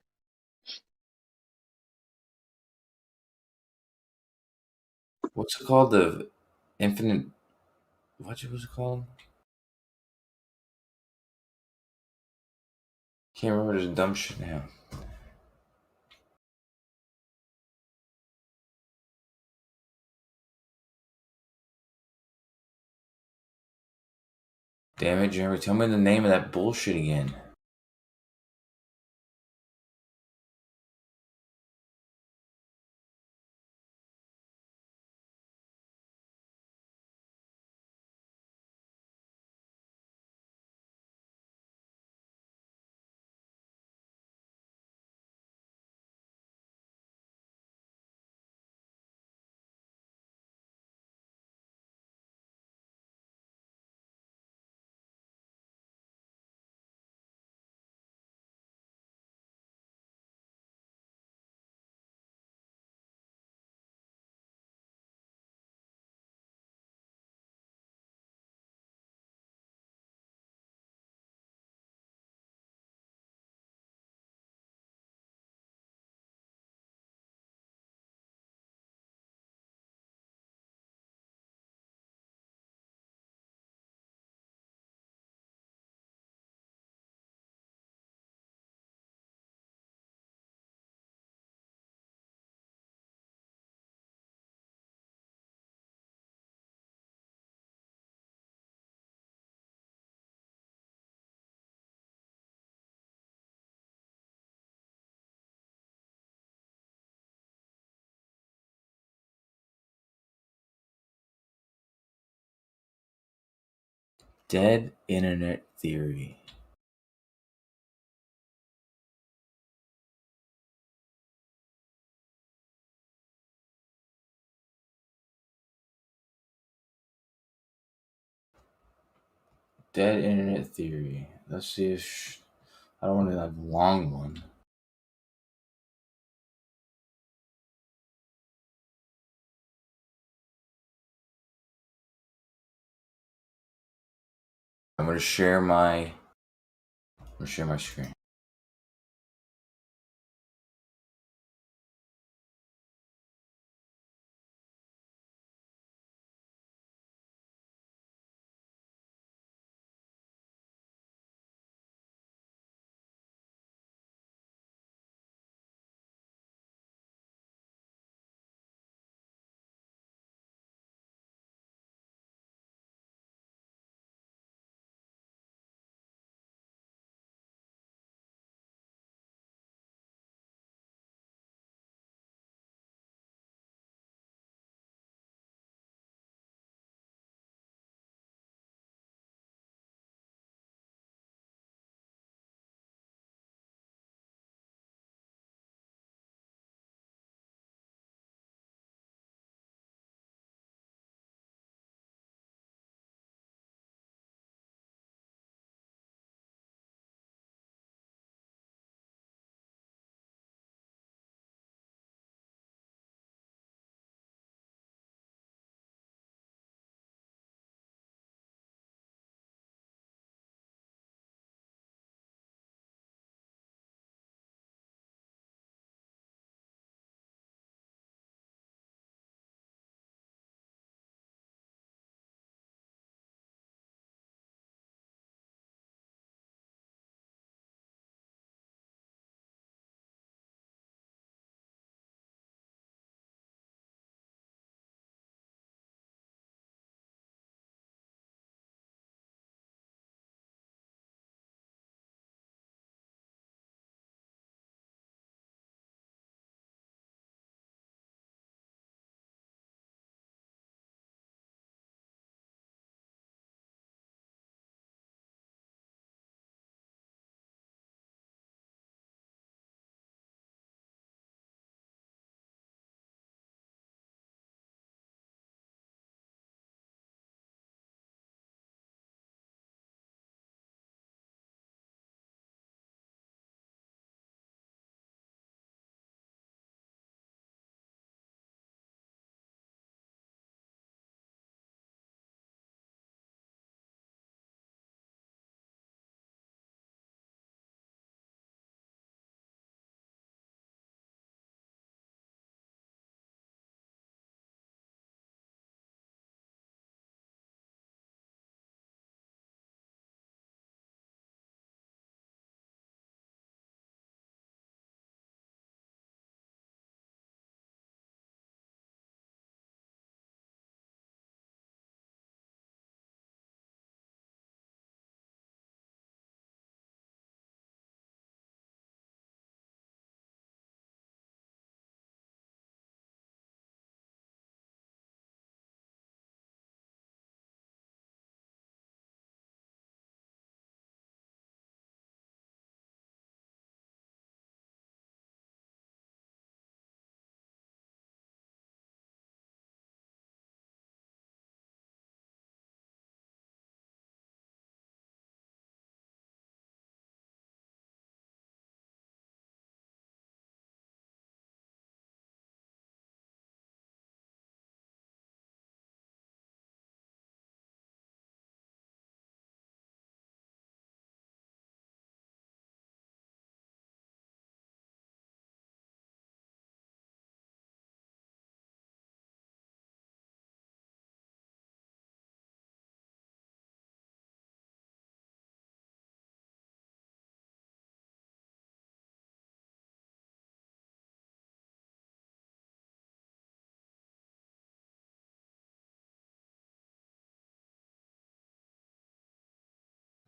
S7: What's it called? The infinite. What was it called? Can't remember. There's dumb shit now. Damn it, Jeremy! Tell me the name of that bullshit again. Dead internet theory. Dead internet theory. Let's see if I don't want to have a long one. I'm gonna share my screen.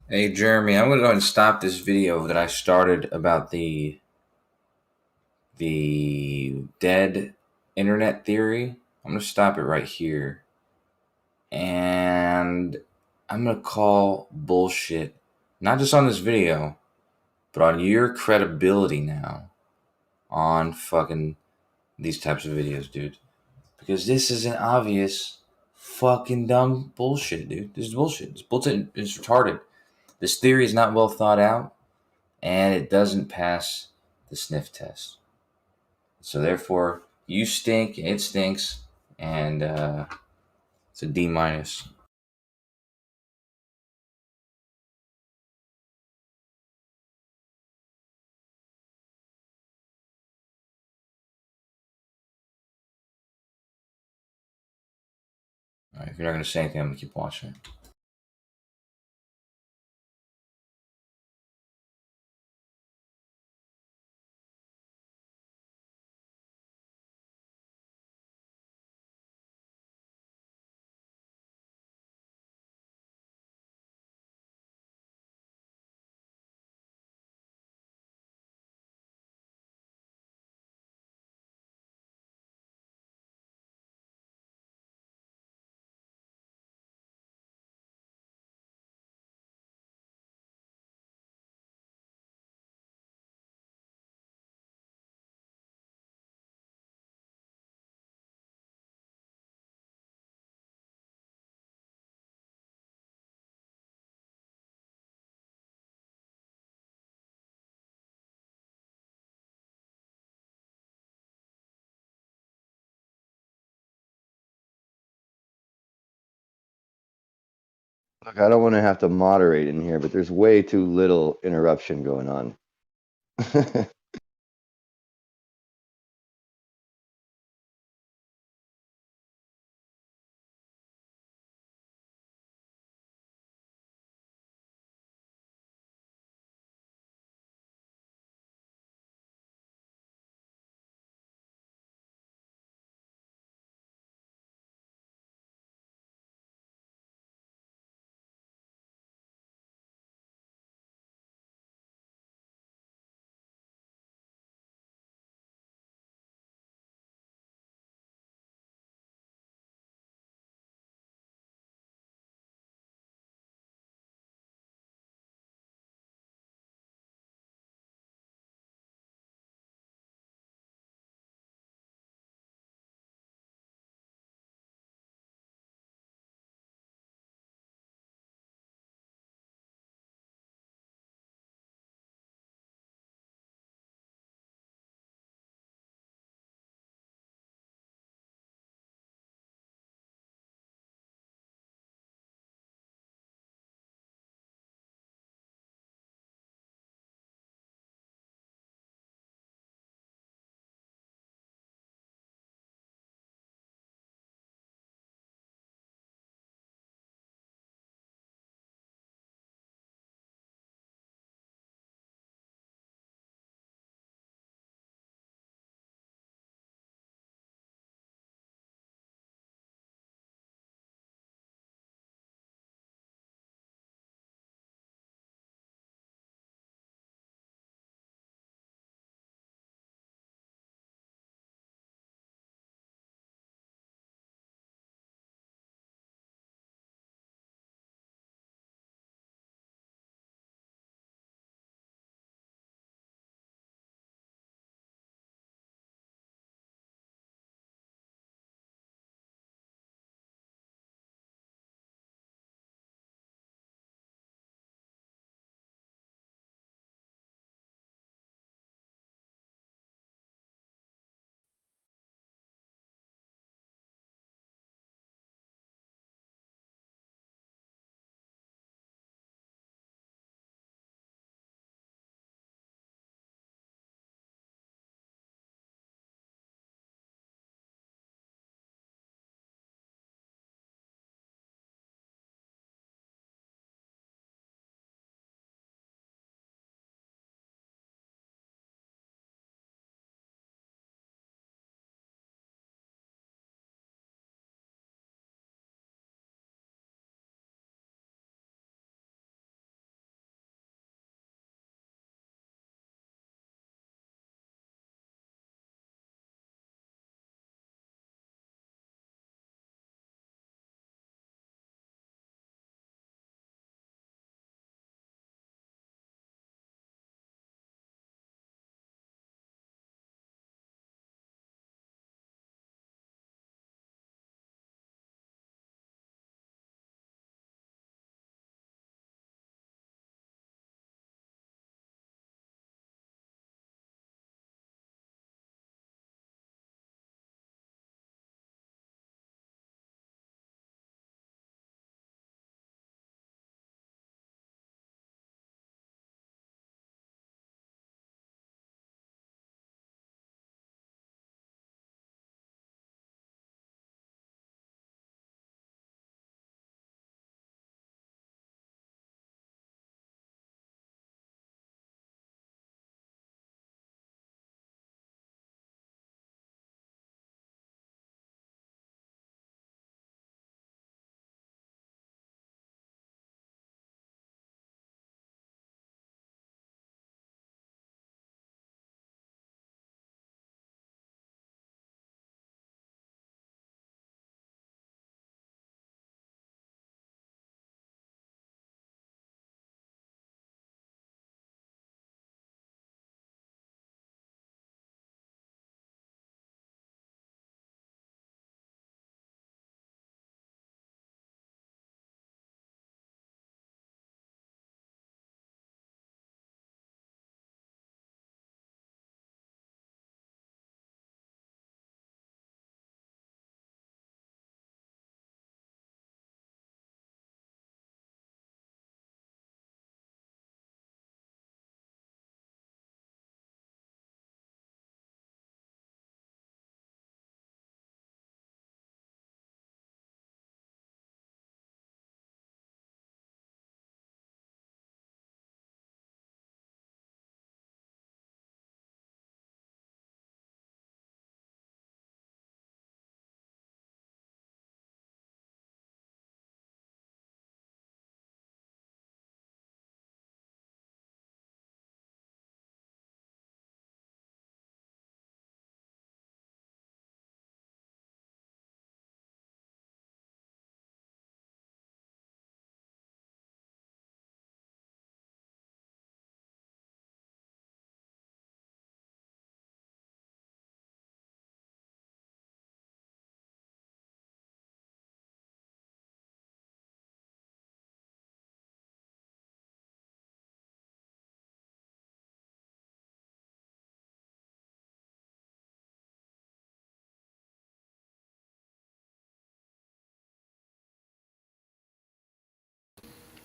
S7: Hey Jeremy, I'm gonna go ahead and stop this video that I started about the dead internet theory. I'm gonna stop it right here, and I'm gonna call bullshit, not just on this video, but on your credibility now on fucking these types of videos, dude. Because this is an obvious fucking dumb bullshit, dude. This is bullshit. This bullshit is retarded. This theory is not well thought out, and it doesn't pass the sniff test. So therefore, you stink, it stinks, and it's a D minus. All right, if you're not gonna say anything, I'm gonna keep watching.
S12: Look, I don't want to have to moderate in here, but there's way too little interruption going on.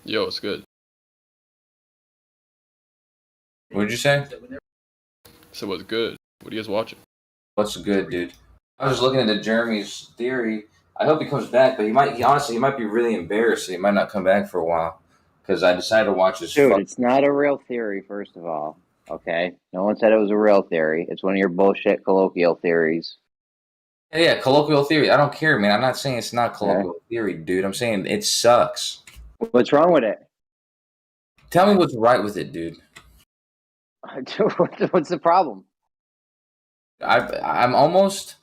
S22: Yo, it's good.
S7: What'd you say?
S22: So what's good? What are you guys watching?
S7: What's good, dude? I was just looking into Jeremy's theory. I hope he comes back, but he might be really embarrassed. He might not come back for a while because I decided to watch his.
S9: Dude, it's not a real theory, first of all. Okay? No one said it was a real theory. It's one of your bullshit colloquial theories.
S7: Yeah, colloquial theory. I don't care, man. I'm not saying it's not colloquial theory, dude. I'm saying it sucks.
S9: What's wrong with it?
S7: Tell me what's right with it, dude.
S9: What's the problem?
S7: I'm not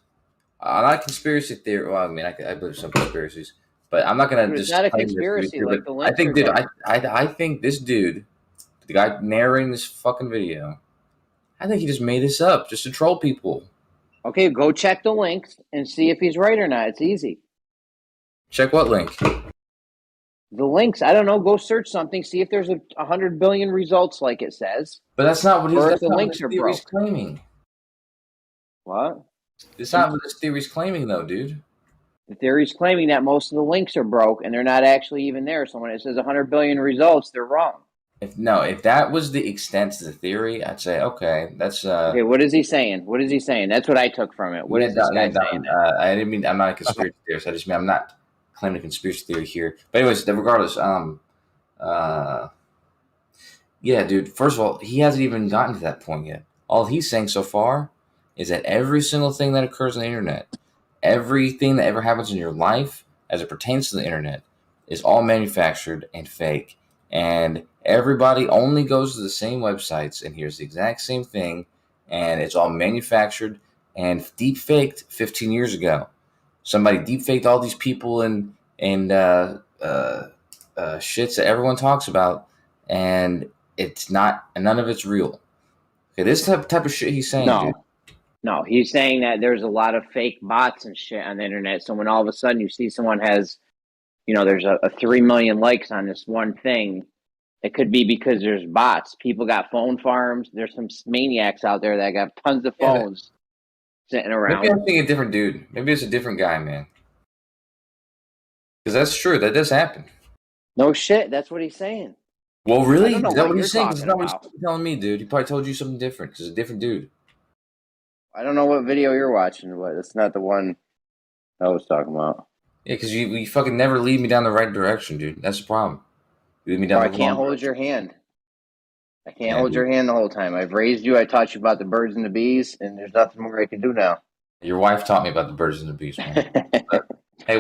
S7: a conspiracy theory. Well, I mean, I believe some conspiracies, but I'm not gonna
S9: Dude,
S7: just.
S9: it's not a
S7: claim this
S9: conspiracy
S7: theory,
S9: like
S7: but
S9: the
S7: I think,
S9: links
S7: dude.
S9: are
S7: I think this dude, the guy narrating this fucking video, I think he just made this up just to troll people.
S9: Okay, go check the links and see if he's right or not. It's easy.
S7: Check what link?
S9: The links. I don't know. Go search something. See if there's 100 billion results, like it says.
S7: But that's not what he's.
S9: Or if
S7: That's
S9: the
S7: not what
S9: links
S7: his
S9: are
S7: theory's
S9: broke.
S7: claiming.
S9: What?
S7: It's not what his theory's claiming, though, dude.
S9: The theory's claiming that most of the links are broke and they're not actually even there. So when it says 100 billion results, they're wrong.
S7: If that was the extent to the theory, I'd say okay, that's.
S9: Okay, what is he saying? What is he saying? That's what I took from it. What is this guy saying?
S7: I didn't mean I'm not a conspiracy theorist. I just mean I'm not claiming a conspiracy theory here. But anyways, regardless, yeah, dude. First of all, he hasn't even gotten to that point yet. All he's saying so far is that every single thing that occurs on the internet, everything that ever happens in your life as it pertains to the internet, is all manufactured and fake. And everybody only goes to the same websites and hears the exact same thing, and it's all manufactured and deep faked 15 years ago. Somebody deep faked all these people and shits that everyone talks about, and it's not, and none of it's real. Okay, this type of shit he's saying, dude.
S9: No, he's saying that there's a lot of fake bots and shit on the internet. So when all of a sudden you see someone has, there's a 3 million likes on this one thing, it could be because there's bots. People got phone farms. There's some maniacs out there that got tons of phones sitting around.
S7: Maybe I'm thinking a different dude. Maybe it's a different guy, man. Because that's true. That does happen.
S9: No shit. That's what he's saying.
S7: Well, really?
S9: I don't know
S7: Is that
S9: what
S7: what
S9: you're
S7: he's saying? 'Cause it's not
S9: talking
S7: what he's telling me, dude. He probably told you something different. Because it's a different dude.
S9: I don't know what video you're watching, but it's not the one I was talking about.
S7: Yeah, because you fucking never lead me down the right direction, dude. That's the problem. You lead me down
S9: I
S7: the
S9: can't
S7: wrong
S9: hold your hand. I can't
S7: Yeah,
S9: hold
S7: dude.
S9: your hand the whole time. I've raised you. I taught you about the birds and the bees, and there's nothing more I can do now.
S7: Your wife taught me about the birds and the bees, man. But, hey,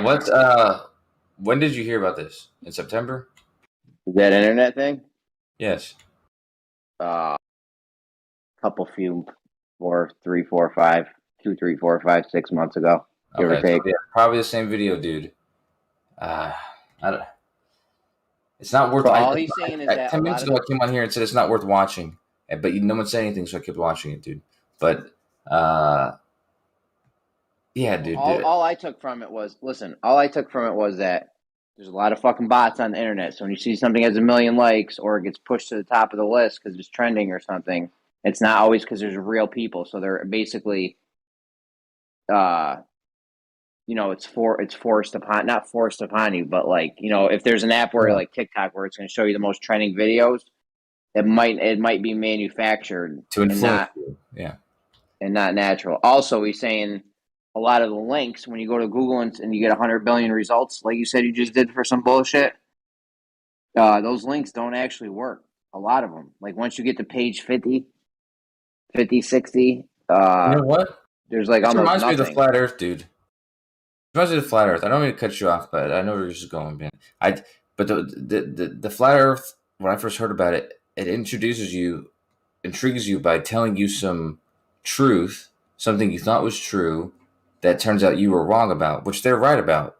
S7: when did you hear about this? In September?
S9: That internet thing?
S7: Yes.
S9: Few, 4, 3, 4, 5, 2, 3, 4, 5, 6 months ago, give or
S7: Okay,
S9: take.
S7: so yeah, probably the same video, dude. I don't. It's not worth.
S9: So all he's saying is that
S7: 10
S9: a
S7: minutes
S9: lot
S7: ago,
S9: of
S7: I came on here and said it's not worth watching, but no one said anything, so I kept watching it, dude. But yeah, dude.
S9: all I took from it was that there's a lot of fucking bots on the internet. So when you see something has 1 million likes or it gets pushed to the top of the list because it's trending or something, it's not always because there's real people. So they're basically, it's forced upon, not forced upon you, but like, if there's an app where like TikTok where it's going to show you the most trending videos, it might be manufactured
S7: to influence you. Yeah.
S9: And not natural. Also, he's saying a lot of the links, when you go to Google and you get 100 billion results, like you said you just did for some bullshit, those links don't actually work. A lot of them. Like once you get to page 50, 60,
S7: you know what?
S9: There's like
S7: this
S9: almost
S7: reminds
S9: nothing.
S7: me of the flat Earth, dude. It reminds me of the flat Earth. I don't mean to cut you off, but I know where you're just going, man. But the flat Earth, when I first heard about it, it introduces you, intrigues you by telling you some truth, something you thought was true, that turns out you were wrong about, which they're right about.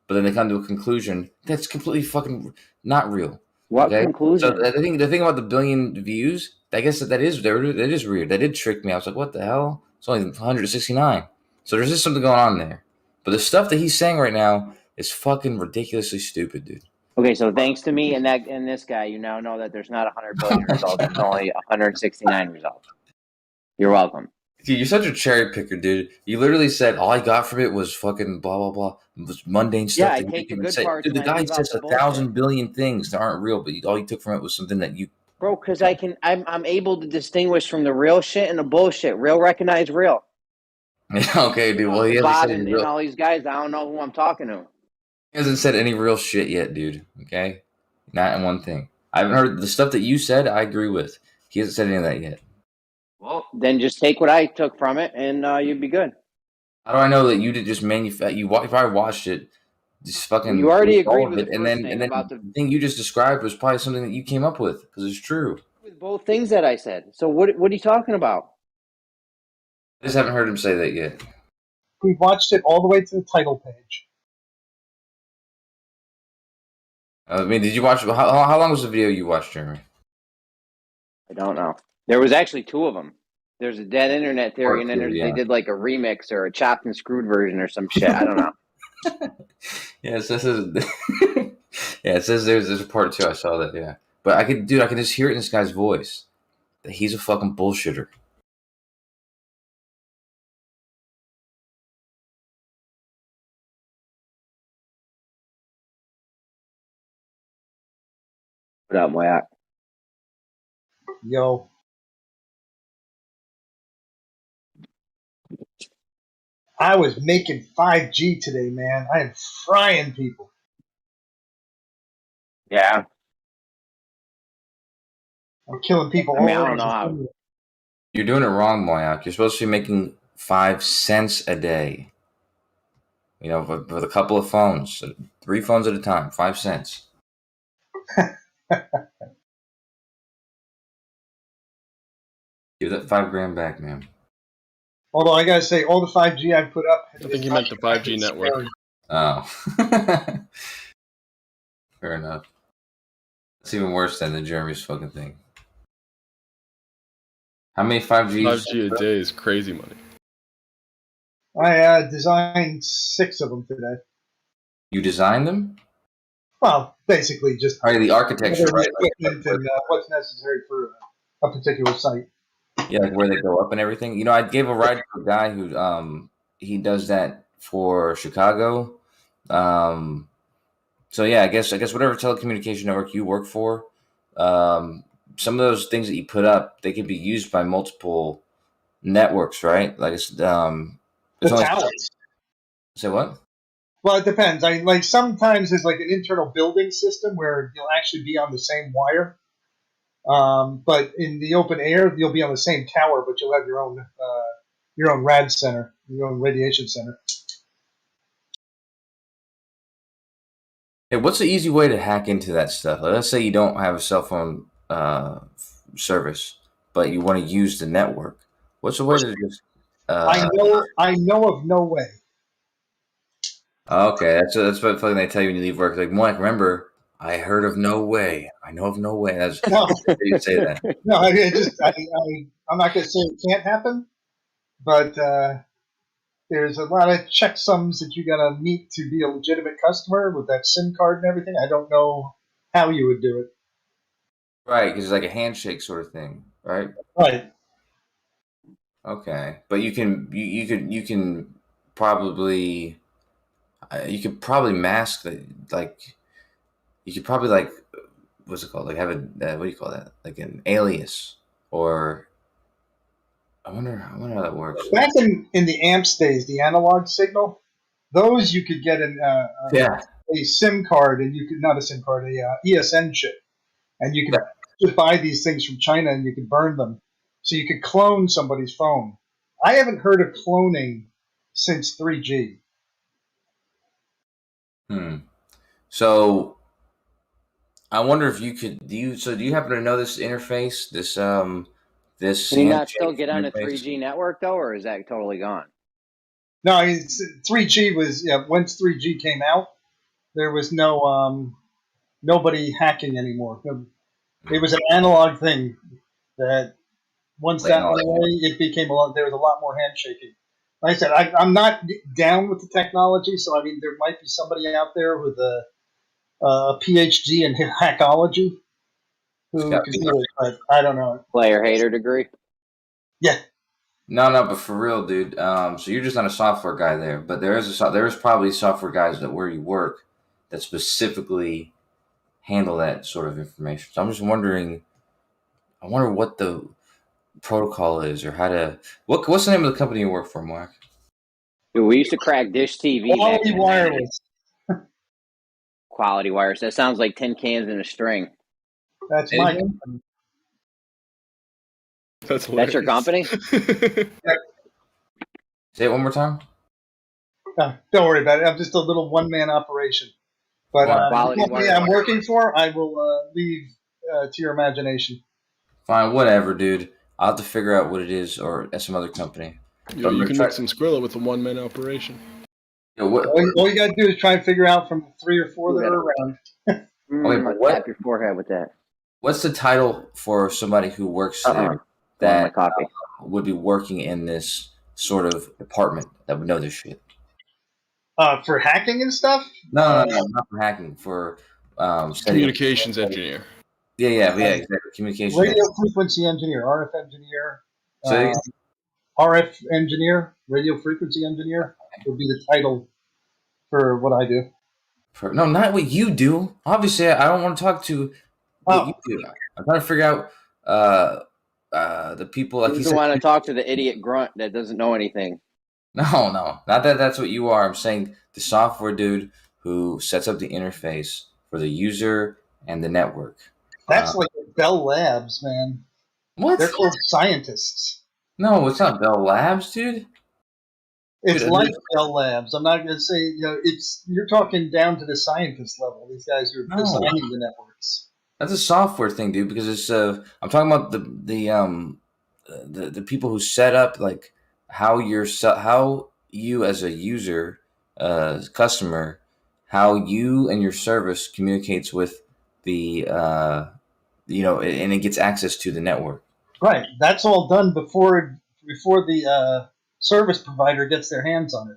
S7: But then they come to a conclusion that's completely fucking not real.
S9: What conclusion?
S7: So the thing about the 1 billion views, I guess that is weird. That did trick me. I was like, what the hell? It's only 169. So there's just something going on there. But the stuff that he's saying right now is fucking ridiculously stupid, dude.
S9: Okay, so thanks to me and this guy, you now know that there's not 100 billion results. There's only 169 results. You're welcome.
S7: Dude, you're such a cherry picker, dude. You literally said all I got from it was fucking blah blah blah. It was mundane stuff.
S9: Yeah, I
S7: that you
S9: take the
S7: didn't even
S9: good
S7: say.
S9: parts
S7: Dude, the
S9: and I
S7: guy
S9: leave out
S7: says
S9: the
S7: 1,000
S9: bullshit.
S7: billion things that aren't real, but all you took from it was something that you.
S9: Bro, because I'm able to distinguish from the real shit and the bullshit. Real recognize real.
S7: Okay, dude. Well, he hasn't
S9: Bob
S7: said any
S9: and
S7: real.
S9: all these guys, I don't know who I'm talking to.
S7: He hasn't said any real shit yet, dude. Okay, not in one thing. I haven't heard the stuff that you said. I agree with. He hasn't said any of that yet.
S9: Well, then just take what I took from it, and you'd be good.
S7: How do I know that you did just manufacture? You probably watched it, just fucking.
S9: You already
S7: all
S9: agreed
S7: of
S9: with
S7: it,
S9: the
S7: and
S9: first
S7: then
S9: thing about the
S7: the thing you just described was probably something that you came up with because it's true.
S9: with both things that I said. So what are you talking about?
S7: I just haven't heard him say that yet.
S20: We watched it all the way to the title page.
S7: I mean, did you watch? How long was the video you watched, Jeremy?
S9: I don't know. There was actually two of them. There's a dead internet theory, and then they did like a remix or a chopped and screwed version or some shit. I don't know.
S7: Yeah, it says yeah, it says there's a part 2. I saw that. Yeah, but I can just hear it in this guy's voice that he's a fucking bullshitter.
S9: What up, Wyatt?
S20: Yo. I was making 5G today, man. I am frying people.
S9: Yeah.
S20: I'm killing people
S9: I mean,
S20: all
S9: I
S20: over
S9: don't know how.
S7: You're doing it wrong, Moyak. You're supposed to be making 5 cents a day. You know, with a couple of phones, 3 phones at a time, 5 cents. Give that $5,000 back, man.
S20: Although I gotta say, all the 5G I put up.
S22: I think he meant the 5G network.
S7: Oh. Fair enough. It's even worse than the Jeremy's fucking thing. How many 5Gs?
S22: 5G a day is crazy money.
S20: I designed 6 of them today.
S7: You designed them?
S20: Well, basically just
S7: the architecture, right?
S20: Equipment and what's necessary for a particular site.
S7: Yeah, like where they go up and everything. You know, I gave a ride to a guy who he does that for Chicago. So yeah, I guess whatever telecommunication network you work for, some of those things that you put up, they can be used by multiple networks, right? Like it's
S20: The
S7: only
S20: towers.
S7: say what?
S20: Well, it depends. I like sometimes there's like an internal building system where you'll actually be on the same wire. But in the open air, you'll be on the same tower, but you'll have your own rad center, your own radiation center.
S7: Hey, what's the easy way to hack into that stuff? Like, let's say you don't have a cell phone service, but you want to use the network. What's the way to just?
S20: I know of no way.
S7: Okay, that's what fucking they tell you when you leave work. Like, Mike, remember, I heard of no way. I know of no way. That's
S20: No.
S7: you say that.
S20: No, I'm not going to say it can't happen, but there's a lot of checksums that you got to meet to be a legitimate customer with that SIM card and everything. I don't know how you would do it.
S7: Right, because it's like a handshake sort of thing, right?
S20: Right.
S7: Okay, but you can probably mask the like. You could probably like what's it called? Like have a what do you call that? Like an alias or. I wonder how that works.
S20: Back in the AMPS days, the analog signal, those you could get a SIM card, and you could not a SIM card, a ESN chip, and you could just buy these things from China, and you could burn them, so you could clone somebody's phone. I haven't heard of cloning since 3G.
S7: So I wonder if you could. Do you happen to know this interface? This
S9: Can you not still get on a 3G network though, or is that totally gone?
S20: No, 3G was once 3G came out, there was no nobody hacking anymore. It was an analog thing that once that went away, it became there was a lot more handshaking. Like I said, I'm not down with the technology, so I mean there might be somebody out there with a PhD in hackology who can do it, but I don't know.
S9: Player hater degree.
S20: Yeah.
S7: No, but for real, dude. So you're just not a software guy there, but there is probably software guys that where you work that specifically handle that sort of information. So I'm just wondering. I wonder what the protocol is or how to. What's the name of the company you work for, Mark?
S9: Dude, we used to crack Dish TV back
S20: Quality
S9: in the 90s.
S20: Wireless.
S9: Quality Wireless. That sounds like tin cans in a string.
S20: That's my company.
S22: That's
S9: your company?
S7: Say it one more time.
S20: Don't worry about it. I'm just a little one-man operation. But
S7: Quality
S20: the company I'm working for, I will leave to your imagination.
S7: Fine, whatever, dude. I'll have to figure out what it is or at some other company.
S22: Yo, you can make some Skrilla with a one-man operation.
S7: Yo, what,
S20: all you got to do is try and figure out from 3 or 4 that are around.
S7: Okay, but
S9: Tap your forehead with that.
S7: What's the title for somebody who works there that would be working in this sort of department that would know this shit?
S20: For hacking and stuff?
S7: No, not for hacking. For
S22: Communications engineer.
S7: Yeah, exactly. Communications.
S20: Radio frequency engineer, RF engineer,
S7: So
S20: RF engineer, radio frequency engineer would be the title for what I do.
S7: No, not what you do. Obviously, I don't want to talk to what you do. I'm trying to figure out the people. Like
S9: You
S7: you
S9: don't
S7: said,
S9: want to talk to the idiot grunt that doesn't know anything.
S7: No, not that that's what you are. I'm saying the software dude who sets up the interface for the user and the network.
S20: That's like Bell Labs, man.
S7: What?
S20: They're called scientists.
S7: No, it's not Bell Labs, dude.
S20: It's
S7: Dude,
S20: like Bell Labs. I'm not going to say, you're talking down to the scientist level. These guys who are designing the networks.
S7: That's a software thing, dude. Because it's I'm talking about the people who set up like how you as a user, customer, how you and your service communicates with the and it gets access to the network.
S20: Right. That's all done before the service provider gets their hands on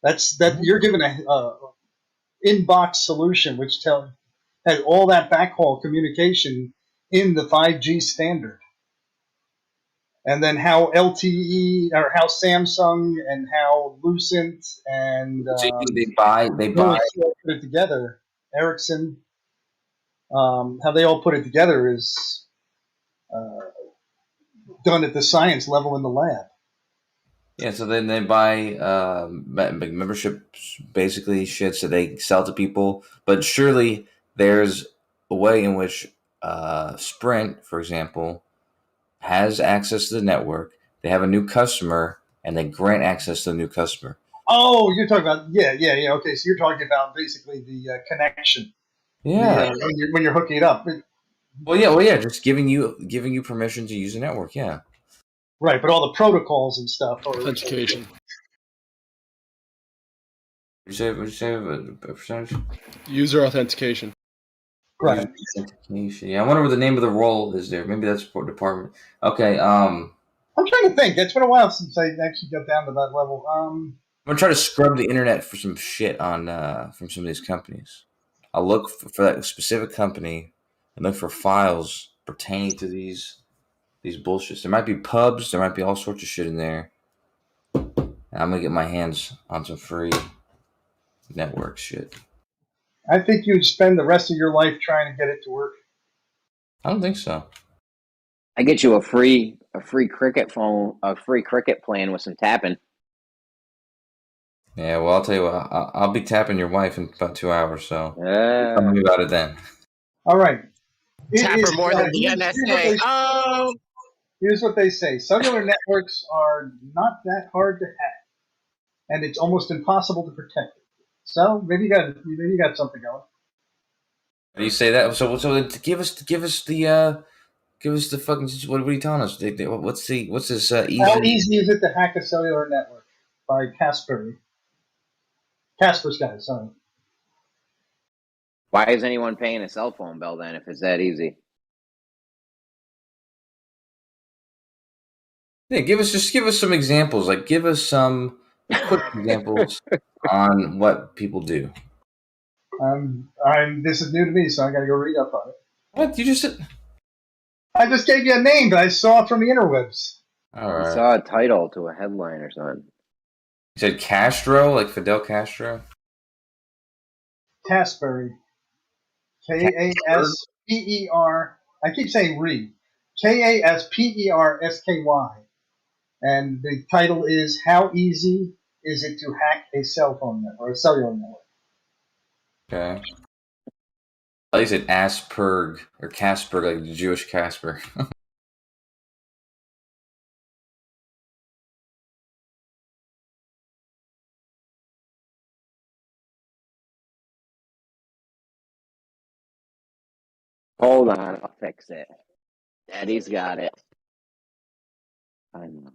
S20: it. You're given a inbox solution which has all that backhaul communication in the 5G standard. And then how LTE or how Samsung and how Lucent and
S7: they buy
S20: put it together. Ericsson, how they all put it together is done at the science level in the lab.
S7: Yeah, so then they buy membership, basically shit, so they sell to people. But surely there's a way in which Sprint, for example, has access to the network. They have a new customer, and they grant access to the new customer.
S20: Oh, you're talking about yeah. Okay, so you're talking about basically the connection.
S7: Yeah,
S20: when you're hooking it up.
S7: Well, yeah, just giving you permission to use the network. Yeah.
S20: Right, but all the protocols and stuff.
S22: Authentication.
S7: Would you say a percentage?
S22: User authentication.
S20: Right.
S7: Authentication. Yeah, I wonder what the name of the role is there. Maybe that's for department. Okay.
S20: I'm trying to think. It's been a while since I actually got down to that level.
S7: I'm gonna try to scrub the internet for some shit on from some of these companies. I'll look for that specific company and look for files pertaining to these bullshits. There might be pubs. There might be all sorts of shit in there. And I'm gonna get my hands on some free network shit.
S20: I think you'd spend the rest of your life trying to get it to work.
S7: I don't think so.
S9: I get you a free cricket phone, a free cricket plan with some tapping.
S7: Yeah, well, I'll tell you what. I'll be tapping your wife in about 2 hours. So
S9: tell
S7: me about it then.
S20: All right.
S17: Tapper more than the NSA.
S20: Here's what they say: cellular networks are not that hard to hack, and it's almost impossible to protect it. So maybe you got something going.
S7: You say that. So give us the fucking. What are you telling us? What's this easy?
S20: How easy is it to hack a cellular network? By Kaspersky, sorry.
S9: Why is anyone paying a cell phone bill then if it's that easy?
S7: Yeah, give us some examples. Like, give us some quick examples on what people do.
S20: This is new to me, so I got to go read up on it.
S7: What you just said?
S20: I just gave you a name that I saw from the interwebs.
S7: All
S9: I
S7: right.
S9: saw a title to a headline or something.
S7: You said Castro, like Fidel Castro?
S20: Caspery. Kasper. I keep saying re. Kaspersky. And the title is How Easy Is It to Hack a Cell Phone Network or a Cellular Network?
S7: Okay. I think it Asperg or Casper, like the Jewish Casper.
S9: Hold on, I'll fix it. Daddy's got it. I know.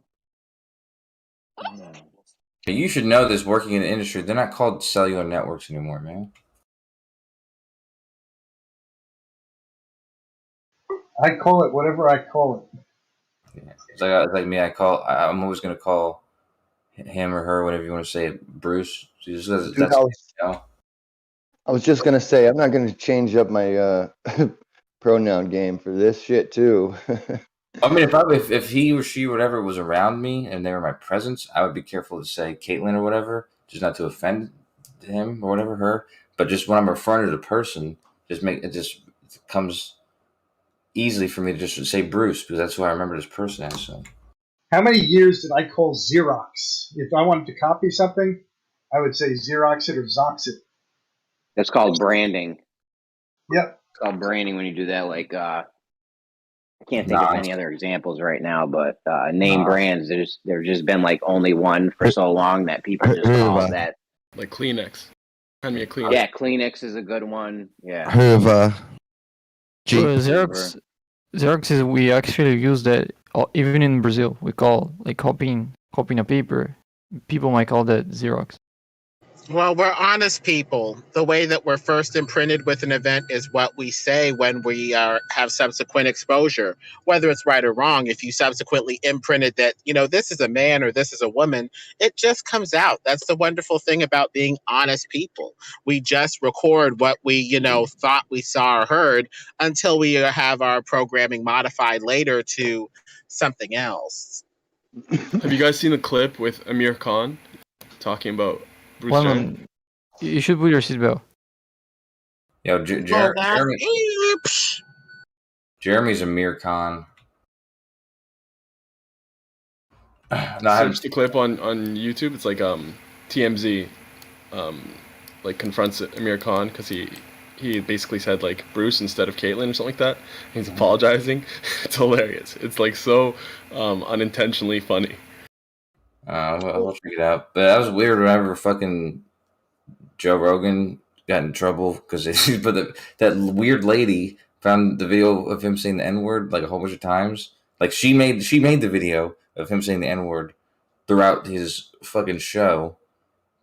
S7: But you should know this working in the industry. They're not called cellular networks anymore, man.
S20: I call it whatever I call it.
S7: Yeah. It's like me. I'm always going to call him or her, whatever you want to say it, Bruce. Just 'cause
S12: Dude,
S7: that's, you know?
S12: I was just gonna say I'm not gonna change up my pronoun game for this shit too.
S7: I mean, if he or she or whatever was around me and they were my presence, I would be careful to say Caitlin or whatever, just not to offend him or whatever, her. But just when I'm referring to the person, it comes easily for me to just say Bruce because that's who I remember this person as. So.
S20: How many years did I call Xerox? If I wanted to copy something, I would say Xerox it or Zox it.
S9: It's called branding.
S20: Yep.
S9: It's called branding when you do that. Like, I can't think of any other examples right now, but name brands. There's just been like only one for so long that people just call that.
S22: Like Kleenex. Hand me a Kleenex.
S9: Yeah, Kleenex is a good one. Yeah.
S19: Xerox is we actually use that even in Brazil. We call like copying a paper. People might call that Xerox.
S17: Well, we're honest people. The way that we're first imprinted with an event is what we say when we have subsequent exposure. Whether it's right or wrong, if you subsequently imprinted that, this is a man or this is a woman, it just comes out. That's the wonderful thing about being honest people. We just record what we, thought we saw or heard until we have our programming modified later to something else.
S22: Have you guys seen the clip with Amir Khan talking about Bruce Jenner?
S19: You should put your seatbelt.
S7: Yo, Jeremy's Amir Khan.
S22: Search the clip on YouTube. It's like TMZ like confronts Amir Khan because he basically said like Bruce instead of Caitlyn or something like that. He's apologizing. It's hilarious. It's like so unintentionally funny.
S7: I'll check it out. But that was weird whenever fucking Joe Rogan got in trouble because that weird lady found the video of him saying the N-word like a whole bunch of times. Like she made the video of him saying the N-word throughout his fucking show.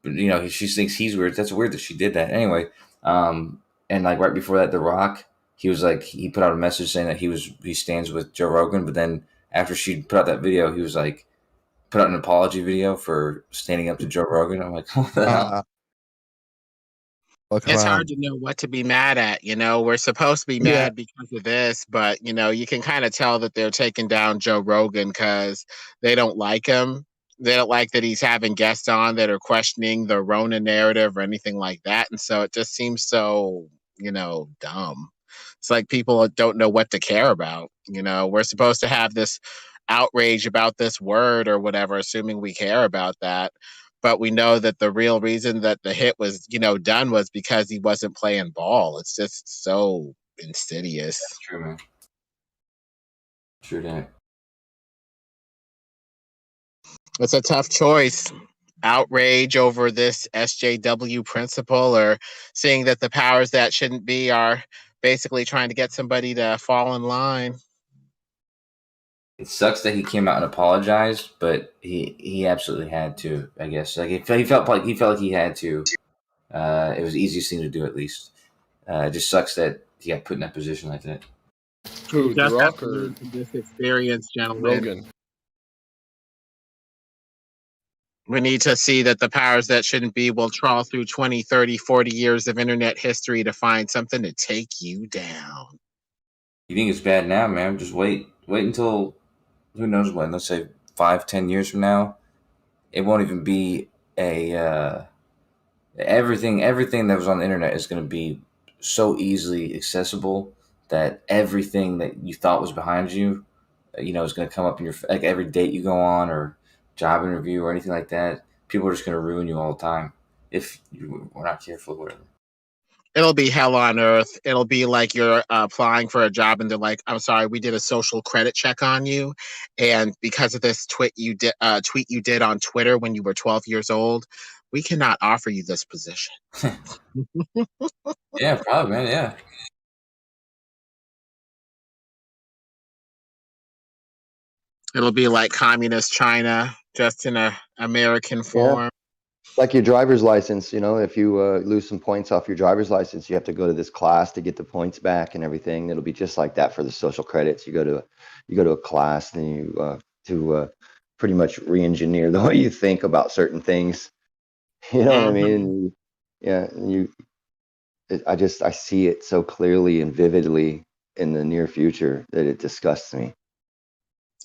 S7: But she thinks he's weird. That's weird that she did that. Anyway, and like right before that, The Rock, he was like he put out a message saying that he stands with Joe Rogan, but then after she put out that video, he was like put out an apology video for standing up to Joe Rogan. I'm like, what the hell?
S17: It's hard to know what to be mad at. We're supposed to be mad because of this, but you can kind of tell that they're taking down Joe Rogan because they don't like him. They don't like that he's having guests on that are questioning the Rona narrative or anything like that. And so it just seems so, dumb. It's like people don't know what to care about. We're supposed to have this outrage about this word or whatever, assuming we care about that. But we know that the real reason that the hit was, done was because he wasn't playing ball. It's just so insidious.
S7: That's true, man. True that.
S17: It's a tough choice. Outrage over this SJW principle or seeing that the powers that shouldn't be are basically trying to get somebody to fall in line.
S7: It sucks that he came out and apologized, but he absolutely had to. I guess like he felt like he had to. It was the easiest thing to do, at least. It just sucks that he got put in that position like that.
S22: Who, The Rock or
S17: this experience, gentlemen?
S22: Rogan?
S17: We need to see that the powers that shouldn't be will trawl through 20, 30, 40 years of internet history to find something to take you down.
S7: You think it's bad now, man? Just wait until who knows when. Let's say 5-10 years from now, it won't even be a everything that was on the internet is going to be so easily accessible that everything that you thought was behind you, is going to come up in your, like, every date you go on or job interview or anything like that. People are just going to ruin you all the time if you were not careful or whatever.
S17: It'll be hell on earth. It'll be like you're applying for a job and they're like, "I'm sorry, we did a social credit check on you, and because of this tweet you did on Twitter when you were 12 years old, we cannot offer you this position."
S7: Yeah, probably, man. Yeah.
S17: It'll be like communist China, just in a American form.
S12: Like your driver's license, if you lose some points off your driver's license, you have to go to this class to get the points back and everything. It'll be just like that for the social credits. You go to a class and you to pretty much re-engineer the way you think about certain things. You know what I mean? I see it so clearly and vividly in the near future that it disgusts me.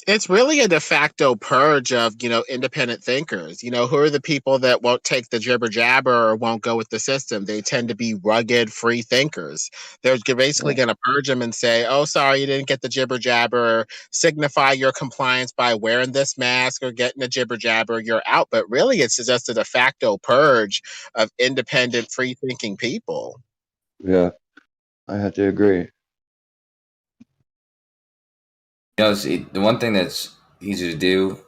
S17: It's really a de facto purge of, independent thinkers. Who are the people that won't take the jibber jabber or won't go with the system? They tend to be rugged free thinkers. They're basically going to purge them and say, "Oh, sorry, you didn't get the jibber jabber. Signify your compliance by wearing this mask or getting a jibber jabber. You're out." But really, it's just a de facto purge of independent free thinking people.
S12: Yeah, I have to agree.
S7: See, the one thing that's easy to do,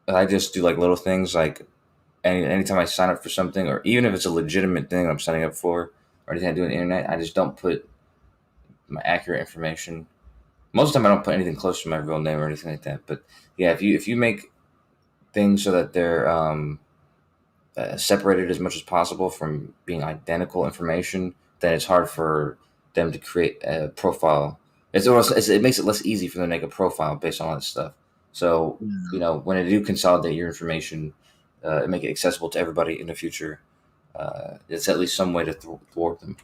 S7: I just do like little things, like anytime I sign up for something, or even if it's a legitimate thing I'm signing up for, or anything I do on the internet, I just don't put my accurate information. Most of the time, I don't put anything close to my real name or anything like that. But yeah, if you make things so that they're separated as much as possible from being identical information, then it's hard for them to create a profile. It makes it less easy for them to make a profile based on all this stuff. So, when they do consolidate your information and make it accessible to everybody in the future, it's at least some way to thwart them.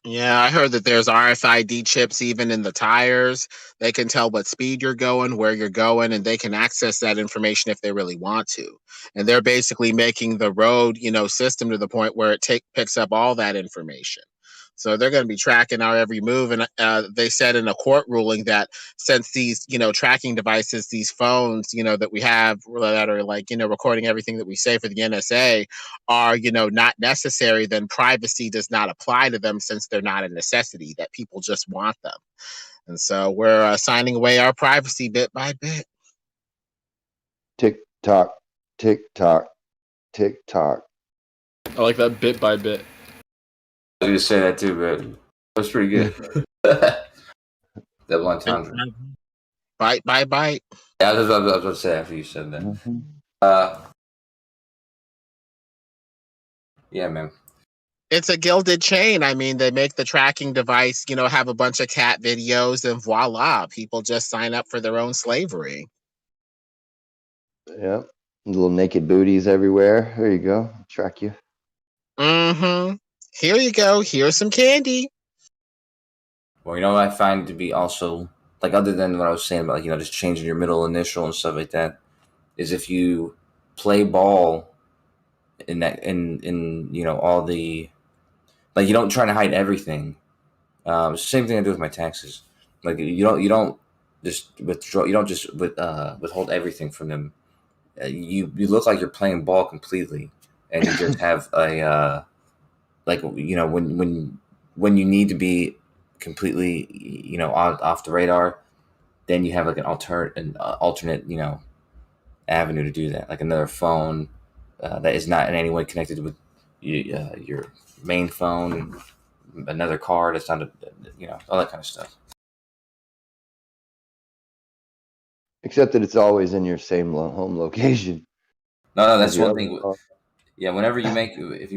S17: Yeah, I heard that there's RFID chips even in the tires. They can tell what speed you're going, where you're going, and they can access that information if they really want to. And they're basically making the road, system to the point where it picks up all that information. So they're going to be tracking our every move. And they said in a court ruling that since these, tracking devices, these phones, that we have that are like, recording everything that we say for the NSA are, not necessary, then privacy does not apply to them since they're not a necessity, that people just want them. And so we're signing away our privacy bit by bit.
S12: Tick tock, tick tock, tick tock.
S22: I like that bit by bit.
S7: I was going to say that too, but that's pretty good. Double entendre.
S17: Bite by bite.
S7: Yeah, that's what I was about to say after you said that. Yeah, man.
S17: It's a gilded chain. I mean, they make the tracking device, have a bunch of cat videos, and voila, people just sign up for their own slavery.
S12: Yeah, little naked booties everywhere. There you go. I'll track you.
S17: Here you go. Here's some candy.
S7: Well, what I find to be also, like, other than what I was saying about, like, just changing your middle initial and stuff like that, is if you play ball in all the, like, you don't try to hide everything. It's the same thing I do with my taxes. Like, you don't just withdraw. You don't just withhold everything from them. You look like you're playing ball completely, and you just have a when you need to be completely off the radar, then you have like an alternate avenue to do that, like another phone that is not in any way connected with your main phone, another card that's not all that kind of stuff.
S12: Except that it's always in your same home location.
S7: No, that's one thing. Yeah, whenever you make, if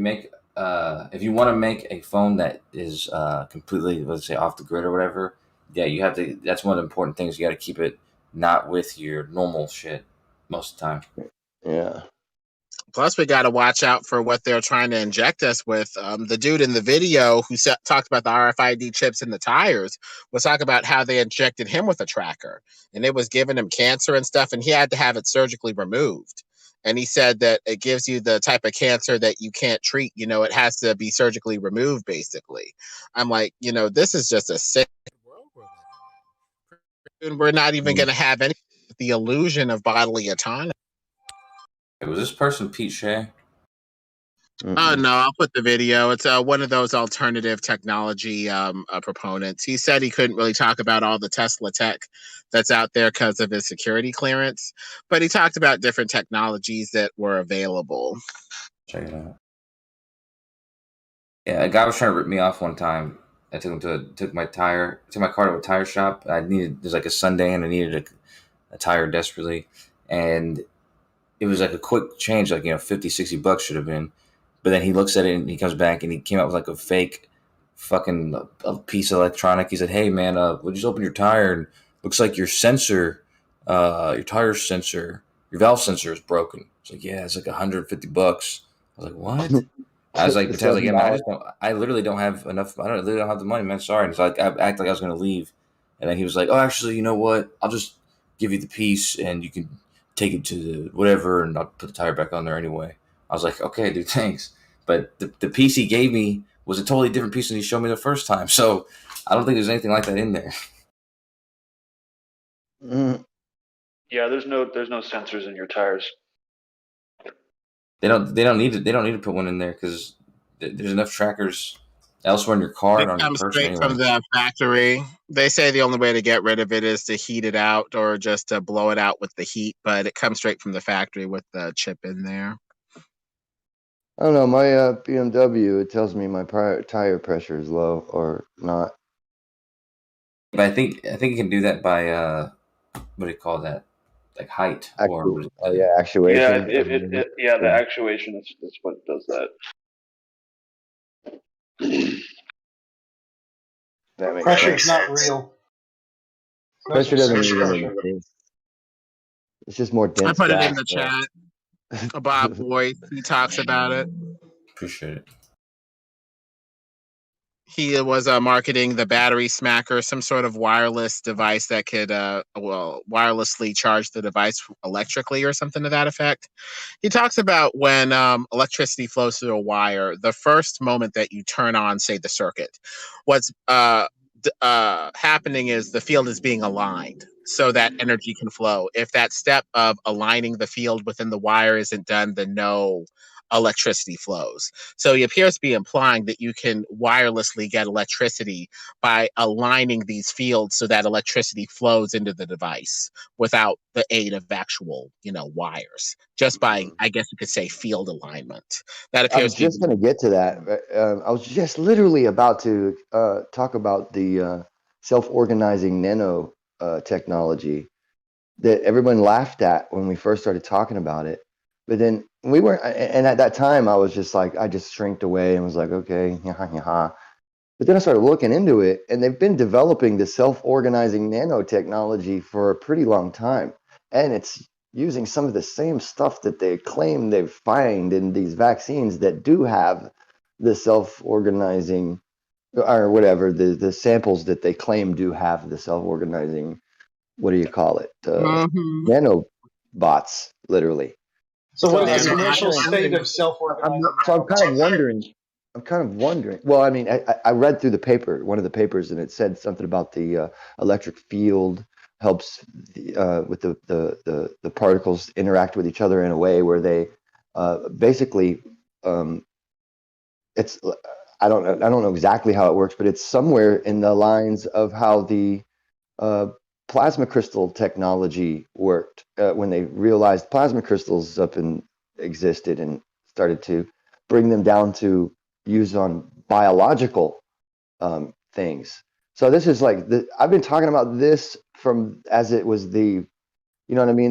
S7: you want to make a phone that is completely, let's say, off the grid or whatever, yeah, you have to. That's one of the important things. You got to keep it not with your normal shit most of the time.
S12: Yeah.
S17: Plus, we got to watch out for what they're trying to inject us with. The dude in the video who talked about the RFID chips in the tires was talking about how they injected him with a tracker, and it was giving him cancer and stuff, and he had to have it surgically removed. And he said that it gives you the type of cancer that you can't treat. You know, it has to be surgically removed, basically. I'm like, you know, this is just a sick world. And we're not even going to have any the illusion of bodily autonomy.
S7: Was this person Pete Shea?
S17: Oh no, I'll put the video. It's one of those alternative technology proponents. He said he couldn't really talk about all the Tesla tech that's out there because of his security clearance, but he talked about different technologies that were available.
S7: Check it out. Yeah, a guy was trying to rip me off one time. I took my car to a tire shop. There's like a Sunday and I needed a tire desperately, and it was like a quick change, like, you know, 50, 60 bucks should have been. But then he looks at it and he comes back and he came out with like a fake fucking a piece of electronic. He said, "Hey man, we'll just open your tire and looks like your sensor, your tire sensor, your valve sensor is broken." It's like, yeah, it's like 150 bucks. I was like, what? I was like, yeah, man, I literally don't have enough. I literally don't have the money, man. Sorry. And so I act like I was going to leave. And then he was like, "Oh, actually, you know what? I'll just give you the piece and you can take it to the whatever, and I'll put the tire back on there anyway." I was like, "Okay, dude, thanks." But the piece he gave me was a totally different piece than he showed me the first time. So I don't think there's anything like that in there.
S2: Yeah, there's no sensors in your tires.
S7: They don't need to put one in there because there's enough trackers elsewhere in your car and on your person
S17: straight from the factory. They say the only way to get rid of it is to heat it out or just to blow it out with the heat, but it comes straight from the factory with the chip in there.
S12: I don't know. My BMW, it tells me my tire pressure is low or not.
S7: But I think you can do that by what do you call that? Like height or
S12: actuation.
S2: Yeah, the actuation is what does that.
S12: That makes
S20: Pressure's
S12: sense.
S20: not real.
S12: Pressure doesn't mean anything. It's just more dense.
S17: I put it
S12: gas,
S17: in the chat. Bob Boyd, he talks about it.
S7: Appreciate it.
S17: He was marketing the battery smacker, some sort of wireless device that could, wirelessly charge the device electrically or something to that effect. He talks about when electricity flows through a wire, the first moment that you turn on, say, the circuit, what's happening is the field is being aligned so that energy can flow. If that step of aligning the field within the wire isn't done, then no electricity flows. So he appears to be implying that you can wirelessly get electricity by aligning these fields so that electricity flows into the device without the aid of actual, wires, just by, I guess you could say, field alignment. That appears
S12: I was just going to get to that. I was just literally about to talk about the self-organizing nano technology that everyone laughed at when we first started talking about it. But then we weren't, and at that time I was just like, I just shrinked away and was like, okay, But then I started looking into it, and they've been developing the self-organizing nanotechnology for a pretty long time. And it's using some of the same stuff that they claim they find in these vaccines that do have the self-organizing, or whatever, the samples that they claim do have the self-organizing, what do you call it? Nanobots, literally.
S20: So what is the commercial state of self-organizing?
S12: So I'm kind of wondering. Well, I mean, I read through the paper, one of the papers, and it said something about the electric field helps with the particles interact with each other in a way where they basically it's I don't know exactly how it works, but it's somewhere in the lines of how the plasma crystal technology worked when they realized plasma crystals existed and started to bring them down to use on biological things. So this is like I've been talking about this from as it was the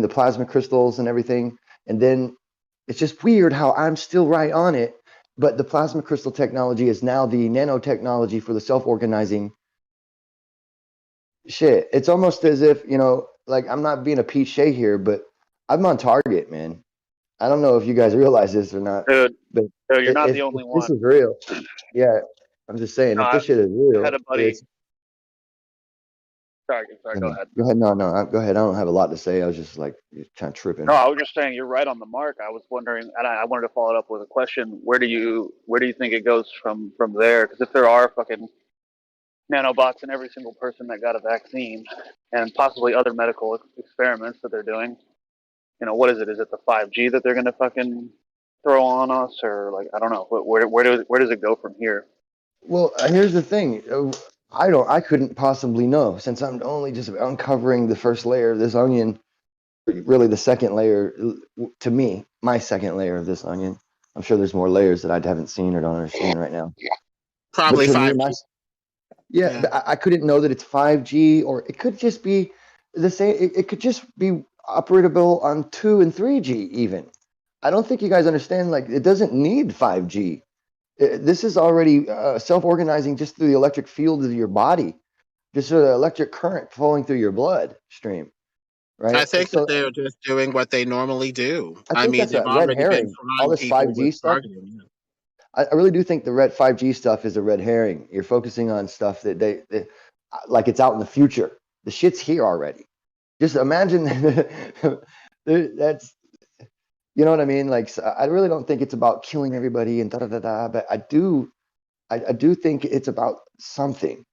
S12: plasma crystals and everything, and then it's just weird how I'm still right on it, but the plasma crystal technology is now the nanotechnology for the self-organizing shit. It's almost as if, like, I'm not being a Pete Shea here, but I'm on target, man. I don't know if you guys realize this or not,
S2: Dude,
S12: but
S2: you're not the
S12: if
S2: only
S12: this
S2: one.
S12: is real, yeah, I'm just saying,
S2: No,
S12: if
S2: I
S12: this shit is
S2: I had
S12: real,
S2: a buddy.
S12: it's.
S2: Sorry, go ahead.
S12: Go ahead. No, go ahead. I don't have a lot to say. I was just like kind of tripping.
S2: No, I was just saying you're right on the mark. I was wondering, and I wanted to follow it up with a question. Where do you think it goes from there? Because if there are fucking nanobots in every single person that got a vaccine, and possibly other medical experiments that they're doing, what is it? Is it the 5G that they're gonna fucking throw on us, or like I don't know. Where does it go from here?
S12: Well, here's the thing. I couldn't possibly know since I'm only just uncovering the first layer of this onion. Really, the second layer to me, my second layer of this onion. I'm sure there's more layers that I haven't seen or don't understand right now.
S17: Probably
S12: But to me,
S17: 5G.
S12: yeah, I couldn't know that it's 5G, or it could just be the same. It could just be operable on 2 and 3G even. I don't think you guys understand. Like, it doesn't need 5G. This is already self-organizing just through the electric field of your body, just through the electric current flowing through your blood stream, right?
S17: I think
S12: So
S17: that they're just doing what they normally do.
S12: I
S17: I
S12: think
S17: mean,
S12: that's
S17: they've
S12: a red
S17: already been
S12: herring. All
S17: frying
S12: this
S17: people
S12: 5G
S17: with
S12: stuff.
S17: targeting.
S12: I really do think the red 5G stuff is a red herring. You're focusing on stuff that they like it's out in the future. The shit's here already. Just imagine that's, you know what I mean? Like, I really don't think it's about killing everybody and da da da da. But I do think it's about something.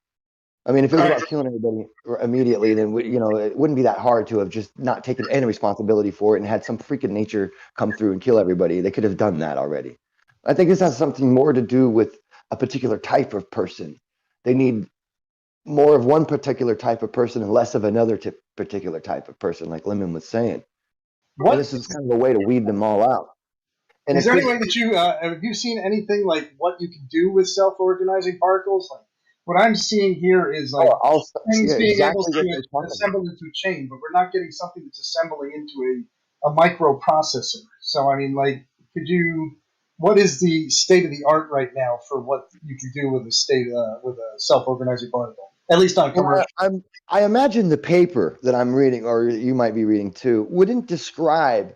S12: I mean, if it was about killing everybody immediately, then it wouldn't be that hard to have just not taken any responsibility for it and had some freaking nature come through and kill everybody. They could have done that already. I think this has something more to do with a particular type of person. They need more of one particular type of person and less of another particular type of person, like Lemon was saying. And this is kind of a way to weed them all out. And
S20: Is there any way that you have you seen anything like what you can do with self-organizing particles? Like what I'm seeing here is like things being able to assemble into a chain, but we're not getting something that's assembling into a microprocessor. So I mean, like, what is the state of the art right now for what you can do with with a self-organizing particle? At least on commercial.
S12: I imagine the paper that I'm reading, or you might be reading too, wouldn't describe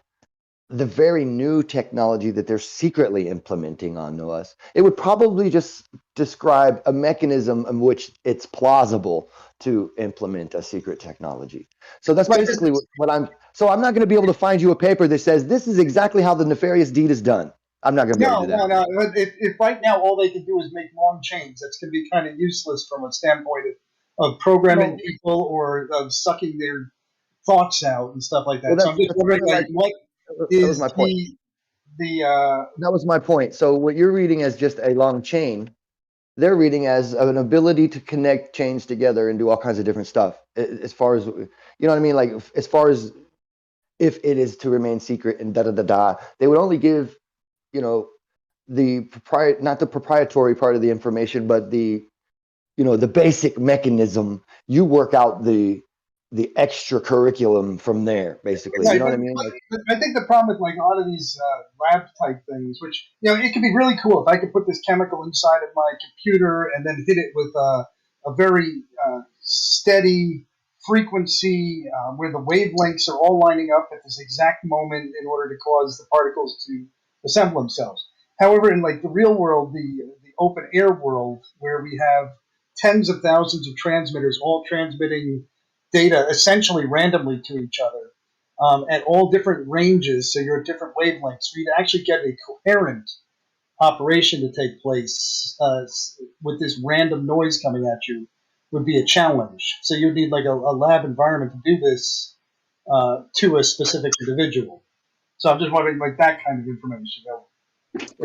S12: the very new technology that they're secretly implementing onto us. It would probably just describe a mechanism in which it's plausible to implement a secret technology. So that's basically what I'm. So I'm not going to be able to find you a paper that says this is exactly how the nefarious deed is done. I'm not going to be able to do that.
S20: No. If right now all they can do is make long chains, that's going to be kind of useless from a standpoint of programming people or of sucking their thoughts out and stuff like that.
S12: Well,
S20: so I'm just wondering, like, what is
S12: my point.
S20: That
S12: was my point. So what you're reading as just a long chain, they're reading as an ability to connect chains together and do all kinds of different stuff. As far as, you know what I mean? Like, as far as if it is to remain secret and da-da-da-da, they would only give, not the proprietary part of the information, but the basic mechanism. You work out the extra curriculum from there, basically.
S20: Right,
S12: you know what I mean?
S20: But I think the problem with like a lot of these lab type things, which it could be really cool if I could put this chemical inside of my computer and then hit it with a very steady frequency where the wavelengths are all lining up at this exact moment in order to cause the particles to assemble themselves. However, in like the real world, the open air world, where we have tens of thousands of transmitters all transmitting data essentially randomly to each other at all different ranges, so you're at different wavelengths. For you to actually get a coherent operation to take place with this random noise coming at you would be a challenge. So you'd need like a lab environment to do this to a specific individual. So I'm just wondering, like, that kind of information.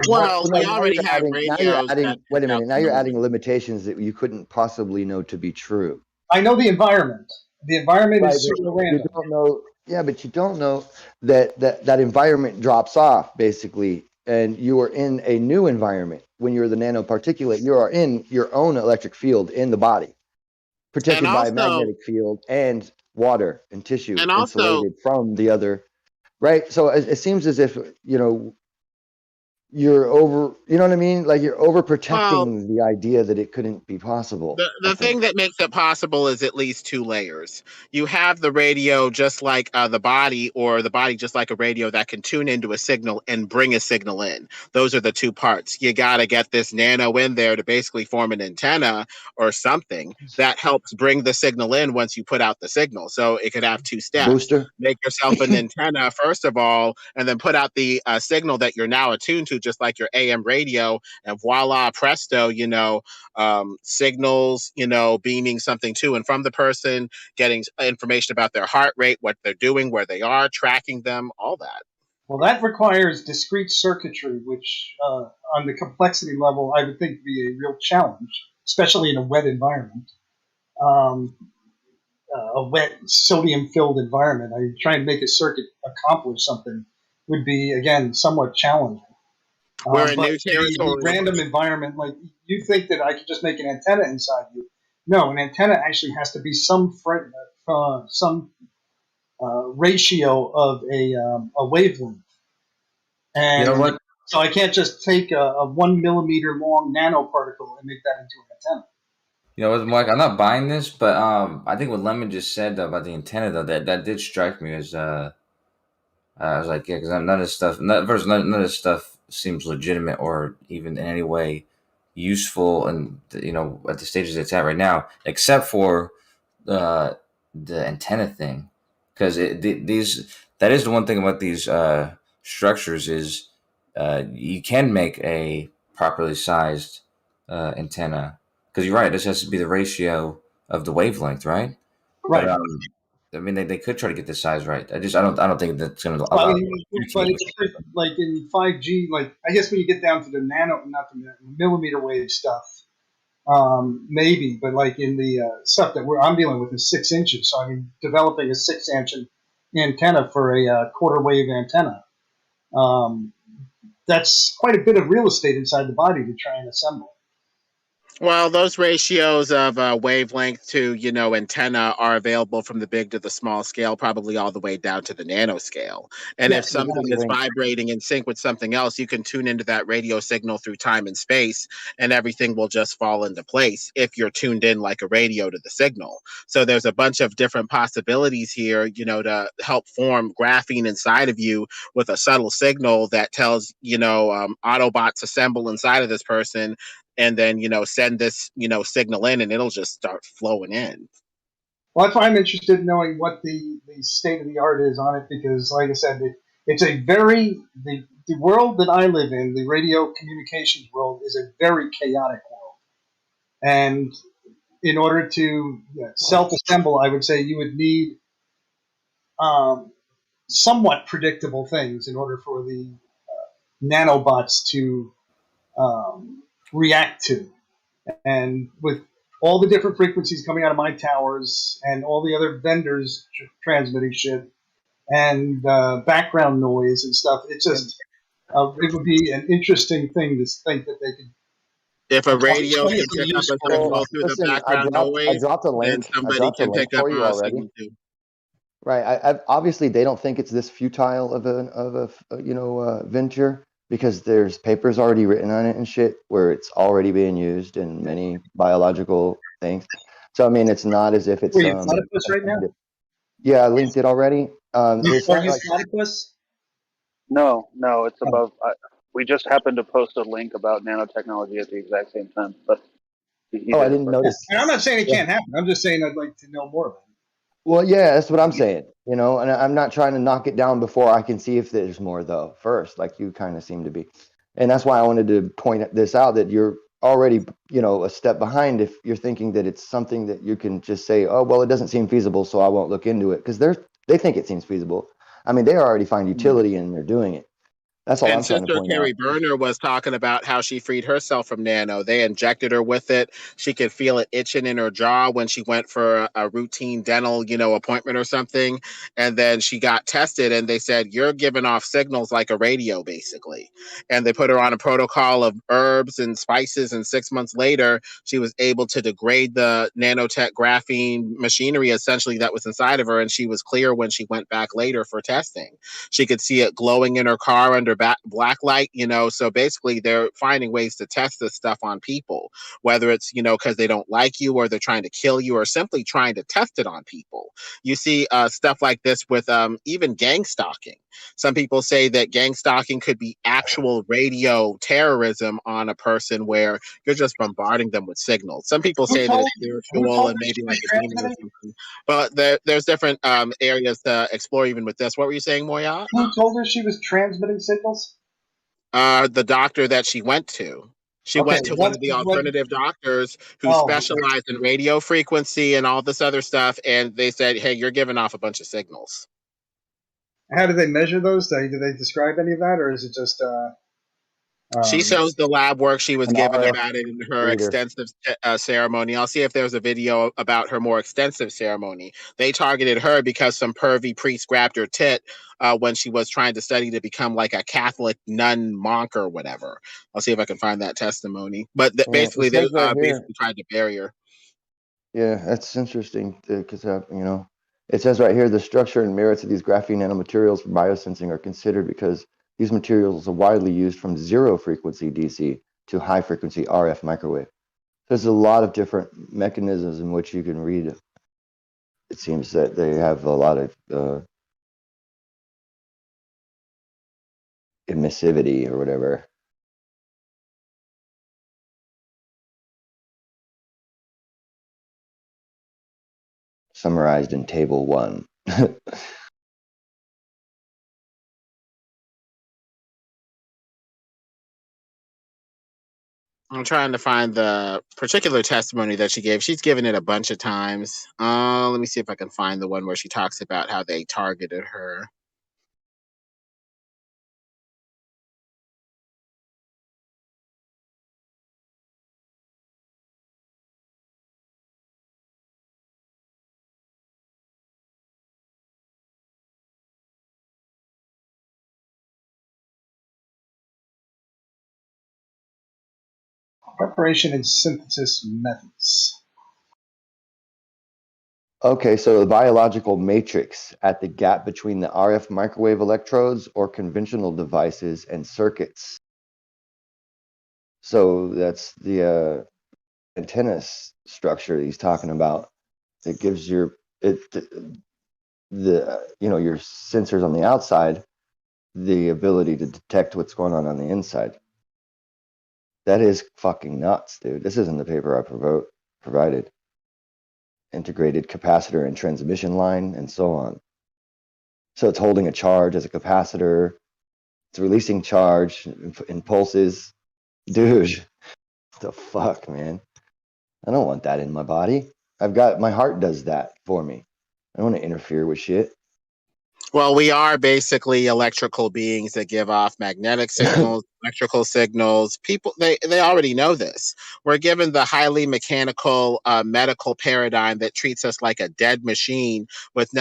S17: Well, we already have
S12: now you're
S17: radios.
S12: adding. Wait a minute. Now you're adding limitations that you couldn't possibly know to be true.
S20: I know the environment. The environment is super random.
S12: You don't know. Yeah, but you don't know that environment drops off basically, and you are in a new environment. When you're the nanoparticulate, you are in your own electric field in the body, protected by a magnetic field and water and tissue,
S17: and also
S12: insulated from the other. Right. So it seems as if you're over, you know what I mean? Like you're
S17: Well,
S12: overprotecting the idea that it couldn't be possible.
S17: the thing that makes it possible is at least two layers. You have the radio just like the body, or the body just like a radio that can tune into a signal and bring a signal in. Those are the two parts. You got to get this nano in there to basically form an antenna or something that helps bring the signal in once you put out the signal. So it could have two steps.
S12: Booster.
S17: Make yourself an antenna, first of all, and then put out the signal that you're now attuned to, just like your AM radio, and voila, presto, signals, beaming something to and from the person, getting information about their heart rate, what they're doing, where they are, tracking them, all that.
S20: Well, that requires discrete circuitry, which on the complexity level, I would think would be a real challenge, especially in a wet environment, a wet sodium-filled environment. Trying to make a circuit accomplish something would be, again, somewhat challenging.
S17: We're in
S20: But
S17: new territory.
S20: a random environment, like you think that I could just make an antenna inside you. No, an antenna actually has to be some ratio of a wavelength. And
S7: You know what?
S20: so I can't just take a 1 millimeter long nanoparticle and make that into an antenna.
S7: You know what, Mike? I'm not buying this, but I think what Lemon just said though, about the antenna, though, that did strike me as I was like, yeah, because none of this stuff seems legitimate or even in any way useful, and at the stages it's at right now, except for the antenna thing, because that is the one thing about these structures is you can make a properly sized antenna, because you're right, this has to be the ratio of the wavelength, right?
S20: Right.
S7: But, I mean, they could try to get the size right. I don't think that's going to
S20: Well,
S7: allow.
S20: but it's like in 5G, like I guess when you get down to the not the millimeter wave stuff, maybe, but like in the stuff that I'm dealing with is 6 inches. So I mean, developing a 6-inch antenna for a quarter wave antenna, that's quite a bit of real estate inside the body to try and assemble.
S17: Well, those ratios of wavelength to, antenna are available from the big to the small scale, probably all the way down to the nanoscale. And
S12: Yes,
S17: if something is
S12: exactly.
S17: vibrating in sync with something else, you can tune into that radio signal through time and space, and everything will just fall into place if you're tuned in like a radio to the signal. So there's a bunch of different possibilities here, to help form graphene inside of you with a subtle signal that tells, Autobots assemble inside of this person, and then send this signal in, and it'll just start flowing in.
S20: Well, that's why I'm interested in knowing what the state of the art is on it, because like I said, it's a very the world that I live in, the radio communications world, is a very chaotic world, and in order to self-assemble, I would say you would need somewhat predictable things in order for the nanobots to react to. And with all the different frequencies coming out of my towers and all the other vendors transmitting shit and background noise and stuff, it's just it would be an interesting thing to think that they could.
S17: If a radio can pick up a signal through the background
S12: I
S17: noise,
S12: dropped a
S17: then
S12: link.
S17: somebody can pick up
S12: for you
S17: a
S12: already.
S17: signal too.
S12: Right. Obviously they don't think it's this futile of a venture, because there's papers already written on it and shit where it's already being used in many biological things. So I mean, it's not as if it's.
S20: Were you platypus right now?
S12: Yeah, I linked it already. It's
S20: Are
S12: not
S20: you
S12: like,
S20: platypus?
S2: No, it's above. We just happened to post a link about nanotechnology at the exact same time, but
S12: I didn't notice.
S20: And I'm not saying it can't happen. I'm just saying I'd like to know more about it.
S12: Well, yeah, that's what I'm saying, and I'm not trying to knock it down before I can see if there's more though first, like you kind of seem to be. And that's why I wanted to point this out, that you're already, a step behind if you're thinking that it's something that you can just say, oh, well, it doesn't seem feasible, so I won't look into it, because they think it seems feasible. I mean, they already find utility and they're doing it. That's all
S17: And
S12: I'm trying to
S17: Sister
S12: point
S17: Carrie
S12: out.
S17: Burner was talking about how she freed herself from nano. They injected her with it. She could feel it itching in her jaw when she went for a routine dental, appointment or something. And then she got tested, and they said, you're giving off signals like a radio, basically. And they put her on a protocol of herbs and spices. And 6 months later, she was able to degrade the nanotech graphene machinery, essentially, that was inside of her. And she was clear when she went back later for testing. She could see it glowing in her car under under black light, so basically they're finding ways to test this stuff on people, whether it's, because they don't like you or they're trying to kill you or simply trying to test it on people. You see stuff like this with even gang stalking. Some people say that gang stalking could be actual radio terrorism on a person where you're just bombarding them with signals. Some people say that it's spiritual and maybe like a demon or something. But there's different areas to explore even with this. What were you saying, Moya?
S20: Who told her she was transmitting signals?
S17: The doctor that she went to. She went to one of the alternative doctors who specialized in radio frequency and all this other stuff, and they said, hey, you're giving off a bunch of signals.
S20: How do they measure those? Do they describe any of that, or is it just?
S17: She shows the lab work she was given
S12: RF
S17: about it in her
S12: reader.
S17: extensive ceremony. I'll see if there's a video about her more extensive ceremony. They targeted her because some pervy priest grabbed her tit when she was trying to study to become like a Catholic nun monk or whatever. I'll see if I can find that testimony. But basically, they basically tried to bury her.
S12: Yeah, that's interesting because it says right here the structure and merits of these graphene nanomaterials for biosensing are considered because these materials are widely used from zero frequency DC to high frequency RF microwave. There's a lot of different mechanisms in which you can read. It seems that they have a lot of emissivity or whatever. Summarized in table 1.
S17: I'm trying to find the particular testimony that she gave. She's given it a bunch of times. Let me see if I can find the one where she talks about how they targeted her.
S20: Preparation and synthesis methods.
S12: Okay, so the biological matrix at the gap between the RF microwave electrodes or conventional devices and circuits. So that's the antenna structure he's talking about. It gives your your sensors on the outside the ability to detect what's going on the inside. That is fucking nuts, dude. This isn't the paper I provided. Integrated capacitor and transmission line and so on. So it's holding a charge as a capacitor. It's releasing charge in pulses. Dude, what the fuck, man? I don't want that in my body. My heart does that for me. I don't want to interfere with shit.
S17: Well, we are basically electrical beings that give off magnetic signals, electrical signals. People, they already know this. We're given the highly mechanical medical paradigm that treats us like a dead machine with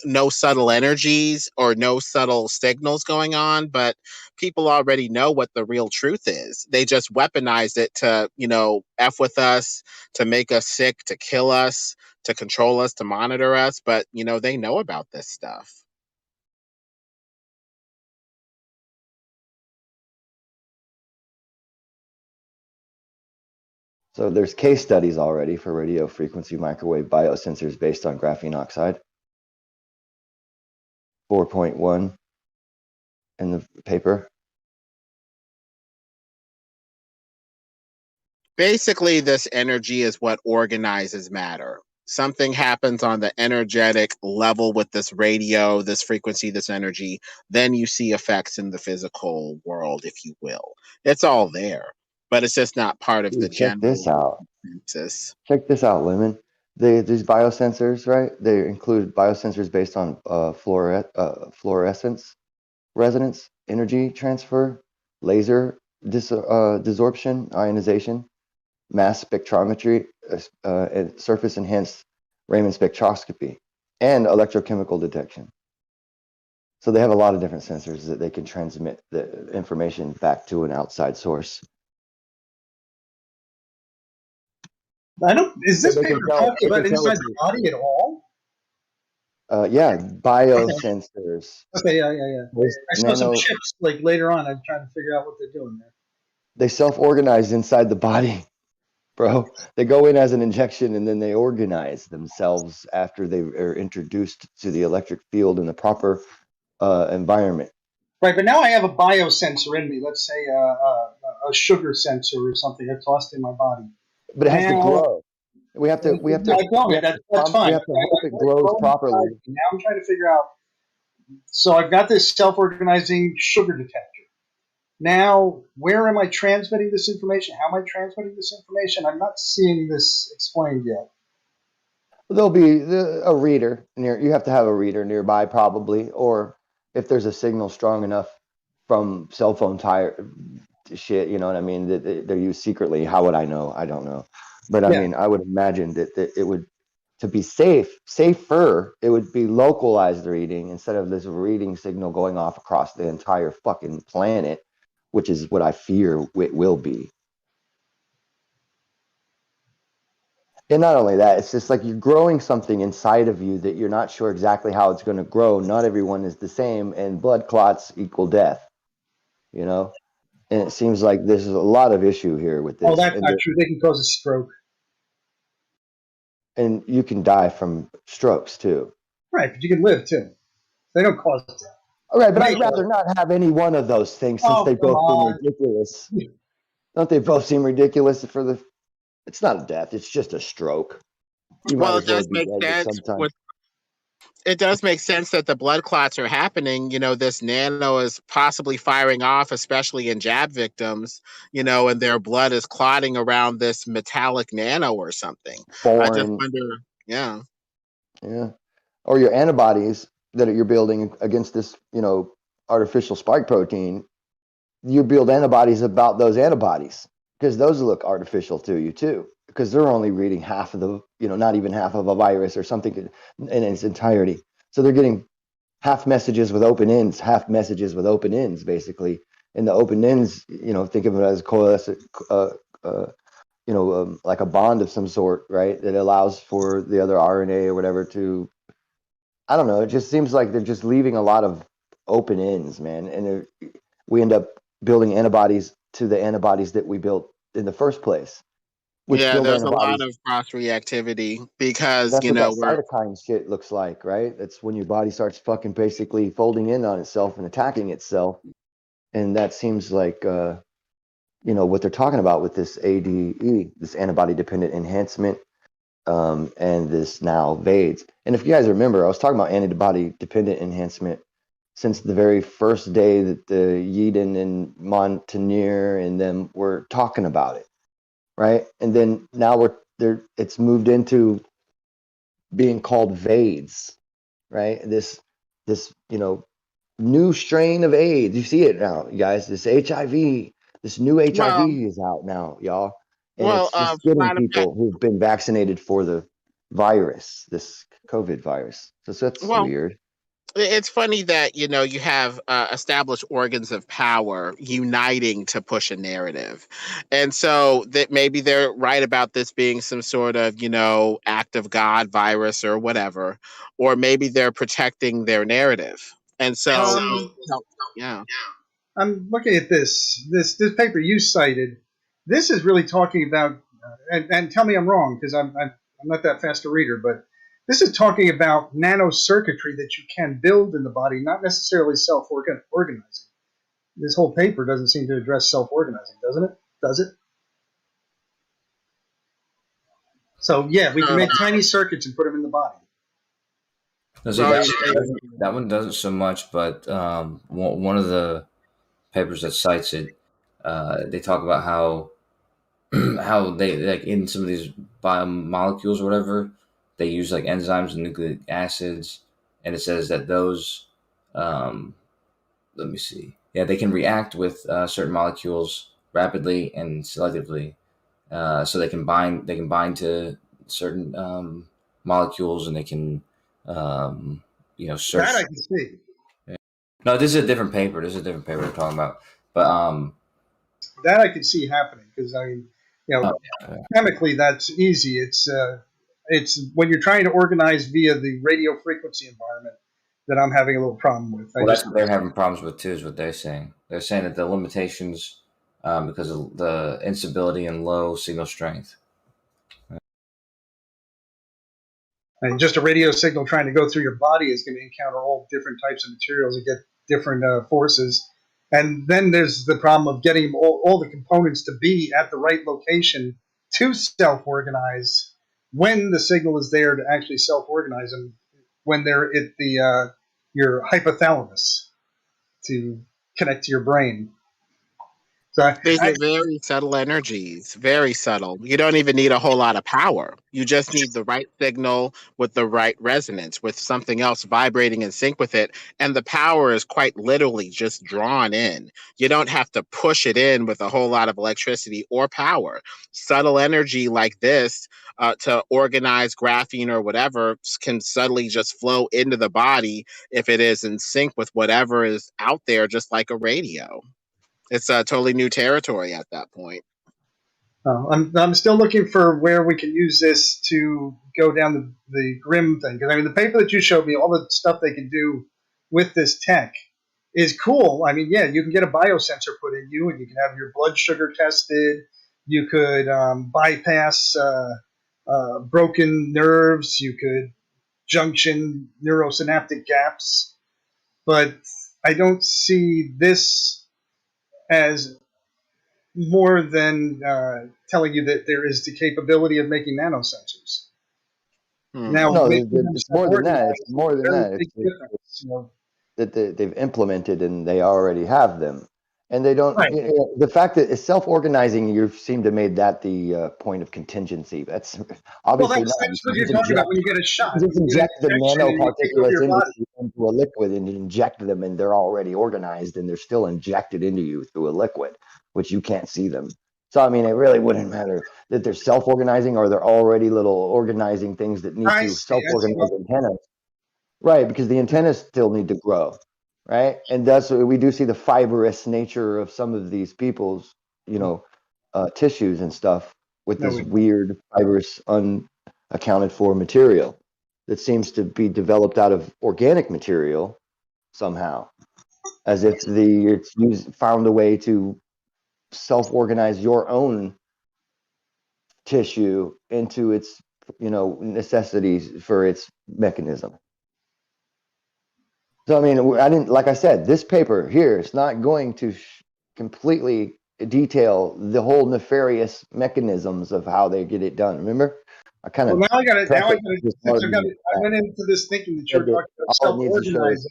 S17: no subtle energies or no subtle signals going on. But people already know what the real truth is. They just weaponize it to, F with us, to make us sick, to kill us, to control us, to monitor us. But, they know about this stuff.
S12: So there's case studies already for radio frequency microwave biosensors based on graphene oxide. 4.1 in the paper.
S17: Basically, this energy is what organizes matter. Something happens on the energetic level with this radio, this frequency, this energy. Then you see effects in the physical world, if you will. It's all there, but it's just not part of the
S12: Check
S17: general
S12: this out.
S17: consensus.
S12: Check this out, Lemon. These biosensors, right? They include biosensors based on fluorescence, resonance, energy transfer, laser desorption, ionization, mass spectrometry, and surface enhanced Raman spectroscopy, and electrochemical detection. So they have a lot of different sensors that they can transmit the information back to an outside source.
S20: Is this paper talking about inside the body at all?
S12: Yeah, biosensors.
S20: Okay, yeah.
S12: Those
S20: I saw some
S12: nano,
S20: chips like later on. I'm trying to figure out what they're doing there.
S12: they self-organize inside the body, bro. They go in as an injection and then they organize themselves after they are introduced to the electric field in the proper environment.
S20: Right, but now I have a biosensor in me. Let's say a sugar sensor or something that's tossed in my body.
S12: But it has to
S20: Now,
S12: grow. We have to
S20: that's fine.
S12: we have to hope it grows properly.
S20: Now I'm trying to figure out. So I've got this self-organizing sugar detector. Now, where am I transmitting this information? How am I transmitting this information? I'm not seeing this explained yet.
S12: There'll be a reader near. You have to have a reader nearby, probably, or if there's a signal strong enough from cell phone shit, you know what I mean? That they're used secretly. How would I know? I don't know, but I mean, I would imagine that it would, to be safer, it would be localized reading instead of this reading signal going off across the entire fucking planet, which is what I fear it will be. And not only that, it's just like you're growing something inside of you that you're not sure exactly how it's going to grow. Not everyone is the same, and blood clots equal death, you know? And it seems like there's a lot of issue here with this.
S20: Oh, that's not true. They can cause a stroke.
S12: And you can die from strokes too.
S20: Right, but you can live too. They don't cause death.
S12: All right, but I'd rather not have any one of those things since they both seem ridiculous. Don't they both seem ridiculous for the... It's not a death, it's just a stroke. You
S17: Well,
S12: might
S17: it does make sense. It does make sense that the blood clots are happening. You know, this nano is possibly firing off, especially in jab victims, you know, and their blood is clotting around this metallic nano or something. I just wonder, yeah.
S12: Yeah. Or your antibodies that you're building against this, you know, artificial spike protein, you build antibodies about those antibodies because those look artificial to you too, because they're only reading half of the, you know, not even half of a virus or something in its entirety. So they're getting half messages with open ends, half messages with open ends, basically. And the open ends, you know, think of it as coalescent, like a bond of some sort, right? That allows for the other RNA or whatever to, I don't know. It just seems like they're just leaving a lot of open ends, man. And we end up building antibodies to the antibodies that we built in the first place.
S17: Yeah, there's a lot of cross reactivity because,
S12: that's
S17: you know,
S12: what that cytokine shit looks like, right? That's when your body starts fucking basically folding in on itself and attacking itself. And that seems like, you know, what they're talking about with this ADE, this antibody dependent enhancement, and this now VADES. And if you guys remember, I was talking about antibody dependent enhancement since the very first day that the Yeadon and Montagnier and them were talking about it, right? And then now it's moved into being called VADES, right? This you know, new strain of AIDS. You see it now, you guys. This HIV, this new HIV is out now, y'all. And it's just getting people who've been vaccinated for the virus, this COVID virus. So that's weird.
S17: It's funny that, you know, you have established organs of power uniting to push a narrative. And so that maybe they're right about this being some sort of, you know, act of God virus or whatever, or maybe they're protecting their narrative. And so, yeah.
S20: I'm looking at this paper you cited. This is really talking about, and tell me I'm wrong because I'm not that fast a reader, but this is talking about nanocircuitry that you can build in the body, not necessarily self-organizing. This whole paper doesn't seem to address self-organizing, doesn't it? Does it? So yeah, we can make tiny circuits and put them in the body.
S7: That one doesn't so much, but one of the papers that cites it, they talk about how they, like, in some of these biomolecules or whatever, they use like enzymes and nucleic acids, and it says that those, let me see, they can react with certain molecules rapidly and selectively, so they can bind to certain molecules, and they can, you know, search.
S20: That I can see.
S7: Yeah. No, this is a different paper. We're talking about, but
S20: that I can see happening because I mean, you know, chemically that's easy. It's it's when you're trying to organize via the radio frequency environment that I'm having a little problem with.
S7: Well, that's what they're having problems with too, is what they're saying. They're saying that the limitations because of the instability and low signal strength.
S20: And just a radio signal trying to go through your body is going to encounter all different types of materials and get different forces. And then there's the problem of getting all the components to be at the right location to self-organize when the signal is there to actually self-organize them, when they're at your hypothalamus to connect to your brain. So
S17: These are very subtle energies, very subtle. You don't even need a whole lot of power. You just need the right signal with the right resonance, with something else vibrating in sync with it. And the power is quite literally just drawn in. You don't have to push it in with a whole lot of electricity or power. Subtle energy like this to organize graphene or whatever can subtly just flow into the body if it is in sync with whatever is out there, just like a radio. It's totally new territory at that point.
S20: I'm still looking for where we can use this to go down the Grim thing. Because, I mean, the paper that you showed me, all the stuff they can do with this tech is cool. I mean, yeah, you can get a biosensor put in you, and you can have your blood sugar tested. You could bypass broken nerves. You could junction neurosynaptic gaps. But I don't see this as more than telling you that there is the capability of making nanosensors. Now,
S12: no,
S20: making them
S12: it's more than that.
S20: self-organized
S12: It's more than
S20: is a very
S12: that.
S20: big difference, you know.
S12: That they've implemented and they already have them, and they don't.
S20: Right.
S12: The fact that it's self-organizing, you seem to made that the point of contingency. That's obviously
S20: Well, that's
S12: not.
S20: what you're talking about when you get a shot.
S12: You just
S20: When you get
S12: inject the
S20: an injection and you take over
S12: nanoparticulates
S20: your body.
S12: into a liquid and you inject them, and they're already organized, and they're still injected into you through a liquid, which you can't see them. So I mean, it really wouldn't matter that they're self-organizing or they're already little organizing things that need to self-organize antennas. Right, because the antennas still need to grow, right? And that's we do see the fibrous nature of some of these people's, tissues and stuff with this weird fibrous, unaccounted for material that seems to be developed out of organic material somehow, as if found a way to self-organize your own tissue into its, necessities for its mechanism. So, I mean, I didn't, like I said, this paper here is not going to completely detail the whole nefarious mechanisms of how they get it done. Remember? I kind of.
S20: Well, now I went into this thinking that you were talking about self-organizing.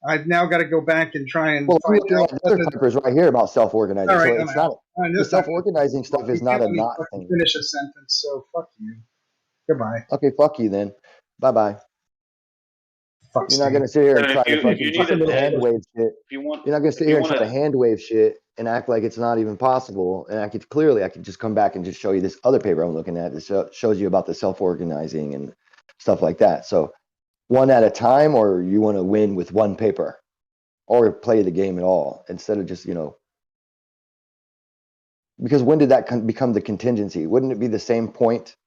S20: I've now got to go back and try and
S12: Well, I'm
S20: find
S12: looking
S20: out.
S12: at other papers right here about self-organizing.
S20: All right,
S12: So it's not the self-organizing stuff is not a not thing.
S20: Finish a sentence, so fuck you. Goodbye.
S12: Okay, fuck you then. Bye-bye. You're not going to sit here and try to fucking hand wave shit. You're not going to sit here and try to hand wave shit and act like it's not even possible. And I could just come back and just show you this other paper I'm looking at that shows you about the self-organizing and stuff like that. So one at a time, or you want to win with one paper or play the game at all instead of just, because when did that become the contingency? Wouldn't it be the same point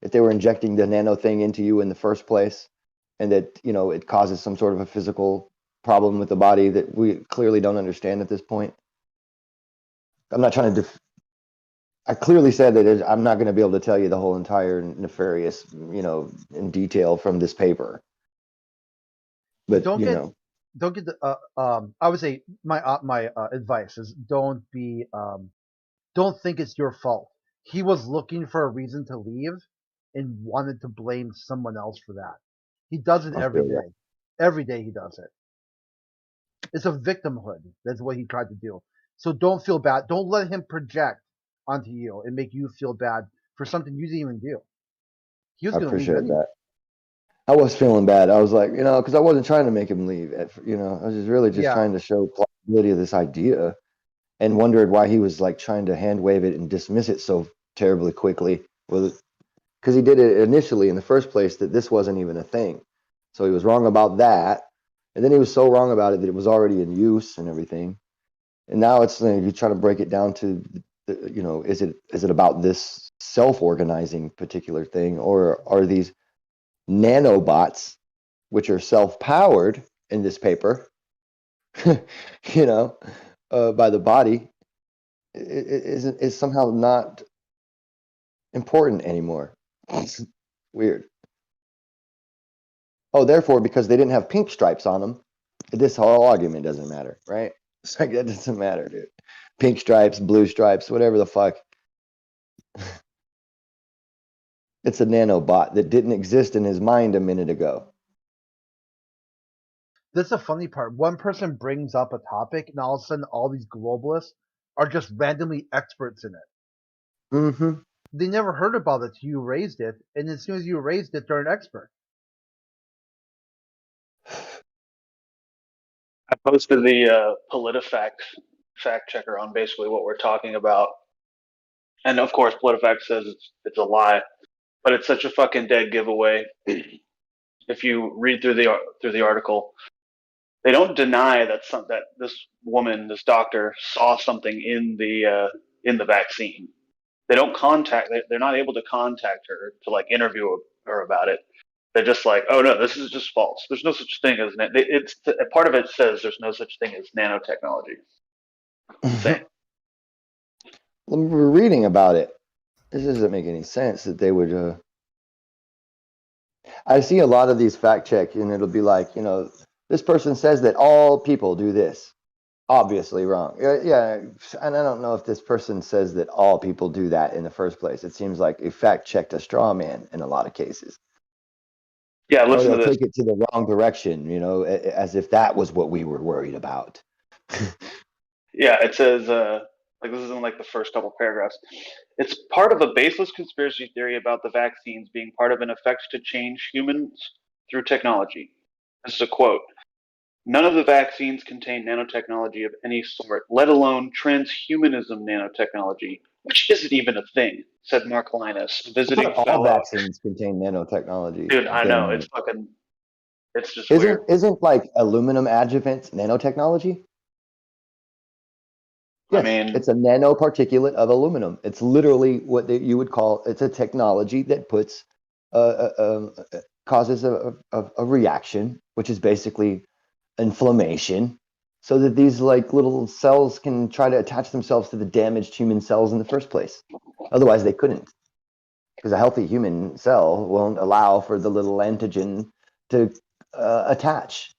S12: if they were injecting the nano thing into you in the first place? And that, it causes some sort of a physical problem with the body that we clearly don't understand at this point. I'm not trying to I clearly said that I'm not going to be able to tell you the whole entire nefarious, in detail from this paper. But,
S14: don't get the, I would say my advice is don't think it's your fault. He was looking for a reason to leave and wanted to blame someone else for that. He does it every day. Every day he does it. It's a victimhood. That's what he tried to do. So don't feel bad. Don't let him project onto you and make you feel bad for something you didn't even do. He was
S12: I
S14: going to leave
S12: appreciate
S14: anyway.
S12: that. I was feeling bad. I was like, because I wasn't trying to make him leave. I was just really trying to show plausibility of this idea, and wondered why he was like trying to hand wave it and dismiss it so terribly quickly. Well, because he did it initially in the first place that this wasn't even a thing. So he was wrong about that. And then he was so wrong about it that it was already in use and everything. And now it's you try to break it down to, is it about this self-organizing particular thing, or are these nanobots, which are self-powered in this paper, you know, by the body, is somehow not important anymore. Weird. Oh, therefore, because they didn't have pink stripes on them, this whole argument doesn't matter, right? It's like, that doesn't matter, dude. Pink stripes, blue stripes, whatever the fuck. It's a nanobot that didn't exist in his mind a minute ago.
S14: That's the funny part. One person brings up a topic, and all of a sudden, all these globalists are just randomly experts in it.
S12: Mm-hmm.
S14: They never heard about it. You raised it, and as soon as you raised it, they're an expert.
S2: I posted the PolitiFact fact checker on basically what we're talking about, and of course, PolitiFact says it's a lie, but it's such a fucking dead giveaway. If you read through the article, they don't deny that this woman, this doctor, saw something in the vaccine. They don't they're not able to contact her to like interview her about it. They're just like, oh no, this is just false. There's no such thing as it's part of it says there's no such thing as nanotechnology. Insane.
S12: We're reading about it. This doesn't make any sense that they would. I see a lot of these fact check, and it'll be like, you know, this person says that all people do this. Obviously wrong. Yeah, and I don't know if this person says that all people do that in the first place. It seems like a fact checked a straw man in a lot of cases.
S2: Yeah,
S12: Or
S2: listen to
S12: they'll
S2: this.
S12: take it to the wrong direction, you know, as if that was what we were worried about.
S2: Yeah, it says like this is in like the first couple paragraphs. It's part of a baseless conspiracy theory about the vaccines being part of an effect to change humans through technology. This is a quote. None of the vaccines contain nanotechnology of any sort, let alone transhumanism nanotechnology, which isn't even a thing, said Mark Linus,
S12: I
S2: visiting
S12: thought all
S2: fellow.
S12: vaccines contain nanotechnology.
S2: Dude, I know,
S12: Then
S2: it's just weird.
S12: isn't like aluminum adjuvant nanotechnology? Yes,
S2: I mean,
S12: it's a nanoparticulate of aluminum. It's literally what you would call, it's a technology that puts causes a reaction, which is basically inflammation, so that these like little cells can try to attach themselves to the damaged human cells in the first place. Otherwise, they couldn't, because a healthy human cell won't allow for the little antigen to attach.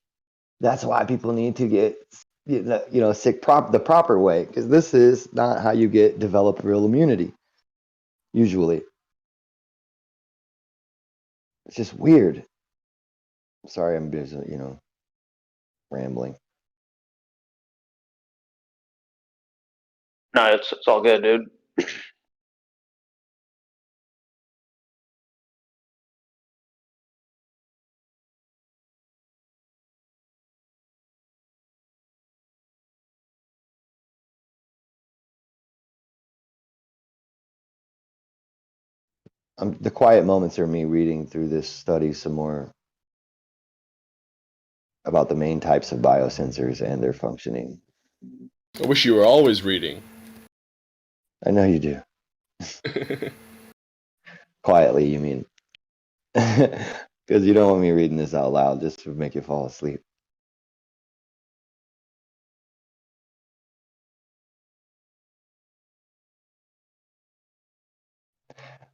S12: That's why people need to get sick the proper way, because this is not how you develop real immunity. Usually, it's just weird. Sorry, I'm busy, rambling.
S2: no, it's all good, dude.
S12: The quiet moments are me reading through this study some more about the main types of biosensors and their functioning.
S22: I wish you were always reading.
S12: I know you do. Quietly, you mean? Because you don't want me reading this out loud just to make you fall asleep.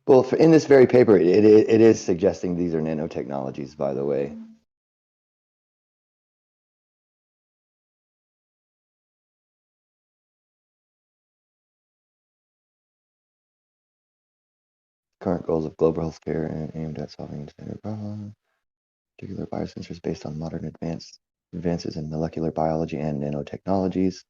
S12: Well, in this very paper, it is suggesting these are nanotechnologies, by the way. Current goals of global healthcare and aimed at solving standard problems. Particular biosensors based on modern advances in molecular biology and nanotechnologies.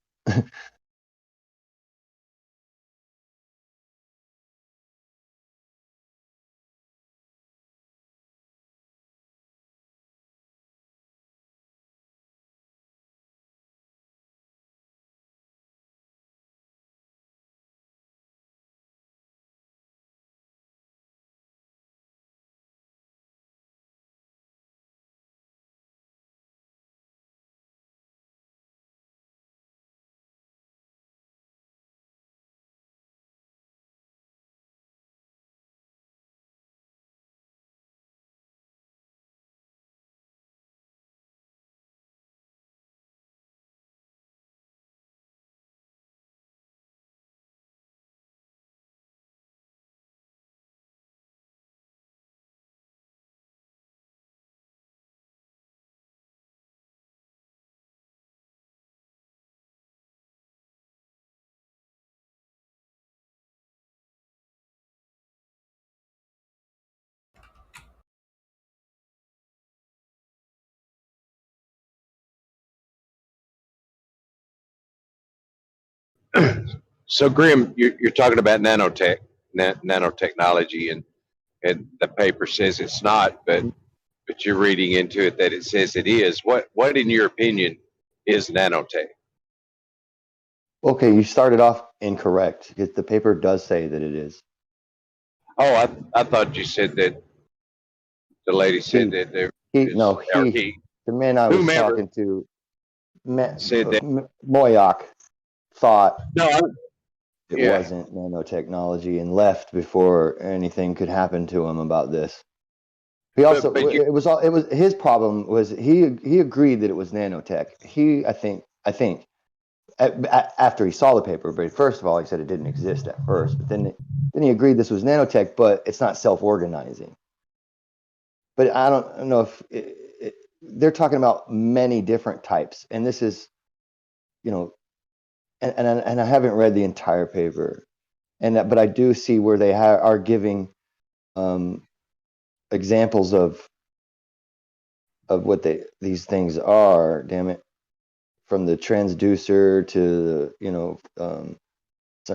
S1: So, Grim, you're talking about nanotechnology, and the paper says it's not, but you're reading into it that it says it is. What in your opinion is nanotech?
S12: Okay, you started off incorrect. The paper does say that it is.
S1: Oh, I thought you said that the lady said that there is, or he,
S12: The man I was
S1: whomever
S12: talking to,
S1: said that.
S12: Moyak, thought
S1: No,
S12: it
S1: yeah.
S12: wasn't nanotechnology and left before anything could happen to him about this. He also,
S1: But you,
S12: it was his problem was he agreed that it was nanotech. I think after he saw the paper, but first of all, he said it didn't exist at first, but then he agreed this was nanotech, but it's not self-organizing. But I don't know if they're talking about many different types, and this is, you know, and I haven't read the entire paper, but I do see where they are giving examples of what these things are. Damn it, from the transducer to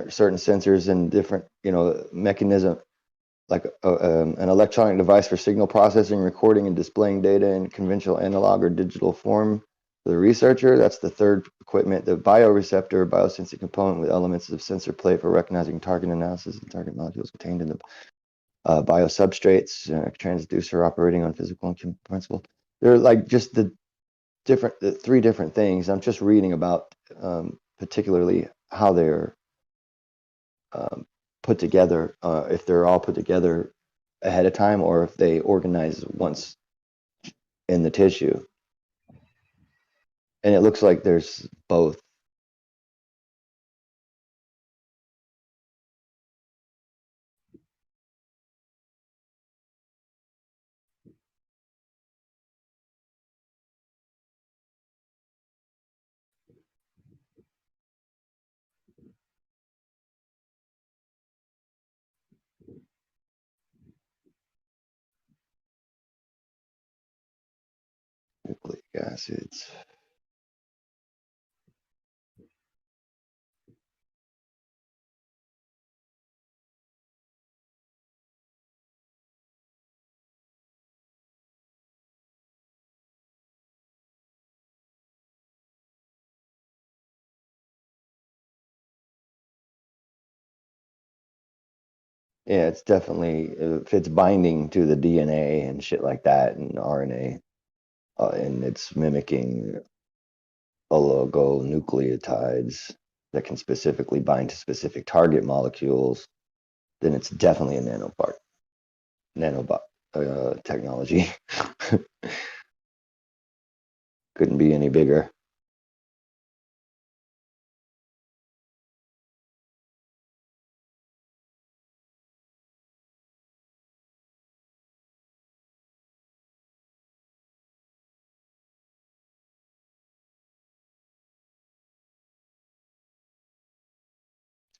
S12: certain sensors and different mechanism, like an electronic device for signal processing, recording, and displaying data in conventional analog or digital form. For the researcher, that's the third equipment. The bioreceptor, biosensing component with elements of sensor plate for recognizing target analysis and target molecules contained in the biosubstrates, transducer operating on physical and chemical principle. They're like just the three different things. I'm just reading about particularly how they're put together, if they're all put together ahead of time or if they organize once in the tissue. And it looks like there's both. Nucleic acids. Yeah, it's definitely, if it's binding to the DNA and shit like that and RNA, and it's mimicking oligonucleotides that can specifically bind to specific target molecules, then it's definitely a nanobot technology. Couldn't be any bigger.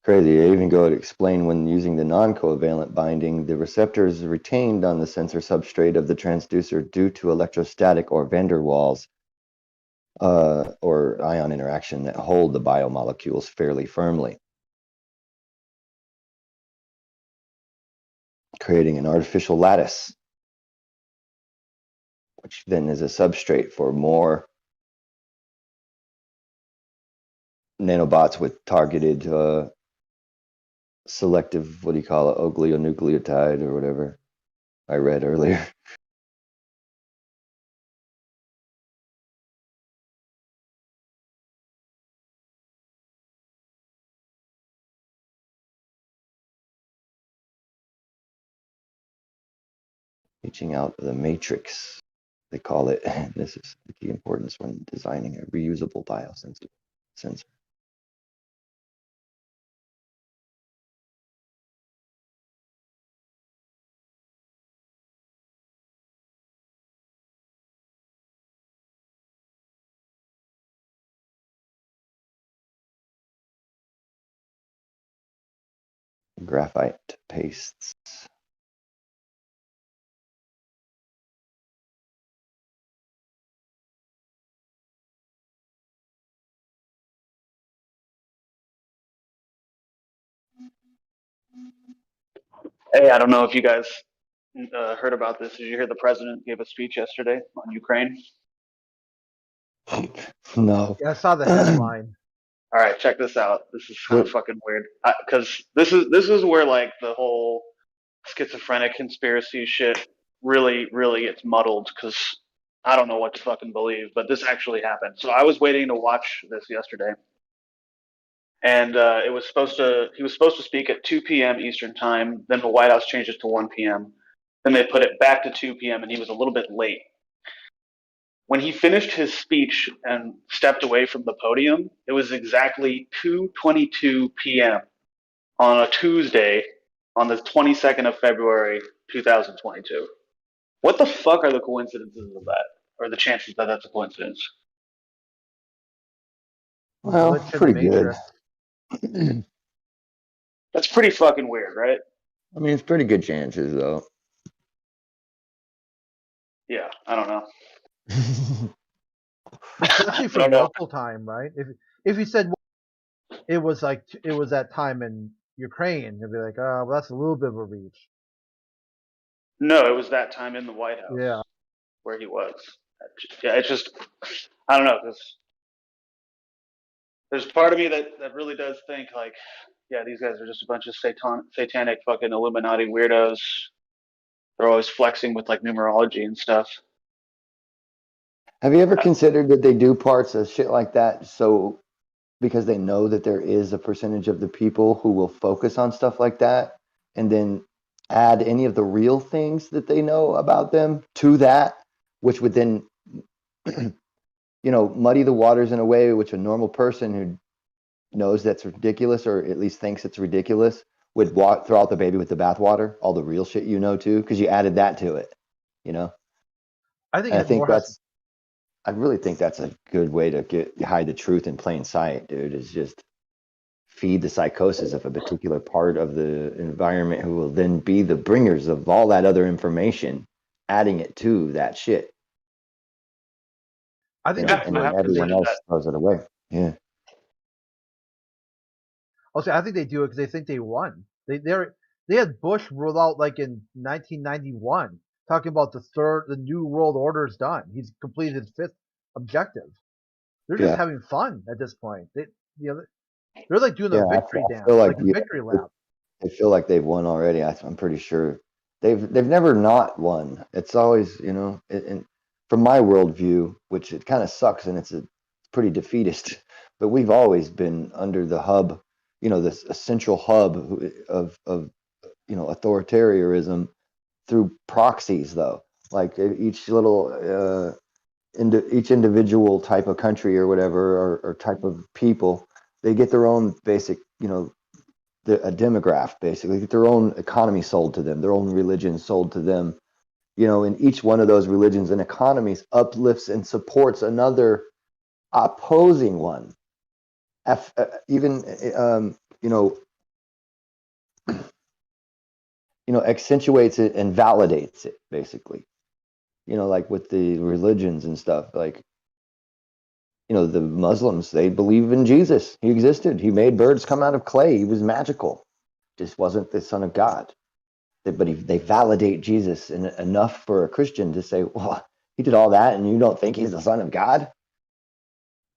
S12: Crazy. They even go to explain when using the non-covalent binding, the receptor is retained on the sensor substrate of the transducer due to electrostatic or van der Waals or ion interaction that hold the biomolecules fairly firmly, creating an artificial lattice, which then is a substrate for more nanobots with targeted selective, what do you call it, oligonucleotide or whatever I read earlier. Reaching out of the matrix, they call it. And this is the key importance when designing a reusable biosensor sensor. Graphite pastes.
S2: Hey, I don't know if you guys heard about this. Did you hear the president gave a speech yesterday on Ukraine?
S12: No.
S14: Yeah, I saw the headline.
S2: All right, check this out. This is kind of fucking weird because this is where like the whole schizophrenic conspiracy shit really gets muddled because I don't know what to fucking believe, but this actually happened. So I was waiting to watch this yesterday, and he was supposed to speak at 2 p.m. Eastern time. Then the White House changed it to 1 p.m. Then they put it back to 2 p.m. and he was a little bit late. When he finished his speech and stepped away from the podium, it was exactly 2:22 p.m. on a Tuesday on the 22nd of February 2022. What the fuck are the coincidences of that, or the chances that that's a coincidence?
S12: Well, pretty good.
S2: That's pretty fucking weird, right?
S12: I mean, it's pretty good chances, though.
S2: Yeah, I don't know.
S14: Especially for local time, right? If you said it was that time in Ukraine, you'd be like, oh, well, that's a little bit of a reach.
S2: No, it was that time in the White House.
S14: Yeah.
S2: Where he was. Yeah, it's just, I don't know, because there's part of me that really does think, like, yeah, these guys are just a bunch of satanic fucking Illuminati weirdos. They're always flexing with, like, numerology and stuff.
S12: Have you ever considered that they do parts of shit like that so because they know that there is a percentage of the people who will focus on stuff like that and then add any of the real things that they know about them to that, which would then, muddy the waters in a way which a normal person who knows that's ridiculous or at least thinks it's ridiculous would throw out the baby with the bathwater, all the real shit too, because you added that to it, I really think that's a good way to hide the truth in plain sight, dude, is just feed the psychosis of a particular part of the environment who will then be the bringers of all that other information, adding it to that shit.
S14: I think
S12: and then everyone else throws it away. Yeah.
S14: Also, I think they do it because they think they won. They had Bush ruled out like in 1991, talking about the new world order is done. He's completed his 5th objective. They're just having fun at this point. They're like doing the victory dance, like a victory lap.
S12: They feel like they've won already. I'm pretty sure they've never not won. It's always, and from my worldview, which it kind of sucks and it's pretty defeatist, but we've always been under the hub, this essential hub of authoritarianism through proxies, though. Like each little each individual type of country or whatever or type of people, they get their own basic, a demograph, basically, get their own economy sold to them, their own religion sold to them. And each one of those religions and economies uplifts and supports another opposing one. Accentuates it and validates it, basically. Like with the religions and stuff, like, the Muslims, they believe in Jesus. He existed. He made birds come out of clay. He was magical. Just wasn't the Son of God. But they validate Jesus enough for a Christian to say, well, he did all that and you don't think he's the Son of God?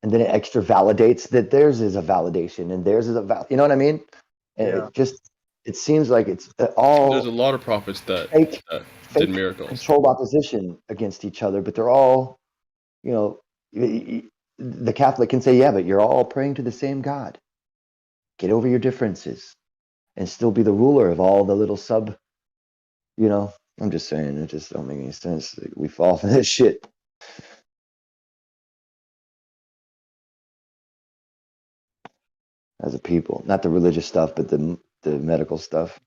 S12: And then it extra validates that theirs is a validation and theirs is a you know what I mean? And it seems like it's all.
S22: There's a lot of prophets that did miracles.
S12: Controlled opposition against each other, but they're all, the Catholic can say, yeah, but you're all praying to the same God. Get over your differences and still be the ruler of all the little I'm just saying, it just don't make any sense. We fall for this shit. As a people, not the religious stuff, but the medical stuff.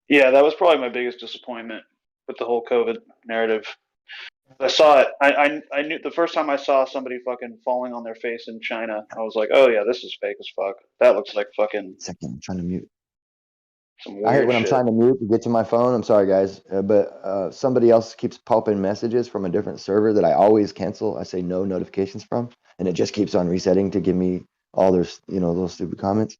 S2: Yeah, that was probably my biggest disappointment with the whole COVID narrative. I saw it. I knew the first time I saw somebody fucking falling on their face in China, I was like, oh yeah, this is fake as fuck. That looks like fucking.
S12: Second, I'm trying to mute.
S2: Some weird
S12: I hate when
S2: shit.
S12: I'm trying to mute to get to my phone. I'm sorry, guys, but somebody else keeps popping messages from a different server that I always cancel. I say no notifications from, and it just keeps on resetting to give me all their, those stupid comments.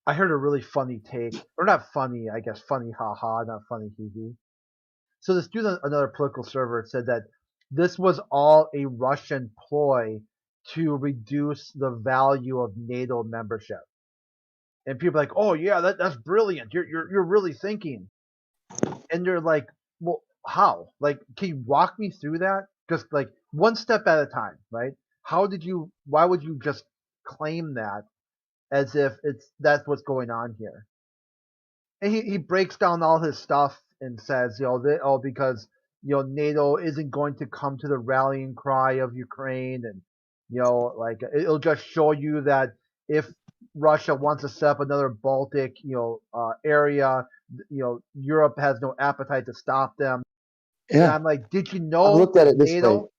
S14: I heard a really funny take, or not funny, I guess funny, haha, not funny, hee hee. So this dude on another political server said that this was all a Russian ploy to reduce the value of NATO membership. And people are like, oh yeah, that's brilliant. You're really thinking. And you're like, well, how? Like, can you walk me through that? Just like one step at a time, right? Why would you just claim that as if that's what's going on here? And he breaks down all his stuff and says, because NATO isn't going to come to the rallying cry of Ukraine, and like it'll just show you that if Russia wants to set up another Baltic area, Europe has no appetite to stop them. And
S12: Yeah.
S14: I'm like, did you
S12: I've
S14: know
S12: looked at
S14: that
S12: it this way.
S14: NATO?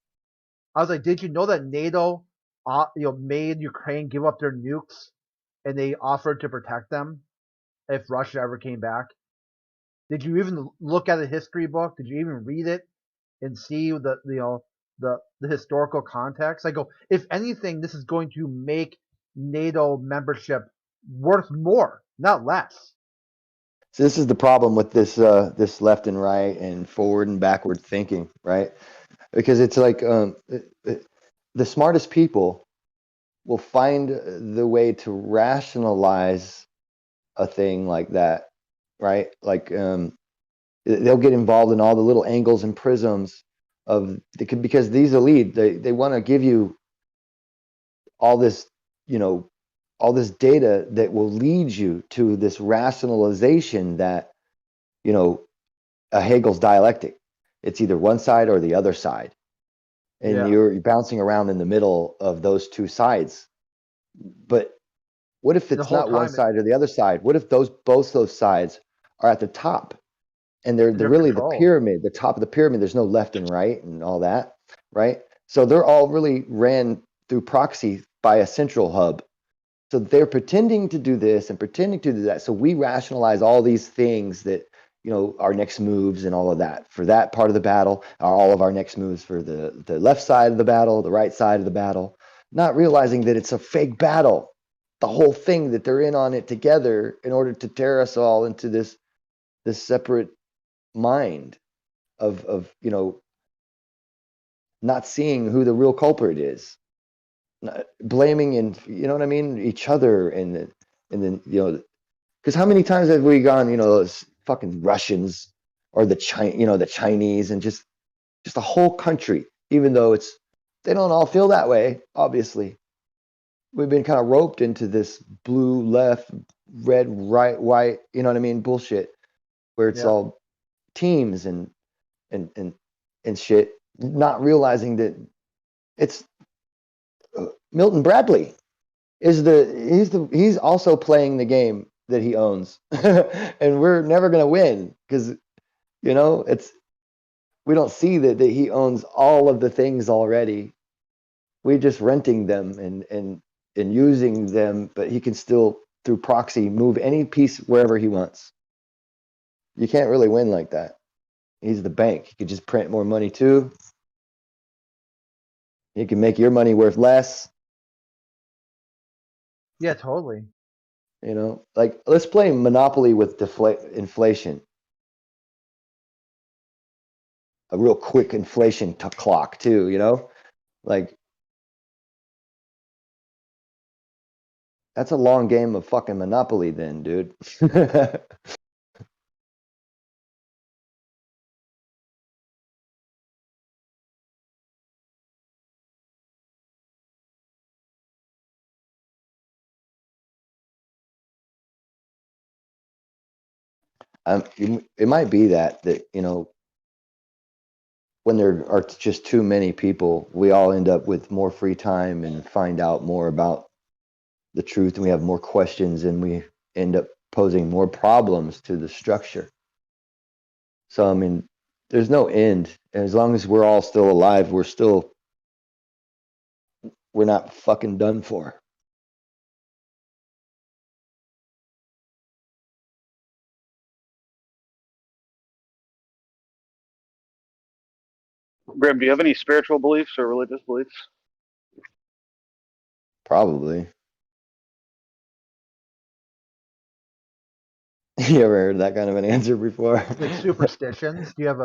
S14: I was like, did you know that NATO, made Ukraine give up their nukes, and they offered to protect them if Russia ever came back? Did you even look at a history book? Did you even read it and see the historical context? I go, if anything, this is going to make NATO membership worth more, not less.
S12: So this is the problem with this this left and right and forward and backward thinking, right? Because it's like the smartest people will find the way to rationalize a thing like that, right? Like they'll get involved in all the little angles and prisms of because these elite they want to give you all this, all this data that will lead you to this rationalization that, a Hegel's dialectic. It's either one side or the other side. And
S14: Yeah.
S12: you're bouncing around in the middle of those two sides. But what if
S14: The
S12: it's
S14: whole
S12: not one
S14: time
S12: side or the other side? What if both those sides are at the top and they're
S14: They're
S12: really the
S14: controlled.
S12: pyramid, the top of the pyramid? There's no left and right and all that, right? So they're all really ran through proxy by a central hub. So they're pretending to do this and pretending to do that. So we rationalize all these things that, our next moves and all of that. For that part of the battle are all of our next moves for the left side of the battle, the right side of the battle, not realizing that it's a fake battle. The whole thing that they're in on it together in order to tear us all into this separate mind of not seeing who the real culprit is, blaming and what I mean, each other and then because how many times have we gone, those fucking Russians or the Chinese and just a whole country, even though they don't all feel that way, obviously. We've been kind of roped into this blue left, red right, white, bullshit, where it's
S14: Yeah.
S12: all teams and shit, not realizing that it's Milton Bradley he's also playing the game that he owns, and we're never gonna win because we don't see that he owns all of the things already. We're just renting them and using them, but he can still through proxy move any piece wherever he wants. You can't really win like that. He's the bank. He could just print more money too. He can make your money worth less.
S14: Yeah, totally.
S12: Like let's play Monopoly with inflation. A real quick inflation clock too, like that's a long game of fucking Monopoly then, dude. It might be that when there are just too many people, we all end up with more free time and find out more about the truth, and we have more questions, and we end up posing more problems to the structure. So, I mean, there's no end. And as long as we're all still alive, we're not fucking done for.
S2: Grim, do you have any spiritual beliefs or religious beliefs?
S12: Probably. You ever heard that kind of an answer before?
S14: Like superstitions? Do you have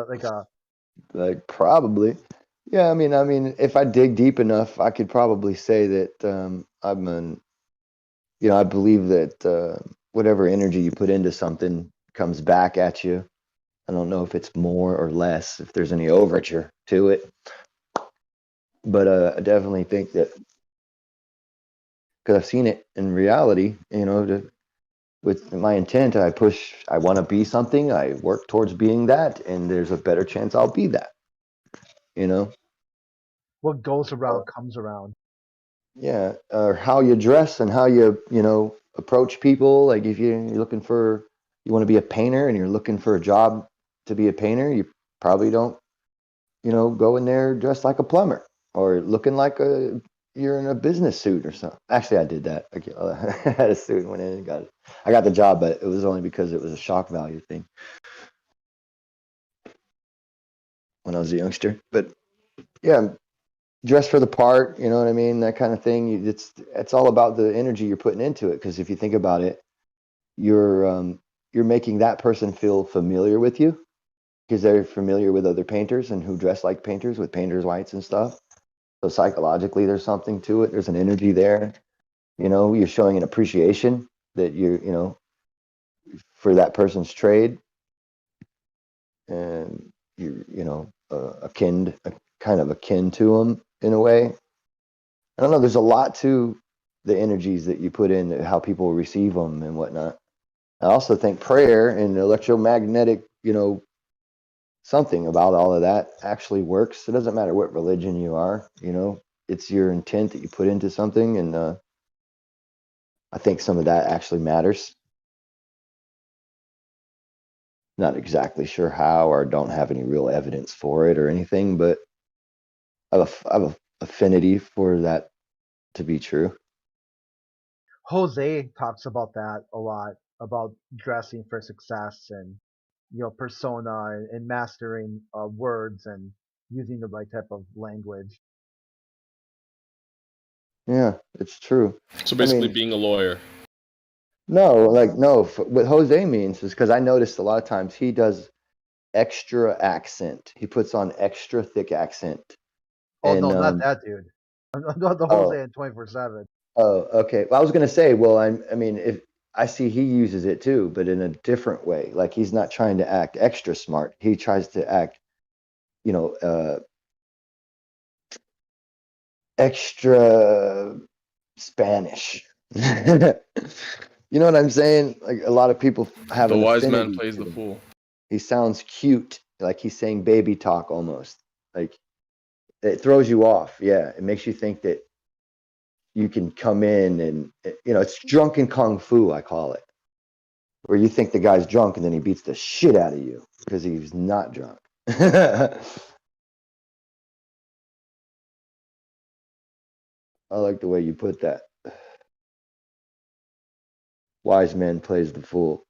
S12: Like probably. Yeah, I mean, if I dig deep enough, I could probably say that I believe that whatever energy you put into something comes back at you. I don't know if it's more or less, if there's any overture to it, but I definitely think that because I've seen it in reality, with my intent, I want to be something, I work towards being that, and there's a better chance I'll be that,
S14: what goes around comes around?
S12: Yeah, or how you dress and how you approach people. Like if you're looking for, you want to be a painter and you're looking for a job to be a painter, you probably don't, go in there dressed like a plumber or looking like you're in a business suit or something. Actually, I did that. I had a suit and went in and got it. I got the job, but it was only because it was a shock value thing when I was a youngster. But yeah, dress for the part, you know what I mean? That kind of thing. It's all about the energy you're putting into it. Because if you think about it, you're making that person feel familiar with you because they're familiar with other painters and who dress like painters with painters' whites and stuff. So psychologically, there's something to it. There's an energy there. You're showing an appreciation that for that person's trade, and kind of akin to them in a way. I don't know. There's a lot to the energies that you put in, how people receive them and whatnot. I also think prayer and electromagnetic, something about all of that actually works. It doesn't matter what religion you are, it's your intent that you put into something. And I think some of that actually matters. Not exactly sure how, or don't have any real evidence for it or anything, but I have a affinity for that to be true.
S14: Jose talks about that a lot, about dressing for success and persona and mastering words and using the right type of language.
S12: Yeah, it's true.
S22: So basically, being a lawyer.
S12: No, what Jose means is because I noticed a lot of times he does extra accent. He puts on extra thick accent.
S14: Oh, no, not that dude. Not the Jose in 24/7.
S12: Oh, okay. Well, I was gonna say, well, I mean, if I see he uses it too, but in a different way. Like he's not trying to act extra smart. He tries to act, extra Spanish. You know what I'm saying? Like a lot of people have
S22: The
S12: an
S22: wise man
S12: affinity
S22: plays
S12: to
S22: the
S12: him.
S22: fool.
S12: He sounds cute, like he's saying baby talk almost. Like it throws you off. Yeah, it makes you think that you can come in and it's drunken kung fu, I call it, where you think the guy's drunk and then he beats the shit out of you because he's not drunk. I like the way you put that. Wise man plays the fool.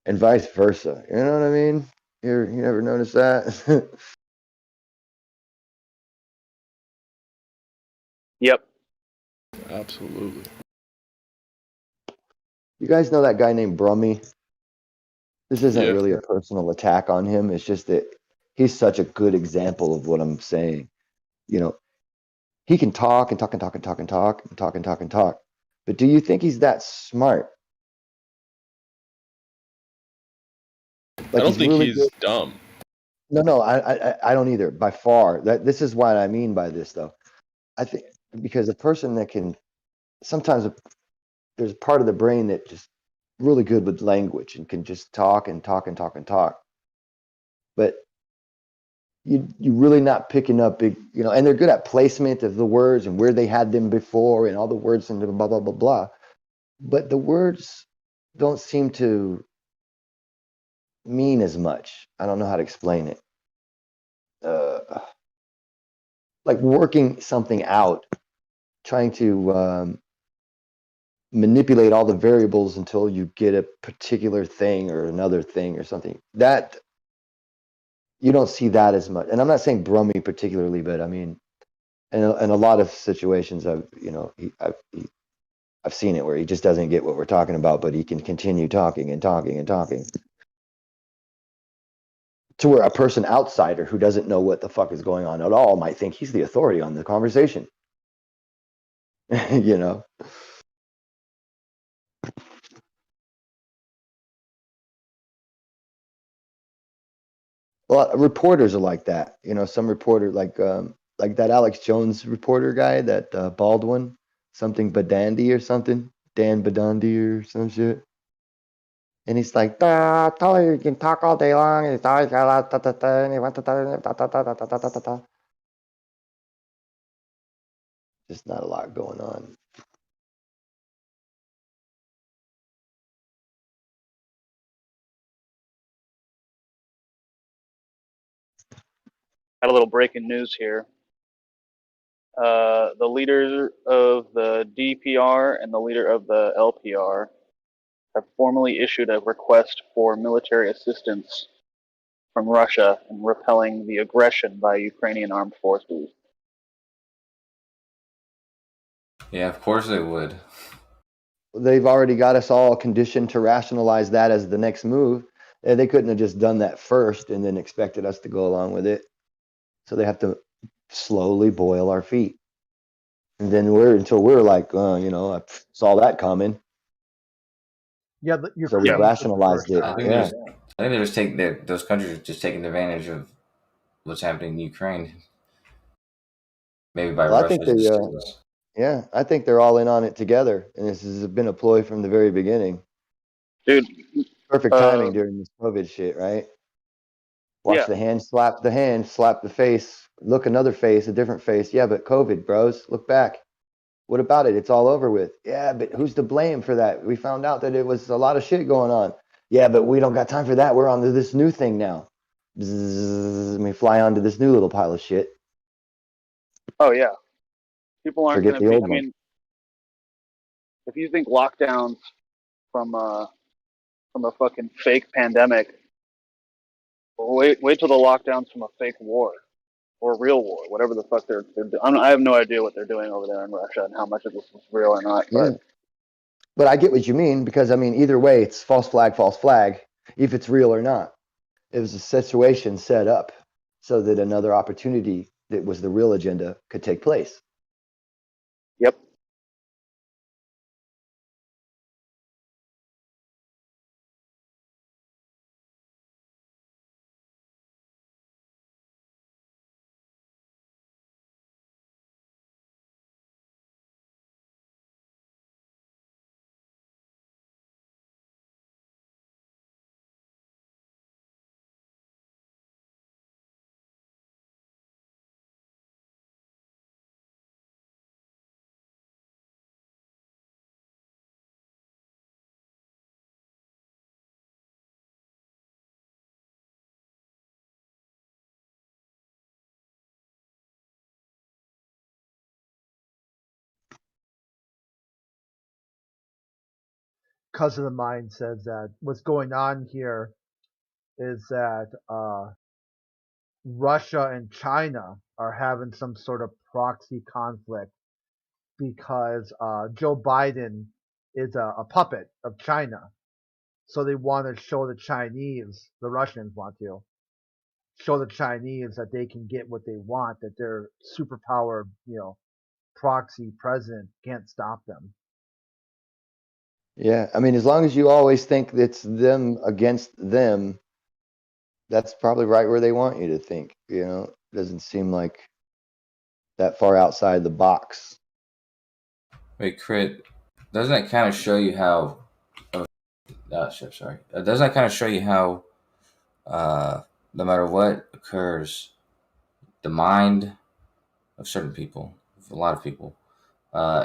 S12: And vice versa. You know what I mean? You never notice that?
S2: Yep.
S22: Absolutely.
S12: You guys know that guy named Brummy? This isn't
S22: Yeah.
S12: really a personal attack on him. It's just that he's such a good example of what I'm saying. He can talk and talk and talk and talk and talk and talk and talk and talk. But do you think he's that smart?
S22: I don't think
S12: really
S22: he's
S12: good.
S22: dumb.
S12: No, I don't either. By far. This is what I mean by this, though. I think because a person that can sometimes there's a part of the brain that just really good with language and can just talk and talk and talk and talk. But you really not picking up big, and they're good at placement of the words and where they had them before and all the words and blah blah blah blah. But the words don't seem to mean as much. I don't know how to explain it. Like working something out, trying to manipulate all the variables until you get a particular thing or another thing or something. That you don't see that as much. And I'm not saying Brummy particularly, but I mean, And a lot of situations I've seen it where he just doesn't get what we're talking about, but he can continue talking and talking and talking to where a person outsider who doesn't know what the fuck is going on at all might think he's the authority on the conversation. You know? Well, reporters are like that. You know, some reporter like that Alex Jones reporter guy, that Baldwin, something Badandi or something, Dan Badandi or some shit. And he's like, "I told you can talk all day long. And he's always got a lot of da-da-da, and he went to da-da-da-da-da-da-da-da-da-da." Just not a lot going on.
S2: Got a little breaking news here. The leader of the DPR and the leader of the LPR have formally issued a request for military assistance from Russia in repelling the aggression by Ukrainian armed forces.
S7: Yeah, of course they would.
S12: They've already got us all conditioned to rationalize that as the next move. They couldn't have just done that first and then expected us to go along with it. So they have to slowly boil our feet. And then until we're like, I saw that coming.
S14: Yeah,
S12: so we rationalized it.
S7: I think they're just those countries are just taking advantage of what's happening in Ukraine. Maybe by
S12: Well, I think
S7: Russia's
S12: they,
S7: assistance.
S12: I think they're all in on it together, and this has been a ploy from the very beginning.
S2: Dude,
S12: perfect timing during this COVID shit, right? Watch the hand slap the face, look another face, a different face. Yeah, but COVID, bros, look back. What about it? It's all over with. Yeah, but who's to blame for that? We found out that it was a lot of shit going on. Yeah, but we don't got time for that. We're on to this new thing now. Bzzz, we fly onto this new little pile of shit.
S2: Oh yeah, people aren't
S12: Forget
S2: going
S12: the
S2: to be.
S12: old
S2: I
S12: one.
S2: mean, if you think lockdowns from a fucking fake pandemic, wait till the lockdowns from a fake war or real war, whatever the fuck they're doing. I have no idea what they're doing over there in Russia and how much of this is real or not.
S12: Yeah. But I get what you mean, because I mean, either way, it's false flag, if it's real or not. It was a situation set up so that another opportunity that was the real agenda could take place.
S2: Yep.
S14: Cousin of mine says that what's going on here is that Russia and China are having some sort of proxy conflict because Joe Biden is a puppet of China. So they want to show the Chinese, the Russians want to show the Chinese that they can get what they want, that their superpower, proxy president can't stop them.
S12: Yeah, I mean, as long as you always think it's them against them, that's probably right where they want you to think. It doesn't seem like that far outside the box.
S7: Wait, Crit, doesn't that kind of show you how? Sorry. Doesn't that kind of show you how, no matter what occurs, the mind of certain people, a lot of people,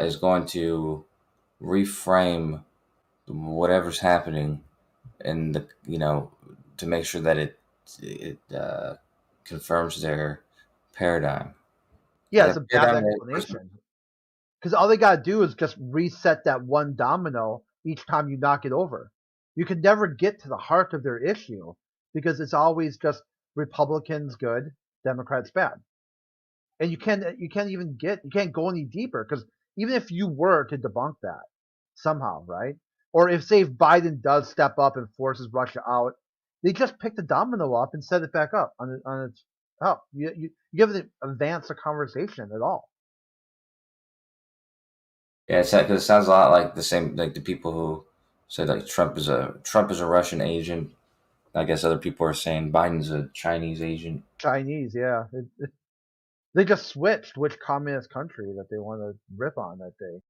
S7: is going to reframe whatever's happening, and to make sure that it confirms their paradigm.
S14: Yeah, it's a bad explanation. Because all they got to do is just reset that one domino each time you knock it over. You can never get to the heart of their issue because it's always just Republicans good, Democrats bad. and you can't go any deeper, because even if you were to debunk that somehow, right? Or if, say, if Biden does step up and forces Russia out, they just pick the domino up and set it back up on its up. You haven't advanced the conversation at all.
S7: Yeah, because it sounds a lot like the same, like the people who say like Trump is a Russian agent. I guess other people are saying Biden's a Chinese agent.
S14: Chinese, yeah. They just switched which communist country that they want to rip on that day.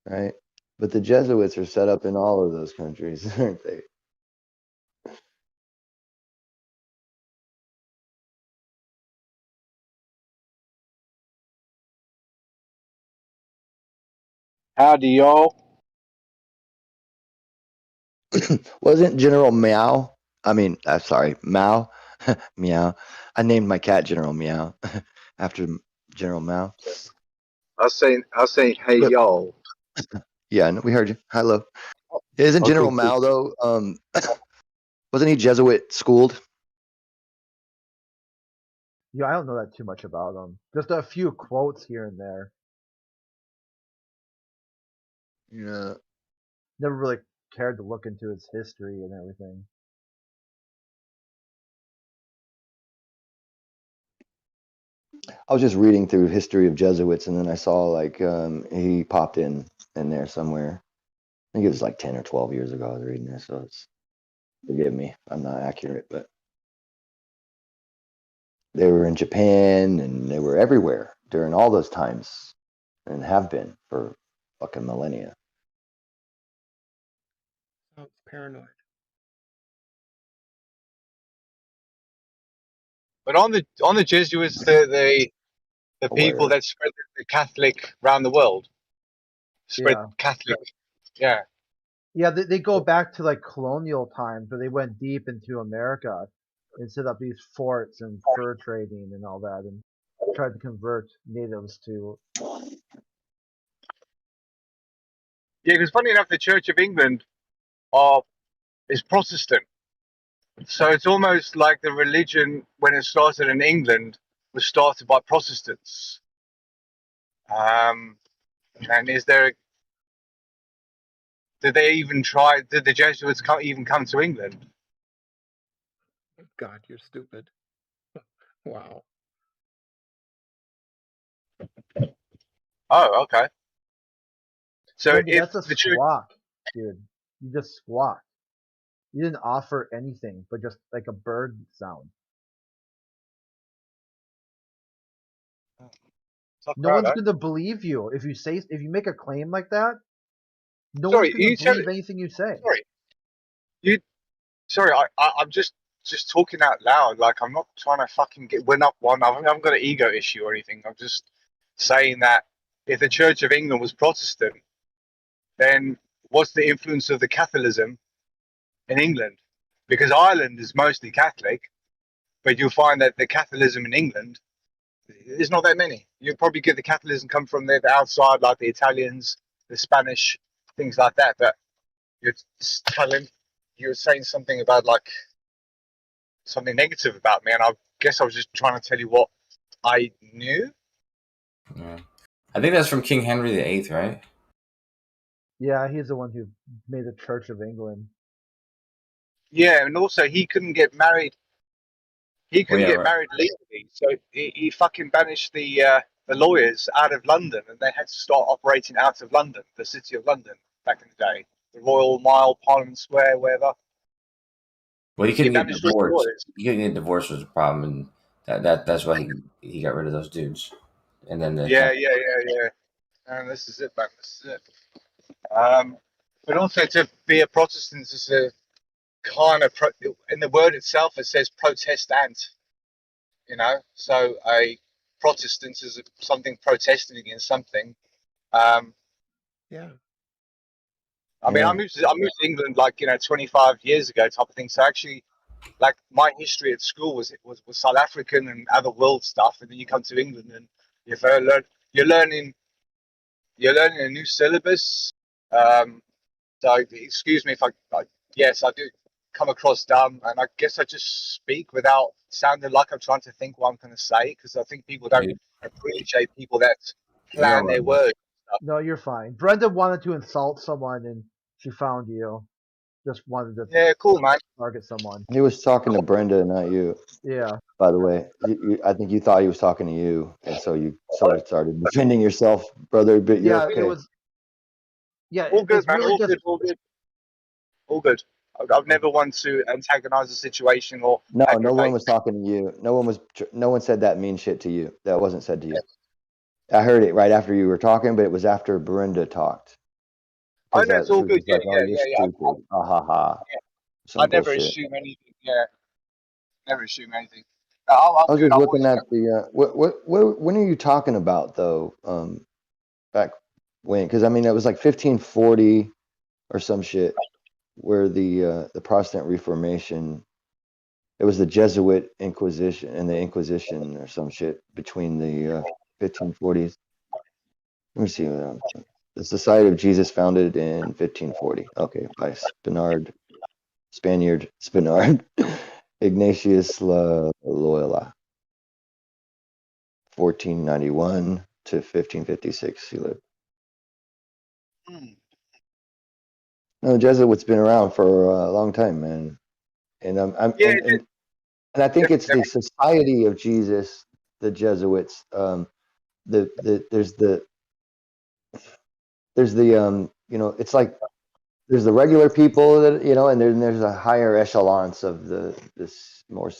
S12: Right. But the Jesuits are set up in all of those countries, aren't they?
S13: Howdy, y'all.
S12: Wasn't General Meow? I mean, sorry, Mao. Meow. I named my cat General Meow after General Mao.
S13: I was saying, hey,
S12: But-
S13: y'all.
S12: Yeah, no, we heard you. Hello. Isn't
S13: Okay,
S12: General
S13: cool.
S12: Mao though? Wasn't he Jesuit schooled?
S14: Yeah, I don't know that too much about them. Just a few quotes here and there.
S12: Yeah.
S14: Never really cared to look into its history and everything.
S12: I was just reading through history of Jesuits, and then I saw like he popped in there somewhere. I think it was like 10 or 12 years ago I was reading this, so it's, forgive me, I'm not accurate, but they were in Japan and they were everywhere during all those times and have been for fucking millennia.
S21: Sounds paranoid.
S23: But on the Jesuits, the people that spread the Catholic around the world, spread
S14: Yeah.
S23: Catholic, yeah.
S14: Yeah, they go back to like colonial times where they went deep into America and set up these forts and fur trading and all that, and tried to convert natives to.
S23: Yeah, because funny enough, the Church of England is Protestant. So it's almost like the religion, when it started in England, was started by Protestants. And did the Jesuits even come to England?
S21: God, you're stupid. Wow.
S23: Oh, okay. So
S14: Randy,
S23: if
S14: that's a
S23: the church,
S14: squawk, dude. You just squawk. You didn't offer anything but just like a bird sound. No one's gonna believe you if you make a claim like that. No one's gonna believe anything you say.
S23: I'm just talking out loud. Like, I'm not trying to fucking win up one. I haven't got an ego issue or anything. I'm just saying that if the Church of England was Protestant, then what's the influence of the Catholicism in England? Because Ireland is mostly Catholic, but you'll find that the Catholicism in England, there's not that many. You'll probably get the Catholicism come from the outside, like the Italians, the Spanish, things like that. But you're saying something about like something negative about me, and I guess I was just trying to tell you what I knew.
S7: Yeah. I think that's from King Henry VIII, right?
S14: Yeah, he's the one who made the Church of England.
S23: Yeah, and also he couldn't get married. He couldn't get married legally, so he fucking banished the lawyers out of London, and they had to start operating out of London, the city of London, back in the day, the Royal Mile, Parliament Square, wherever.
S7: Well, he couldn't get
S23: banished all the
S7: divorced.
S23: lawyers.
S7: He couldn't get divorced was a problem, and that's why he got rid of those dudes. And then
S23: Yeah. And this is it, man. This is it. But also to be a Protestant is a kind of in the word itself it says protestant, so a Protestant is something protesting against something.
S21: Yeah.
S23: I mean, I moved to England like 25 years ago, type of thing. So actually, like my history at school was South African and other world stuff, and then you come to England and you're learning a new syllabus. So excuse me if I yes I do. come across dumb, and I guess I just speak without sounding like I'm trying to think what I'm going to say, because I think people don't appreciate people that plan their words.
S14: No, you're fine. Brenda wanted to insult someone, and she found you. Just wanted to
S23: Yeah, cool, mate.
S14: target someone.
S12: He was talking to Brenda, not you.
S14: Yeah.
S12: By the way, I think you thought he was talking to you, and so you sort of started defending yourself, brother. But you're
S14: Yeah,
S12: okay.
S14: it was. Yeah,
S23: All good,
S14: it's
S23: man.
S14: really
S23: All
S14: just.
S23: good. All good. All good. I've never wanted to antagonize the situation or
S12: No, no
S23: aggravate.
S12: one was talking to you. No one said that mean shit to you. That wasn't said to you. I heard it right after you were talking, but it was after Brenda talked.
S23: I know it's all good. Yeah,
S12: Like, oh, you're
S23: yeah.
S12: stupid. Ha ha ha.
S23: Yeah.
S12: Some
S23: I never
S12: bullshit.
S23: assume anything. Yeah, never assume anything. I'm
S12: I was
S23: good.
S12: just looking at the when are you talking about though? Back when? Because I mean, it was like 1540 or some shit, where the Protestant Reformation. It was the Jesuit Inquisition and the Inquisition or some shit between the 1540s. Let me see. The Society of Jesus founded in 1540. Okay, by Spaniard Ignatius Loyola. 1491 to 1556 he lived. No, Jesuits been around for a long time, man. And and I think it's the Society of Jesus, the Jesuits. There's the it's like there's the regular people that and then there's a higher echelons of this more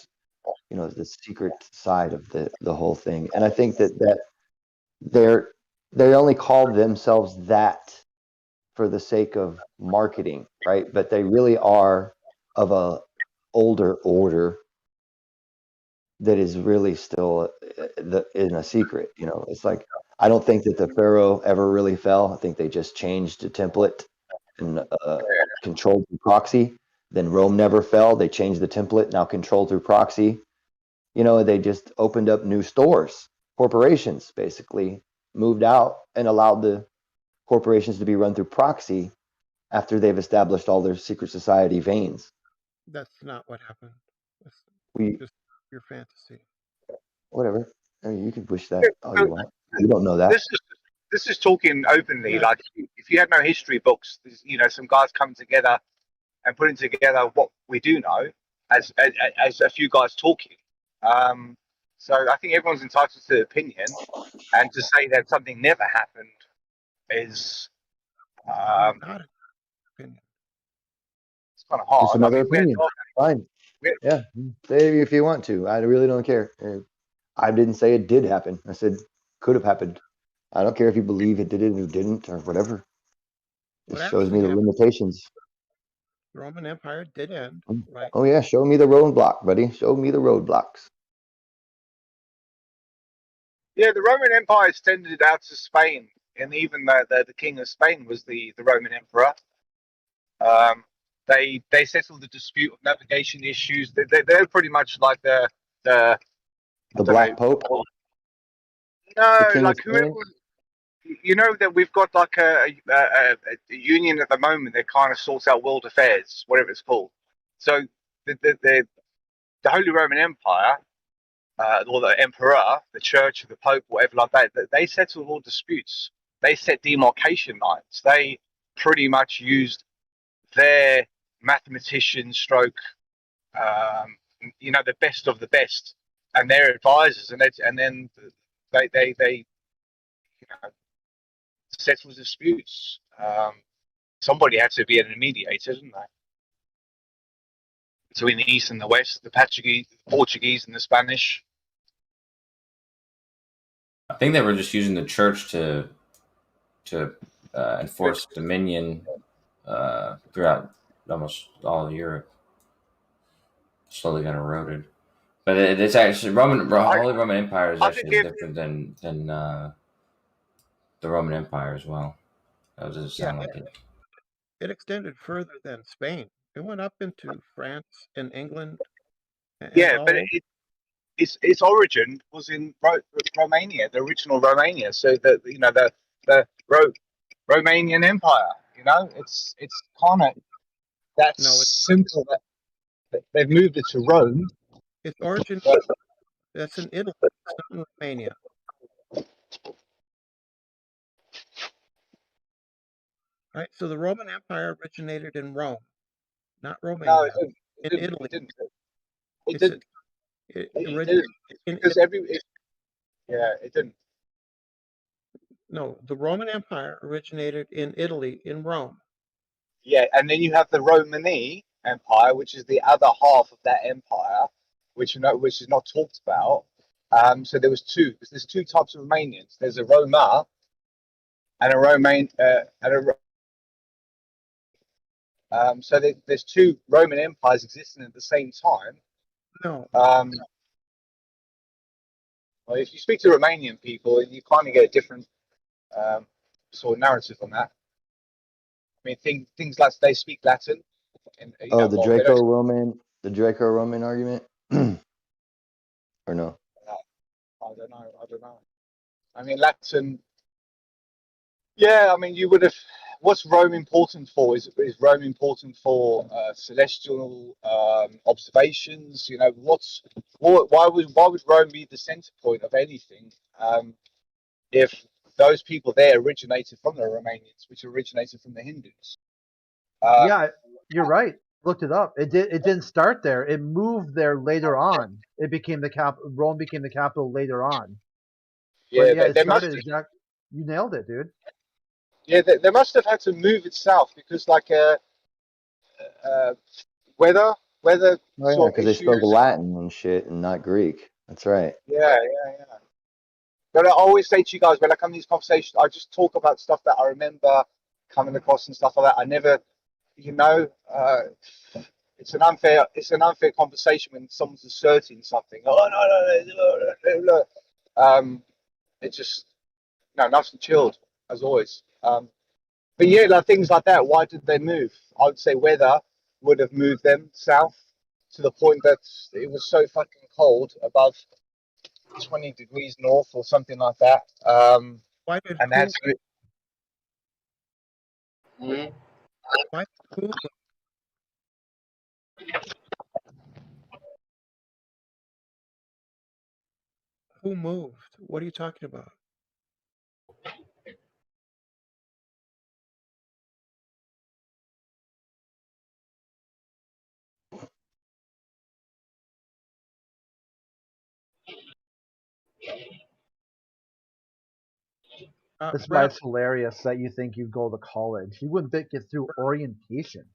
S12: the secret side of the whole thing. And I think that they only call themselves that for the sake of marketing, right? But they really are of a older order that is really still in a secret. It's like, I don't think that the Pharaoh ever really fell. I think they just changed the template and controlled through proxy. Then Rome never fell. They changed the template, now controlled through proxy. They just opened up new stores. Corporations basically moved out and allowed the corporations to be run through proxy after they've established all their secret society veins.
S21: That's not what happened. That's just your fantasy.
S12: Whatever. I mean, you can wish that all you want. You don't know that.
S23: This is talking openly. Like, if you had no history books, some guys coming together and putting together what we do know as a few guys talking. So I think everyone's entitled to their opinion, and to say that something never happened is it's kind of hard.
S12: Just another opinion. Fine. Yeah, say if you want to. I really don't care. I didn't say it did happen. I said could have happened. I don't care if you believe it did it or didn't or whatever. It shows me the limitations.
S21: The Roman Empire did end, right?
S12: Oh yeah, show me the roadblock, buddy. Show me the roadblocks.
S23: Yeah, the Roman Empire extended out to Spain, and even the king of Spain was the Roman emperor. They settled the dispute of navigation issues. They're pretty much like the
S12: Black Pope.
S23: No, like whoever. That we've got like a union at the moment that kind of sorts out world affairs, whatever it's called. So the Holy Roman Empire, or the emperor, the church, the pope, whatever like that, they settled all disputes. They set demarcation lines. They pretty much used their mathematician stroke, the best of the best, and their advisors, and then they settle disputes. Somebody had to be an mediator, didn't they? Between the East and the West, the Portuguese and the Spanish.
S7: I think they were just using the church to enforce dominion throughout almost all of Europe. Slowly got eroded, but it's actually Holy Roman Empire is actually different than the Roman Empire as well. That doesn't sound like it.
S21: It extended further than Spain. It went up into France and England.
S23: But its origin was in Romania, the original Romania. So the Romanian Empire. It's kind of simple. they've moved it to Rome.
S21: Its origin,
S23: But,
S21: that's in Italy. It's not in Romania. Right. So the Roman Empire originated in Rome, not Romania.
S23: no, it didn't.
S21: In Italy.
S23: It didn't.
S21: It
S23: It
S21: originated
S23: didn't. Because it didn't.
S21: No, the Roman Empire originated in Italy, in Rome.
S23: Yeah, and then you have the Romani Empire, which is the other half of that empire, which is not talked about. So there was two, because there's two types of Romanians. There's a Roma and a Romain so there's two Roman empires existing at the same time.
S21: No.
S23: Well, if you speak to Romanian people, you kind of get a different sort of narrative on that. I mean, things like they speak Latin. And,
S12: The Draco-Roman argument, or no?
S23: I don't know. I mean, Latin. Yeah, I mean, you would have. What's Rome important for? Is Rome important for celestial observations? You know, why would Rome be the center point of anything if those people there originated from the Romanians, which originated from the Hindus?
S14: Yeah, you're right. Looked it up. It didn't start there. It moved there later on. It became Rome became the capital later on.
S23: Yeah,
S14: But
S23: they must.
S14: You nailed it, dude.
S23: Yeah, they must have had to move it south because, like, weather
S12: Oh yeah,
S23: sort
S12: because
S23: of
S12: they spoke
S23: issues.
S12: Latin and shit, and not Greek. That's right.
S23: Yeah. But I always say to you guys, when I come to these conversations, I just talk about stuff that I remember coming across and stuff like that. I never, it's an unfair conversation when someone's asserting something. Oh no. It's just nice and chilled as always. But yeah, like things like that. Why did they move? I would say weather would have moved them south to the point that it was so fucking cold, above 20 degrees north or something like that.
S21: Why did
S23: and that's
S21: why who moved? What are you talking about?
S14: That's why it's hilarious that you think you go to college. You wouldn't get through orientation.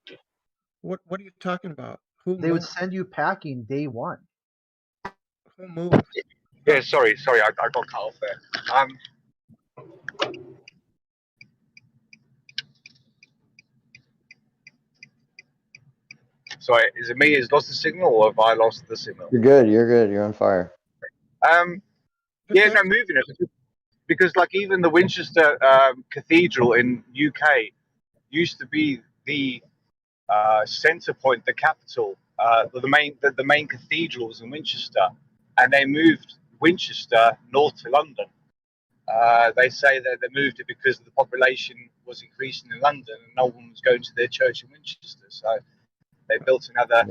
S21: What are you talking about?
S14: They would send you packing day one.
S21: Who moved?
S23: Yeah, sorry, I got cut off there. Sorry, is it me who's lost the signal, or have I lost the signal?
S12: You're good. You're on fire.
S23: Yeah, no, moving it because like even the Winchester Cathedral in UK used to be the center point, the capital, the main cathedral was in Winchester, and they moved Winchester north to London. They say that they moved it because the population was increasing in London and no one was going to their church in Winchester, so they built another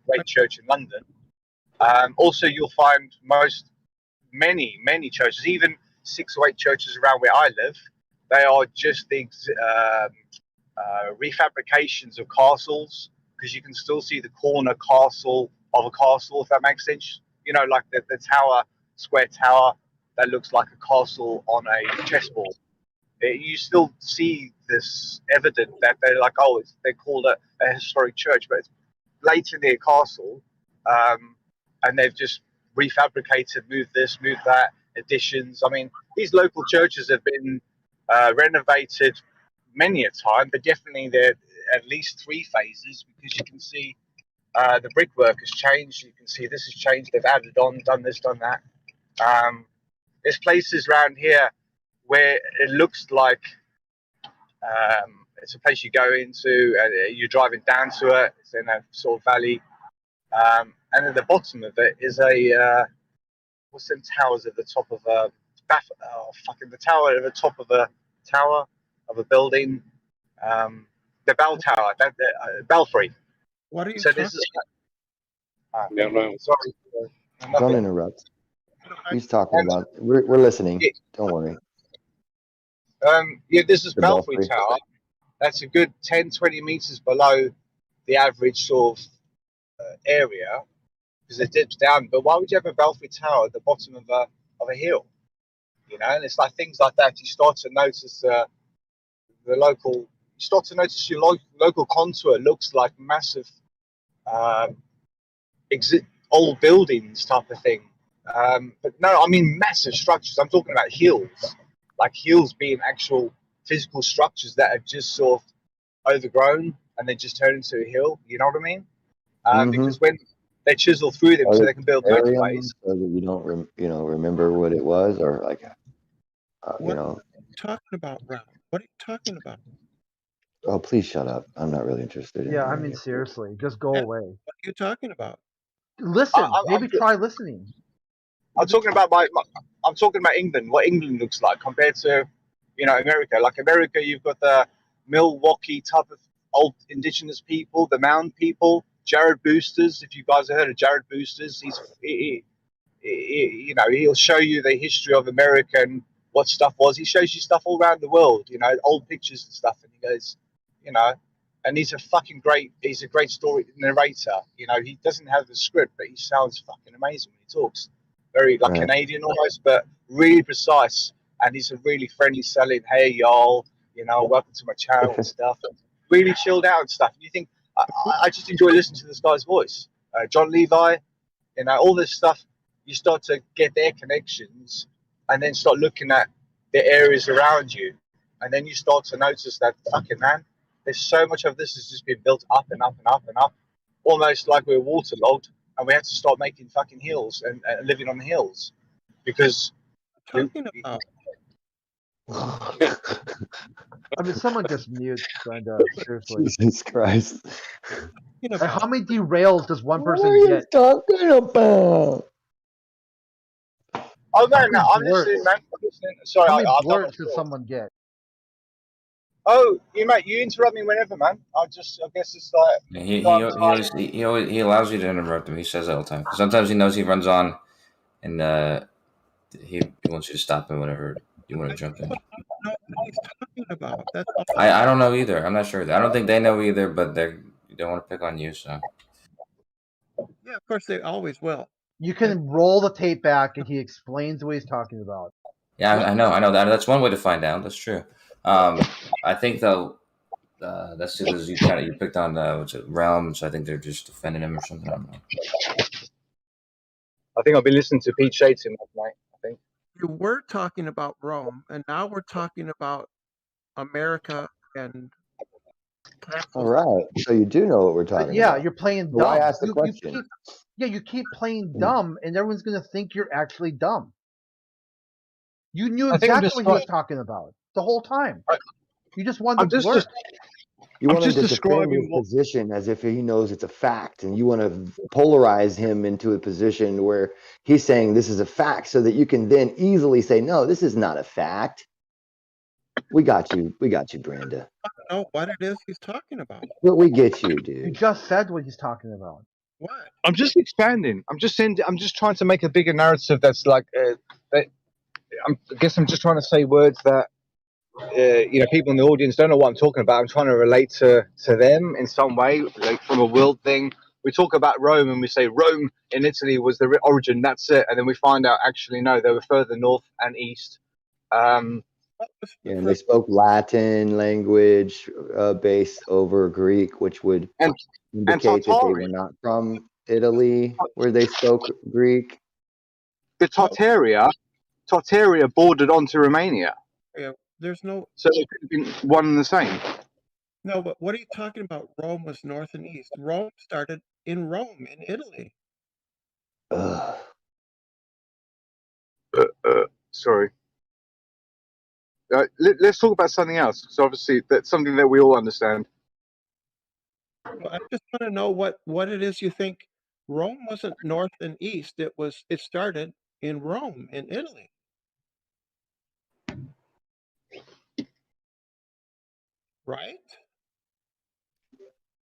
S23: great church in London. Also, you'll find many churches, even 6 or 8 churches around where I live, they are just the refabrications of castles, because you can still see the corner castle of a castle, if that makes sense. You know, like the square tower that looks like a castle on a chessboard. You still see this evident that they're like, they call it a historic church, but it's blatantly a castle, and they've just refabricated, moved this, moved that, additions. I mean, these local churches have been renovated many a time, but definitely there at least 3 phases, because you can see the brickwork has changed. You can see this has changed. They've added on, done this, done that. There's places around here where it looks like it's a place you go into and you're driving down to it. It's in a sort of valley, and at the bottom of it is a what's them towers at the top of a the tower at the top of a tower of a building, the bell tower, belfry.
S21: What are you
S23: so
S21: talking
S23: this is
S1: No, no.
S23: Sorry.
S12: Don't
S23: Nothing.
S12: interrupt. He's talking about. We're listening. Don't worry.
S23: Yeah, this is
S12: The
S23: Belfry
S12: belfry.
S23: Tower. That's a good 10, 20 meters below the average sort of area because it dips down. But why would you have a Belfry Tower at the bottom of a hill? You know, and it's like things like that. You start to notice the local. You start to notice your local contour looks like massive, old buildings type of thing. But no, I mean massive structures. I'm talking about hills, like hills being actual physical structures that have just sort of overgrown and then just turn into a hill. You know what I mean? Because when they chisel through them so they can build
S12: Bury 'em
S23: motorways.
S12: so that you don't remember what it was, or like
S21: What are you talking about, Ralph? What are you talking about?
S12: Oh, please shut up. I'm not really interested in
S14: Yeah, I
S12: hearing
S14: mean,
S12: it.
S14: seriously, just go
S21: Yeah,
S14: away.
S21: what are you talking about?
S14: Listen, maybe try listening.
S23: I'm talking about I'm talking about England. What England looks like compared to, America. Like America, you've got the Milwaukee type of old indigenous people, the mound people. Jared Boosters. If you guys have heard of Jared Boosters, he'll show you the history of America and what stuff was. He shows you stuff all around the world. Old pictures and stuff. And he goes, and he's a great story narrator. He doesn't have the script, but he sounds fucking amazing when he talks. Very like Canadian almost, but really precise. And he's a really friendly selling, hey y'all, welcome to my channel and stuff. Really chilled out and stuff. And you think I just enjoy listening to this guy's voice. John Levi, all this stuff. You start to get their connections, and then start looking at the areas around you, and then you start to notice that fucking man. There's so much of this has just been built up and up and up and up, almost like we're waterlogged, and we had to start making fucking hills and living on the hills, because.
S21: Talking about.
S14: I mean, someone just mute Brenda. Seriously.
S12: Jesus Christ.
S14: How many derails does one person
S12: What are you
S14: get?
S12: talking about?
S23: Oh no,
S14: How
S23: no,
S14: many
S23: I'm
S14: blurts?
S23: listening, man. I'm listening. Sorry,
S14: How many
S23: I've done
S14: blurts
S23: it.
S14: does someone get?
S23: Oh, you interrupt me whenever, man. I guess it's like.
S7: He allows you to interrupt him. He says that all the time. Sometimes he knows he runs on, and he wants you to stop him whenever you want to jump in.
S21: What he's talking about? That's all.
S7: I don't know either. I'm not sure. I don't think they know either, but they don't want to pick on you. So
S21: Yeah, of course they always will.
S14: You can roll the tape back, and he explains what he's talking about.
S7: yeah, I know that. That's one way to find out. That's true. I think though. That's because you picked on Realm, so I think they're just defending him or something. I don't know.
S23: I think I've been listening to Pete Shades too much, mate. I think.
S21: You were talking about Rome, and now we're talking about America and.
S12: All right, so you do know what we're talking about.
S14: Yeah, you're playing dumb.
S12: Why ask the question?
S14: You keep playing dumb, and everyone's gonna think you're actually dumb. You knew exactly what he was talking about the whole time. You just wanted to blurt.
S12: You want him to defend his position as if he knows it's a fact, and you want to polarize him into a position where he's saying this is a fact, so that you can then easily say, "No, this is not a fact." We got you, Brenda.
S21: I don't know what it is he's talking about.
S12: But we get you, dude.
S14: You just said what he's talking about.
S21: What?
S23: I'm just expanding. I'm just trying to make a bigger narrative that's like that. I guess I'm just trying to say words that people in the audience don't know what I'm talking about. I'm trying to relate to them in some way, like from a world thing. We talk about Rome and we say Rome in Italy was the origin. That's it, and then we find out actually no, they were further north and east.
S12: Yeah, and they spoke Latin language based over Greek, which would indicate that they were not from Italy, where they spoke Greek.
S23: The Tartaria bordered onto Romania.
S21: Yeah, there's no.
S23: So it could have been one and the same.
S21: No, but what are you talking about? Rome was north and east. Rome started in Rome, in Italy.
S23: Sorry. Let's talk about something else. So obviously that's something that we all understand.
S21: Well, I just want to know what it is you think. Rome wasn't north and east. It started in Rome, in Italy. Right?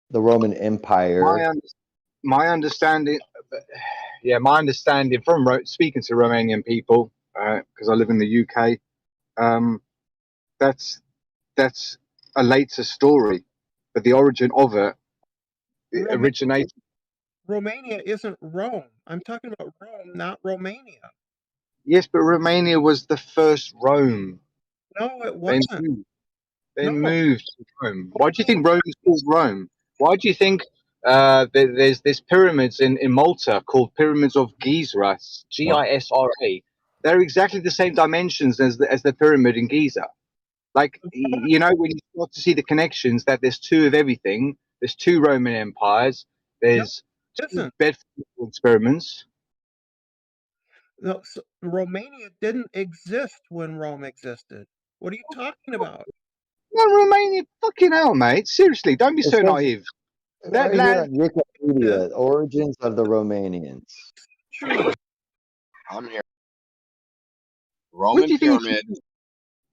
S12: The Roman Empire
S23: my understanding, my understanding from speaking to Romanian people, because I live in the UK, that's a later story, but the origin of it originated.
S21: Romania isn't Rome. I'm talking about Rome, not Romania.
S23: Yes, but Romania was the first Rome.
S21: No, it wasn't.
S23: They moved to Rome. Why do you think Rome is called Rome? Why do you think there's pyramids in Malta called Pyramids of Giza, Gisra? They're exactly the same dimensions as the pyramid in Giza. Like, you know, when you start to see the connections, that there's two of everything. There's two Roman empires. There's two Bedford experiments.
S21: No, so Romania didn't exist when Rome existed. What are you talking about?
S23: No, Romania, fucking hell, mate. Seriously, don't be so naive. That
S12: Right here
S23: land.
S12: on Wikipedia, origins of the Romanians.
S3: I'm here.
S23: Where
S3: Roman
S23: do you think
S3: pyramid.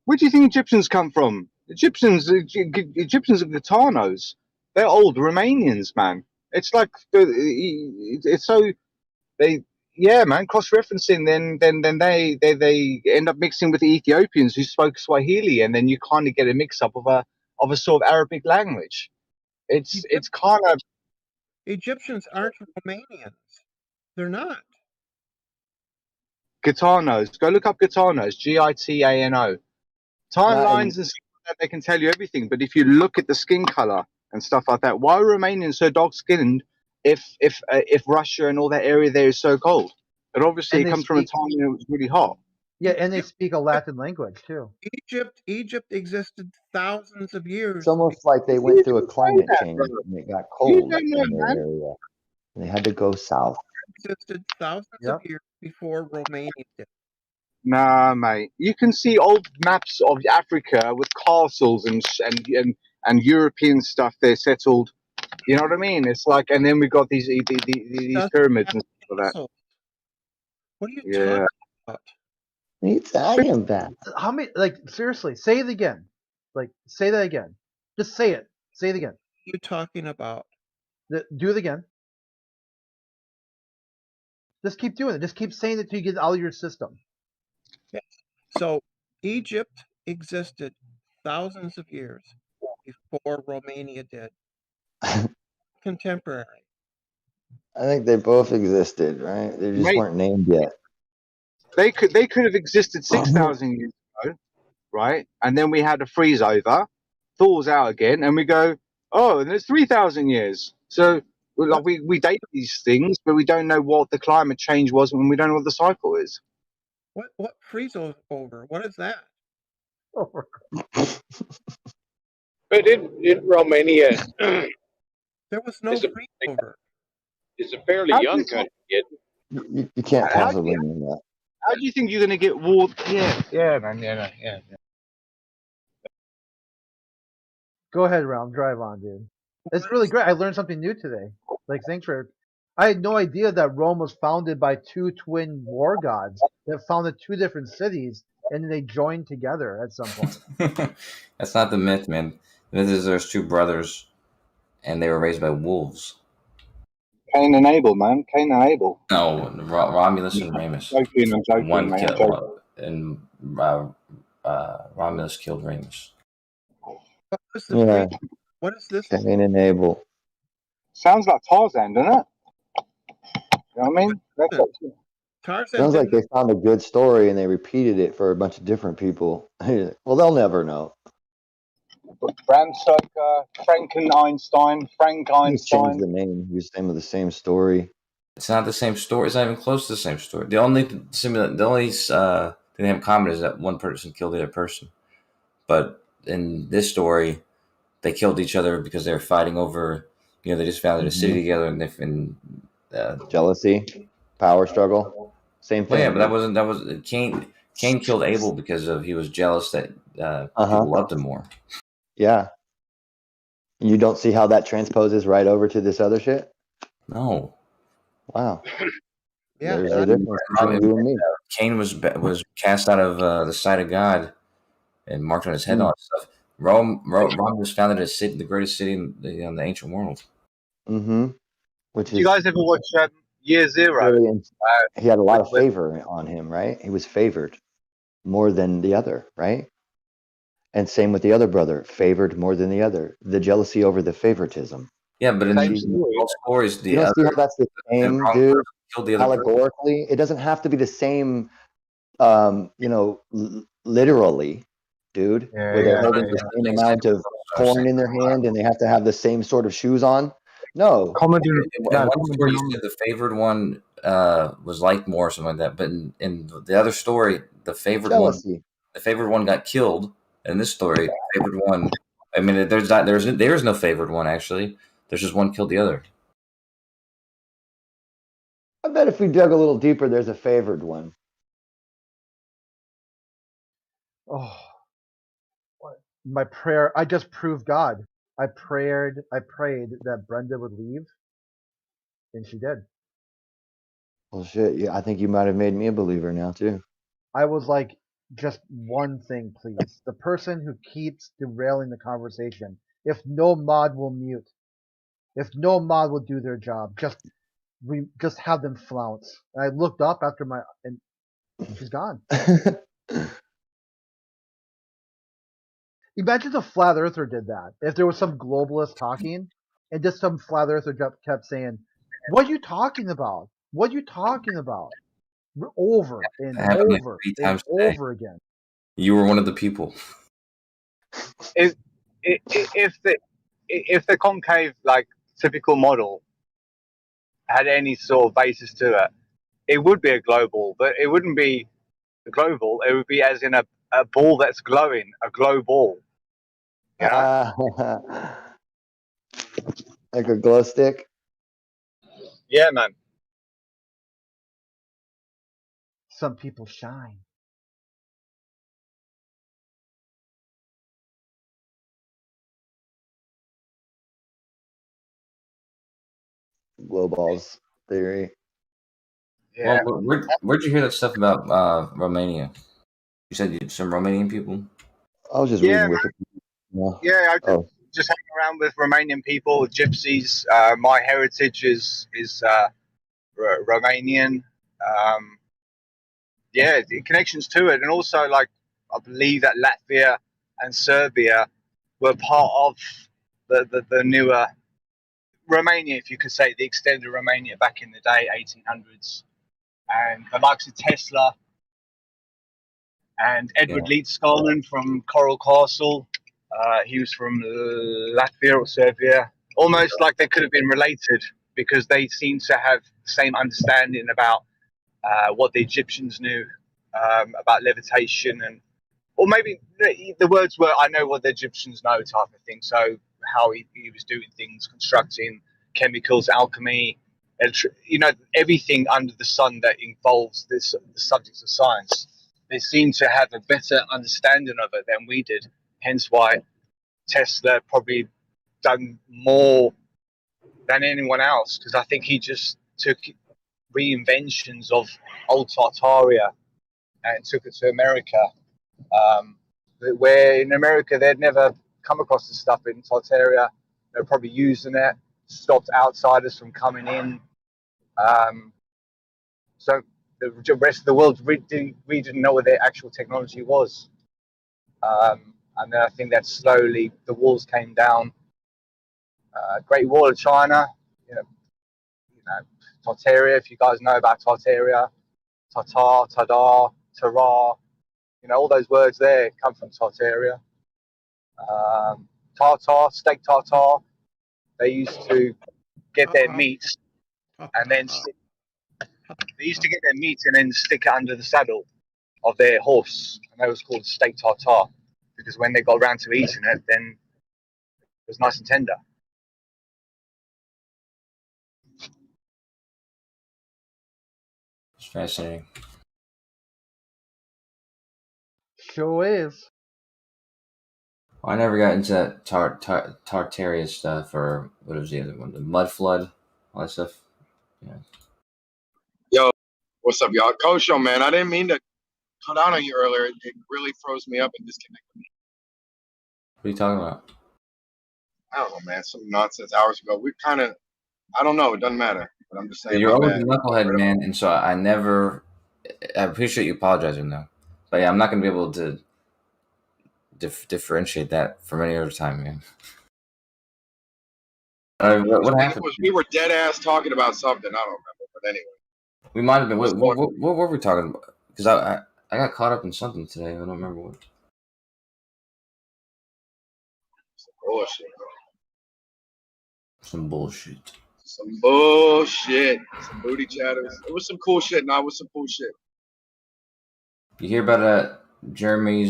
S23: Where do you think Egyptians come from? Egyptians are Gitanos. They're old Romanians, man. It's like it's so they man, cross-referencing. Then they end up mixing with the Ethiopians who spoke Swahili, and then you kind of get a mix-up of a sort of Arabic language. It's kind of
S21: Egyptians aren't Romanians. They're not.
S23: Gitanos. Go look up Gitanos. Gitano. Timelines and stuff like that, they can tell you everything. But if you look at the skin color and stuff like that, why are Romanians so dark-skinned if Russia and all that area there is so cold? But obviously, it comes from a time when it was really hot.
S14: Yeah, and they speak a Latin language too.
S21: Egypt existed thousands of years.
S12: It's almost like they went through a climate change and it got cold in their area. And they had to go south.
S21: Existed thousands of years before Romania did.
S23: Nah, mate. You can see old maps of Africa with castles and European stuff there settled. You know what I mean? It's like, and then we got these pyramids and stuff like that.
S21: What are you
S23: Yeah.
S21: talking about?
S12: What are you talking about?
S14: How many? Like seriously, say it again. Like say that again. Just say it. Say it again.
S21: What are you talking about?
S14: Do it again. Just keep doing it. Just keep saying it till you get it out of your system.
S21: Yeah. So Egypt existed thousands of years before Romania did. Contemporary.
S12: I think they both existed, right? They just weren't named yet.
S23: They could have existed 6,000 years ago, right? And then we had a freeze over, thaws out again, and we go, oh, and it's 3,000 years. So like we date these things, but we don't know what the climate change was, and we don't know what the cycle is.
S21: What freeze over? What is that?
S1: But in Romania,
S21: there was no freeze over.
S1: It's a fairly young country.
S12: You can't possibly mean that.
S23: How do you think you're going to get water? Yeah, man. Yeah.
S14: Go ahead, Realm. Drive on, dude. It's really great. I learned something new today. Like, thanks for. I had no idea that Rome was founded by two twin war gods that founded two different cities, and then they joined together at some point.
S7: That's not the myth, man. The myth is there's two brothers, and they were raised by wolves.
S23: Cain and Abel, man. Cain and Abel.
S7: No, Romulus and Remus.
S23: I'm joking,
S7: One
S23: man.
S7: killed, and Romulus killed Remus.
S12: Yeah.
S21: What is this?
S12: Cain and Abel.
S23: Sounds like Tarzan, doesn't it? You know what I mean?
S21: Tarzan
S12: Sounds like they found a good story and they repeated it for a bunch of different people. Well, they'll never know.
S23: Bram Stoker, Frank Einstein.
S12: You just changed the name. Use the name of the same story.
S7: It's not the same story. It's not even close to the same story. The only thing they have in common is that one person killed the other person. But in this story, they killed each other because they were fighting over. You know, they just founded a city together, and
S12: jealousy, power struggle, same thing.
S7: Well, yeah, but that was Cain. Cain killed Abel because he was jealous that people loved him more.
S12: Yeah. You don't see how that transposes right over to this other shit?
S7: No.
S12: Wow.
S21: Yeah.
S12: There's a difference between you and me.
S7: Cain was cast out of the sight of God and marked on his head and all that stuff. Rome was founded as the greatest city in the ancient world.
S12: Mm-hmm. which
S23: Did you
S12: is
S23: guys ever watch Year Zero?
S12: really, he had a lot of
S23: With
S12: favor on him, right? He was favored more than the other, right? And same with the other brother, favored more than the other. The jealousy over the favoritism.
S7: Yeah, but in
S23: same
S7: both stories,
S12: You
S7: the
S12: don't see how
S7: other
S12: that's the
S7: the
S12: same,
S7: wrong
S12: dude.
S7: person killed the other person.
S12: Allegorically, it doesn't have to be the same, literally, dude, where they're holding the same amount of corn in their hand and they have to have the same sort of shoes on. No.
S13: Comedy.
S7: In one story, you said the favored one was liked more or something like that, but in the other story, the favored one got killed. In this story, the favored one. I mean, there is no favored one actually. There's just one killed the other.
S12: I bet if we dug a little deeper, there's a favored one.
S14: Oh, my prayer! I just proved God. I prayed that Brenda would leave, and she did.
S12: Well, shit. Yeah, I think you might have made me a believer now too.
S14: I was like, just one thing, please. The person who keeps derailing the conversation. If no mod will mute, if no mod will do their job, just have them flounce. And I looked up after and she's gone. Imagine if a flat earther did that. If there was some globalist talking, and just some flat earther kept saying, "What are you talking about? What are you talking about?" Over and over and over again.
S7: You were one of the people.
S23: if the concave, like, typical model had any sort of basis to it, it would be a global, but it wouldn't be a global. It would be as in a ball that's glowing, a glow ball. You know?
S12: Like a glow stick.
S23: Yeah, man.
S14: Some people shine.
S12: Glow balls theory.
S23: Yeah.
S7: Well, where'd you hear that stuff about Romania? You said some Romanian people.
S12: I was just
S23: Yeah,
S12: reading with it.
S23: Yeah, I just hang around with Romanian people, gypsies. My heritage is Romanian. Yeah, the connections to it, and also, like, I believe that Latvia and Serbia were part of the newer Romania, if you could say, the extended Romania back in the day, 1800s, and the likes of Tesla and Edward Leeds Scotland from Coral Castle. He was from Latvia or Serbia, almost like they could have been related because they seem to have the same understanding about what the Egyptians knew about levitation, or maybe the words were, "I know what the Egyptians know," type of thing. So how he was doing things, constructing chemicals, alchemy, everything under the sun that involves the subjects of science. They seem to have a better understanding of it than we did. Hence why Tesla probably done more than anyone else, because I think he just took reinventions of old Tartaria and took it to America, where in America they'd never come across this stuff in Tartaria. They're probably using it, stopped outsiders from coming in. So the rest of the world we didn't know what their actual technology was. And then I think that slowly the walls came down. Great Wall of China, you know, Tartaria, if you guys know about Tartaria, Tatar, Tadar, Tarar, all those words there come from Tartaria. Tartar, steak tartare, they used to get their meat and then stick it under the saddle of their horse, and that was called steak tartare, because when they got around to eating it, then it was nice and tender.
S7: It's fascinating.
S14: Sure is.
S7: I never got into that Tartaria stuff, or what was the other one? The mud flood, all that stuff. Yeah.
S18: Yo, what's up, y'all? Kosho, man, I didn't mean to cut out on you earlier. It really froze me up and disconnected me.
S7: What are you talking about?
S18: I don't know, man. Some nonsense hours ago. We kind of I don't know. It doesn't matter. But I'm just saying.
S7: You're
S18: My
S7: always a
S18: bad.
S7: knucklehead, man, and so I never. I appreciate you apologizing though, but yeah, I'm not gonna be able to differentiate that from any other time, man. What
S18: I think
S7: happened?
S18: we were dead ass talking about something. I don't remember. But anyway.
S7: We might have been. What were we talking about? Because I got caught up in something today. I don't remember what.
S18: Bullshit.
S7: Some bullshit.
S18: Some bullshit. Some booty chatters. It was some cool shit. No, it was some cool shit.
S7: You hear about Jeremy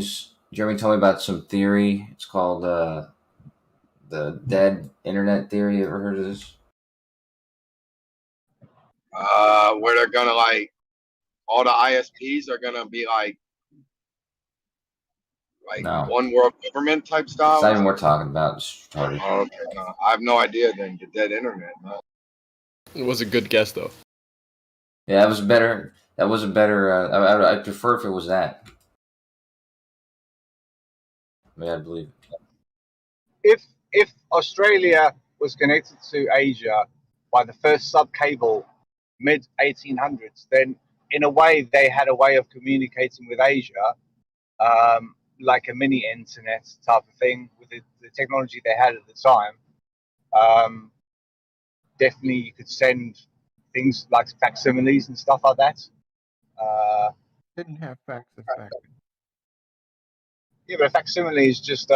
S7: told me about some theory. It's called the dead internet theory. You ever heard of this?
S18: Where they're gonna like all the ISPs are gonna be like
S7: No.
S18: one world government type style.
S7: It's not even worth talking about. It's retarded.
S18: Oh, okay, no, I have no idea. Then the dead internet. No.
S22: It was a good guess though.
S7: Yeah, that was better. That was a better. I prefer if it was that. Yeah, I believe it.
S23: If Australia was connected to Asia by the first sub cable mid 1800s, then in a way they had a way of communicating with Asia, like a mini internet type of thing with the technology they had at the time. Definitely, you could send things like facsimiles and stuff like that.
S21: Didn't have faxes back then.
S23: Yeah, but a facsimile is just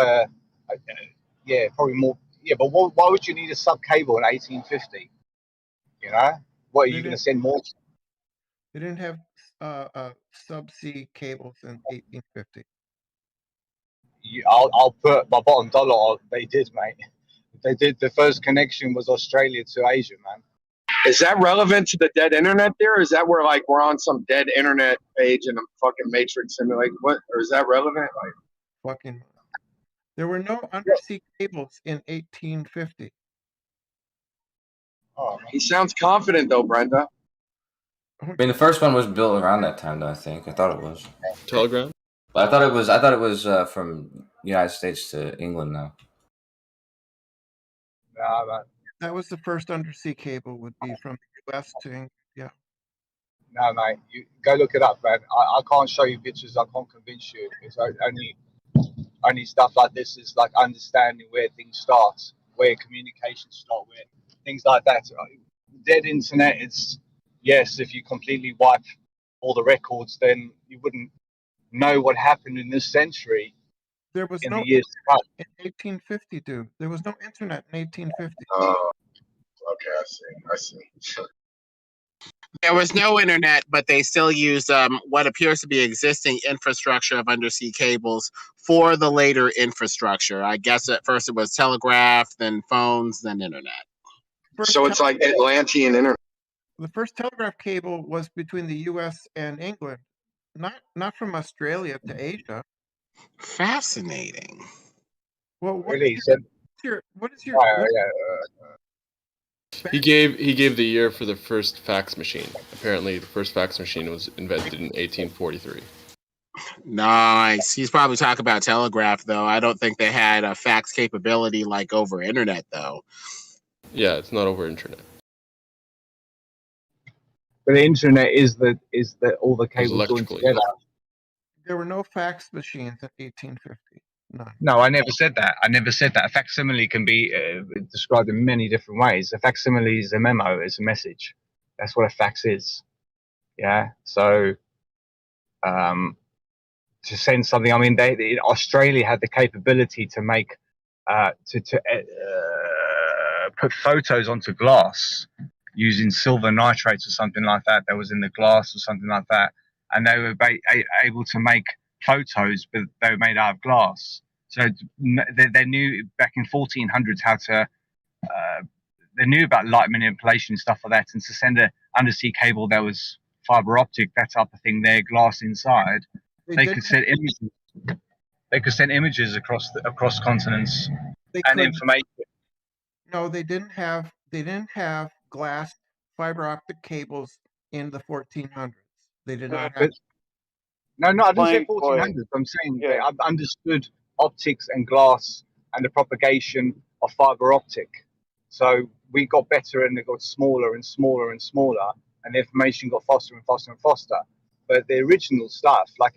S23: yeah, probably more. Yeah, but why would you need a sub cable in 1850? You know, what are you going to send more?
S21: They didn't have subsea cables in 1850.
S23: I'll put my bottom dollar on. They did, mate. They did. The first connection was Australia to Asia, man.
S18: Is that relevant to the dead internet there? Is that where like we're on some dead internet page in a fucking matrix simulation? What, or is that relevant? Like
S21: Fucking. There were no undersea cables in 1850.
S23: Oh,
S18: he sounds confident though, Brenda.
S7: I mean, the first one was built around that time, though. I think I thought it was
S22: Telegram.
S7: But I thought it was from United States to England, though.
S23: Nah, man.
S21: That was the first undersea cable. Would be from the U.S. to England. Yeah.
S23: No, mate. You go look it up, man. I can't show you pictures. I can't convince you. It's only stuff like this is like understanding where things start, where communications start, where things like that. Dead internet, it's yes, if you completely wipe all the records, then you wouldn't know what happened in this century.
S21: There was no
S23: the years to come.
S21: in 1850, dude. There was no internet in 1850.
S18: Oh, okay, I see.
S17: There was no internet, but they still used what appears to be existing infrastructure of undersea cables for the later infrastructure. I guess at first it was telegraph, then phones, then internet.
S18: So it's like Atlantean internet.
S21: The first telegraph cable was between the U.S. and England, not from Australia to Asia.
S17: Fascinating.
S21: Well, what
S23: Really?
S21: is your
S22: He gave the year for the first fax machine. Apparently, the first fax machine was invented in 1843.
S17: Nice. He's probably talking about telegraph, though. I don't think they had a fax capability like over internet, though.
S22: Yeah, it's not over internet.
S23: But the internet is the all the cables joined together.
S21: There were no fax machines in 1850.
S23: No, I never said that. A facsimile can be described in many different ways. A facsimile is a memo, it's a message. That's what a fax is. Yeah. So, to send something, I mean, Australia had the capability to make put photos onto glass using silver nitrates or something like that. That was in the glass or something like that, and they were able to make photos, but they were made out of glass. So they knew back in 1400s how to. They knew about light manipulation and stuff like that, and to send an undersea cable that was fiber optic, that type of thing, there, glass inside, they could send images. They could send images across continents and information.
S21: No, they didn't have glass fiber optic cables in the 1400s. They did not have.
S23: No, I didn't say 1400s. I'm saying I've understood optics and glass and the propagation of fiber optic. So we got better and it got smaller and smaller and smaller, and the information got faster and faster and faster. But the original stuff, like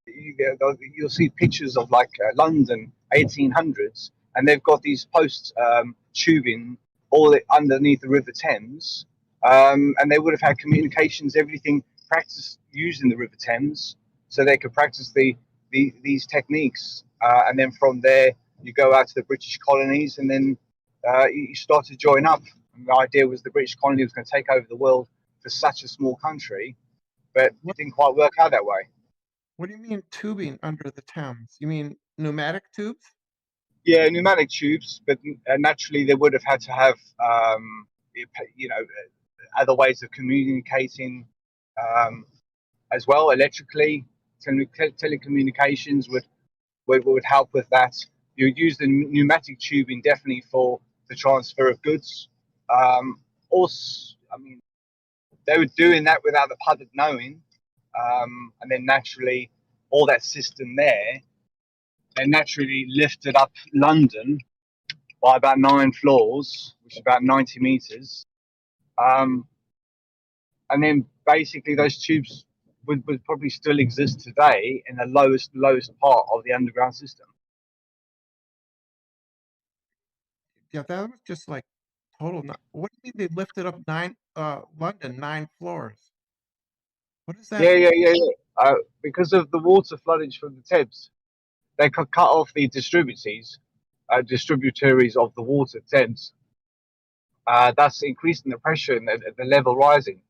S23: you'll see pictures of like London 1800s, and they've got these posts tubing all underneath the River Thames, and they would have had communications, everything practiced using the River Thames, so they could practice these techniques, and then from there you go out to the British colonies, and then you start to join up. And the idea was the British colony was going to take over the world for such a small country, but it didn't quite work out that way.
S21: What do you mean tubing under the Thames? You mean pneumatic tubes?
S23: Yeah, pneumatic tubes, but naturally they would have had to have, other ways of communicating as well. Electrically, telecommunications would help with that. You would use the pneumatic tubing definitely for the transfer of goods. Also, I mean, they were doing that without the public knowing, and then naturally, all that system there, they naturally lifted up London by about 9 floors, which is about 90 meters. And then basically those tubes would probably still exist today in the lowest part of the underground system.
S21: Yeah, that was just like total. What do you mean they lifted up London 9 floors? What is that?
S23: Yeah. Because of the water floodage from the Thames, they could cut off the distributaries of the water Thames. That's increasing the pressure and the level rising.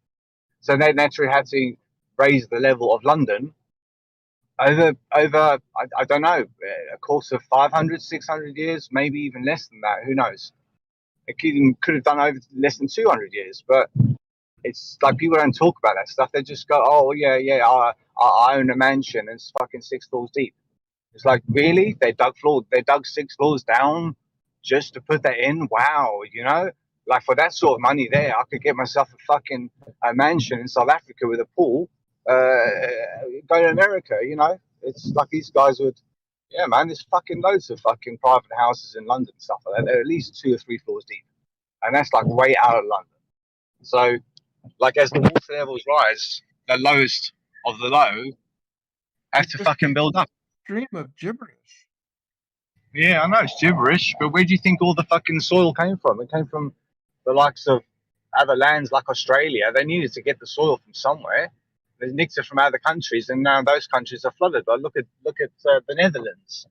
S23: So they naturally had to raise the level of London over I don't know, a course of 500, 600 years, maybe even less than that. Who knows? It could have done over less than 200 years, but it's like people don't talk about that stuff. They just go, oh yeah, I own a mansion and it's fucking 6 floors deep. It's like, really? They dug 6 floors down just to put that in? Wow, like for that sort of money there, I could get myself a mansion in South Africa with a pool, go to America, It's like these guys would, yeah, man, there's fucking loads of fucking private houses in London and stuff like that. They're at least 2 or 3 floors deep. And that's like way out of London. So, like, as the water levels rise, the lowest of the low have to fucking build up.
S21: Stream of gibberish.
S23: Yeah, I know it's gibberish, but where do you think all the fucking soil came from? It came from the likes of other lands like Australia. They needed to get the soil from somewhere. They nicked it from other countries, and now those countries are flooded. But look at the Netherlands.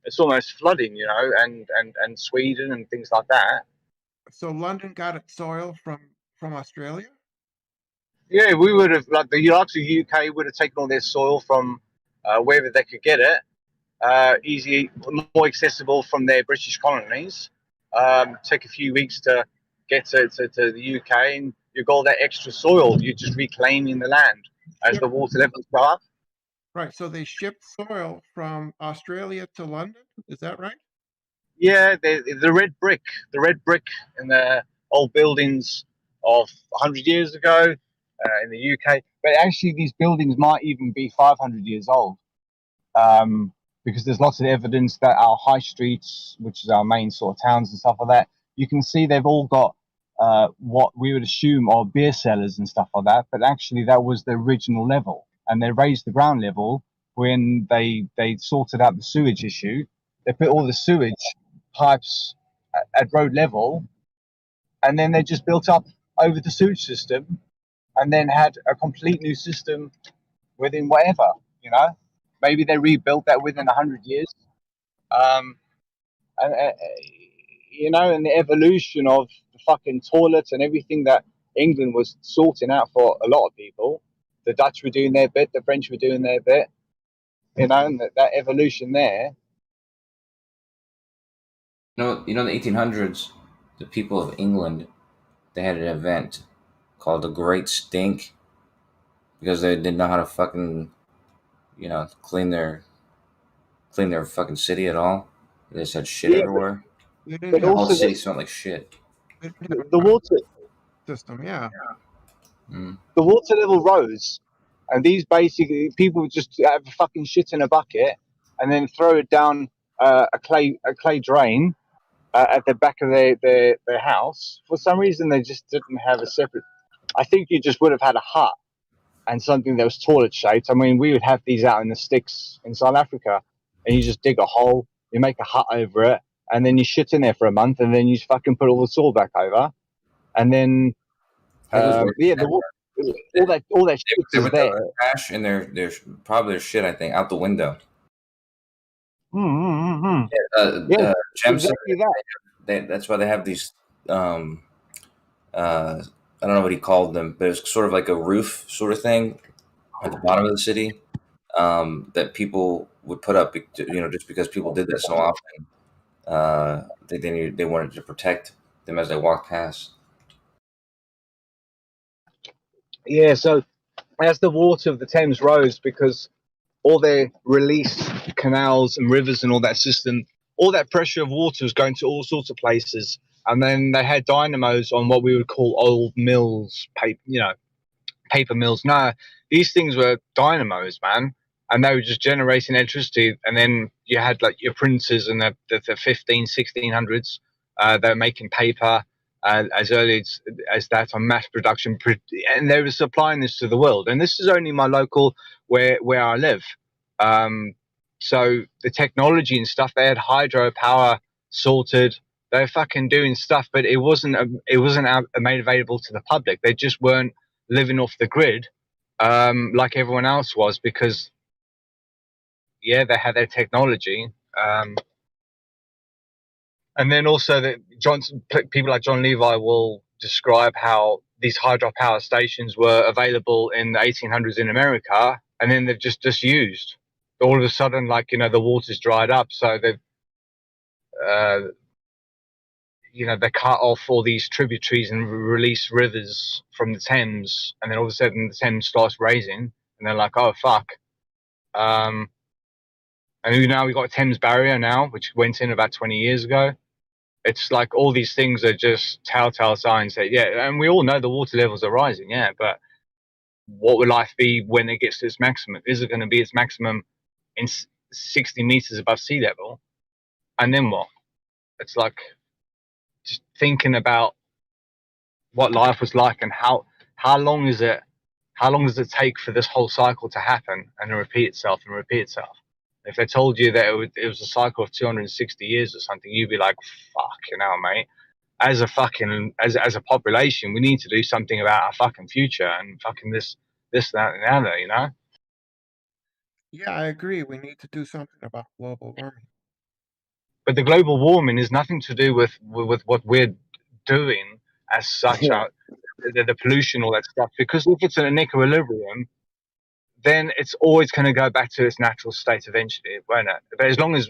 S23: It's almost flooding, and Sweden and things like that.
S21: So London got its soil from Australia?
S23: Yeah, we would have, like the likes of UK would have taken all their soil from wherever they could get it. Easy, more accessible from their British colonies. Take a few weeks to get to the UK, and you've got all that extra soil. You're just reclaiming the land as the water levels go up.
S21: Right. So they shipped soil from Australia to London. Is that right?
S23: Yeah, the red brick in the old buildings of 100 years ago in the UK. But actually, these buildings might even be 500 years old. Because there's lots of evidence that our high streets, which is our main sort of towns and stuff like that, you can see they've all got what we would assume are beer cellars and stuff like that, but actually that was the original level, and they raised the ground level when they sorted out the sewage issue. They put all the sewage pipes at road level, and then they just built up over the sewage system, and then had a complete new system within whatever, Maybe they rebuilt that within 100 years. And the evolution of the fucking toilets and everything that England was sorting out for a lot of people. The Dutch were doing their bit, the French were doing their bit, and that evolution there.
S7: In the 1800s, the people of England, they had an event called the Great Stink because they didn't know how to fucking, clean their fucking city at all. They just had shit everywhere. The whole city smelled like shit.
S23: The water
S21: system, yeah.
S23: The water level rose, and these basically people would just have fucking shit in a bucket and then throw it down a clay drain, at the back of their house. For some reason, they just didn't have a separate. I think you just would have had a hut and something that was toilet shaped. I mean, we would have these out in the sticks in South Africa, and you just dig a hole, you make a hut over it, and then you shit in there for a month, and then you fucking put all the soil back over, and then
S7: It was worse.
S23: yeah, all that shit
S7: They
S23: is
S7: would throw
S23: there.
S7: their trash and their probably their shit, I think, out the window.
S23: Yeah,
S7: Jem said
S23: exactly that.
S7: that's why they have these. I don't know what he called them, but it's sort of like a roof sort of thing at the bottom of the city that people would put up, just because people did that so often. They wanted to protect them as they walked past.
S23: Yeah, so as the water of the Thames rose, because all their release canals and rivers and all that system, all that pressure of water was going to all sorts of places. And then they had dynamos on what we would call old mills, paper mills. No, these things were dynamos, man. And they were just generating electricity. And then you had like your printers in the 1600s. They were making paper as early as that on mass production. And they were supplying this to the world. And this is only my local where I live. So the technology and stuff, they had hydropower sorted. They were fucking doing stuff, but it wasn't made available to the public. They just weren't living off the grid like everyone else was, because they had their technology. And then also people like John Levi will describe how these hydropower stations were available in the 1800s in America, and then they've just disused. All of a sudden, the water's dried up, so they've they cut off all these tributaries and release rivers from the Thames, and then all of a sudden the Thames starts raising, and they're like, oh fuck. And now we've got a Thames barrier now, which went in about 20 years ago. It's like all these things are just telltale signs that, and we all know the water levels are rising, but what will life be when it gets to its maximum? Is it going to be its maximum in 60 meters above sea level? And then what? It's like just thinking about what life was like and how long does it take for this whole cycle to happen and to repeat itself and repeat itself? If they told you that it was a cycle of 260 years or something, you'd be like, fuck, mate. As a population, we need to do something about our fucking future and fucking this, that, and the other,
S21: Yeah, I agree. We need to do something about global warming.
S23: But the global warming is nothing to do with what we're doing as such, the pollution, all that stuff. Because if it's in an equilibrium, then it's always going to go back to its natural state eventually, won't it? But as long as,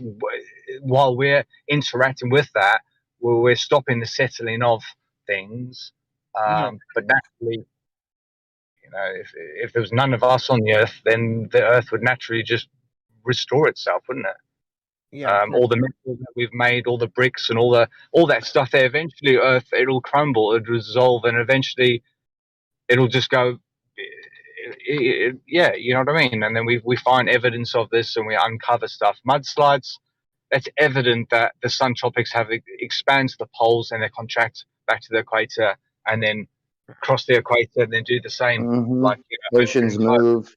S23: while we're interacting with that, we're stopping the settling of things. But naturally, if there was none of us on the Earth, then the Earth would naturally just restore itself, wouldn't it?
S21: Yeah.
S23: All the metals that we've made, all the bricks and all that stuff there, eventually Earth, it'll crumble, it'll dissolve, and eventually it'll just go, you know what I mean? And then we find evidence of this and we uncover stuff. Mudslides, it's evident that the sun tropics have expanded to the poles and they contract back to the equator and then cross the equator and then do the same.
S12: Oceans move,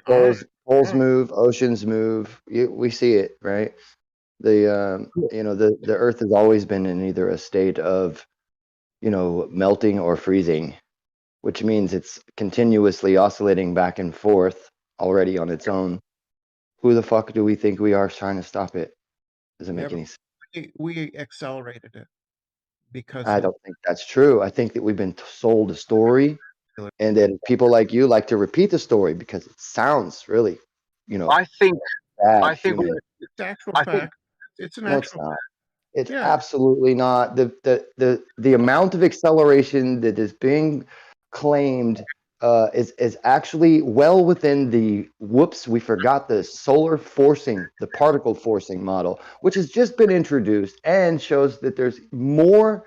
S12: poles move, oceans move. We see it, right? The Earth has always been in either a state of, melting or freezing, which means it's continuously oscillating back and forth already on its own. Who the fuck do we think we are trying to stop it? Doesn't make any sense.
S21: We accelerated it because
S12: I don't think that's true. I think that we've been sold a story, and then people like you like to repeat the story because it sounds really,
S23: I think
S21: it's actual fact. It's an actual fact.
S12: It's absolutely not. The amount of acceleration that is being claimed is actually well within the we forgot the solar forcing, the particle forcing model, which has just been introduced and shows that there's more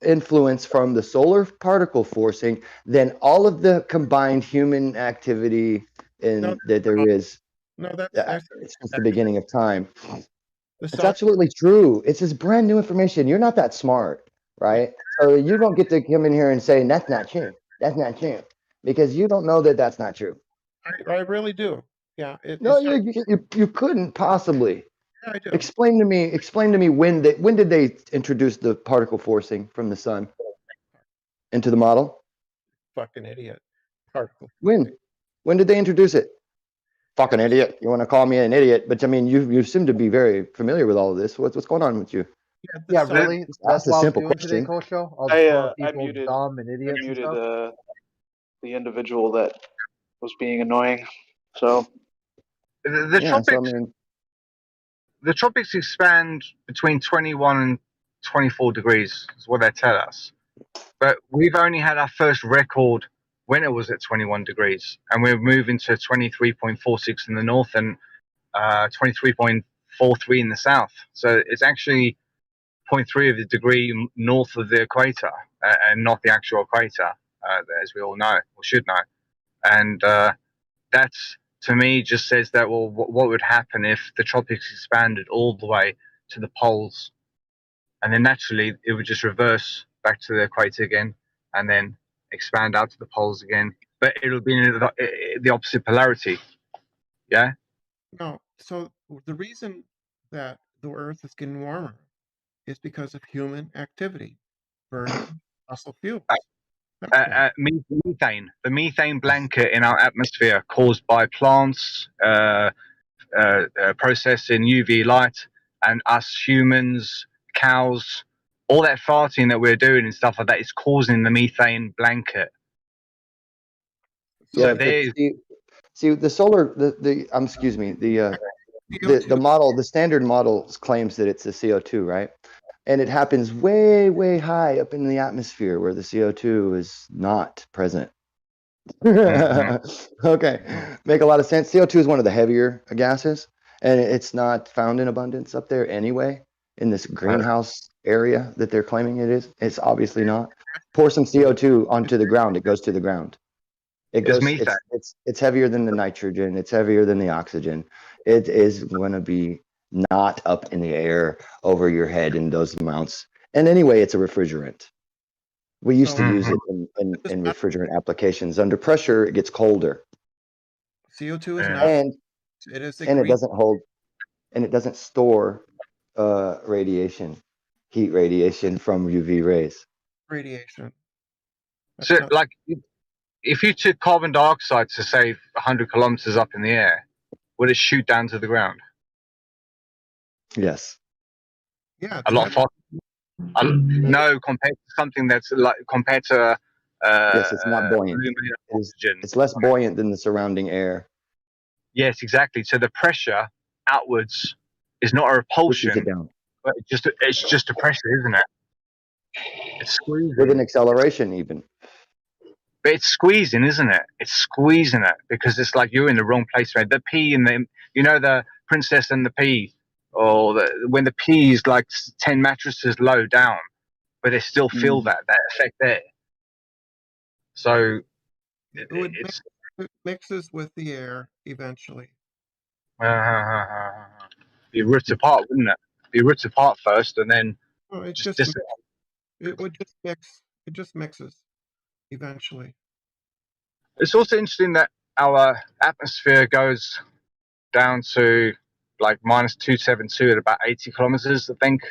S12: influence from the solar particle forcing than all of the combined human activity that there is.
S21: No,
S12: it's just the beginning of time. It's absolutely true. It's just brand new information. You're not that smart, right? So you don't get to come in here and say that's not true. That's not true because you don't know that that's not true.
S21: I really do. Yeah.
S12: No, you couldn't possibly.
S21: Yeah, I do.
S12: Explain to me when did they introduce the particle forcing from the sun into the model?
S21: Fucking idiot. Particle.
S12: When did they introduce it? Fucking idiot. You want to call me an idiot, but I mean you seem to be very familiar with all of this. What's going on with you?
S14: Yeah, really? That's
S12: a
S14: what I was
S12: simple
S14: doing today,
S12: question.
S14: Kosho? I was
S2: I
S14: calling people
S2: muted
S14: dumb and idiots and stuff.
S2: the individual that was being annoying. So
S23: The
S12: Yeah, so I
S23: tropics,
S12: mean,
S23: the tropics expand between 21 and 24 degrees, is what they tell us. But we've only had our first record when it was at 21 degrees, and we're moving to 23.46 in the north and 23.43 in the south. So it's actually 0.3 of the degree north of the equator, and not the actual equator, as we all know or should know. And that's, to me, just says that, well, what would happen if the tropics expanded all the way to the poles, and then naturally it would just reverse back to the equator again, and then expand out to the poles again, but it'll be in the opposite polarity. Yeah.
S21: No. So the reason that the Earth is getting warmer is because of human activity, burning fossil fuels.
S23: Methane, the methane blanket in our atmosphere caused by plants, processing UV light, and us humans, cows, all that farting that we're doing and stuff like that is causing the methane blanket.
S12: yeah.
S23: So there's
S12: See the solar the excuse me the model, the standard model claims that it's the CO2, right? And it happens way high up in the atmosphere where the CO2 is not present. Okay, make a lot of sense. CO2 is one of the heavier gases, and it's not found in abundance up there anyway in this greenhouse area that they're claiming it is. It's obviously not. Pour some CO2 onto the ground, it goes to the ground. It goes. It's heavier than the nitrogen. It's heavier than the oxygen. It is going to be not up in the air over your head in those amounts. And anyway, it's a refrigerant. We used to use it in refrigerant applications. Under pressure, it gets colder.
S21: CO2 is not.
S12: And
S21: it is
S12: and it doesn't hold, and it doesn't store heat radiation from UV rays.
S21: Radiation.
S23: so like if you took carbon dioxide to say 100 kilometers up in the air, would it shoot down to the ground?
S12: Yes.
S21: Yeah.
S23: A lot faster. No, compared to something that's like compared to
S12: yes, it's not buoyant. It's less buoyant than the surrounding air.
S23: Yes, exactly. So the pressure outwards is not a repulsion, but it's just a pressure, isn't it? It's squeezing.
S12: With an acceleration, even.
S23: But it's squeezing, isn't it? It's squeezing it because it's like you're in the wrong place, right? The pea and the Princess and the Pea, or when the pea is like 10 mattresses low down, but they still feel that effect there. So
S21: it mixes with the air eventually.
S23: Be ripped apart, wouldn't it? Be ripped apart first, and then
S21: it would just mix. It just mixes eventually.
S23: It's also interesting that our atmosphere goes down to like minus 272 at about 80 kilometers, I think,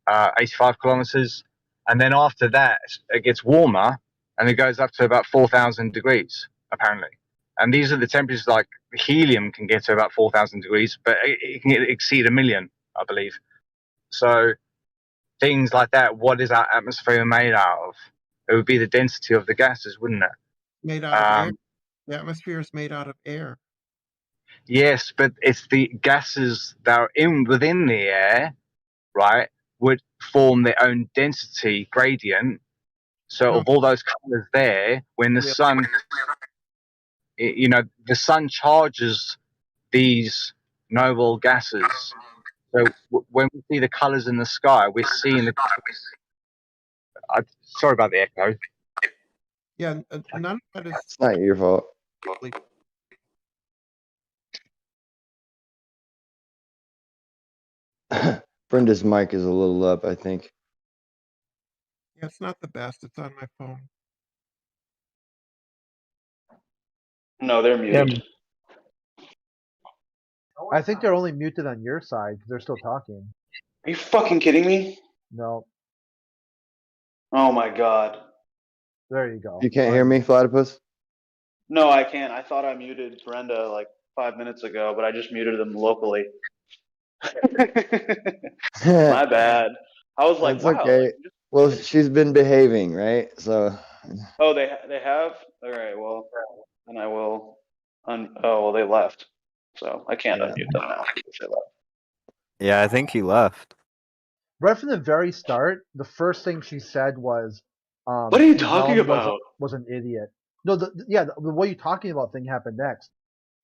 S23: 85 kilometers, and then after that it gets warmer and it goes up to about 4,000 degrees apparently. And these are the temperatures, like helium can get to about 4,000 degrees, but it can exceed 1 million, I believe. So things like that, what is our atmosphere made out of? It would be the density of the gases, wouldn't it?
S21: Made out of air. The atmosphere is made out of air.
S23: Yes, but it's the gases that are within the air, right, would form their own density gradient. So of all those colors there, when the sun, the sun charges these noble gases. So when we see the colors in the sky, we're seeing the. Sorry about the echo.
S21: Yeah, none of that is.
S12: It's not your fault. Brenda's mic is a little up, I think.
S21: Yeah, it's not the best. It's on my phone.
S2: No, they're muted.
S14: I think they're only muted on your side because they're still talking.
S2: Are you fucking kidding me?
S14: No.
S2: Oh my god.
S14: There you go.
S12: You can't hear me, Platypus?
S2: No, I can't. I thought I muted Brenda like 5 minutes ago, but I just muted them locally. My bad. I was like,
S12: That's
S2: wow.
S12: okay.
S2: Like,
S12: Well, she's been behaving, right? So.
S2: oh, they have. All right. Well, then I will. Oh, well, they left, so I can't unmute them now. They left.
S3: Yeah, I think he left.
S14: Right from the very start, the first thing she said was,
S2: "What are you talking
S14: Realm
S2: about?"
S14: Was an idiot. No, the "what are you talking about" thing happened next.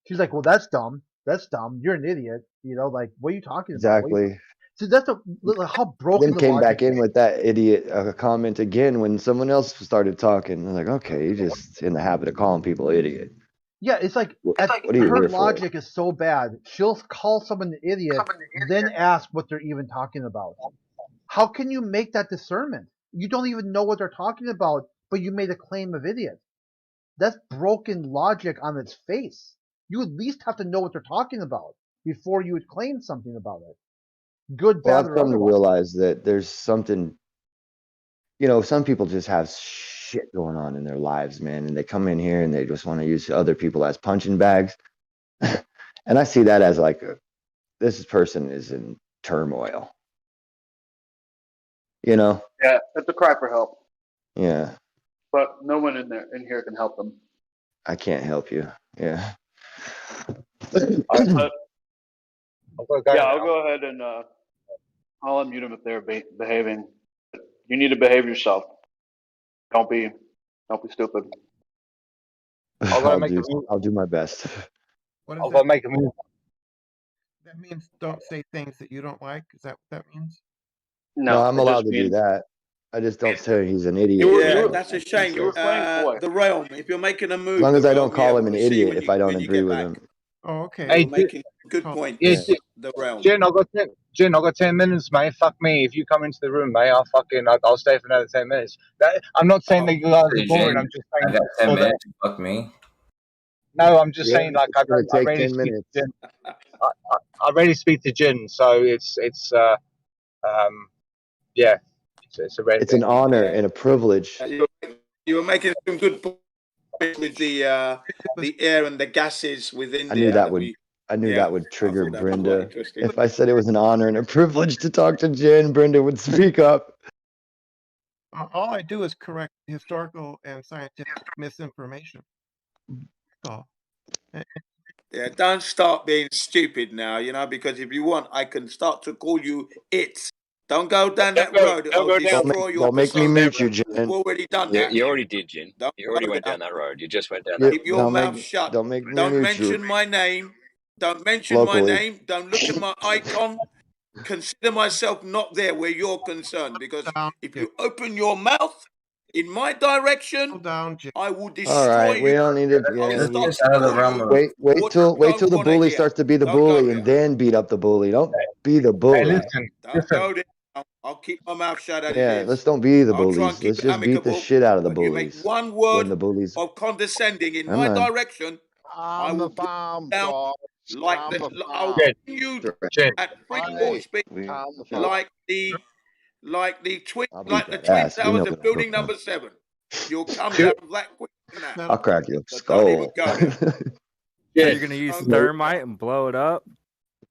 S14: She's like, "Well, that's dumb. That's dumb. You're an idiot. You know, like, what are you talking about?"
S12: Exactly.
S14: So that's how broken
S12: Then
S14: the
S12: came
S14: logic
S12: back in
S14: is.
S12: with that idiot comment again when someone else started talking. I'm like, okay, you're just in the habit of calling people idiot.
S14: Yeah, it's like
S12: What are you
S14: her
S12: here for?
S14: logic is so bad. She'll call someone an idiot, then ask what they're even talking about. How can you make that discernment? You don't even know what they're talking about, but you made a claim of idiot. That's broken logic on its face. You at least have to know what they're talking about before you would claim something about it. Good,
S12: Well,
S14: bad,
S12: I've
S14: or
S12: come to
S14: otherwise.
S12: realize that there's something, you know, some people just have shit going on in their lives, man, and they come in here and they just want to use other people as punching bags. And I see that as like, this person is in turmoil. You know?
S2: Yeah, it's a cry for help,
S12: Yeah,
S2: but no one in here can help them.
S12: I can't help you. Yeah.
S2: But,
S23: Yeah,
S2: I'll go ahead and I'll unmute them if they're behaving. You need to behave yourself. Don't be stupid.
S12: I'll do my best.
S21: What
S23: I've
S21: does
S23: got to
S21: that
S23: make a
S21: mean?
S23: move.
S21: That means don't say things that you don't like. Is that what that means?
S12: No, I'm
S2: it
S12: allowed
S2: just
S12: to do
S2: means
S12: that. I just don't say he's an idiot.
S10: Yeah, that's a shame.
S2: you were playing coy.
S10: The realm. If you're making a
S12: As
S10: move,
S12: long
S10: the
S12: as I
S10: realm,
S12: don't call him
S10: we
S12: an
S10: will see
S12: idiot if I don't
S10: when you
S12: agree
S10: get
S12: with
S10: back.
S12: him.
S21: Oh, okay.
S10: You're
S23: Hey,
S10: making good
S21: Call-
S10: points.
S23: Yeah,
S10: The realm.
S23: Jen, I've got 10 minutes, mate. Fuck me. If you come into the room, mate, I'll stay for another 10 minutes. I'm not saying that you guys are
S7: Hey,
S23: boring.
S7: Jen,
S23: I'm just saying.
S7: I got 10
S23: for the-
S7: minutes. Fuck me.
S23: No, I'm just
S12: Yeah,
S23: saying, like,
S12: it's gonna
S23: I
S12: take
S23: rarely
S12: 10
S23: speak
S12: minutes.
S23: to Jen. I rarely speak to Jen, so yeah, it's a rare
S12: It's
S23: thing.
S12: an honor and a privilege.
S10: You were making some good points with the air and the gases within
S12: I knew
S10: there
S12: that would that would trigger
S10: thought that was quite
S12: Brenda.
S10: interesting.
S12: If I said it was an honor and a privilege to talk to Jen, Brenda would speak up.
S21: All I do is correct historical and scientific misinformation. That's all.
S10: Yeah, don't start being stupid now, because if you want, I can start to call you it. Don't go down that road. I'll destroy your
S12: Don't make me
S10: persona.
S12: mute you, Jen.
S10: You've already done that.
S5: You already did, Jen.
S10: Don't
S5: You already
S10: go
S5: went
S10: there.
S5: down that road. You just went down that road.
S10: Keep your mouth shut.
S12: Don't make me
S10: Don't
S12: mute
S10: mention
S12: you.
S10: my name. Don't mention
S12: Locally.
S10: my name. Don't look at my icon. Consider myself not there where you're concerned, because if you open your mouth in my direction, I will destroy
S12: All right, we
S10: you.
S12: don't need to.
S10: I'll
S12: Yeah,
S10: start to call you
S12: wait till the
S10: wanna
S12: bully
S10: hear.
S12: starts to be the
S10: Don't go
S12: bully,
S10: there.
S12: and then beat up the bully. Don't be the bully.
S10: Don't go there. I'll keep my mouth shut as it
S12: Yeah,
S10: is.
S12: let's don't be the
S10: I'll try
S12: bullies.
S10: and keep
S12: Let's
S10: it
S12: just beat the
S10: amicable.
S12: shit out of the
S10: But you make
S12: bullies.
S10: one
S12: When
S10: word
S12: the bullies.
S10: of condescending in
S12: Come
S10: my
S12: on.
S10: direction, I will put you down like I'll
S23: Jen,
S10: bring you
S23: Jen.
S10: at freakboard speed, like the
S12: that
S10: twin
S12: ass. You
S10: towers
S12: know
S10: of
S12: what I'm
S10: building
S12: talking
S10: number 7. You'll come down that quick than that.
S12: I'll crack your
S10: So don't even
S12: skull.
S10: go there.
S3: So you're gonna use thermite and blow it up?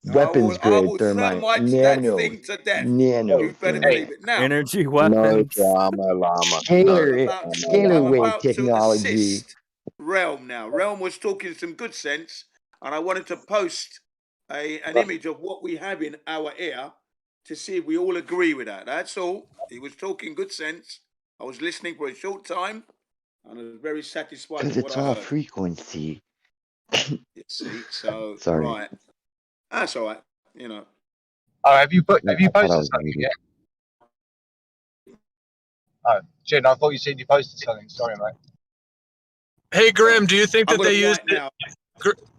S12: Weapons
S10: I
S12: grade
S10: will
S12: thermite.
S10: thermite that
S12: Nano.
S10: thing to death.
S12: Nano
S10: You better
S12: thermite.
S10: believe it. Now,
S3: Energy
S18: No
S3: weapons.
S18: drama, llama.
S12: Scalar wave
S10: about to
S12: technology.
S10: assist Realm now. Realm was talking some good sense, and I wanted to post an image of what we have in our ear to see if we all agree with that. That's all. He was talking good sense. I was listening for a short time, and I was very satisfied
S12: Because
S10: with what
S12: it's
S10: I
S12: all
S10: heard.
S12: frequency.
S10: You see, so
S12: Sorry.
S10: right, that's all right.
S23: Oh, have you posted
S12: I
S23: something yet? Oh, Jen, I thought you said you posted something. Sorry, mate.
S16: Hey, Grim, do you think
S10: I'm
S16: that they
S10: gonna
S16: used
S10: right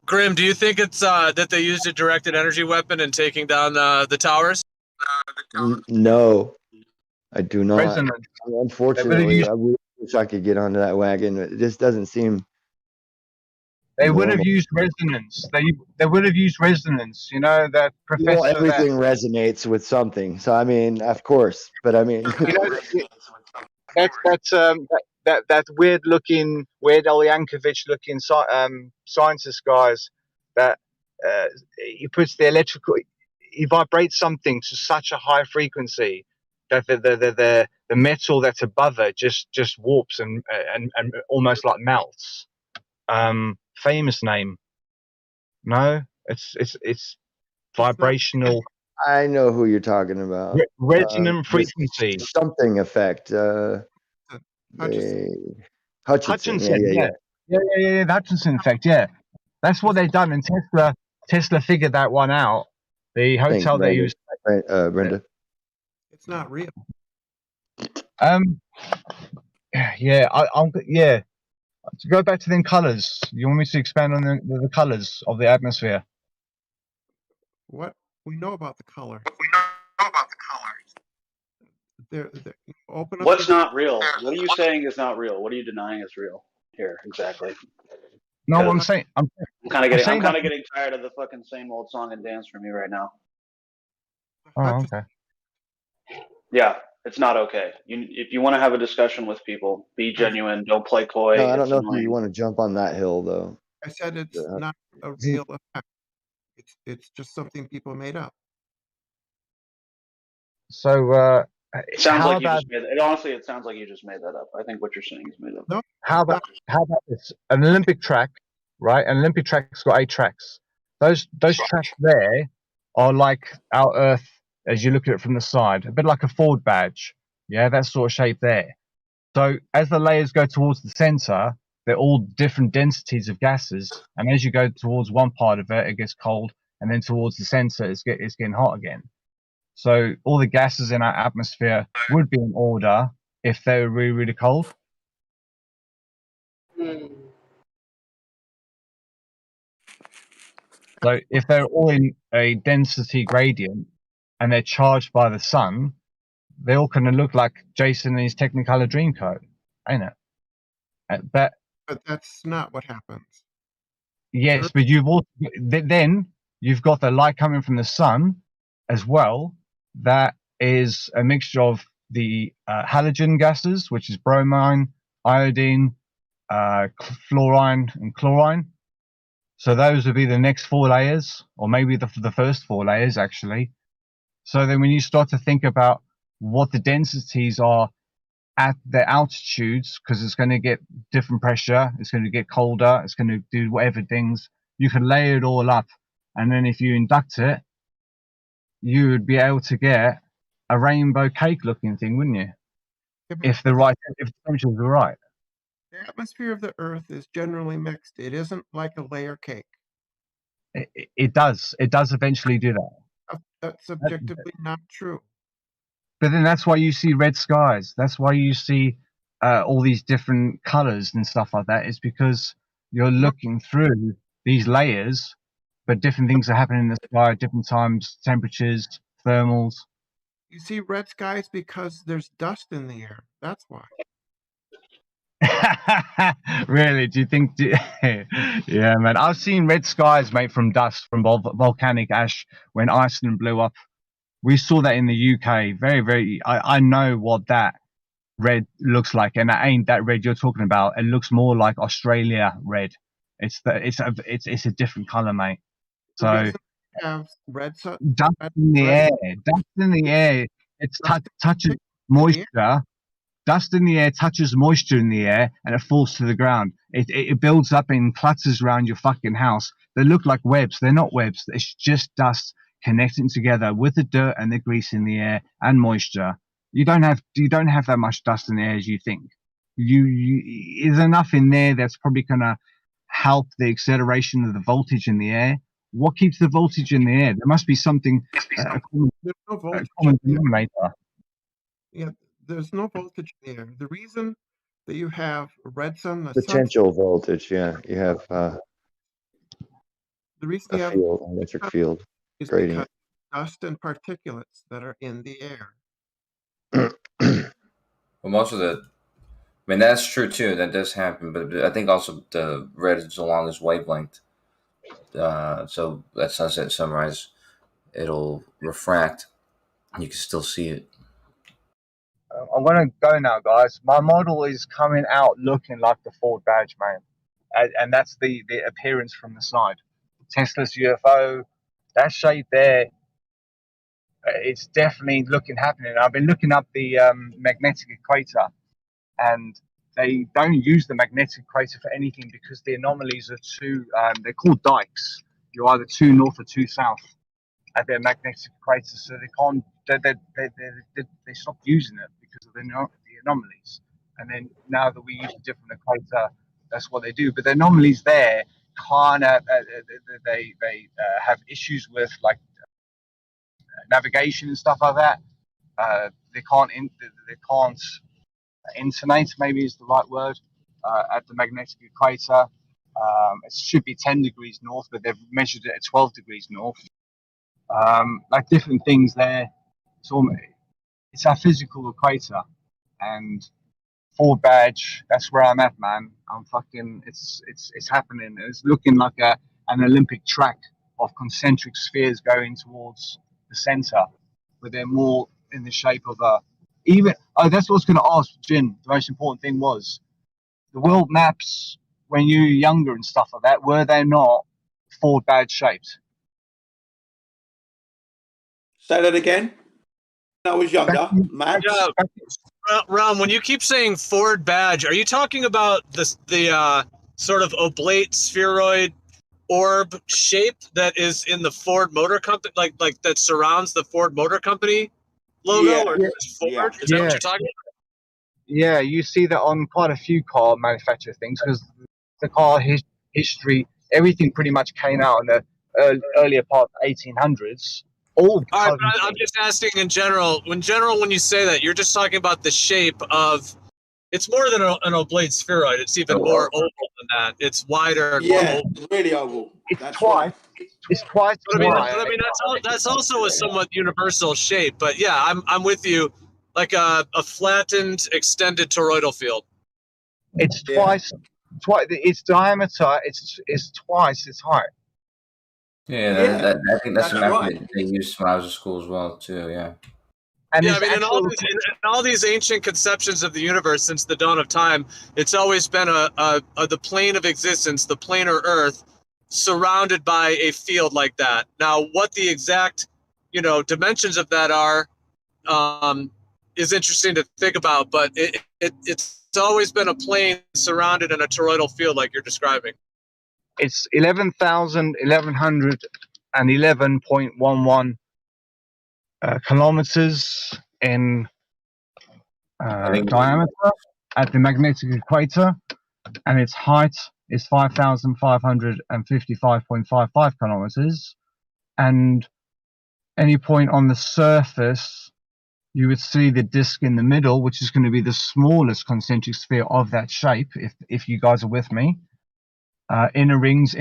S16: Grim, do you think it's that they used a directed energy weapon in taking down the towers?
S12: No, I do not.
S23: Resonance.
S12: Unfortunately, I really wish I could get onto that wagon. It just doesn't seem.
S23: They would have
S12: normal.
S23: used resonance. They would have used resonance. You know that professor.
S12: Well, everything resonates with something. So I mean, of course, but I mean,
S23: That weird looking, Weird Al Yankovic looking scientist guys that he puts the electrical, he vibrates something to such a high frequency that the metal that's above it just warps and almost like melts. Famous name? No, it's vibrational.
S12: I know who you're talking about.
S23: Resonant frequency.
S12: Something effect. Hutchinson. Yeah.
S23: The Hutchinson effect. Yeah, that's what they've done. And Tesla figured that one out. The hotel they used.
S12: Brenda.
S21: It's not real.
S23: Yeah, yeah. To go back to them colors, you want me to expand on the colors of the atmosphere?
S21: What we know about the color. Open up
S2: What's not real? What are you saying is not real? What are you denying is real here exactly?
S23: No, I'm saying I'm
S2: kind of getting tired of the fucking same old song and dance from you right now.
S23: Oh, okay.
S2: Yeah, it's not okay. If you want to have a discussion with people, be genuine. Don't play coy.
S12: No, I don't
S2: It's
S12: know
S2: annoying.
S12: if you want to jump on that hill though.
S21: I said it's not a real effect. It's just something people made up.
S23: So
S2: it sounds like you just made it. Honestly, it sounds like you just made that up. I think what you're saying is made up.
S21: No,
S23: how about this? An Olympic track, right? An Olympic track's got 8 tracks. Those tracks there are like our Earth as you look at it from the side, a bit like a Ford badge. Yeah, that sort of shape there. So as the layers go towards the center, they're all different densities of gases, and as you go towards one part of it, it gets cold, and then towards the center, it's getting hot again. So all the gases in our atmosphere would be in order if they were really, really cold. So if they're all in a density gradient and they're charged by the sun, they all kind of look like Jason in his Technicolor Dreamcoat, ain't it? But
S21: that's not what happens.
S23: Yes, but then you've got the light coming from the sun as well. That is a mixture of the halogen gases, which is bromine, iodine, fluorine, and chlorine. So those would be the next 4 layers, or maybe the first 4 layers actually. So then when you start to think about what the densities are at the altitudes, because it's going to get different pressure, it's going to get colder, it's going to do whatever things, you can layer it all up, and then if you induct it, you would be able to get a rainbow cake looking thing, wouldn't you? If the temperatures were right.
S21: The atmosphere of the Earth is generally mixed. It isn't like a layer cake.
S23: It does eventually do that.
S21: That's objectively not true.
S23: But then that's why you see red skies. That's why you see all these different colors and stuff like that. Is because you're looking through these layers, but different things are happening in the sky at different times, temperatures, thermals.
S21: You see red skies because there's dust in the air. That's why.
S23: Really? Do you think? Yeah, man. I've seen red skies, mate, from dust, from volcanic ash when Iceland blew up. We saw that in the UK. Very, very. I know what that red looks like, and it ain't that red you're talking about. It looks more like Australia red. It's a different color, mate. So
S21: have red
S23: dust in the air. Dust in the air. It touches moisture. Dust in the air touches moisture in the air, and it falls to the ground. It builds up in clusters around your fucking house. They look like webs. They're not webs. It's just dust connecting together with the dirt and the grease in the air and moisture. You don't have that much dust in the air as you think. There's enough in there that's probably gonna help the acceleration of the voltage in the air. What keeps the voltage in the air? There must be something.
S21: There's no voltage.
S23: Common denominator.
S21: Yeah, there's no voltage in the air. The reason that you have a red sun,
S12: Potential voltage, yeah. You have
S21: the reason you have
S12: electric field
S21: is
S12: gradient.
S21: because dust and particulates that are in the air.
S7: Well, most of the, I mean, that's true too. That does happen, but I think also the red is the longest wavelength. So that sunset sunrise, it'll refract. You can still see it.
S23: I'm gonna go now, guys. My model is coming out looking like the Ford badge, man, and that's the appearance from the side. Tesla's UFO, that shape there, it's definitely looking happening. I've been looking up the magnetic equator, and they don't use the magnetic equator for anything because the anomalies are too. They're called dikes. You're either too north or too south at their magnetic equator, so they can't. They stopped using it because of the anomalies. And then now that we use a different equator, that's what they do. But the anomalies there can't. They have issues with like navigation and stuff like that. They can't intonate, maybe is the right word, at the magnetic equator. It should be 10 degrees north, but they've measured it at 12 degrees north. Like different things there. It's our physical equator, and Ford badge. That's where I'm at, man. I'm fucking. It's happening. It's looking like an Olympic track of concentric spheres going towards the center, but they're more in the shape of a. Even that's what I was going to ask, Jin. The most important thing was the world maps when you were younger and stuff like that. Were they not Ford badge shaped?
S10: Say that again. I was younger, Matt.
S16: Yeah, Ron, when you keep saying Ford badge, are you talking about the sort of oblate spheroid orb shape that is in the Ford Motor Company, like that surrounds the Ford Motor Company logo, or Ford?
S23: Yeah.
S16: Is that what you're talking about?
S23: Yeah, you see that on quite a few car manufacturer things because the car history, everything pretty much came out in the earlier part of the 1800s. All right,
S16: but I'm just asking in general. When you say that, you're just talking about the shape of. It's more than an oblate spheroid. It's even more oval than that. It's wider and more oval.
S10: Really oval.
S23: It's twice. It's twice.
S16: But I mean, that's also a somewhat universal shape. But yeah, I'm with you. Like a flattened, extended toroidal field.
S23: It's twice. Its diameter. It's twice its height.
S7: Yeah, I think that's the map they used when I was in school as well too. Yeah.
S23: And
S16: yeah, I mean, in all these ancient conceptions of the universe since the dawn of time, it's always been the plane of existence, the planar Earth, surrounded by a field like that. Now, what the exact, dimensions of that are, is interesting to think about. But it's always been a plane surrounded in a toroidal field, like you're describing.
S23: It's 11,1111.11 kilometers in diameter at the magnetic equator, and its height is 5,555.55 kilometers. And any point on the surface, you would see the disk in the middle, which is going to be the smallest concentric sphere of that shape. If you guys are with me. Inner rings,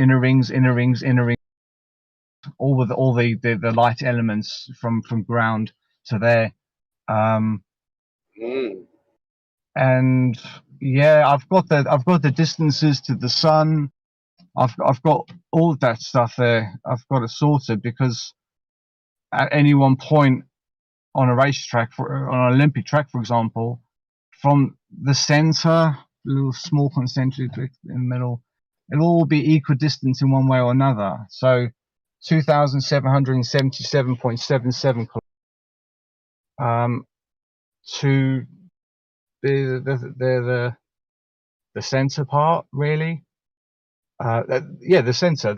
S23: all the light elements from ground to there, and yeah, I've got the distances to the sun. I've got all of that stuff there. I've got it sorted because at any one point on a racetrack, on an Olympic track, for example, from the center, little small concentric in the middle. It'll all be equidistant in one way or another. So 2,777.77 to the center part, really. The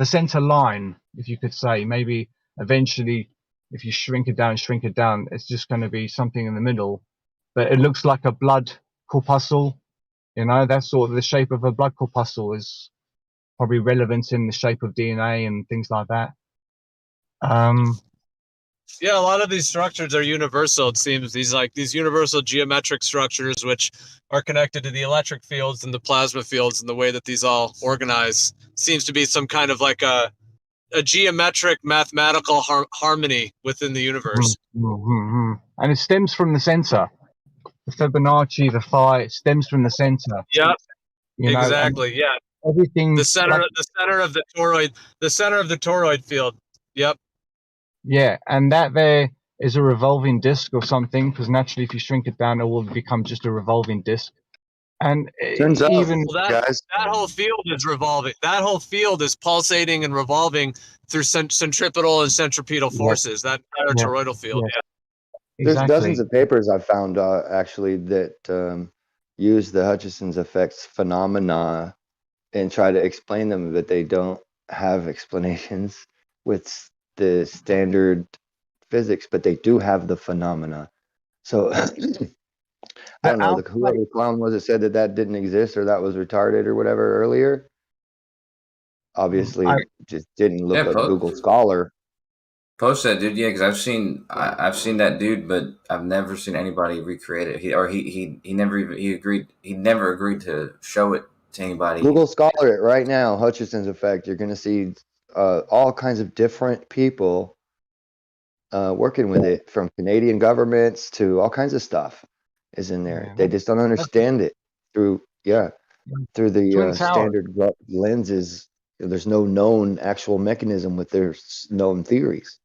S23: center line, if you could say. Maybe eventually, if you shrink it down, it's just going to be something in the middle. But it looks like a blood corpuscle. That's sort of the shape of a blood corpuscle is probably relevant in the shape of DNA and things like that.
S16: Yeah, a lot of these structures are universal. It seems these universal geometric structures, which are connected to the electric fields and the plasma fields, and the way that these all organize seems to be some kind of like a a geometric mathematical harmony within the universe.
S8: And it stems from the center. The Fibonacci, the phi, it stems from the center.
S16: Yep.
S8: You know,
S16: Exactly. Yeah.
S8: everything.
S16: The center of the toroid field. Yep.
S8: Yeah, and that there is a revolving disc or something, because naturally, if you shrink it down, it will become just a revolving disc. And
S12: Turns out,
S8: even
S12: guys,
S16: that whole field is revolving. That whole field is pulsating and revolving through centripetal and centripetal forces. That entire toroidal field. Yeah.
S12: There's dozens of papers I've found actually that use the Hutchison's effects phenomena and try to explain them, but they don't have explanations with the standard physics, but they do have the phenomena. So I don't know, whoever the clown was that said that didn't exist or that was retarded or whatever earlier, obviously just didn't look up Google Scholar.
S7: Post that, dude. Yeah, because I've seen that dude, but I've never seen anybody recreate it. He never agreed to show it to anybody.
S12: Google Scholar it right now, Hutchison's effect. You're going to see all kinds of different people working with it, from Canadian governments to all kinds of stuff is in there. They just don't understand it through the standard lenses. There's no known actual mechanism with their known theories.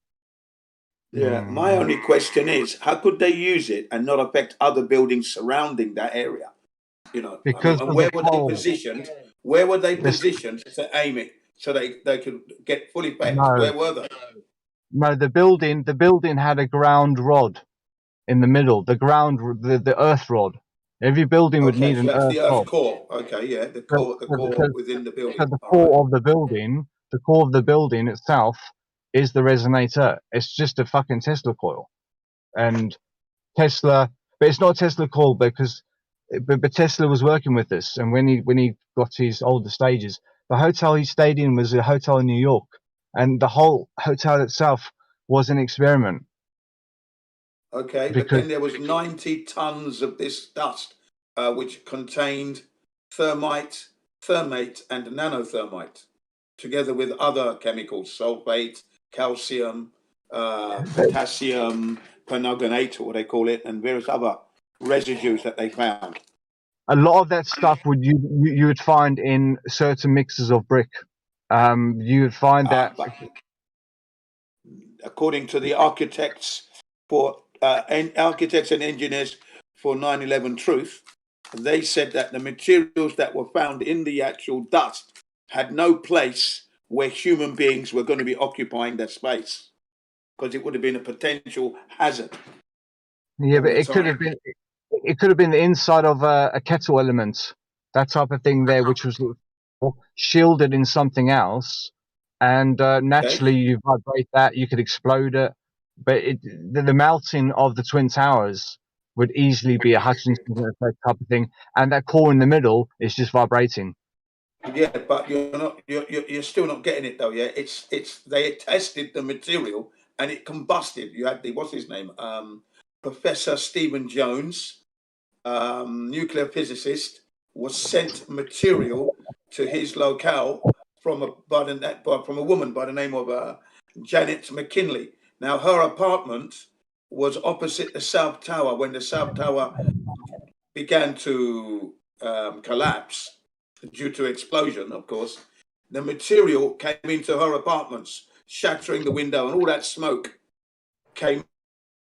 S11: Yeah, my only question is, how could they use it and not affect other buildings surrounding that area? You know,
S8: because
S11: and where were they positioned? Where were they positioned to aim it so they could get full effect? Where were they?
S8: No, the building had a ground rod in the middle. The earth rod. Every building would need an earth
S11: the earth
S8: rod.
S11: core. Okay, yeah, the core within the building.
S8: So the core of the building itself is the resonator. It's just a fucking Tesla coil, and Tesla, but it's not a Tesla coil because, but Tesla was working with this, and when he got his older stages, the hotel he stayed in was a hotel in New York, and the whole hotel itself was an experiment.
S11: Okay, but then there was 90 tons of this dust, which contained thermate, and nanothermite, together with other chemicals, sulfate, calcium, potassium permanganate, or what they call it, and various other residues that they found.
S8: A lot of that stuff you would find in certain mixes of brick. You would find that.
S11: According to the architects and engineers for 9/11 Truth, they said that the materials that were found in the actual dust had no place where human beings were going to be occupying that space, because it would have been a potential hazard.
S8: Yeah, but it could have been the inside of a kettle element, that type of thing there, which was shielded in something else, and naturally you vibrate that, you could explode it, but the melting of the Twin Towers would easily be a Hutchinson effect type of thing, and that core in the middle is just vibrating.
S11: Yeah, but you're still not getting it though. Yeah, it's they tested the material and it combusted. You had what's his name, Professor Stephen Jones, nuclear physicist, was sent material to his locale from a woman by the name of Janet McKinley. Now her apartment was opposite the South Tower when the South Tower began to collapse due to explosion, of course. The material came into her apartments, shattering the window, and all that smoke came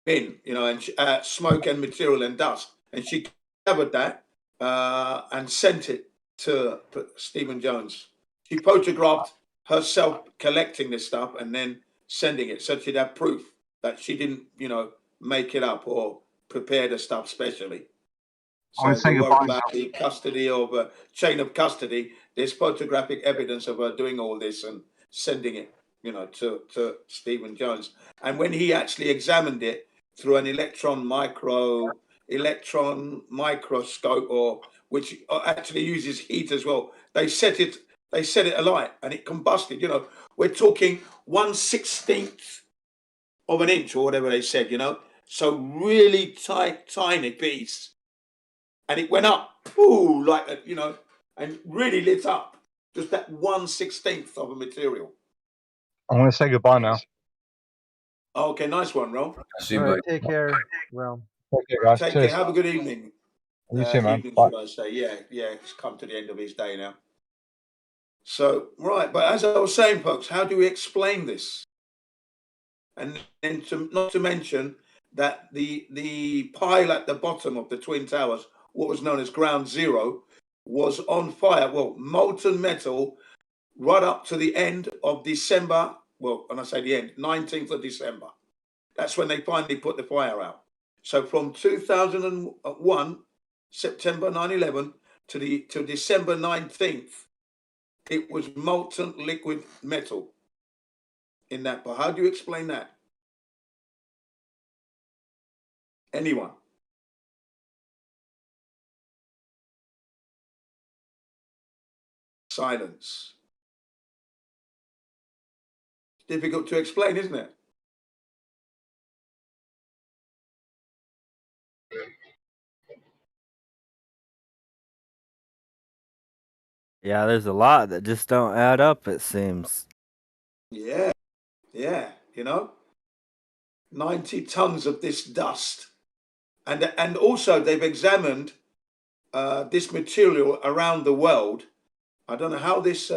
S11: in, and smoke and material and dust. And she covered that and sent it to Stephen Jones. She photographed herself collecting this stuff and then sending it, so she'd have proof that she didn't, make it up or prepare the stuff specially. So about the custody of chain of custody, there's photographic evidence of her doing all this and sending it, to Stephen Jones. And when he actually examined it through an electron microscope, which actually uses heat as well, they set it alight and it combusted. We're talking 1/16 of an inch or whatever they said, so really tight, tiny piece. And it went up, and really lit up. Just that 1/16 of a material.
S8: I'm going to say goodbye now.
S11: Okay, nice one, Ron.
S7: See
S14: All
S7: you,
S14: right,
S7: buddy.
S14: take care. Well,
S8: Take care, guys.
S11: Take
S8: Cheers.
S11: care. Have a good evening.
S8: You too, man.
S11: Evening,
S8: Bye.
S11: should I say? Yeah, yeah. It's come to the end of his day now. So right, but as I was saying, folks, how do we explain this? And then not to mention that the pile at the bottom of the Twin Towers, what was known as Ground Zero, was on fire. Well, molten metal right up to the end of December. Well, when I say the end, 19th of December. That's when they finally put the fire out. So from 2001, September 9/11 to December 19th, it was molten liquid metal in that. But how do you explain that? Anyone? Silence. It's difficult to explain, isn't it?
S3: Yeah, there's a lot that just don't add up, it seems.
S11: Yeah, yeah, 90 tons of this dust. And also they've examined this material around the world. I don't know how this